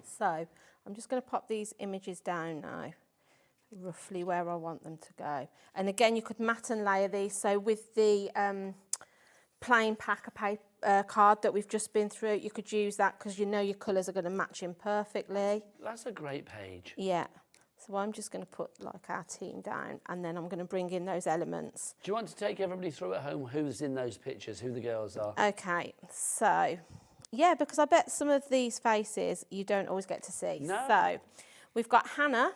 So I'm just going to pop these images down now, roughly where I want them to go. And again, you could mat and layer these. So with the plain pack of paper, card that we've just been through, you could use that because you know your colours are going to match in perfectly. That's a great page. Yeah. So I'm just going to put like our team down, and then I'm going to bring in those elements. Do you want to take everybody through at home who's in those pictures, who the girls are? Okay, so yeah, because I bet some of these faces you don't always get to see. No. So we've got Hannah,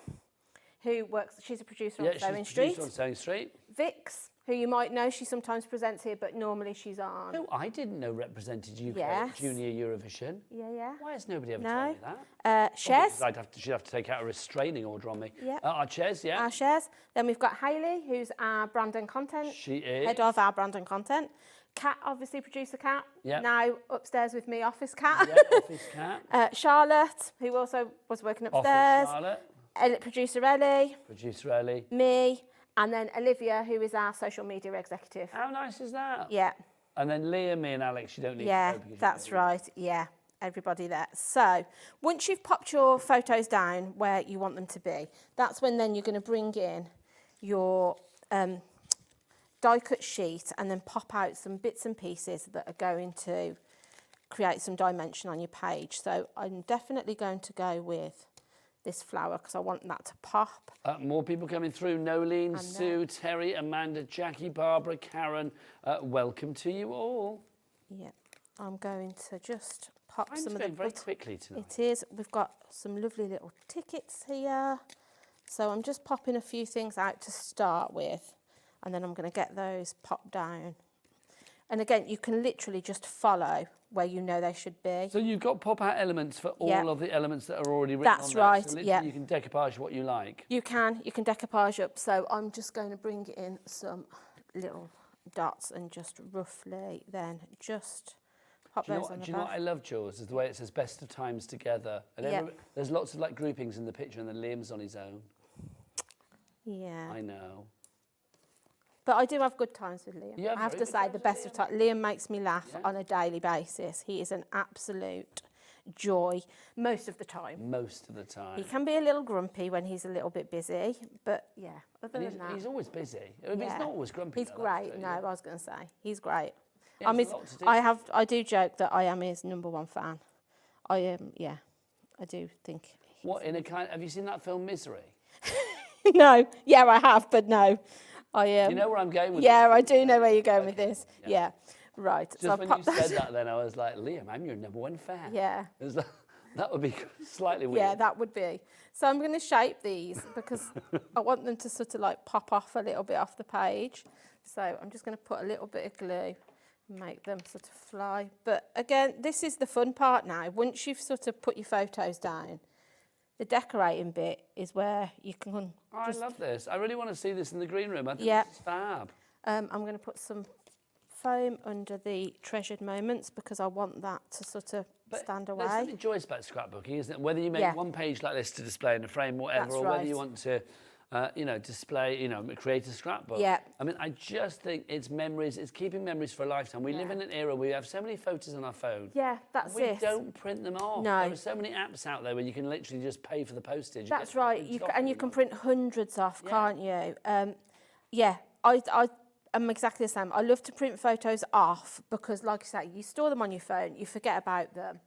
who works, she's a producer on Sewing Street. She's on Sewing Street. Vix, who you might know, she sometimes presents here, but normally she's on. Who I didn't know represented UK Yes. at Junior Eurovision. Yeah, yeah. Why has nobody ever No. told me that? Shez. She'd have to take out a restraining order on me. Yeah. Our Ches, yeah. Our Shez. Then we've got Hayley, who's our brand and content. She is. Head of our brand and content. Kat, obviously producer Kat. Yep. Now upstairs with me, office Kat. Yeah, office cat. Charlotte, who also was working Office upstairs. Charlotte. Producer Ellie. Producer Ellie. Me. And then Olivia, who is our social media executive. How nice is that? Yeah. And then Liam, me and Alex, you don't need Yeah, to know because that's right. Yeah, everybody there. So once you've popped your photos down where you want them to be, that's when then you're going to bring in your die cut sheet and then pop out some bits and pieces that are going to create some dimension on your page. So I'm definitely going to go with this flower because I want that to pop. More people coming through. Nolene, Sue, Terry, Amanda, Jackie, Barbara, Karen. Welcome to you all. Yeah, I'm going to just pop Time's some of the going very quickly tonight. It is. We've got some lovely little tickets here. So I'm just popping a few things out to start with, and then I'm going to get those popped down. And again, you can literally just follow where you know they should be. So you've got pop-out elements for all Yeah. of the elements that are already written That's on there. right, So literally yeah. you can decoupage what you like. You can decoupage up. So I'm just going to bring in some little dots and just roughly then just pop Do you know those what, on the do you know what back. I love, Jules? Is the way it says best of times together. And Yeah. there's lots of like groupings in the picture and then Liam's on his own. Yeah. I know. But I do have good times with Liam. You have I have very to good say, times the with best of times. Liam makes me laugh Yeah. on a daily basis. He is an absolute joy most of the time. Most of the time. He can be a little grumpy when he's a little bit busy, but yeah, other And than that. he's always busy. I mean, he's yeah. not always grumpy. He's though, that's great. it, No, yeah. I was going to say, he's great. Yeah, I'm there's his, a lot to do. I do joke that I am his #1 fan. I am, yeah, I do think. What, in a kind, have you seen that film Misery? No, yeah, I have, but no. You know where I'm going with Yeah, this? I do know where you're going with this. Yeah. Right. Just so when I've you popped said that, then I was like, Liam, I'm your #1 fan. Yeah. It was like, that would be slightly weird. Yeah, that would be. So I'm going to shape these because I want them to sort of like pop off a little bit off the page. So I'm just going to put a little bit of glue and make them sort of fly. But again, this is the fun part now. Once you've sort of put your photos down, the decorating bit is where you can I love this. I really want to see this in the green room. I think Yeah. this is fab. I'm going to put some foam under the treasured moments because I want that to sort of stand away. There's something joyous about scrapbooking, isn't it? Whether you make Yeah. one page like this to display in a frame, whatever, That's or whether right. you want to, display, create a scrapbook. Yeah. I mean, I just think it's memories. It's keeping memories for a lifetime. We live in an era where we have so many photos on our phone. Yeah, that's we it. don't print them off. No. There are so many apps out there where you can literally just pay for the postage. That's Get right. printed You off and you can print hundreds off, can't you? I am exactly the same. I love to print photos off because, like you say, you store them on your phone, you forget about them.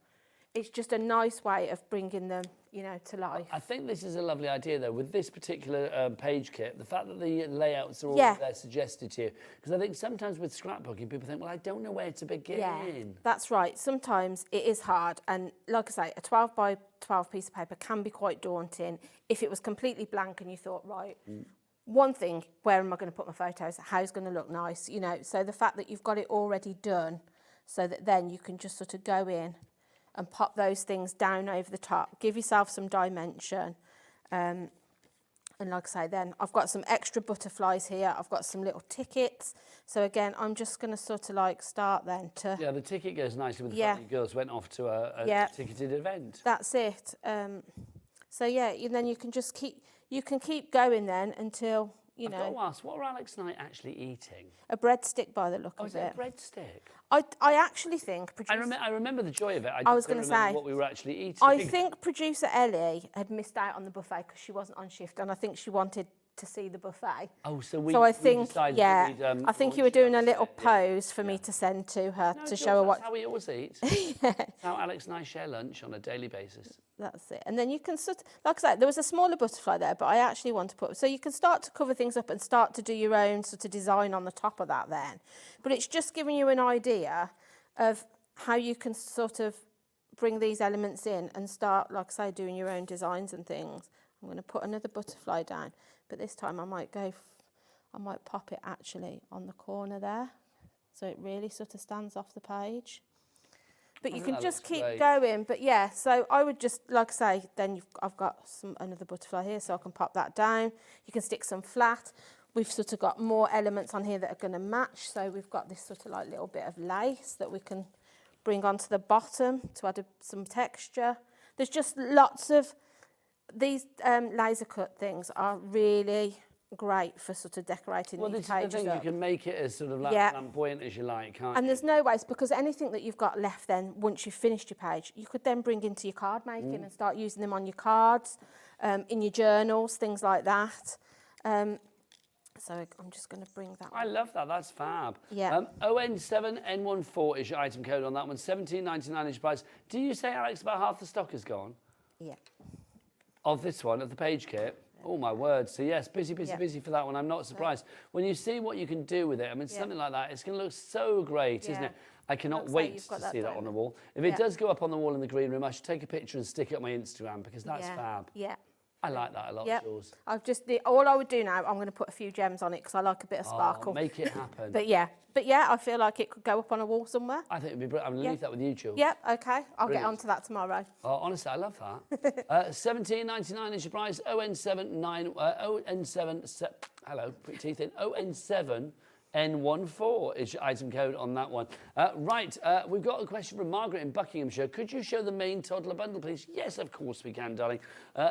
It's just a nice way of bringing them, to life. I think this is a lovely idea, though, with this particular page kit, the fact that the layouts are all Yeah. there suggested to you. Because I think sometimes with scrapbooking, people think, well, I don't know where to begin. Yeah, that's right. Sometimes it is hard. And like I say, a 12 by 12 piece of paper can be quite daunting. If it was completely blank and you thought, right, one thing, where am I going to put my photos? How's going to look nice? So the fact that you've got it already done so that then you can just sort of go in and pop those things down over the top, give yourself some dimension. And like I say, then I've got some extra butterflies here. I've got some little tickets. So again, I'm just going to sort of like start then to... Yeah, the ticket goes nicely with the fact that you girls went off to a ticketed event. That's it. So yeah, then you can just keep going then until, I've got to ask, what are Alex and I actually eating? A breadstick by the look of Is it. it a breadstick? I actually think... I remember the joy of it. I was going gonna to say, what we were actually eating. I think producer Ellie had missed out on the buffet because she wasn't on shift, and I think she wanted to see the buffet. Oh, so I think, decided yeah, that we'd, I think you were doing a little pose for me to send to her to show her what... That's how we always eat. That's how Alex and I share lunch on a daily basis. That's it. And then you can sort of, like I said, there was a smaller butterfly there, but I actually want to put... So you can start to cover things up and start to do your own sort of design on the top of that then. But it's just giving you an idea of how you can sort of bring these elements in and start, like I say, doing your own designs and things. I'm going to put another butterfly down, but this time I might pop it actually on the corner there, so it really sort of stands off the page. But you can just keep going. But yeah, so I would just, like I say, then I've got another butterfly here, so I can pop that down. You can stick some flat. We've sort of got more elements on here that are going to match. So we've got this sort of like little bit of lace that we can bring onto the bottom to add some texture. There's just lots of, these laser cut things are really great for sort of decorating these pages. Well, this is the thing, you can make it as sort of like flamboyant as you like, can't you? And there's no waste, because anything that you've got left then, once you've finished your page, you could then bring into your card making and start using them on your cards, in your journals, things like that. So I'm just going to bring that. I love that. That's fab. Yeah. ON7N14 is your item code on that one. $17.99 is your price. Do you say, Alex, about half the stock is gone? Yeah. Of this one, of the page kit? Oh, my word. So, yes, busy for that one. I'm not surprised. When you see what you can do with it, I mean, something like that, it's going to look so great, isn't it? I cannot wait to see that on the wall. If it does go up on the wall in the green room, I should take a picture and stick it on my Instagram, because that's fab. Yeah. I like that a lot, Jules. All I would do now, I'm going to put a few gems on it because I like a bit of sparkle. Make it happen. But yeah, I feel like it could go up on a wall somewhere. I think it'd be brilliant. I'm going to leave that with you, Jules. Yep, okay. I'll get onto that tomorrow. Oh, honestly, I love that. $17.99 is your price. Hello, put your teeth in. ON7N14 is your item code on that one. We've got a question from Margaret in Buckinghamshire. Could you show the main toddler bundle, please? Yes, of course we can, darling.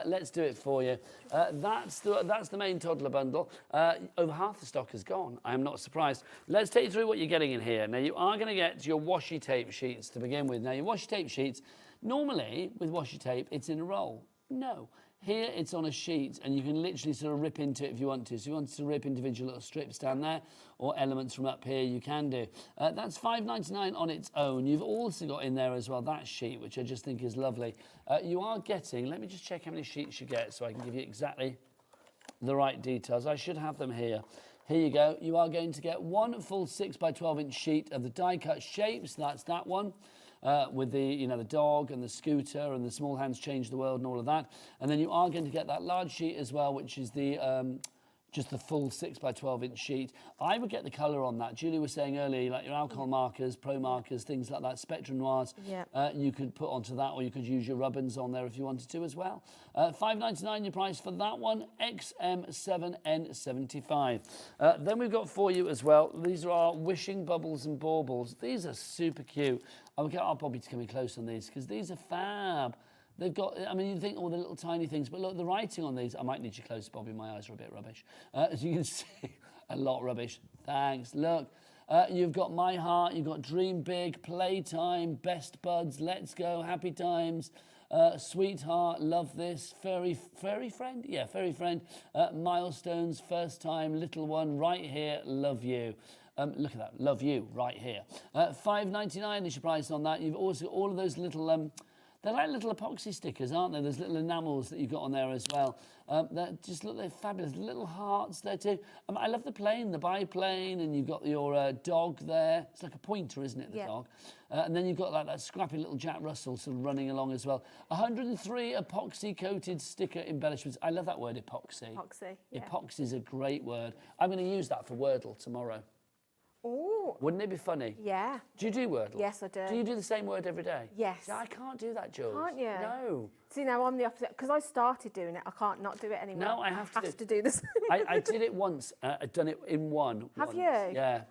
Let's do it for you. That's the main toddler bundle. Over half the stock is gone. I am not surprised. Let's take you through what you're getting in here. Now, you are going to get your washi tape sheets to begin with. Now, your washi tape sheets, normally with washi tape, it's in a roll. No. Here it's on a sheet, and you can literally sort of rip into it if you want to. So if you want to rip individual little strips down there or elements from up here, you can do. That's $5.99 on its own. You've also got in there as well that sheet, which I just think is lovely. You are getting, let me just check how many sheets you get so I can give you exactly the right details. I should have them here. Here you go. You are going to get one full 6 by 12 inch sheet of the die cut shapes. That's that one. With the, the dog and the scooter and the small hands change the world and all of that. And then you are going to get that large sheet as well, which is the just the full 6 by 12 inch sheet. I would get the colour on that. Julie was saying earlier, like your alcohol markers, pro markers, things like that, Spectrum Noirs, you could put onto that, or you could use your rubbins on there if you wanted to as well. $5.99 your price for that one, XM7N75. Then we've got for you as well, these are our wishing bubbles and baubles. These are super cute. I'll get our Bobby to come in close on these because these are fab. They've got, I mean, you think all the little tiny things, but look, the writing on these, I might need you close, Bobby, my eyes are a bit rubbish. As you can see, a lot rubbish. Thanks, look. You've got My Heart, you've got Dream Big, Playtime, Best Buds, Let's Go, Happy Times, Sweetheart, Love This, Furry Friend? Yeah, Furry Friend, Milestones, First Time, Little One, Right Here, Love You. Look at that, Love You, right here. $5.99 is your price on that. You've also got all of those little... they're like little epoxy stickers, aren't they? There's little enamels that you've got on there as well. They're fabulous. Little hearts there too. I love the plane, the biplane, and you've got your dog there. It's like a pointer, isn't it, the dog? And then you've got like that scrappy little Jack Russell sort of running along as well. 103 epoxy-coated sticker embellishments. I love that word, epoxy. Epoxy, yeah. Epoxy is a great word. I'm going to use that for Wordle tomorrow. Oh. Wouldn't it be funny? Yeah. Do you do Wordle? Yes, I do. Do you do the same word every day? Yes. See, I can't do that, Jules. Can't you? No. See, now I'm the opposite. Because I started doing it, I can't not do it anymore. No, I have to do this. I did it once. I'd done it in one. Have you? Yeah.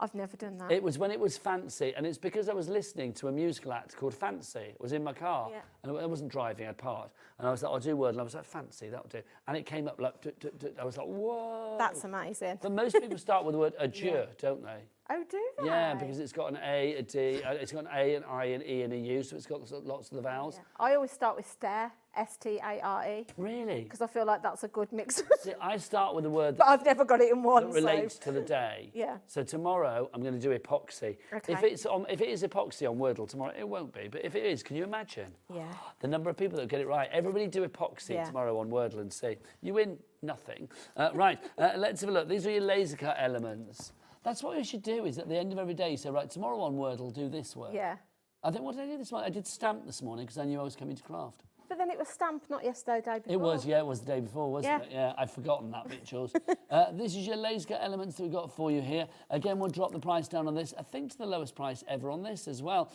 I've never done that. It was when it was Fancy, and it's because I was listening to a musical act called Fancy. It was in my car, and I wasn't driving, I'd parked. And I was like, I'll do Wordle, and I was like, Fancy, that'll do. And it came up like, I was like, whoa. That's amazing. But most people start with the word adieu, don't they? Oh, do they? Yeah, because it's got an A, a D, it's got an A, an I, an E, and a U, so it's got lots of the vowels. Yeah. I always start with stare, S-T-A-R-E. Really? Because I feel like that's a good mix. See, I start with a word but I've never got it in one. that relates to the day. Yeah. So tomorrow I'm going to do epoxy. Okay. If it is epoxy on Wordle tomorrow, it won't be. But if it is, can you imagine? Yeah. The number of people that get it right. Everybody do epoxy tomorrow on Wordle and see. You win nothing. Right. Let's have a look. These are your laser cut elements. That's what you should do. Is at the end of every day you say, right, tomorrow on Wordle, do this word. Yeah. I think what did I do this morning? I did stamp this morning because I knew I was coming to craft. But then it was stamp, not yesterday, day before. It was, yeah, it was the day before, wasn't it? Yeah, I've forgotten that bit, Jules. This is your laser cut elements that we've got for you here. Again, we'll drop the price down on this. I think to the lowest price ever on this as well.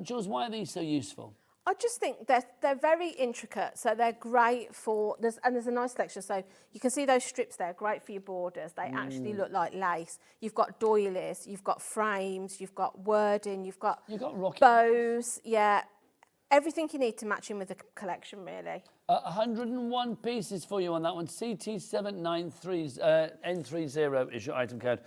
Jules, why are these so useful? I just think they're very intricate, so they're great for, there's a nice selection. So you can see those strips there, great for your borders. They actually look like lace. You've got doilies, you've got frames, you've got wording, you've got bows, everything you need to match in with the collection, really. 101 pieces for you on that one. CT793N30 is your item code.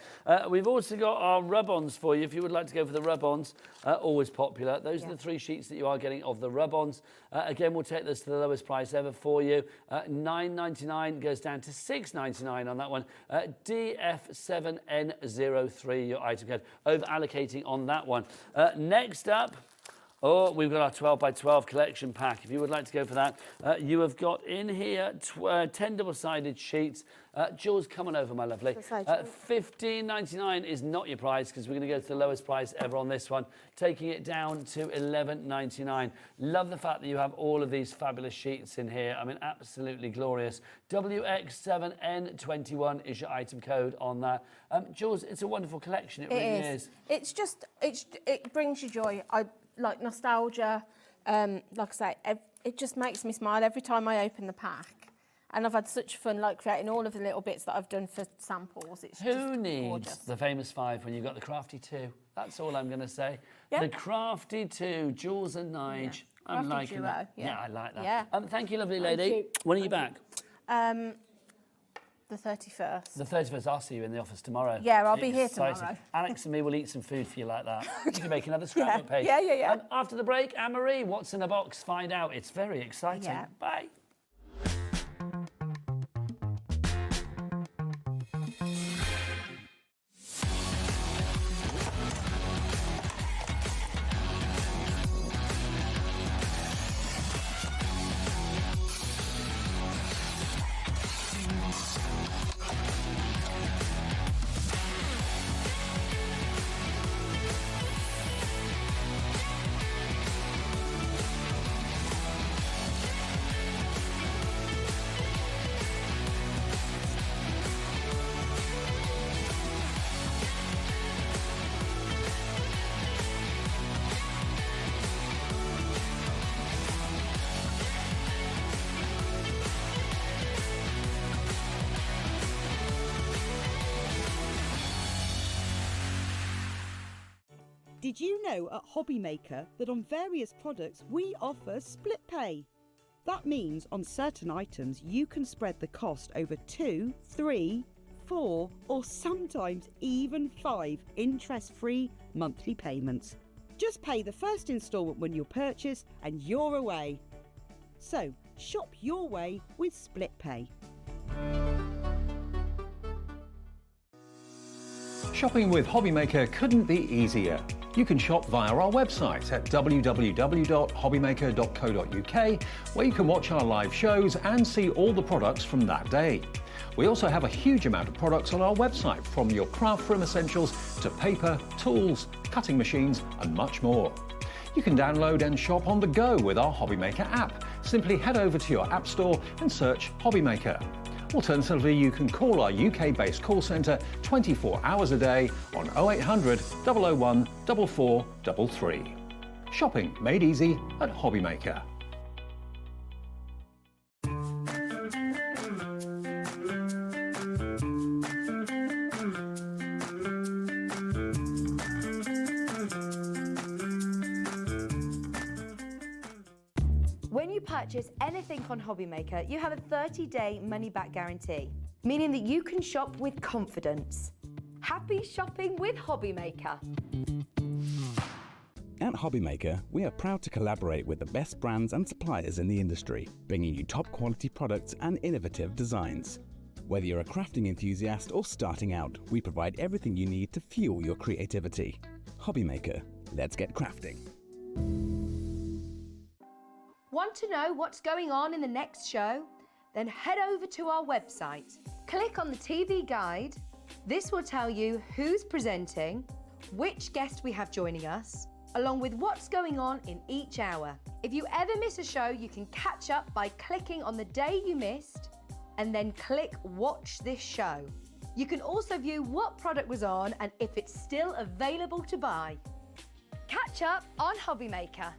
We've also got our rub-ons for you if you would like to go for the rub-ons. Always popular. Those are the 3 sheets that you are getting of the rub-ons. Again, we'll take this to the lowest price ever for you. $9.99 goes down to $6.99 on that one. DF7N03, your item code. Over allocating on that one. Next up. Oh, we've got our 12 by 12 collection pack. If you would like to go for that, you have got in here 10 double-sided sheets. Jules, come on over, my lovely. $15.99 is not your price because we're going to go to the lowest price ever on this one, taking it down to $11.99. Love the fact that you have all of these fabulous sheets in here. I mean, absolutely glorious. WX7N21 is your item code on that. Jules, it's a wonderful collection. It really is. It's just, it brings you joy. I like nostalgia. Like I say, it just makes me smile every time I open the pack. And I've had such fun like creating all of the little bits that I've done for samples. It's Who needs the famous 5 when you've got the crafty 2? That's all I'm going to say. The crafty 2, Jules and Nige. I'm liking that. Yeah, I like that. Yeah. Thank you, lovely lady. When are you back? The 31st. The 31st. I'll see you in the office tomorrow. Yeah, I'll be here tomorrow. Alex and me will eat some food for you like that. You can make another scrapbook page. Yeah. After the break, Anne-Marie, what's in the box? Find out. It's very exciting. Yeah. Bye. Did you know at HobbyMaker that on various products we offer split pay? That means on certain items you can spread the cost over 2, 3, 4 or sometimes even 5 interest-free monthly payments. Just pay the first instalment when you purchase and you're away. So shop your way with split pay. Shopping with HobbyMaker couldn't be easier. You can shop via our website at www.hobbymaker.co.uk, where you can watch our live shows and see all the products from that day. We also have a huge amount of products on our website, from your craft room essentials to paper, tools, cutting machines and much more. You can download and shop on the go with our HobbyMaker app. Simply head over to your app store and search HobbyMaker. Alternatively, you can call our UK-based call centre 24 hours a day on 0800 001 4433. Shopping made easy at HobbyMaker. When you purchase anything on HobbyMaker, you have a 30-day money-back guarantee, meaning that you can shop with confidence. Happy shopping with HobbyMaker. At HobbyMaker, we are proud to collaborate with the best brands and suppliers in the industry, bringing you top quality products and innovative designs. Whether you're a crafting enthusiast or starting out, we provide everything you need to fuel your creativity. HobbyMaker, let's get crafting. Want to know what's going on in the next show? Then head over to our website. Click on the TV guide. This will tell you who's presenting, which guest we have joining us, along with what's going on in each hour. If you ever miss a show, you can catch up by clicking on the day you missed and then click Watch This Show. You can also view what product was on and if it's still available to buy. Catch up on HobbyMaker.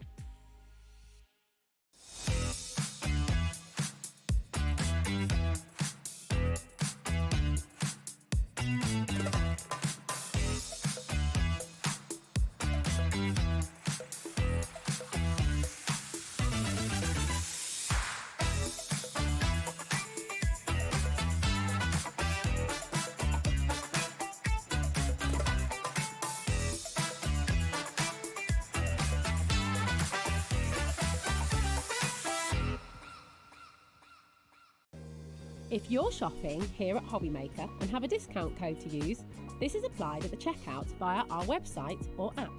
If you're shopping here at HobbyMaker and have a discount code to use, this is applied at the checkout via our website or app.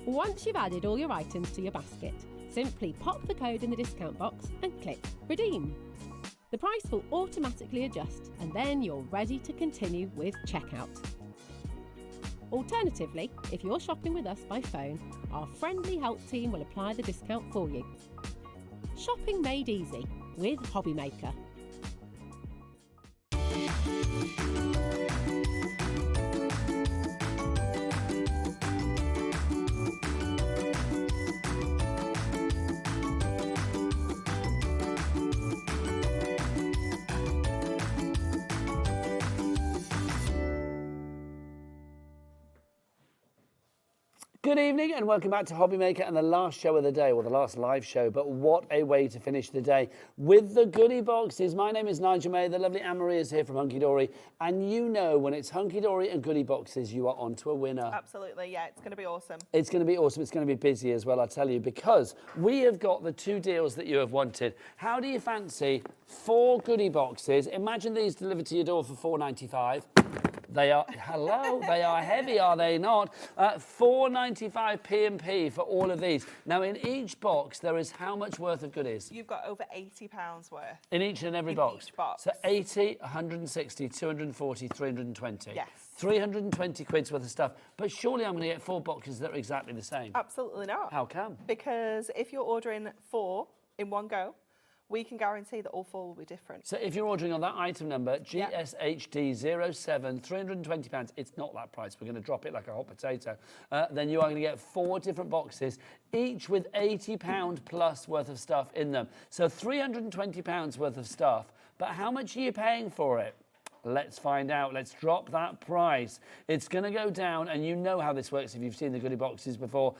Once you've added all your items to your basket, simply pop the code in the discount box and click Redeem. The price will automatically adjust and then you're ready to continue with checkout. Alternatively, if you're shopping with us by phone, our friendly help team will apply the discount for you. Shopping made easy with HobbyMaker. Good evening and welcome back to HobbyMaker and the last show of the day, or the last live show, but what a way to finish the day with the goodie boxes. My name is Nigel May, the lovely Anne-Marie is here from Hunkydory, and you know when it's Hunkydory and goodie boxes, you are on to a winner. Absolutely, yeah, it's going to be awesome. It's going to be awesome. It's going to be busy as well, I tell you, because we have got the 2 deals that you have wanted. How do you fancy 4 goodie boxes? Imagine these delivered to your door for $4.95. They are, hello, they are heavy, are they not? $4.95 P&P for all of these. Now, in each box, there is how much worth of goodies? You've got over £80 worth. In each and every box? Each box. So 80, 160, 240, 320. Yes. 320 quid's worth of stuff. But surely I'm going to get 4 boxes that are exactly the same. Absolutely not. How come? Because if you're ordering 4 in one go, we can guarantee that all 4 will be different. So if you're ordering on that item number, GSHD07, £320, it's not that price, we're going to drop it like a hot potato, then you are going to get 4 different boxes, each with £80 plus worth of stuff in them. So £320 worth of stuff, but how much are you paying for it? Let's find out. Let's drop that price. It's going to go down, and you know how this works if you've seen the goodie boxes before.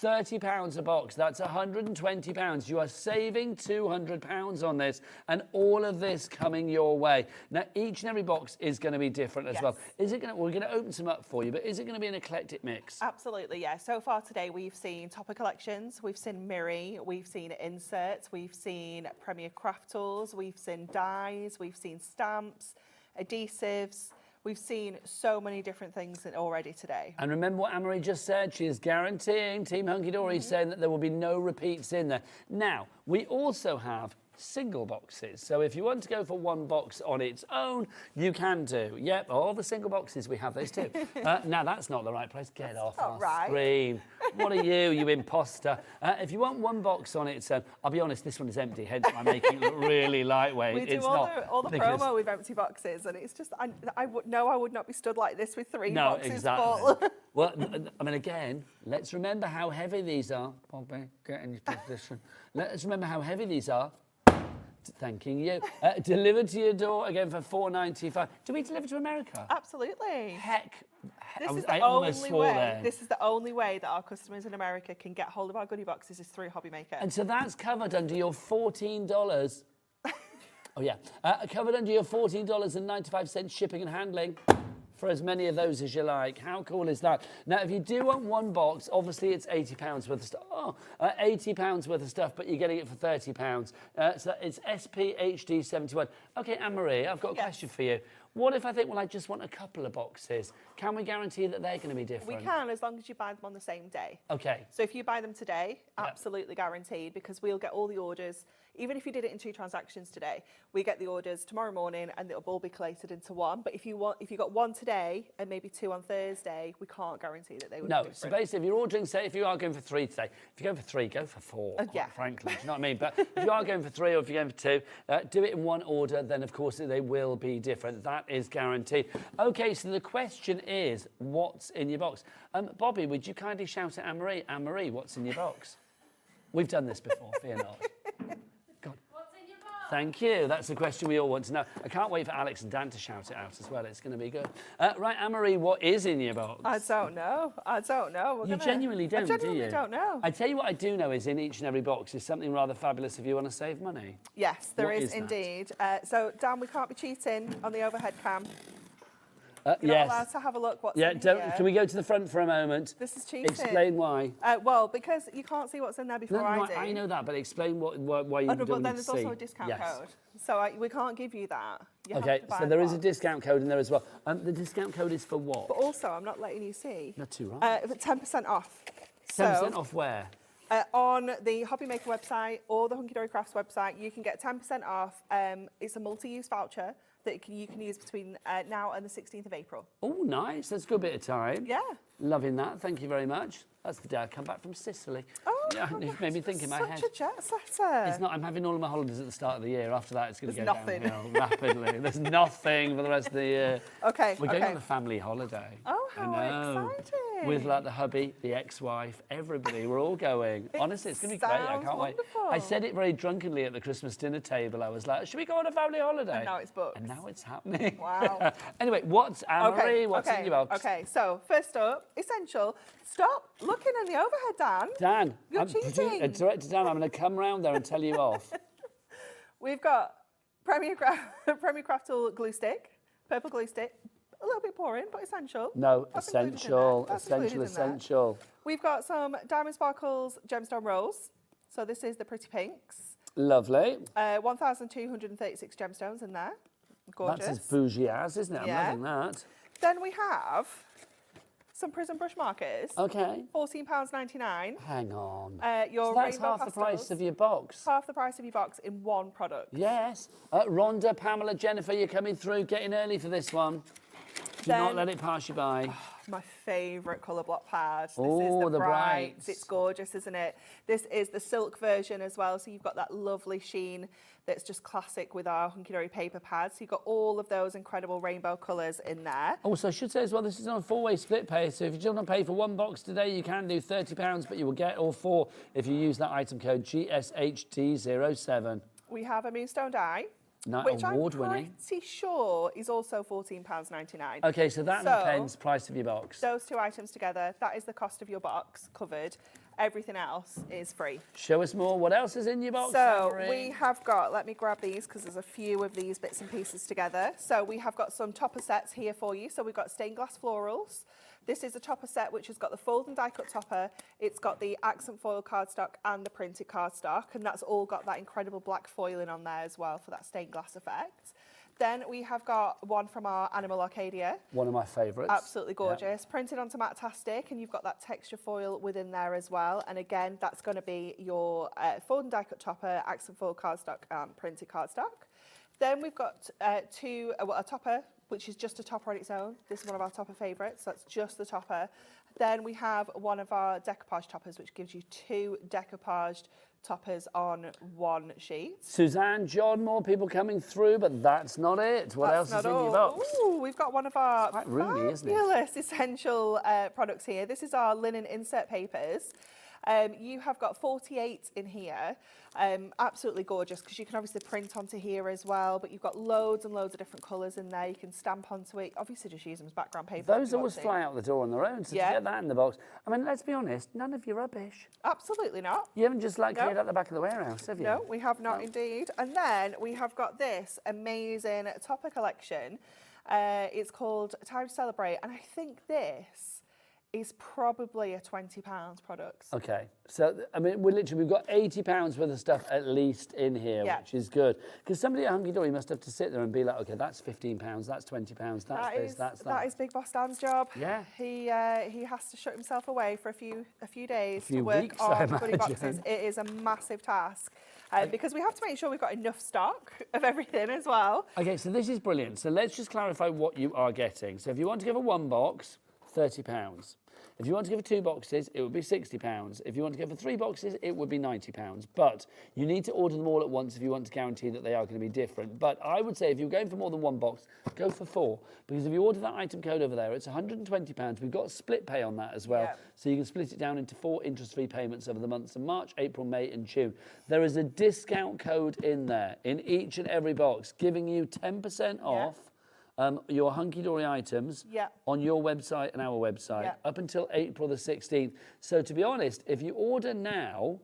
£30 a box, that's £120. You are saving £200 on this, and all of this coming your way. Now, each and every box is going to be different as well. Is it going to, we're going to open some up for you, but is it going to be an eclectic mix? Absolutely, yeah. So far today, we've seen topper collections, we've seen Miri, we've seen inserts, we've seen Premier Craft Tools, we've seen dies, we've seen stamps, adhesives. We've seen so many different things already today. And remember what Anne-Marie just said, she is guaranteeing, Team Hunkydory saying that there will be no repeats in there. Now, we also have single boxes. So if you want to go for one box on its own, you can do. Yep, all the single boxes, we have those too. Now, that's not the right place. Get off our screen. What are you imposter? If you want one box on its own, I'll be honest, this one is empty, hence I'm making it look really lightweight. We do all the promo with empty boxes, and it's just, I would not be stood like this with three boxes full. Well, I mean, again, let's remember how heavy these are. Bobby, get in your position. Let's remember how heavy these are. Thanking you. Delivered to your door, again, for $4.95. Do we deliver to America? Absolutely. Heck. This is the only way that our customers in America can get hold of our goodie boxes is through HobbyMaker. And so that's covered under your $14. Oh, yeah. Covered under your $14.95 shipping and handling. For as many of those as you like. How cool is that? Now, if you do want one box, obviously it's £80 worth of stuff. £80 worth of stuff, but you're getting it for £30. So it's SPHD71. Okay, Anne-Marie, I've got a question for you. What if I think, well, I just want a couple of boxes? Can we guarantee that they're going to be different? We can, as long as you buy them on the same day. Okay. So if you buy them today, absolutely guaranteed, because we'll get all the orders. Even if you did it in 2 transactions today, we get the orders tomorrow morning and it'll all be collated into one. But if you got one today and maybe 2 on Thursday, we can't guarantee that they would be different. So basically, if you're ordering, say, if you are going for 3 today, if you're going for 3, go for 4, quite frankly. Do you know what I mean? But if you are going for 3 or if you're going for 2, do it in one order, then of course they will be different. That is guaranteed. Okay, so the question is, what's in your box? Bobby, would you kindly shout at Anne-Marie? Anne-Marie, what's in your box? We've done this before, fear not. Thank you. That's the question we all want to know. I can't wait for Alex and Dan to shout it out as well. It's going to be good. Right, Anne-Marie, what is in your box? I don't know. You genuinely don't, do you? I genuinely don't know. I tell you what I do know is in each and every box is something rather fabulous if you want to save money. Yes, there is indeed. So, Dan, we can't be cheating on the overhead cam. You're not allowed to have a look what's in here. Can we go to the front for a moment? This is cheating. Explain why. Well, because you can't see what's in there before I do. I know that, but explain why you don't but need to see. then there's also a discount code. So we can't give you that. You have to buy so there is a discount code in there as well. The discount code is for what? But also, I'm not letting you see. Not too right. 10% off. 10% off where? On the HobbyMaker website or the Hunkydory Crafts website, you can get 10% off. It's a multi-use voucher that you can use between now and the 16th of April. Oh, nice. That's a good bit of time. Yeah. Loving that. Thank you very much. That's the day I come back from Sicily. Oh, yeah, it made me think in my head. Such a jet setter. It's not. I'm having all of my holidays at the start of the year. After that, it's going to go downhill rapidly. There's nothing for the rest of the year. Okay. We're going on a family holiday. Oh, how exciting! With like the hubby, the ex-wife, everybody. We're all going. Honestly, it's going to be great. I can't wait. I said it very drunkenly at the Christmas dinner table. I was like, "Should we go on a family holiday?" And now it's booked. And now it's happening. Wow. Anyway, what's Anne-Marie? What's in your box? Okay. So first up, essential. Stop looking in the overhead, Dan. Dan, you're cheating. Director Dan, I'm going to come round there and tell you off. We've got Premier Craft Tool glue stick, purple glue stick. A little bit boring, but essential. No, essential. We've got some Diamond Sparkles gemstone rolls. So this is the Pretty Pinks. Lovely. 1,236 gemstones in there. Gorgeous. That's as bougie as, isn't it? Yeah. I'm loving that. Then we have some prism brush markers. Okay. £14.99. Hang on. Your so that's rainbow half pastels, the price of your box. Half the price of your box in one product. Yes. Rhonda, Pamela, Jennifer, you're coming through, getting early for this one. Do not let it pass you by. My favourite colour block pad. This is the brights. Brights. It's gorgeous, isn't it? This is the silk version as well, so you've got that lovely sheen that's just classic with our Hunkydory paper pads. So you've got all of those incredible rainbow colours in there. Also, I should say as well, this is on a 4-way split pay, so if you don't want to pay for one box today, you can do £30, but you will get all 4 if you use that item code GSHD07. We have a moonstone die. which I'm award-winning. pretty sure is also £14.99. Okay, so that depends price of your box. Those two items together, that is the cost of your box covered. Everything else is free. Show us more. What else is in your box, So Anne-Marie? we have got, let me grab these because there's a few of these bits and pieces together. So we have got some topper sets here for you. So we've got stained glass florals. This is a topper set which has got the fold and die cut topper. It's got the accent foil cardstock and the printed cardstock, and that's all got that incredible black foiling on there as well for that stained glass effect. Then we have got one from our Animal Arcadia. One of my favourites. Absolutely gorgeous. Printed onto Matte-tastic, and you've got that texture foil within there as well. And again, that's going to be your fold and die cut topper, accent foil cardstock and printed cardstock. Then we've got a topper, which is just a topper on its own. This is one of our topper favourites. That's just the topper. Then we have one of our decoupage toppers, which gives you 2 decoupaged toppers on one sheet. Suzanne, John, more people coming through, but that's not it. What else is in your box? Ooh, we've got one of our Quite roomy, isn't it? fabulous essential products here. This is our linen insert papers. You have got 48 in here. Absolutely gorgeous because you can obviously print onto here as well, but you've got loads and loads of different colours in there. You can stamp onto it. Obviously just use them as background paper. Those always fly out the door on their own, so to get that in the box. I mean, let's be honest, none of your rubbish. Absolutely not. You haven't just cleared out the back of the warehouse, have you? No, we have not indeed. And then we have got this amazing topper collection. It's called Time to Celebrate, and I think this is probably a £20 product. Okay, so I mean, we've got £80 worth of stuff at least in here, which is good. Because somebody at Hunkydory must have to sit there and be like, okay, that's £15, that's £20, that's this, that's that. That is Big Boss Dan's job. Yeah. He has to shut himself away for a few days few to work weeks, on I goodie boxes. imagine. It is a massive task. Because we have to make sure we've got enough stock of everything as well. Okay, so this is brilliant. So let's just clarify what you are getting. So if you want to give a 1 box, £30. If you want to give 2 boxes, it would be £60. If you want to give 3 boxes, it would be £90. But you need to order them all at once if you want to guarantee that they are going to be different. But I would say if you're going for more than 1 box, go for 4. Because if you order that item code over there, it's £120. We've got split pay on that as well. Yeah. So you can split it down into 4 interest-free payments over the months of March, April, May and June. There is a discount code in there, in each and every box, giving you 10% off your Hunkydory items on your website and our website up until April the 16th. So to be honest, if you order now,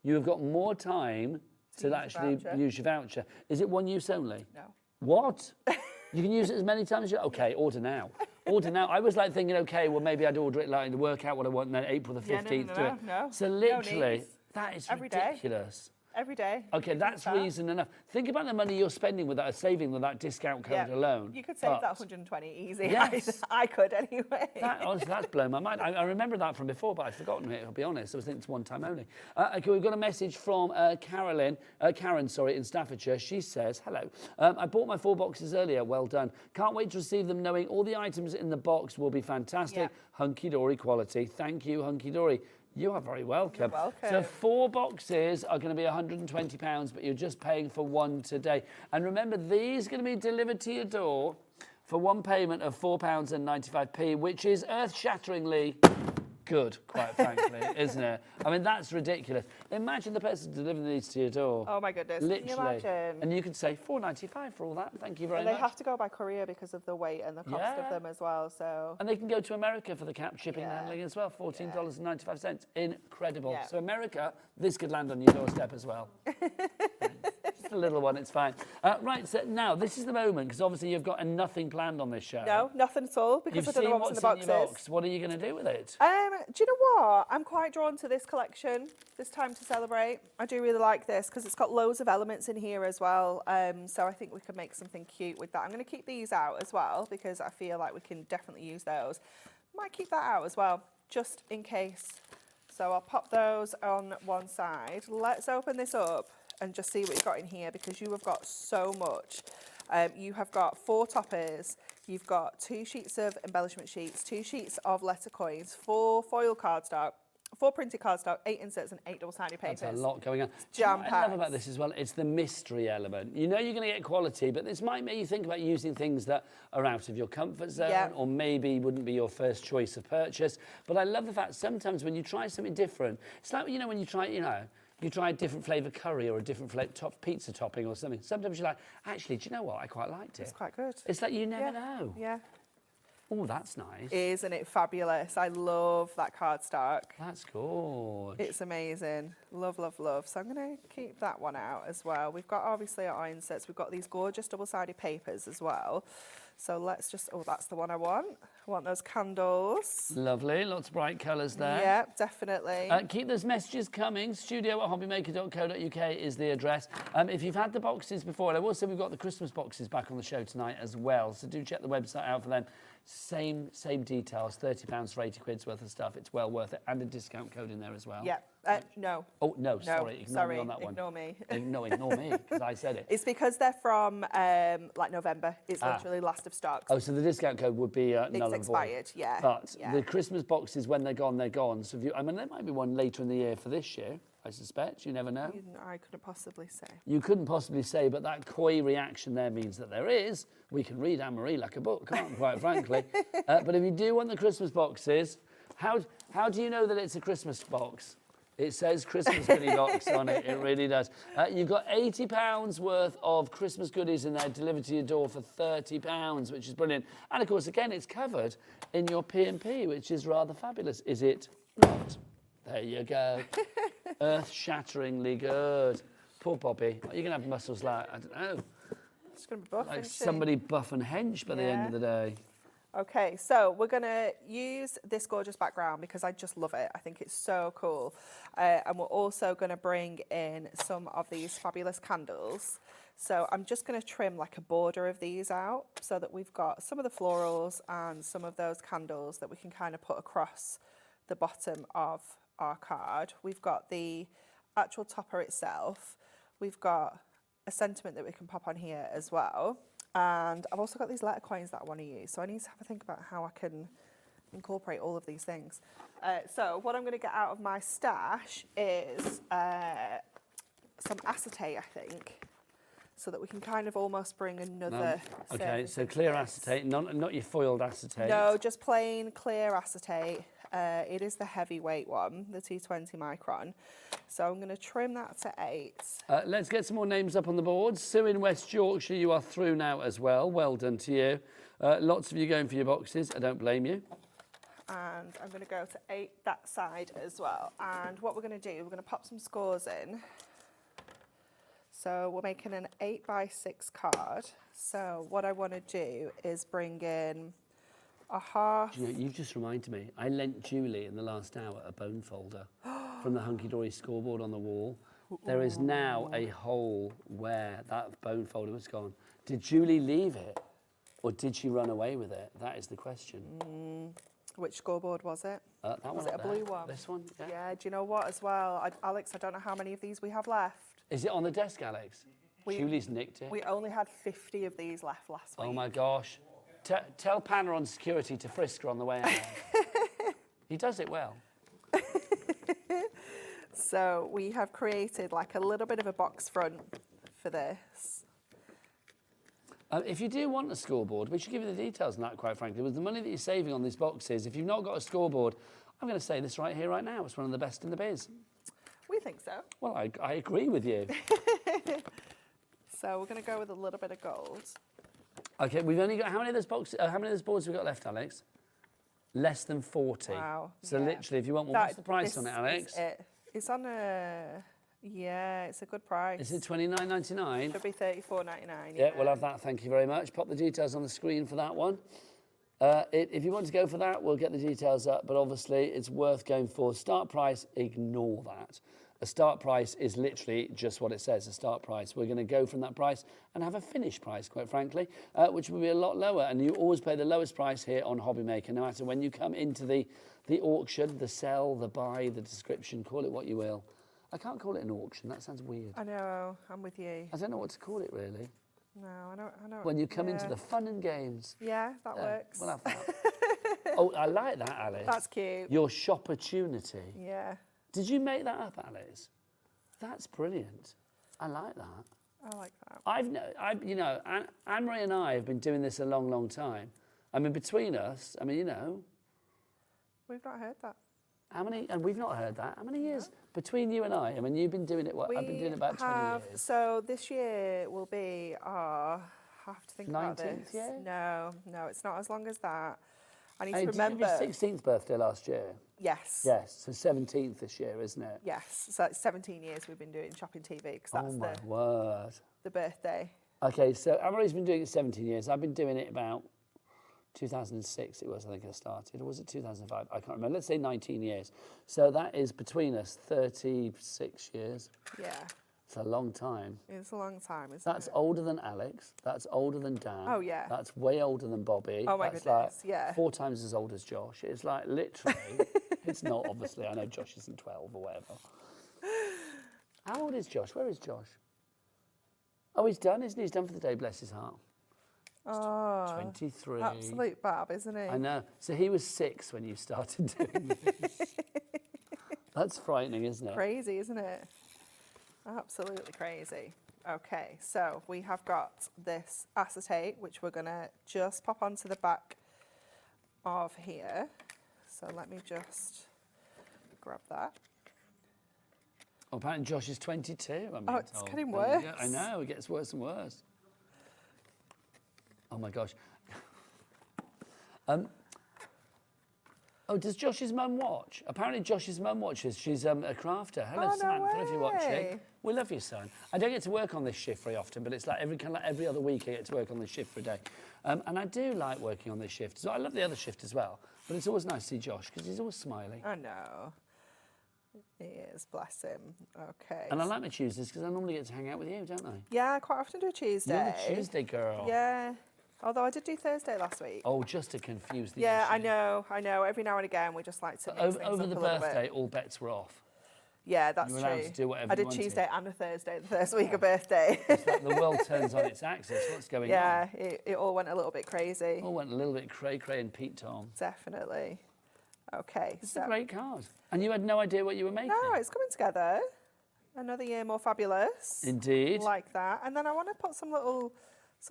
you have got more time to actually use your voucher. Is it 1 use only? No. What? You can use it as many times as you... Okay, order now. Order now. I was like thinking, okay, well, maybe I'd order it like to work out what I want and then April the 15th No. So literally, that is ridiculous. Every day. Okay, that's reason enough. Think about the money you're spending with that, saving with that discount code alone. You could save that 120 easy. Yes. I could anyway. Honestly, that's blown my mind. I remember that from before, but I'd forgotten it, I'll be honest. I was thinking it's 1 time only. Okay, we've got a message from Karen, in Staffordshire. She says, hello. I bought my 4 boxes earlier. Well done. Can't wait to receive them knowing all the items in the box will be fantastic. Hunky-dory quality. Thank you, Hunky-dory. You are very welcome. You're welcome. So 4 boxes are going to be £120, but you're just paying for 1 today. And remember, these are going to be delivered to your door for 1 payment of £4.95, which is earth-shatteringly good, quite frankly, isn't it? I mean, that's ridiculous. Imagine the person delivering these to your door. Oh my goodness! Literally. Can you imagine? And you could say £4.95 for all that. Thank you very much. They have to go by courier because of the weight and the cost of them as well. So. And they can go to America for the cap shipping and handling as well. $14.95. Incredible. Yeah. So America, this could land on your doorstep as well. Just a little one, it's fine. Right, so now this is the moment because obviously you've got nothing planned on this show. No, nothing at all because You've I don't know seen what's in the boxes. your box. What are you going to do with it? Do you know what? I'm quite drawn to this collection, this Time to Celebrate. I do really like this because it's got loads of elements in here as well. So I think we could make something cute with that. I'm going to keep these out as well because I feel like we can definitely use those. Might keep that out as well, just in case. So I'll pop those on one side. Let's open this up and just see what you've got in here because you have got so much. You have got 4 toppers, you've got 2 sheets of embellishment sheets, 2 sheets of letter coins, 4 foil cardstock, 4 printed cardstock, 8 inserts and 8 double-sided papers. That's a lot going on. Jam-packed. What I love about this as well, it's the mystery element. You know you're going to get quality, but this might make you think about using things that are out of your comfort zone or maybe wouldn't be your first choice of purchase. But I love the fact sometimes when you try something different, it's like, you know, when you try, You try a different flavour curry or a different pizza topping or something. Sometimes you're like, actually, do you know what? I quite liked it. It's quite good. It's like you never know. Yeah. Oh, that's nice. Isn't it fabulous? I love that cardstock. That's good. It's amazing. Love, love, love. So I'm going to keep that one out as well. We've got obviously our insets. We've got these gorgeous double-sided papers as well. So let's just, oh, that's the one I want. I want those candles. Lovely, lots of bright colours there. Yeah, definitely. Keep those messages coming. studio@hobbymaker.co.uk is the address. If you've had the boxes before, and I will say we've got the Christmas boxes back on the show tonight as well, so do check the website out for them. Same details, £30 for 80 quid's worth of stuff. It's well worth it, and a discount code in there as well. Yeah, no. Oh, no, sorry, ignore me on that one. Ignore me. No, ignore me, because I said it. It's because they're from, like, November. It's literally last of stock. Oh, so the discount code would be null and void. It's expired, yeah. But the Christmas boxes, when they're gone, they're gone. So if you, I mean, there might be one later in the year for this year, I suspect. You never know. I couldn't possibly say. You couldn't possibly say, but that coy reaction there means that there is. We can read Anne-Marie like a book, can't we, quite frankly? But if you do want the Christmas boxes, how do you know that it's a Christmas box? It says Christmas goodie box on it. It really does. You've got £80 worth of Christmas goodies in there delivered to your door for £30, which is brilliant. And of course, again, it's covered in your P&P, which is rather fabulous. Is it not? There you go. Earth-shatteringly good. Poor Bobby. You're going to have muscles like, I don't know. It's going to be buff, like isn't she? somebody buff and hench by the end of the day. Okay, so we're going to use this gorgeous background because I just love it. I think it's so cool. And we're also going to bring in some of these fabulous candles. So I'm just going to trim like a border of these out so that we've got some of the florals and some of those candles that we can kind of put across the bottom of our card. We've got the actual topper itself. We've got a sentiment that we can pop on here as well. And I've also got these letter coins that I want to use. So I need to have a think about how I can incorporate all of these things. So what I'm going to get out of my stash is some acetate, I think, so that we can kind of almost bring another Okay, so clear acetate, not your foiled acetate. No, just plain clear acetate. It is the heavyweight one, the 220 micron. So I'm going to trim that to 8. Let's get some more names up on the board. Sue in West Yorkshire, you are through now as well. Well done to you. Lots of you going for your boxes. I don't blame you. And I'm going to go to 8 that side as well. And what we're going to do, we're going to pop some scores in. So we're making an 8x6 card. So what I want to do is bring in a half. Do you know, you've just reminded me. I lent Julie in the last hour a bone folder from the Hunkydory scoreboard on the wall. There is now a hole where that bone folder was gone. Did Julie leave it or did she run away with it? That is the question. Which scoreboard was it? That one was it a blue one? This one? Yeah. Yeah, do you know what as well? Alex, I don't know how many of these we have left. Is it on the desk, Alex? Julie's nicked it. We only had 50 of these left last week. Oh my gosh. Tell Panner on security to frisk her on the way out. He does it well. So we have created like a little bit of a box front for this. If you do want a scoreboard, we should give you the details on that, quite frankly. With the money that you're saving on these boxes, if you've not got a scoreboard, I'm going to say this right here, right now. It's one of the best in the biz. We think so. Well, I agree with you. So we're going to go with a little bit of gold. Okay, we've only got, how many of those boards have we got left, Alex? Less than 40. Wow. So literally, if you want one, what's the price on it, Alex? It's on a, yeah, it's a good price. Is it $29.99? Should be $34.99. Yeah, we'll have that, thank you very much. Pop the details on the screen for that one. If you want to go for that, we'll get the details up, but obviously it's worth going for. Start price, ignore that. A start price is literally just what it says, a start price. We're going to go from that price and have a finish price, quite frankly, which will be a lot lower. And you always pay the lowest price here on HobbyMaker, no matter when you come into the auction, the sell, the buy, the description, call it what you will. I can't call it an auction, that sounds weird. I know, I'm with you. I don't know what to call it, really. No, I know. When you come into the fun and games. Yeah, that works. We'll have that. Oh, I like that, Alice. That's cute. Your shopportunity. Yeah. Did you make that up, Alice? That's brilliant. I like that. I like that. You know, Anne-Marie and I have been doing this a long, long time. I mean, between us, I mean, you know. We've not heard that. How many? And we've not heard that. How many years between you and I mean, you've been doing it. What? I've been doing it about 20 years. So this year will be our. I have to think about 19th this. year? No, it's not as long as that. I need Hey, to did you have remember. your 16th birthday last year? Yes. Yes. So 17th this year, isn't it? Yes. So it's 17 years we've been doing Shopping TV because that's Oh my word. the birthday. Okay, so Amarie's been doing it 17 years. I've been doing it about 2006 it was, I think I started. Or was it 2005? I can't remember. Let's say 19 years. So that is between us 36 years. Yeah. It's a long time. It's a long time, isn't That's it? older than Alex. That's older than Dan. Oh, yeah. That's way older than Bobby. Oh, my That's goodness, like yeah. 4 times as old as Josh. It's like literally, it's not obviously. I know Josh isn't 12 or whatever. How old is Josh? Where is Josh? Oh, he's done, isn't he? He's done for the day, bless his heart. Oh, 23. absolute bab, isn't he? I know. So he was 6 when you started doing this. That's frightening, isn't it? Crazy, isn't it? Absolutely crazy. Okay, so we have got this acetate, which we're going to just pop onto the back of here. So let me just grab that. Oh, apparently Josh is 22, I'm being Oh, it's told. getting There you worse. go. I know, it gets worse and worse. Oh my gosh. Oh, does Josh's mum watch? Apparently Josh's mum watches. She's a crafter. Hello, Oh, no Samantha, if you're watching. way. We love you, son. I don't get to work on this shift very often, but it's like every other week I get to work on this shift for a day. And I do like working on this shift. So I love the other shift as well. But it's always nice to see Josh because he's always smiling. I know. He is, bless him. Okay. And I like my Tuesdays because I normally get to hang out with you, don't I? Yeah, I quite often do a Tuesday. You're the Tuesday girl. Yeah. Although I did do Thursday last week. Oh, just to confuse the Yeah, issue. I know. Every now and again, we just like to But mix over, things over up the a little birthday, bit. all bets were off. Yeah, that's You were true. allowed to do whatever I you did wanted. Tuesday and a Thursday, the first week of birthday. It's like the world turns on its axis. What's going on? Yeah, it all went a little bit crazy. All went a little bit cray-cray and Pete Tom. Definitely. Okay. It's a great card. And you had no idea what you were making? No, it's coming together. Another year more fabulous. Indeed. Like that. And then I want to put some little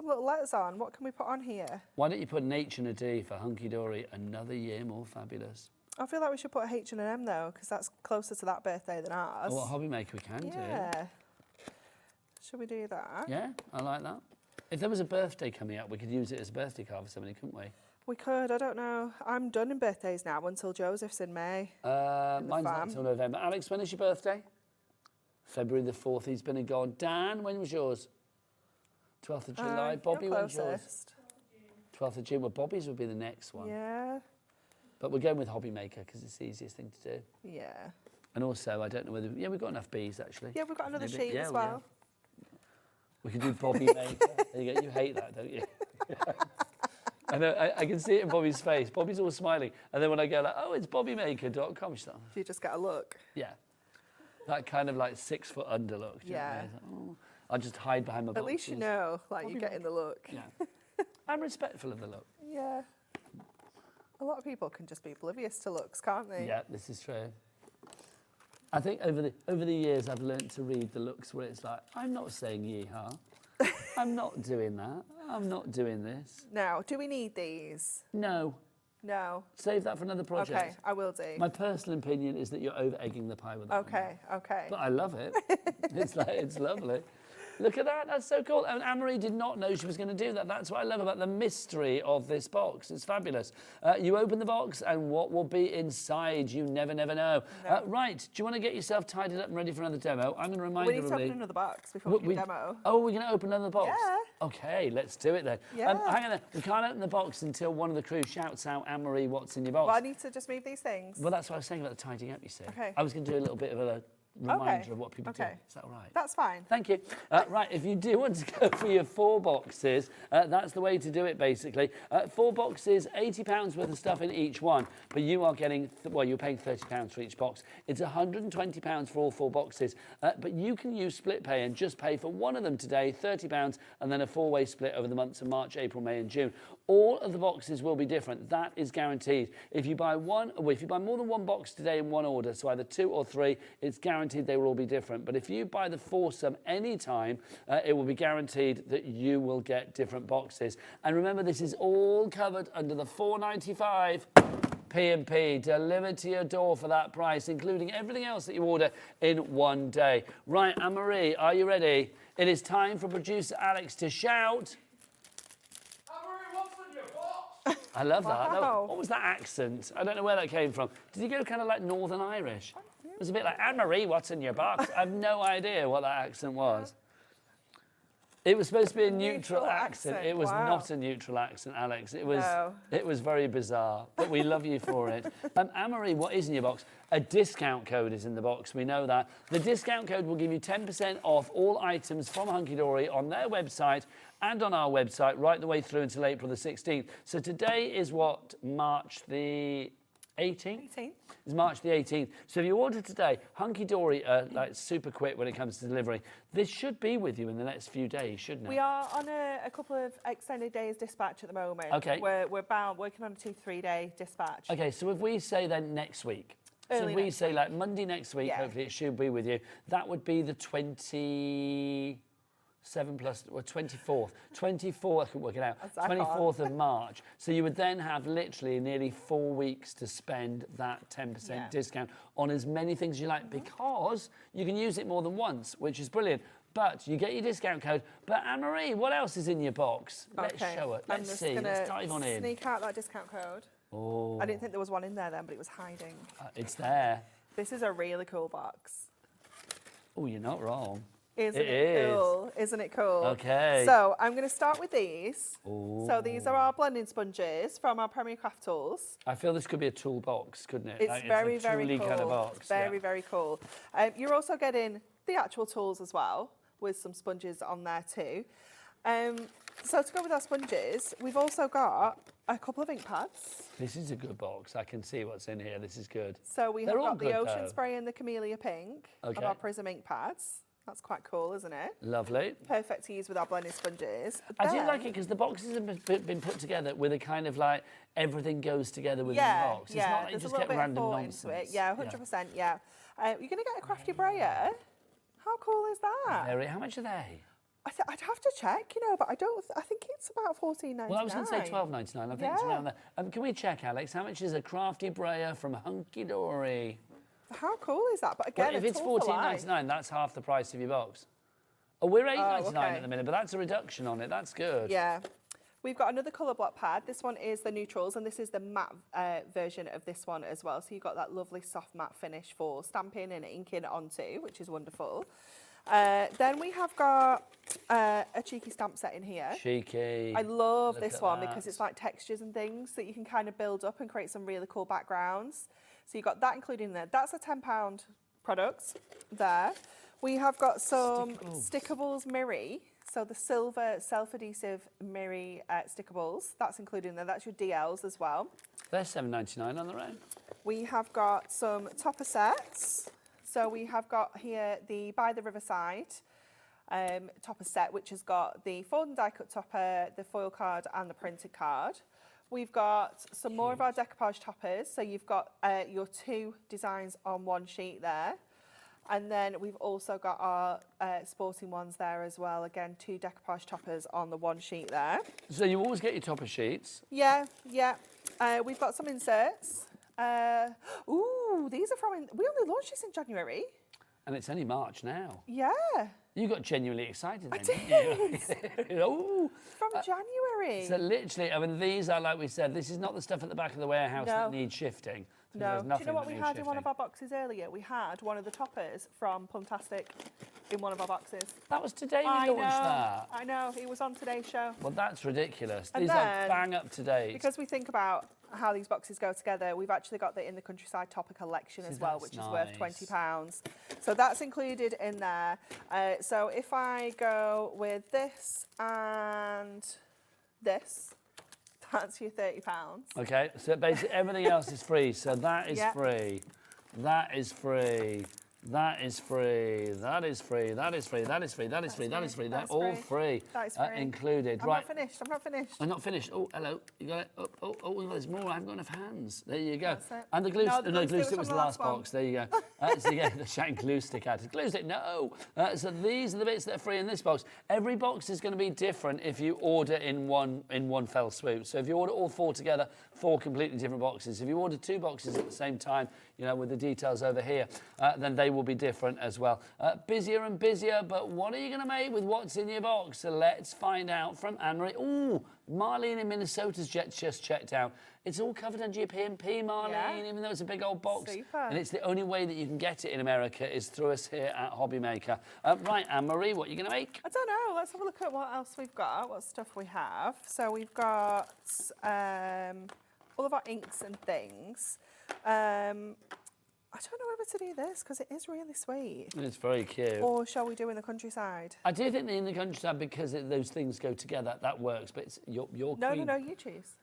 letters on. What can we put on here? Why don't you put an H and a D for Hunkydory, another year more fabulous? I feel like we should put a H and an M though, because that's closer to that birthday than ours. Oh, what HobbyMaker we can do. Yeah. Should we do that? Yeah, I like that. If there was a birthday coming up, we could use it as a birthday card for somebody, couldn't we? We could, I don't know. I'm done in birthdays now until Joseph's in May. Mine's not until November. Alex, when is your birthday? February the 4th, he's been and gone. Dan, when was yours? 12th of July. Bobby, you're when's yours? closest. 12th of June. Well, Bobby's would be the next one. Yeah. But we're going with HobbyMaker because it's the easiest thing to do. Yeah. And also, I don't know whether... Yeah, we've got enough bees, actually. Yeah, we've got another Maybe- sheet yeah, as well. We could do BobbyMaker. There you go. You hate that, don't you? I know. I can see it in Bobby's face. Bobby's all smiling. And then when I go like, oh, it's BobbyMaker.com, she's like, Do you just get a look? yeah. That kind of like 6 foot under look. do you know what I Yeah. mean? It's like, oh. I'll just hide behind my At least you know, like, you're getting the look. Yeah. I'm respectful of the look. Yeah. A lot of people can just be oblivious to looks, can't they? Yeah, this is true. I think over the years I've learned to read the looks where it's like, I'm not saying yeehaw. I'm not doing that. I'm not doing this. Now, do we need these? No. No. Save that for another project. Okay, I will do. My personal opinion is that you're over-egging the pie with that. Okay, okay. But I love it. It's lovely. Look at that, that's so cool. And Anne-Marie did not know she was going to do that. That's what I love about the mystery of this box. It's fabulous. You open the box and what will be inside, you never know. No. Right, do you want to get yourself tidied up and ready for another demo? I'm going to remind We need to everybody... open another box before we can demo. Oh, we're going to open another box? Yeah. Okay, let's do it then. Yeah. Hang on then. We can't open the box until one of the crew shouts out, Anne-Marie, what's in your box? Well, I need to just move these things. Well, that's what I was saying about the tidying up, you see. Okay. I was going to do a little bit of a reminder of what people do. Is that all right? That's fine. Thank you. Right, if you do want to go for your 4 boxes, that's the way to do it, basically. 4 boxes, £80 worth of stuff in each one, but you are getting, well, you're paying £30 for each box. It's £120 for all 4 boxes, but you can use split pay and just pay for one of them today, £30, and then a 4-way split over the months of March, April, May, and June. All of the boxes will be different. That is guaranteed. If you buy more than 1 box today in one order, so either 2 or 3, it's guaranteed they will all be different. But if you buy the foursome anytime, it will be guaranteed that you will get different boxes. And remember, this is all covered under the £4.95 P&P delivered to your door for that price, including everything else that you order in one day. Right, Anne-Marie, are you ready? It is time for producer Alex to shout. I love that. Wow. What was that accent? I don't know where that came from. Did he go kind of like Northern Irish? It was a bit like, Anne-Marie, what's in your box? I have no idea what that accent was. It was supposed to be a neutral accent. It was not a neutral accent, Alex. It was very bizarre, but we love you for it. Anne-Marie, what is in your box? A discount code is in the box. We know that. The discount code will give you 10% off all items from Hunkydory on their website and on our website right the way through until April the 16th. So today is what, March the 18th? 18th. It's March the 18th. So if you order today, Hunkydory are like super quick when it comes to delivery. This should be with you in the next few days, shouldn't it? We are on a couple of extended days dispatch at the moment. Okay. We're working on a 2-3 day dispatch. Okay, so if we say then next week, so if we say like Monday next week, hopefully it should be with you, that would be the 24th. 24th, I can work it out. 24th of March. So you would then have literally nearly 4 weeks to spend that 10% discount on as many things as you like, because you can use it more than once, which is brilliant. But you get your discount code. But Anne-Marie, what else is in your box? Let's show it. Let's see. Let's dive on in. Sneak out that discount code. Oh. I didn't think there was one in there then, but it was hiding. It's there. This is a really cool box. Oh, you're not wrong. Isn't it cool? Isn't it cool? Okay. So I'm going to start with these. Ooh. So these are our blending sponges from our Premier Craft Tools. I feel this could be a tool box, couldn't it? It's like, very, it's a very tooly cool. kind of box. Very, very cool. You're also getting the actual tools as well, with some sponges on there too. So to go with our sponges, we've also got a couple of ink pads. This is a good box. I can see what's in here. This is good. So we have They're all got the good, Ocean though. Spray and the Camellia Pink of our Prism ink pads. That's quite cool, isn't it? Lovely. Perfect to use with our blending sponges. I do like it because the boxes have been put together with a kind of like everything goes together within the box. It's not like you there's just a get little bit of random thought nonsense. into it. Yeah, 100%. Yeah. You're going to get a crafty brayer. How cool is that? Very. How much are they? I'd have to check, but I think it's about $14.99. Well, I was going to say $12.99. I think it's around there. Can we check, Alex? How much is a crafty brayer from Hunkydory? How cool is that? But again, Well, if it's $14.99, that's half the price of your box. Oh, we're $8.99 at the minute, but that's a reduction on it. That's good. Yeah. We've got another colour block pad. This one is the Neutrals, and this is the matte version of this one as well. So you've got that lovely soft matte finish for stamping and inking onto, which is wonderful. Then we have got a cheeky stamp set in here. Cheeky. I love this one because it's like textures and things that you can kind of build up and create some really cool backgrounds. So you've got that included in there. That's a £10 product there. We have got some Stickables Miri. So the silver self-adhesive Miri Stickables. That's included in there. That's your DLs as well. They're $7.99 on their own. We have got some topper sets. So we have got here the By the Riverside topper set, which has got the fold and die cut topper, the foil card and the printed card. We've got some more of our decoupage toppers. So you've got your 2 designs on one sheet there. And then we've also got our sporting ones there as well. Again, 2 decoupage toppers on the one sheet there. So you always get your topper sheets. Yeah. We've got some inserts. Ooh, these are from... We only launched this in January. And it's only March now. Yeah. You got genuinely excited then, didn't you? Ooh. From January. So literally, I mean, these are, like we said, this is not the stuff at the back of the warehouse that needs shifting. No. Do you know what we had in one of our boxes earlier? We had one of the toppers from Plumtastic in one of our boxes. That was today we launched that. I know. It was on today's show. Well, that's ridiculous. And These then, are bang up to date. Because we think about how these boxes go together, we've actually got the In the Countryside topper collection as well, which is worth £20. So that's included in there. So if I go with this and this, that's your £30. Okay, so basically everything else is free. So that is free. That is free. That is free. That is free. That is free. That is free. That is free. That is free. They're all free. That is free. Included. I'm Right. not finished. I'm not finished. I'm not finished. Oh, hello. You got it. Oh, there's more. I haven't got enough hands. There you go. That's it. And the glue, No, the glue stick was the last box. There you go. So you get the shiny glue stick out. Glue stick, no. So these are the bits that are free in this box. Every box is going to be different if you order in one fell swoop. So if you order all 4 together, 4 completely different boxes. If you order 2 boxes at the same time, you know, with the details over here, then they will be different as well. Busier and busier, but what are you going to make with what's in your box? So let's find out from Anne-Marie. Ooh, Marlene in Minnesota's just checked out. It's all covered in GP&P, Marlene, even though it's a big old box. Super. And it's the only way that you can get it in America is through us here at HobbyMaker. Right, Anne-Marie, what are you going to make? I don't know. Let's have a look at what else we've got, what stuff we have. So we've got all of our inks and things. I don't know whether to do this because it is really sweet. It's very cute. Or shall we do in the countryside? I do think in the countryside because those things go together, that works. But it's your queen. No, you choose.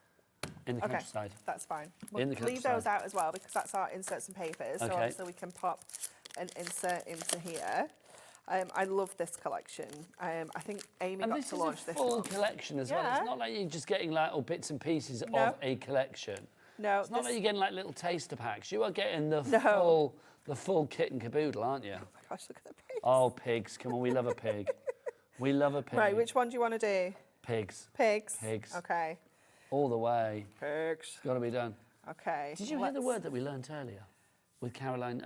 In the countryside. That's fine. We'll In the leave countryside. those out as well because that's our inserts and papers. So Okay. obviously we can pop an insert into here. I love this collection. I think Amy got to launch And this is this a full one. collection as well. It's not like you're just getting like all bits and pieces No. of a collection. No, It's not this- like you're getting like little taster packs. You are getting the No. full kit and caboodle, aren't you? Oh my gosh, look at the pigs. Oh, pigs. Come on, we love a pig. We love a pig. Right, which one do you want to do? Pigs. Pigs. Pigs. Okay. All the way. Pigs. It's got to be done. Okay. Did you hear the word that we learnt earlier with Catherine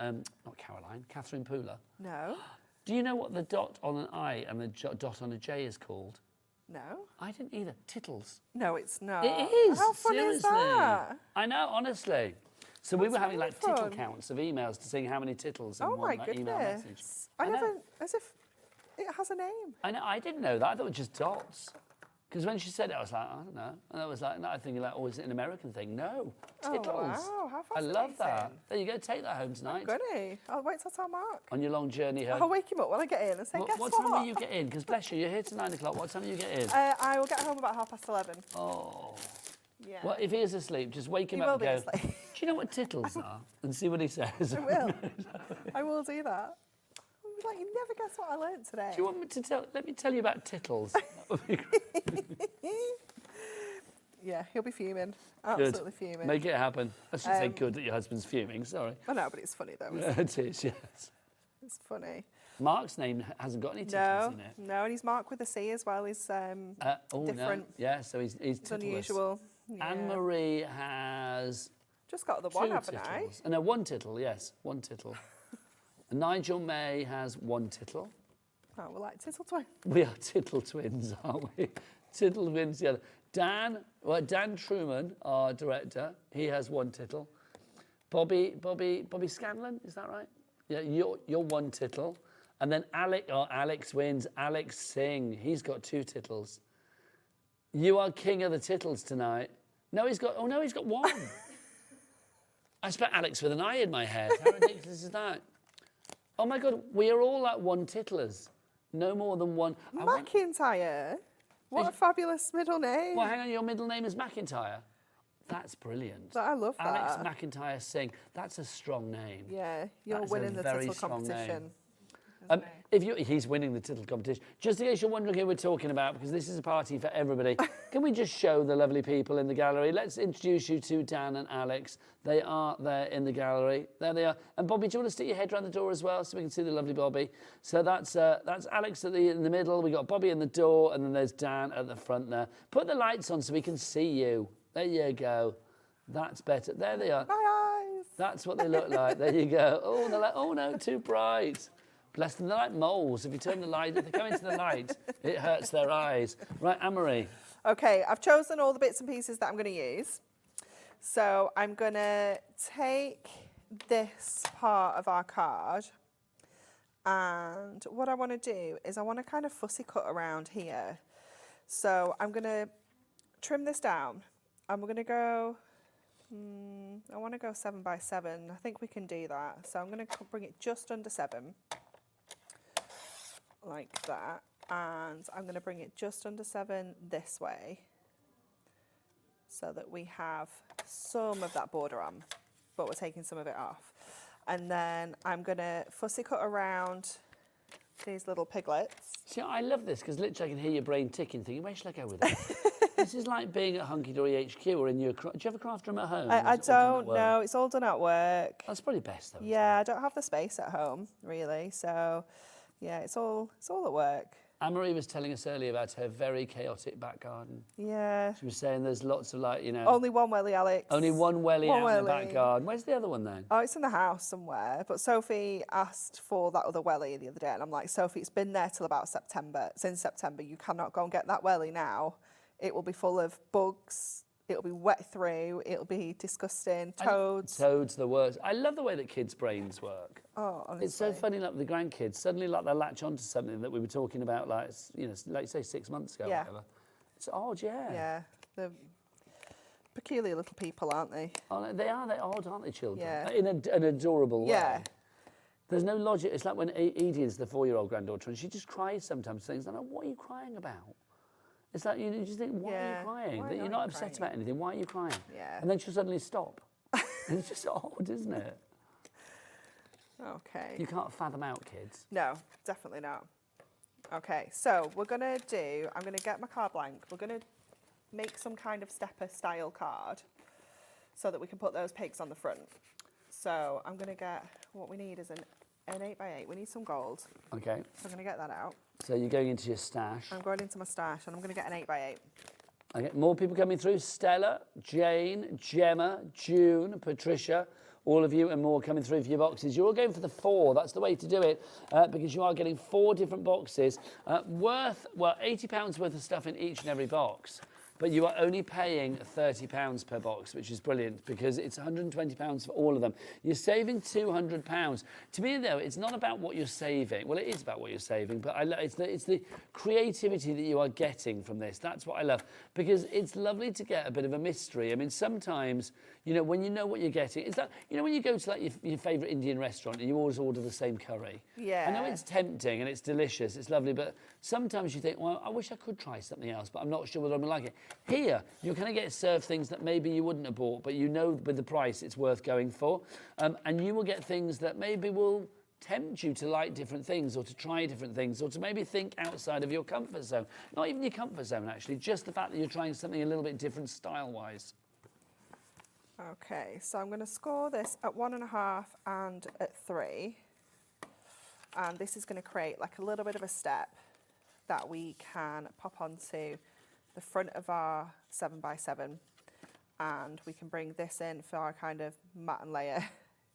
Pooler? No. Do you know what the dot on an I and the dot on a J is called? No. I didn't either. Tittles. No, it's not. It is. How fun seriously. is that? I know, honestly. So we were having like really tittle fun. counts of emails to see how many tittles in Oh one my like, email message. goodness. I know. never, as if it has a name. I know. I didn't know that. I thought it was just dots. Because when she said it, I was like, I don't know. And I was like, no, I think like, oh, is it an American thing? No, tittles. Oh, wow, how I love that. fascinating. There you go. Take that home tonight. Goody. I'll wait till I tell Mark. On your long journey home. I'll wake him up when I get in and say, guess What what? time will you get in? Because bless you, you're here till 9 o'clock. What time will you get in? I will get home about 11:30. Oh. Yeah. Well, if he is asleep, just wake him He up will and be go, asleep. do you know what tittles are? And see what he says. I will. I will do that. Like, you never guess what I learnt today. Do you want me to tell? Let me tell you about tittles. That would be great. Yeah, he'll be fuming. Good. Absolutely fuming. Make it happen. I should say good that your husband's fuming. Sorry. I know, but it's funny though. It is, yes. It's funny. Mark's name hasn't got any tittles No, in it. no, and he's Mark with a C as well. He's Oh, different. no. Yeah, so he's It's tittleless. unusual. Yeah. Anne-Marie has Just got the two one, haven't I? tittles. No, one tittle, yes, one tittle. And Nigel May has one tittle. Oh, we're like tittle twins. We are tittle twins, aren't we? Tittle twins together. Dan Truman, our director, he has one tittle. Bobby Scanlon, is that right? Yeah, you're one tittle. And then Alex wins. Alex Singh, he's got 2 tittles. You are king of the tittles tonight. No, he's got one. I spent Alex with an I in my head. How ridiculous is that? Oh my God, we are all like one tittlers. No more than one. McIntyre. What a fabulous middle name. Well, hang on, your middle name is McIntyre. That's brilliant. I love that. Alex McIntyre Singh. That's a strong name. Yeah, you're That's winning a the very tittle strong name. competition. He's winning the tittle competition. Just in case you're wondering who we're talking about, because this is a party for everybody, can we just show the lovely people in the gallery? Let's introduce you to Dan and Alex. They are there in the gallery. There they are. And Bobby, do you want to stick your head around the door as well so we can see the lovely Bobby? So that's Alex in the middle. We got Bobby in the door, and then there's Dan at the front there. Put the lights on so we can see you. There you go. That's better. There they are. My eyes. That's what they look like. There you go. Oh, they're like, oh no, too bright. Bless them, they're like moles. If you turn the light, if they come into the light, it hurts their eyes. Right, Anne-Marie. Okay, I've chosen all the bits and pieces that I'm going to use. So I'm going to take this part of our card, and what I want to do is I want to kind of fussy cut around here. So I'm going to trim this down, and we're going to go, I want to go 7 by 7. I think we can do that. So I'm going to bring it just under 7. Like that, and I'm going to bring it just under 7 this way so that we have some of that border on, but we're taking some of it off. And then I'm going to fussy cut around these little piglets. See, I love this because literally I can hear your brain ticking, thinking, where should I go with it? This is like being at Hunkydory HQ or in your... Do you have a craft room at home? I don't know. It's all done at work. That's probably best, though. Yeah, I don't have the space at home, really. So, yeah, it's all at work. Anne-Marie was telling us earlier about her very chaotic back garden. Yeah. She was saying there's lots of, like, you know... Only one welly, Alex. Only one welly out in the back garden. Where's the other one, then? Oh, it's in the house somewhere. But Sophie asked for that other welly the other day, and I'm like, Sophie, it's been there till about September. Since September, you cannot go and get that welly now. It will be full of bugs. It'll be wet through. It'll be disgusting. Toads. Toads, the worst. I love the way that kids' brains work. Oh, honestly. It's so funny, like the grandkids, suddenly like they latch onto something that we were talking about, like, you know, like you say, 6 months ago. Yeah. Or whatever. It's odd, yeah. Yeah. They're peculiar little people, aren't they? Oh, they are. They're odd, aren't they, children? Yeah. In an adorable way. Yeah. There's no logic. It's like when Edie's the 4-year-old granddaughter, and she just cries sometimes. Things like, what are you crying about? It's like you just think, why are you crying? Why That you're are not you upset crying? about anything. Why are you crying? Yeah. And then she'll suddenly stop. And it's just odd, isn't it? Okay. You can't fathom out kids. No, definitely not. Okay, so I'm going to get my card blank. We're going to make some kind of stepper style card so that we can put those pigs on the front. So I'm going to get, what we need is an 8x8. We need some gold. Okay. So I'm going to get that out. So you're going into your stash. I'm going into my stash and I'm going to get an 8x8. Okay, more people coming through. Stella, Jane, Gemma, June, Patricia, all of you and more coming through for your boxes. You're all going for the 4. That's the way to do it because you are getting 4 different boxes worth, well, £80 worth of stuff in each and every box. But you are only paying £30 per box, which is brilliant because it's £120 for all of them. You're saving £200. To me, though, it's not about what you're saving. Well, it is about what you're saving, but it's the creativity that you are getting from this. That's what I love because it's lovely to get a bit of a mystery. I mean, sometimes, you know, when you know what you're getting, it's like, you know, when you go to like your favourite Indian restaurant and you always order the same curry. Yeah. I know it's tempting and it's delicious, it's lovely, but sometimes you think, well, I wish I could try something else, but I'm not sure whether I'm going to like it. Here, you're going to get served things that maybe you wouldn't have bought, but you know with the price it's worth going for. And you will get things that maybe will tempt you to like different things or to try different things or to maybe think outside of your comfort zone. Not even your comfort zone, actually, just the fact that you're trying something a little bit different style-wise. Okay, so I'm going to score this at 1.5 and at 3. And this is going to create like a little bit of a step that we can pop onto the front of our 7x7. And we can bring this in for our kind of mat and layer.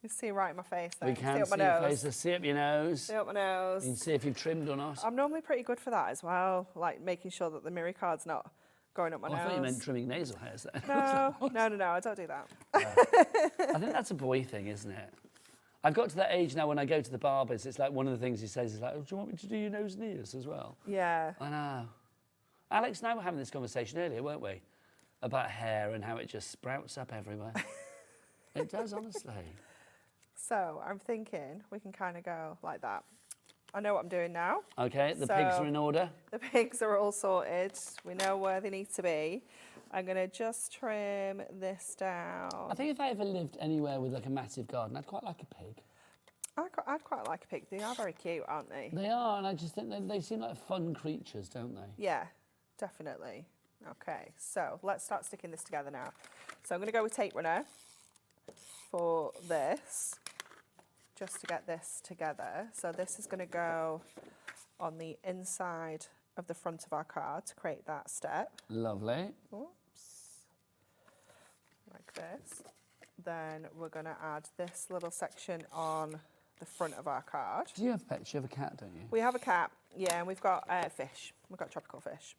You see right in my face there. We can see up my see your nose. face, see up your nose. See up my nose. You can see if you've trimmed or not. I'm normally pretty good for that as well, like making sure that the mirror card's not going up my nose. I thought you meant trimming nasal hairs there. No, I don't do that. I think that's a boy thing, isn't it? I've got to that age now when I go to the barbers, it's like one of the things he says is like, oh, do you want me to do your nose and ears as well? Yeah. I know. Alex and I were having this conversation earlier, weren't we? About hair and how it just sprouts up everywhere. It does, honestly. So I'm thinking we can kind of go like that. I know what I'm doing now. Okay, the pigs are in order. The pigs are all sorted. We know where they need to be. I'm going to just trim this down. I think if I ever lived anywhere with like a massive garden, I'd quite like a pig. I'd quite like a pig. They are very cute, aren't they? They are, and I just think they seem like fun creatures, don't they? Yeah, definitely. Okay, so let's start sticking this together now. So I'm going to go with tape runner for this, just to get this together. So this is going to go on the inside of the front of our card to create that step. Lovely. Oops. Like this. Then we're going to add this little section on the front of our card. Do you have pets? You have a cat, don't you? We have a cat, yeah, and we've got fish. We've got tropical fish.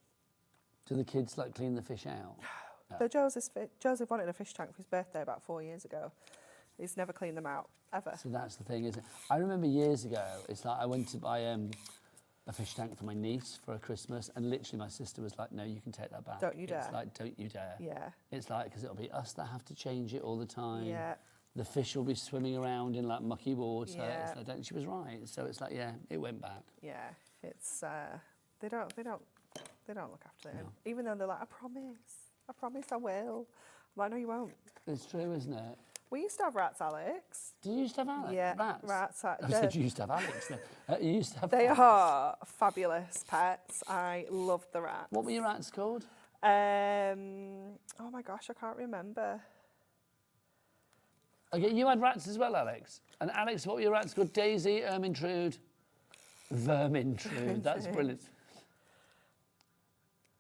Do the kids like clean the fish out? So Joseph wanted a fish tank for his birthday about 4 years ago. He's never cleaned them out, ever. So that's the thing, isn't it? I remember years ago, it's like I went to buy a fish tank for my niece for a Christmas, and literally my sister was like, no, you can take that back. Don't you dare. It's like, don't you dare. Yeah. It's like, because it'll be us that have to change it all the time. Yeah. The fish will be swimming around in like mucky water. Yeah. It's like, she was right. So it's like, yeah, it went back. Yeah, it's they don't look after them. No. Even though they're like, I promise I will. I'm like, no, you won't. It's true, isn't it? We used to have rats, Alex. Did you used to have Alex? Yeah, Rats? rats. I said you used to have Alex. You used to have They rats. are fabulous pets. I loved the rats. What were your rats called? Oh my gosh, I can't remember. Okay, you had rats as well, Alex. And Alex, what were your rats called? Daisy, Ermintrude, Vermintrude. That's brilliant.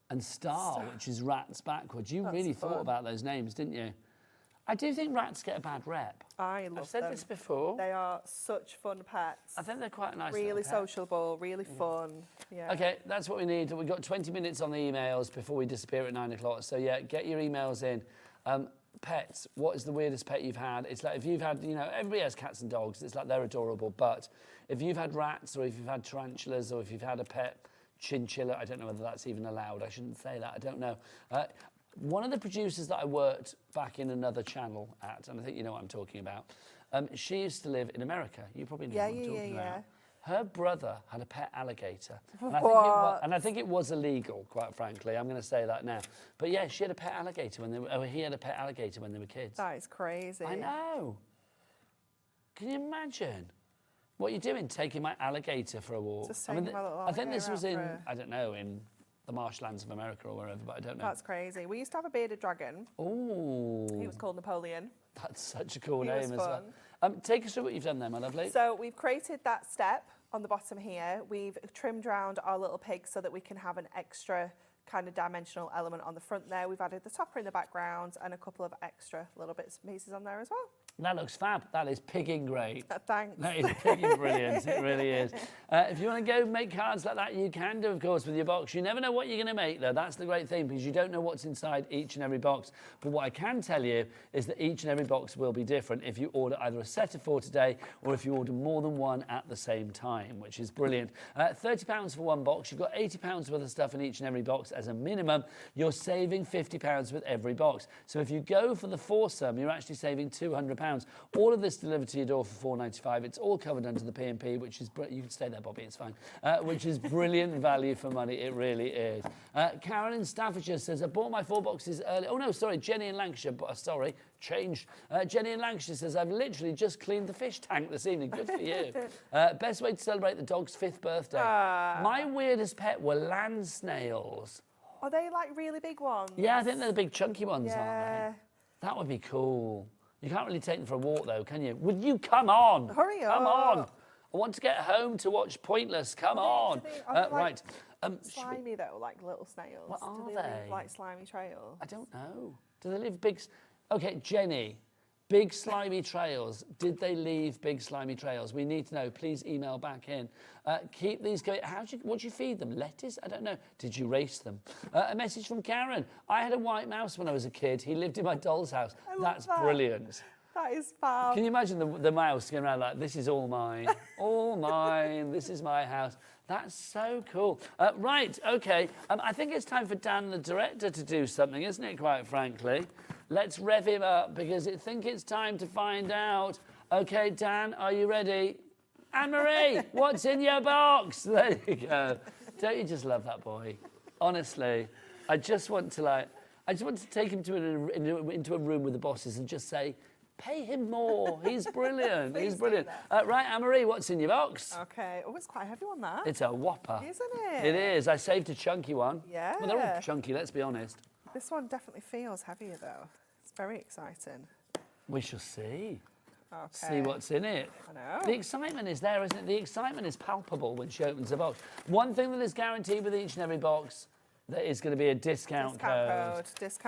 And Star, which is rats backwards. You really thought about those names, didn't you? I do think rats get a bad rep. I love them. I've said this before. They are such fun pets. I think they're quite nice. Really sociable, really fun. Yeah. Okay, that's what we need. We've got 20 minutes on the emails before we disappear at 9 o'clock. So yeah, get your emails in. Pets, what is the weirdest pet you've had? It's like if you've had, you know, everybody has cats and dogs. It's like they're adorable. But if you've had rats or if you've had tarantulas or if you've had a pet chinchilla, I don't know whether that's even allowed. I shouldn't say that. I don't know. One of the producers that I worked back in another channel at, and I think you know what I'm talking about, she used to live in America. You probably know what I'm talking about. Her brother had a pet alligator. And I think it was illegal, quite frankly. I'm going to say that now. But yeah, she had a pet alligator when they were, he had a pet alligator when they were kids. That is crazy. I know. Can you imagine? What are you doing, taking my alligator for a walk? Just I mean, taking my little I think this was in, alligator out I don't know, in the marshlands of America or wherever, but I don't know. That's crazy. We used to have a bearded dragon. Oh. He was called Napoleon. That's such a cool He name was as well. fun. Take us through what you've done there, my lovely. So we've created that step on the bottom here. We've trimmed around our little pig so that we can have an extra kind of dimensional element on the front there. We've added the topper in the background and a couple of extra little bits and pieces on there as well. That looks fab. That is pigging great. Thanks. That is pigging brilliant. It really is. If you want to go make cards like that, you can do, of course, with your box. You never know what you're going to make, though. That's the great thing, because you don't know what's inside each and every box. But what I can tell you is that each and every box will be different if you order either a set of 4 today or if you order more than one at the same time, which is brilliant. £30 for one box. You've got £80 worth of stuff in each and every box as a minimum. You're saving £50 with every box. So if you go for the foursome, you're actually saving £200. All of this delivered to your door for £4.95. It's all covered under the P&P, which is you can stay there, Bobby. It's fine. Which is brilliant value for money. It really is. Karen in Staffordshire says, I bought my 4 boxes earlier. Oh no, sorry, Jenny in Lancashire. Sorry, changed. Jenny in Lancashire says, I've literally just cleaned the fish tank this evening. Good for you. Best way to celebrate the dog's 5th birthday. My weirdest pet were land snails. Are they like really big ones? Yeah, I think they're the big chunky ones, aren't Yeah. they? That would be cool. You can't really take them for a walk, though, can you? Would you come on? Hurry up. Come on. I want to get home to watch Pointless. Come on. Are they, right. Slimy, though, like little snails. What are Do they? leave, like slimy trails? I don't know. Do they leave big... OK, Jenny, big slimy trails. Did they leave big slimy trails? We need to know. Please email back in. Keep these going. What do you feed them? Lettuce? I don't know. Did you race them? A message from Karen. I had a white mouse when I was a kid. He lived in my doll's house. That's brilliant. That is fab. Can you imagine the mouse going around like, this is all mine, all mine, this is my house. That's so cool. Right, OK. I think it's time for Dan, the director, to do something, isn't it, quite frankly? Let's rev him up, because I think it's time to find out. OK, Dan, are you ready? Anne-Marie, what's in your box? There you go. Don't you just love that boy? Honestly, I just want to take him into a room with the bosses and just say, pay him more. He's brilliant. He's brilliant. Right, Anne-Marie, what's in your box? OK. Oh, it's quite a heavy one, that. It's a whopper. Isn't it? It is. I saved a chunky one. Yeah. Well, they're all chunky, let's be honest. This one definitely feels heavier, though. It's very exciting. We shall see. Okay. See what's in it. I know. The excitement is there, isn't it? The excitement is palpable when she opens the box. One thing that is guaranteed with each and every box, there is going to be a discount code.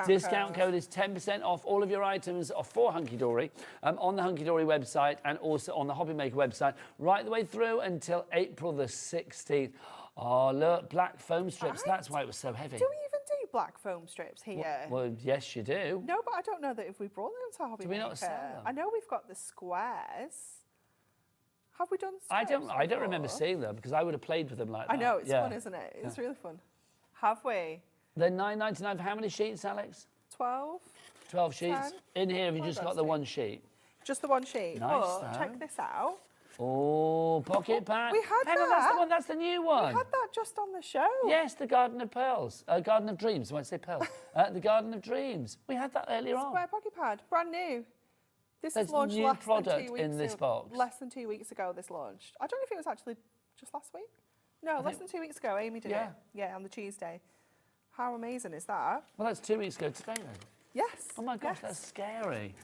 Discount code is 10% off all of your items for Hunkydory on the Hunkydory website and also on the HobbyMaker website right the way through until April the 16th. Oh, look, black foam strips. That's why it was so heavy. Do we even do black foam strips here? Well, yes, you do. No, but I don't know that if we brought them to HobbyMaker. Do we not sell them? I know we've got the squares. Have we done I strips don't remember seeing them because I would have played with them like that. I know, it's fun, isn't it? It's really fun. Have we? They're $9.99 for how many sheets, Alex? 12. 12 sheets. 10. In here, have you just got the one sheet? Just the one sheet. Nice, But though. check this out. Oh, pocket pack. We had Hang that. on, that's the one. That's the new one. We had that just on the show. Yes, the Garden of Pearls. Garden of Dreams. I won't say pearls. The Garden of Dreams. We had that earlier on. Square pocket pad, brand new. This There's was launched new less than product 2 weeks in this ago. box. Less than 2 weeks ago, this launched. I don't know if it was actually just last week. No, less than 2 weeks ago, Amy did it. Yeah, on the Tuesday. How amazing is that? Well, that's 2 weeks ago today, then. Yes. Oh my gosh, that's scary.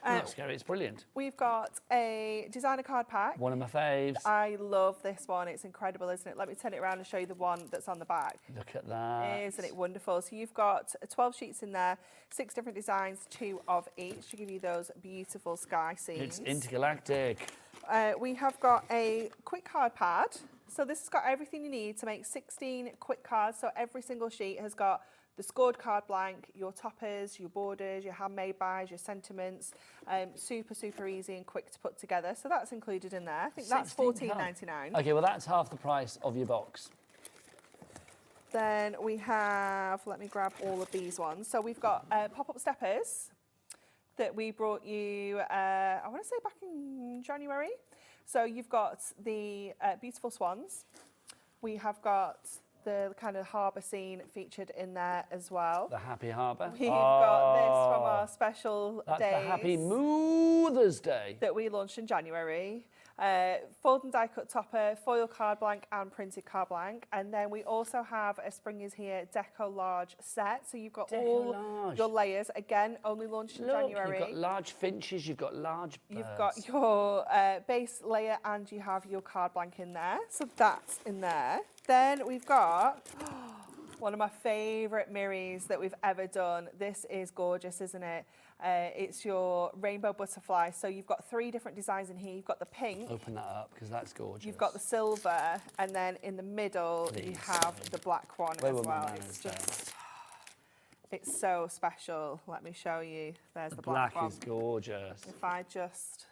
Not scary, it's brilliant. We've got a designer card pack. One of my faves. I love this one. It's incredible, isn't it? Let me turn it around and show you the one that's on the back. Look at that. Isn't it wonderful? So you've got 12 sheets in there, 6 different designs, 2 of each to give you those beautiful sky scenes. It's intergalactic. We have got a quick card pad. So this has got everything you need to make 16 quick cards. So every single sheet has got the scored card blank, your toppers, your borders, your handmade buys, your sentiments. Super, super easy and quick to put together. So that's included in there. I think that's $14.99. Okay, well that's half the price of your box. Then we have, let me grab all of these ones. So we've got pop-up steppers that we brought you, I want to say back in January. So you've got the beautiful swans. We have got the kind of harbour scene featured in there as well. The Happy Harbour. We've got this from our special That's days. the Happy Mother's Day. That we launched in January. Fold and die cut topper, foil card blank and printed card blank. And then we also have a Spring is Here Deco Large set. So you've got all your layers. Again, only launched in January. You've got large finches, you've got large birds. You've got your base layer and you have your card blank in there. So that's in there. Then we've got one of my favourite mirrors that we've ever done. This is gorgeous, isn't it? It's your rainbow butterfly. So you've got 3 different designs in here. You've got the pink. Open that up because that's gorgeous. You've got the silver, and then in the middle you have the black one as well. It's just, it's so special. Let me show you. There's the black one. Black is gorgeous. If I just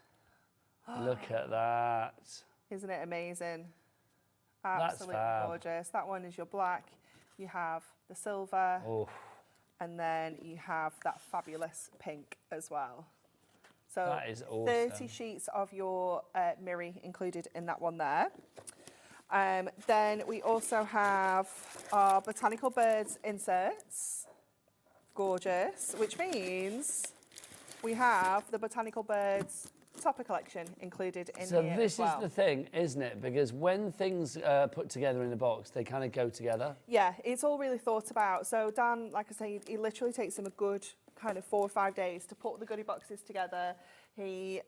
look at that. Isn't it amazing? That's Absolutely fab. gorgeous. That one is your black. You have the silver. Oh. And then you have that fabulous pink as well. So that is awesome. 30 sheets of your mirror included in that one there. Then we also have our botanical birds inserts. Gorgeous, which means we have the botanical birds topper collection included in here So this as well. is the thing, isn't it? Because when things are put together in a box, they kind of go together. Yeah, it's all really thought about. So Dan, like I say, he literally takes him a good kind of 4 or 5 days to put the goodie boxes together. He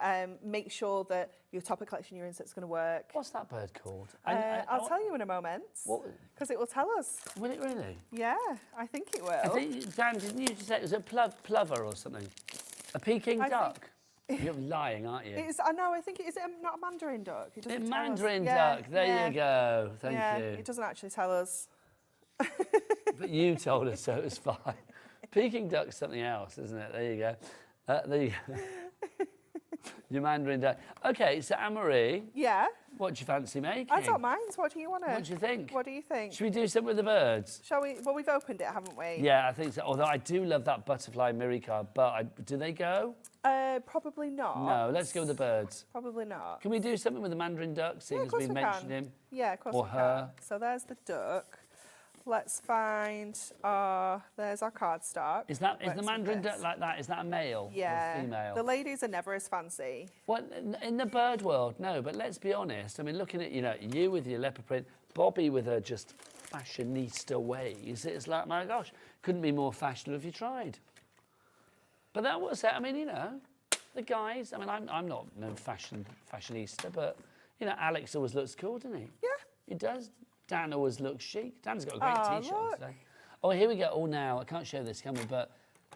makes sure that your topper collection, your insert's going to work. What's that bird called? I'll tell you in a moment. Because it will tell us. Will it really? Yeah, I think it will. I think, Dan, didn't you just say it was a plover or something? A Peking duck? You're lying, aren't you? I know, I think it is not a mandarin duck. It doesn't tell us. Mandarin Yeah, duck, there yeah. you go. Thank you. It doesn't actually tell us. But you told us, so it was fine. Peking duck's something else, isn't it? There you go. There you go. Your Mandarin duck. Okay, so Anne-Marie. Yeah? What do you fancy making? I don't mind. What do you want to... What do you think? What do you think? Should we do something with the birds? Shall we? Well, we've opened it, haven't we? Yeah, I think so. Although I do love that butterfly mirror card, but do they go? Probably not. No, let's go with the birds. Probably not. Can we do something with the Mandarin duck, seeing as we mentioned him? Yeah, of course Or we her. can. So there's the duck. Let's find there's our cardstock. Is the Mandarin duck like that? Is that a male Yeah. or a female? The ladies are never as fancy. Well, in the bird world, no, but let's be honest. I mean, looking at, you with your leopard print, Bobby with her just fashionista ways, it's like, my gosh, couldn't be more fashionable if you tried. But that was it. I mean, the guys, I mean, I'm not no fashionista, but, Alex always looks cool, doesn't he? Yeah. He does. Dan always looks chic. Dan's got a great T-shirt on look. today. Oh, here we go. Oh, now, I can't show this, can we? But,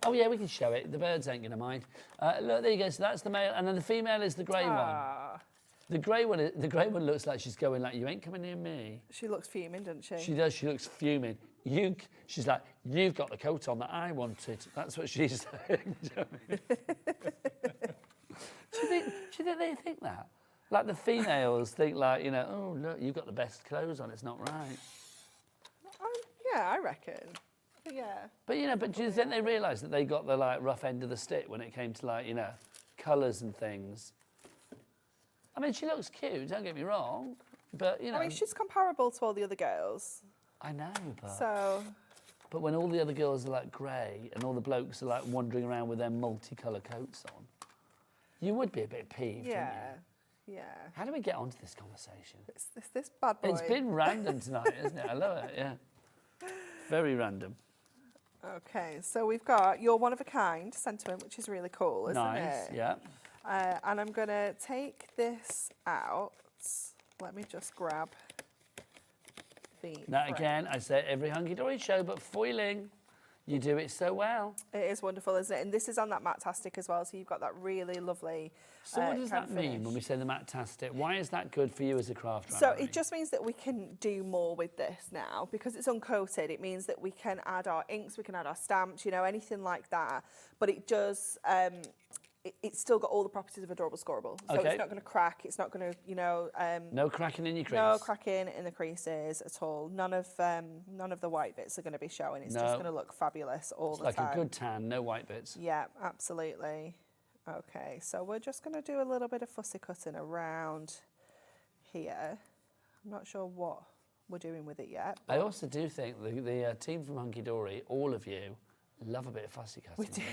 oh, yeah, we can show it. The birds ain't going to mind. Look, there you go. So that's the male. And then the female is the grey one. The grey one looks like she's going like, you ain't coming near me. She looks fuming, doesn't she? She does. She looks fuming. She's like, you've got the coat on that I wanted. That's what she's saying. Do you think they think that? Like the females think like, oh, look, you've got the best clothes on, it's not right. Yeah, I reckon. Yeah. But do you think they realise that they got the rough end of the stick when it came to colours and things? I mean, she looks cute, don't get me wrong, but I mean, she's comparable to all the other girls. I know, but... So... But when all the other girls are grey and all the blokes are wandering around with their multicolour coats on, You would be a bit peeved, Yeah. wouldn't you? Yeah. How do we get onto this conversation? This bad boy. It's been random tonight, isn't it? I love it, yeah. Very random. Okay, so we've got your one-of-a-kind sentiment, which is really cool, isn't it? Nice, yeah. And I'm going to take this out. Let me just grab the Now, frame. again, I say every Hunkydory show, but foiling, you do it so well. It is wonderful, isn't it? And this is on that Matte-tastic as well, so you've got that really lovely So what does kind that of mean finish. when we say the Matte-tastic? Why is that good for you as a craft So runner? it just means that we can do more with this now because it's uncoated. It means that we can add our inks, we can add our stamps, you know, anything like that. But it does, it's still got all the properties of Adorable Scoreable. So Okay. it's not going to crack. It's not going to, you know, No cracking in your crease. no cracking in the creases at all. None of the white bits are going to be showing. It's just No. going to look fabulous all It's the like time. a good tan, no white bits. Yeah, absolutely. Okay, so we're just going to do a little bit of fussy cutting around here. I'm not sure what we're doing with it yet. I also do think the team from Hunkydory, all of you, love a bit of fussy cutting, We don't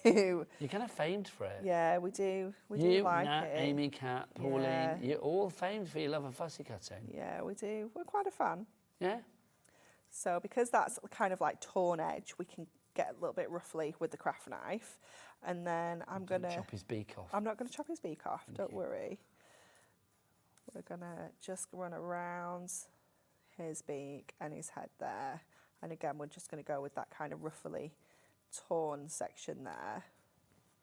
you? do. You're kind of famed for it. Yeah, we do. We you, do like Nat, it. Amy, Kat, Pauline, Yeah. you're all famed for your love of fussy cutting. Yeah, we do. We're quite a fan. Yeah? So because that's kind of like torn edge, we can get a little bit roughly with the craft knife. And then I'm going to... Chop his beak off. I'm not going to chop his beak off, don't worry. We're going to just run around his beak and his head there. And again, we're just going to go with that kind of roughly torn section there.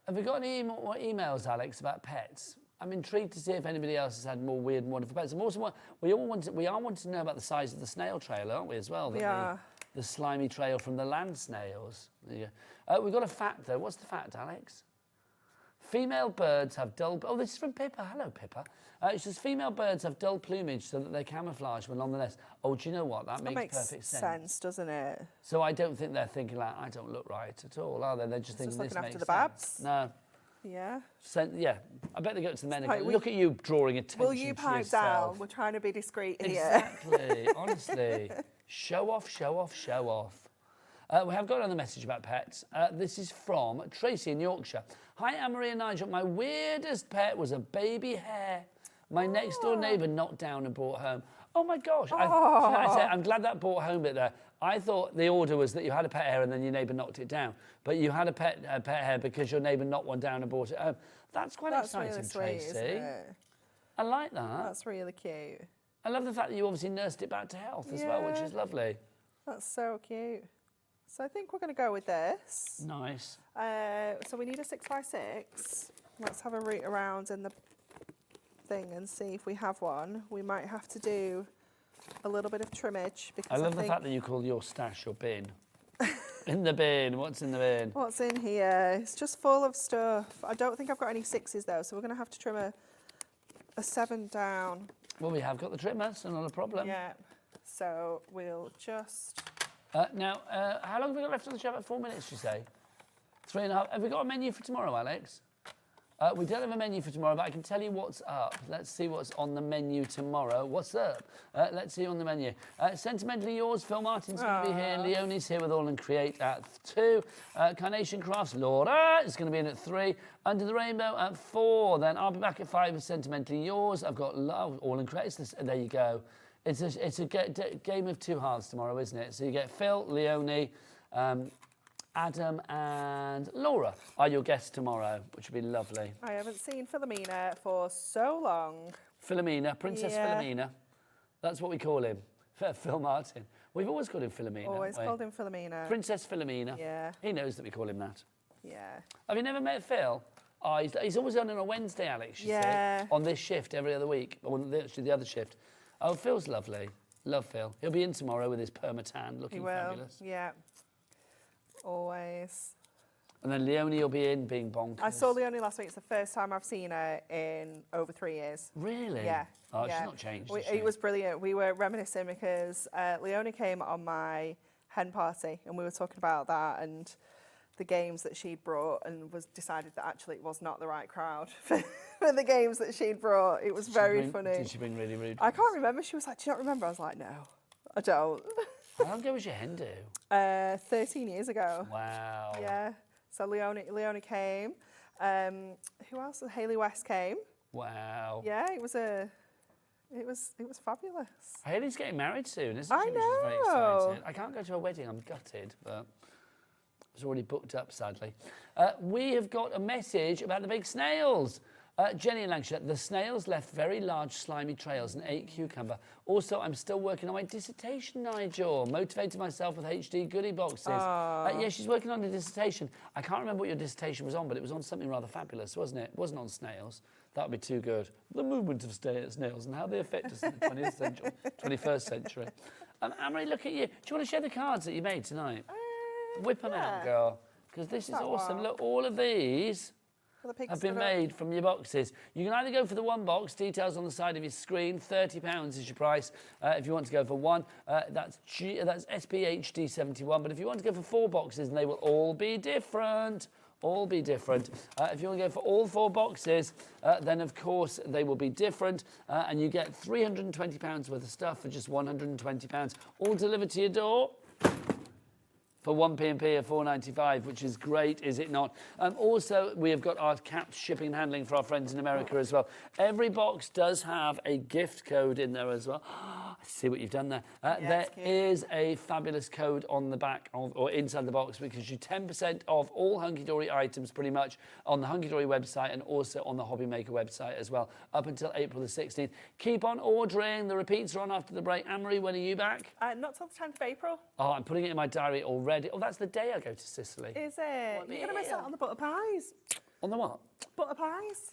Have we got any more emails, Alex, about pets? I'm intrigued to see if anybody else has had more weird and wonderful pets. I'm also we are wanting to know about the size of the snail trail, aren't we, as well? We are. The slimy trail from the land snails. There you go. We've got a fact, though. What's the fact, Alex? Female birds have dull... Oh, this is from Pippa. Hello, Pippa. It says female birds have dull plumage so that they camouflage when on the nest. Oh, do you know what? That makes perfect sense. Doesn't it? So I don't think they're thinking like, I don't look right at all, are they? They're just thinking Just this looking makes after the babs. sense. No. Yeah. Yeah, I bet they go to the men and Like, go, look at you drawing attention Will you to pipe yourself. down? We're trying to be discreet here. Exactly, honestly. Show off, show off, show off. We have got another message about pets. This is from Tracy in Yorkshire. Hi, Anne-Marie and Nigel. My weirdest pet was a baby hare. My next door neighbour knocked down and brought home. Oh my gosh. I'm glad that brought home bit there. I thought the order was that you had a pet hare and then your neighbour knocked it down. But you had a pet hare because your neighbour knocked one down and brought it home. That's quite exciting, really sweet, Tracy. isn't it? I like that. That's really cute. I love the fact that you obviously nursed it back to health as well, which is lovely. That's so cute. So I think we're going to go with this. Nice. So we need a 6x6. Let's have a root around in the thing and see if we have one. We might have to do a little bit of trimmage because I love the fact that you call your stash your bin. In the bin. What's in the bin? What's in here? It's just full of stuff. I don't think I've got any 6s though, so we're going to have to trim a 7 down. Well, we have got the trimmer, so not a problem. Yeah. So we'll just... Now, how long have we got left on the show? About 4 minutes, you say? 3.5. Have we got a menu for tomorrow, Alex? We don't have a menu for tomorrow, but I can tell you what's up. Let's see what's on the menu tomorrow. What's up? Let's see on the menu. Sentimentally Yours, Phil Martin's going to be here. Leonie's here with All and Create at 2. Carnation Crafts, Laura is going to be in at 3. Under the Rainbow at 4. Then I'll be back at 5 with Sentimentally Yours. I've got Love, All and Create. There you go. It's a game of two halves tomorrow, isn't it? So you get Phil, Leonie, Adam and Laura are your guests tomorrow, which will be lovely. I haven't seen Philomena for so long. Philomena, Princess Philomena. That's what we call him, Phil Martin. We've always called him Philomena. Always called him Philomena. Princess Philomena. Yeah. He knows that we call him that. Yeah. Have you never met Phil? Oh, he's always on a Wednesday, Alex, you see, on this shift every other week, or actually the other shift. Oh, Phil's lovely. Love Phil. He'll be in tomorrow with his permatan, looking fabulous. Yeah. Always. And then Leonie will be in, being bonkers. I saw Leonie last week. It's the first time I've seen her in over 3 years. Really? Yeah. Oh, she's not changed, has she? It was brilliant. We were reminiscing because Leonie came on my hen party and we were talking about that and the games that she'd brought and decided that actually it was not the right crowd for the games that she'd brought. It was very funny. Did she bring really rude? I can't remember. She was like, do you not remember? I was like, no, I don't. How long ago was your hen do? 13 years ago. Wow. Yeah. So Leonie came. Who else? Hayley West came. Wow. Yeah, it was fabulous. Hayley's getting married soon, isn't she? I Which is very know. exciting. I can't go to her wedding. I'm gutted, but it's already booked up, sadly. We have got a message about the big snails. Jenny in Lancashire, the snails left very large slimy trails and ate cucumber. Also, I'm still working on my dissertation, Nigel. Motivated myself with HD goodie boxes. Yeah, she's working on a dissertation. I can't remember what your dissertation was on, but it was on something rather fabulous, wasn't it? It wasn't on snails. That would be too good. The movement of snails and how they affect us in the 20th century, 21st century. Amory, look at you. Do you want to share the cards that you made tonight? Whip them out, girl. Because this is awesome. Look, all of these have been made from your boxes. You can either go for the one box, details on the side of your screen, £30 is your price. If you want to go for one, that's SPHD 71. But if you want to go for 4 boxes, and they will all be different. All be different. If you want to go for all 4 boxes, then of course they will be different, and you get £320 worth of stuff for just £120, all delivered to your door for 1p&p of $4.95, which is great, is it not? Also, we have got our capped shipping and handling for our friends in America as well. Every box does have a gift code in there as well. I see what you've done there. There is a fabulous code on the back or inside the box, because you 10% off all Hunkydory items pretty much on the Hunkydory website and also on the HobbyMaker website as well, up until April the 16th. Keep on ordering. The repeats are on after the break. Anne-Marie, when are you back? Not till the 10th of April. Oh, I'm putting it in my diary already. Oh, that's the day I go to Sicily. Is it? You're going to miss out on the butter pies. On the what? Butter pies.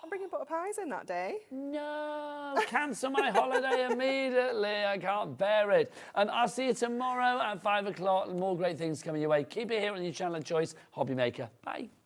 I'm bringing butter pies in that day. No, cancel my holiday immediately. I can't bear it. I'll see you tomorrow at 5 o'clock. More great things coming your way. Keep it here on your channel of choice, HobbyMaker. Bye.